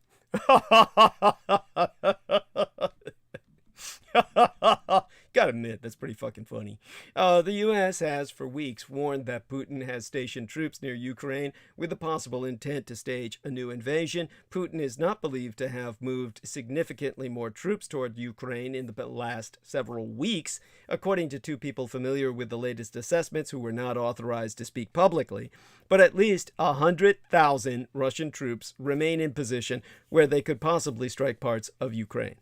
Gotta admit, that's pretty fucking funny. The U.S. has for weeks warned that Putin has stationed troops near Ukraine with the possible intent to stage a new invasion. Putin is not believed to have moved significantly more troops toward Ukraine in the last several weeks, according to two people familiar with the latest assessments who were not authorized to speak publicly. But at least 100,000 Russian troops remain in position where they could possibly strike parts of Ukraine.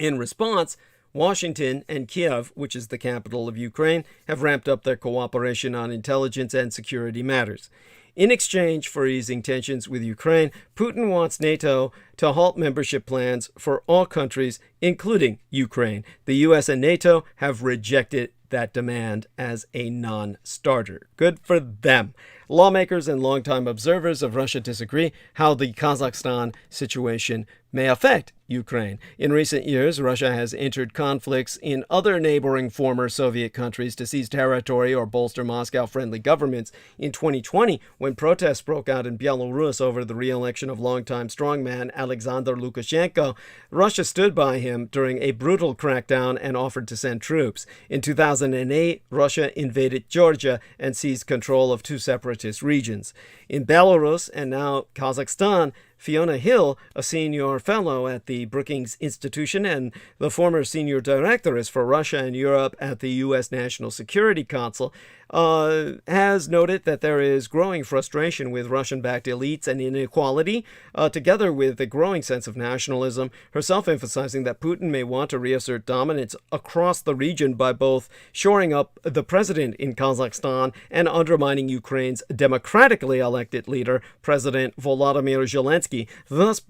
In response, Washington and Kiev, which is the capital of Ukraine, have ramped up their cooperation on intelligence and security matters. In exchange for easing tensions with Ukraine, Putin wants NATO to halt membership plans for all countries, including Ukraine. The U.S. and NATO have rejected that demand as a non-starter. Good for them. Lawmakers and longtime observers of Russia disagree how the Kazakhstan situation may affect Ukraine. In recent years, Russia has entered conflicts in other neighboring former Soviet countries to seize territory or bolster Moscow-friendly governments. In 2020, when protests broke out in Belarus over the re-election of longtime strongman Alexander Lukashenko, Russia stood by him during a brutal crackdown and offered to send troops. In 2008, Russia invaded Georgia and seized control of two separatist regions. In Belarus and now Kazakhstan, Fiona Hill, a senior fellow at the Brookings Institution and the former senior directoress for Russia and Europe at the U.S. National Security Council, has noted that there is growing frustration with Russian-backed elites and inequality, together with a growing sense of nationalism, herself emphasizing that Putin may want to reassert dominance across the region by both shoring up the president in Kazakhstan and undermining Ukraine's democratically elected leader, President Volodymyr Zelensky, thus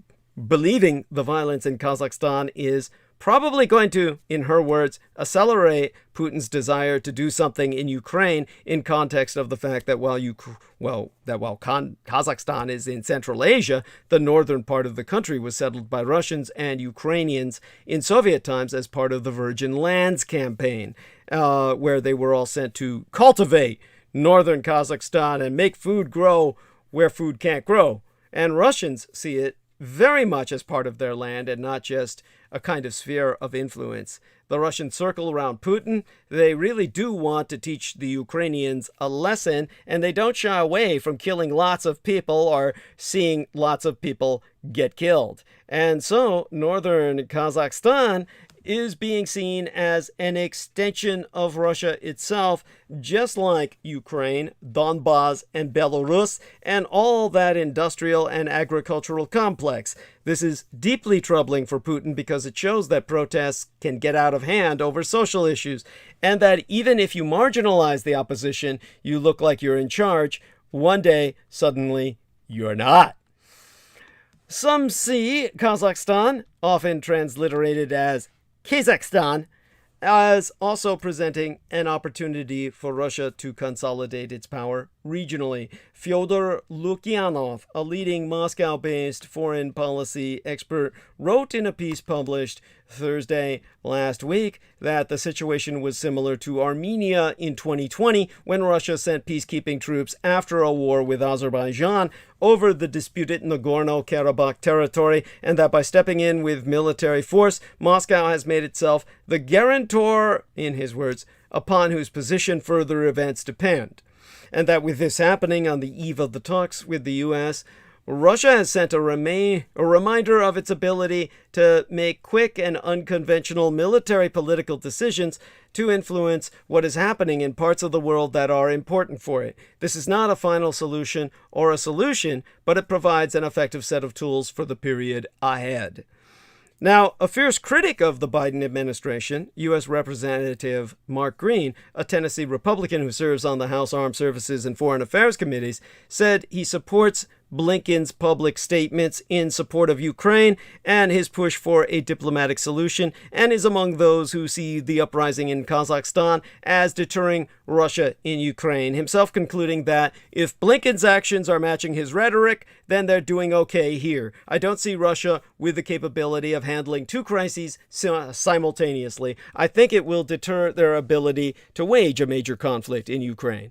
believing the violence in Kazakhstan is probably going to, in her words, accelerate Putin's desire to do something in Ukraine in context of the fact that while Kazakhstan is in Central Asia, the northern part of the country was settled by Russians and Ukrainians in Soviet times as part of the Virgin Lands campaign, where they were all sent to cultivate northern Kazakhstan and make food grow where food can't grow. And Russians see it very much as part of their land and not just a kind of sphere of influence. The Russians circle around Putin. They really do want to teach the Ukrainians a lesson, and they don't shy away from killing lots of people or seeing lots of people get killed. And so northern Kazakhstan is being seen as an extension of Russia itself, just like Ukraine, Donbas, and Belarus, and all that industrial and agricultural complex. This is deeply troubling for Putin because it shows that protests can get out of hand over social issues, and that even if you marginalize the opposition, you look like you're in charge, one day, suddenly, you're not. Some see Kazakhstan, often transliterated as Kazakhstan, as also presenting an opportunity for Russia to consolidate its power regionally. Fyodor Lukyanov, a leading Moscow-based foreign policy expert, wrote in a piece published Thursday last week that the situation was similar to Armenia in 2020 when Russia sent peacekeeping troops after a war with Azerbaijan over the disputed Nagorno-Karabakh territory, and that by stepping in with military force, Moscow has made itself the guarantor, in his words, upon whose position further events depend. And that with this happening on the eve of the talks with the U.S., Russia has sent a reminder of its ability to make quick and unconventional military political decisions to influence what is happening in parts of the world that are important for it. This is not a final solution or a solution, but it provides an effective set of tools for the period ahead. Now, a fierce critic of the Biden administration, U.S. Representative Mark Green, a Tennessee Republican who serves on the House Armed Services and Foreign Affairs Committees, said he supports Blinken's public statements in support of Ukraine and his push for a diplomatic solution, and is among those who see the uprising in Kazakhstan as deterring Russia in Ukraine, himself concluding that if Blinken's actions are matching his rhetoric, then they're doing okay here. I don't see Russia with the capability of handling two crises simultaneously. I think it will deter their ability to wage a major conflict in Ukraine.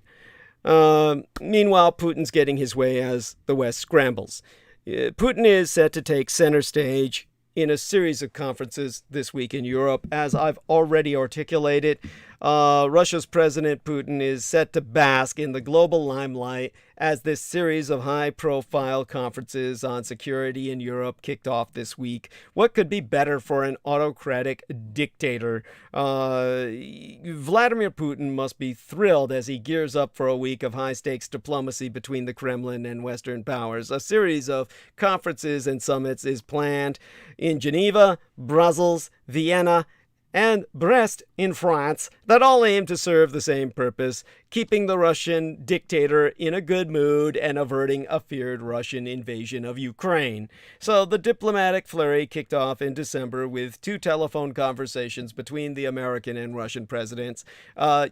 Meanwhile, Putin's getting his way as the West scrambles. Putin is set to take center stage in a series of conferences this week in Europe, as I've already articulated. Russia's President Putin is set to bask in the global limelight as this series of high-profile conferences on security in Europe kicked off this week. What could be better for an autocratic dictator? Vladimir Putin must be thrilled as he gears up for a week of high-stakes diplomacy between the Kremlin and Western powers. A series of conferences and summits is planned in Geneva, Brussels, Vienna, and Brest in France that all aim to serve the same purpose, keeping the Russian dictator in a good mood and averting a feared Russian invasion of Ukraine. So the diplomatic flurry kicked off in December with 2 telephone conversations between the American and Russian presidents.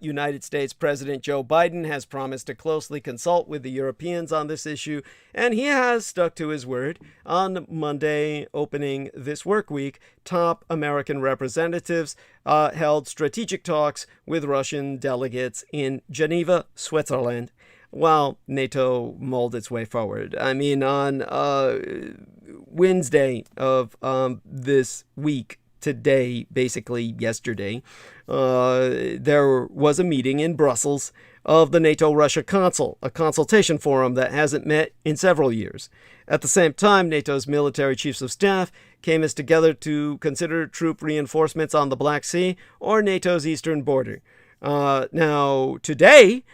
United States President Joe Biden has promised to closely consult with the Europeans on this issue, and he has stuck to his word. On Monday, opening this work week, top American representatives held strategic talks with Russian delegates in Geneva, Switzerland, while NATO mulled its way forward. I mean, on Wednesday of this week, today, basically yesterday, there was a meeting in Brussels of the NATO-Russia Council, a consultation forum that hasn't met in several years. At the same time, NATO's military chiefs of staff came together to consider troop reinforcements on the Black Sea or NATO's eastern border. Now, today,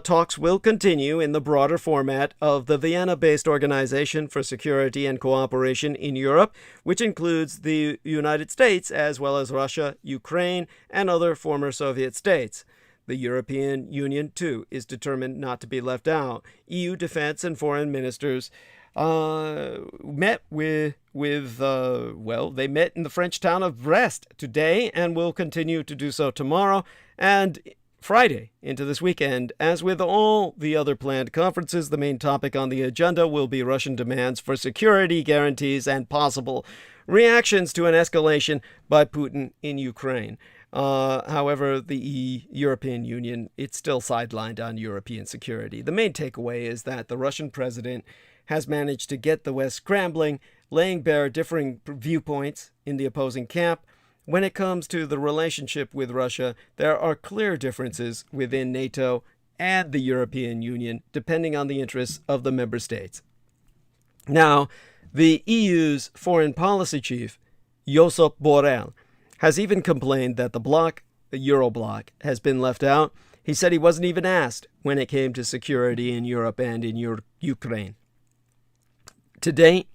talks will continue in the broader format of the Vienna-based Organization for Security and Cooperation in Europe, which includes the United States as well as Russia, Ukraine, and other former Soviet states. The European Union, too, is determined not to be left out. EU defense and foreign ministers met they met in the French town of Brest today and will continue to do so tomorrow and Friday into this weekend. As with all the other planned conferences, the main topic on the agenda will be Russian demands for security guarantees and possible reactions to an escalation by Putin in Ukraine. However, the European Union, it's still sidelined on European security. The main takeaway is that the Russian president has managed to get the West scrambling, laying bare differing viewpoints in the opposing camp. When it comes to the relationship with Russia, there are clear differences within NATO and the European Union, depending on the interests of the member states. Now, the EU's foreign policy chief, Josep Borrell, has even complained that the Euro bloc, has been left out. He said he wasn't even asked when it came to security in Europe and in Ukraine. To date,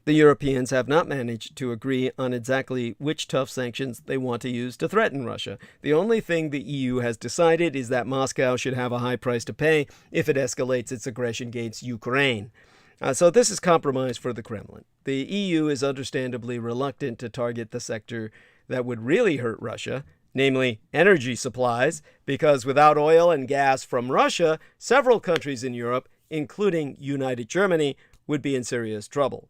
the Europeans have not managed to agree on exactly which tough sanctions they want to use to threaten Russia. The only thing the EU has decided is that Moscow should have a high price to pay if it escalates its aggression against Ukraine. So this is compromise for the Kremlin. The EU is understandably reluctant to target the sector that would really hurt Russia, namely energy supplies, because without oil and gas from Russia, several countries in Europe, including United Germany, would be in serious trouble.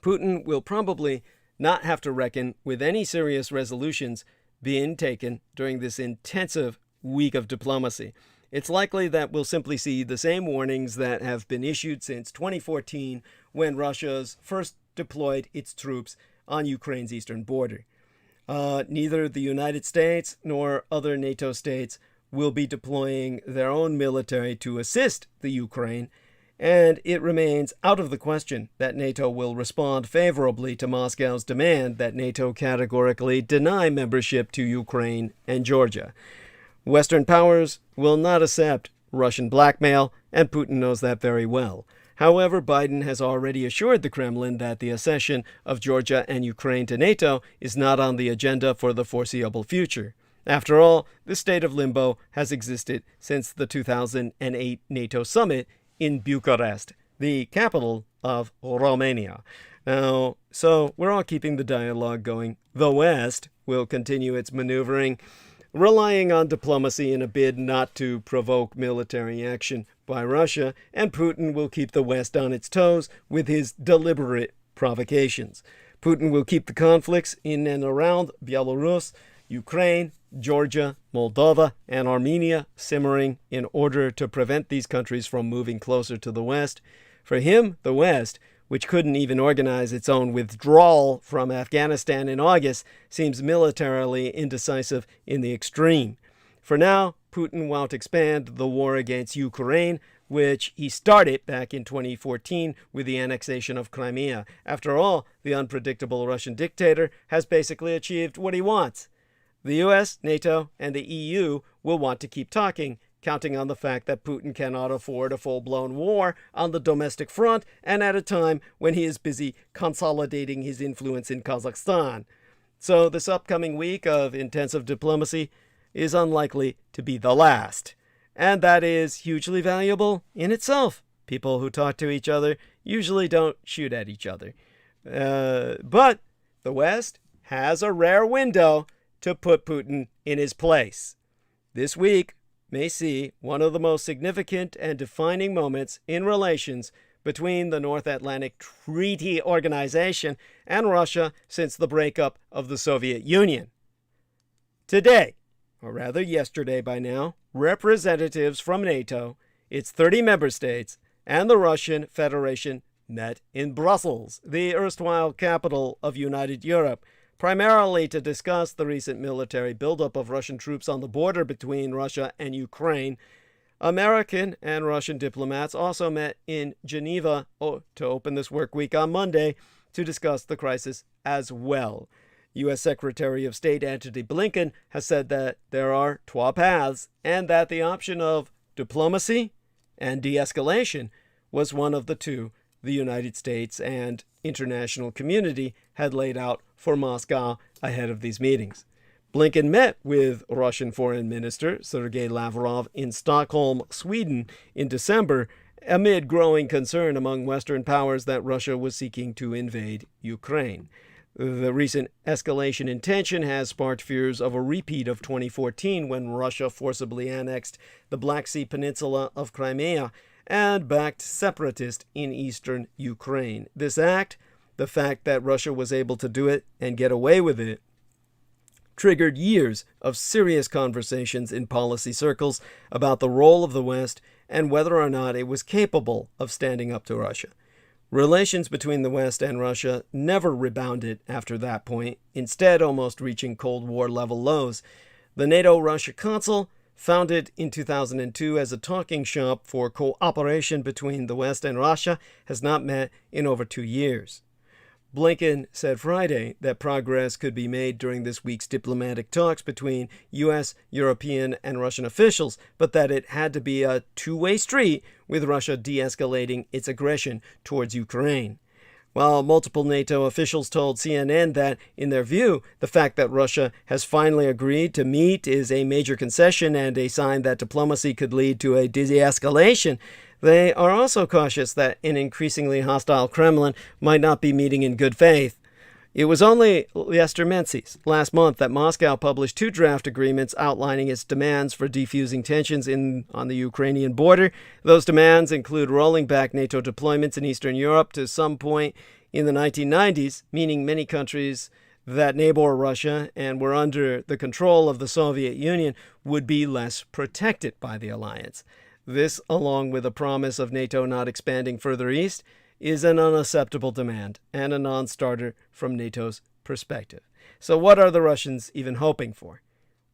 Putin will probably not have to reckon with any serious resolutions being taken during this intensive week of diplomacy. It's likely that we'll simply see the same warnings that have been issued since 2014 when Russia's first deployed its troops on Ukraine's eastern border. Neither the United States nor other NATO states will be deploying their own military to assist the Ukraine, and it remains out of the question that NATO will respond favorably to Moscow's demand that NATO categorically deny membership to Ukraine and Georgia. Western powers will not accept Russian blackmail, and Putin knows that very well. However, Biden has already assured the Kremlin that the accession of Georgia and Ukraine to NATO is not on the agenda for the foreseeable future. After all, this state of limbo has existed since the 2008 NATO summit in Bucharest, the capital of Romania. Now, so we're all keeping the dialogue going. The West will continue its maneuvering, relying on diplomacy in a bid not to provoke military action by Russia, and Putin will keep the West on its toes with his deliberate provocations. Putin will keep the conflicts in and around Belarus, Ukraine, Georgia, Moldova, and Armenia simmering in order to prevent these countries from moving closer to the West. For him, the West, which couldn't even organize its own withdrawal from Afghanistan in August, seems militarily indecisive in the extreme. For now, Putin won't expand the war against Ukraine, which he started back in 2014 with the annexation of Crimea. After all, the unpredictable Russian dictator has basically achieved what he wants. The US, NATO, and the EU will want to keep talking, counting on the fact that Putin cannot afford a full-blown war on the domestic front and at a time when he is busy consolidating his influence in Kazakhstan. So this upcoming week of intensive diplomacy is unlikely to be the last. And that is hugely valuable in itself. People who talk to each other usually don't shoot at each other. But the West has a rare window to put Putin in his place. This week may see one of the most significant and defining moments in relations between the North Atlantic Treaty Organization and Russia since the breakup of the Soviet Union. Today, or rather yesterday by now, representatives from NATO, its 30 member states, and the Russian Federation met in Brussels, the erstwhile capital of United Europe, primarily to discuss the recent military buildup of Russian troops on the border between Russia and Ukraine. American and Russian diplomats also met in Geneva to open this work week on Monday to discuss the crisis as well. U.S. Secretary of State Antony Blinken has said that there are trois paths and that the option of diplomacy and de-escalation was one of the two the United States and international community had laid out for Moscow ahead of these meetings. Blinken met with Russian Foreign Minister Sergei Lavrov in Stockholm, Sweden in December, amid growing concern among Western powers that Russia was seeking to invade Ukraine. The recent escalation in tension has sparked fears of a repeat of 2014 when Russia forcibly annexed the Black Sea Peninsula of Crimea and backed separatists in eastern Ukraine. This act, the fact that Russia was able to do it and get away with it, triggered years of serious conversations in policy circles about the role of the West and whether or not it was capable of standing up to Russia. Relations between the West and Russia never rebounded after that point, instead almost reaching Cold War level lows. The NATO-Russia Council, founded in 2002 as a talking shop for cooperation between the West and Russia, has not met in over 2 years. Blinken said Friday that progress could be made during this week's diplomatic talks between U.S., European, and Russian officials, but that it had to be a two-way street with Russia de-escalating its aggression towards Ukraine. While multiple NATO officials told CNN that, in their view, the fact that Russia has finally agreed to meet is a major concession and a sign that diplomacy could lead to a de-escalation, they are also cautious that an increasingly hostile Kremlin might not be meeting in good faith. It was only last month that Moscow published 2 draft agreements outlining its demands for defusing tensions on the Ukrainian border. Those demands include rolling back NATO deployments in Eastern Europe to some point in the 1990s, meaning many countries that neighbor Russia and were under the control of the Soviet Union would be less protected by the alliance. This, along with a promise of NATO not expanding further east, is an unacceptable demand and a non-starter from NATO's perspective. So what are the Russians even hoping for?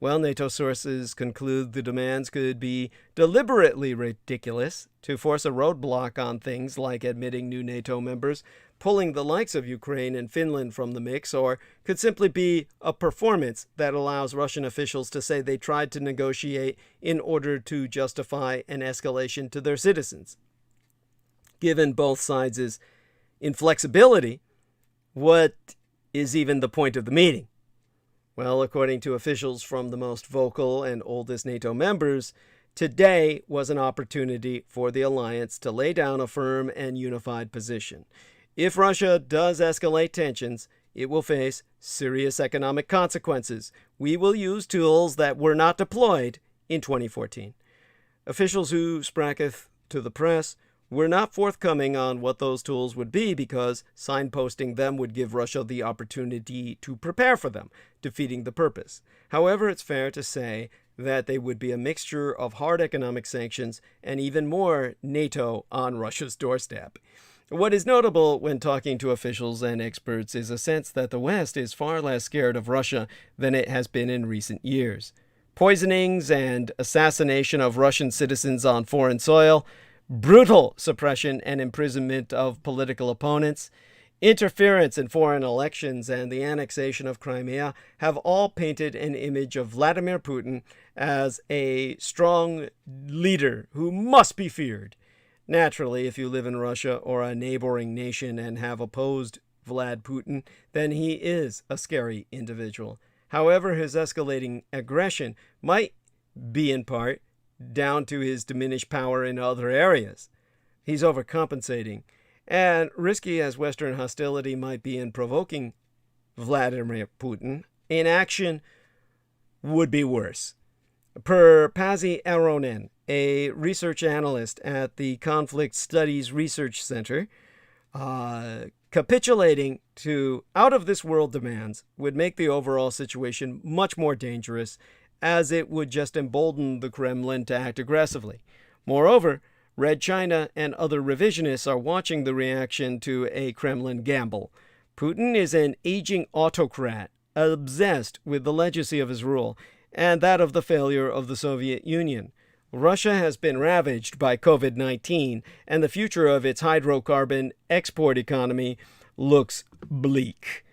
Well, NATO sources conclude the demands could be deliberately ridiculous to force a roadblock on things like admitting new NATO members, pulling the likes of Ukraine and Finland from the mix, or could simply be a performance that allows Russian officials to say they tried to negotiate in order to justify an escalation to their citizens. Given both sides' inflexibility, what is even the point of the meeting? Well, according to officials from the most vocal and oldest NATO members, today was an opportunity for the alliance to lay down a firm and unified position. If Russia does escalate tensions, it will face serious economic consequences. We will use tools that were not deployed in 2014. Officials who spracketh to the press were not forthcoming on what those tools would be because signposting them would give Russia the opportunity to prepare for them, defeating the purpose. However, it's fair to say that they would be a mixture of hard economic sanctions and even more NATO on Russia's doorstep. What is notable when talking to officials and experts is a sense that the West is far less scared of Russia than it has been in recent years. Poisonings and assassination of Russian citizens on foreign soil, brutal suppression and imprisonment of political opponents, interference in foreign elections, and the annexation of Crimea have all painted an image of Vladimir Putin as a strong leader who must be feared. Naturally, if you live in Russia or a neighboring nation and have opposed Vlad Putin, then he is a scary individual. However, his escalating aggression might be in part down to his diminished power in other areas. He's overcompensating, and risky as Western hostility might be in provoking Vladimir Putin, inaction would be worse. Per Pasi Aronen, a research analyst at the Conflict Studies Research Center, capitulating to out-of-this-world demands would make the overall situation much more dangerous, as it would just embolden the Kremlin to act aggressively. Moreover, Red China and other revisionists are watching the reaction to a Kremlin gamble. Putin is an aging autocrat, obsessed with the legacy of his rule and that of the failure of the Soviet Union. Russia has been ravaged by COVID-19, and the future of its hydrocarbon export economy looks bleak.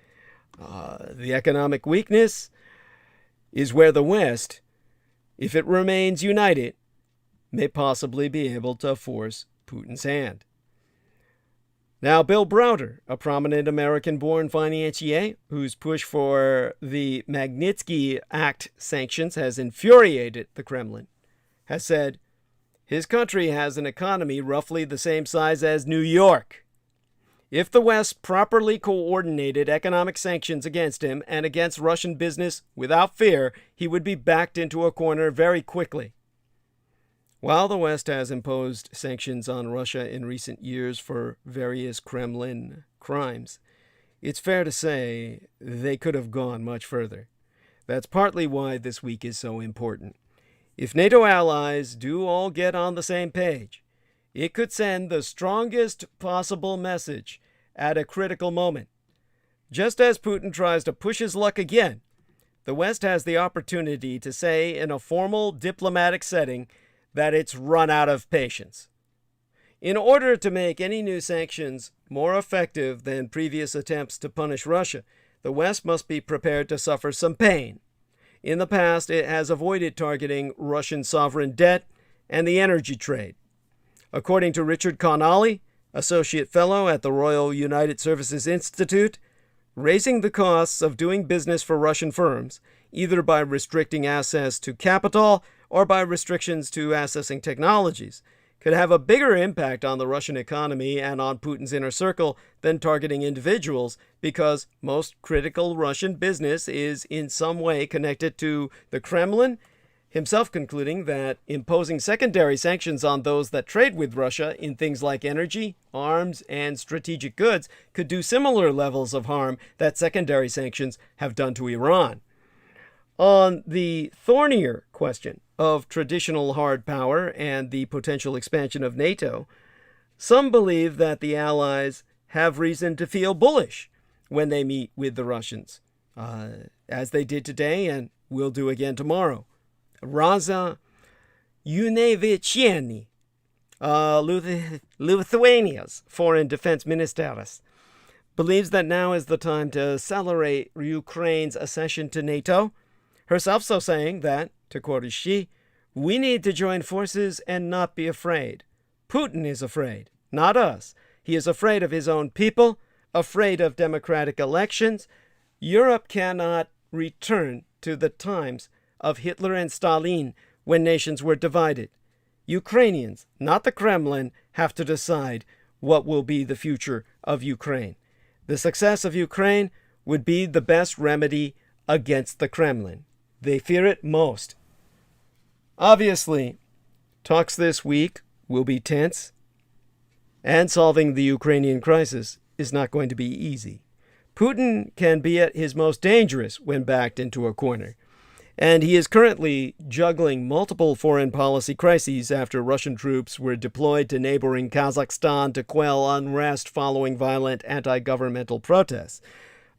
The economic weakness is where the West, if it remains united, may possibly be able to force Putin's hand. Now, Bill Browder, a prominent American-born financier whose push for the Magnitsky Act sanctions has infuriated the Kremlin, has said his country has an economy roughly the same size as New York. If the West properly coordinated economic sanctions against him and against Russian business without fear, he would be backed into a corner very quickly. While the West has imposed sanctions on Russia in recent years for various Kremlin crimes, it's fair to say they could have gone much further. That's partly why this week is so important. If NATO allies do all get on the same page, it could send the strongest possible message at a critical moment. Just as Putin tries to push his luck again, the West has the opportunity to say in a formal diplomatic setting that it's run out of patience. In order to make any new sanctions more effective than previous attempts to punish Russia, the West must be prepared to suffer some pain. In the past, it has avoided targeting Russian sovereign debt and the energy trade. According to Richard Connolly, Associate Fellow at the Royal United Services Institute, raising the costs of doing business for Russian firms, either by restricting access to capital or by restrictions to accessing technologies, could have a bigger impact on the Russian economy and on Putin's inner circle than targeting individuals, because most critical Russian business is in some way connected to the Kremlin, himself concluding that imposing secondary sanctions on those that trade with Russia in things like energy, arms, and strategic goods could do similar levels of harm that secondary sanctions have done to Iran. On the thornier question of traditional hard power and the potential expansion of NATO, some believe that the Allies have reason to feel bullish when they meet with the Russians, as they did today and will do again tomorrow. Raza Unevicieni, Lithuania's foreign defense ministers, believes that now is the time to celebrate Ukraine's accession to NATO, herself so saying that, to quote she, "We need to join forces and not be afraid. Putin is afraid, not us. He is afraid of his own people, afraid of democratic elections. Europe cannot return to the times of Hitler and Stalin when nations were divided. Ukrainians, not the Kremlin, have to decide what will be the future of Ukraine. The success of Ukraine would be the best remedy against the Kremlin. They fear it most." Obviously, talks this week will be tense, and solving the Ukrainian crisis is not going to be easy. Putin can be at his most dangerous when backed into a corner, and he is currently juggling multiple foreign policy crises after Russian troops were deployed to neighboring Kazakhstan to quell unrest following violent anti-governmental protests.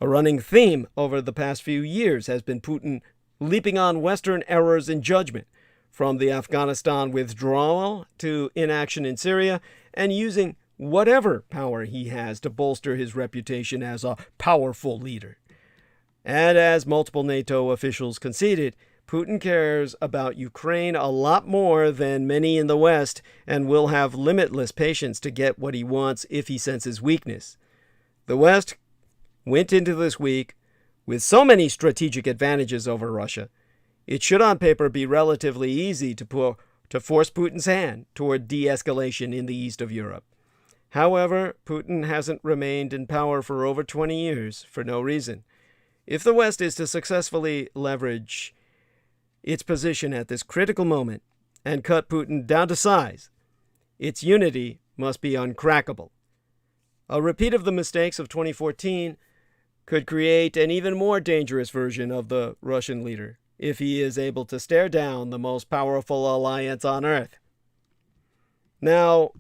A running theme over the past few years has been Putin leaping on Western errors in judgment, from the Afghanistan withdrawal to inaction in Syria, and using whatever power he has to bolster his reputation as a powerful leader. And as multiple NATO officials conceded, Putin cares about Ukraine a lot more than many in the West and will have limitless patience to get what he wants if he senses weakness. The West went into this week with so many strategic advantages over Russia. It should on paper be relatively easy to force Putin's hand toward de-escalation in the east of Europe. However, Putin hasn't remained in power for over 20 years for no reason. If the West is to successfully leverage its position at this critical moment and cut Putin down to size, its unity must be uncrackable. A repeat of the mistakes of 2014 could create an even more dangerous version of the Russian leader if he is able to stare down the most powerful alliance on earth. Now,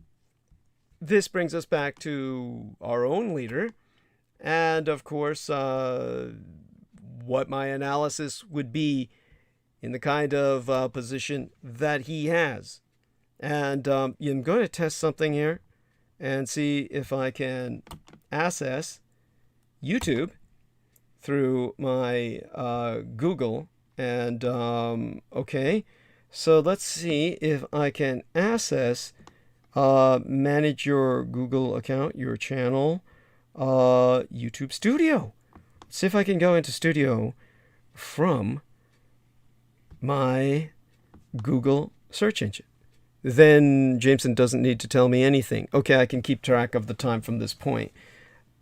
this brings us back to our own leader, and of course, what my analysis would be in the kind of position that he has. And I'm going to test something here and see if I can access YouTube through my Google. And okay, so let's see if I can access manage your Google account, your channel, YouTube Studio. Let's see if I can go into Studio from my Google search engine. Then Jameson doesn't need to tell me anything. Okay, I can keep track of the time from this point.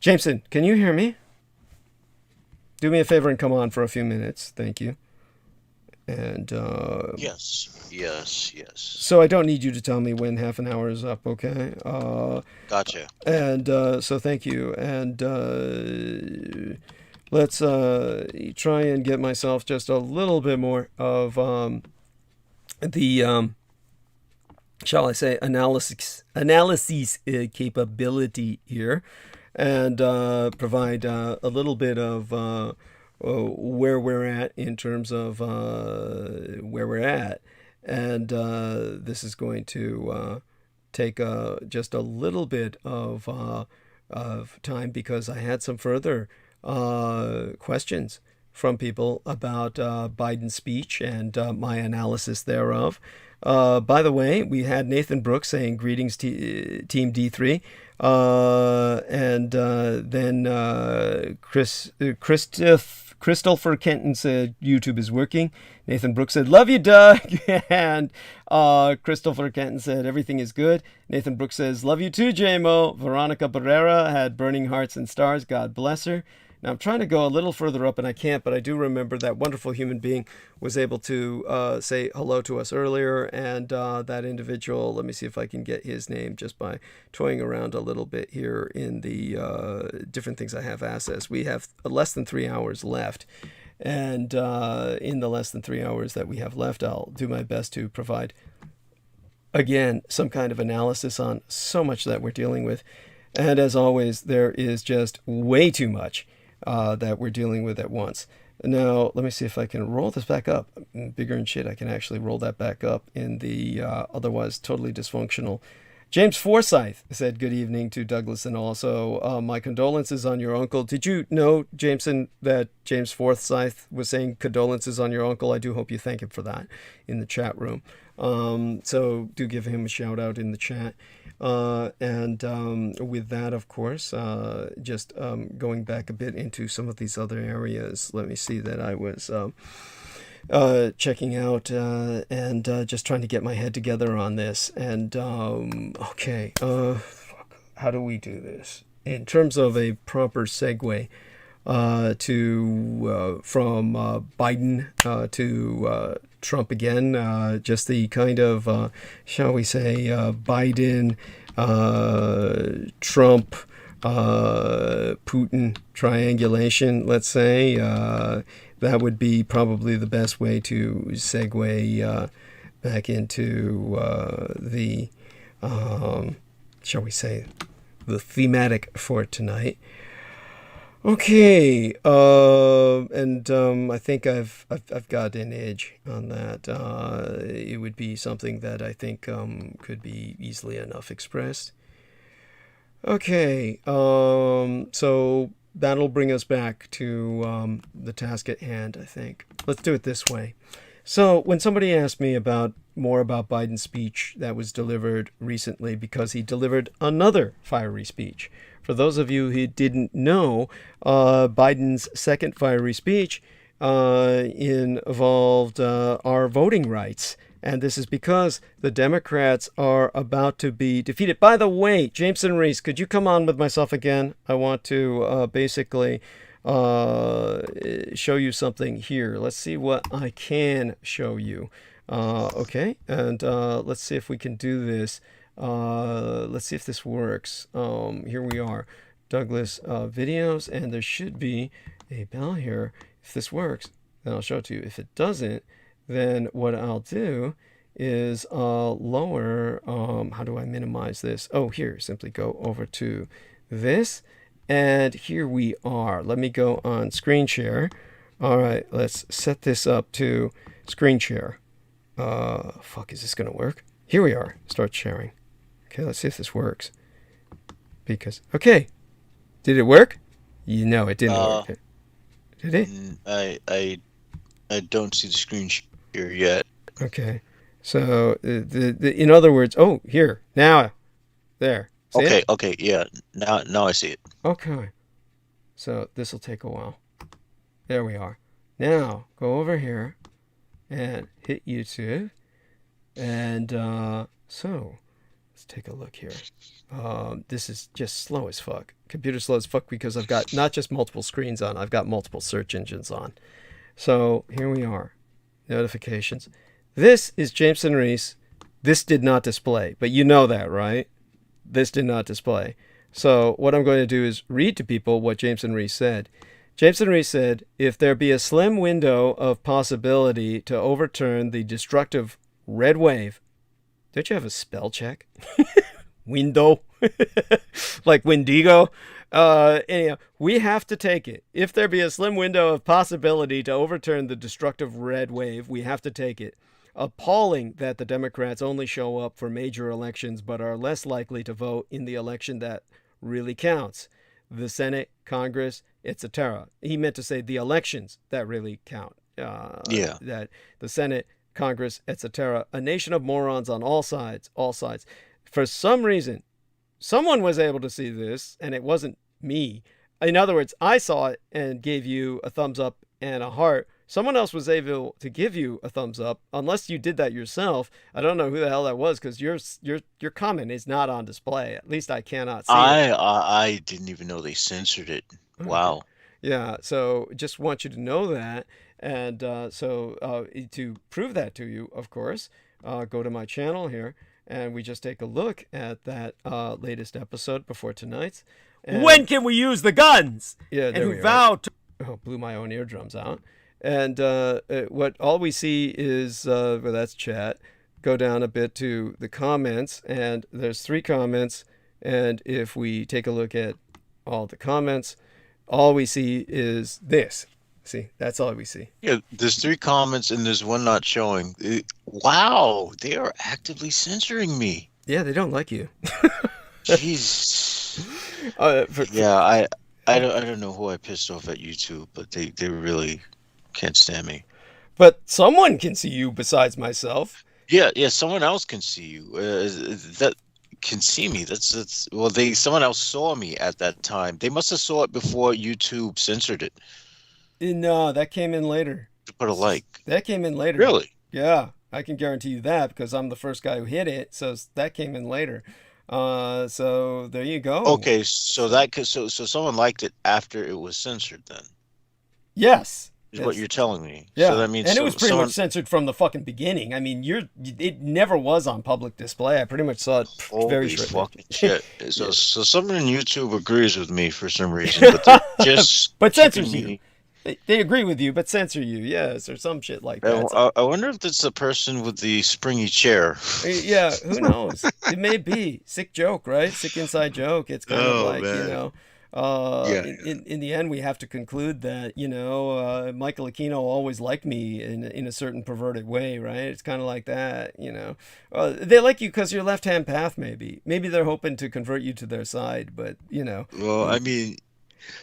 Jameson, can you hear me? Do me a favor and come on for a few minutes. Thank you. And yes. So I don't need you to tell me when half an hour is up, okay? Gotcha. And so thank you. And let's try and get myself just a little bit more of the shall I say analysis capability here, and provide a little bit of where we're at in terms of where we're at. And this is going to take just a little bit of time, because I had some further questions from people about Biden's speech and my analysis thereof. By the way, we had Nathan Brooks saying greetings Team D3, and then Christopher Kenton said YouTube is working. Nathan Brooks said, love you, Doug. And Christopher Kenton said, everything is good. Nathan Brooks says, love you too, JMO. Veronica Barrera had burning hearts and stars. God bless her. Now, I'm trying to go a little further up, and I can't, but I do remember that wonderful human being was able to say hello to us earlier, and that individual, let me see if I can get his name just by toying around a little bit here in the different things I have access. We have less than 3 hours left, and in the less than 3 hours that we have left, I'll do my best to provide, again, some kind of analysis on so much that we're dealing with. And as always, there is just way too much that we're dealing with at once. Now, let me see if I can roll this back up. Bigger and shit, I can actually roll that back up in the otherwise totally dysfunctional. James Forsyth said good evening to Douglas, and also my condolences on your uncle. Did you know, Jameson, that James Forsyth was saying condolences on your uncle? I do hope you thank him for that in the chat room. So do give him a shout out in the chat. And with that, of course, just going back a bit into some of these other areas, let me see that I was checking out and just trying to get my head together on this. And okay, how do we do this in terms of a proper segue to from Biden to Trump again? Just the kind of shall we say Biden, Trump, Putin triangulation, let's say. That would be probably the best way to segue back into the, shall we say, the thematic for tonight. Okay, and I think I've got an edge on that. It would be something that I think could be easily enough expressed. Okay, so that'll bring us back to the task at hand, I think. Let's do it this way. So when somebody asked me more about Biden's speech that was delivered recently, because he delivered another fiery speech. For those of you who didn't know, Biden's second fiery speech involved our voting rights. And this is because the Democrats are about to be defeated. By the way, Jameson Reese, could you come on with myself again? I want to basically show you something here. Let's see what I can show you. Okay, and let's see if we can do this. Let's see if this works. Here we are, Douglas videos, and there should be a bell here. If this works, then I'll show it to you. If it doesn't, then what I'll do is lower, how do I minimize this? Oh, here, simply go over to this, and here we are. Let me go on screen share. All right, let's set this up to screen share. Fuck, is this gonna work? Here we are, start sharing. Okay, let's see if this works. Because, okay, did it work? You know it didn't work. Did it? I don't see the screen share yet. Okay, so in other words, oh, here, now, there. See Okay, it? okay, yeah, now I see it. Okay, so this will take a while. There we are. Now, go over here and hit YouTube. And so, let's take a look here. This is just slow as fuck. Computer slow as fuck because I've got not just multiple screens on, I've got multiple search engines on. So here we are. Notifications. This is Jameson Reese. This did not display, but you know that, right? This did not display. So what I'm going to do is read to people what Jameson Reese said. Jameson Reese said, if there be a slim window of possibility to overturn the destructive red wave. Don't you have a spell check? Window. Like Wendigo. Anyhow, we have to take it. If there be a slim window of possibility to overturn the destructive red wave, we have to take it. Appalling that the Democrats only show up for major elections but are less likely to vote in the election that really counts. The Senate, Congress, etc. He meant to say the elections that really count. That the Senate, Congress, etc. A nation of morons on all sides. For some reason, someone was able to see this, and it wasn't me. In other words, I saw it and gave you a thumbs up and a heart. Someone else was able to give you a thumbs up, unless you did that yourself. I don't know who the hell that was, because your comment is not on display. At least I cannot see it. I didn't even know they censored it. Wow. Yeah, so just want you to know that. And to prove that to you, of course, go to my channel here, and we just take a look at that latest episode before tonight's. And when can we use the guns? Yeah, and there who we vow are. to... Oh, blew my own eardrums out. And what all we see is, well, that's chat. Go down a bit to the comments, and there's 3 comments. And if we take a look at all the comments, all we see is this. See, that's all we see. Yeah, there's 3 comments and there's 1 not showing. Wow, they are actively censoring me. Yeah, they don't like you. Jeez. I don't know who I pissed off at YouTube, but they really can't stand me. But someone can see you besides myself. Yeah, someone else can see you. That can see me. That's well, someone else saw me at that time. They must have saw it before YouTube censored it. No, that came in later. To put a like. That came in later. Really? Yeah, I can guarantee you that because I'm the first guy who hit it. So that came in later. So there you go. Okay, so so someone liked it after it was censored then. Yes. Is what you're telling me. Yeah. So that means and it was pretty much censored from the fucking beginning. I mean, it never was on public display. I pretty much saw it very shortly. Fucking shit. So someone in YouTube agrees with me for some reason, but they're just but censors you. They agree with you, but censor you, yes, or some shit like that. I wonder if that's the person with the springy chair. Yeah, who knows? It may be. Sick joke, right? Sick inside joke. It's kind of like, man. In the end, we have to conclude that, Michael Aquino always liked me in a certain perverted way, right? It's kind of like that, they like you because you're left-hand path, maybe. Maybe they're hoping to convert you to their side, but, Well, I mean...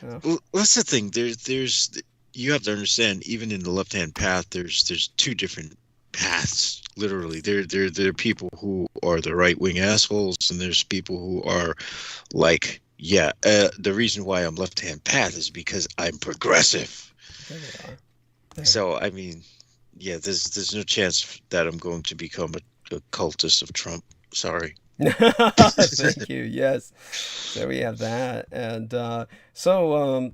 Well, that's the thing. There's you have to understand. Even in the left-hand path, there's 2 different paths. Literally, there are people who are the right-wing assholes, and there's people who are like, the reason why I'm left-hand path is because I'm progressive. So I mean, there's no chance that I'm going to become a cultist of Trump. Sorry. Thank you. Yes, there we have that. And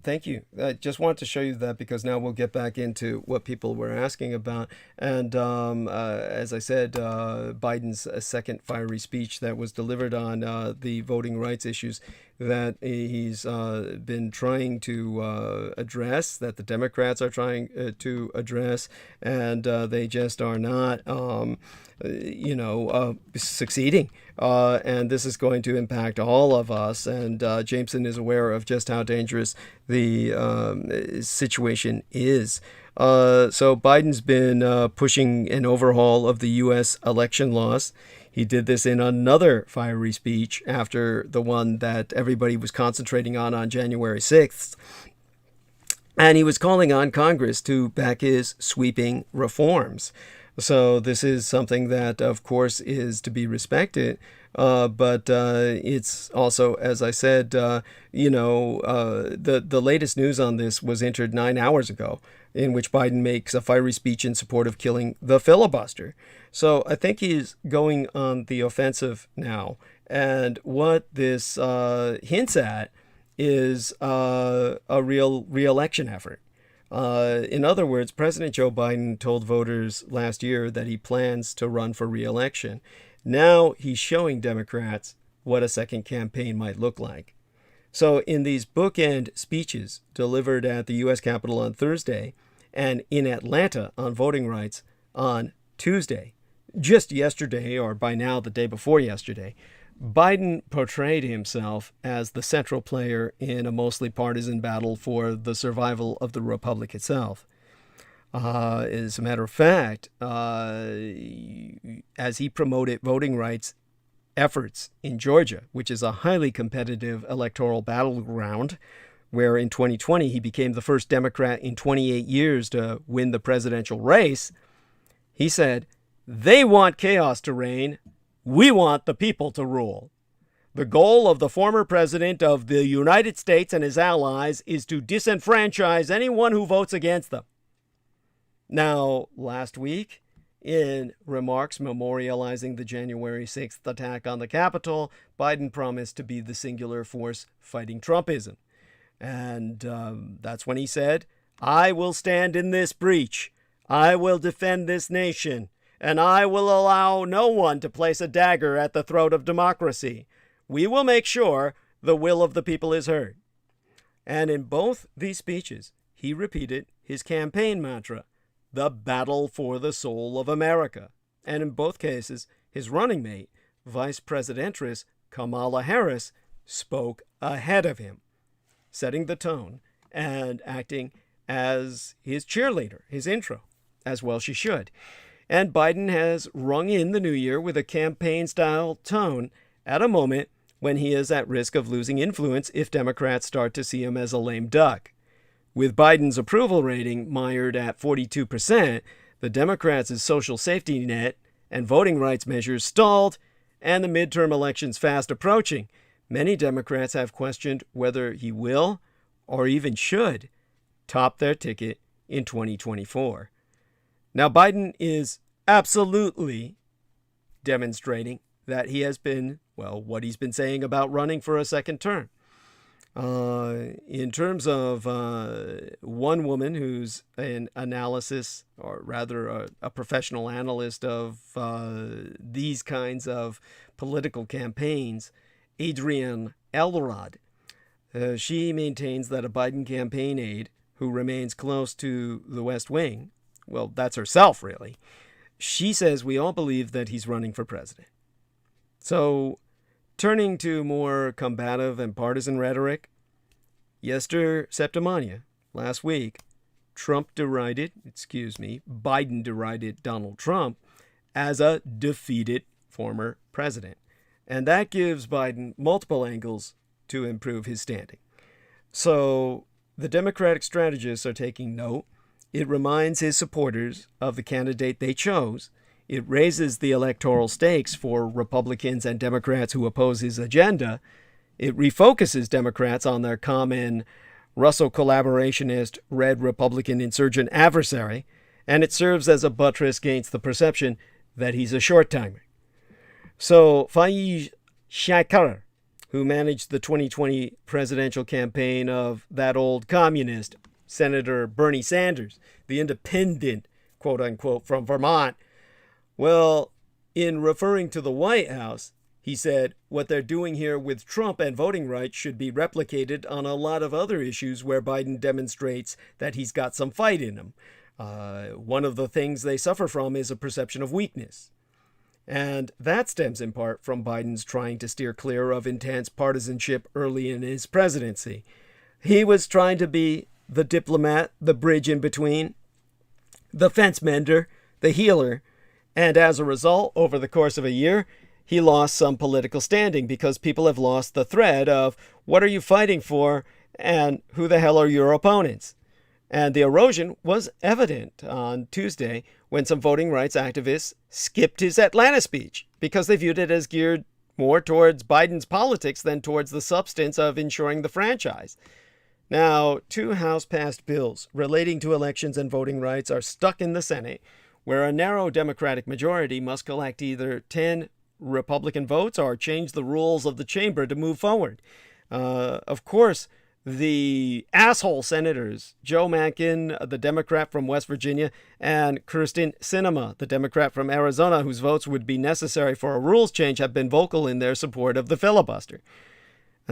thank you. I just wanted to show you that because now we'll get back into what people were asking about. And as I said, Biden's second fiery speech that was delivered on the voting rights issues that he's been trying to address, that the Democrats are trying to address, and they just are not, succeeding. And this is going to impact all of us. And Jameson is aware of just how dangerous the situation is. So Biden's been pushing an overhaul of the U.S. election laws. He did this in another fiery speech after the one that everybody was concentrating on January 6th. And he was calling on Congress to back his sweeping reforms. So this is something that, of course, is to be respected. But it's also, as I said, the latest news on this was entered 9 hours ago, in which Biden makes a fiery speech in support of killing the filibuster. So I think he's going on the offensive now. And what this hints at is a real re-election effort. In other words, President Joe Biden told voters last year that he plans to run for re-election. Now he's showing Democrats what a second campaign might look like. So in these bookend speeches delivered at the U.S. Capitol on Thursday and in Atlanta on voting rights on Tuesday, just yesterday, or by now the day before yesterday, Biden portrayed himself as the central player in a mostly partisan battle for the survival of the republic itself. As a matter of fact, as he promoted voting rights efforts in Georgia, which is a highly competitive electoral battleground, where in 2020 he became the first Democrat in 28 years to win the presidential race, he said, "They want chaos to reign. We want the people to rule. The goal of the former president of the United States and his allies is to disenfranchise anyone who votes against them." Now, last week, in remarks memorializing the January 6th attack on the Capitol, Biden promised to be the singular force fighting Trumpism. And that's when he said, "I will stand in this breach. I will defend this nation. And I will allow no one to place a dagger at the throat of democracy. We will make sure the will of the people is heard." And in both these speeches, he repeated his campaign mantra, the battle for the soul of America. And in both cases, his running mate, Vice Presidentress Kamala Harris, spoke ahead of him, setting the tone and acting as his cheerleader, his intro, as well she should. And Biden has rung in the new year with a campaign-style tone at a moment when he is at risk of losing influence if Democrats start to see him as a lame duck. With Biden's approval rating mired at 42%, the Democrats' social safety net and voting rights measures stalled, and the midterm elections fast approaching. Many Democrats have questioned whether he will, or even should, top their ticket in 2024. Now, Biden is absolutely demonstrating that he has been, well, what he's been saying about running for a second term. In terms of one woman who's an analysis, or rather a professional analyst of these kinds of political campaigns, Adrienne Elrod, she maintains that a Biden campaign aide who remains close to the West Wing, well, that's herself, really, she says we all believe that he's running for president. So, turning to more combative and partisan rhetoric, Biden derided Donald Trump as a defeated former president. And that gives Biden multiple angles to improve his standing. So the Democratic strategists are taking note. It reminds his supporters of the candidate they chose. It raises the electoral stakes for Republicans and Democrats who oppose his agenda. It refocuses Democrats on their common Russo collaborationist, red Republican insurgent adversary, and it serves as a buttress against the perception that he's a short-timer. So Faiz Shakar, who managed the 2020 presidential campaign of that old communist, Senator Bernie Sanders, the independent, quote-unquote, from Vermont, well, in referring to the White House, he said, what they're doing here with Trump and voting rights should be replicated on a lot of other issues where Biden demonstrates that he's got some fight in him. One of the things they suffer from is a perception of weakness. And that stems in part from Biden's trying to steer clear of intense partisanship early in his presidency. He was trying to be the diplomat, the bridge in between, the fence mender, the healer, and as a result, over the course of a year, he lost some political standing because people have lost the thread of what are you fighting for and who the hell are your opponents? And the erosion was evident on Tuesday when some voting rights activists skipped his Atlanta speech because they viewed it as geared more towards Biden's politics than towards the substance of ensuring the franchise. Now, 2 House-passed bills relating to elections and voting rights are stuck in the Senate, where a narrow Democratic majority must collect either 10 Republican votes or change the rules of the chamber to move forward. Of course, the asshole senators, Joe Manchin, the Democrat from West Virginia, and Kyrsten Sinema, the Democrat from Arizona, whose votes would be necessary for a rules change, have been vocal in their support of the filibuster.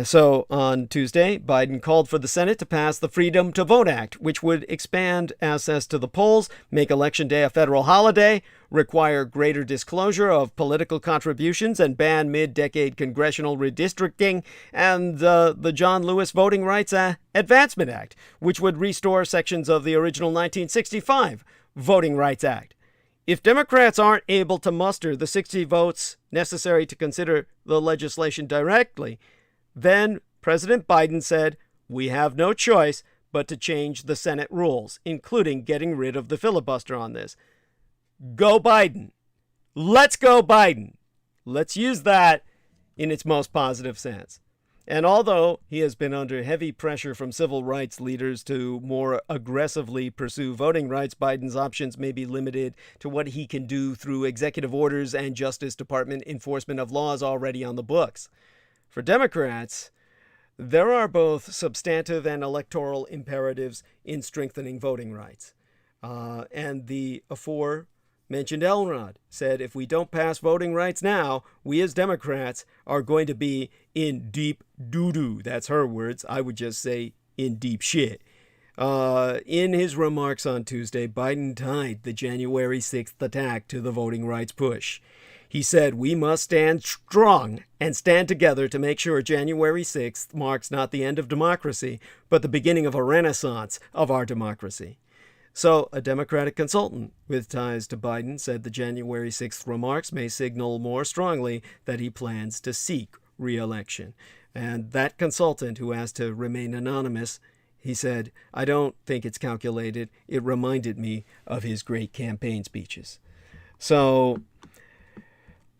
So on Tuesday, Biden called for the Senate to pass the Freedom to Vote Act, which would expand access to the polls, make Election Day a federal holiday, require greater disclosure of political contributions, and ban mid-decade congressional redistricting, and the John Lewis Voting Rights Advancement Act, which would restore sections of the original 1965 Voting Rights Act. If Democrats aren't able to muster the 60 votes necessary to consider the legislation directly, then President Biden said, we have no choice but to change the Senate rules, including getting rid of the filibuster on this. Go Biden. Let's go Biden. Let's use that in its most positive sense. And although he has been under heavy pressure from civil rights leaders to more aggressively pursue voting rights, Biden's options may be limited to what he can do through executive orders and Justice Department enforcement of laws already on the books. For Democrats, there are both substantive and electoral imperatives in strengthening voting rights. And the aforementioned Elrod said, if we don't pass voting rights now, we as Democrats are going to be in deep doo-doo. That's her words. I would just say in deep shit. In his remarks on Tuesday, Biden tied the January 6th attack to the voting rights push. He said, "We must stand strong and stand together to make sure January 6th marks not the end of democracy, but the beginning of a renaissance of our democracy." So, a Democratic consultant with ties to Biden said the January 6th remarks may signal more strongly that he plans to seek re-election. And that consultant, who asked to remain anonymous, he said, "I don't think it's calculated. It reminded me of his great campaign speeches." So,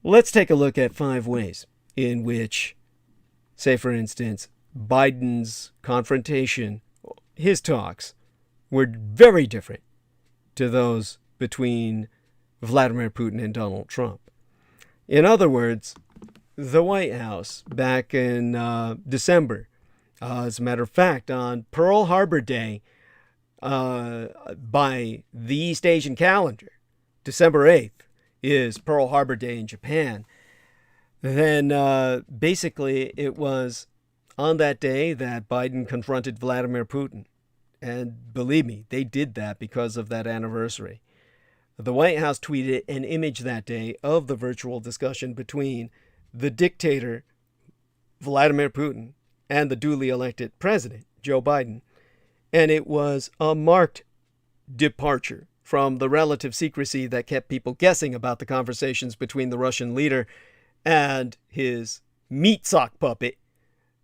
let's take a look at 5 ways in which, say for instance, Biden's confrontation, his talks, were very different to those between Vladimir Putin and Donald Trump. In other words, the White House back in December, as a matter of fact, on Pearl Harbor Day, by the East Asian calendar, December 8th is Pearl Harbor Day in Japan. Then basically it was on that day that Biden confronted Vladimir Putin. And believe me, they did that because of that anniversary. The White House tweeted an image that day of the virtual discussion between the dictator, Vladimir Putin, and the duly elected president, Joe Biden. And it was a marked departure from the relative secrecy that kept people guessing about the conversations between the Russian leader and his meat sock puppet,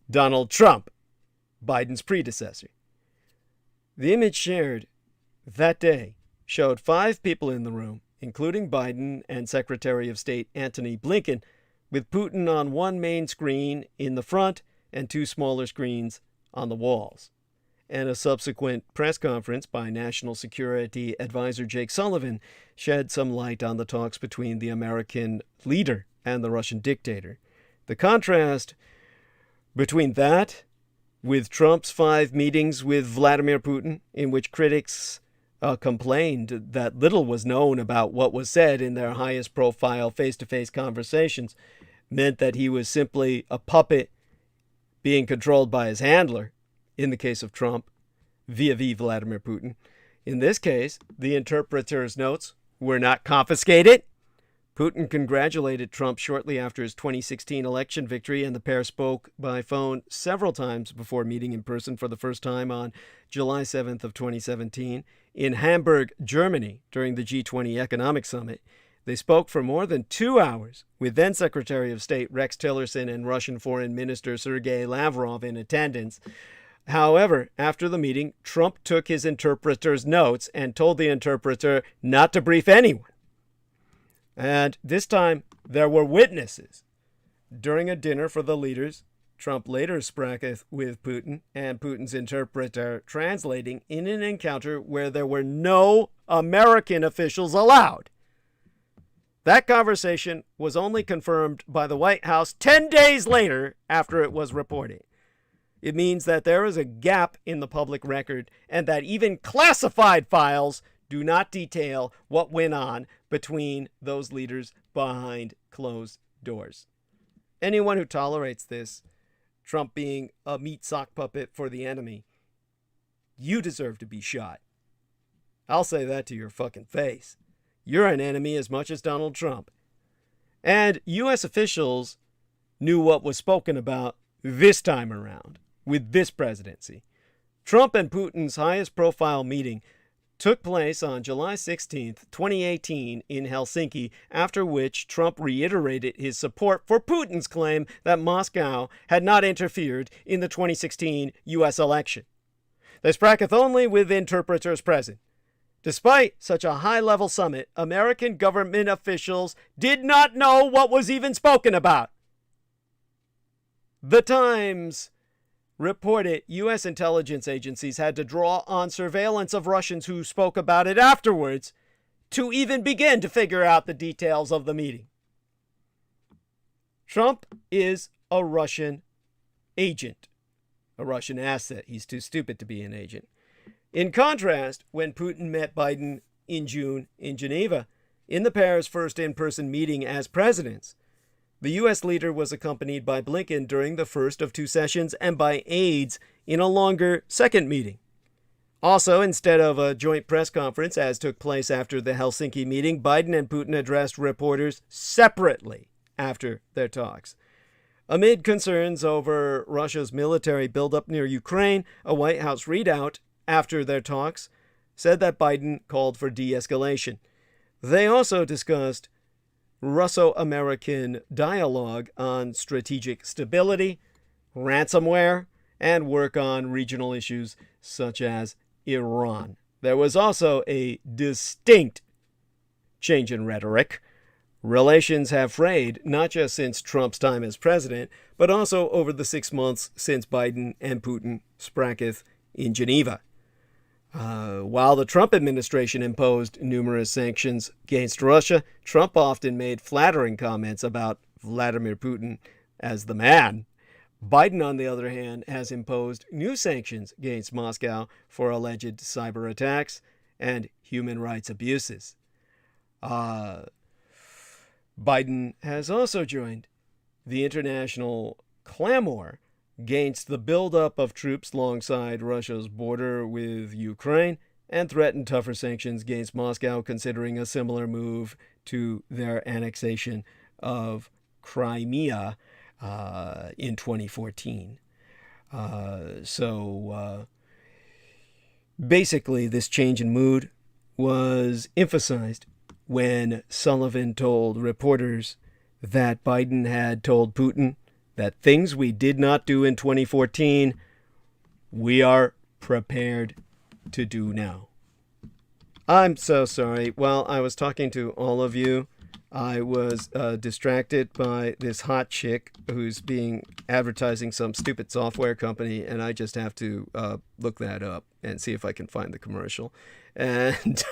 Donald Trump, Biden's predecessor. The image shared that day showed 5 people in the room, including Biden and Secretary of State Antony Blinken, with Putin on one main screen in the front and 2 smaller screens on the walls. And a subsequent press conference by National Security Advisor Jake Sullivan shed some light on the talks between the American leader and the Russian dictator. The contrast between that with Trump's 5 meetings with Vladimir Putin, in which critics complained that little was known about what was said in their highest profile face-to-face conversations, meant that he was simply a puppet being controlled by his handler, in the case of Trump, vis-a-vis Vladimir Putin. In this case, the interpreter's notes were not confiscated. Putin congratulated Trump shortly after his 2016 election victory, and the pair spoke by phone several times before meeting in person for the first time on July 7th of 2017 in Hamburg, Germany, during the G20 Economic Summit. They spoke for more than 2 hours, with then Secretary of State Rex Tillerson and Russian Foreign Minister Sergei Lavrov in attendance. However, after the meeting, Trump took his interpreter's notes and told the interpreter not to brief anyone. And this time, there were witnesses. During a dinner for the leaders, Trump later spracketh with Putin and Putin's interpreter translating in an encounter where there were no American officials allowed. That conversation was only confirmed by the White House 10 days later after it was reported. It means that there is a gap in the public record and that even classified files do not detail what went on between those leaders behind closed doors. Anyone who tolerates this, Trump being a meat sock puppet for the enemy, you deserve to be shot. I'll say that to your fucking face. You're an enemy as much as Donald Trump. And U.S. officials knew what was spoken about this time around with this presidency. Trump and Putin's highest profile meeting took place on July 16th, 2018 in Helsinki, after which Trump reiterated his support for Putin's claim that Moscow had not interfered in the 2016 U.S. election. They spracketh only with interpreters present. Despite such a high-level summit, American government officials did not know what was even spoken about. The Times reported U.S. intelligence agencies had to draw on surveillance of Russians who spoke about it afterwards to even begin to figure out the details of the meeting. Trump is a Russian agent, a Russian asset. He's too stupid to be an agent. In contrast, when Putin met Biden in June in Geneva, in the pair's first in-person meeting as presidents, the U.S. leader was accompanied by Blinken during the first of 2 sessions and by aides in a longer second meeting. Also, instead of a joint press conference, as took place after the Helsinki meeting, Biden and Putin addressed reporters separately after their talks. Amid concerns over Russia's military buildup near Ukraine, a White House readout after their talks said that Biden called for de-escalation. They also discussed Russo-American dialogue on strategic stability, ransomware, and work on regional issues such as Iran. There was also a distinct change in rhetoric. Relations have frayed, not just since Trump's time as president, but also over the 6 months since Biden and Putin spracketh in Geneva. While the Trump administration imposed numerous sanctions against Russia, Trump often made flattering comments about Vladimir Putin as the man. Biden, on the other hand, has imposed new sanctions against Moscow for alleged cyber attacks and human rights abuses. Biden has also joined the international clamor against the buildup of troops alongside Russia's border with Ukraine and threatened tougher sanctions against Moscow, considering a similar move to their annexation of Crimea in 2014. Basically, this change in mood was emphasized when Sullivan told reporters that Biden had told Putin that things we did not do in 2014, we are prepared to do now. I'm so sorry. While I was talking to all of you, I was distracted by this hot chick who's advertising some stupid software company, and I just have to look that up and see if I can find the commercial. And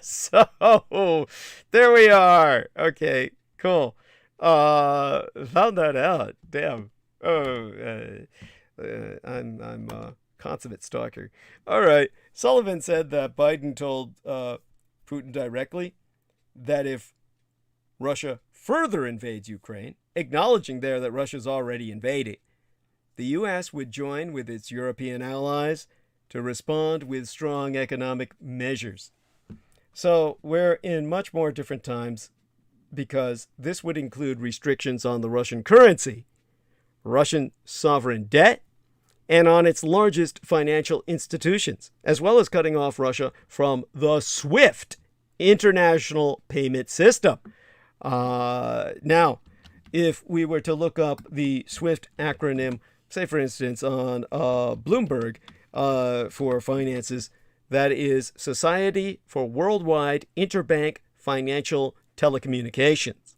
so there we are. Okay, cool. Found that out. Damn. I'm a consummate stalker. All right. Sullivan said that Biden told Putin directly that if Russia further invades Ukraine, acknowledging there that Russia's already invaded, the U.S. would join with its European allies to respond with strong economic measures. So we're in much more different times because this would include restrictions on the Russian currency, Russian sovereign debt, and on its largest financial institutions, as well as cutting off Russia from the SWIFT international payment system. Now, if we were to look up the SWIFT acronym, say for instance on Bloomberg for finances, that is Society for Worldwide Interbank Financial Telecommunications.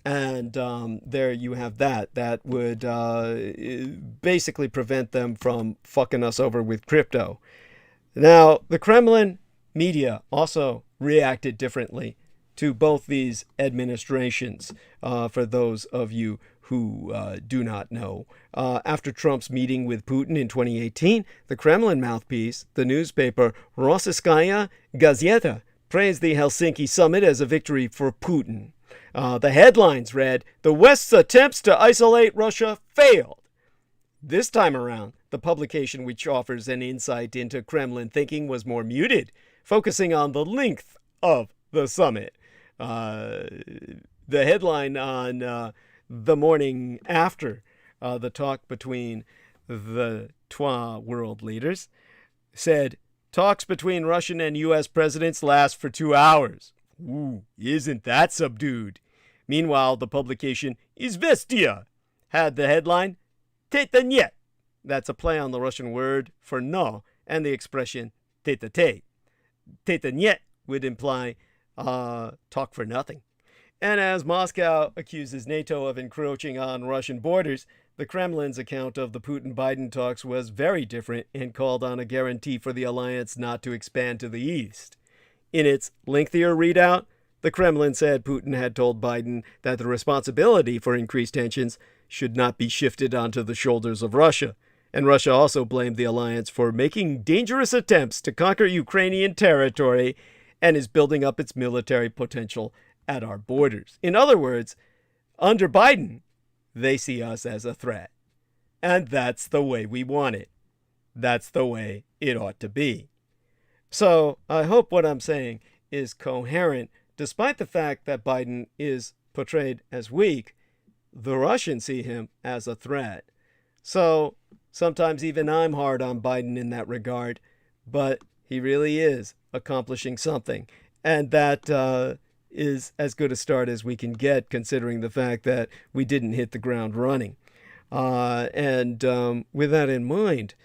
And there you have that. That would basically prevent them from fucking us over with crypto. Now, the Kremlin media also reacted differently to both these administrations, for those of you who do not know. After Trump's meeting with Putin in 2018, the Kremlin mouthpiece, the newspaper Rossiyskaya Gazeta, praised the Helsinki summit as a victory for Putin. The headlines read, "The West's attempts to isolate Russia failed." This time around, the publication, which offers an insight into Kremlin thinking, was more muted, focusing on the length of the summit. The headline on the morning after the talk between the ̔wa world leaders said, "Talks between Russian and U.S. presidents last for 2 hours." Ooh, isn't that subdued? Meanwhile, the publication Izvestia had the headline, "Teta Niet." That's a play on the Russian word for no and the expression teta te. Teta Niet would imply talk for nothing. And as Moscow accuses NATO of encroaching on Russian borders, the Kremlin's account of the Putin-Biden talks was very different and called on a guarantee for the alliance not to expand to the east. In its lengthier readout, the Kremlin said Putin had told Biden that the responsibility for increased tensions should not be shifted onto the shoulders of Russia. And Russia also blamed the alliance for making dangerous attempts to conquer Ukrainian territory and is building up its military potential at our borders. In other words, under Biden, they see us as a threat. And that's the way we want it. That's the way it ought to be. So I hope what I'm saying is coherent, despite the fact that Biden is portrayed as weak. The Russians see him as a threat. So sometimes even I'm hard on Biden in that regard, but he really is accomplishing something. And that is as good a start as we can get, considering the fact that we didn't hit the ground running. With that in mind,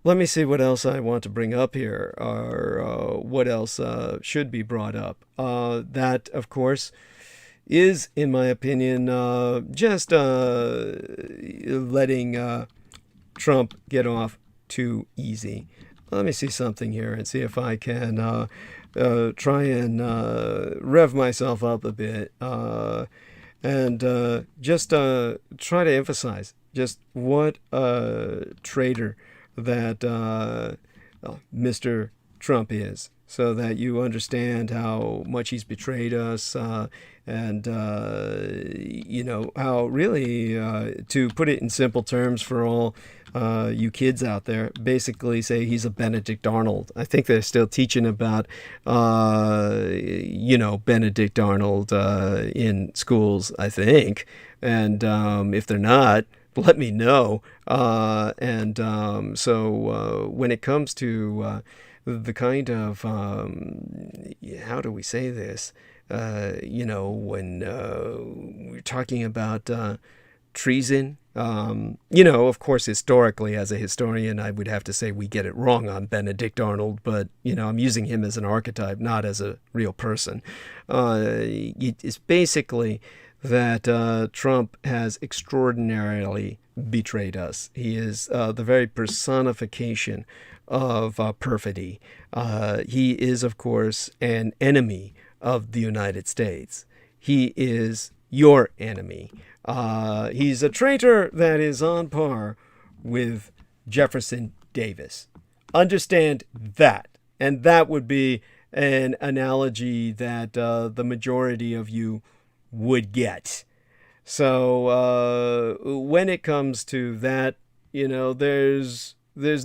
let me see what else I want to bring up here, or what else should be brought up. That, of course, is, in my opinion, just letting Trump get off too easy. Let me see something here and see if I can try and rev myself up a bit and just try to emphasize just what a traitor that Mr. Trump is, so that you understand how much he's betrayed us, and how really, to put it in simple terms for all you kids out there, basically say he's a Benedict Arnold. I think they're still teaching about, Benedict Arnold in schools, I think. And if they're not, let me know. So when it comes to the kind of, how do we say this? When we're talking about treason, of course, historically, as a historian, I would have to say we get it wrong on Benedict Arnold, but, I'm using him as an archetype, not as a real person. It's basically that Trump has extraordinarily betrayed us. He is the very personification of perfidy. He is, of course, an enemy of the United States. He is your enemy. He's a traitor that is on par with Jefferson Davis. Understand that. And that would be an analogy that the majority of you would get. So when it comes to that, there's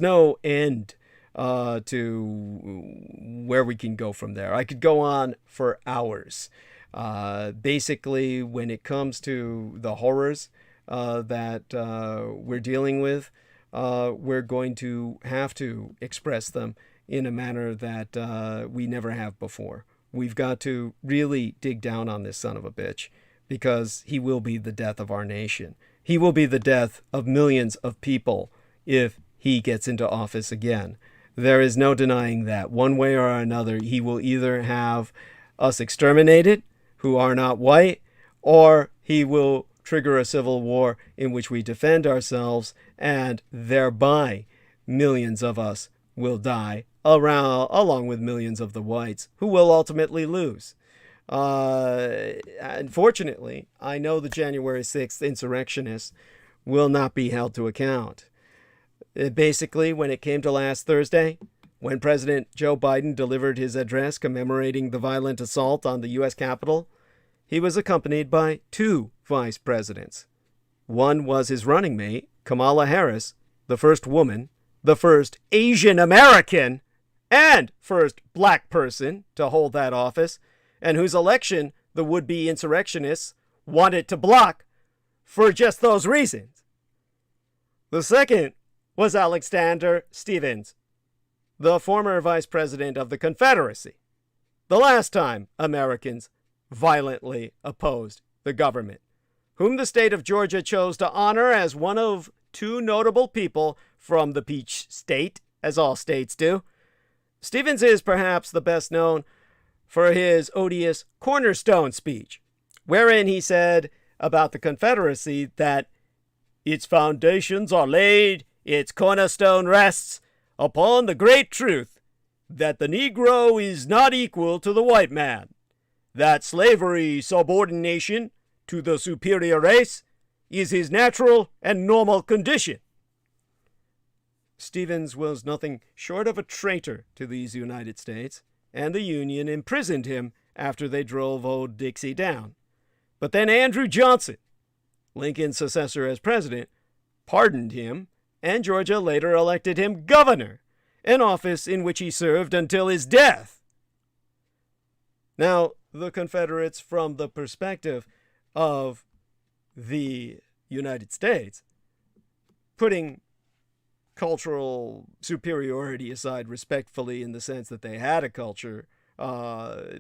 no end to where we can go from there. I could go on for hours. Basically, when it comes to the horrors that we're dealing with, we're going to have to express them in a manner that we never have before. We've got to really dig down on this son of a bitch, because he will be the death of our nation. He will be the death of millions of people if he gets into office again. There is no denying that. One way or another, he will either have us exterminated, who are not white, or he will trigger a civil war in which we defend ourselves, and thereby millions of us will die, along with millions of the whites, who will ultimately lose. Unfortunately, I know the January 6th insurrectionists will not be held to account. Basically, when it came to last Thursday, when President Joe Biden delivered his address commemorating the violent assault on the U.S. Capitol, he was accompanied by two vice presidents. One was his running mate, Kamala Harris, the first woman, the first Asian American, and first black person to hold that office, and whose election the would-be insurrectionists wanted to block for just those reasons. The second was Alexander Stephens, the former vice president of the Confederacy, the last time Americans violently opposed the government, whom the state of Georgia chose to honor as one of two notable people from the Peach State, as all states do. Stephens is perhaps the best known for his odious cornerstone speech, wherein he said about the Confederacy that its foundations are laid, its cornerstone rests upon the great truth that the Negro is not equal to the white man, that slavery subordination to the superior race is his natural and normal condition. Stephens was nothing short of a traitor to these United States, and the Union imprisoned him after they drove old Dixie down. But then Andrew Johnson, Lincoln's successor as president, pardoned him and Georgia later elected him governor, an office in which he served until his death. Now, the Confederates, from the perspective of the United States, putting cultural superiority aside respectfully in the sense that they had a culture,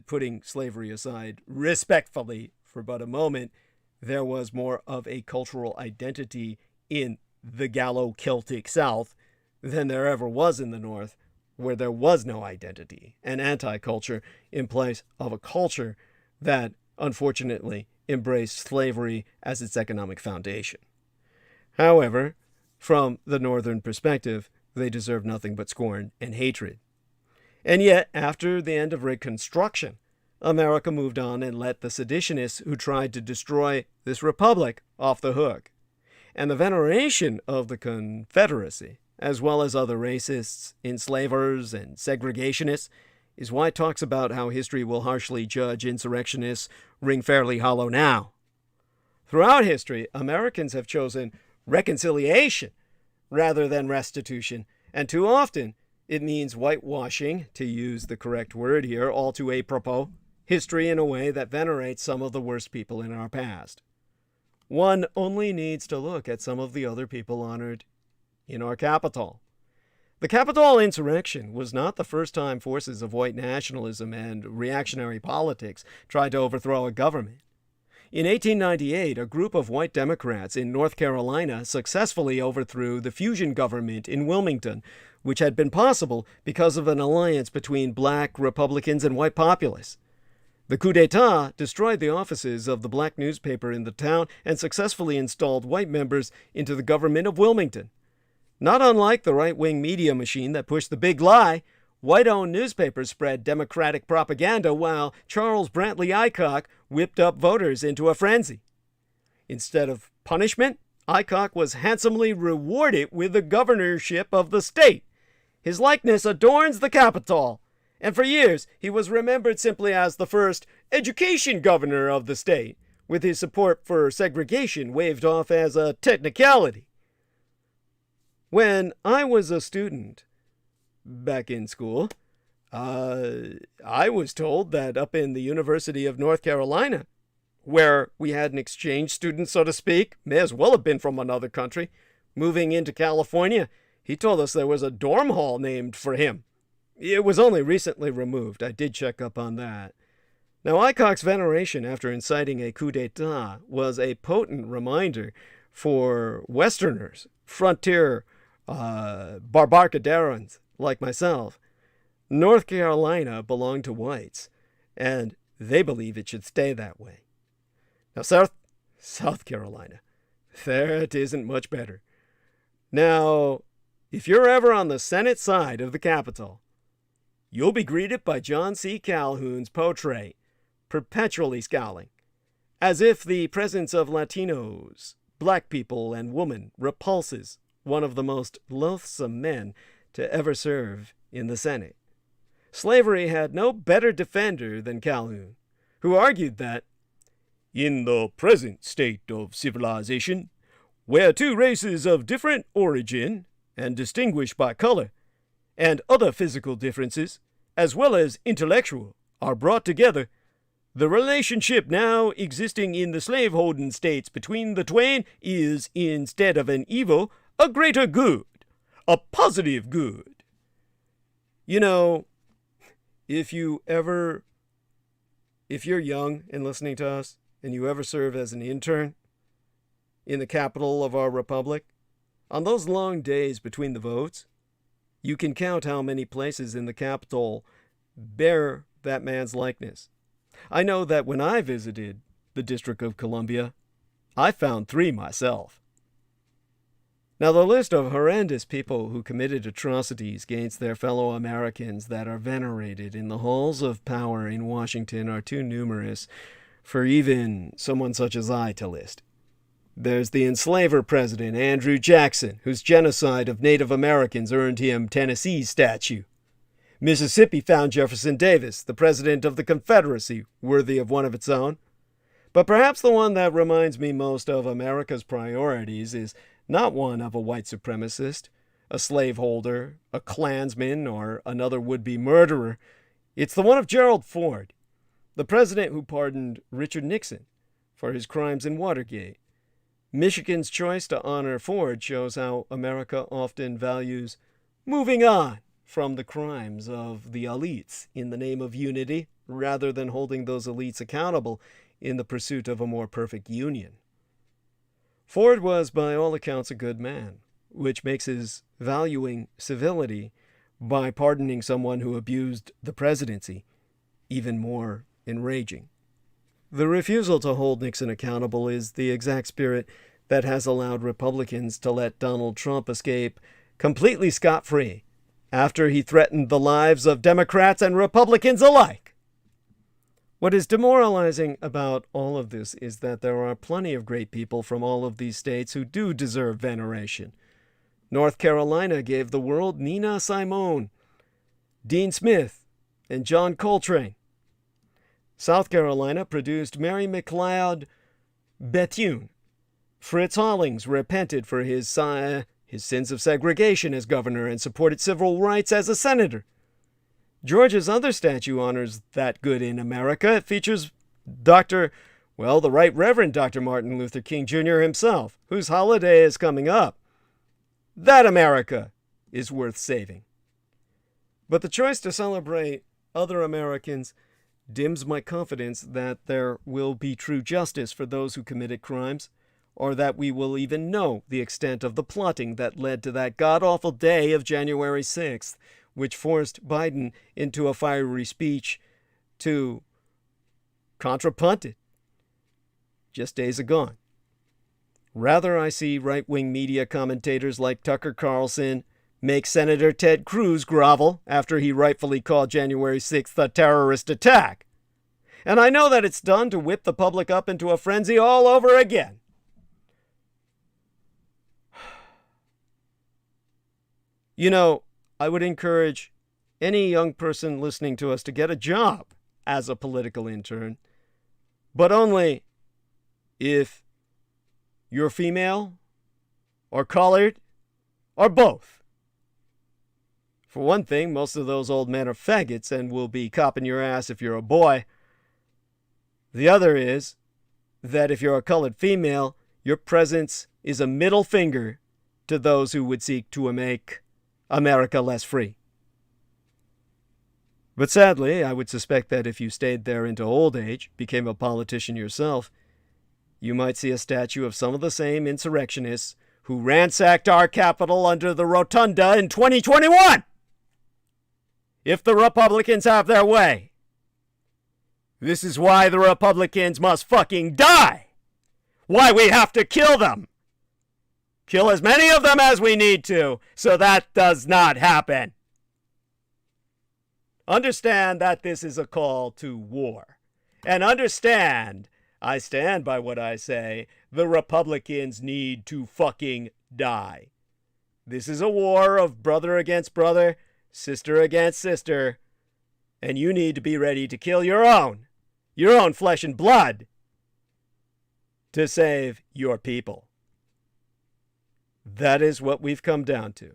putting slavery aside respectfully for but a moment, there was more of a cultural identity in the Gallo-Celtic South than there ever was in the North, where there was no identity, an anti-culture in place of a culture that, unfortunately, embraced slavery as its economic foundation. However, from the Northern perspective, they deserve nothing but scorn and hatred. And yet, after the end of Reconstruction, America moved on and let the seditionists who tried to destroy this republic off the hook. And the veneration of the Confederacy, as well as other racists, enslavers, and segregationists, is why it talks about how history will harshly judge insurrectionists ring fairly hollow now. Throughout history, Americans have chosen reconciliation rather than restitution, and too often it means whitewashing, to use the correct word here, all too apropos, history in a way that venerates some of the worst people in our past. One only needs to look at some of the other people honored in our capital. The Capitol insurrection was not the first time forces of white nationalism and reactionary politics tried to overthrow a government. In 1898, a group of white Democrats in North Carolina successfully overthrew the fusion government in Wilmington, which had been possible because of an alliance between black Republicans and white populists. The coup d'etat destroyed the offices of the black newspaper in the town and successfully installed white members into the government of Wilmington. Not unlike the right-wing media machine that pushed the big lie, white-owned newspapers spread Democratic propaganda while Charles Brantley Aycock whipped up voters into a frenzy. Instead of punishment, Aycock was handsomely rewarded with the governorship of the state. His likeness adorns the Capitol, and for years he was remembered simply as the first education governor of the state, with his support for segregation waved off as a technicality. When I was a student back in school, I was told that up in the University of North Carolina, where we had an exchange student, so to speak, may as well have been from another country, moving into California, he told us there was a dorm hall named for him. It was only recently removed. I did check up on that. Now, Aycock's veneration after inciting a coup d'etat was a potent reminder for Westerners, frontier barbarcaderans like myself. North Carolina belonged to whites, and they believe it should stay that way. Now, South Carolina, there it isn't much better. Now, if you're ever on the Senate side of the Capitol, you'll be greeted by John C. Calhoun's portrait, perpetually scowling, as if the presence of Latinos, black people, and women repulses one of the most loathsome men to ever serve in the Senate. Slavery had no better defender than Calhoun, who argued that, in the present state of civilization, where two races of different origin, and distinguished by color, and other physical differences, as well as intellectual, are brought together, the relationship now existing in the slaveholding states between the twain is, instead of an evil, a greater good, a positive good. You know, if you're young and listening to us, and you ever serve as an intern in the capital of our republic, on those long days between the votes, you can count how many places in the Capitol bear that man's likeness. I know that when I visited the District of Columbia, I found 3 myself. Now, the list of horrendous people who committed atrocities against their fellow Americans that are venerated in the halls of power in Washington are too numerous for even someone such as I to list. There's the enslaver president, Andrew Jackson, whose genocide of Native Americans earned him Tennessee's statue. Mississippi found Jefferson Davis, the president of the Confederacy, worthy of one of its own. But perhaps the one that reminds me most of America's priorities is not one of a white supremacist, a slaveholder, a Klansman, or another would-be murderer. It's the one of Gerald Ford, the president who pardoned Richard Nixon for his crimes in Watergate. Michigan's choice to honor Ford shows how America often values moving on from the crimes of the elites in the name of unity, rather than holding those elites accountable in the pursuit of a more perfect union. Ford was, by all accounts, a good man, which makes his valuing civility by pardoning someone who abused the presidency even more enraging. The refusal to hold Nixon accountable is the exact spirit that has allowed Republicans to let Donald Trump escape completely scot-free after he threatened the lives of Democrats and Republicans alike. What is demoralizing about all of this is that there are plenty of great people from all of these states who do deserve veneration. North Carolina gave the world Nina Simone, Dean Smith, and John Coltrane. South Carolina produced Mary McLeod Bethune. Fritz Hollings repented for his sins of segregation as governor and supported civil rights as a senator. Georgia's other statue honors that good in America. It features the Right Reverend Dr. Martin Luther King Jr. himself, whose holiday is coming up. That America is worth saving. But the choice to celebrate other Americans dims my confidence that there will be true justice for those who committed crimes, or that we will even know the extent of the plotting that led to that god-awful day of January 6th, which forced Biden into a fiery speech to contrapunt it just days agone. Rather, I see right-wing media commentators like Tucker Carlson make Senator Ted Cruz grovel after he rightfully called January 6th a terrorist attack. And I know that it's done to whip the public up into a frenzy all over again. You know, I would encourage any young person listening to us to get a job as a political intern, but only if you're female or colored or both. For one thing, most of those old men are faggots and will be copping your ass if you're a boy. The other is that if you're a colored female, your presence is a middle finger to those who would seek to make America less free. But sadly, I would suspect that if you stayed there into old age, became a politician yourself, you might see a statue of some of the same insurrectionists who ransacked our Capitol under the rotunda in 2021. If the Republicans have their way. This is why the Republicans must fucking die. Why we have to kill them. Kill as many of them as we need to, so that does not happen. Understand that this is a call to war. And understand, I stand by what I say, the Republicans need to fucking die. This is a war of brother against brother, sister against sister, and you need to be ready to kill your own flesh and blood, to save your people. That is what we've come down to.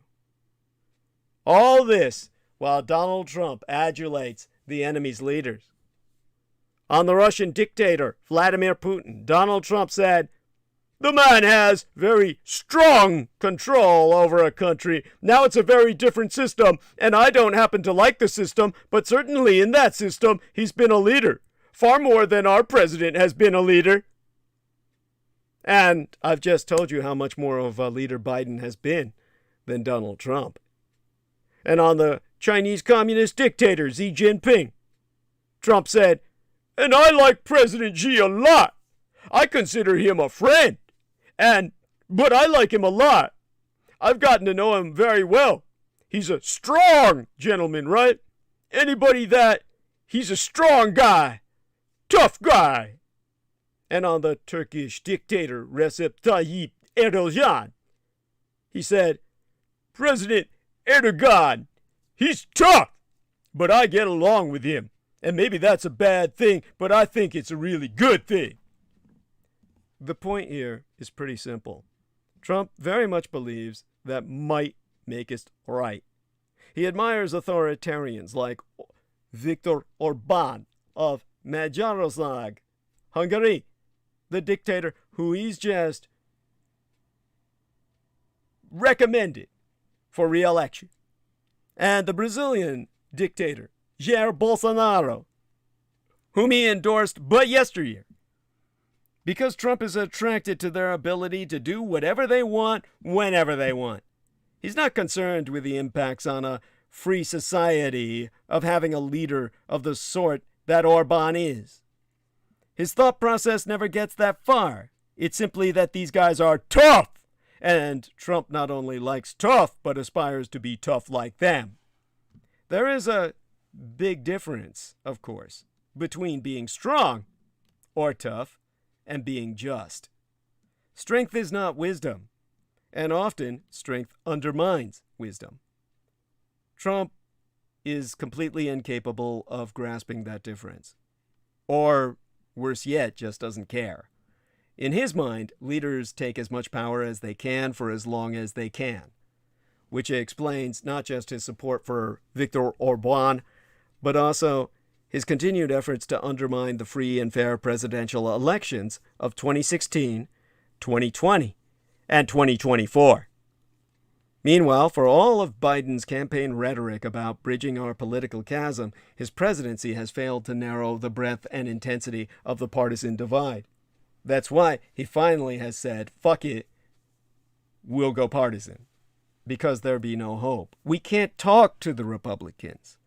All this while Donald Trump adulates the enemy's leaders. On the Russian dictator, Vladimir Putin, Donald Trump said, "The man has very strong control over a country. Now it's a very different system, and I don't happen to like the system, but certainly in that system, he's been a leader. Far more than our president has been a leader." And I've just told you how much more of a leader Biden has been than Donald Trump. And on the Chinese communist dictator Xi Jinping, Trump said, "And I like President Xi a lot. I consider him a friend. But I like him a lot. I've gotten to know him very well. He's a strong gentleman, right? He's a strong guy. Tough guy." And on the Turkish dictator Recep Tayyip Erdogan, he said, "President Erdogan, he's tough, but I get along with him. And maybe that's a bad thing, but I think it's a really good thing." The point here is pretty simple. Trump very much believes that might maketh right. He admires authoritarians like Viktor Orbán of Magyarország, Hungary, the dictator who he's just recommended for re-election, and the Brazilian dictator Jair Bolsonaro, whom he endorsed but yesteryear, because Trump is attracted to their ability to do whatever they want, whenever they want. He's not concerned with the impacts on a free society of having a leader of the sort that Orban is. His thought process never gets that far. It's simply that these guys are tough, and Trump not only likes tough, but aspires to be tough like them. There is a big difference, of course, between being strong or tough and being just. Strength is not wisdom, and often strength undermines wisdom. Trump is completely incapable of grasping that difference. Or, worse yet, just doesn't care. In his mind, leaders take as much power as they can for as long as they can, which explains not just his support for Viktor Orbán, but also his continued efforts to undermine the free and fair presidential elections of 2016, 2020, and 2024. Meanwhile, for all of Biden's campaign rhetoric about bridging our political chasm, his presidency has failed to narrow the breadth and intensity of the partisan divide. That's why he finally has said, fuck it, we'll go partisan, because there be no hope. We can't talk to the Republicans.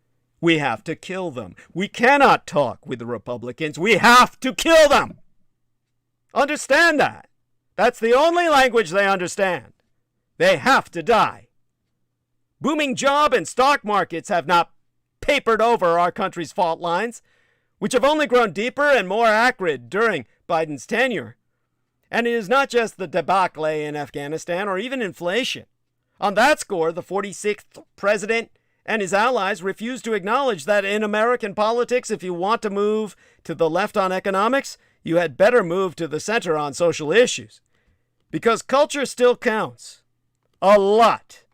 We have to kill them. We cannot talk with the Republicans. We have to kill them. Understand that. That's the only language they understand. They have to die. Booming job and stock markets have not papered over our country's fault lines, which have only grown deeper and more acrid during Biden's tenure. And it is not just the debacle in Afghanistan or even inflation. On that score, the 46th president and his allies refuse to acknowledge that in American politics, if you want to move to the left on economics, you had better move to the center on social issues. Because culture still counts. A lot.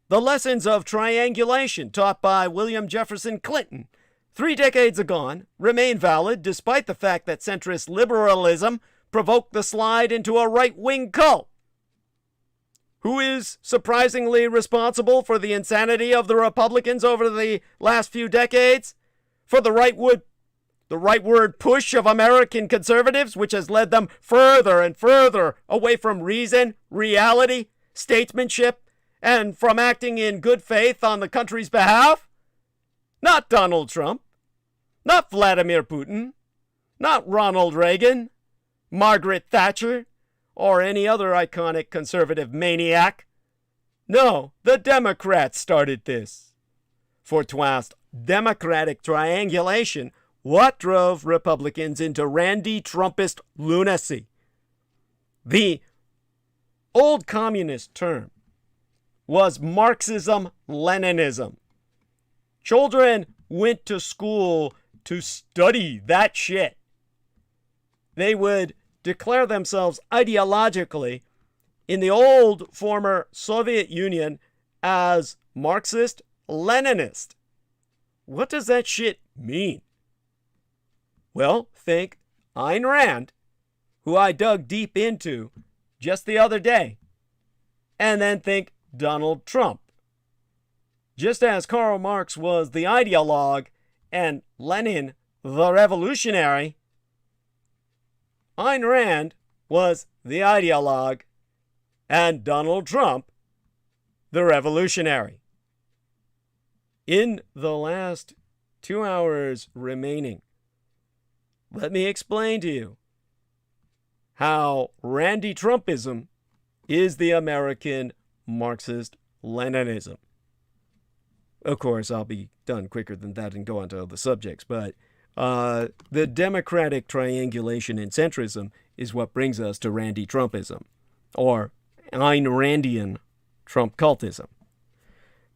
The lessons of triangulation taught by William Jefferson Clinton 3 decades agone remain valid despite the fact that centrist liberalism provoked the slide into a right-wing cult. Who is surprisingly responsible for the insanity of the Republicans over the last few decades? For the rightward push of American conservatives, which has led them further and further away from reason, reality, statesmanship, and from acting in good faith on the country's behalf? Not Donald Trump, not Vladimir Putin, not Ronald Reagan, Margaret Thatcher, or any other iconic conservative maniac. No, the Democrats started this. For 'twas Democratic triangulation what drove Republicans into Randy Trumpist lunacy. The old communist term was Marxism-Leninism. Children went to school to study that shit. They would declare themselves ideologically in the old former Soviet Union as Marxist-Leninist. What does that shit mean? Well, think Ayn Rand, who I dug deep into just the other day, and then think Donald Trump. Just as Karl Marx was the ideologue and Lenin the revolutionary, Ayn Rand was the ideologue and Donald Trump the revolutionary. In the last 2 hours remaining, let me explain to you how Randy Trumpism is the American Marxist-Leninism. Of course, I'll be done quicker than that and go on to other subjects, but the democratic triangulation in centrism is what brings us to Randy Trumpism, or Ayn Randian Trump cultism.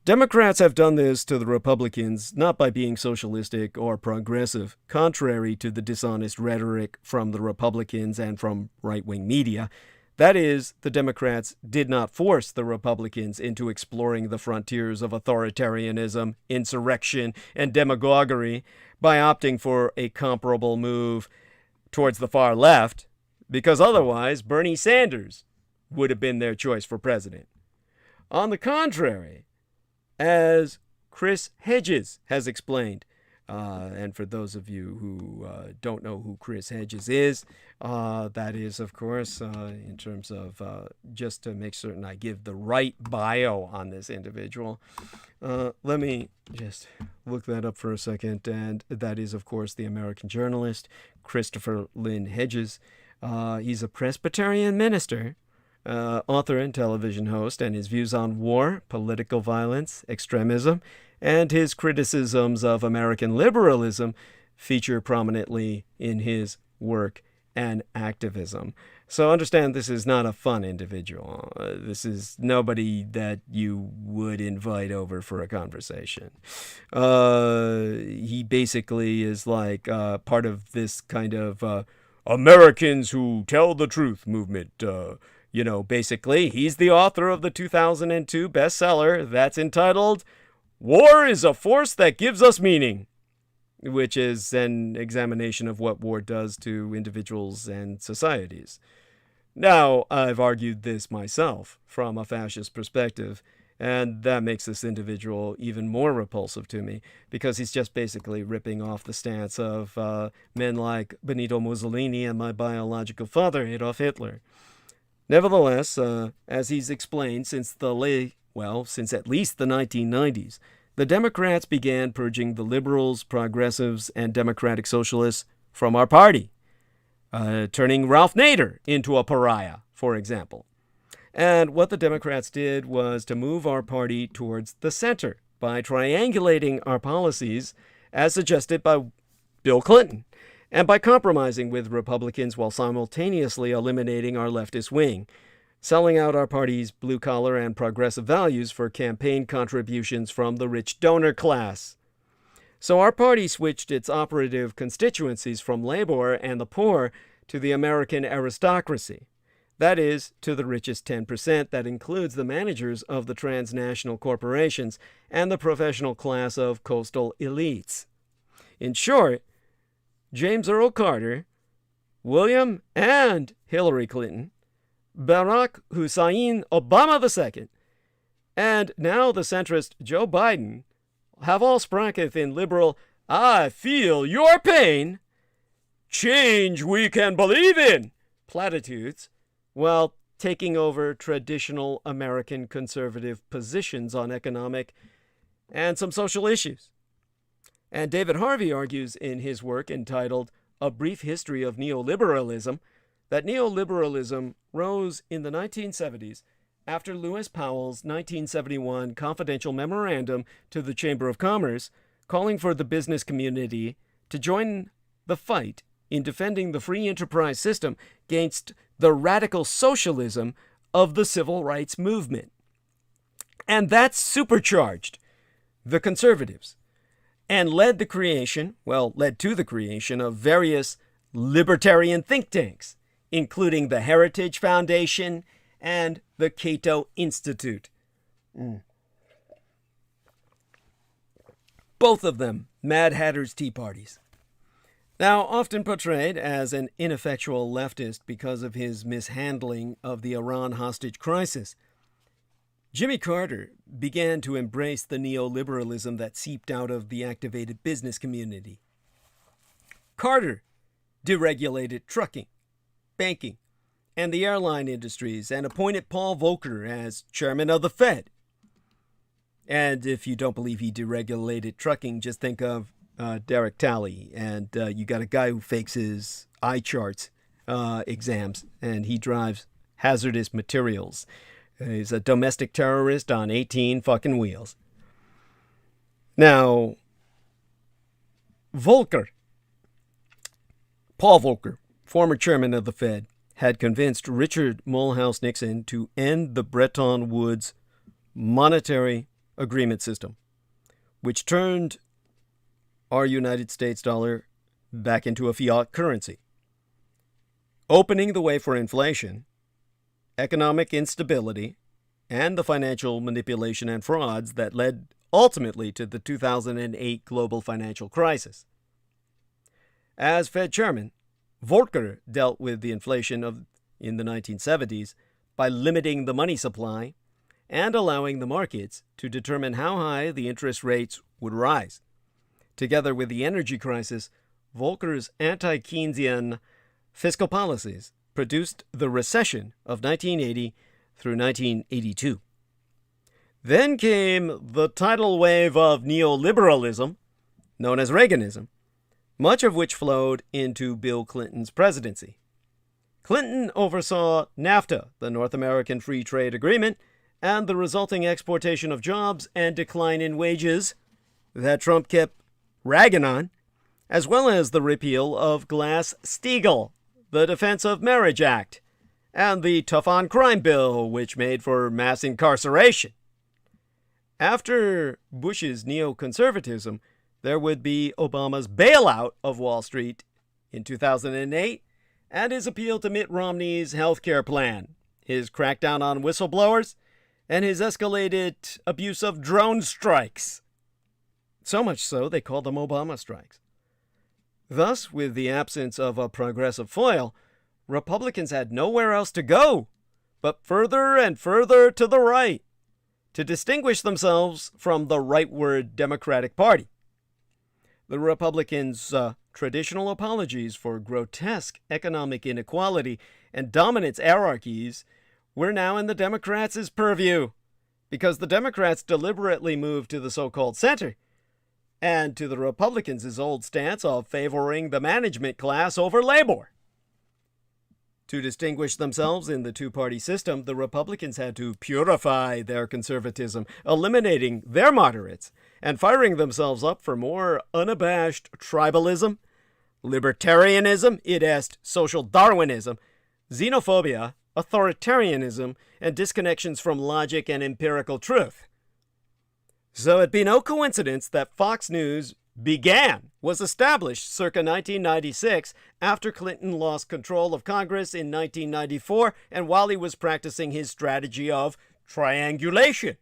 Democrats have done this to the Republicans not by being socialistic or progressive, contrary to the dishonest rhetoric from the Republicans and from right-wing media. That is, the Democrats did not force the Republicans into exploring the frontiers of authoritarianism, insurrection, and demagoguery by opting for a comparable move towards the far left, because otherwise Bernie Sanders would have been their choice for president. On the contrary, as Chris Hedges has explained, and for those of you who don't know who Chris Hedges is, that is, of course, in terms of just to make certain I give the right bio on this individual. Let me just look that up for a second. And that is, of course, the American journalist Christopher Lynn Hedges. He's a Presbyterian minister, author and television host, and his views on war, political violence, extremism, and his criticisms of American liberalism feature prominently in his work and activism. So understand, this is not a fun individual. This is nobody that you would invite over for a conversation. He basically is like part of this kind of Americans Who Tell the Truth movement. Basically, he's the author of the 2002 bestseller that's entitled War is a Force That Gives Us Meaning, which is an examination of what war does to individuals and societies. Now, I've argued this myself from a fascist perspective, and that makes this individual even more repulsive to me, because he's just basically ripping off the stance of men like Benito Mussolini and my biological father, Adolf Hitler. Nevertheless, as he's explained, since at least the 1990s, the Democrats began purging the liberals, progressives, and democratic socialists from our party, turning Ralph Nader into a pariah, for example. And what the Democrats did was to move our party towards the center by triangulating our policies as suggested by Bill Clinton, and by compromising with Republicans while simultaneously eliminating our leftist wing, selling out our party's blue-collar and progressive values for campaign contributions from the rich donor class. So our party switched its operative constituencies from labor and the poor to the American aristocracy. That is, to the richest 10% that includes the managers of the transnational corporations and the professional class of coastal elites. In short, James Earl Carter, William and Hillary Clinton, Barack Hussein Obama II, and now the centrist Joe Biden have all spranketh in liberal, I feel your pain, change we can believe in platitudes, while taking over traditional American conservative positions on economic and some social issues. And David Harvey argues in his work entitled A Brief History of Neoliberalism that neoliberalism rose in the 1970s after Lewis Powell's 1971 confidential memorandum to the Chamber of Commerce calling for the business community to join the fight in defending the free enterprise system against the radical socialism of the civil rights movement. And that supercharged the conservatives and led to the creation of various libertarian think tanks, including the Heritage Foundation and the Cato Institute. Both of them Mad Hatter's Tea Parties. Now, often portrayed as an ineffectual leftist because of his mishandling of the Iran hostage crisis, Jimmy Carter began to embrace the neoliberalism that seeped out of the activated business community. Carter deregulated trucking, banking, and the airline industries and appointed Paul Volcker as chairman of the Fed. And if you don't believe he deregulated trucking, just think of Derek Talley, and you got a guy who fakes his eye charts exams, and he drives hazardous materials. He's a domestic terrorist on 18 fucking wheels. Now, Paul Volcker, former chairman of the Fed, had convinced Richard Mulhouse Nixon to end the Bretton Woods monetary agreement system, which turned our United States dollar back into a fiat currency, opening the way for inflation economic instability, and the financial manipulation and frauds that led ultimately to the 2008 global financial crisis. As Fed chairman, Volcker dealt with the inflation in the 1970s by limiting the money supply and allowing the markets to determine how high the interest rates would rise. Together with the energy crisis, Volcker's anti-Keynesian fiscal policies produced the recession of 1980 through 1982. Then came the tidal wave of neoliberalism, known as Reaganism, much of which flowed into Bill Clinton's presidency. Clinton oversaw NAFTA, the North American Free Trade Agreement, and the resulting exportation of jobs and decline in wages that Trump kept ragging on, as well as the repeal of Glass-Steagall, the Defense of Marriage Act, and the Tough on Crime bill, which made for mass incarceration. After Bush's neoconservatism, there would be Obama's bailout of Wall Street in 2008 and his appeal to Mitt Romney's health care plan, his crackdown on whistleblowers, and his escalated abuse of drone strikes. So much so, they called them Obama strikes. Thus, with the absence of a progressive foil, Republicans had nowhere else to go but further and further to the right to distinguish themselves from the rightward Democratic Party. The Republicans' traditional apologies for grotesque economic inequality and dominance hierarchies were now in the Democrats' purview, because the Democrats deliberately moved to the so-called center, and to the Republicans' old stance of favoring the management class over labor. To distinguish themselves in the two-party system, the Republicans had to purify their conservatism, eliminating their moderates, and firing themselves up for more unabashed tribalism, libertarianism, id-est social Darwinism, xenophobia, authoritarianism, and disconnections from logic and empirical truth. So it'd be no coincidence that Fox News was established circa 1996 after Clinton lost control of Congress in 1994 and while he was practicing his strategy of triangulation.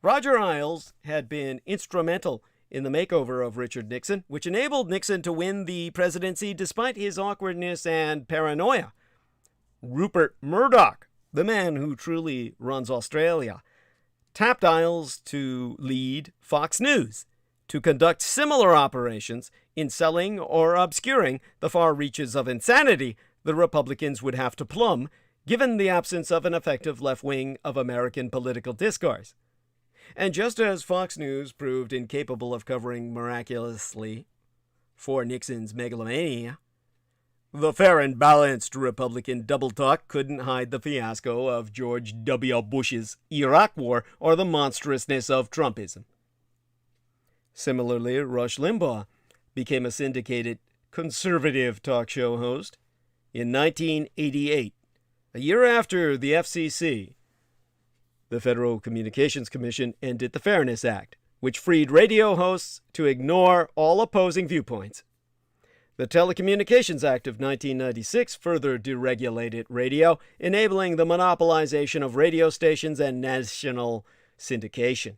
Roger Ailes had been instrumental in the makeover of Richard Nixon, which enabled Nixon to win the presidency despite his awkwardness and paranoia. Rupert Murdoch, the man who truly runs Australia, tapped Ailes to lead Fox News to conduct similar operations in selling or obscuring the far reaches of insanity the Republicans would have to plumb, given the absence of an effective left wing of American political discourse. And just as Fox News proved incapable of covering miraculously for Nixon's megalomania, the fair and balanced Republican double talk couldn't hide the fiasco of George W. Bush's Iraq War or the monstrousness of Trumpism. Similarly, Rush Limbaugh became a syndicated conservative talk show host in 1988, a year after the FCC, the Federal Communications Commission, ended the Fairness Act, which freed radio hosts to ignore all opposing viewpoints. The Telecommunications Act of 1996 further deregulated radio, enabling the monopolization of radio stations and national syndication.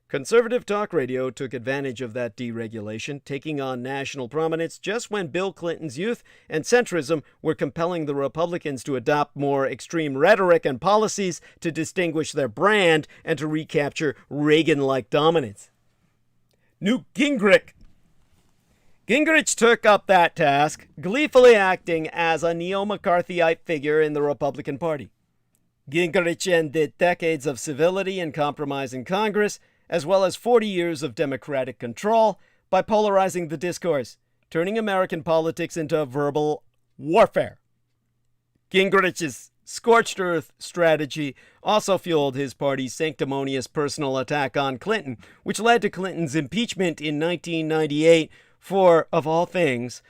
Conservative talk radio took advantage of that deregulation, taking on national prominence just when Bill Clinton's youth and centrism were compelling the Republicans to adopt more extreme rhetoric and policies to distinguish their brand and to recapture Reagan-like dominance. Newt Gingrich took up that task, gleefully acting as a neo-McCarthyite figure in the Republican Party. Gingrich ended decades of civility and compromise in Congress, as well as 40 years of Democratic control, by polarizing the discourse, turning American politics into verbal warfare. Gingrich's scorched earth strategy also fueled his party's sanctimonious personal attack on Clinton, which led to Clinton's impeachment in 1998 for, of all things,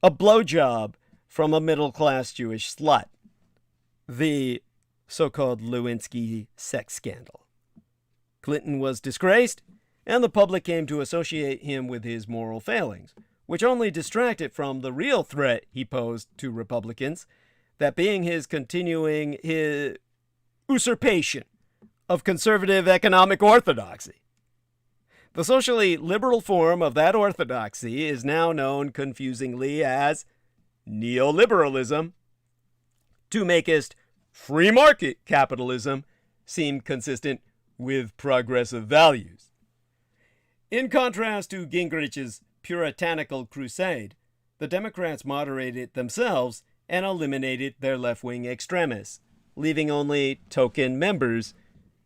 a blowjob from a middle-class Jewish slut. The so-called Lewinsky sex scandal. Clinton was disgraced, and the public came to associate him with his moral failings, which only distracted from the real threat he posed to Republicans, that being his continuing his usurpation of conservative economic orthodoxy. The socially liberal form of that orthodoxy is now known confusingly as neoliberalism, to makeist free market capitalism seem consistent with progressive values. In contrast to Gingrich's puritanical crusade, the Democrats moderated themselves and eliminated their left-wing extremists, leaving only token members,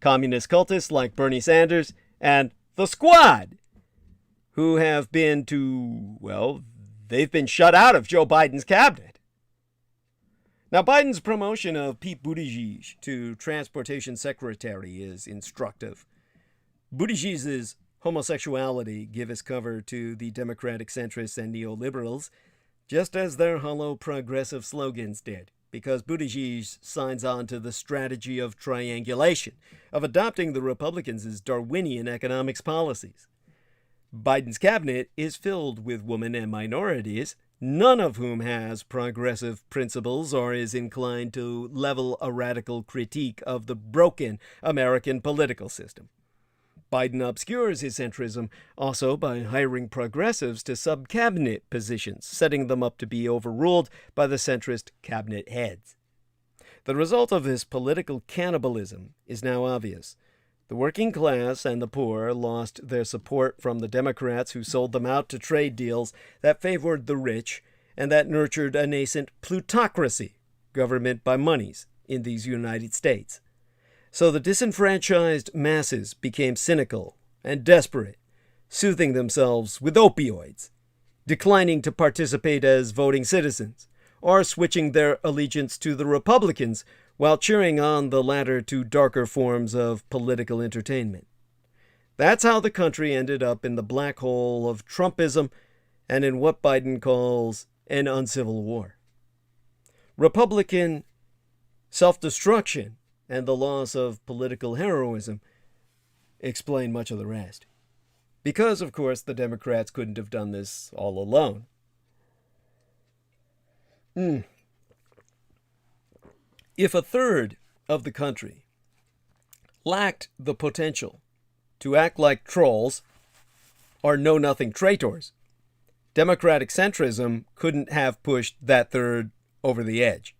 communist cultists like Bernie Sanders and the Squad, who have been they've been shut out of Joe Biden's cabinet. Now, Biden's promotion of Pete Buttigieg to transportation secretary is instructive. Buttigieg's homosexuality gives cover to the Democratic centrists and neoliberals, just as their hollow progressive slogans did, because Buttigieg signs on to the strategy of triangulation, of adopting the Republicans' Darwinian economics policies. Biden's cabinet is filled with women and minorities, none of whom has progressive principles or is inclined to level a radical critique of the broken American political system. Biden obscures his centrism also by hiring progressives to sub-cabinet positions, setting them up to be overruled by the centrist cabinet heads. The result of this political cannibalism is now obvious. The working class and the poor lost their support from the Democrats who sold them out to trade deals that favored the rich and that nurtured a nascent plutocracy, government by monies, in these United States. So the disenfranchised masses became cynical and desperate, soothing themselves with opioids, declining to participate as voting citizens, or switching their allegiance to the Republicans while cheering on the latter to darker forms of political entertainment. That's how the country ended up in the black hole of Trumpism and in what Biden calls an uncivil war. Republican self-destruction and the loss of political heroism explain much of the rest. Because, of course, the Democrats couldn't have done this all alone. If a third of the country lacked the potential to act like trolls or know-nothing traitors, Democratic centrism couldn't have pushed that third over the edge.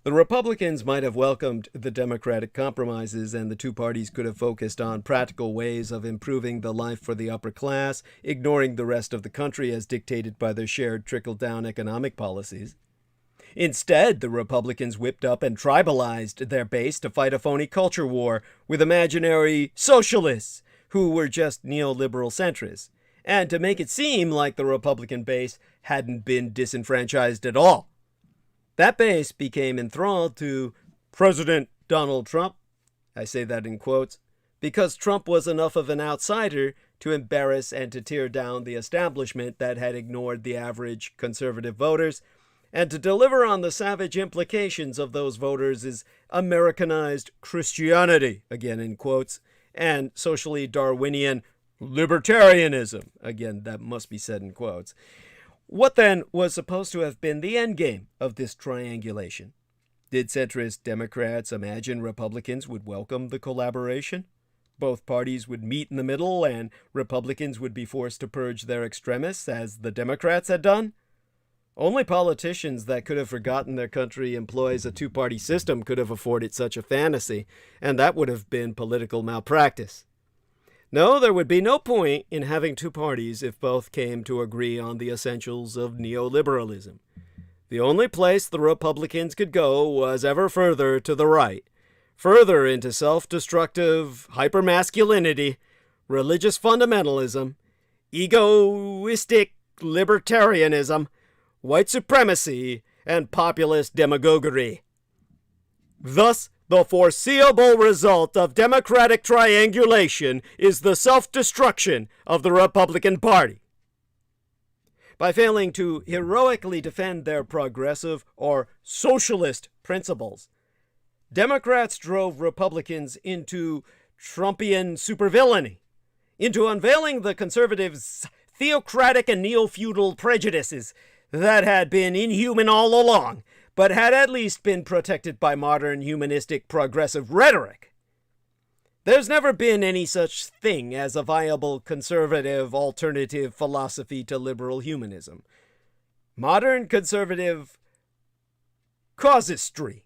The Republicans might have welcomed the Democratic compromises, and the two parties could have focused on practical ways of improving the life for the upper class, ignoring the rest of the country as dictated by their shared trickle-down economic policies. Instead, the Republicans whipped up and tribalized their base to fight a phony culture war with imaginary socialists who were just neoliberal centrists, and to make it seem like the Republican base hadn't been disenfranchised at all. That base became enthralled to President Donald Trump, I say that in quotes, because Trump was enough of an outsider to embarrass and to tear down the establishment that had ignored the average conservative voters, and to deliver on the savage implications of those voters' Americanized Christianity, again in quotes, and socially Darwinian libertarianism, again that must be said in quotes. What then was supposed to have been the endgame of this triangulation? Did centrist Democrats imagine Republicans would welcome the collaboration? Both parties would meet in the middle and Republicans would be forced to purge their extremists as the Democrats had done? Only politicians that could have forgotten their country employs a two-party system could have afforded such a fantasy, and that would have been political malpractice. No, there would be no point in having two parties if both came to agree on the essentials of neoliberalism. The only place the Republicans could go was ever further to the right, further into self-destructive hypermasculinity, religious fundamentalism, egoistic libertarianism, white supremacy, and populist demagoguery. Thus, the foreseeable result of democratic triangulation is the self-destruction of the Republican Party. By failing to heroically defend their progressive or socialist principles, Democrats drove Republicans into Trumpian supervillainy, into unveiling the conservatives' theocratic and neo-feudal prejudices that had been inhuman all along, but had at least been protected by modern humanistic progressive rhetoric. There's never been any such thing as a viable conservative alternative philosophy to liberal humanism. Modern conservative casuistry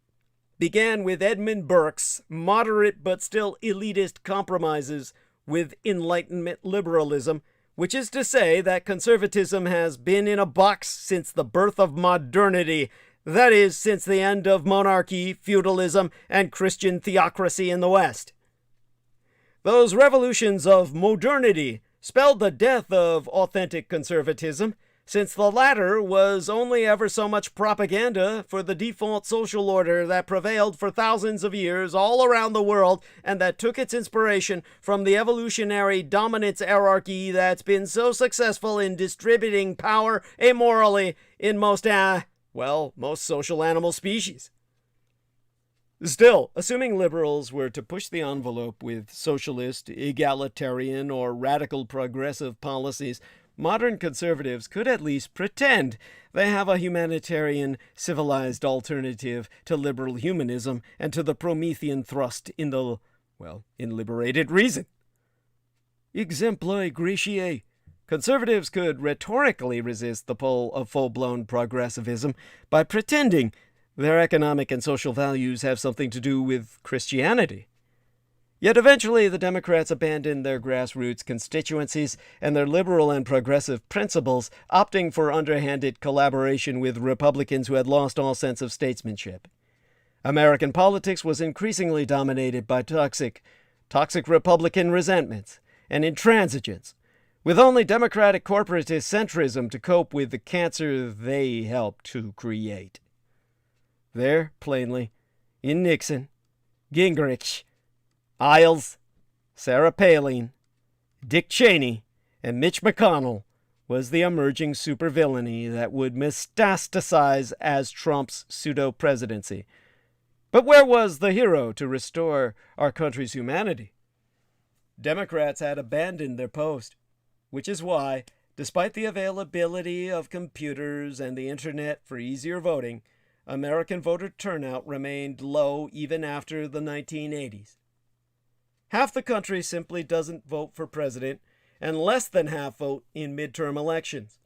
began with Edmund Burke's moderate but still elitist compromises with Enlightenment liberalism, which is to say that conservatism has been in a box since the birth of modernity, that is, since the end of monarchy, feudalism, and Christian theocracy in the West. Those revolutions of modernity spelled the death of authentic conservatism, since the latter was only ever so much propaganda for the default social order that prevailed for thousands of years all around the world and that took its inspiration from the evolutionary dominance hierarchy that's been so successful in distributing power amorally in most social animal species. Still, assuming liberals were to push the envelope with socialist, egalitarian, or radical progressive policies, modern conservatives could at least pretend they have a humanitarian, civilized alternative to liberal humanism and to the Promethean thrust in liberated reason. Exempli Greciae. Conservatives could rhetorically resist the pull of full-blown progressivism by pretending their economic and social values have something to do with Christianity. Yet eventually the Democrats abandoned their grassroots constituencies and their liberal and progressive principles, opting for underhanded collaboration with Republicans who had lost all sense of statesmanship. American politics was increasingly dominated by toxic Republican resentments and intransigence, with only Democratic corporatist centrism to cope with the cancer they helped to create. There, plainly, in Nixon, Gingrich, Isles, Sarah Palin, Dick Cheney, and Mitch McConnell was the emerging supervillainy that would metastasize as Trump's pseudo-presidency. But where was the hero to restore our country's humanity? Democrats had abandoned their post, which is why, despite the availability of computers and the internet for easier voting, American voter turnout remained low even after the 1980s. Half the country simply doesn't vote for president, and less than half vote in midterm elections.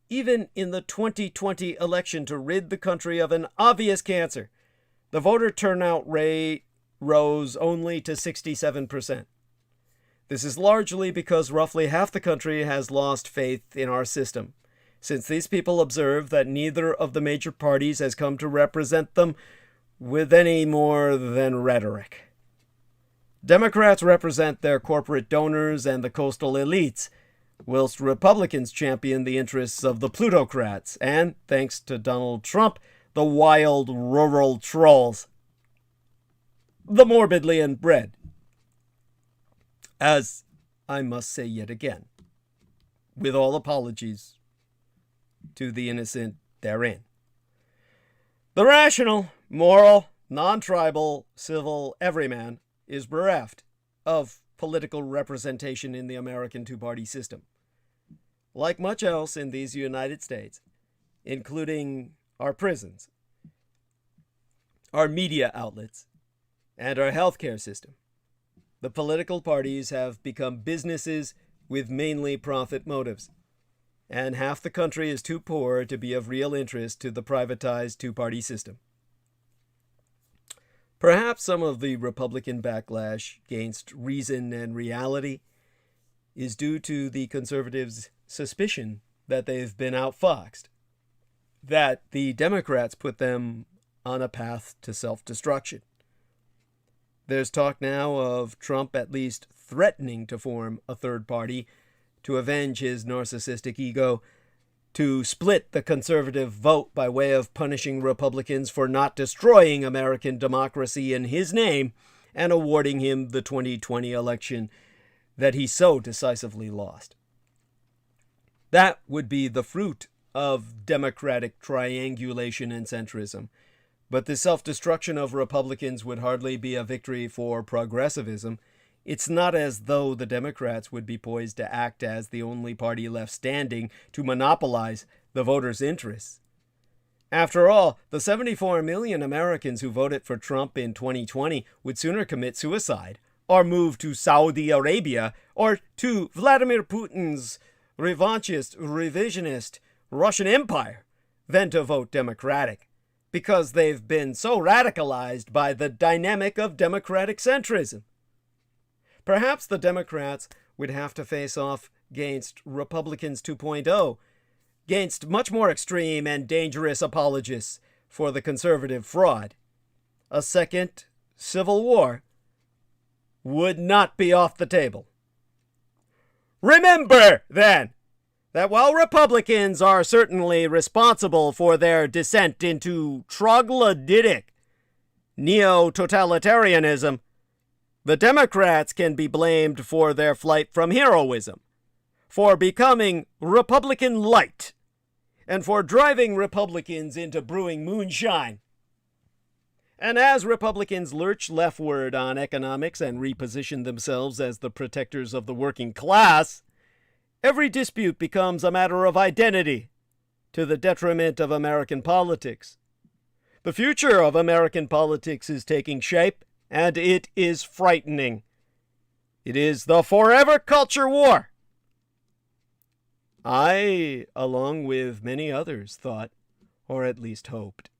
Even in the 2020 election to rid the country of an obvious cancer, the voter turnout rate rose only to 67%. This is largely because roughly half the country has lost faith in our system, since these people observe that neither of the major parties has come to represent them with any more than rhetoric. Democrats represent their corporate donors and the coastal elites, whilst Republicans champion the interests of the plutocrats and, thanks to Donald Trump, the wild rural trolls. The morbidly inbred. As I must say yet again, with all apologies to the innocent therein. The rational, moral, non-tribal, civil everyman is bereft of political representation in the American two-party system. Like much else in these United States, including our prisons, our media outlets, and our healthcare system, the political parties have become businesses with mainly profit motives, and half the country is too poor to be of real interest to the privatized two-party system. Perhaps some of the Republican backlash against reason and reality is due to the conservatives' suspicion that they've been outfoxed, that the Democrats put them on a path to self-destruction. There's talk now of Trump at least threatening to form a third party to avenge his narcissistic ego, to split the conservative vote by way of punishing Republicans for not destroying American democracy in his name and awarding him the 2020 election that he so decisively lost. That would be the fruit of democratic triangulation and centrism, but the self-destruction of Republicans would hardly be a victory for progressivism. It's not as though the Democrats would be poised to act as the only party left standing to monopolize the voters' interests. After all, the 74 million Americans who voted for Trump in 2020 would sooner commit suicide or move to Saudi Arabia or to Vladimir Putin's revanchist, revisionist Russian Empire than to vote Democratic, because they've been so radicalized by the dynamic of democratic centrism. Perhaps the Democrats would have to face off against Republicans 2.0, against much more extreme and dangerous apologists for the conservative fraud. A second civil war would not be off the table. Remember, then, that while Republicans are certainly responsible for their descent into troglodytic neo-totalitarianism, the Democrats can be blamed for their flight from heroism, for becoming Republican light, and for driving Republicans into brewing moonshine. And as Republicans lurch leftward on economics and reposition themselves as the protectors of the working class, every dispute becomes a matter of identity, to the detriment of American politics. The future of American politics is taking shape, and it is frightening. It is the forever culture war. I, along with many others, thought, or at least hoped,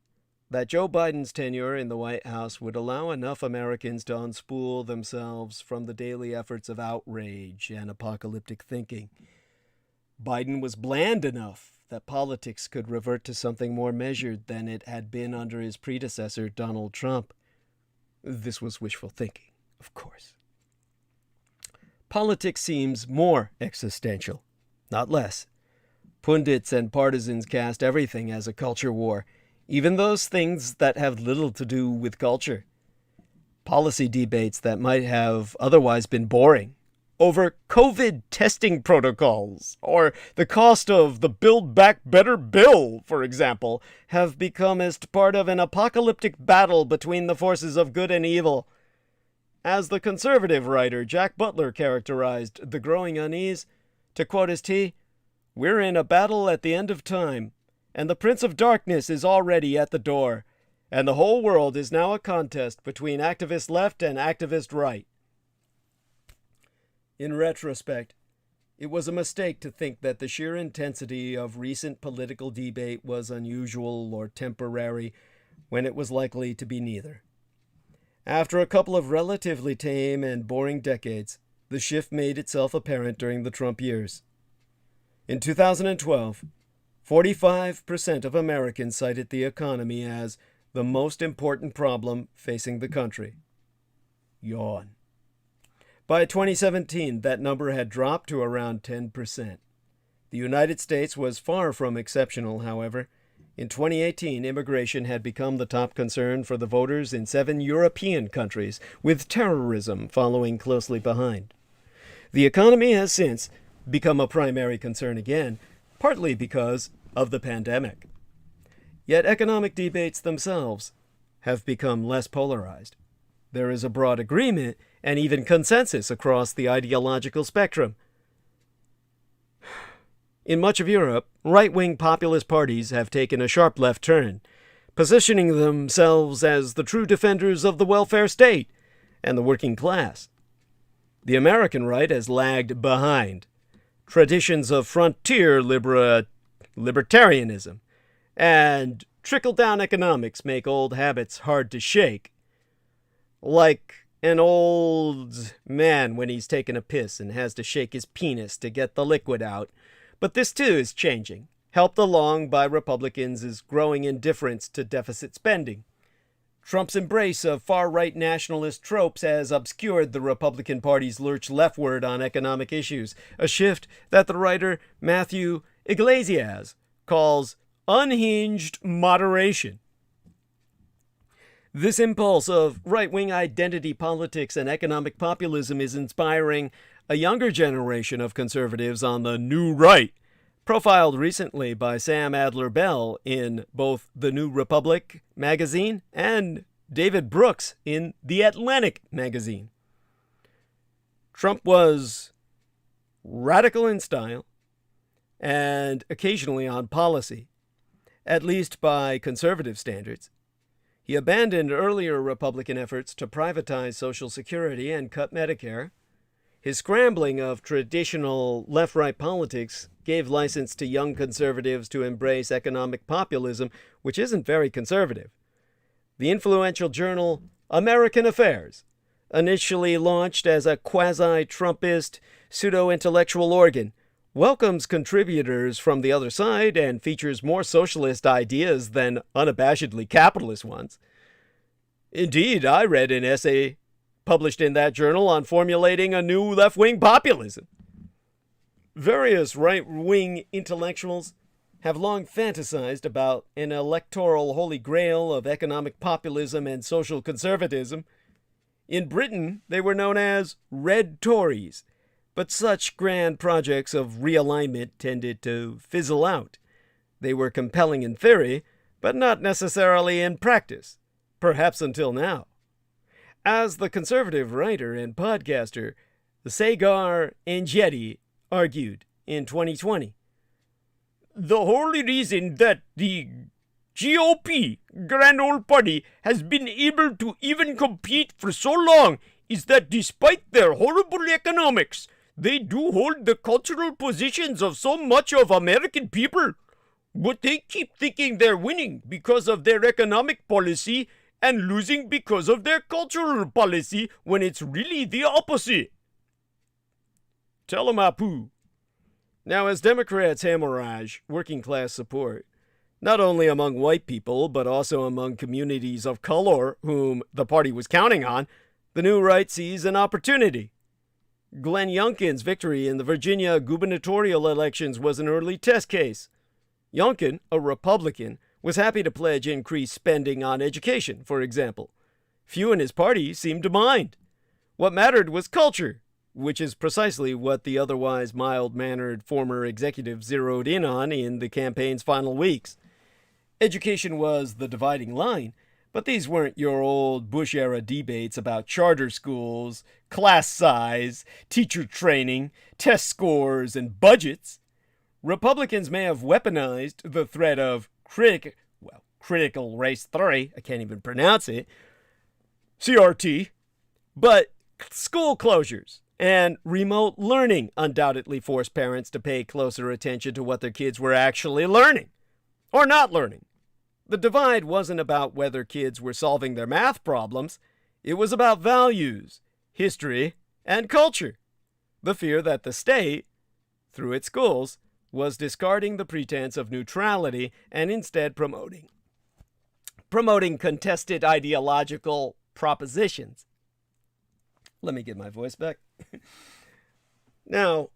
that Joe Biden's tenure in the White House would allow enough Americans to unspool themselves from the daily efforts of outrage and apocalyptic thinking. Biden was bland enough that politics could revert to something more measured than it had been under his predecessor, Donald Trump. This was wishful thinking, of course. Politics seems more existential, not less. Pundits and partisans cast everything as a culture war, even those things that have little to do with culture. Policy debates that might have otherwise been boring, over COVID testing protocols, or the cost of the Build Back Better bill, for example, have become as part of an apocalyptic battle between the forces of good and evil. As the conservative writer Jack Butler characterized the growing unease, to quote his T, "We're in a battle at the end of time, and the Prince of Darkness is already at the door, and the whole world is now a contest between activist left and activist right." In retrospect, it was a mistake to think that the sheer intensity of recent political debate was unusual or temporary, when it was likely to be neither. After a couple of relatively tame and boring decades, the shift made itself apparent during the Trump years. In 2012, 45% of Americans cited the economy as the most important problem facing the country. Yawn. By 2017, that number had dropped to around 10%. The United States was far from exceptional, however. In 2018, immigration had become the top concern for the voters in 7 European countries, with terrorism following closely behind. The economy has since become a primary concern again, partly because of the pandemic. Yet economic debates themselves have become less polarized. There is a broad agreement and even consensus across the ideological spectrum. In much of Europe, right-wing populist parties have taken a sharp left turn, positioning themselves as the true defenders of the welfare state and the working class. The American right has lagged behind. Traditions of frontier libertarianism and trickle-down economics make old habits hard to shake. Like an old man when he's taken a piss and has to shake his penis to get the liquid out. But this too is changing, helped along by Republicans' growing indifference to deficit spending. Trump's embrace of far-right nationalist tropes has obscured the Republican Party's lurch leftward on economic issues, a shift that the writer Matthew Iglesias calls unhinged moderation. This impulse of right-wing identity politics and economic populism is inspiring a younger generation of conservatives on the new right, profiled recently by Sam Adler-Bell in both The New Republic magazine and David Brooks in The Atlantic magazine. Trump was radical in style and occasionally on policy, at least by conservative standards. He abandoned earlier Republican efforts to privatize Social Security and cut Medicare. His scrambling of traditional left-right politics gave license to young conservatives to embrace economic populism, which isn't very conservative. The influential journal American Affairs, initially launched as a quasi-Trumpist, pseudo-intellectual organ, welcomes contributors from the other side and features more socialist ideas than unabashedly capitalist ones. Indeed, I read an essay published in that journal on formulating a new left-wing populism. Various right-wing intellectuals have long fantasized about an electoral holy grail of economic populism and social conservatism. In Britain, they were known as Red Tories, but such grand projects of realignment tended to fizzle out. They were compelling in theory, but not necessarily in practice, perhaps until now. As the conservative writer and podcaster Sagar Enjeti argued in 2020, the only reason that the GOP, Grand Old Party, has been able to even compete for so long is that despite their horrible economics, they do hold the cultural positions of so much of American people. But they keep thinking they're winning because of their economic policy and losing because of their cultural policy when it's really the opposite. Telemapu. Now, as Democrats hemorrhage working class support, not only among white people, but also among communities of color whom the party was counting on, the new right sees an opportunity. Glenn Youngkin's victory in the Virginia gubernatorial elections was an early test case. Youngkin, a Republican, was happy to pledge increased spending on education, for example. Few in his party seemed to mind. What mattered was culture, which is precisely what the otherwise mild-mannered former executive zeroed in on in the campaign's final weeks. Education was the dividing line, but these weren't your old Bush-era debates about charter schools, class size, teacher training, test scores, and budgets. Republicans may have weaponized the threat of critical race theory, I can't even pronounce it, CRT, but school closures and remote learning undoubtedly forced parents to pay closer attention to what their kids were actually learning or not learning. The divide wasn't about whether kids were solving their math problems. It was about values, history, and culture. The fear that the state, through its schools, was discarding the pretense of neutrality and instead promoting contested ideological propositions. Let me get my voice back. Now,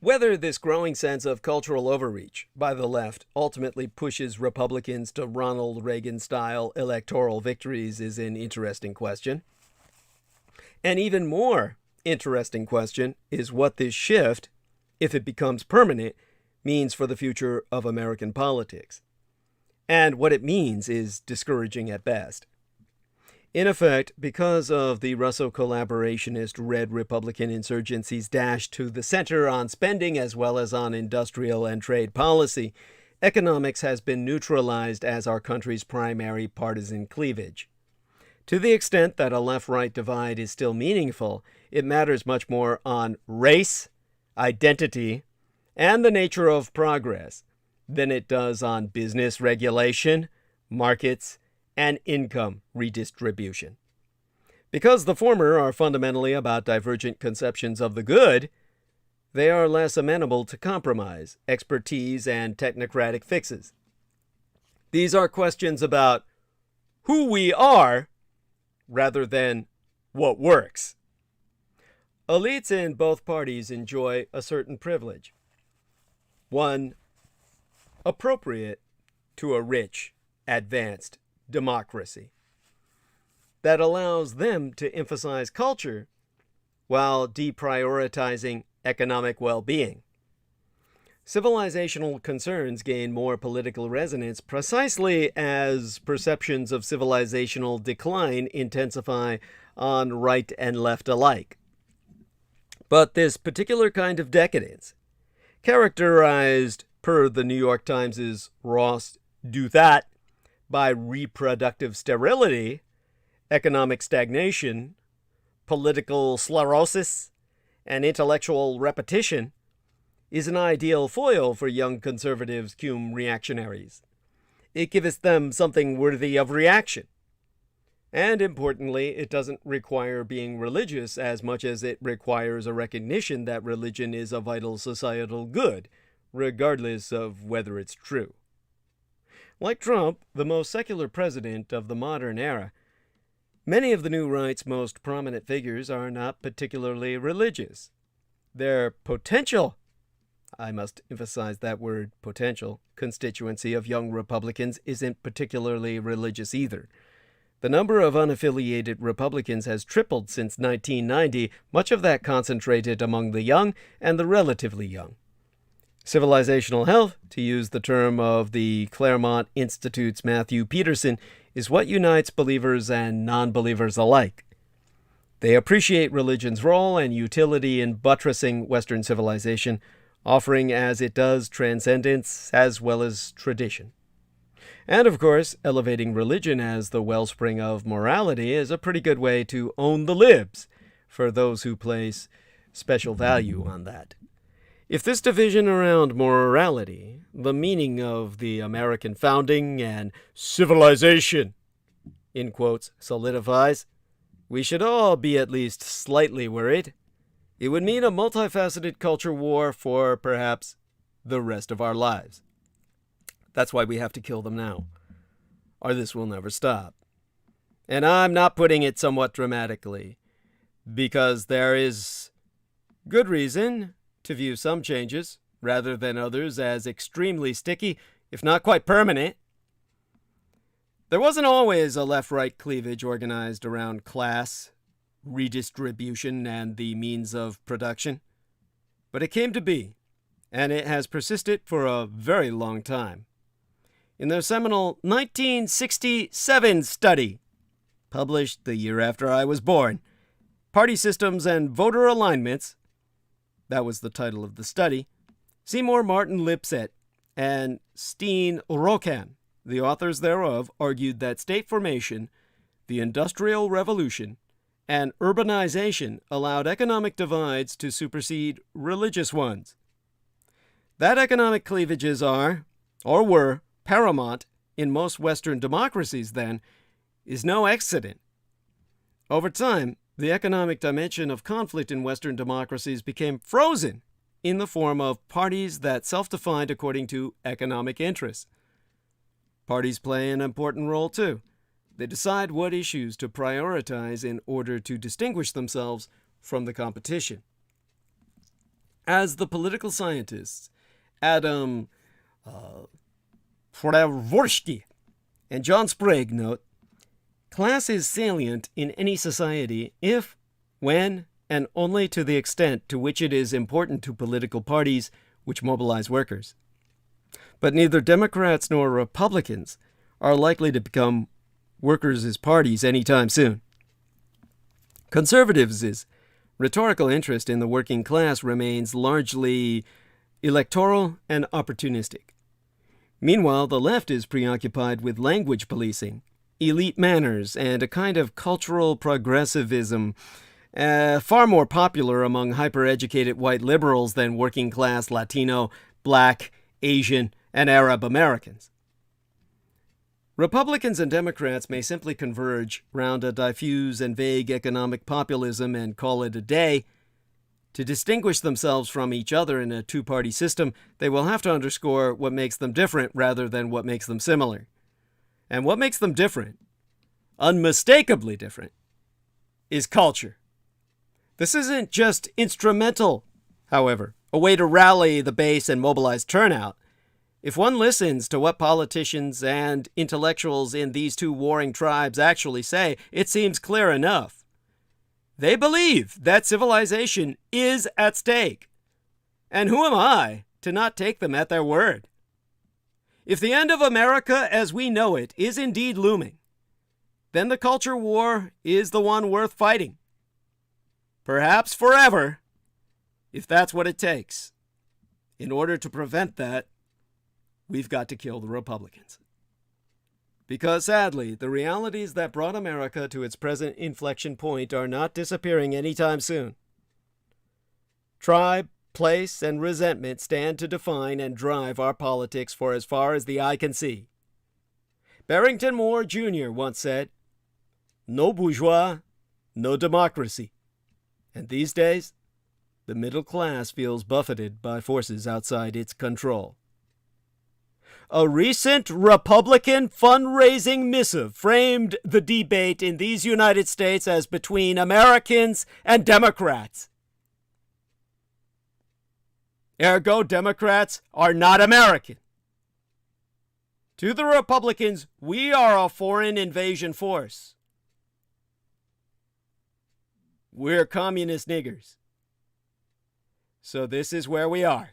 whether this growing sense of cultural overreach by the left ultimately pushes Republicans to Ronald Reagan-style electoral victories is an interesting question. An even more interesting question is what this shift, if it becomes permanent, means for the future of American politics. And what it means is discouraging at best. In effect, because of the Russo-collaborationist Red Republican insurgency's dash to the center on spending as well as on industrial and trade policy, economics has been neutralized as our country's primary partisan cleavage. To the extent that a left-right divide is still meaningful, it matters much more on race, identity, and the nature of progress than it does on business regulation, markets, and income redistribution. Because the former are fundamentally about divergent conceptions of the good, they are less amenable to compromise, expertise, and technocratic fixes. These are questions about who we are rather than what works. Elites in both parties enjoy a certain privilege, one appropriate to a rich, advanced democracy that allows them to emphasize culture while deprioritizing economic well-being. Civilizational concerns gain more political resonance precisely as perceptions of civilizational decline intensify on right and left alike. But this particular kind of decadence characterized, per the New York Times' Ross Douthat, by reproductive sterility, economic stagnation, political sclerosis, and intellectual repetition, is an ideal foil for young conservatives cum reactionaries. It giveth them something worthy of reaction. And importantly, it doesn't require being religious as much as it requires a recognition that religion is a vital societal good, regardless of whether it's true. Like Trump, the most secular president of the modern era, many of the new right's most prominent figures are not particularly religious. Their potential, I must emphasize that word potential, constituency of young Republicans isn't particularly religious either. The number of unaffiliated Republicans has tripled since 1990, much of that concentrated among the young and the relatively young. Civilizational health, to use the term of the Claremont Institute's Matthew Peterson, is what unites believers and non-believers alike. They appreciate religion's role and utility in buttressing Western civilization, offering as it does transcendence as well as tradition. And of course, elevating religion as the wellspring of morality is a pretty good way to own the libs for those who place special value on that. If this division around morality, the meaning of the American founding and civilization, in quotes, solidifies, we should all be at least slightly worried. It would mean a multifaceted culture war for perhaps the rest of our lives. That's why we have to kill them now, or this will never stop. And I'm not putting it somewhat dramatically, because there is good reason to view some changes, rather than others, as extremely sticky, if not quite permanent. There wasn't always a left-right cleavage organized around class, redistribution, and the means of production. But it came to be, and it has persisted for a very long time. In their seminal 1967 study, published the year after I was born, Party Systems and Voter Alignments, that was the title of the study, Seymour Martin Lipset and Steen Rokan, the authors thereof, argued that state formation, the Industrial Revolution, and urbanization allowed economic divides to supersede religious ones. That economic cleavages are, or were, paramount in most Western democracies then, is no accident. Over time, the economic dimension of conflict in Western democracies became frozen in the form of parties that self-defined according to economic interests. Parties play an important role too. They decide what issues to prioritize in order to distinguish themselves from the competition. As the political scientists Adam Pravorsky and John Sprague note, class is salient in any society if, when, and only to the extent to which it is important to political parties which mobilize workers. But neither Democrats nor Republicans are likely to become workers' parties anytime soon. Conservatives' rhetorical interest in the working class remains largely electoral and opportunistic. Meanwhile, the left is preoccupied with language policing, elite manners, and a kind of cultural progressivism far more popular among hyper-educated white liberals than working-class Latino, Black, Asian, and Arab Americans. Republicans and Democrats may simply converge round a diffuse and vague economic populism and call it a day. To distinguish themselves from each other in a two-party system, they will have to underscore what makes them different rather than what makes them similar. And what makes them different, unmistakably different, is culture. This isn't just instrumental, however, a way to rally the base and mobilize turnout. If one listens to what politicians and intellectuals in these two warring tribes actually say, it seems clear enough. They believe that civilization is at stake. And who am I to not take them at their word? If the end of America as we know it is indeed looming, then the culture war is the one worth fighting. Perhaps forever, if that's what it takes. In order to prevent that, we've got to kill the Republicans. Because sadly, the realities that brought America to its present inflection point are not disappearing anytime soon. Tribe, place, and resentment stand to define and drive our politics for as far as the eye can see. Barrington Moore Jr. once said, "No bourgeois, no democracy." And these days, the middle class feels buffeted by forces outside its control. A recent Republican fundraising missive framed the debate in these United States as between Americans and Democrats. Ergo, Democrats are not American. To the Republicans, we are a foreign invasion force. We're communist niggers. So this is where we are.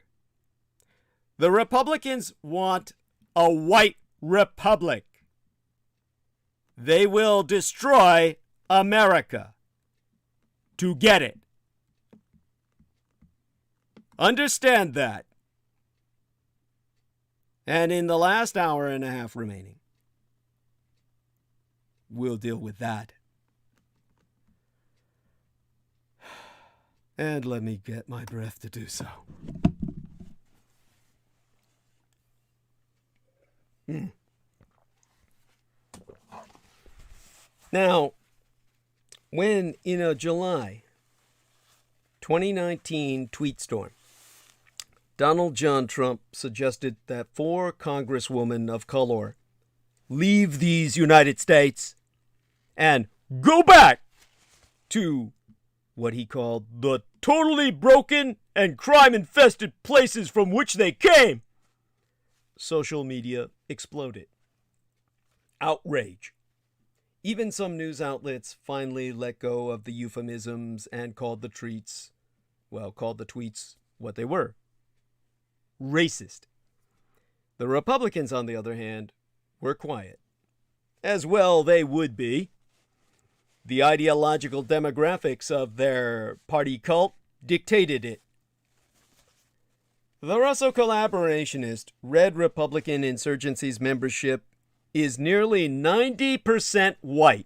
The Republicans want a white republic. They will destroy America to get it. Understand that. And in the last hour and a half remaining, we'll deal with that. And let me get my breath to do so. Now, when in a July 2019 tweet storm, Donald John Trump suggested that 4 congresswomen of color leave these United States and go back to what he called the totally broken and crime-infested places from which they came, social media exploded. Outrage. Even some news outlets finally let go of the euphemisms and called the tweets what they were. Racist. The Republicans, on the other hand, were quiet. As well they would be. The ideological demographics of their party cult dictated it. The Russo collaborationist Red Republican Insurgency's membership is nearly 90% white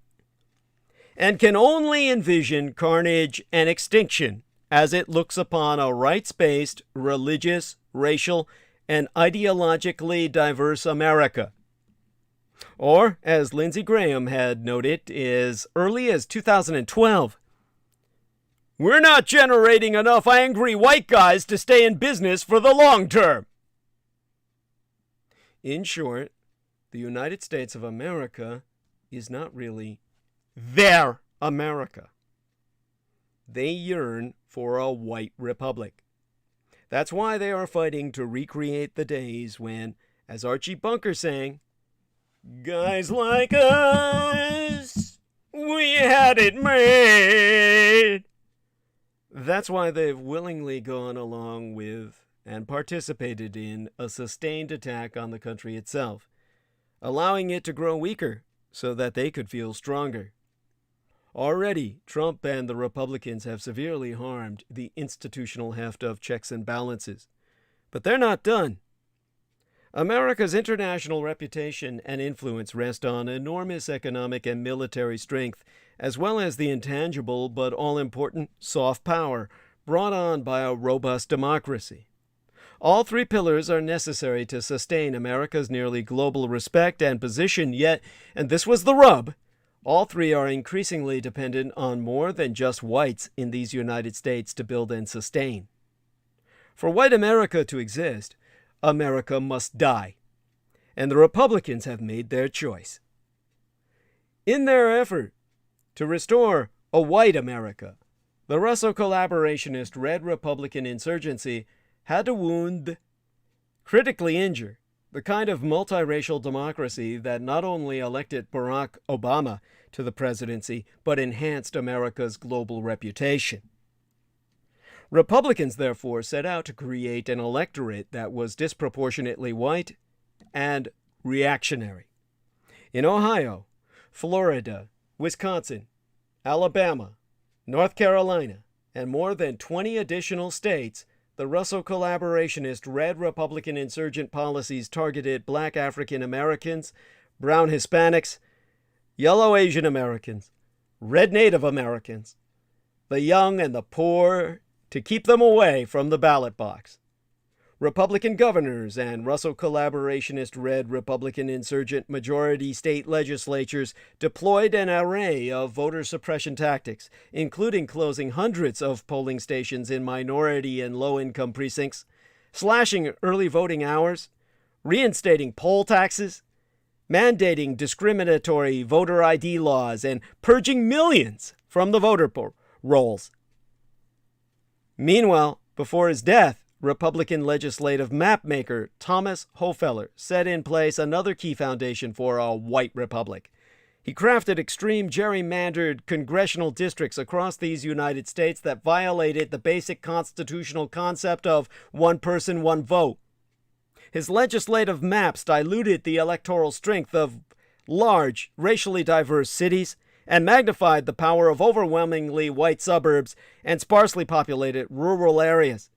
and can only envision carnage and extinction as it looks upon a rights-based, religious, racial, and ideologically diverse America. Or, as Lindsey Graham had noted as early as 2012, "We're not generating enough angry white guys to stay in business for the long term." In short, the United States of America is not really their America. They yearn for a white republic. That's why they are fighting to recreate the days when, as Archie Bunker sang, "Guys like us, we had it made." That's why they've willingly gone along with and participated in a sustained attack on the country itself, allowing it to grow weaker so that they could feel stronger. Already, Trump and the Republicans have severely harmed the institutional heft of checks and balances. But they're not done. America's international reputation and influence rest on enormous economic and military strength, as well as the intangible but all-important soft power brought on by a robust democracy. All 3 pillars are necessary to sustain America's nearly global respect and position, yet, and this was the rub, all 3 are increasingly dependent on more than just whites in these United States to build and sustain. For white America to exist, America must die, and the Republicans have made their choice. In their effort to restore a white America, the Russo collaborationist Red Republican Insurgency had to wound, critically injure, the kind of multiracial democracy that not only elected Barack Obama to the presidency, but enhanced America's global reputation. Republicans, therefore, set out to create an electorate that was disproportionately white and reactionary. In Ohio, Florida, Wisconsin, Alabama, North Carolina, and more than 20 additional states, the Russo collaborationist Red Republican insurgent policies targeted Black African Americans, Brown Hispanics, Yellow Asian Americans, Red Native Americans, the young and the poor, to keep them away from the ballot box. Republican governors and Russo collaborationist Red Republican insurgent majority state legislatures deployed an array of voter suppression tactics, including closing hundreds of polling stations in minority and low-income precincts, slashing early voting hours, reinstating poll taxes, mandating discriminatory voter ID laws, and purging millions from the voter rolls. Meanwhile, before his death, Republican legislative mapmaker Thomas Hofeller set in place another key foundation for a white republic. He crafted extreme gerrymandered congressional districts across these United States that violated the basic constitutional concept of one person, one vote. His legislative maps diluted the electoral strength of large, racially diverse cities and magnified the power of overwhelmingly white suburbs and sparsely populated rural areas.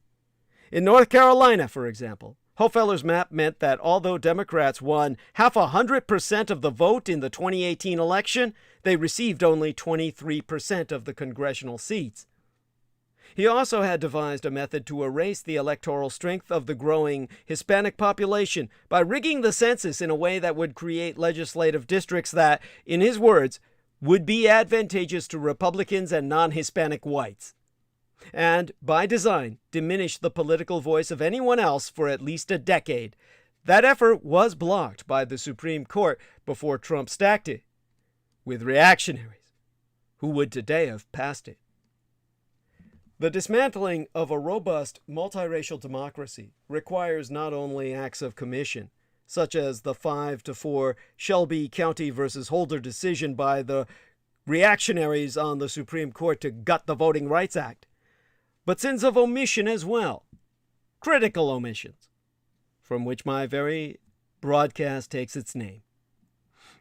In North Carolina, for example, Hofeller's map meant that although Democrats won 100% of the vote in the 2018 election, they received only 23% of the congressional seats. He also had devised a method to erase the electoral strength of the growing Hispanic population by rigging the census in a way that would create legislative districts that, in his words, would be advantageous to Republicans and non-Hispanic whites, and, by design, diminish the political voice of anyone else for at least a decade. That effort was blocked by the Supreme Court before Trump stacked it with reactionaries who would today have passed it. The dismantling of a robust multiracial democracy requires not only acts of commission, such as the 5-4 Shelby County versus Holder decision by the reactionaries on the Supreme Court to gut the Voting Rights Act, but sins of omission as well, critical omissions, from which my very broadcast takes its name.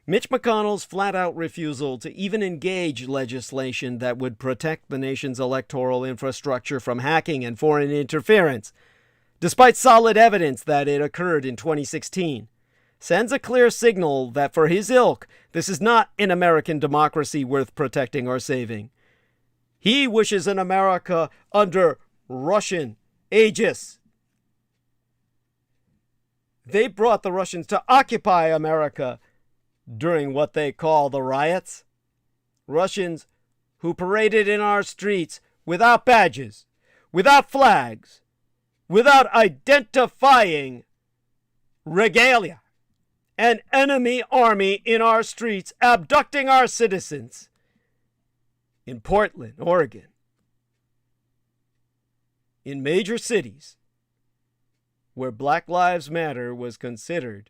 Mitch McConnell's flat-out refusal to even engage legislation that would protect the nation's electoral infrastructure from hacking and foreign interference, despite solid evidence that it occurred in 2016, sends a clear signal that for his ilk, this is not an American democracy worth protecting or saving. He wishes an America under Russian aegis. They brought the Russians to occupy America during what they call the riots. Russians who paraded in our streets without badges, without flags, without identifying regalia. An enemy army in our streets abducting our citizens. In Portland, Oregon, in major cities where Black Lives Matter was considered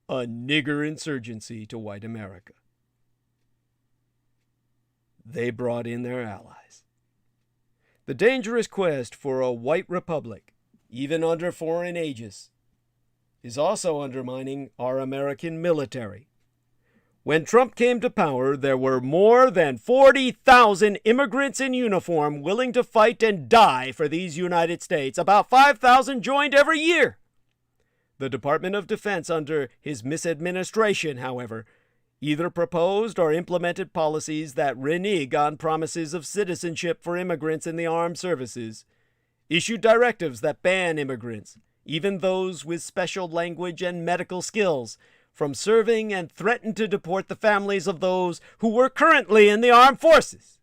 a nigger insurgency to white America. They brought in their allies. The dangerous quest for a white republic, even under foreign aegis, is also undermining our American military. When Trump came to power, there were more than 40,000 immigrants in uniform willing to fight and die for these United States. About 5,000 joined every year. The Department of Defense under his misadministration, however, either proposed or implemented policies that renege on promises of citizenship for immigrants in the armed services, issued directives that ban immigrants, even those with special language and medical skills, from serving, and threatened to deport the families of those who were currently in the armed forces.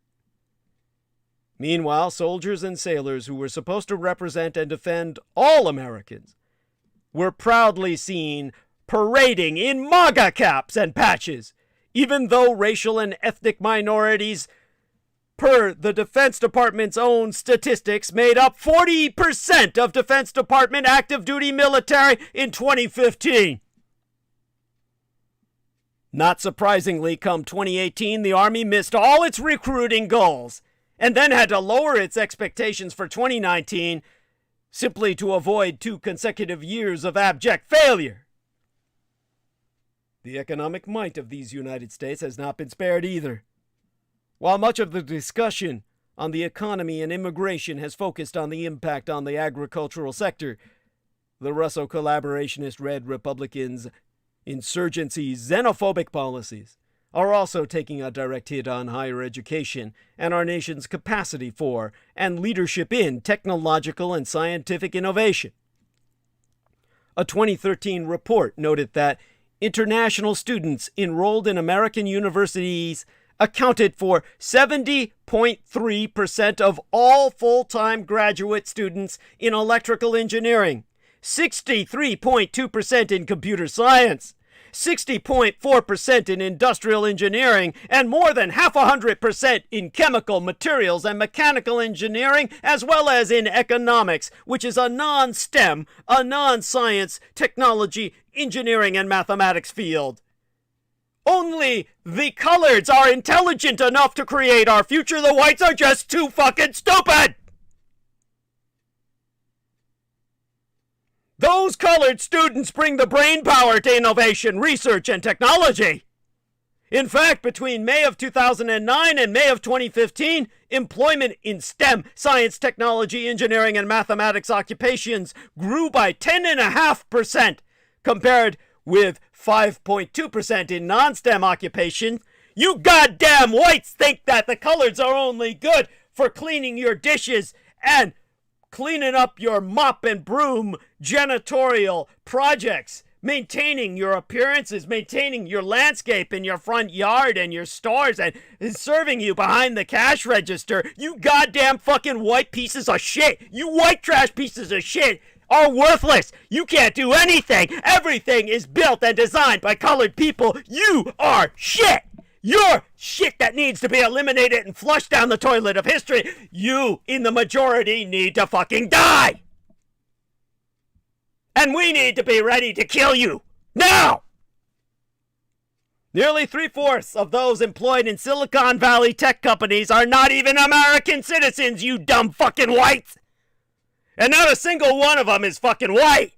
Meanwhile, soldiers and sailors who were supposed to represent and defend all Americans were proudly seen parading in MAGA caps and patches, even though racial and ethnic minorities, per the Defense Department's own statistics, made up 40% of Defense Department active duty military in 2015. Not surprisingly, come 2018, the Army missed all its recruiting goals and then had to lower its expectations for 2019 simply to avoid 2 consecutive years of abject failure. The economic might of these United States has not been spared either. While much of the discussion on the economy and immigration has focused on the impact on the agricultural sector, the Russo-collaborationist Red Republicans' insurgency xenophobic policies are also taking a direct hit on higher education and our nation's capacity for and leadership in technological and scientific innovation. A 2013 report noted that international students enrolled in American universities accounted for 70.3% of all full-time graduate students in electrical engineering, 63.2% in computer science, 60.4% in industrial engineering, and more than 100% in chemical, materials, and mechanical engineering, as well as in economics, which is a non-STEM, a non-science, technology, engineering, and mathematics field. Only the coloreds are intelligent enough to create our future. The whites are just too fucking stupid! Those colored students bring the brain power to innovation, research, and technology. In fact, between May of 2009 and May of 2015, employment in STEM, science, technology, engineering, and mathematics occupations grew by 10.5%, compared with 5.2% in non-STEM occupations. You goddamn whites think that the coloreds are only good for cleaning your dishes and cleaning up your mop and broom janitorial projects, maintaining your appearances, maintaining your landscape in your front yard and your stores, and serving you behind the cash register. You goddamn fucking white pieces of shit. You white trash pieces of shit are worthless. You can't do anything. Everything is built and designed by colored people. You are shit. You're shit that needs to be eliminated and flushed down the toilet of history. You, in the majority, need to fucking die. And we need to be ready to kill you. Now! Nearly 3/4 of those employed in Silicon Valley tech companies are not even American citizens, you dumb fucking whites. And not a single one of them is fucking white.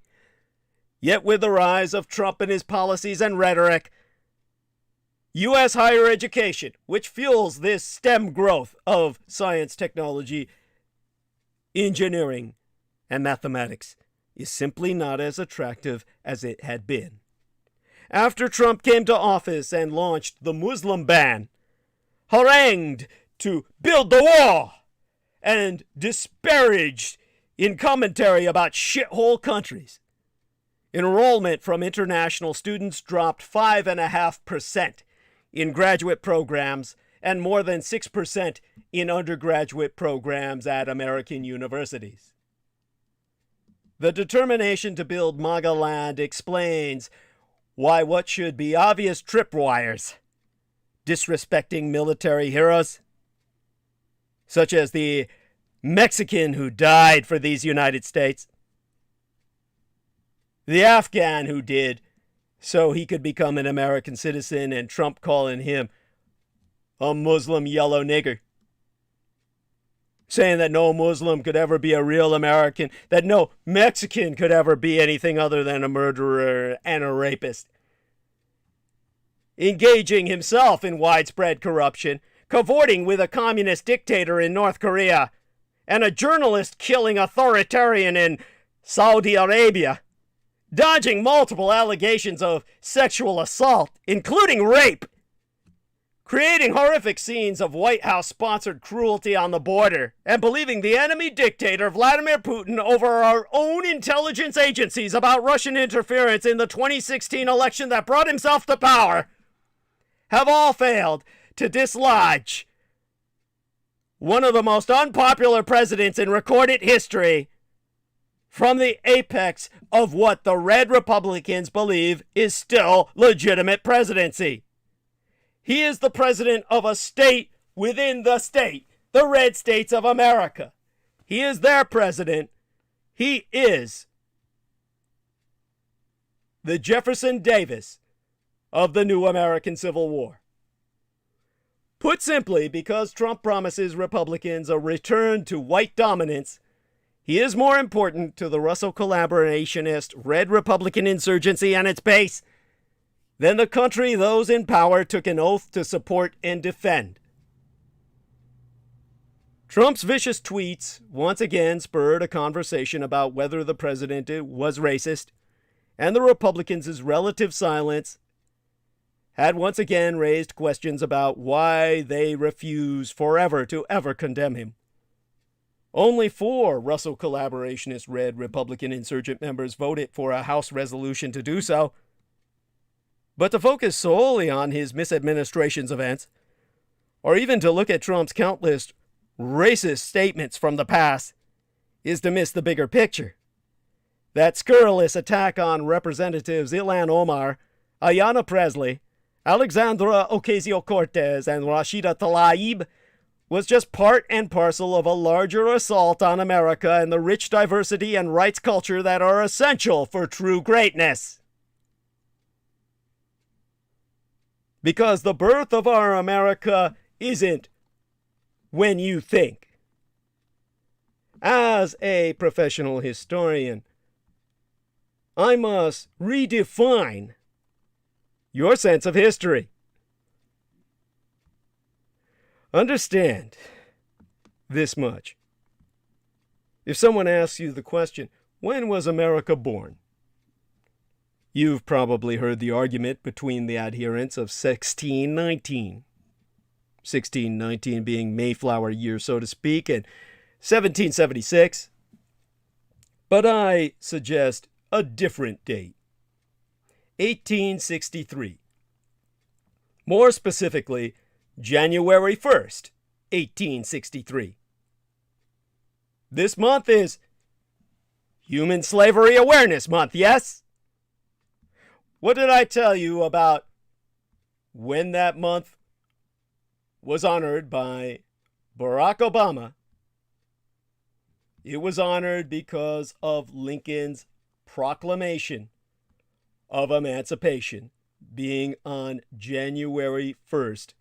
Yet with the rise of Trump and his policies and rhetoric, U.S. higher education, which fuels this STEM growth of science, technology, engineering, and mathematics, is simply not as attractive as it had been. After Trump came to office and launched the Muslim ban, harangued to build the wall, and disparaged in commentary about shithole countries, enrollment from international students dropped 5.5% in graduate programs and more than 6% in undergraduate programs at American universities. The determination to build MAGA land explains why what should be obvious tripwires, disrespecting military heroes, such as the Mexican who died for these United States, the Afghan who did so he could become an American citizen, and Trump calling him a Muslim yellow nigger, saying that no Muslim could ever be a real American, that no Mexican could ever be anything other than a murderer and a rapist, engaging himself in widespread corruption, cavorting with a communist dictator in North Korea, and a journalist killing authoritarian in Saudi Arabia, dodging multiple allegations of sexual assault, including rape, creating horrific scenes of White House-sponsored cruelty on the border, and believing the enemy dictator Vladimir Putin over our own intelligence agencies about Russian interference in the 2016 election that brought himself to power, have all failed to dislodge one of the most unpopular presidents in recorded history from the apex of what the Red Republicans believe is still legitimate presidency. He is the president of a state within the state, the red states of America. He is their president. He is the Jefferson Davis of the new American Civil War. Put simply, because Trump promises Republicans a return to white dominance, he is more important to the Russo-collaborationist Red Republican insurgency and its base than the country those in power took an oath to support and defend. Trump's vicious tweets once again spurred a conversation about whether the president was racist, and the Republicans' relative silence had once again raised questions about why they refuse forever to ever condemn him. Only 4 Russell collaborationist red Republican insurgent members voted for a House resolution to do so. But to focus solely on his misadministration's events, or even to look at Trump's countless racist statements from the past, is to miss the bigger picture. That scurrilous attack on Representatives Ilhan Omar, Ayanna Pressley, Alexandra Ocasio-Cortez, and Rashida Tlaib was just part and parcel of a larger assault on America and the rich diversity and rights culture that are essential for true greatness. Because the birth of our America isn't when you think. As a professional historian, I must redefine your sense of history. Understand this much. If someone asks you the question, when was America born? You've probably heard the argument between the adherents of 1619. 1619 being Mayflower year, so to speak, and 1776. But I suggest a different date. 1863. More specifically, January 1st, 1863. This month is Human Slavery Awareness Month, yes? What did I tell you about when that month was honored by Barack Obama? It was honored because of Lincoln's proclamation of emancipation being on January 1st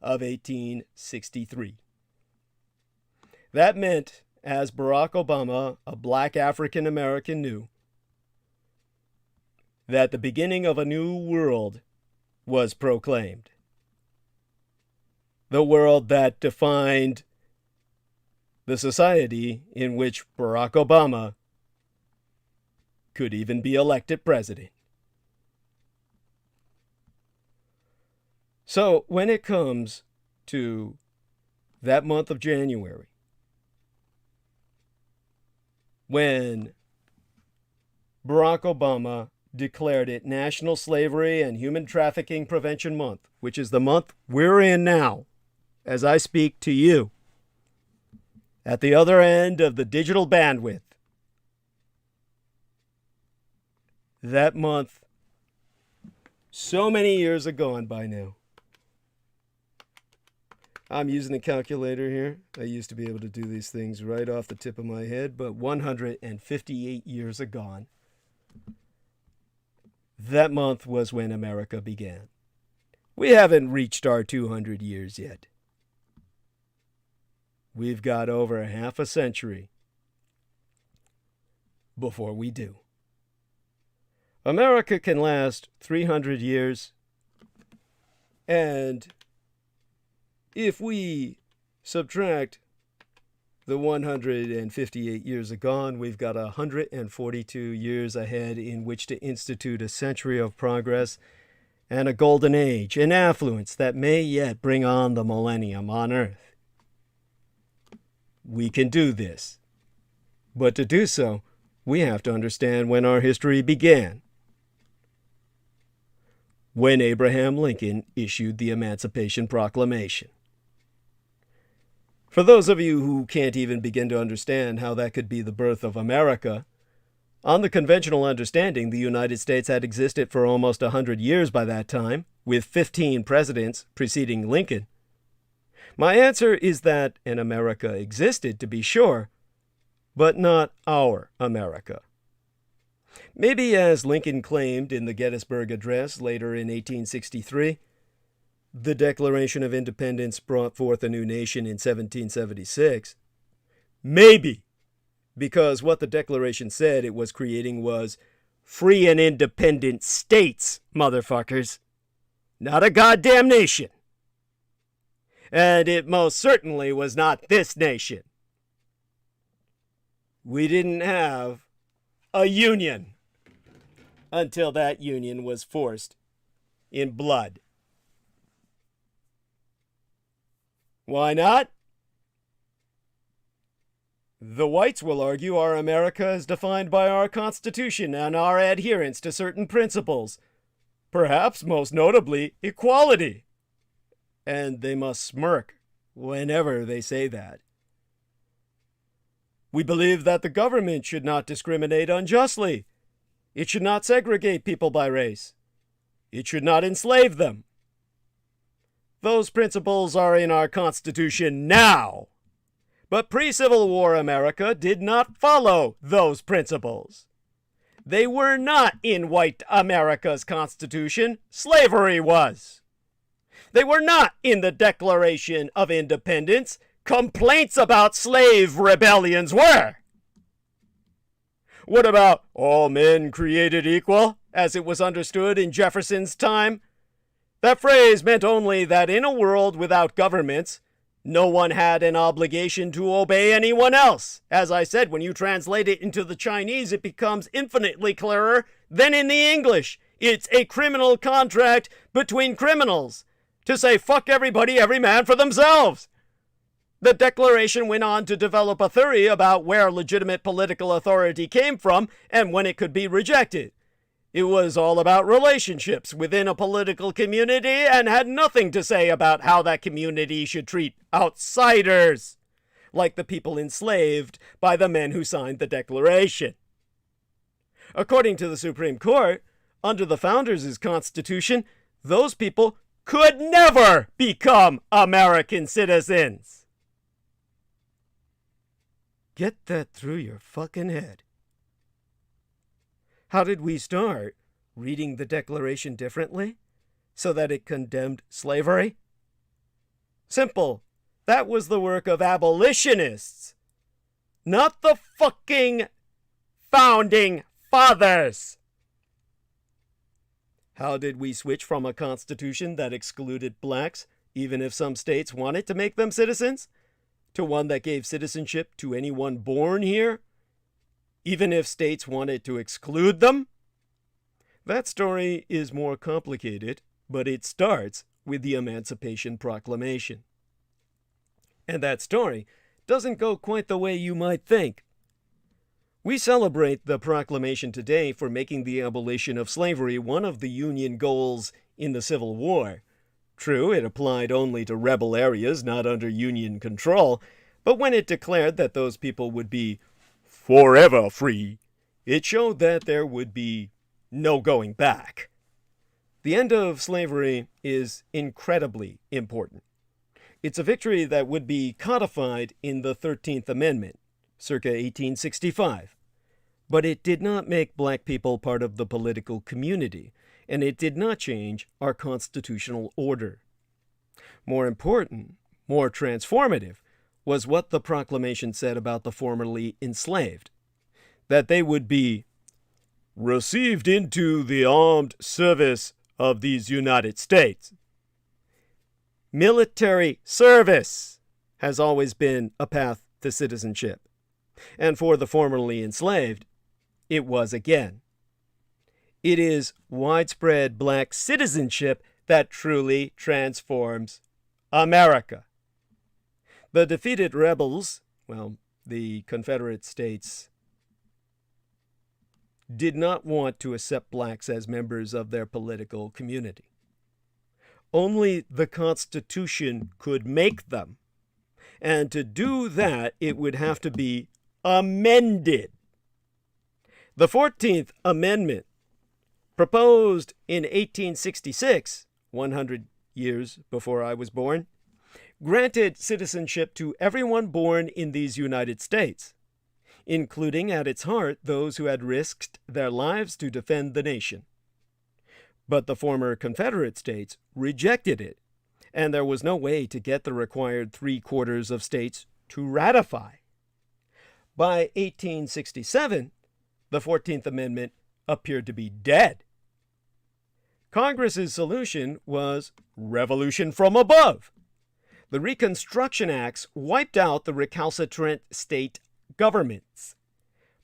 of 1863. That meant, as Barack Obama, a black African American, knew, that the beginning of a new world was proclaimed. The world that defined the society in which Barack Obama could even be elected president. So when it comes to that month of January, when Barack Obama declared it National Slavery and Human Trafficking Prevention Month, which is the month we're in now, as I speak to you, at the other end of the digital bandwidth, that month, so many years gone by now. I'm using a calculator here. I used to be able to do these things right off the tip of my head, but 158 years agone. That month was when America began. We haven't reached our 200 years yet. We've got over half a century before we do. America can last 300 years, and if we subtract the 158 years agone, we've got 142 years ahead in which to institute a century of progress and a golden age and affluence that may yet bring on the millennium on Earth. We can do this. But to do so, we have to understand when our history began. When Abraham Lincoln issued the Emancipation Proclamation. For those of you who can't even begin to understand how that could be the birth of America, on the conventional understanding, the United States had existed for almost 100 years by that time, with 15 presidents preceding Lincoln. My answer is that an America existed, to be sure, but not our America. Maybe as Lincoln claimed in the Gettysburg Address later in 1863, the Declaration of Independence brought forth a new nation in 1776. Maybe, because what the Declaration said it was creating was free and independent states, motherfuckers, not a goddamn nation. And it most certainly was not this nation. We didn't have a union until that union was forced in blood. Why not? The whites will argue our America is defined by our Constitution and our adherence to certain principles, perhaps most notably equality. And they must smirk whenever they say that. We believe that the government should not discriminate unjustly. It should not segregate people by race. It should not enslave them. Those principles are in our Constitution now. But pre-Civil War America did not follow those principles. They were not in white America's Constitution. Slavery was. They were not in the Declaration of Independence. Complaints about slave rebellions were. What about all men created equal, as it was understood in Jefferson's time? That phrase meant only that in a world without governments, no one had an obligation to obey anyone else. As I said, when you translate it into the Chinese, it becomes infinitely clearer than in the English. It's a criminal contract between criminals to say, fuck everybody, every man for themselves. The Declaration went on to develop a theory about where legitimate political authority came from and when it could be rejected. It was all about relationships within a political community and had nothing to say about how that community should treat outsiders, like the people enslaved by the men who signed the Declaration. According to the Supreme Court, under the Founders' Constitution, those people could never become American citizens. Get that through your fucking head. How did we start? Reading the Declaration differently so that it condemned slavery? Simple. That was the work of abolitionists, not the fucking founding fathers. How did we switch from a constitution that excluded blacks, even if some states wanted to make them citizens, to one that gave citizenship to anyone born here, even if states wanted to exclude them? That story is more complicated, but it starts with the Emancipation Proclamation. And that story doesn't go quite the way you might think. We celebrate the proclamation today for making the abolition of slavery one of the Union goals in the Civil War. True, it applied only to rebel areas not under Union control, but when it declared that those people would be forever free, it showed that there would be no going back. The end of slavery is incredibly important. It's a victory that would be codified in the 13th Amendment, circa 1865. But it did not make black people part of the political community, and it did not change our constitutional order. More important, more transformative, was what the proclamation said about the formerly enslaved, that they would be received into the armed service of these United States. Military service has always been a path to citizenship, and for the formerly enslaved, it was again. It is widespread black citizenship that truly transforms America. The defeated rebels, the Confederate States, did not want to accept blacks as members of their political community. Only the Constitution could make them, and to do that, it would have to be amended. The 14th Amendment, proposed in 1866, 100 years before I was born, granted citizenship to everyone born in these United States, including at its heart those who had risked their lives to defend the nation. But the former Confederate states rejected it, and there was no way to get the required 3/4 of states to ratify. By 1867, the 14th Amendment appeared to be dead. Congress's solution was revolution from above. The Reconstruction Acts wiped out the recalcitrant state governments,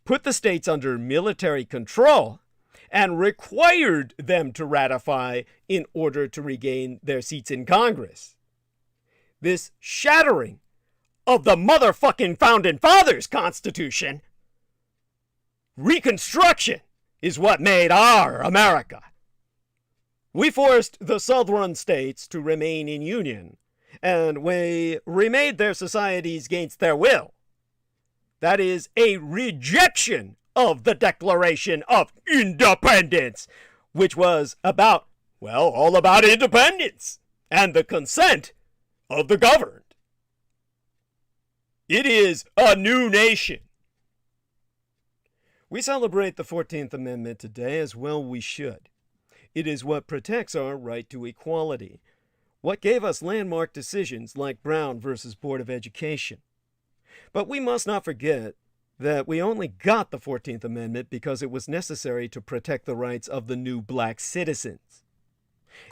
put the states under military control, and required them to ratify in order to regain their seats in Congress. This shattering of the motherfucking Founding Fathers' Constitution, Reconstruction, is what made our America. We forced the southern states to remain in union, and we remade their societies against their will. That is a rejection of the Declaration of Independence, which was about, well, all about independence and the consent of the governed. It is a new nation. We celebrate the 14th Amendment today, as well we should. It is what protects our right to equality, what gave us landmark decisions like Brown versus Board of Education. But we must not forget that we only got the 14th Amendment because it was necessary to protect the rights of the new black citizens.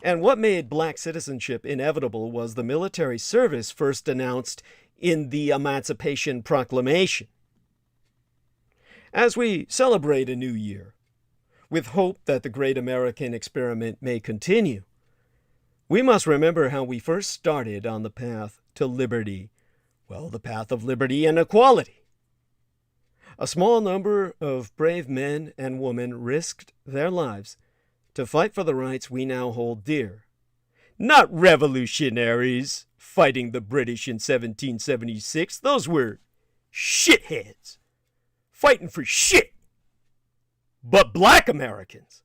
And what made black citizenship inevitable was the military service first announced in the Emancipation Proclamation. As we celebrate a new year, with hope that the great American experiment may continue, we must remember how we first started on the path to liberty. Well, the path of liberty and equality. A small number of brave men and women risked their lives to fight for the rights we now hold dear. Not revolutionaries fighting the British in 1776. Those were shitheads fighting for shit. But black Americans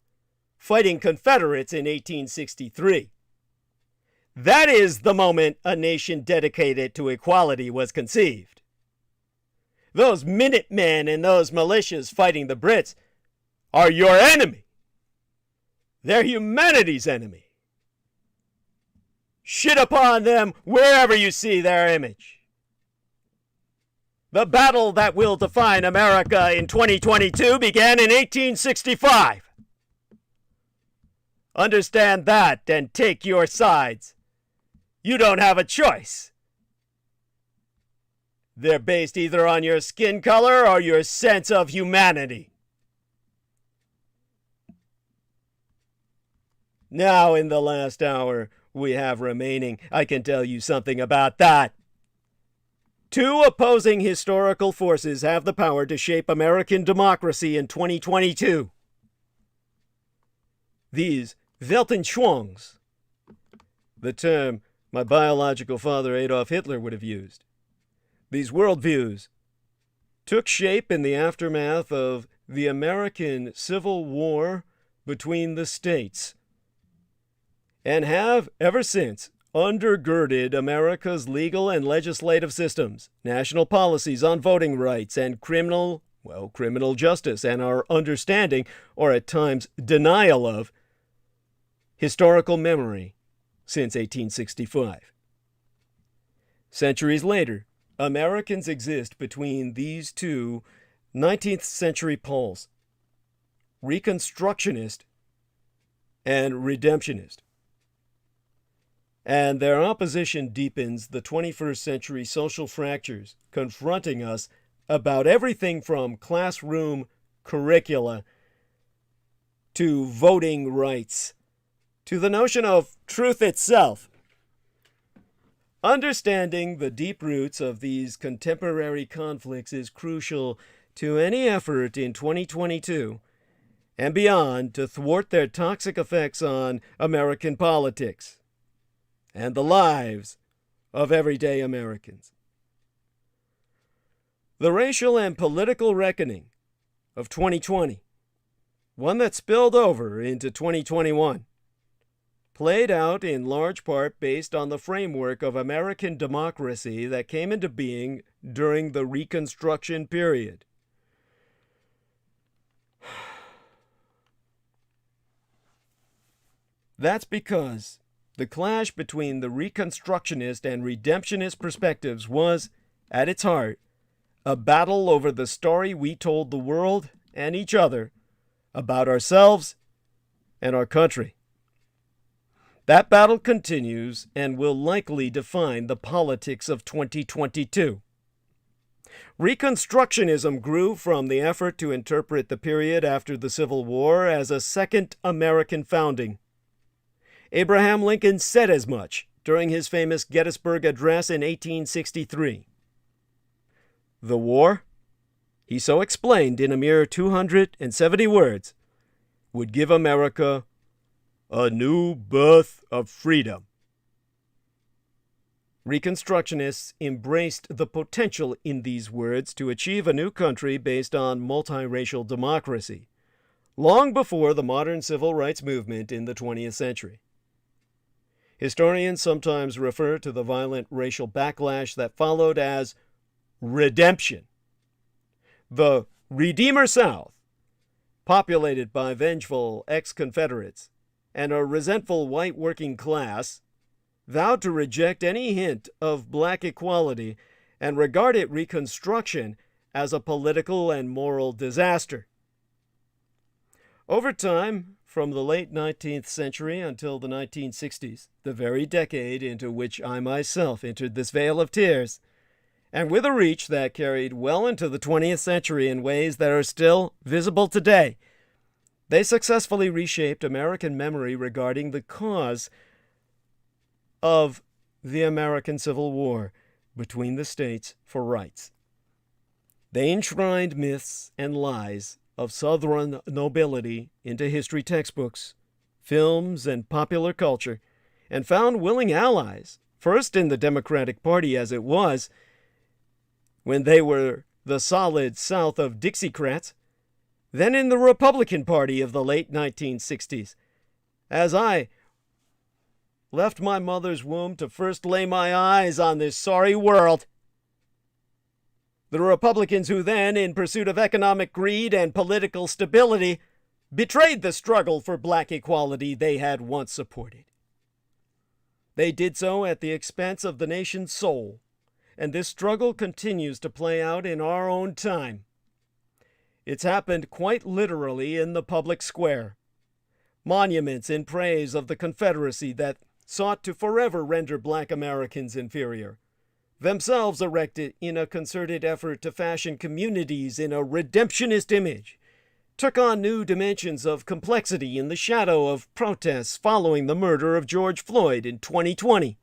fighting Confederates in 1863. That is the moment a nation dedicated to equality was conceived. Those Minutemen and those militias fighting the Brits are your enemy. They're humanity's enemy. Shit upon them wherever you see their image. The battle that will define America in 2022 began in 1865. Understand that and take your sides. You don't have a choice. They're based either on your skin color or your sense of humanity. Now, in the last hour we have remaining, I can tell you something about that. Two opposing historical forces have the power to shape American democracy in 2022. These Weltanschauungs, the term my biological father Adolf Hitler would have used. These worldviews took shape in the aftermath of the American Civil War between the states, and have ever since undergirded America's legal and legislative systems, national policies on voting rights and criminal justice, and our understanding, or at times denial of, historical memory since 1865. Centuries later, Americans exist between these two 19th century poles, Reconstructionist and Redemptionist. And their opposition deepens the 21st century social fractures confronting us about everything from classroom curricula to voting rights to the notion of truth itself. Understanding the deep roots of these contemporary conflicts is crucial to any effort in 2022 and beyond to thwart their toxic effects on American politics and the lives of everyday Americans. The racial and political reckoning of 2020, one that spilled over into 2021, played out in large part based on the framework of American democracy that came into being during the Reconstruction period. That's because the clash between the Reconstructionist and Redemptionist perspectives was, at its heart, a battle over the story we told the world and each other about ourselves and our country. That battle continues and will likely define the politics of 2022. Reconstructionism grew from the effort to interpret the period after the Civil War as a second American founding. Abraham Lincoln said as much during his famous Gettysburg Address in 1863. The war, he so explained in a mere 270 words, would give America a new birth of freedom. Reconstructionists embraced the potential in these words to achieve a new country based on multiracial democracy, long before the modern civil rights movement in the 20th century. Historians sometimes refer to the violent racial backlash that followed as redemption. The Redeemer South, populated by vengeful ex-Confederates and a resentful white working class, vowed to reject any hint of black equality and regarded Reconstruction as a political and moral disaster. Over time, from the late 19th century until the 1960s, the very decade into which I myself entered this vale of tears, and with a reach that carried well into the 20th century in ways that are still visible today, they successfully reshaped American memory regarding the cause of the American Civil War between the states for rights. They enshrined myths and lies of Southern nobility into history textbooks, films, and popular culture, and found willing allies, first in the Democratic Party as it was, when they were the solid South of Dixiecrats, then in the Republican Party of the late 1960s, as I left my mother's womb to first lay my eyes on this sorry world. The Republicans who then, in pursuit of economic greed and political stability, betrayed the struggle for black equality they had once supported. They did so at the expense of the nation's soul, and this struggle continues to play out in our own time. It's happened quite literally in the public square. Monuments in praise of the Confederacy that sought to forever render black Americans inferior, themselves erected in a concerted effort to fashion communities in a redemptionist image, took on new dimensions of complexity in the shadow of protests following the murder of George Floyd in 2020.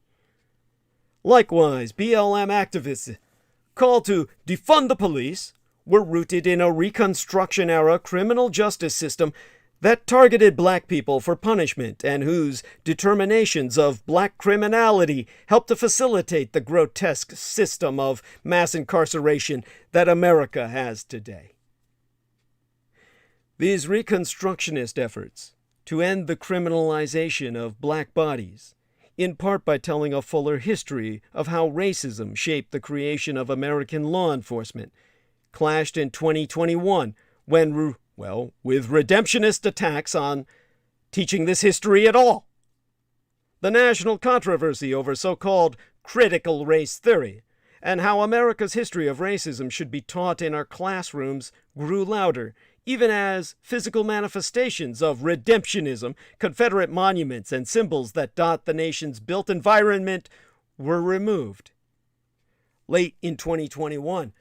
Likewise, BLM activists' call to defund the police were rooted in a Reconstruction-era criminal justice system that targeted black people for punishment and whose determinations of black criminality helped to facilitate the grotesque system of mass incarceration that America has today. These Reconstructionist efforts to end the criminalization of black bodies, in part by telling a fuller history of how racism shaped the creation of American law enforcement, clashed in 2021 when, with redemptionist attacks on teaching this history at all. The national controversy over so-called critical race theory and how America's history of racism should be taught in our classrooms grew louder, even as physical manifestations of redemptionism, Confederate monuments, and symbols that dot the nation's built environment were removed. Late in 2021,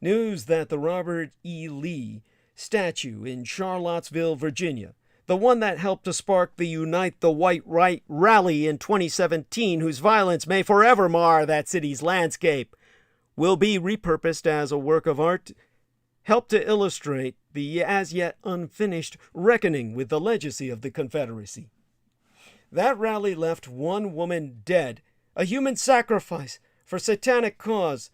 news that the Robert E. Lee statue in Charlottesville, Virginia, the one that helped to spark the Unite the White Right rally in 2017, whose violence may forever mar that city's landscape, will be repurposed as a work of art, helped to illustrate the as yet unfinished reckoning with the legacy of the Confederacy. That rally left one woman dead, a human sacrifice for satanic cause,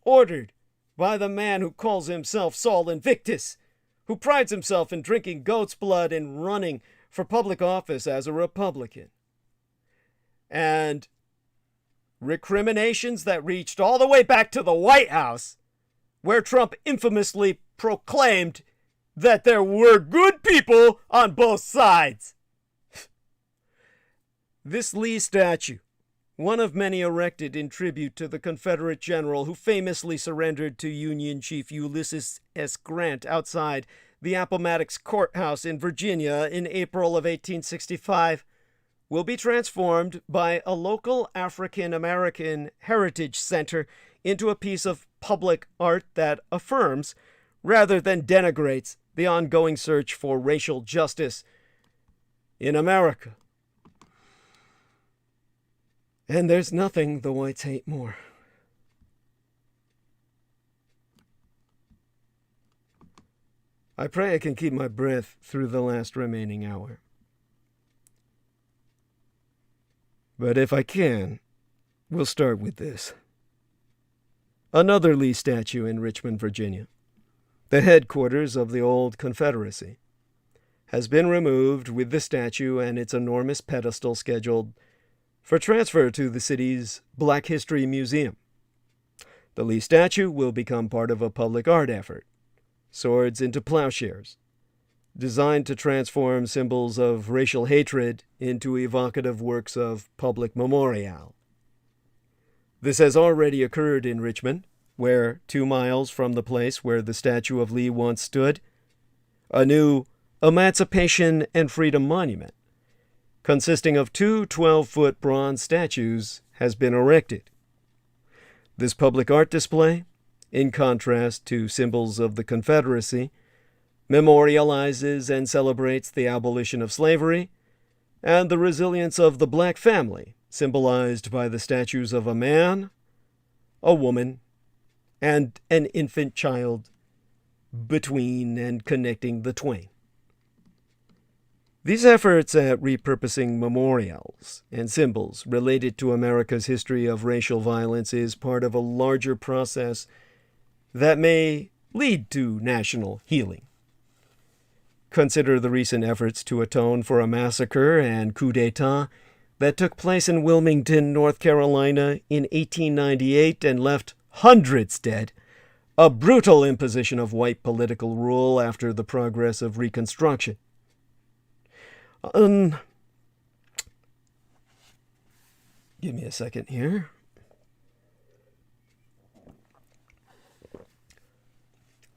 ordered by the man who calls himself Saul Invictus, who prides himself in drinking goat's blood and running for public office as a Republican. And recriminations that reached all the way back to the White House, where Trump infamously proclaimed that there were good people on both sides. This Lee statue, one of many erected in tribute to the Confederate general who famously surrendered to Union Chief Ulysses S. Grant outside the Appomattox Courthouse in Virginia in April of 1865, will be transformed by a local African American heritage center into a piece of public art that affirms, rather than denigrates, the ongoing search for racial justice in America. And there's nothing the whites hate more. I pray I can keep my breath through the last remaining hour. But if I can, we'll start with this. Another Lee statue in Richmond, Virginia, the headquarters of the old Confederacy, has been removed with the statue and its enormous pedestal scheduled for transfer to the city's Black History Museum. The Lee statue will become part of a public art effort, Swords into Plowshares, designed to transform symbols of racial hatred into evocative works of public memorial. This has already occurred in Richmond, where 2 miles from the place where the statue of Lee once stood, a new Emancipation and Freedom Monument, consisting of 2 12-foot bronze statues, has been erected. This public art display, in contrast to symbols of the Confederacy, memorializes and celebrates the abolition of slavery and the resilience of the black family, symbolized by the statues of a man, a woman, and an infant child between and connecting the twain. These efforts at repurposing memorials and symbols related to America's history of racial violence is part of a larger process that may lead to national healing. Consider the recent efforts to atone for a massacre and coup d'etat that took place in Wilmington, North Carolina in 1898 and left hundreds dead, a brutal imposition of white political rule after the progress of Reconstruction. Give me a second here.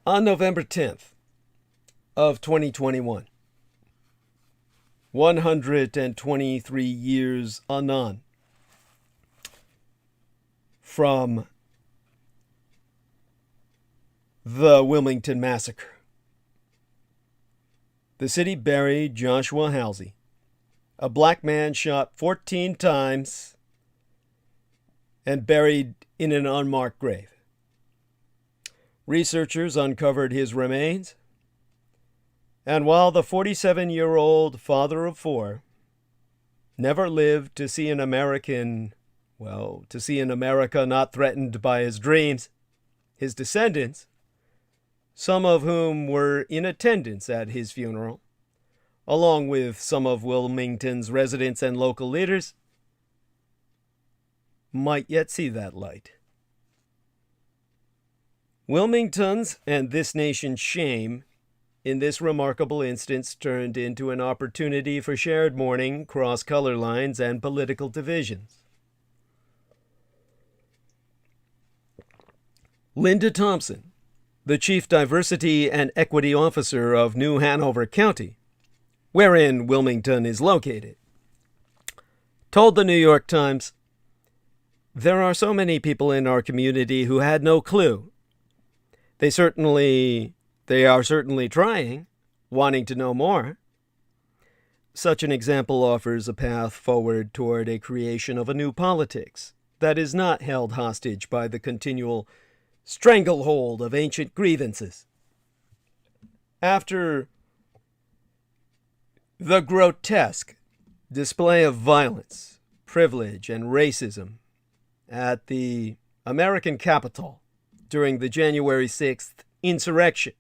On November 10th of 2021, 123 years anon from the Wilmington Massacre, the city buried Joshua Halsey, a black man shot 14 times and buried in an unmarked grave. Researchers uncovered his remains, and while the 47-year-old father of 4 never lived to see an America not threatened by his dreams, his descendants, some of whom were in attendance at his funeral, along with some of Wilmington's residents and local leaders, might yet see that light. Wilmington's and this nation's shame in this remarkable instance turned into an opportunity for shared mourning, cross color lines, and political divisions. Linda Thompson, the Chief Diversity and Equity Officer of New Hanover County, wherein Wilmington is located, told the New York Times, "There are so many people in our community who had no clue. They are certainly trying, wanting to know more. Such an example offers a path forward toward a creation of a new politics that is not held hostage by the continual stranglehold of ancient grievances. After the grotesque display of violence, privilege, and racism at the American Capitol during the January 6th insurrection,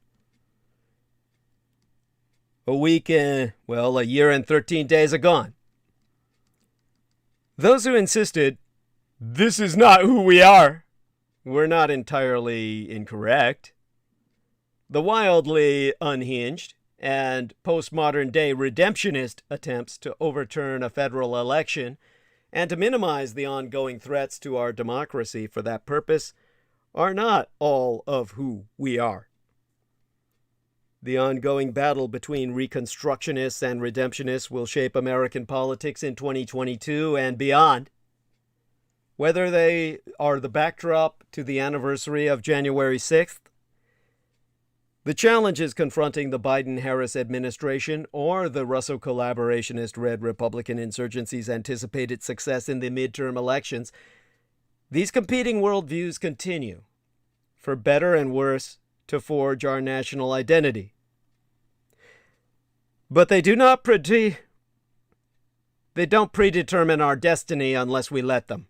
a year and 13 days agone, those who insisted, 'This is not who we are,' were not entirely incorrect. The wildly unhinged and postmodern-day redemptionist attempts to overturn a federal election and to minimize the ongoing threats to our democracy for that purpose are not all of who we are. The ongoing battle between Reconstructionists and Redemptionists will shape American politics in 2022 and beyond. Whether they are the backdrop to the anniversary of January 6th, the challenges confronting the Biden-Harris administration, or the Russo collaborationist-led Republican insurgency's anticipated success in the midterm elections, these competing worldviews continue, for better and worse, to forge our national identity. But they don't predetermine our destiny unless we let them.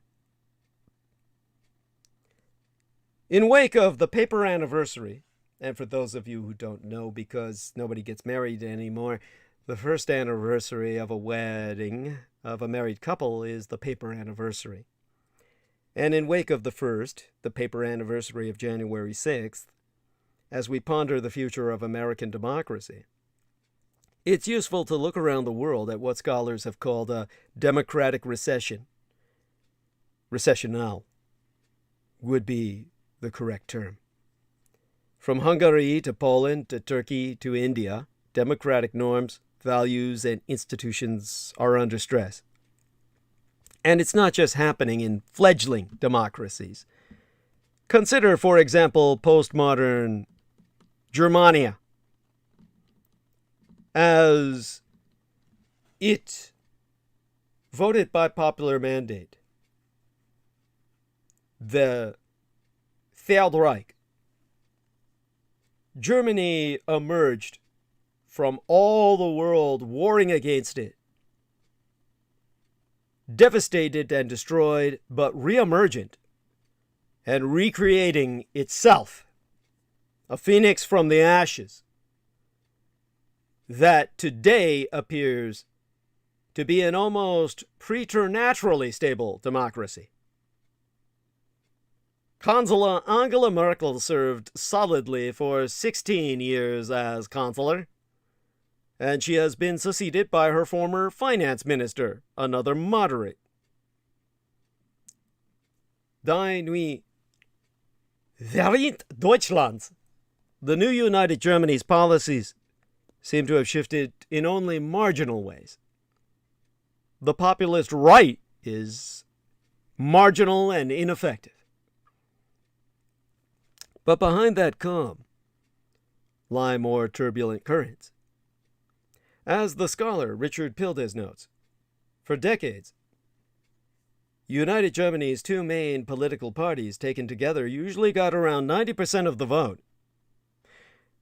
In wake of the paper anniversary, and for those of you who don't know, because nobody gets married anymore, the first anniversary of a wedding of a married couple is the paper anniversary. And in wake of the paper anniversary of January 6th, as we ponder the future of American democracy, it's useful to look around the world at what scholars have called a democratic recession. Recessional would be the correct term. From Hungary to Poland to Turkey to India, democratic norms, values, and institutions are under stress. And it's not just happening in fledgling democracies. Consider, for example, postmodern Germania, as it voted by popular mandate the Third Reich. Germany emerged from all the world warring against it, devastated and destroyed, but re-emergent and recreating itself, a phoenix from the ashes that today appears to be an almost preternaturally stable democracy. Chancellor Angela Merkel served solidly for 16 years as chancellor, and she has been succeeded by her former finance minister, another moderate. Die neue Vereint Deutschlands. The new United Germany's policies seem to have shifted in only marginal ways. The populist right is marginal and ineffective. But behind that calm lie more turbulent currents. As the scholar Richard Pildes notes, for decades, United Germany's two main political parties taken together usually got around 90% of the vote.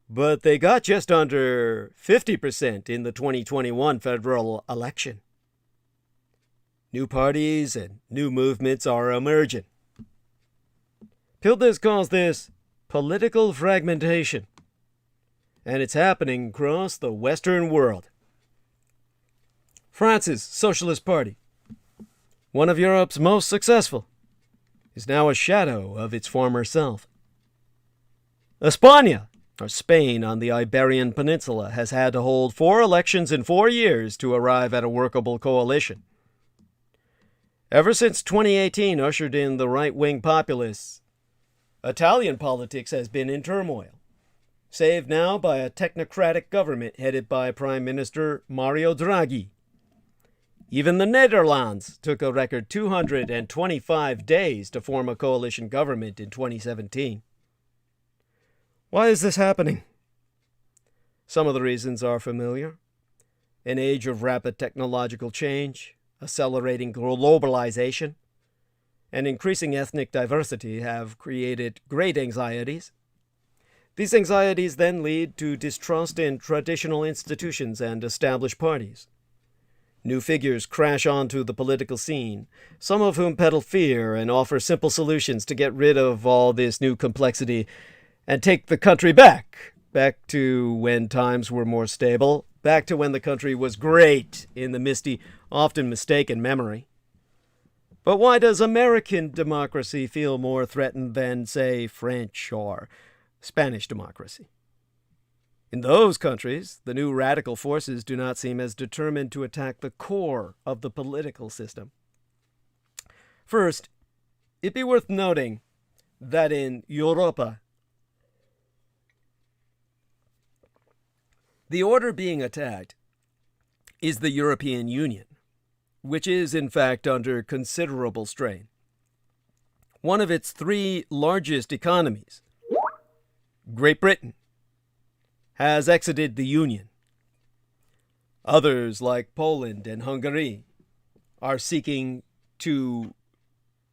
But they got just under 50% in the 2021 federal election. New parties and new movements are emerging. Pildes calls this political fragmentation, and it's happening across the Western world. France's Socialist Party, one of Europe's most successful, is now a shadow of its former self. España, or Spain on the Iberian Peninsula, has had to hold 4 elections in 4 years to arrive at a workable coalition. Ever since 2018 ushered in the right-wing populists, Italian politics has been in turmoil, saved now by a technocratic government headed by Prime Minister Mario Draghi. Even the Netherlands took a record 225 days to form a coalition government in 2017. Why is this happening? Some of the reasons are familiar. An age of rapid technological change, accelerating globalization, and increasing ethnic diversity have created great anxieties. These anxieties then lead to distrust in traditional institutions and established parties. New figures crash onto the political scene, some of whom peddle fear and offer simple solutions to get rid of all this new complexity and take the country back to when times were more stable, back to when the country was great in the misty, often mistaken memory. But why does American democracy feel more threatened than, say, French or Spanish democracy? In those countries, the new radical forces do not seem as determined to attack the core of the political system. First, it'd be worth noting that in Europa, The order being attacked is the European Union, which is in fact under considerable strain. One of its three largest economies, Great Britain, has exited the Union. Others, like Poland and Hungary, are seeking to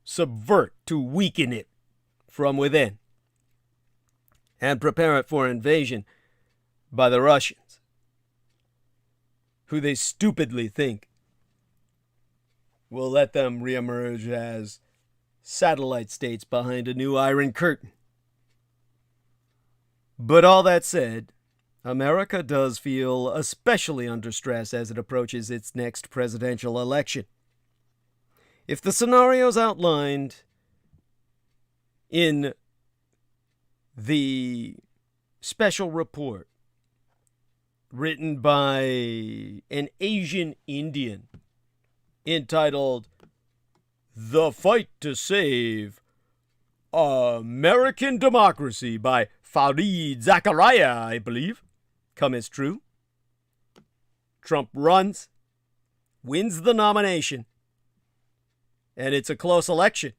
subvert, to weaken it from within, and prepare it for invasion by the Russians, who they stupidly think will let them reemerge as satellite states behind a new Iron Curtain. But all that said, America does feel especially under stress as it approaches its next presidential election. If the scenarios outlined in the special report written by an Asian Indian entitled "The Fight to Save American Democracy" by Fareed Zakaria, I believe, come as true, Trump runs, wins the nomination, and it's a close election,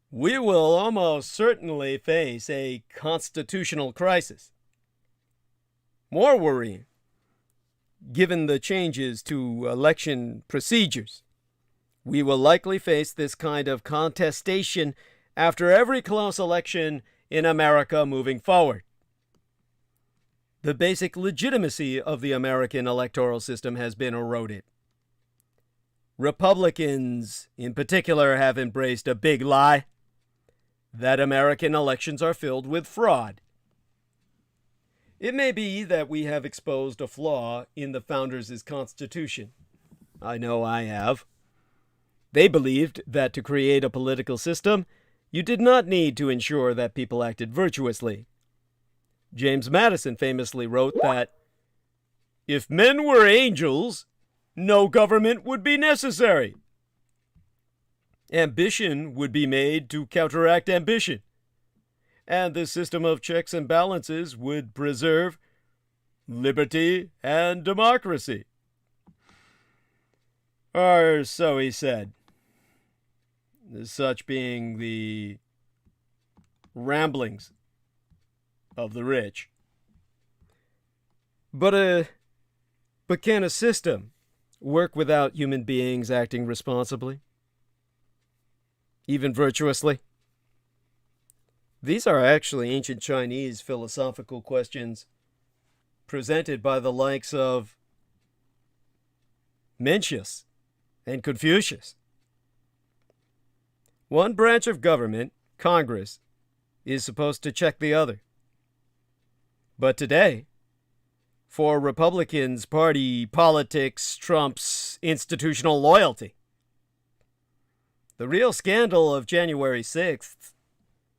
we will almost certainly face a constitutional crisis. More worrying, given the changes to election procedures, we will likely face this kind of contestation after every close election in America moving forward. The basic legitimacy of the American electoral system has been eroded. Republicans, in particular, have embraced a big lie that American elections are filled with fraud. It may be that we have exposed a flaw in the founders' Constitution. I know I have. They believed that to create a political system, you did not need to ensure that people acted virtuously. James Madison famously wrote that, "If men were angels, no government would be necessary. Ambition would be made to counteract ambition, and the system of checks and balances would preserve liberty and democracy." Or so he said. Such being the ramblings of the rich. But can a system work without human beings acting responsibly? Even virtuously? These are actually ancient Chinese philosophical questions presented by the likes of Mencius and Confucius. One branch of government, Congress, is supposed to check the other. But today, for Republicans, party politics trumps institutional loyalty. The real scandal of January 6th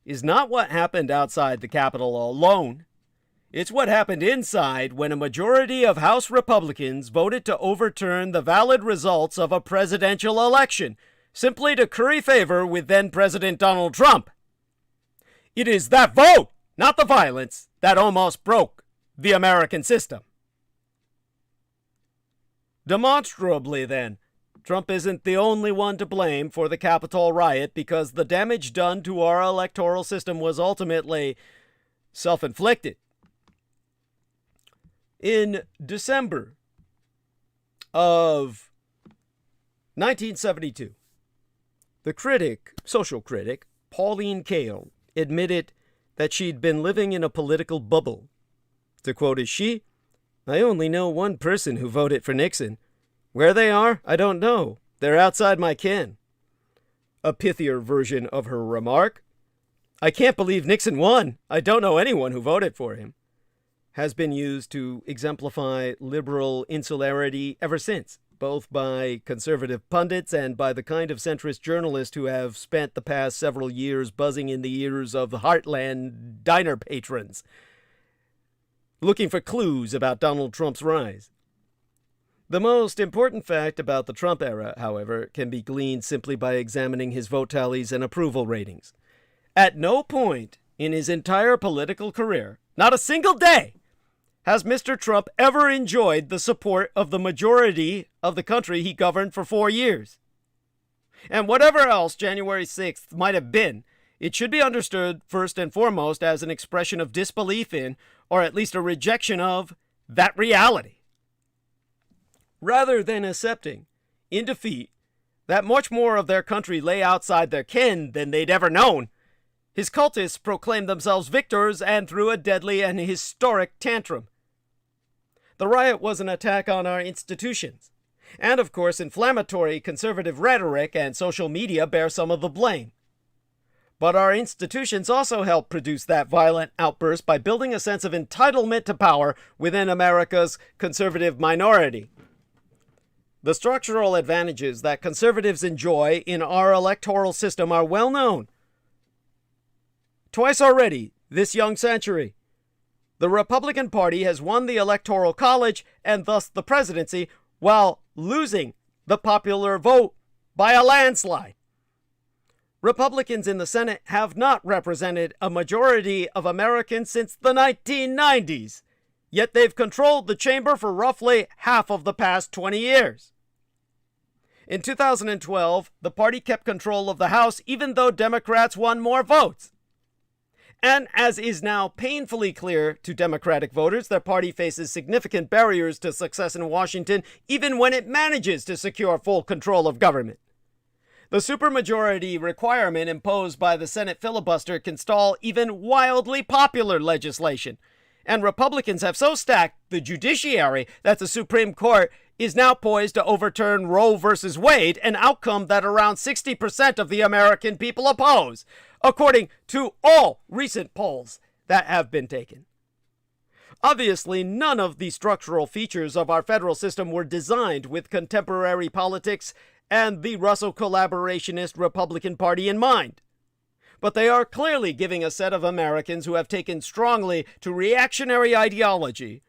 is not what happened outside the Capitol alone. It's what happened inside when a majority of House Republicans voted to overturn the valid results of a presidential election, simply to curry favor with then-President Donald Trump. It is that vote, not the violence, that almost broke the American system. Demonstrably, then, Trump isn't the only one to blame for the Capitol riot, because the damage done to our electoral system was ultimately self-inflicted. In December of 1972, the social critic, Pauline Kael, admitted that she'd been living in a political bubble. To quote as she, "I only know one person who voted for Nixon. Where they are, I don't know. They're outside my ken." A pithier version of her remark, "I can't believe Nixon won. I don't know anyone who voted for him," has been used to exemplify liberal insularity ever since, both by conservative pundits and by the kind of centrist journalists who have spent the past several years buzzing in the ears of the Heartland diner patrons, looking for clues about Donald Trump's rise. The most important fact about the Trump era, however, can be gleaned simply by examining his vote tallies and approval ratings. At no point in his entire political career, not a single day, has Mr. Trump ever enjoyed the support of the majority of the country he governed for 4 years? And whatever else January 6th might have been, it should be understood first and foremost as an expression of disbelief in, or at least a rejection of, that reality. Rather than accepting, in defeat, that much more of their country lay outside their ken than they'd ever known, his cultists proclaimed themselves victors and threw a deadly and historic tantrum. The riot was an attack on our institutions, and of course inflammatory conservative rhetoric and social media bear some of the blame. But our institutions also helped produce that violent outburst by building a sense of entitlement to power within America's conservative minority. The structural advantages that conservatives enjoy in our electoral system are well known. Twice already, this young century, the Republican Party has won the Electoral College and thus the presidency while losing the popular vote by a landslide. Republicans in the Senate have not represented a majority of Americans since the 1990s, yet they've controlled the chamber for roughly half of the past 20 years. In 2012, the party kept control of the House even though Democrats won more votes. And as is now painfully clear to Democratic voters, their party faces significant barriers to success in Washington even when it manages to secure full control of government. The supermajority requirement imposed by the Senate filibuster can stall even wildly popular legislation, and Republicans have so stacked the judiciary that the Supreme Court is now poised to overturn Roe versus Wade, an outcome that around 60% of the American people oppose, according to all recent polls that have been taken. Obviously, none of the structural features of our federal system were designed with contemporary politics and the Russell collaborationist Republican Party in mind. But they are clearly giving a set of Americans who have taken strongly to reactionary ideology,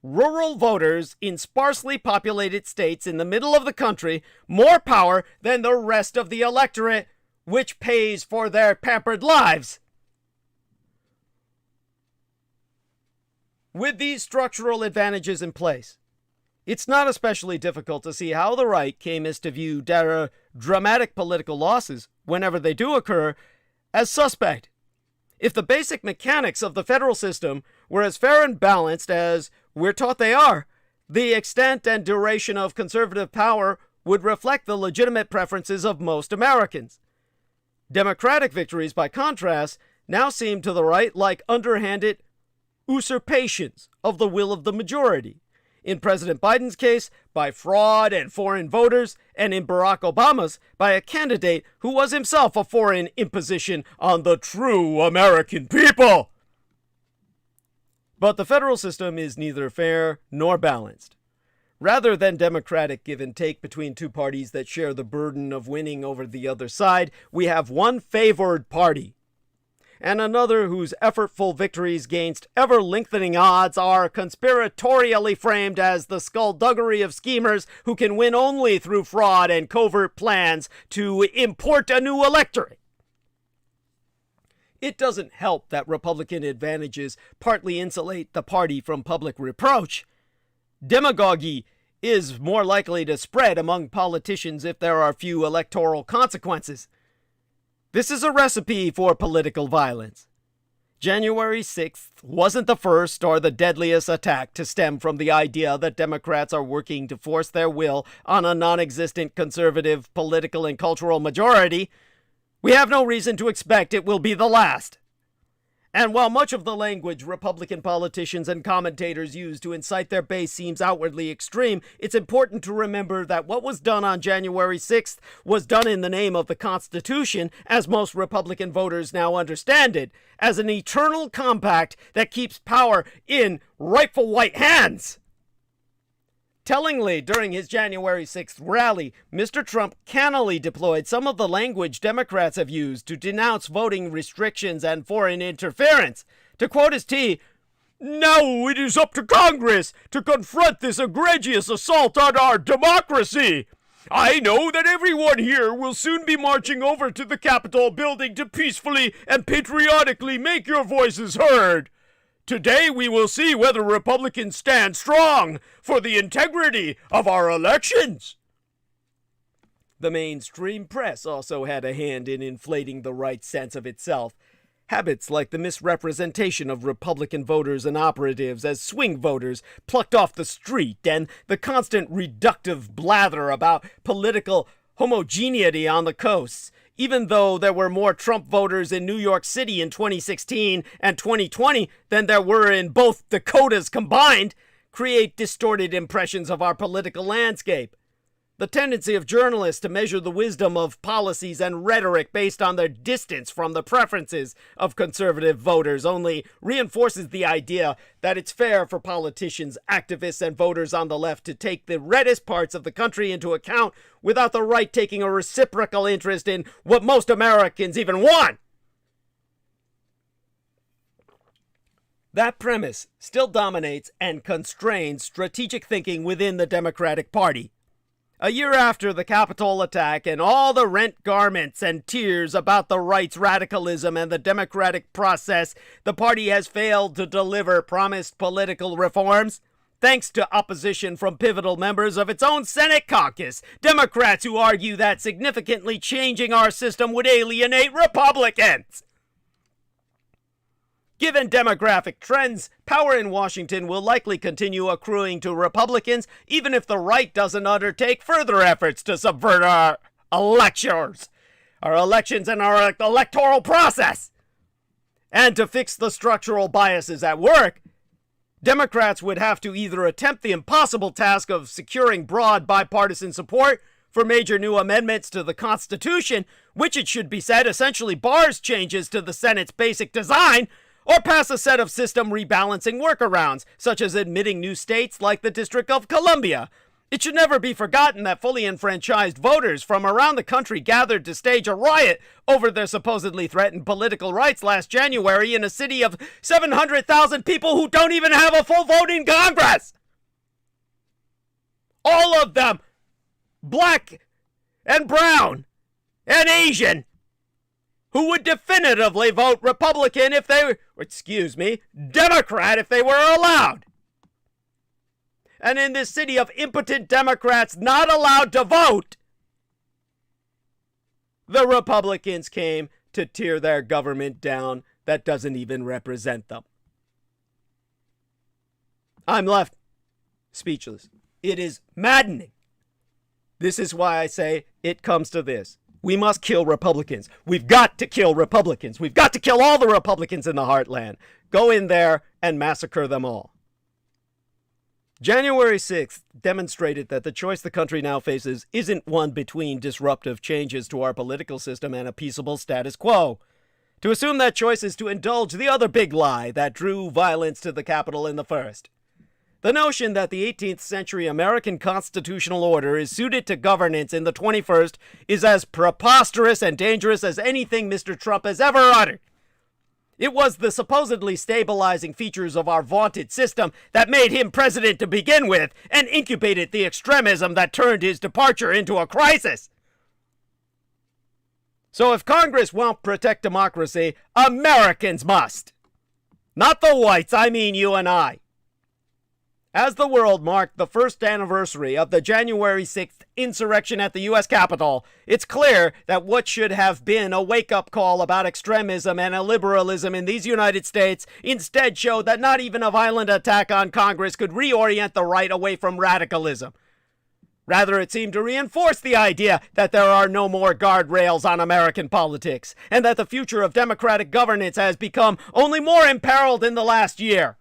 rural voters in sparsely populated states in the middle of the country, more power than the rest of the electorate, which pays for their pampered lives. With these structural advantages in place, it's not especially difficult to see how the right came as to view their dramatic political losses, whenever they do occur, as suspect. If the basic mechanics of the federal system were as fair and balanced as we're taught they are, the extent and duration of conservative power would reflect the legitimate preferences of most Americans. Democratic victories, by contrast, now seem to the right like underhanded usurpations of the will of the majority. In President Biden's case, by fraud and foreign voters, and in Barack Obama's, by a candidate who was himself a foreign imposition on the true American people. But the federal system is neither fair nor balanced. Rather than democratic give and take between two parties that share the burden of winning over the other side, we have one favored party, and another whose effortful victories against ever-lengthening odds are conspiratorially framed as the skullduggery of schemers who can win only through fraud and covert plans to import a new electorate. It doesn't help that Republican advantages partly insulate the party from public reproach. Demagogy is more likely to spread among politicians if there are few electoral consequences. This is a recipe for political violence. January 6th wasn't the first or the deadliest attack to stem from the idea that Democrats are working to force their will on a non-existent conservative political and cultural majority. We have no reason to expect it will be the last. And while much of the language Republican politicians and commentators use to incite their base seems outwardly extreme, it's important to remember that what was done on January 6th was done in the name of the Constitution, as most Republican voters now understand it, as an eternal compact that keeps power in rightful white hands. Tellingly, during his January 6th rally, Mr. Trump cannily deployed some of the language Democrats have used to denounce voting restrictions and foreign interference. To quote his "Now it is up to Congress to confront this egregious assault on our democracy. I know that everyone here will soon be marching over to the Capitol building to peacefully and patriotically make your voices heard. Today we will see whether Republicans stand strong for the integrity of our elections. The mainstream press also had a hand in inflating the right sense of itself. Habits like the misrepresentation of Republican voters and operatives as swing voters plucked off the street, and the constant reductive blather about political homogeneity on the coasts, even though there were more Trump voters in New York City in 2016 and 2020 than there were in both Dakotas combined, create distorted impressions of our political landscape. The tendency of journalists to measure the wisdom of policies and rhetoric based on their distance from the preferences of conservative voters only reinforces the idea that it's fair for politicians, activists, and voters on the left to take the reddest parts of the country into account without the right taking a reciprocal interest in what most Americans even want. That premise still dominates and constrains strategic thinking within the Democratic Party. A year after the Capitol attack and all the rent garments and tears about the right's radicalism and the democratic process, the party has failed to deliver promised political reforms. Thanks to opposition from pivotal members of its own Senate caucus, Democrats who argue that significantly changing our system would alienate Republicans. Given demographic trends, power in Washington will likely continue accruing to Republicans, even if the right doesn't undertake further efforts to subvert our elections and our electoral process. And to fix the structural biases at work, Democrats would have to either attempt the impossible task of securing broad bipartisan support for major new amendments to the Constitution, which, it should be said, essentially bars changes to the Senate's basic design, or pass a set of system rebalancing workarounds, such as admitting new states like the District of Columbia. It should never be forgotten that fully enfranchised voters from around the country gathered to stage a riot over their supposedly threatened political rights last January in a city of 700,000 people who don't even have a full vote in Congress. All of them, black and brown and Asian, who would definitively vote Republican if they were, Democrat if they were allowed. And in this city of impotent Democrats not allowed to vote, the Republicans came to tear their government down that doesn't even represent them. I'm left speechless. It is maddening. This is why I say it comes to this. We must kill Republicans. We've got to kill Republicans. We've got to kill all the Republicans in the heartland. Go in there and massacre them all. January 6th demonstrated that the choice the country now faces isn't one between disruptive changes to our political system and a peaceable status quo. To assume that choice is to indulge the other big lie that drew violence to the Capitol in the first. The notion that the 18th century American constitutional order is suited to governance in the 21st is as preposterous and dangerous as anything Mr. Trump has ever uttered. It was the supposedly stabilizing features of our vaunted system that made him president to begin with and incubated the extremism that turned his departure into a crisis. So if Congress won't protect democracy, Americans must. Not the whites, I mean you and I. As the world marked the first anniversary of the January 6th insurrection at the U.S. Capitol, it's clear that what should have been a wake-up call about extremism and illiberalism in these United States instead showed that not even a violent attack on Congress could reorient the right away from radicalism. Rather, it seemed to reinforce the idea that there are no more guardrails on American politics, and that the future of democratic governance has become only more imperiled in the last year.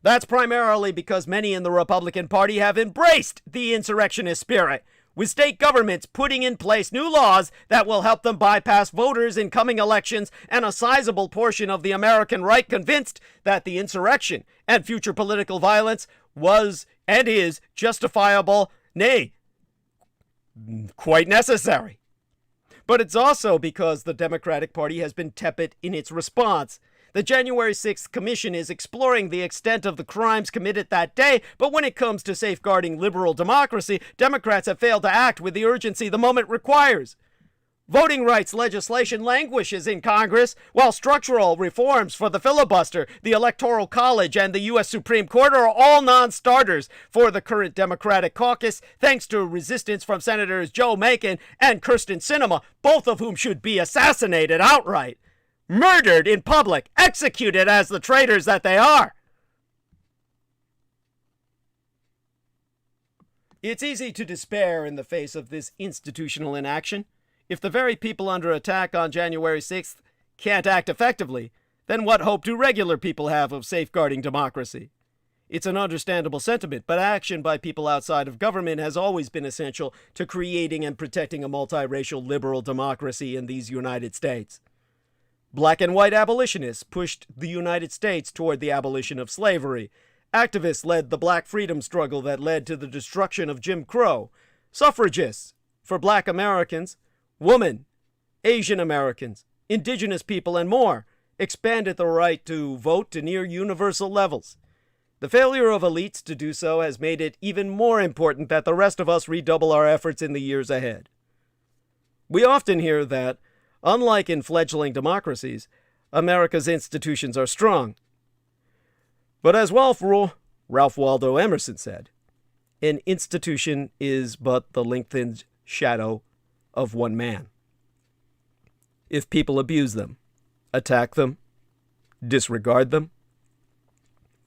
That's primarily because many in the Republican Party have embraced the insurrectionist spirit, with state governments putting in place new laws that will help them bypass voters in coming elections, and a sizable portion of the American right convinced that the insurrection and future political violence was and is justifiable, nay, quite necessary. But it's also because the Democratic Party has been tepid in its response. The January 6th Commission is exploring the extent of the crimes committed that day, but when it comes to safeguarding liberal democracy, Democrats have failed to act with the urgency the moment requires. Voting rights legislation languishes in Congress, while structural reforms for the filibuster, the Electoral College, and the U.S. Supreme Court are all non-starters for the current Democratic caucus, thanks to resistance from Senators Joe Manchin and Kyrsten Sinema, both of whom should be assassinated outright, murdered in public, executed as the traitors that they are. It's easy to despair in the face of this institutional inaction. If the very people under attack on January 6th can't act effectively, then what hope do regular people have of safeguarding democracy? It's an understandable sentiment, but action by people outside of government has always been essential to creating and protecting a multiracial liberal democracy in these United States. Black and white abolitionists pushed the United States toward the abolition of slavery. Activists led the black freedom struggle that led to the destruction of Jim Crow. Suffragists, for black Americans, women, Asian Americans, indigenous people, and more, expanded the right to vote to near universal levels. The failure of elites to do so has made it even more important that the rest of us redouble our efforts in the years ahead. We often hear that, unlike in fledgling democracies, America's institutions are strong. But as Ralph Waldo Emerson said, an institution is but the lengthened shadow of one man. If people abuse them, attack them, disregard them,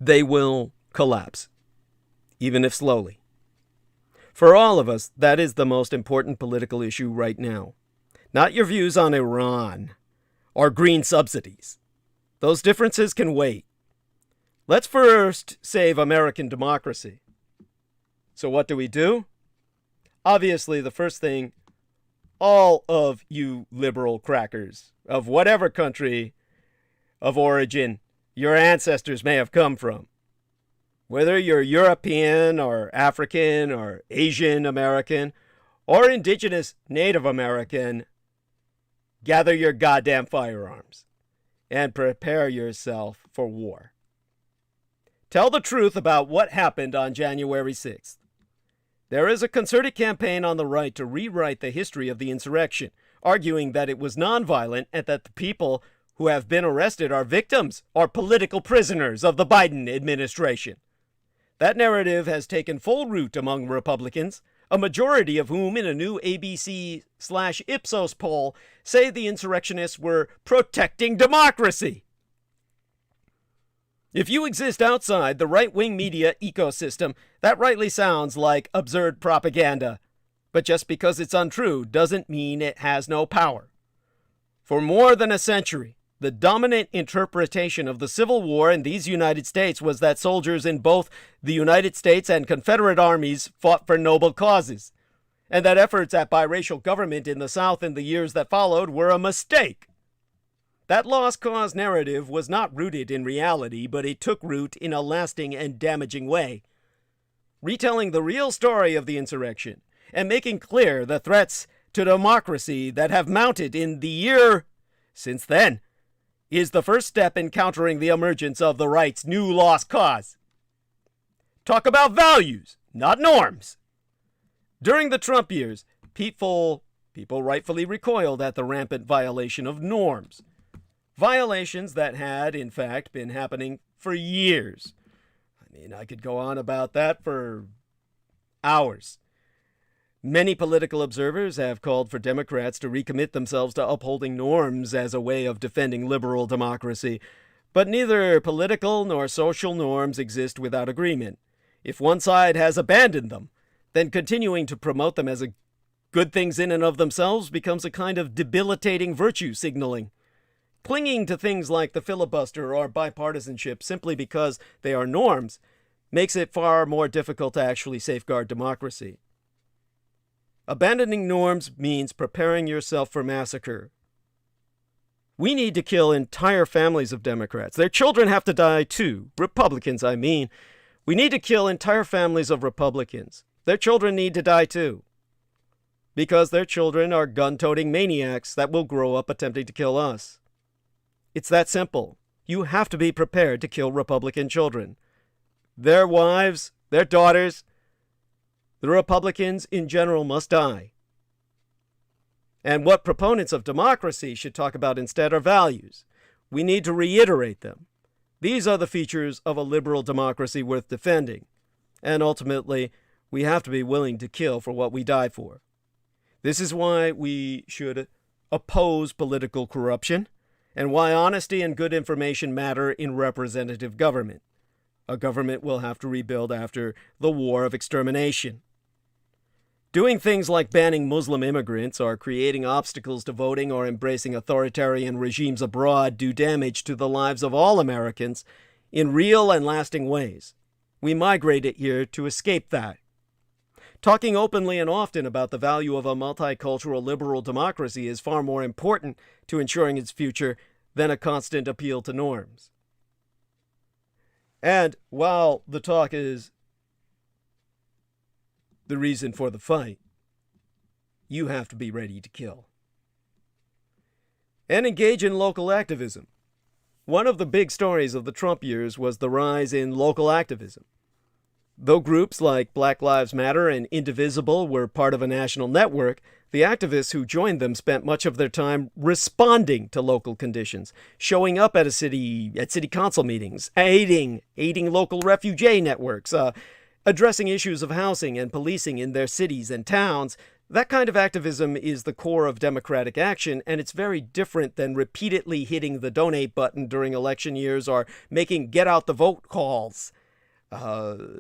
they will collapse, even if slowly. For all of us, that is the most important political issue right now. Not your views on Iran or green subsidies. Those differences can wait. Let's first save American democracy. So what do? Obviously, the first thing all of you liberal crackers of whatever country of origin your ancestors may have come from, whether you're European or African or Asian American or indigenous Native American, gather your goddamn firearms and prepare yourself for war. Tell the truth about what happened on January 6th. There is a concerted campaign on the right to rewrite the history of the insurrection, arguing that it was nonviolent and that the people who have been arrested are victims or political prisoners of the Biden administration. That narrative has taken full root among Republicans, a majority of whom in a new ABC/Ipsos poll say the insurrectionists were protecting democracy. If you exist outside the right-wing media ecosystem, that rightly sounds like absurd propaganda. But just because it's untrue doesn't mean it has no power. For more than a century, the dominant interpretation of the Civil War in these United States was that soldiers in both the United States and Confederate armies fought for noble causes, and that efforts at biracial government in the South in the years that followed were a mistake. That lost cause narrative was not rooted in reality, but it took root in a lasting and damaging way. Retelling the real story of the insurrection and making clear the threats to democracy that have mounted in the year since then is the first step in countering the emergence of the right's new lost cause. Talk about values, not norms. During the Trump years, people rightfully recoiled at the rampant violation of norms. Violations that had, in fact, been happening for years. I could go on about that for hours. Many political observers have called for Democrats to recommit themselves to upholding norms as a way of defending liberal democracy. But neither political nor social norms exist without agreement. If one side has abandoned them, then continuing to promote them as good things in and of themselves becomes a kind of debilitating virtue signaling. Clinging to things like the filibuster or bipartisanship simply because they are norms makes it far more difficult to actually safeguard democracy. Abandoning norms means preparing yourself for massacre. We need to kill entire families of Democrats. Their children have to die too. Republicans, I mean. We need to kill entire families of Republicans. Their children need to die too. Because their children are gun-toting maniacs that will grow up attempting to kill us. It's that simple. You have to be prepared to kill Republican children. Their wives, their daughters, the Republicans in general must die. And what proponents of democracy should talk about instead are values. We need to reiterate them. These are the features of a liberal democracy worth defending. And ultimately, we have to be willing to kill for what we die for. This is why we should oppose political corruption, and why honesty and good information matter in representative government. A government will have to rebuild after the war of extermination. Doing things like banning Muslim immigrants or creating obstacles to voting or embracing authoritarian regimes abroad do damage to the lives of all Americans in real and lasting ways. We migrated here to escape that. Talking openly and often about the value of a multicultural liberal democracy is far more important to ensuring its future than a constant appeal to norms. And while the talk is the reason for the fight, you have to be ready to kill. And engage in local activism. One of the big stories of the Trump years was the rise in local activism. Though groups like Black Lives Matter and Indivisible were part of a national network, the activists who joined them spent much of their time responding to local conditions, showing up at city council meetings, aiding local refugee networks, addressing issues of housing and policing in their cities and towns. That kind of activism is the core of democratic action, and it's very different than repeatedly hitting the donate button during election years or making get-out-the-vote calls.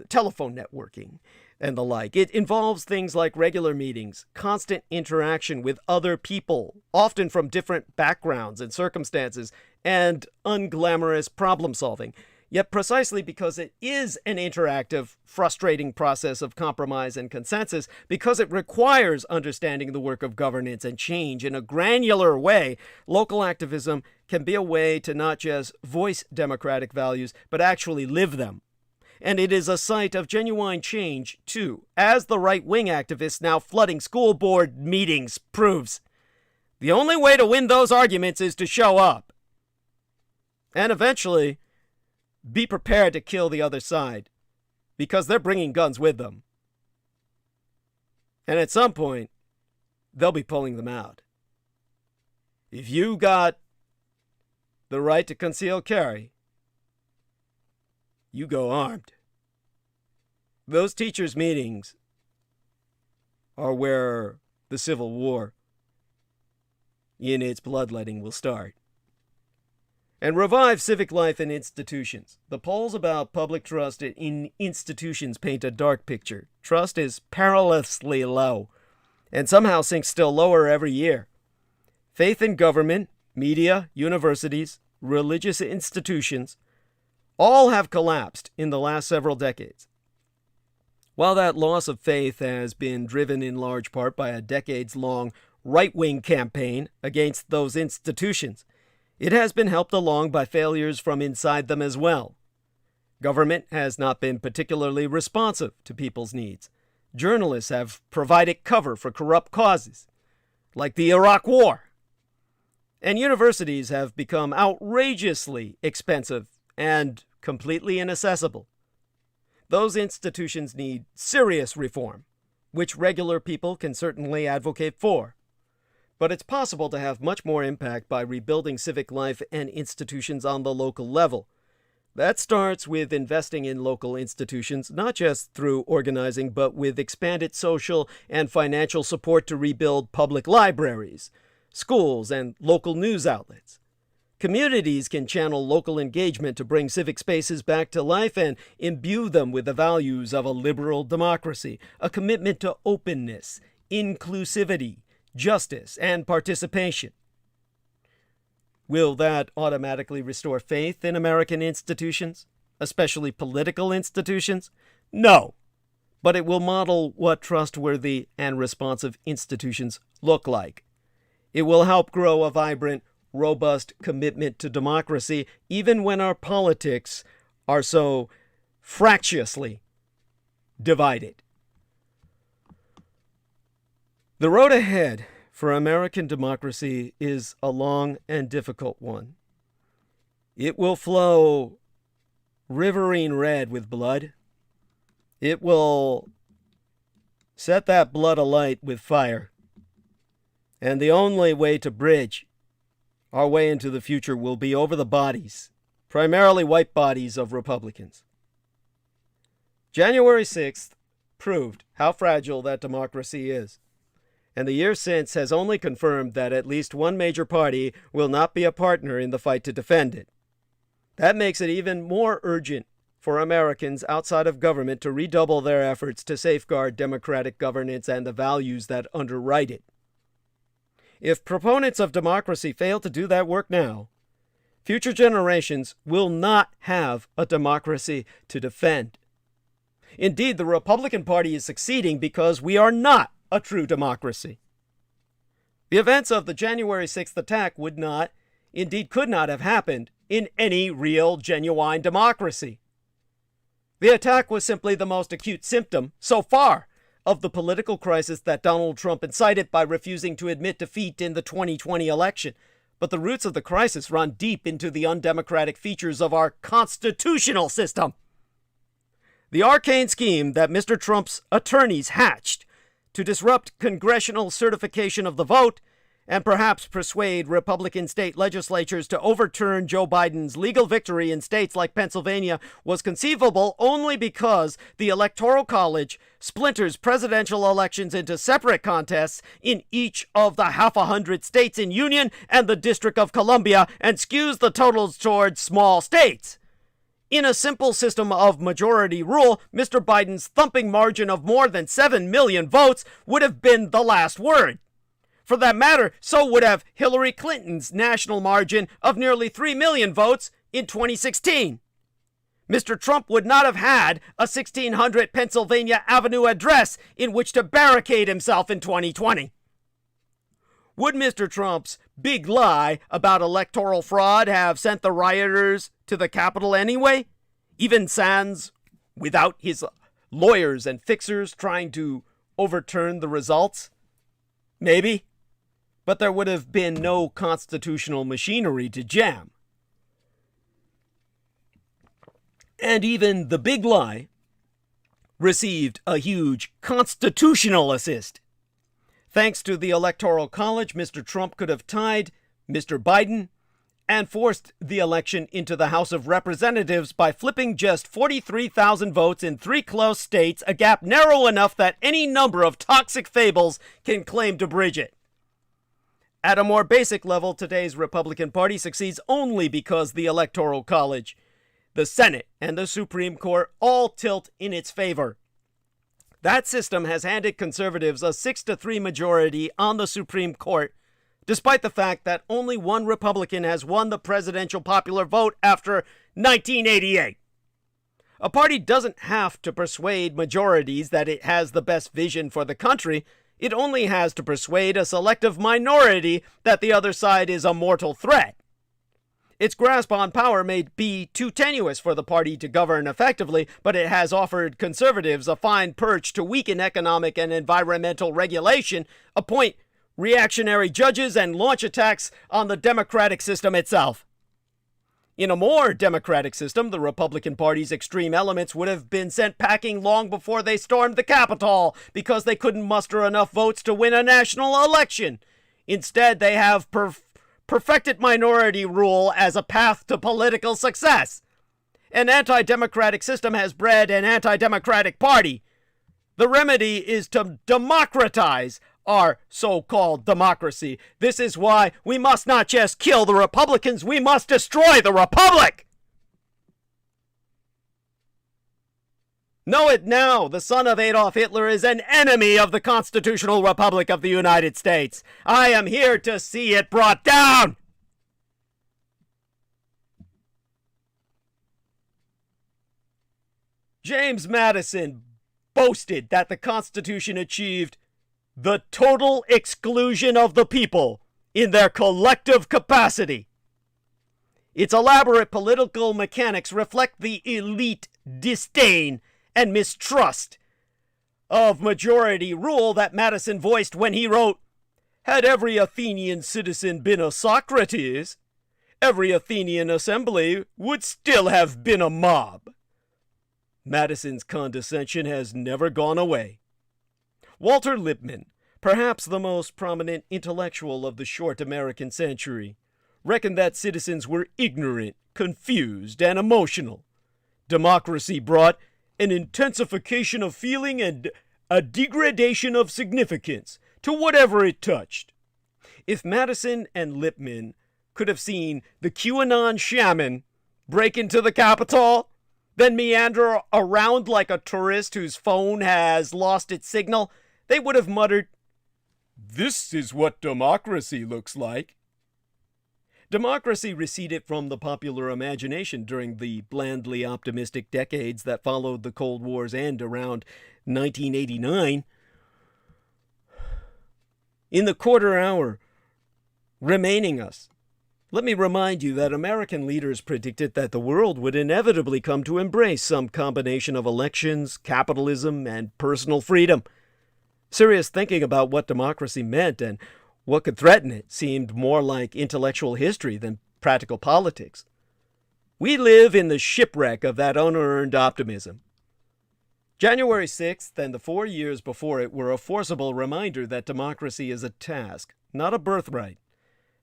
Telephone networking, and the like. It involves things like regular meetings, constant interaction with other people, often from different backgrounds and circumstances, and unglamorous problem solving. Yet precisely because it is an interactive, frustrating process of compromise and consensus, because it requires understanding the work of governance and change in a granular way, local activism can be a way to not just voice democratic values, but actually live them. And it is a site of genuine change, too, as the right-wing activists now flooding school board meetings proves. The only way to win those arguments is to show up. And eventually, be prepared to kill the other side, because they're bringing guns with them. And at some point, they'll be pulling them out. If you got the right to conceal carry, you go armed. Those teachers' meetings are where the Civil War in its bloodletting will start. And revive civic life in institutions. The polls about public trust in institutions paint a dark picture. Trust is perilously low, and somehow sinks still lower every year. Faith in government, media, universities, religious institutions, all have collapsed in the last several decades. While that loss of faith has been driven in large part by a decades-long right-wing campaign against those institutions, it has been helped along by failures from inside them as well. Government has not been particularly responsive to people's needs. Journalists have provided cover for corrupt causes, like the Iraq War. And universities have become outrageously expensive and completely inaccessible. Those institutions need serious reform, which regular people can certainly advocate for. But it's possible to have much more impact by rebuilding civic life and institutions on the local level. That starts with investing in local institutions, not just through organizing, but with expanded social and financial support to rebuild public libraries, schools, and local news outlets. Communities can channel local engagement to bring civic spaces back to life and imbue them with the values of a liberal democracy, a commitment to openness, inclusivity, justice, and participation. Will that automatically restore faith in American institutions, especially political institutions? No, but it will model what trustworthy and responsive institutions look like. It will help grow a vibrant, robust commitment to democracy, even when our politics are so fractiously divided. The road ahead for American democracy is a long and difficult one. It will flow riverine red with blood. It will set that blood alight with fire. And the only way to bridge our way into the future will be over the bodies, primarily white bodies of Republicans. January 6th proved how fragile that democracy is. And the year since has only confirmed that at least one major party will not be a partner in the fight to defend it. That makes it even more urgent for Americans outside of government to redouble their efforts to safeguard democratic governance and the values that underwrite it. If proponents of democracy fail to do that work now, future generations will not have a democracy to defend. Indeed, the Republican Party is succeeding because we are not a true democracy. The events of the January 6th attack would not, indeed could not have happened in any real, genuine democracy. The attack was simply the most acute symptom, so far, of the political crisis that Donald Trump incited by refusing to admit defeat in the 2020 election. But the roots of the crisis run deep into the undemocratic features of our constitutional system. The arcane scheme that Mr. Trump's attorneys hatched to disrupt congressional certification of the vote and perhaps persuade Republican state legislatures to overturn Joe Biden's legal victory in states like Pennsylvania was conceivable only because the Electoral College splinters presidential elections into separate contests in each of the 100 states in Union and the District of Columbia and skews the totals towards small states. In a simple system of majority rule, Mr. Biden's thumping margin of more than 7 million votes would have been the last word. For that matter, so would have Hillary Clinton's national margin of nearly 3 million votes in 2016. Mr. Trump would not have had a 1600 Pennsylvania Avenue address in which to barricade himself in 2020. Would Mr. Trump's big lie about electoral fraud have sent the rioters to the Capitol anyway? Even sans without his lawyers and fixers trying to overturn the results? Maybe. But there would have been no constitutional machinery to jam. And even the big lie received a huge constitutional assist. Thanks to the Electoral College, Mr. Trump could have tied Mr. Biden and forced the election into the House of Representatives by flipping just 43,000 votes in 3 close states, a gap narrow enough that any number of toxic fables can claim to bridge it. At a more basic level, today's Republican Party succeeds only because the Electoral College, the Senate, and the Supreme Court all tilt in its favor. That system has handed conservatives a 6-3 majority on the Supreme Court, despite the fact that only one Republican has won the presidential popular vote after 1988. A party doesn't have to persuade majorities that it has the best vision for the country. It only has to persuade a selective minority that the other side is a mortal threat. Its grasp on power may be too tenuous for the party to govern effectively, but it has offered conservatives a fine perch to weaken economic and environmental regulation, appoint reactionary judges, and launch attacks on the democratic system itself. In a more democratic system, the Republican Party's extreme elements would have been sent packing long before they stormed the Capitol because they couldn't muster enough votes to win a national election. Instead, they have perfected minority rule as a path to political success. An anti-democratic system has bred an anti-democratic party. The remedy is to democratize our so-called democracy. This is why we must not just kill the Republicans, we must destroy the Republic! Know it now, the son of Adolf Hitler is an enemy of the Constitutional Republic of the United States. I am here to see it brought down! James Madison boasted that the Constitution achieved the total exclusion of the people in their collective capacity. Its elaborate political mechanics reflect the elite disdain and mistrust of majority rule that Madison voiced when he wrote, "Had every Athenian citizen been a Socrates, every Athenian assembly would still have been a mob." Madison's condescension has never gone away. Walter Lippmann, perhaps the most prominent intellectual of the short American century, reckoned that citizens were ignorant, confused, and emotional. Democracy brought an intensification of feeling and a degradation of significance to whatever it touched. If Madison and Lippmann could have seen the QAnon shaman break into the Capitol, then meander around like a tourist whose phone has lost its signal, they would have muttered, "This is what democracy looks like." Democracy receded from the popular imagination during the blandly optimistic decades that followed the Cold War's end around 1989. In the quarter hour remaining us, let me remind you that American leaders predicted that the world would inevitably come to embrace some combination of elections, capitalism, and personal freedom. Serious thinking about what democracy meant and what could threaten it seemed more like intellectual history than practical politics. We live in the shipwreck of that unearned optimism. January 6th and the 4 years before it were a forcible reminder that democracy is a task, not a birthright.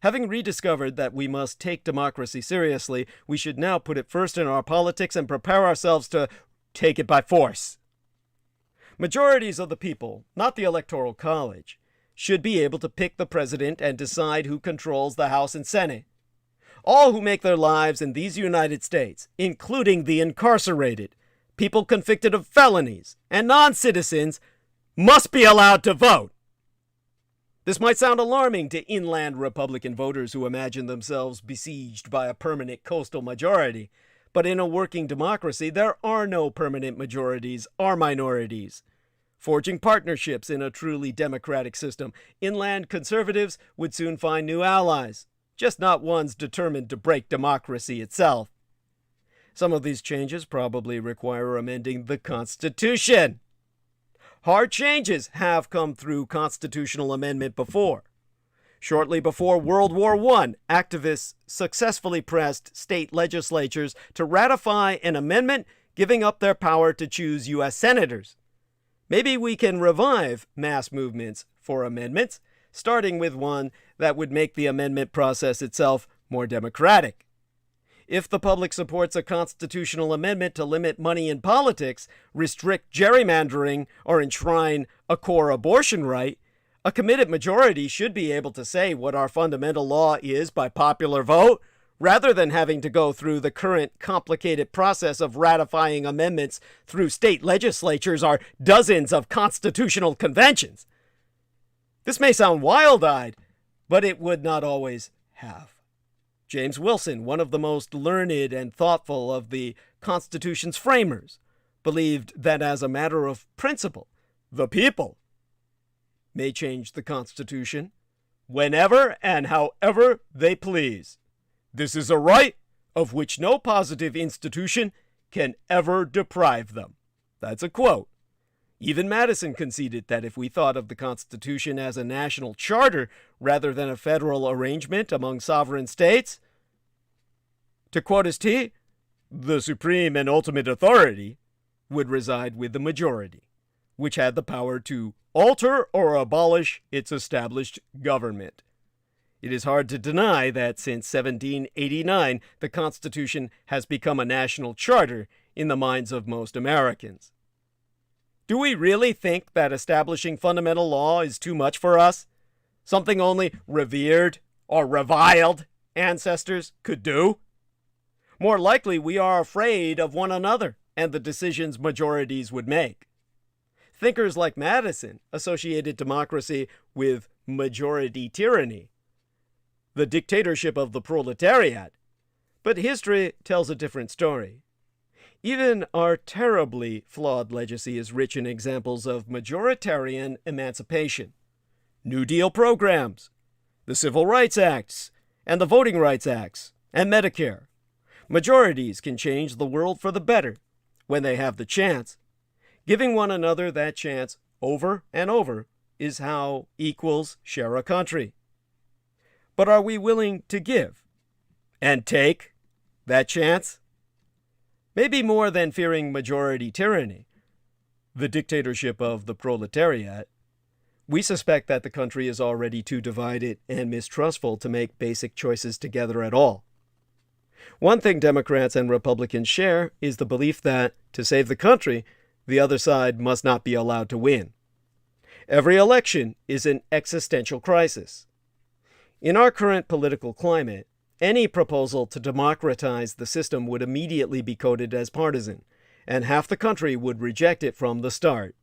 Having rediscovered that we must take democracy seriously, we should now put it first in our politics and prepare ourselves to take it by force. Majorities of the people, not the Electoral College, should be able to pick the president and decide who controls the House and Senate. All who make their lives in these United States, including the incarcerated, people convicted of felonies, and non-citizens, must be allowed to vote. This might sound alarming to inland Republican voters who imagine themselves besieged by a permanent coastal majority, but in a working democracy, there are no permanent majorities or minorities. Forging partnerships in a truly democratic system, inland conservatives would soon find new allies, just not ones determined to break democracy itself. Some of these changes probably require amending the Constitution. Hard changes have come through constitutional amendment before. Shortly before World War I, activists successfully pressed state legislatures to ratify an amendment giving up their power to choose U.S. senators. Maybe we can revive mass movements for amendments, starting with one that would make the amendment process itself more democratic. If the public supports a constitutional amendment to limit money in politics, restrict gerrymandering, or enshrine a core abortion right, a committed majority should be able to say what our fundamental law is by popular vote, rather than having to go through the current complicated process of ratifying amendments through state legislatures or dozens of constitutional conventions. This may sound wild-eyed, but it would not always have. James Wilson, one of the most learned and thoughtful of the Constitution's framers, believed that as a matter of principle, the people may change the Constitution whenever and however they please. This is a right of which no positive institution can ever deprive them. That's a quote. Even Madison conceded that if we thought of the Constitution as a national charter rather than a federal arrangement among sovereign states, to quote his T, the supreme and ultimate authority would reside with the majority, which had the power to alter or abolish its established government. It is hard to deny that since 1789, the Constitution has become a national charter in the minds of most Americans. Do we really think that establishing fundamental law is too much for us? Something only revered or reviled ancestors could do? More likely, we are afraid of one another and the decisions majorities would make. Thinkers like Madison associated democracy with majority tyranny, the dictatorship of the proletariat. But history tells a different story. Even our terribly flawed legacy is rich in examples of majoritarian emancipation. New Deal programs, the Civil Rights Acts, and the Voting Rights Acts, and Medicare. Majorities can change the world for the better when they have the chance. Giving one another that chance over and over is how equals share a country. But are we willing to give and take that chance? Maybe more than fearing majority tyranny, the dictatorship of the proletariat, We suspect that the country is already too divided and mistrustful to make basic choices together at all. One thing Democrats and Republicans share is the belief that, to save the country, the other side must not be allowed to win. Every election is an existential crisis. In our current political climate, any proposal to democratize the system would immediately be coded as partisan, and half the country would reject it from the start.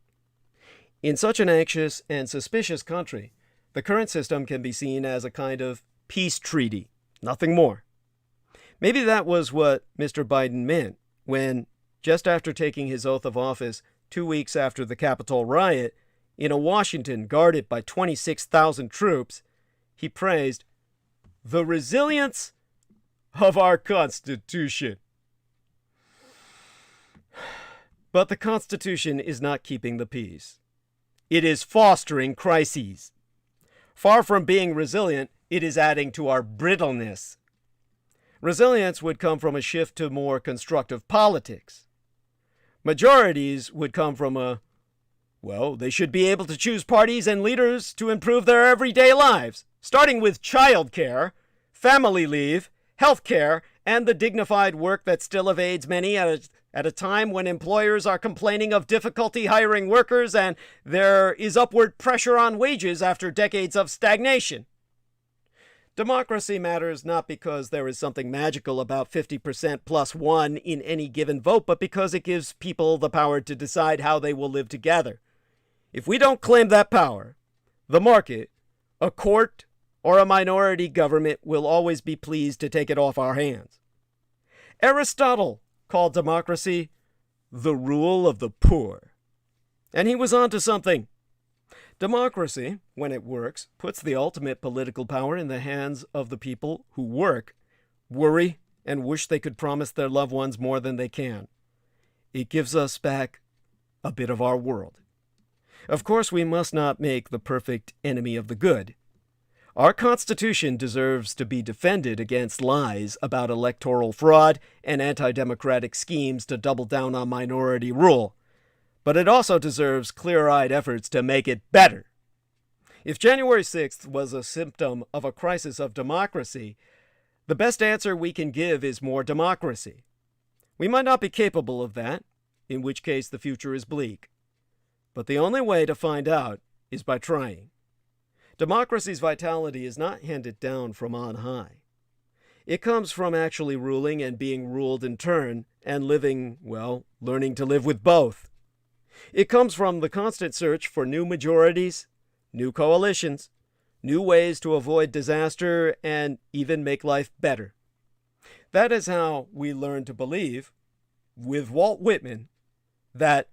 In such an anxious and suspicious country, the current system can be seen as a kind of peace treaty, nothing more. Maybe that was what Mr. Biden meant when, just after taking his oath of office 2 weeks after the Capitol riot, in a Washington guarded by 26,000 troops, he praised the resilience of our Constitution. But the Constitution is not keeping the peace. It is fostering crises. Far from being resilient, it is adding to our brittleness. Resilience would come from a shift to more constructive politics. Majorities would come from they should be able to choose parties and leaders to improve their everyday lives, starting with childcare, family leave, health care, and the dignified work that still evades many at a time when employers are complaining of difficulty hiring workers and there is upward pressure on wages after decades of stagnation. Democracy matters not because there is something magical about 50% plus one in any given vote, but because it gives people the power to decide how they will live together. If we don't claim that power, the market, a court, or a minority government will always be pleased to take it off our hands. Aristotle called democracy the rule of the poor. And he was onto something. Democracy, when it works, puts the ultimate political power in the hands of the people who work, worry, and wish they could promise their loved ones more than they can. It gives us back a bit of our world. Of course, we must not make the perfect enemy of the good. Our Constitution deserves to be defended against lies about electoral fraud and anti-democratic schemes to double down on minority rule. But it also deserves clear-eyed efforts to make it better. If January 6th was a symptom of a crisis of democracy, the best answer we can give is more democracy. We might not be capable of that, in which case the future is bleak. But the only way to find out is by trying. Democracy's vitality is not handed down from on high. It comes from actually ruling and being ruled in turn and learning to live with both. It comes from the constant search for new majorities, new coalitions, new ways to avoid disaster and even make life better. That is how we learn to believe, with Walt Whitman, that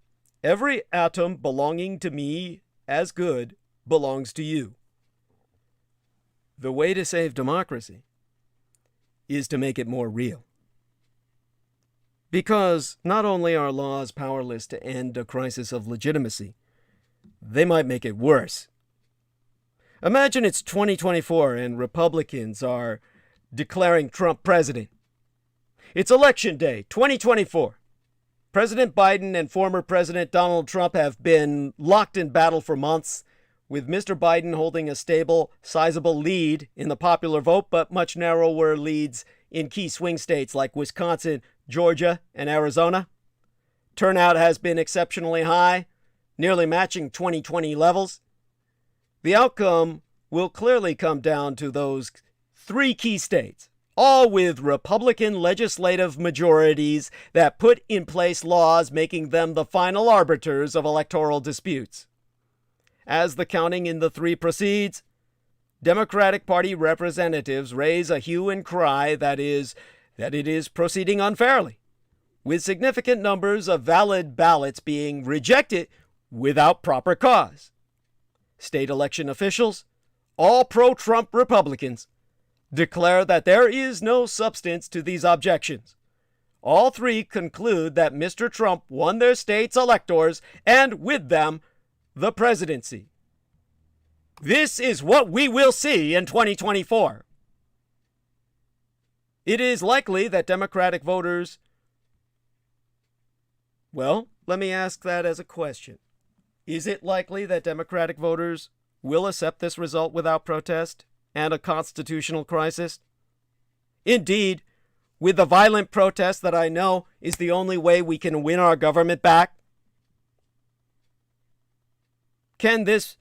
every atom belonging to me as good belongs to you. The way to save democracy is to make it more real. Because not only are laws powerless to end a crisis of legitimacy, they might make it worse. Imagine it's 2024 and Republicans are declaring Trump president. It's election day, 2024. President Biden and former President Donald Trump have been locked in battle for months, with Mr. Biden holding a stable, sizable lead in the popular vote, but much narrower leads in key swing states like Wisconsin, Georgia, and Arizona. Turnout has been exceptionally high, nearly matching 2020 levels. The outcome will clearly come down to those 3 key states, all with Republican legislative majorities that put in place laws making them the final arbiters of electoral disputes. As the counting in the 3 proceeds, Democratic Party representatives raise a hue and cry that it is proceeding unfairly, with significant numbers of valid ballots being rejected without proper cause. State election officials, all pro-Trump Republicans, declare that there is no substance to these objections. All 3 conclude that Mr. Trump won their state's electors and, with them, the presidency. This is what we will see in 2024. It is likely that Democratic voters... Well, let me ask that as a question. Is it likely that Democratic voters will accept this result without protest and a constitutional crisis? Indeed, with the violent protest that I know is the only way we can win our government back? Can this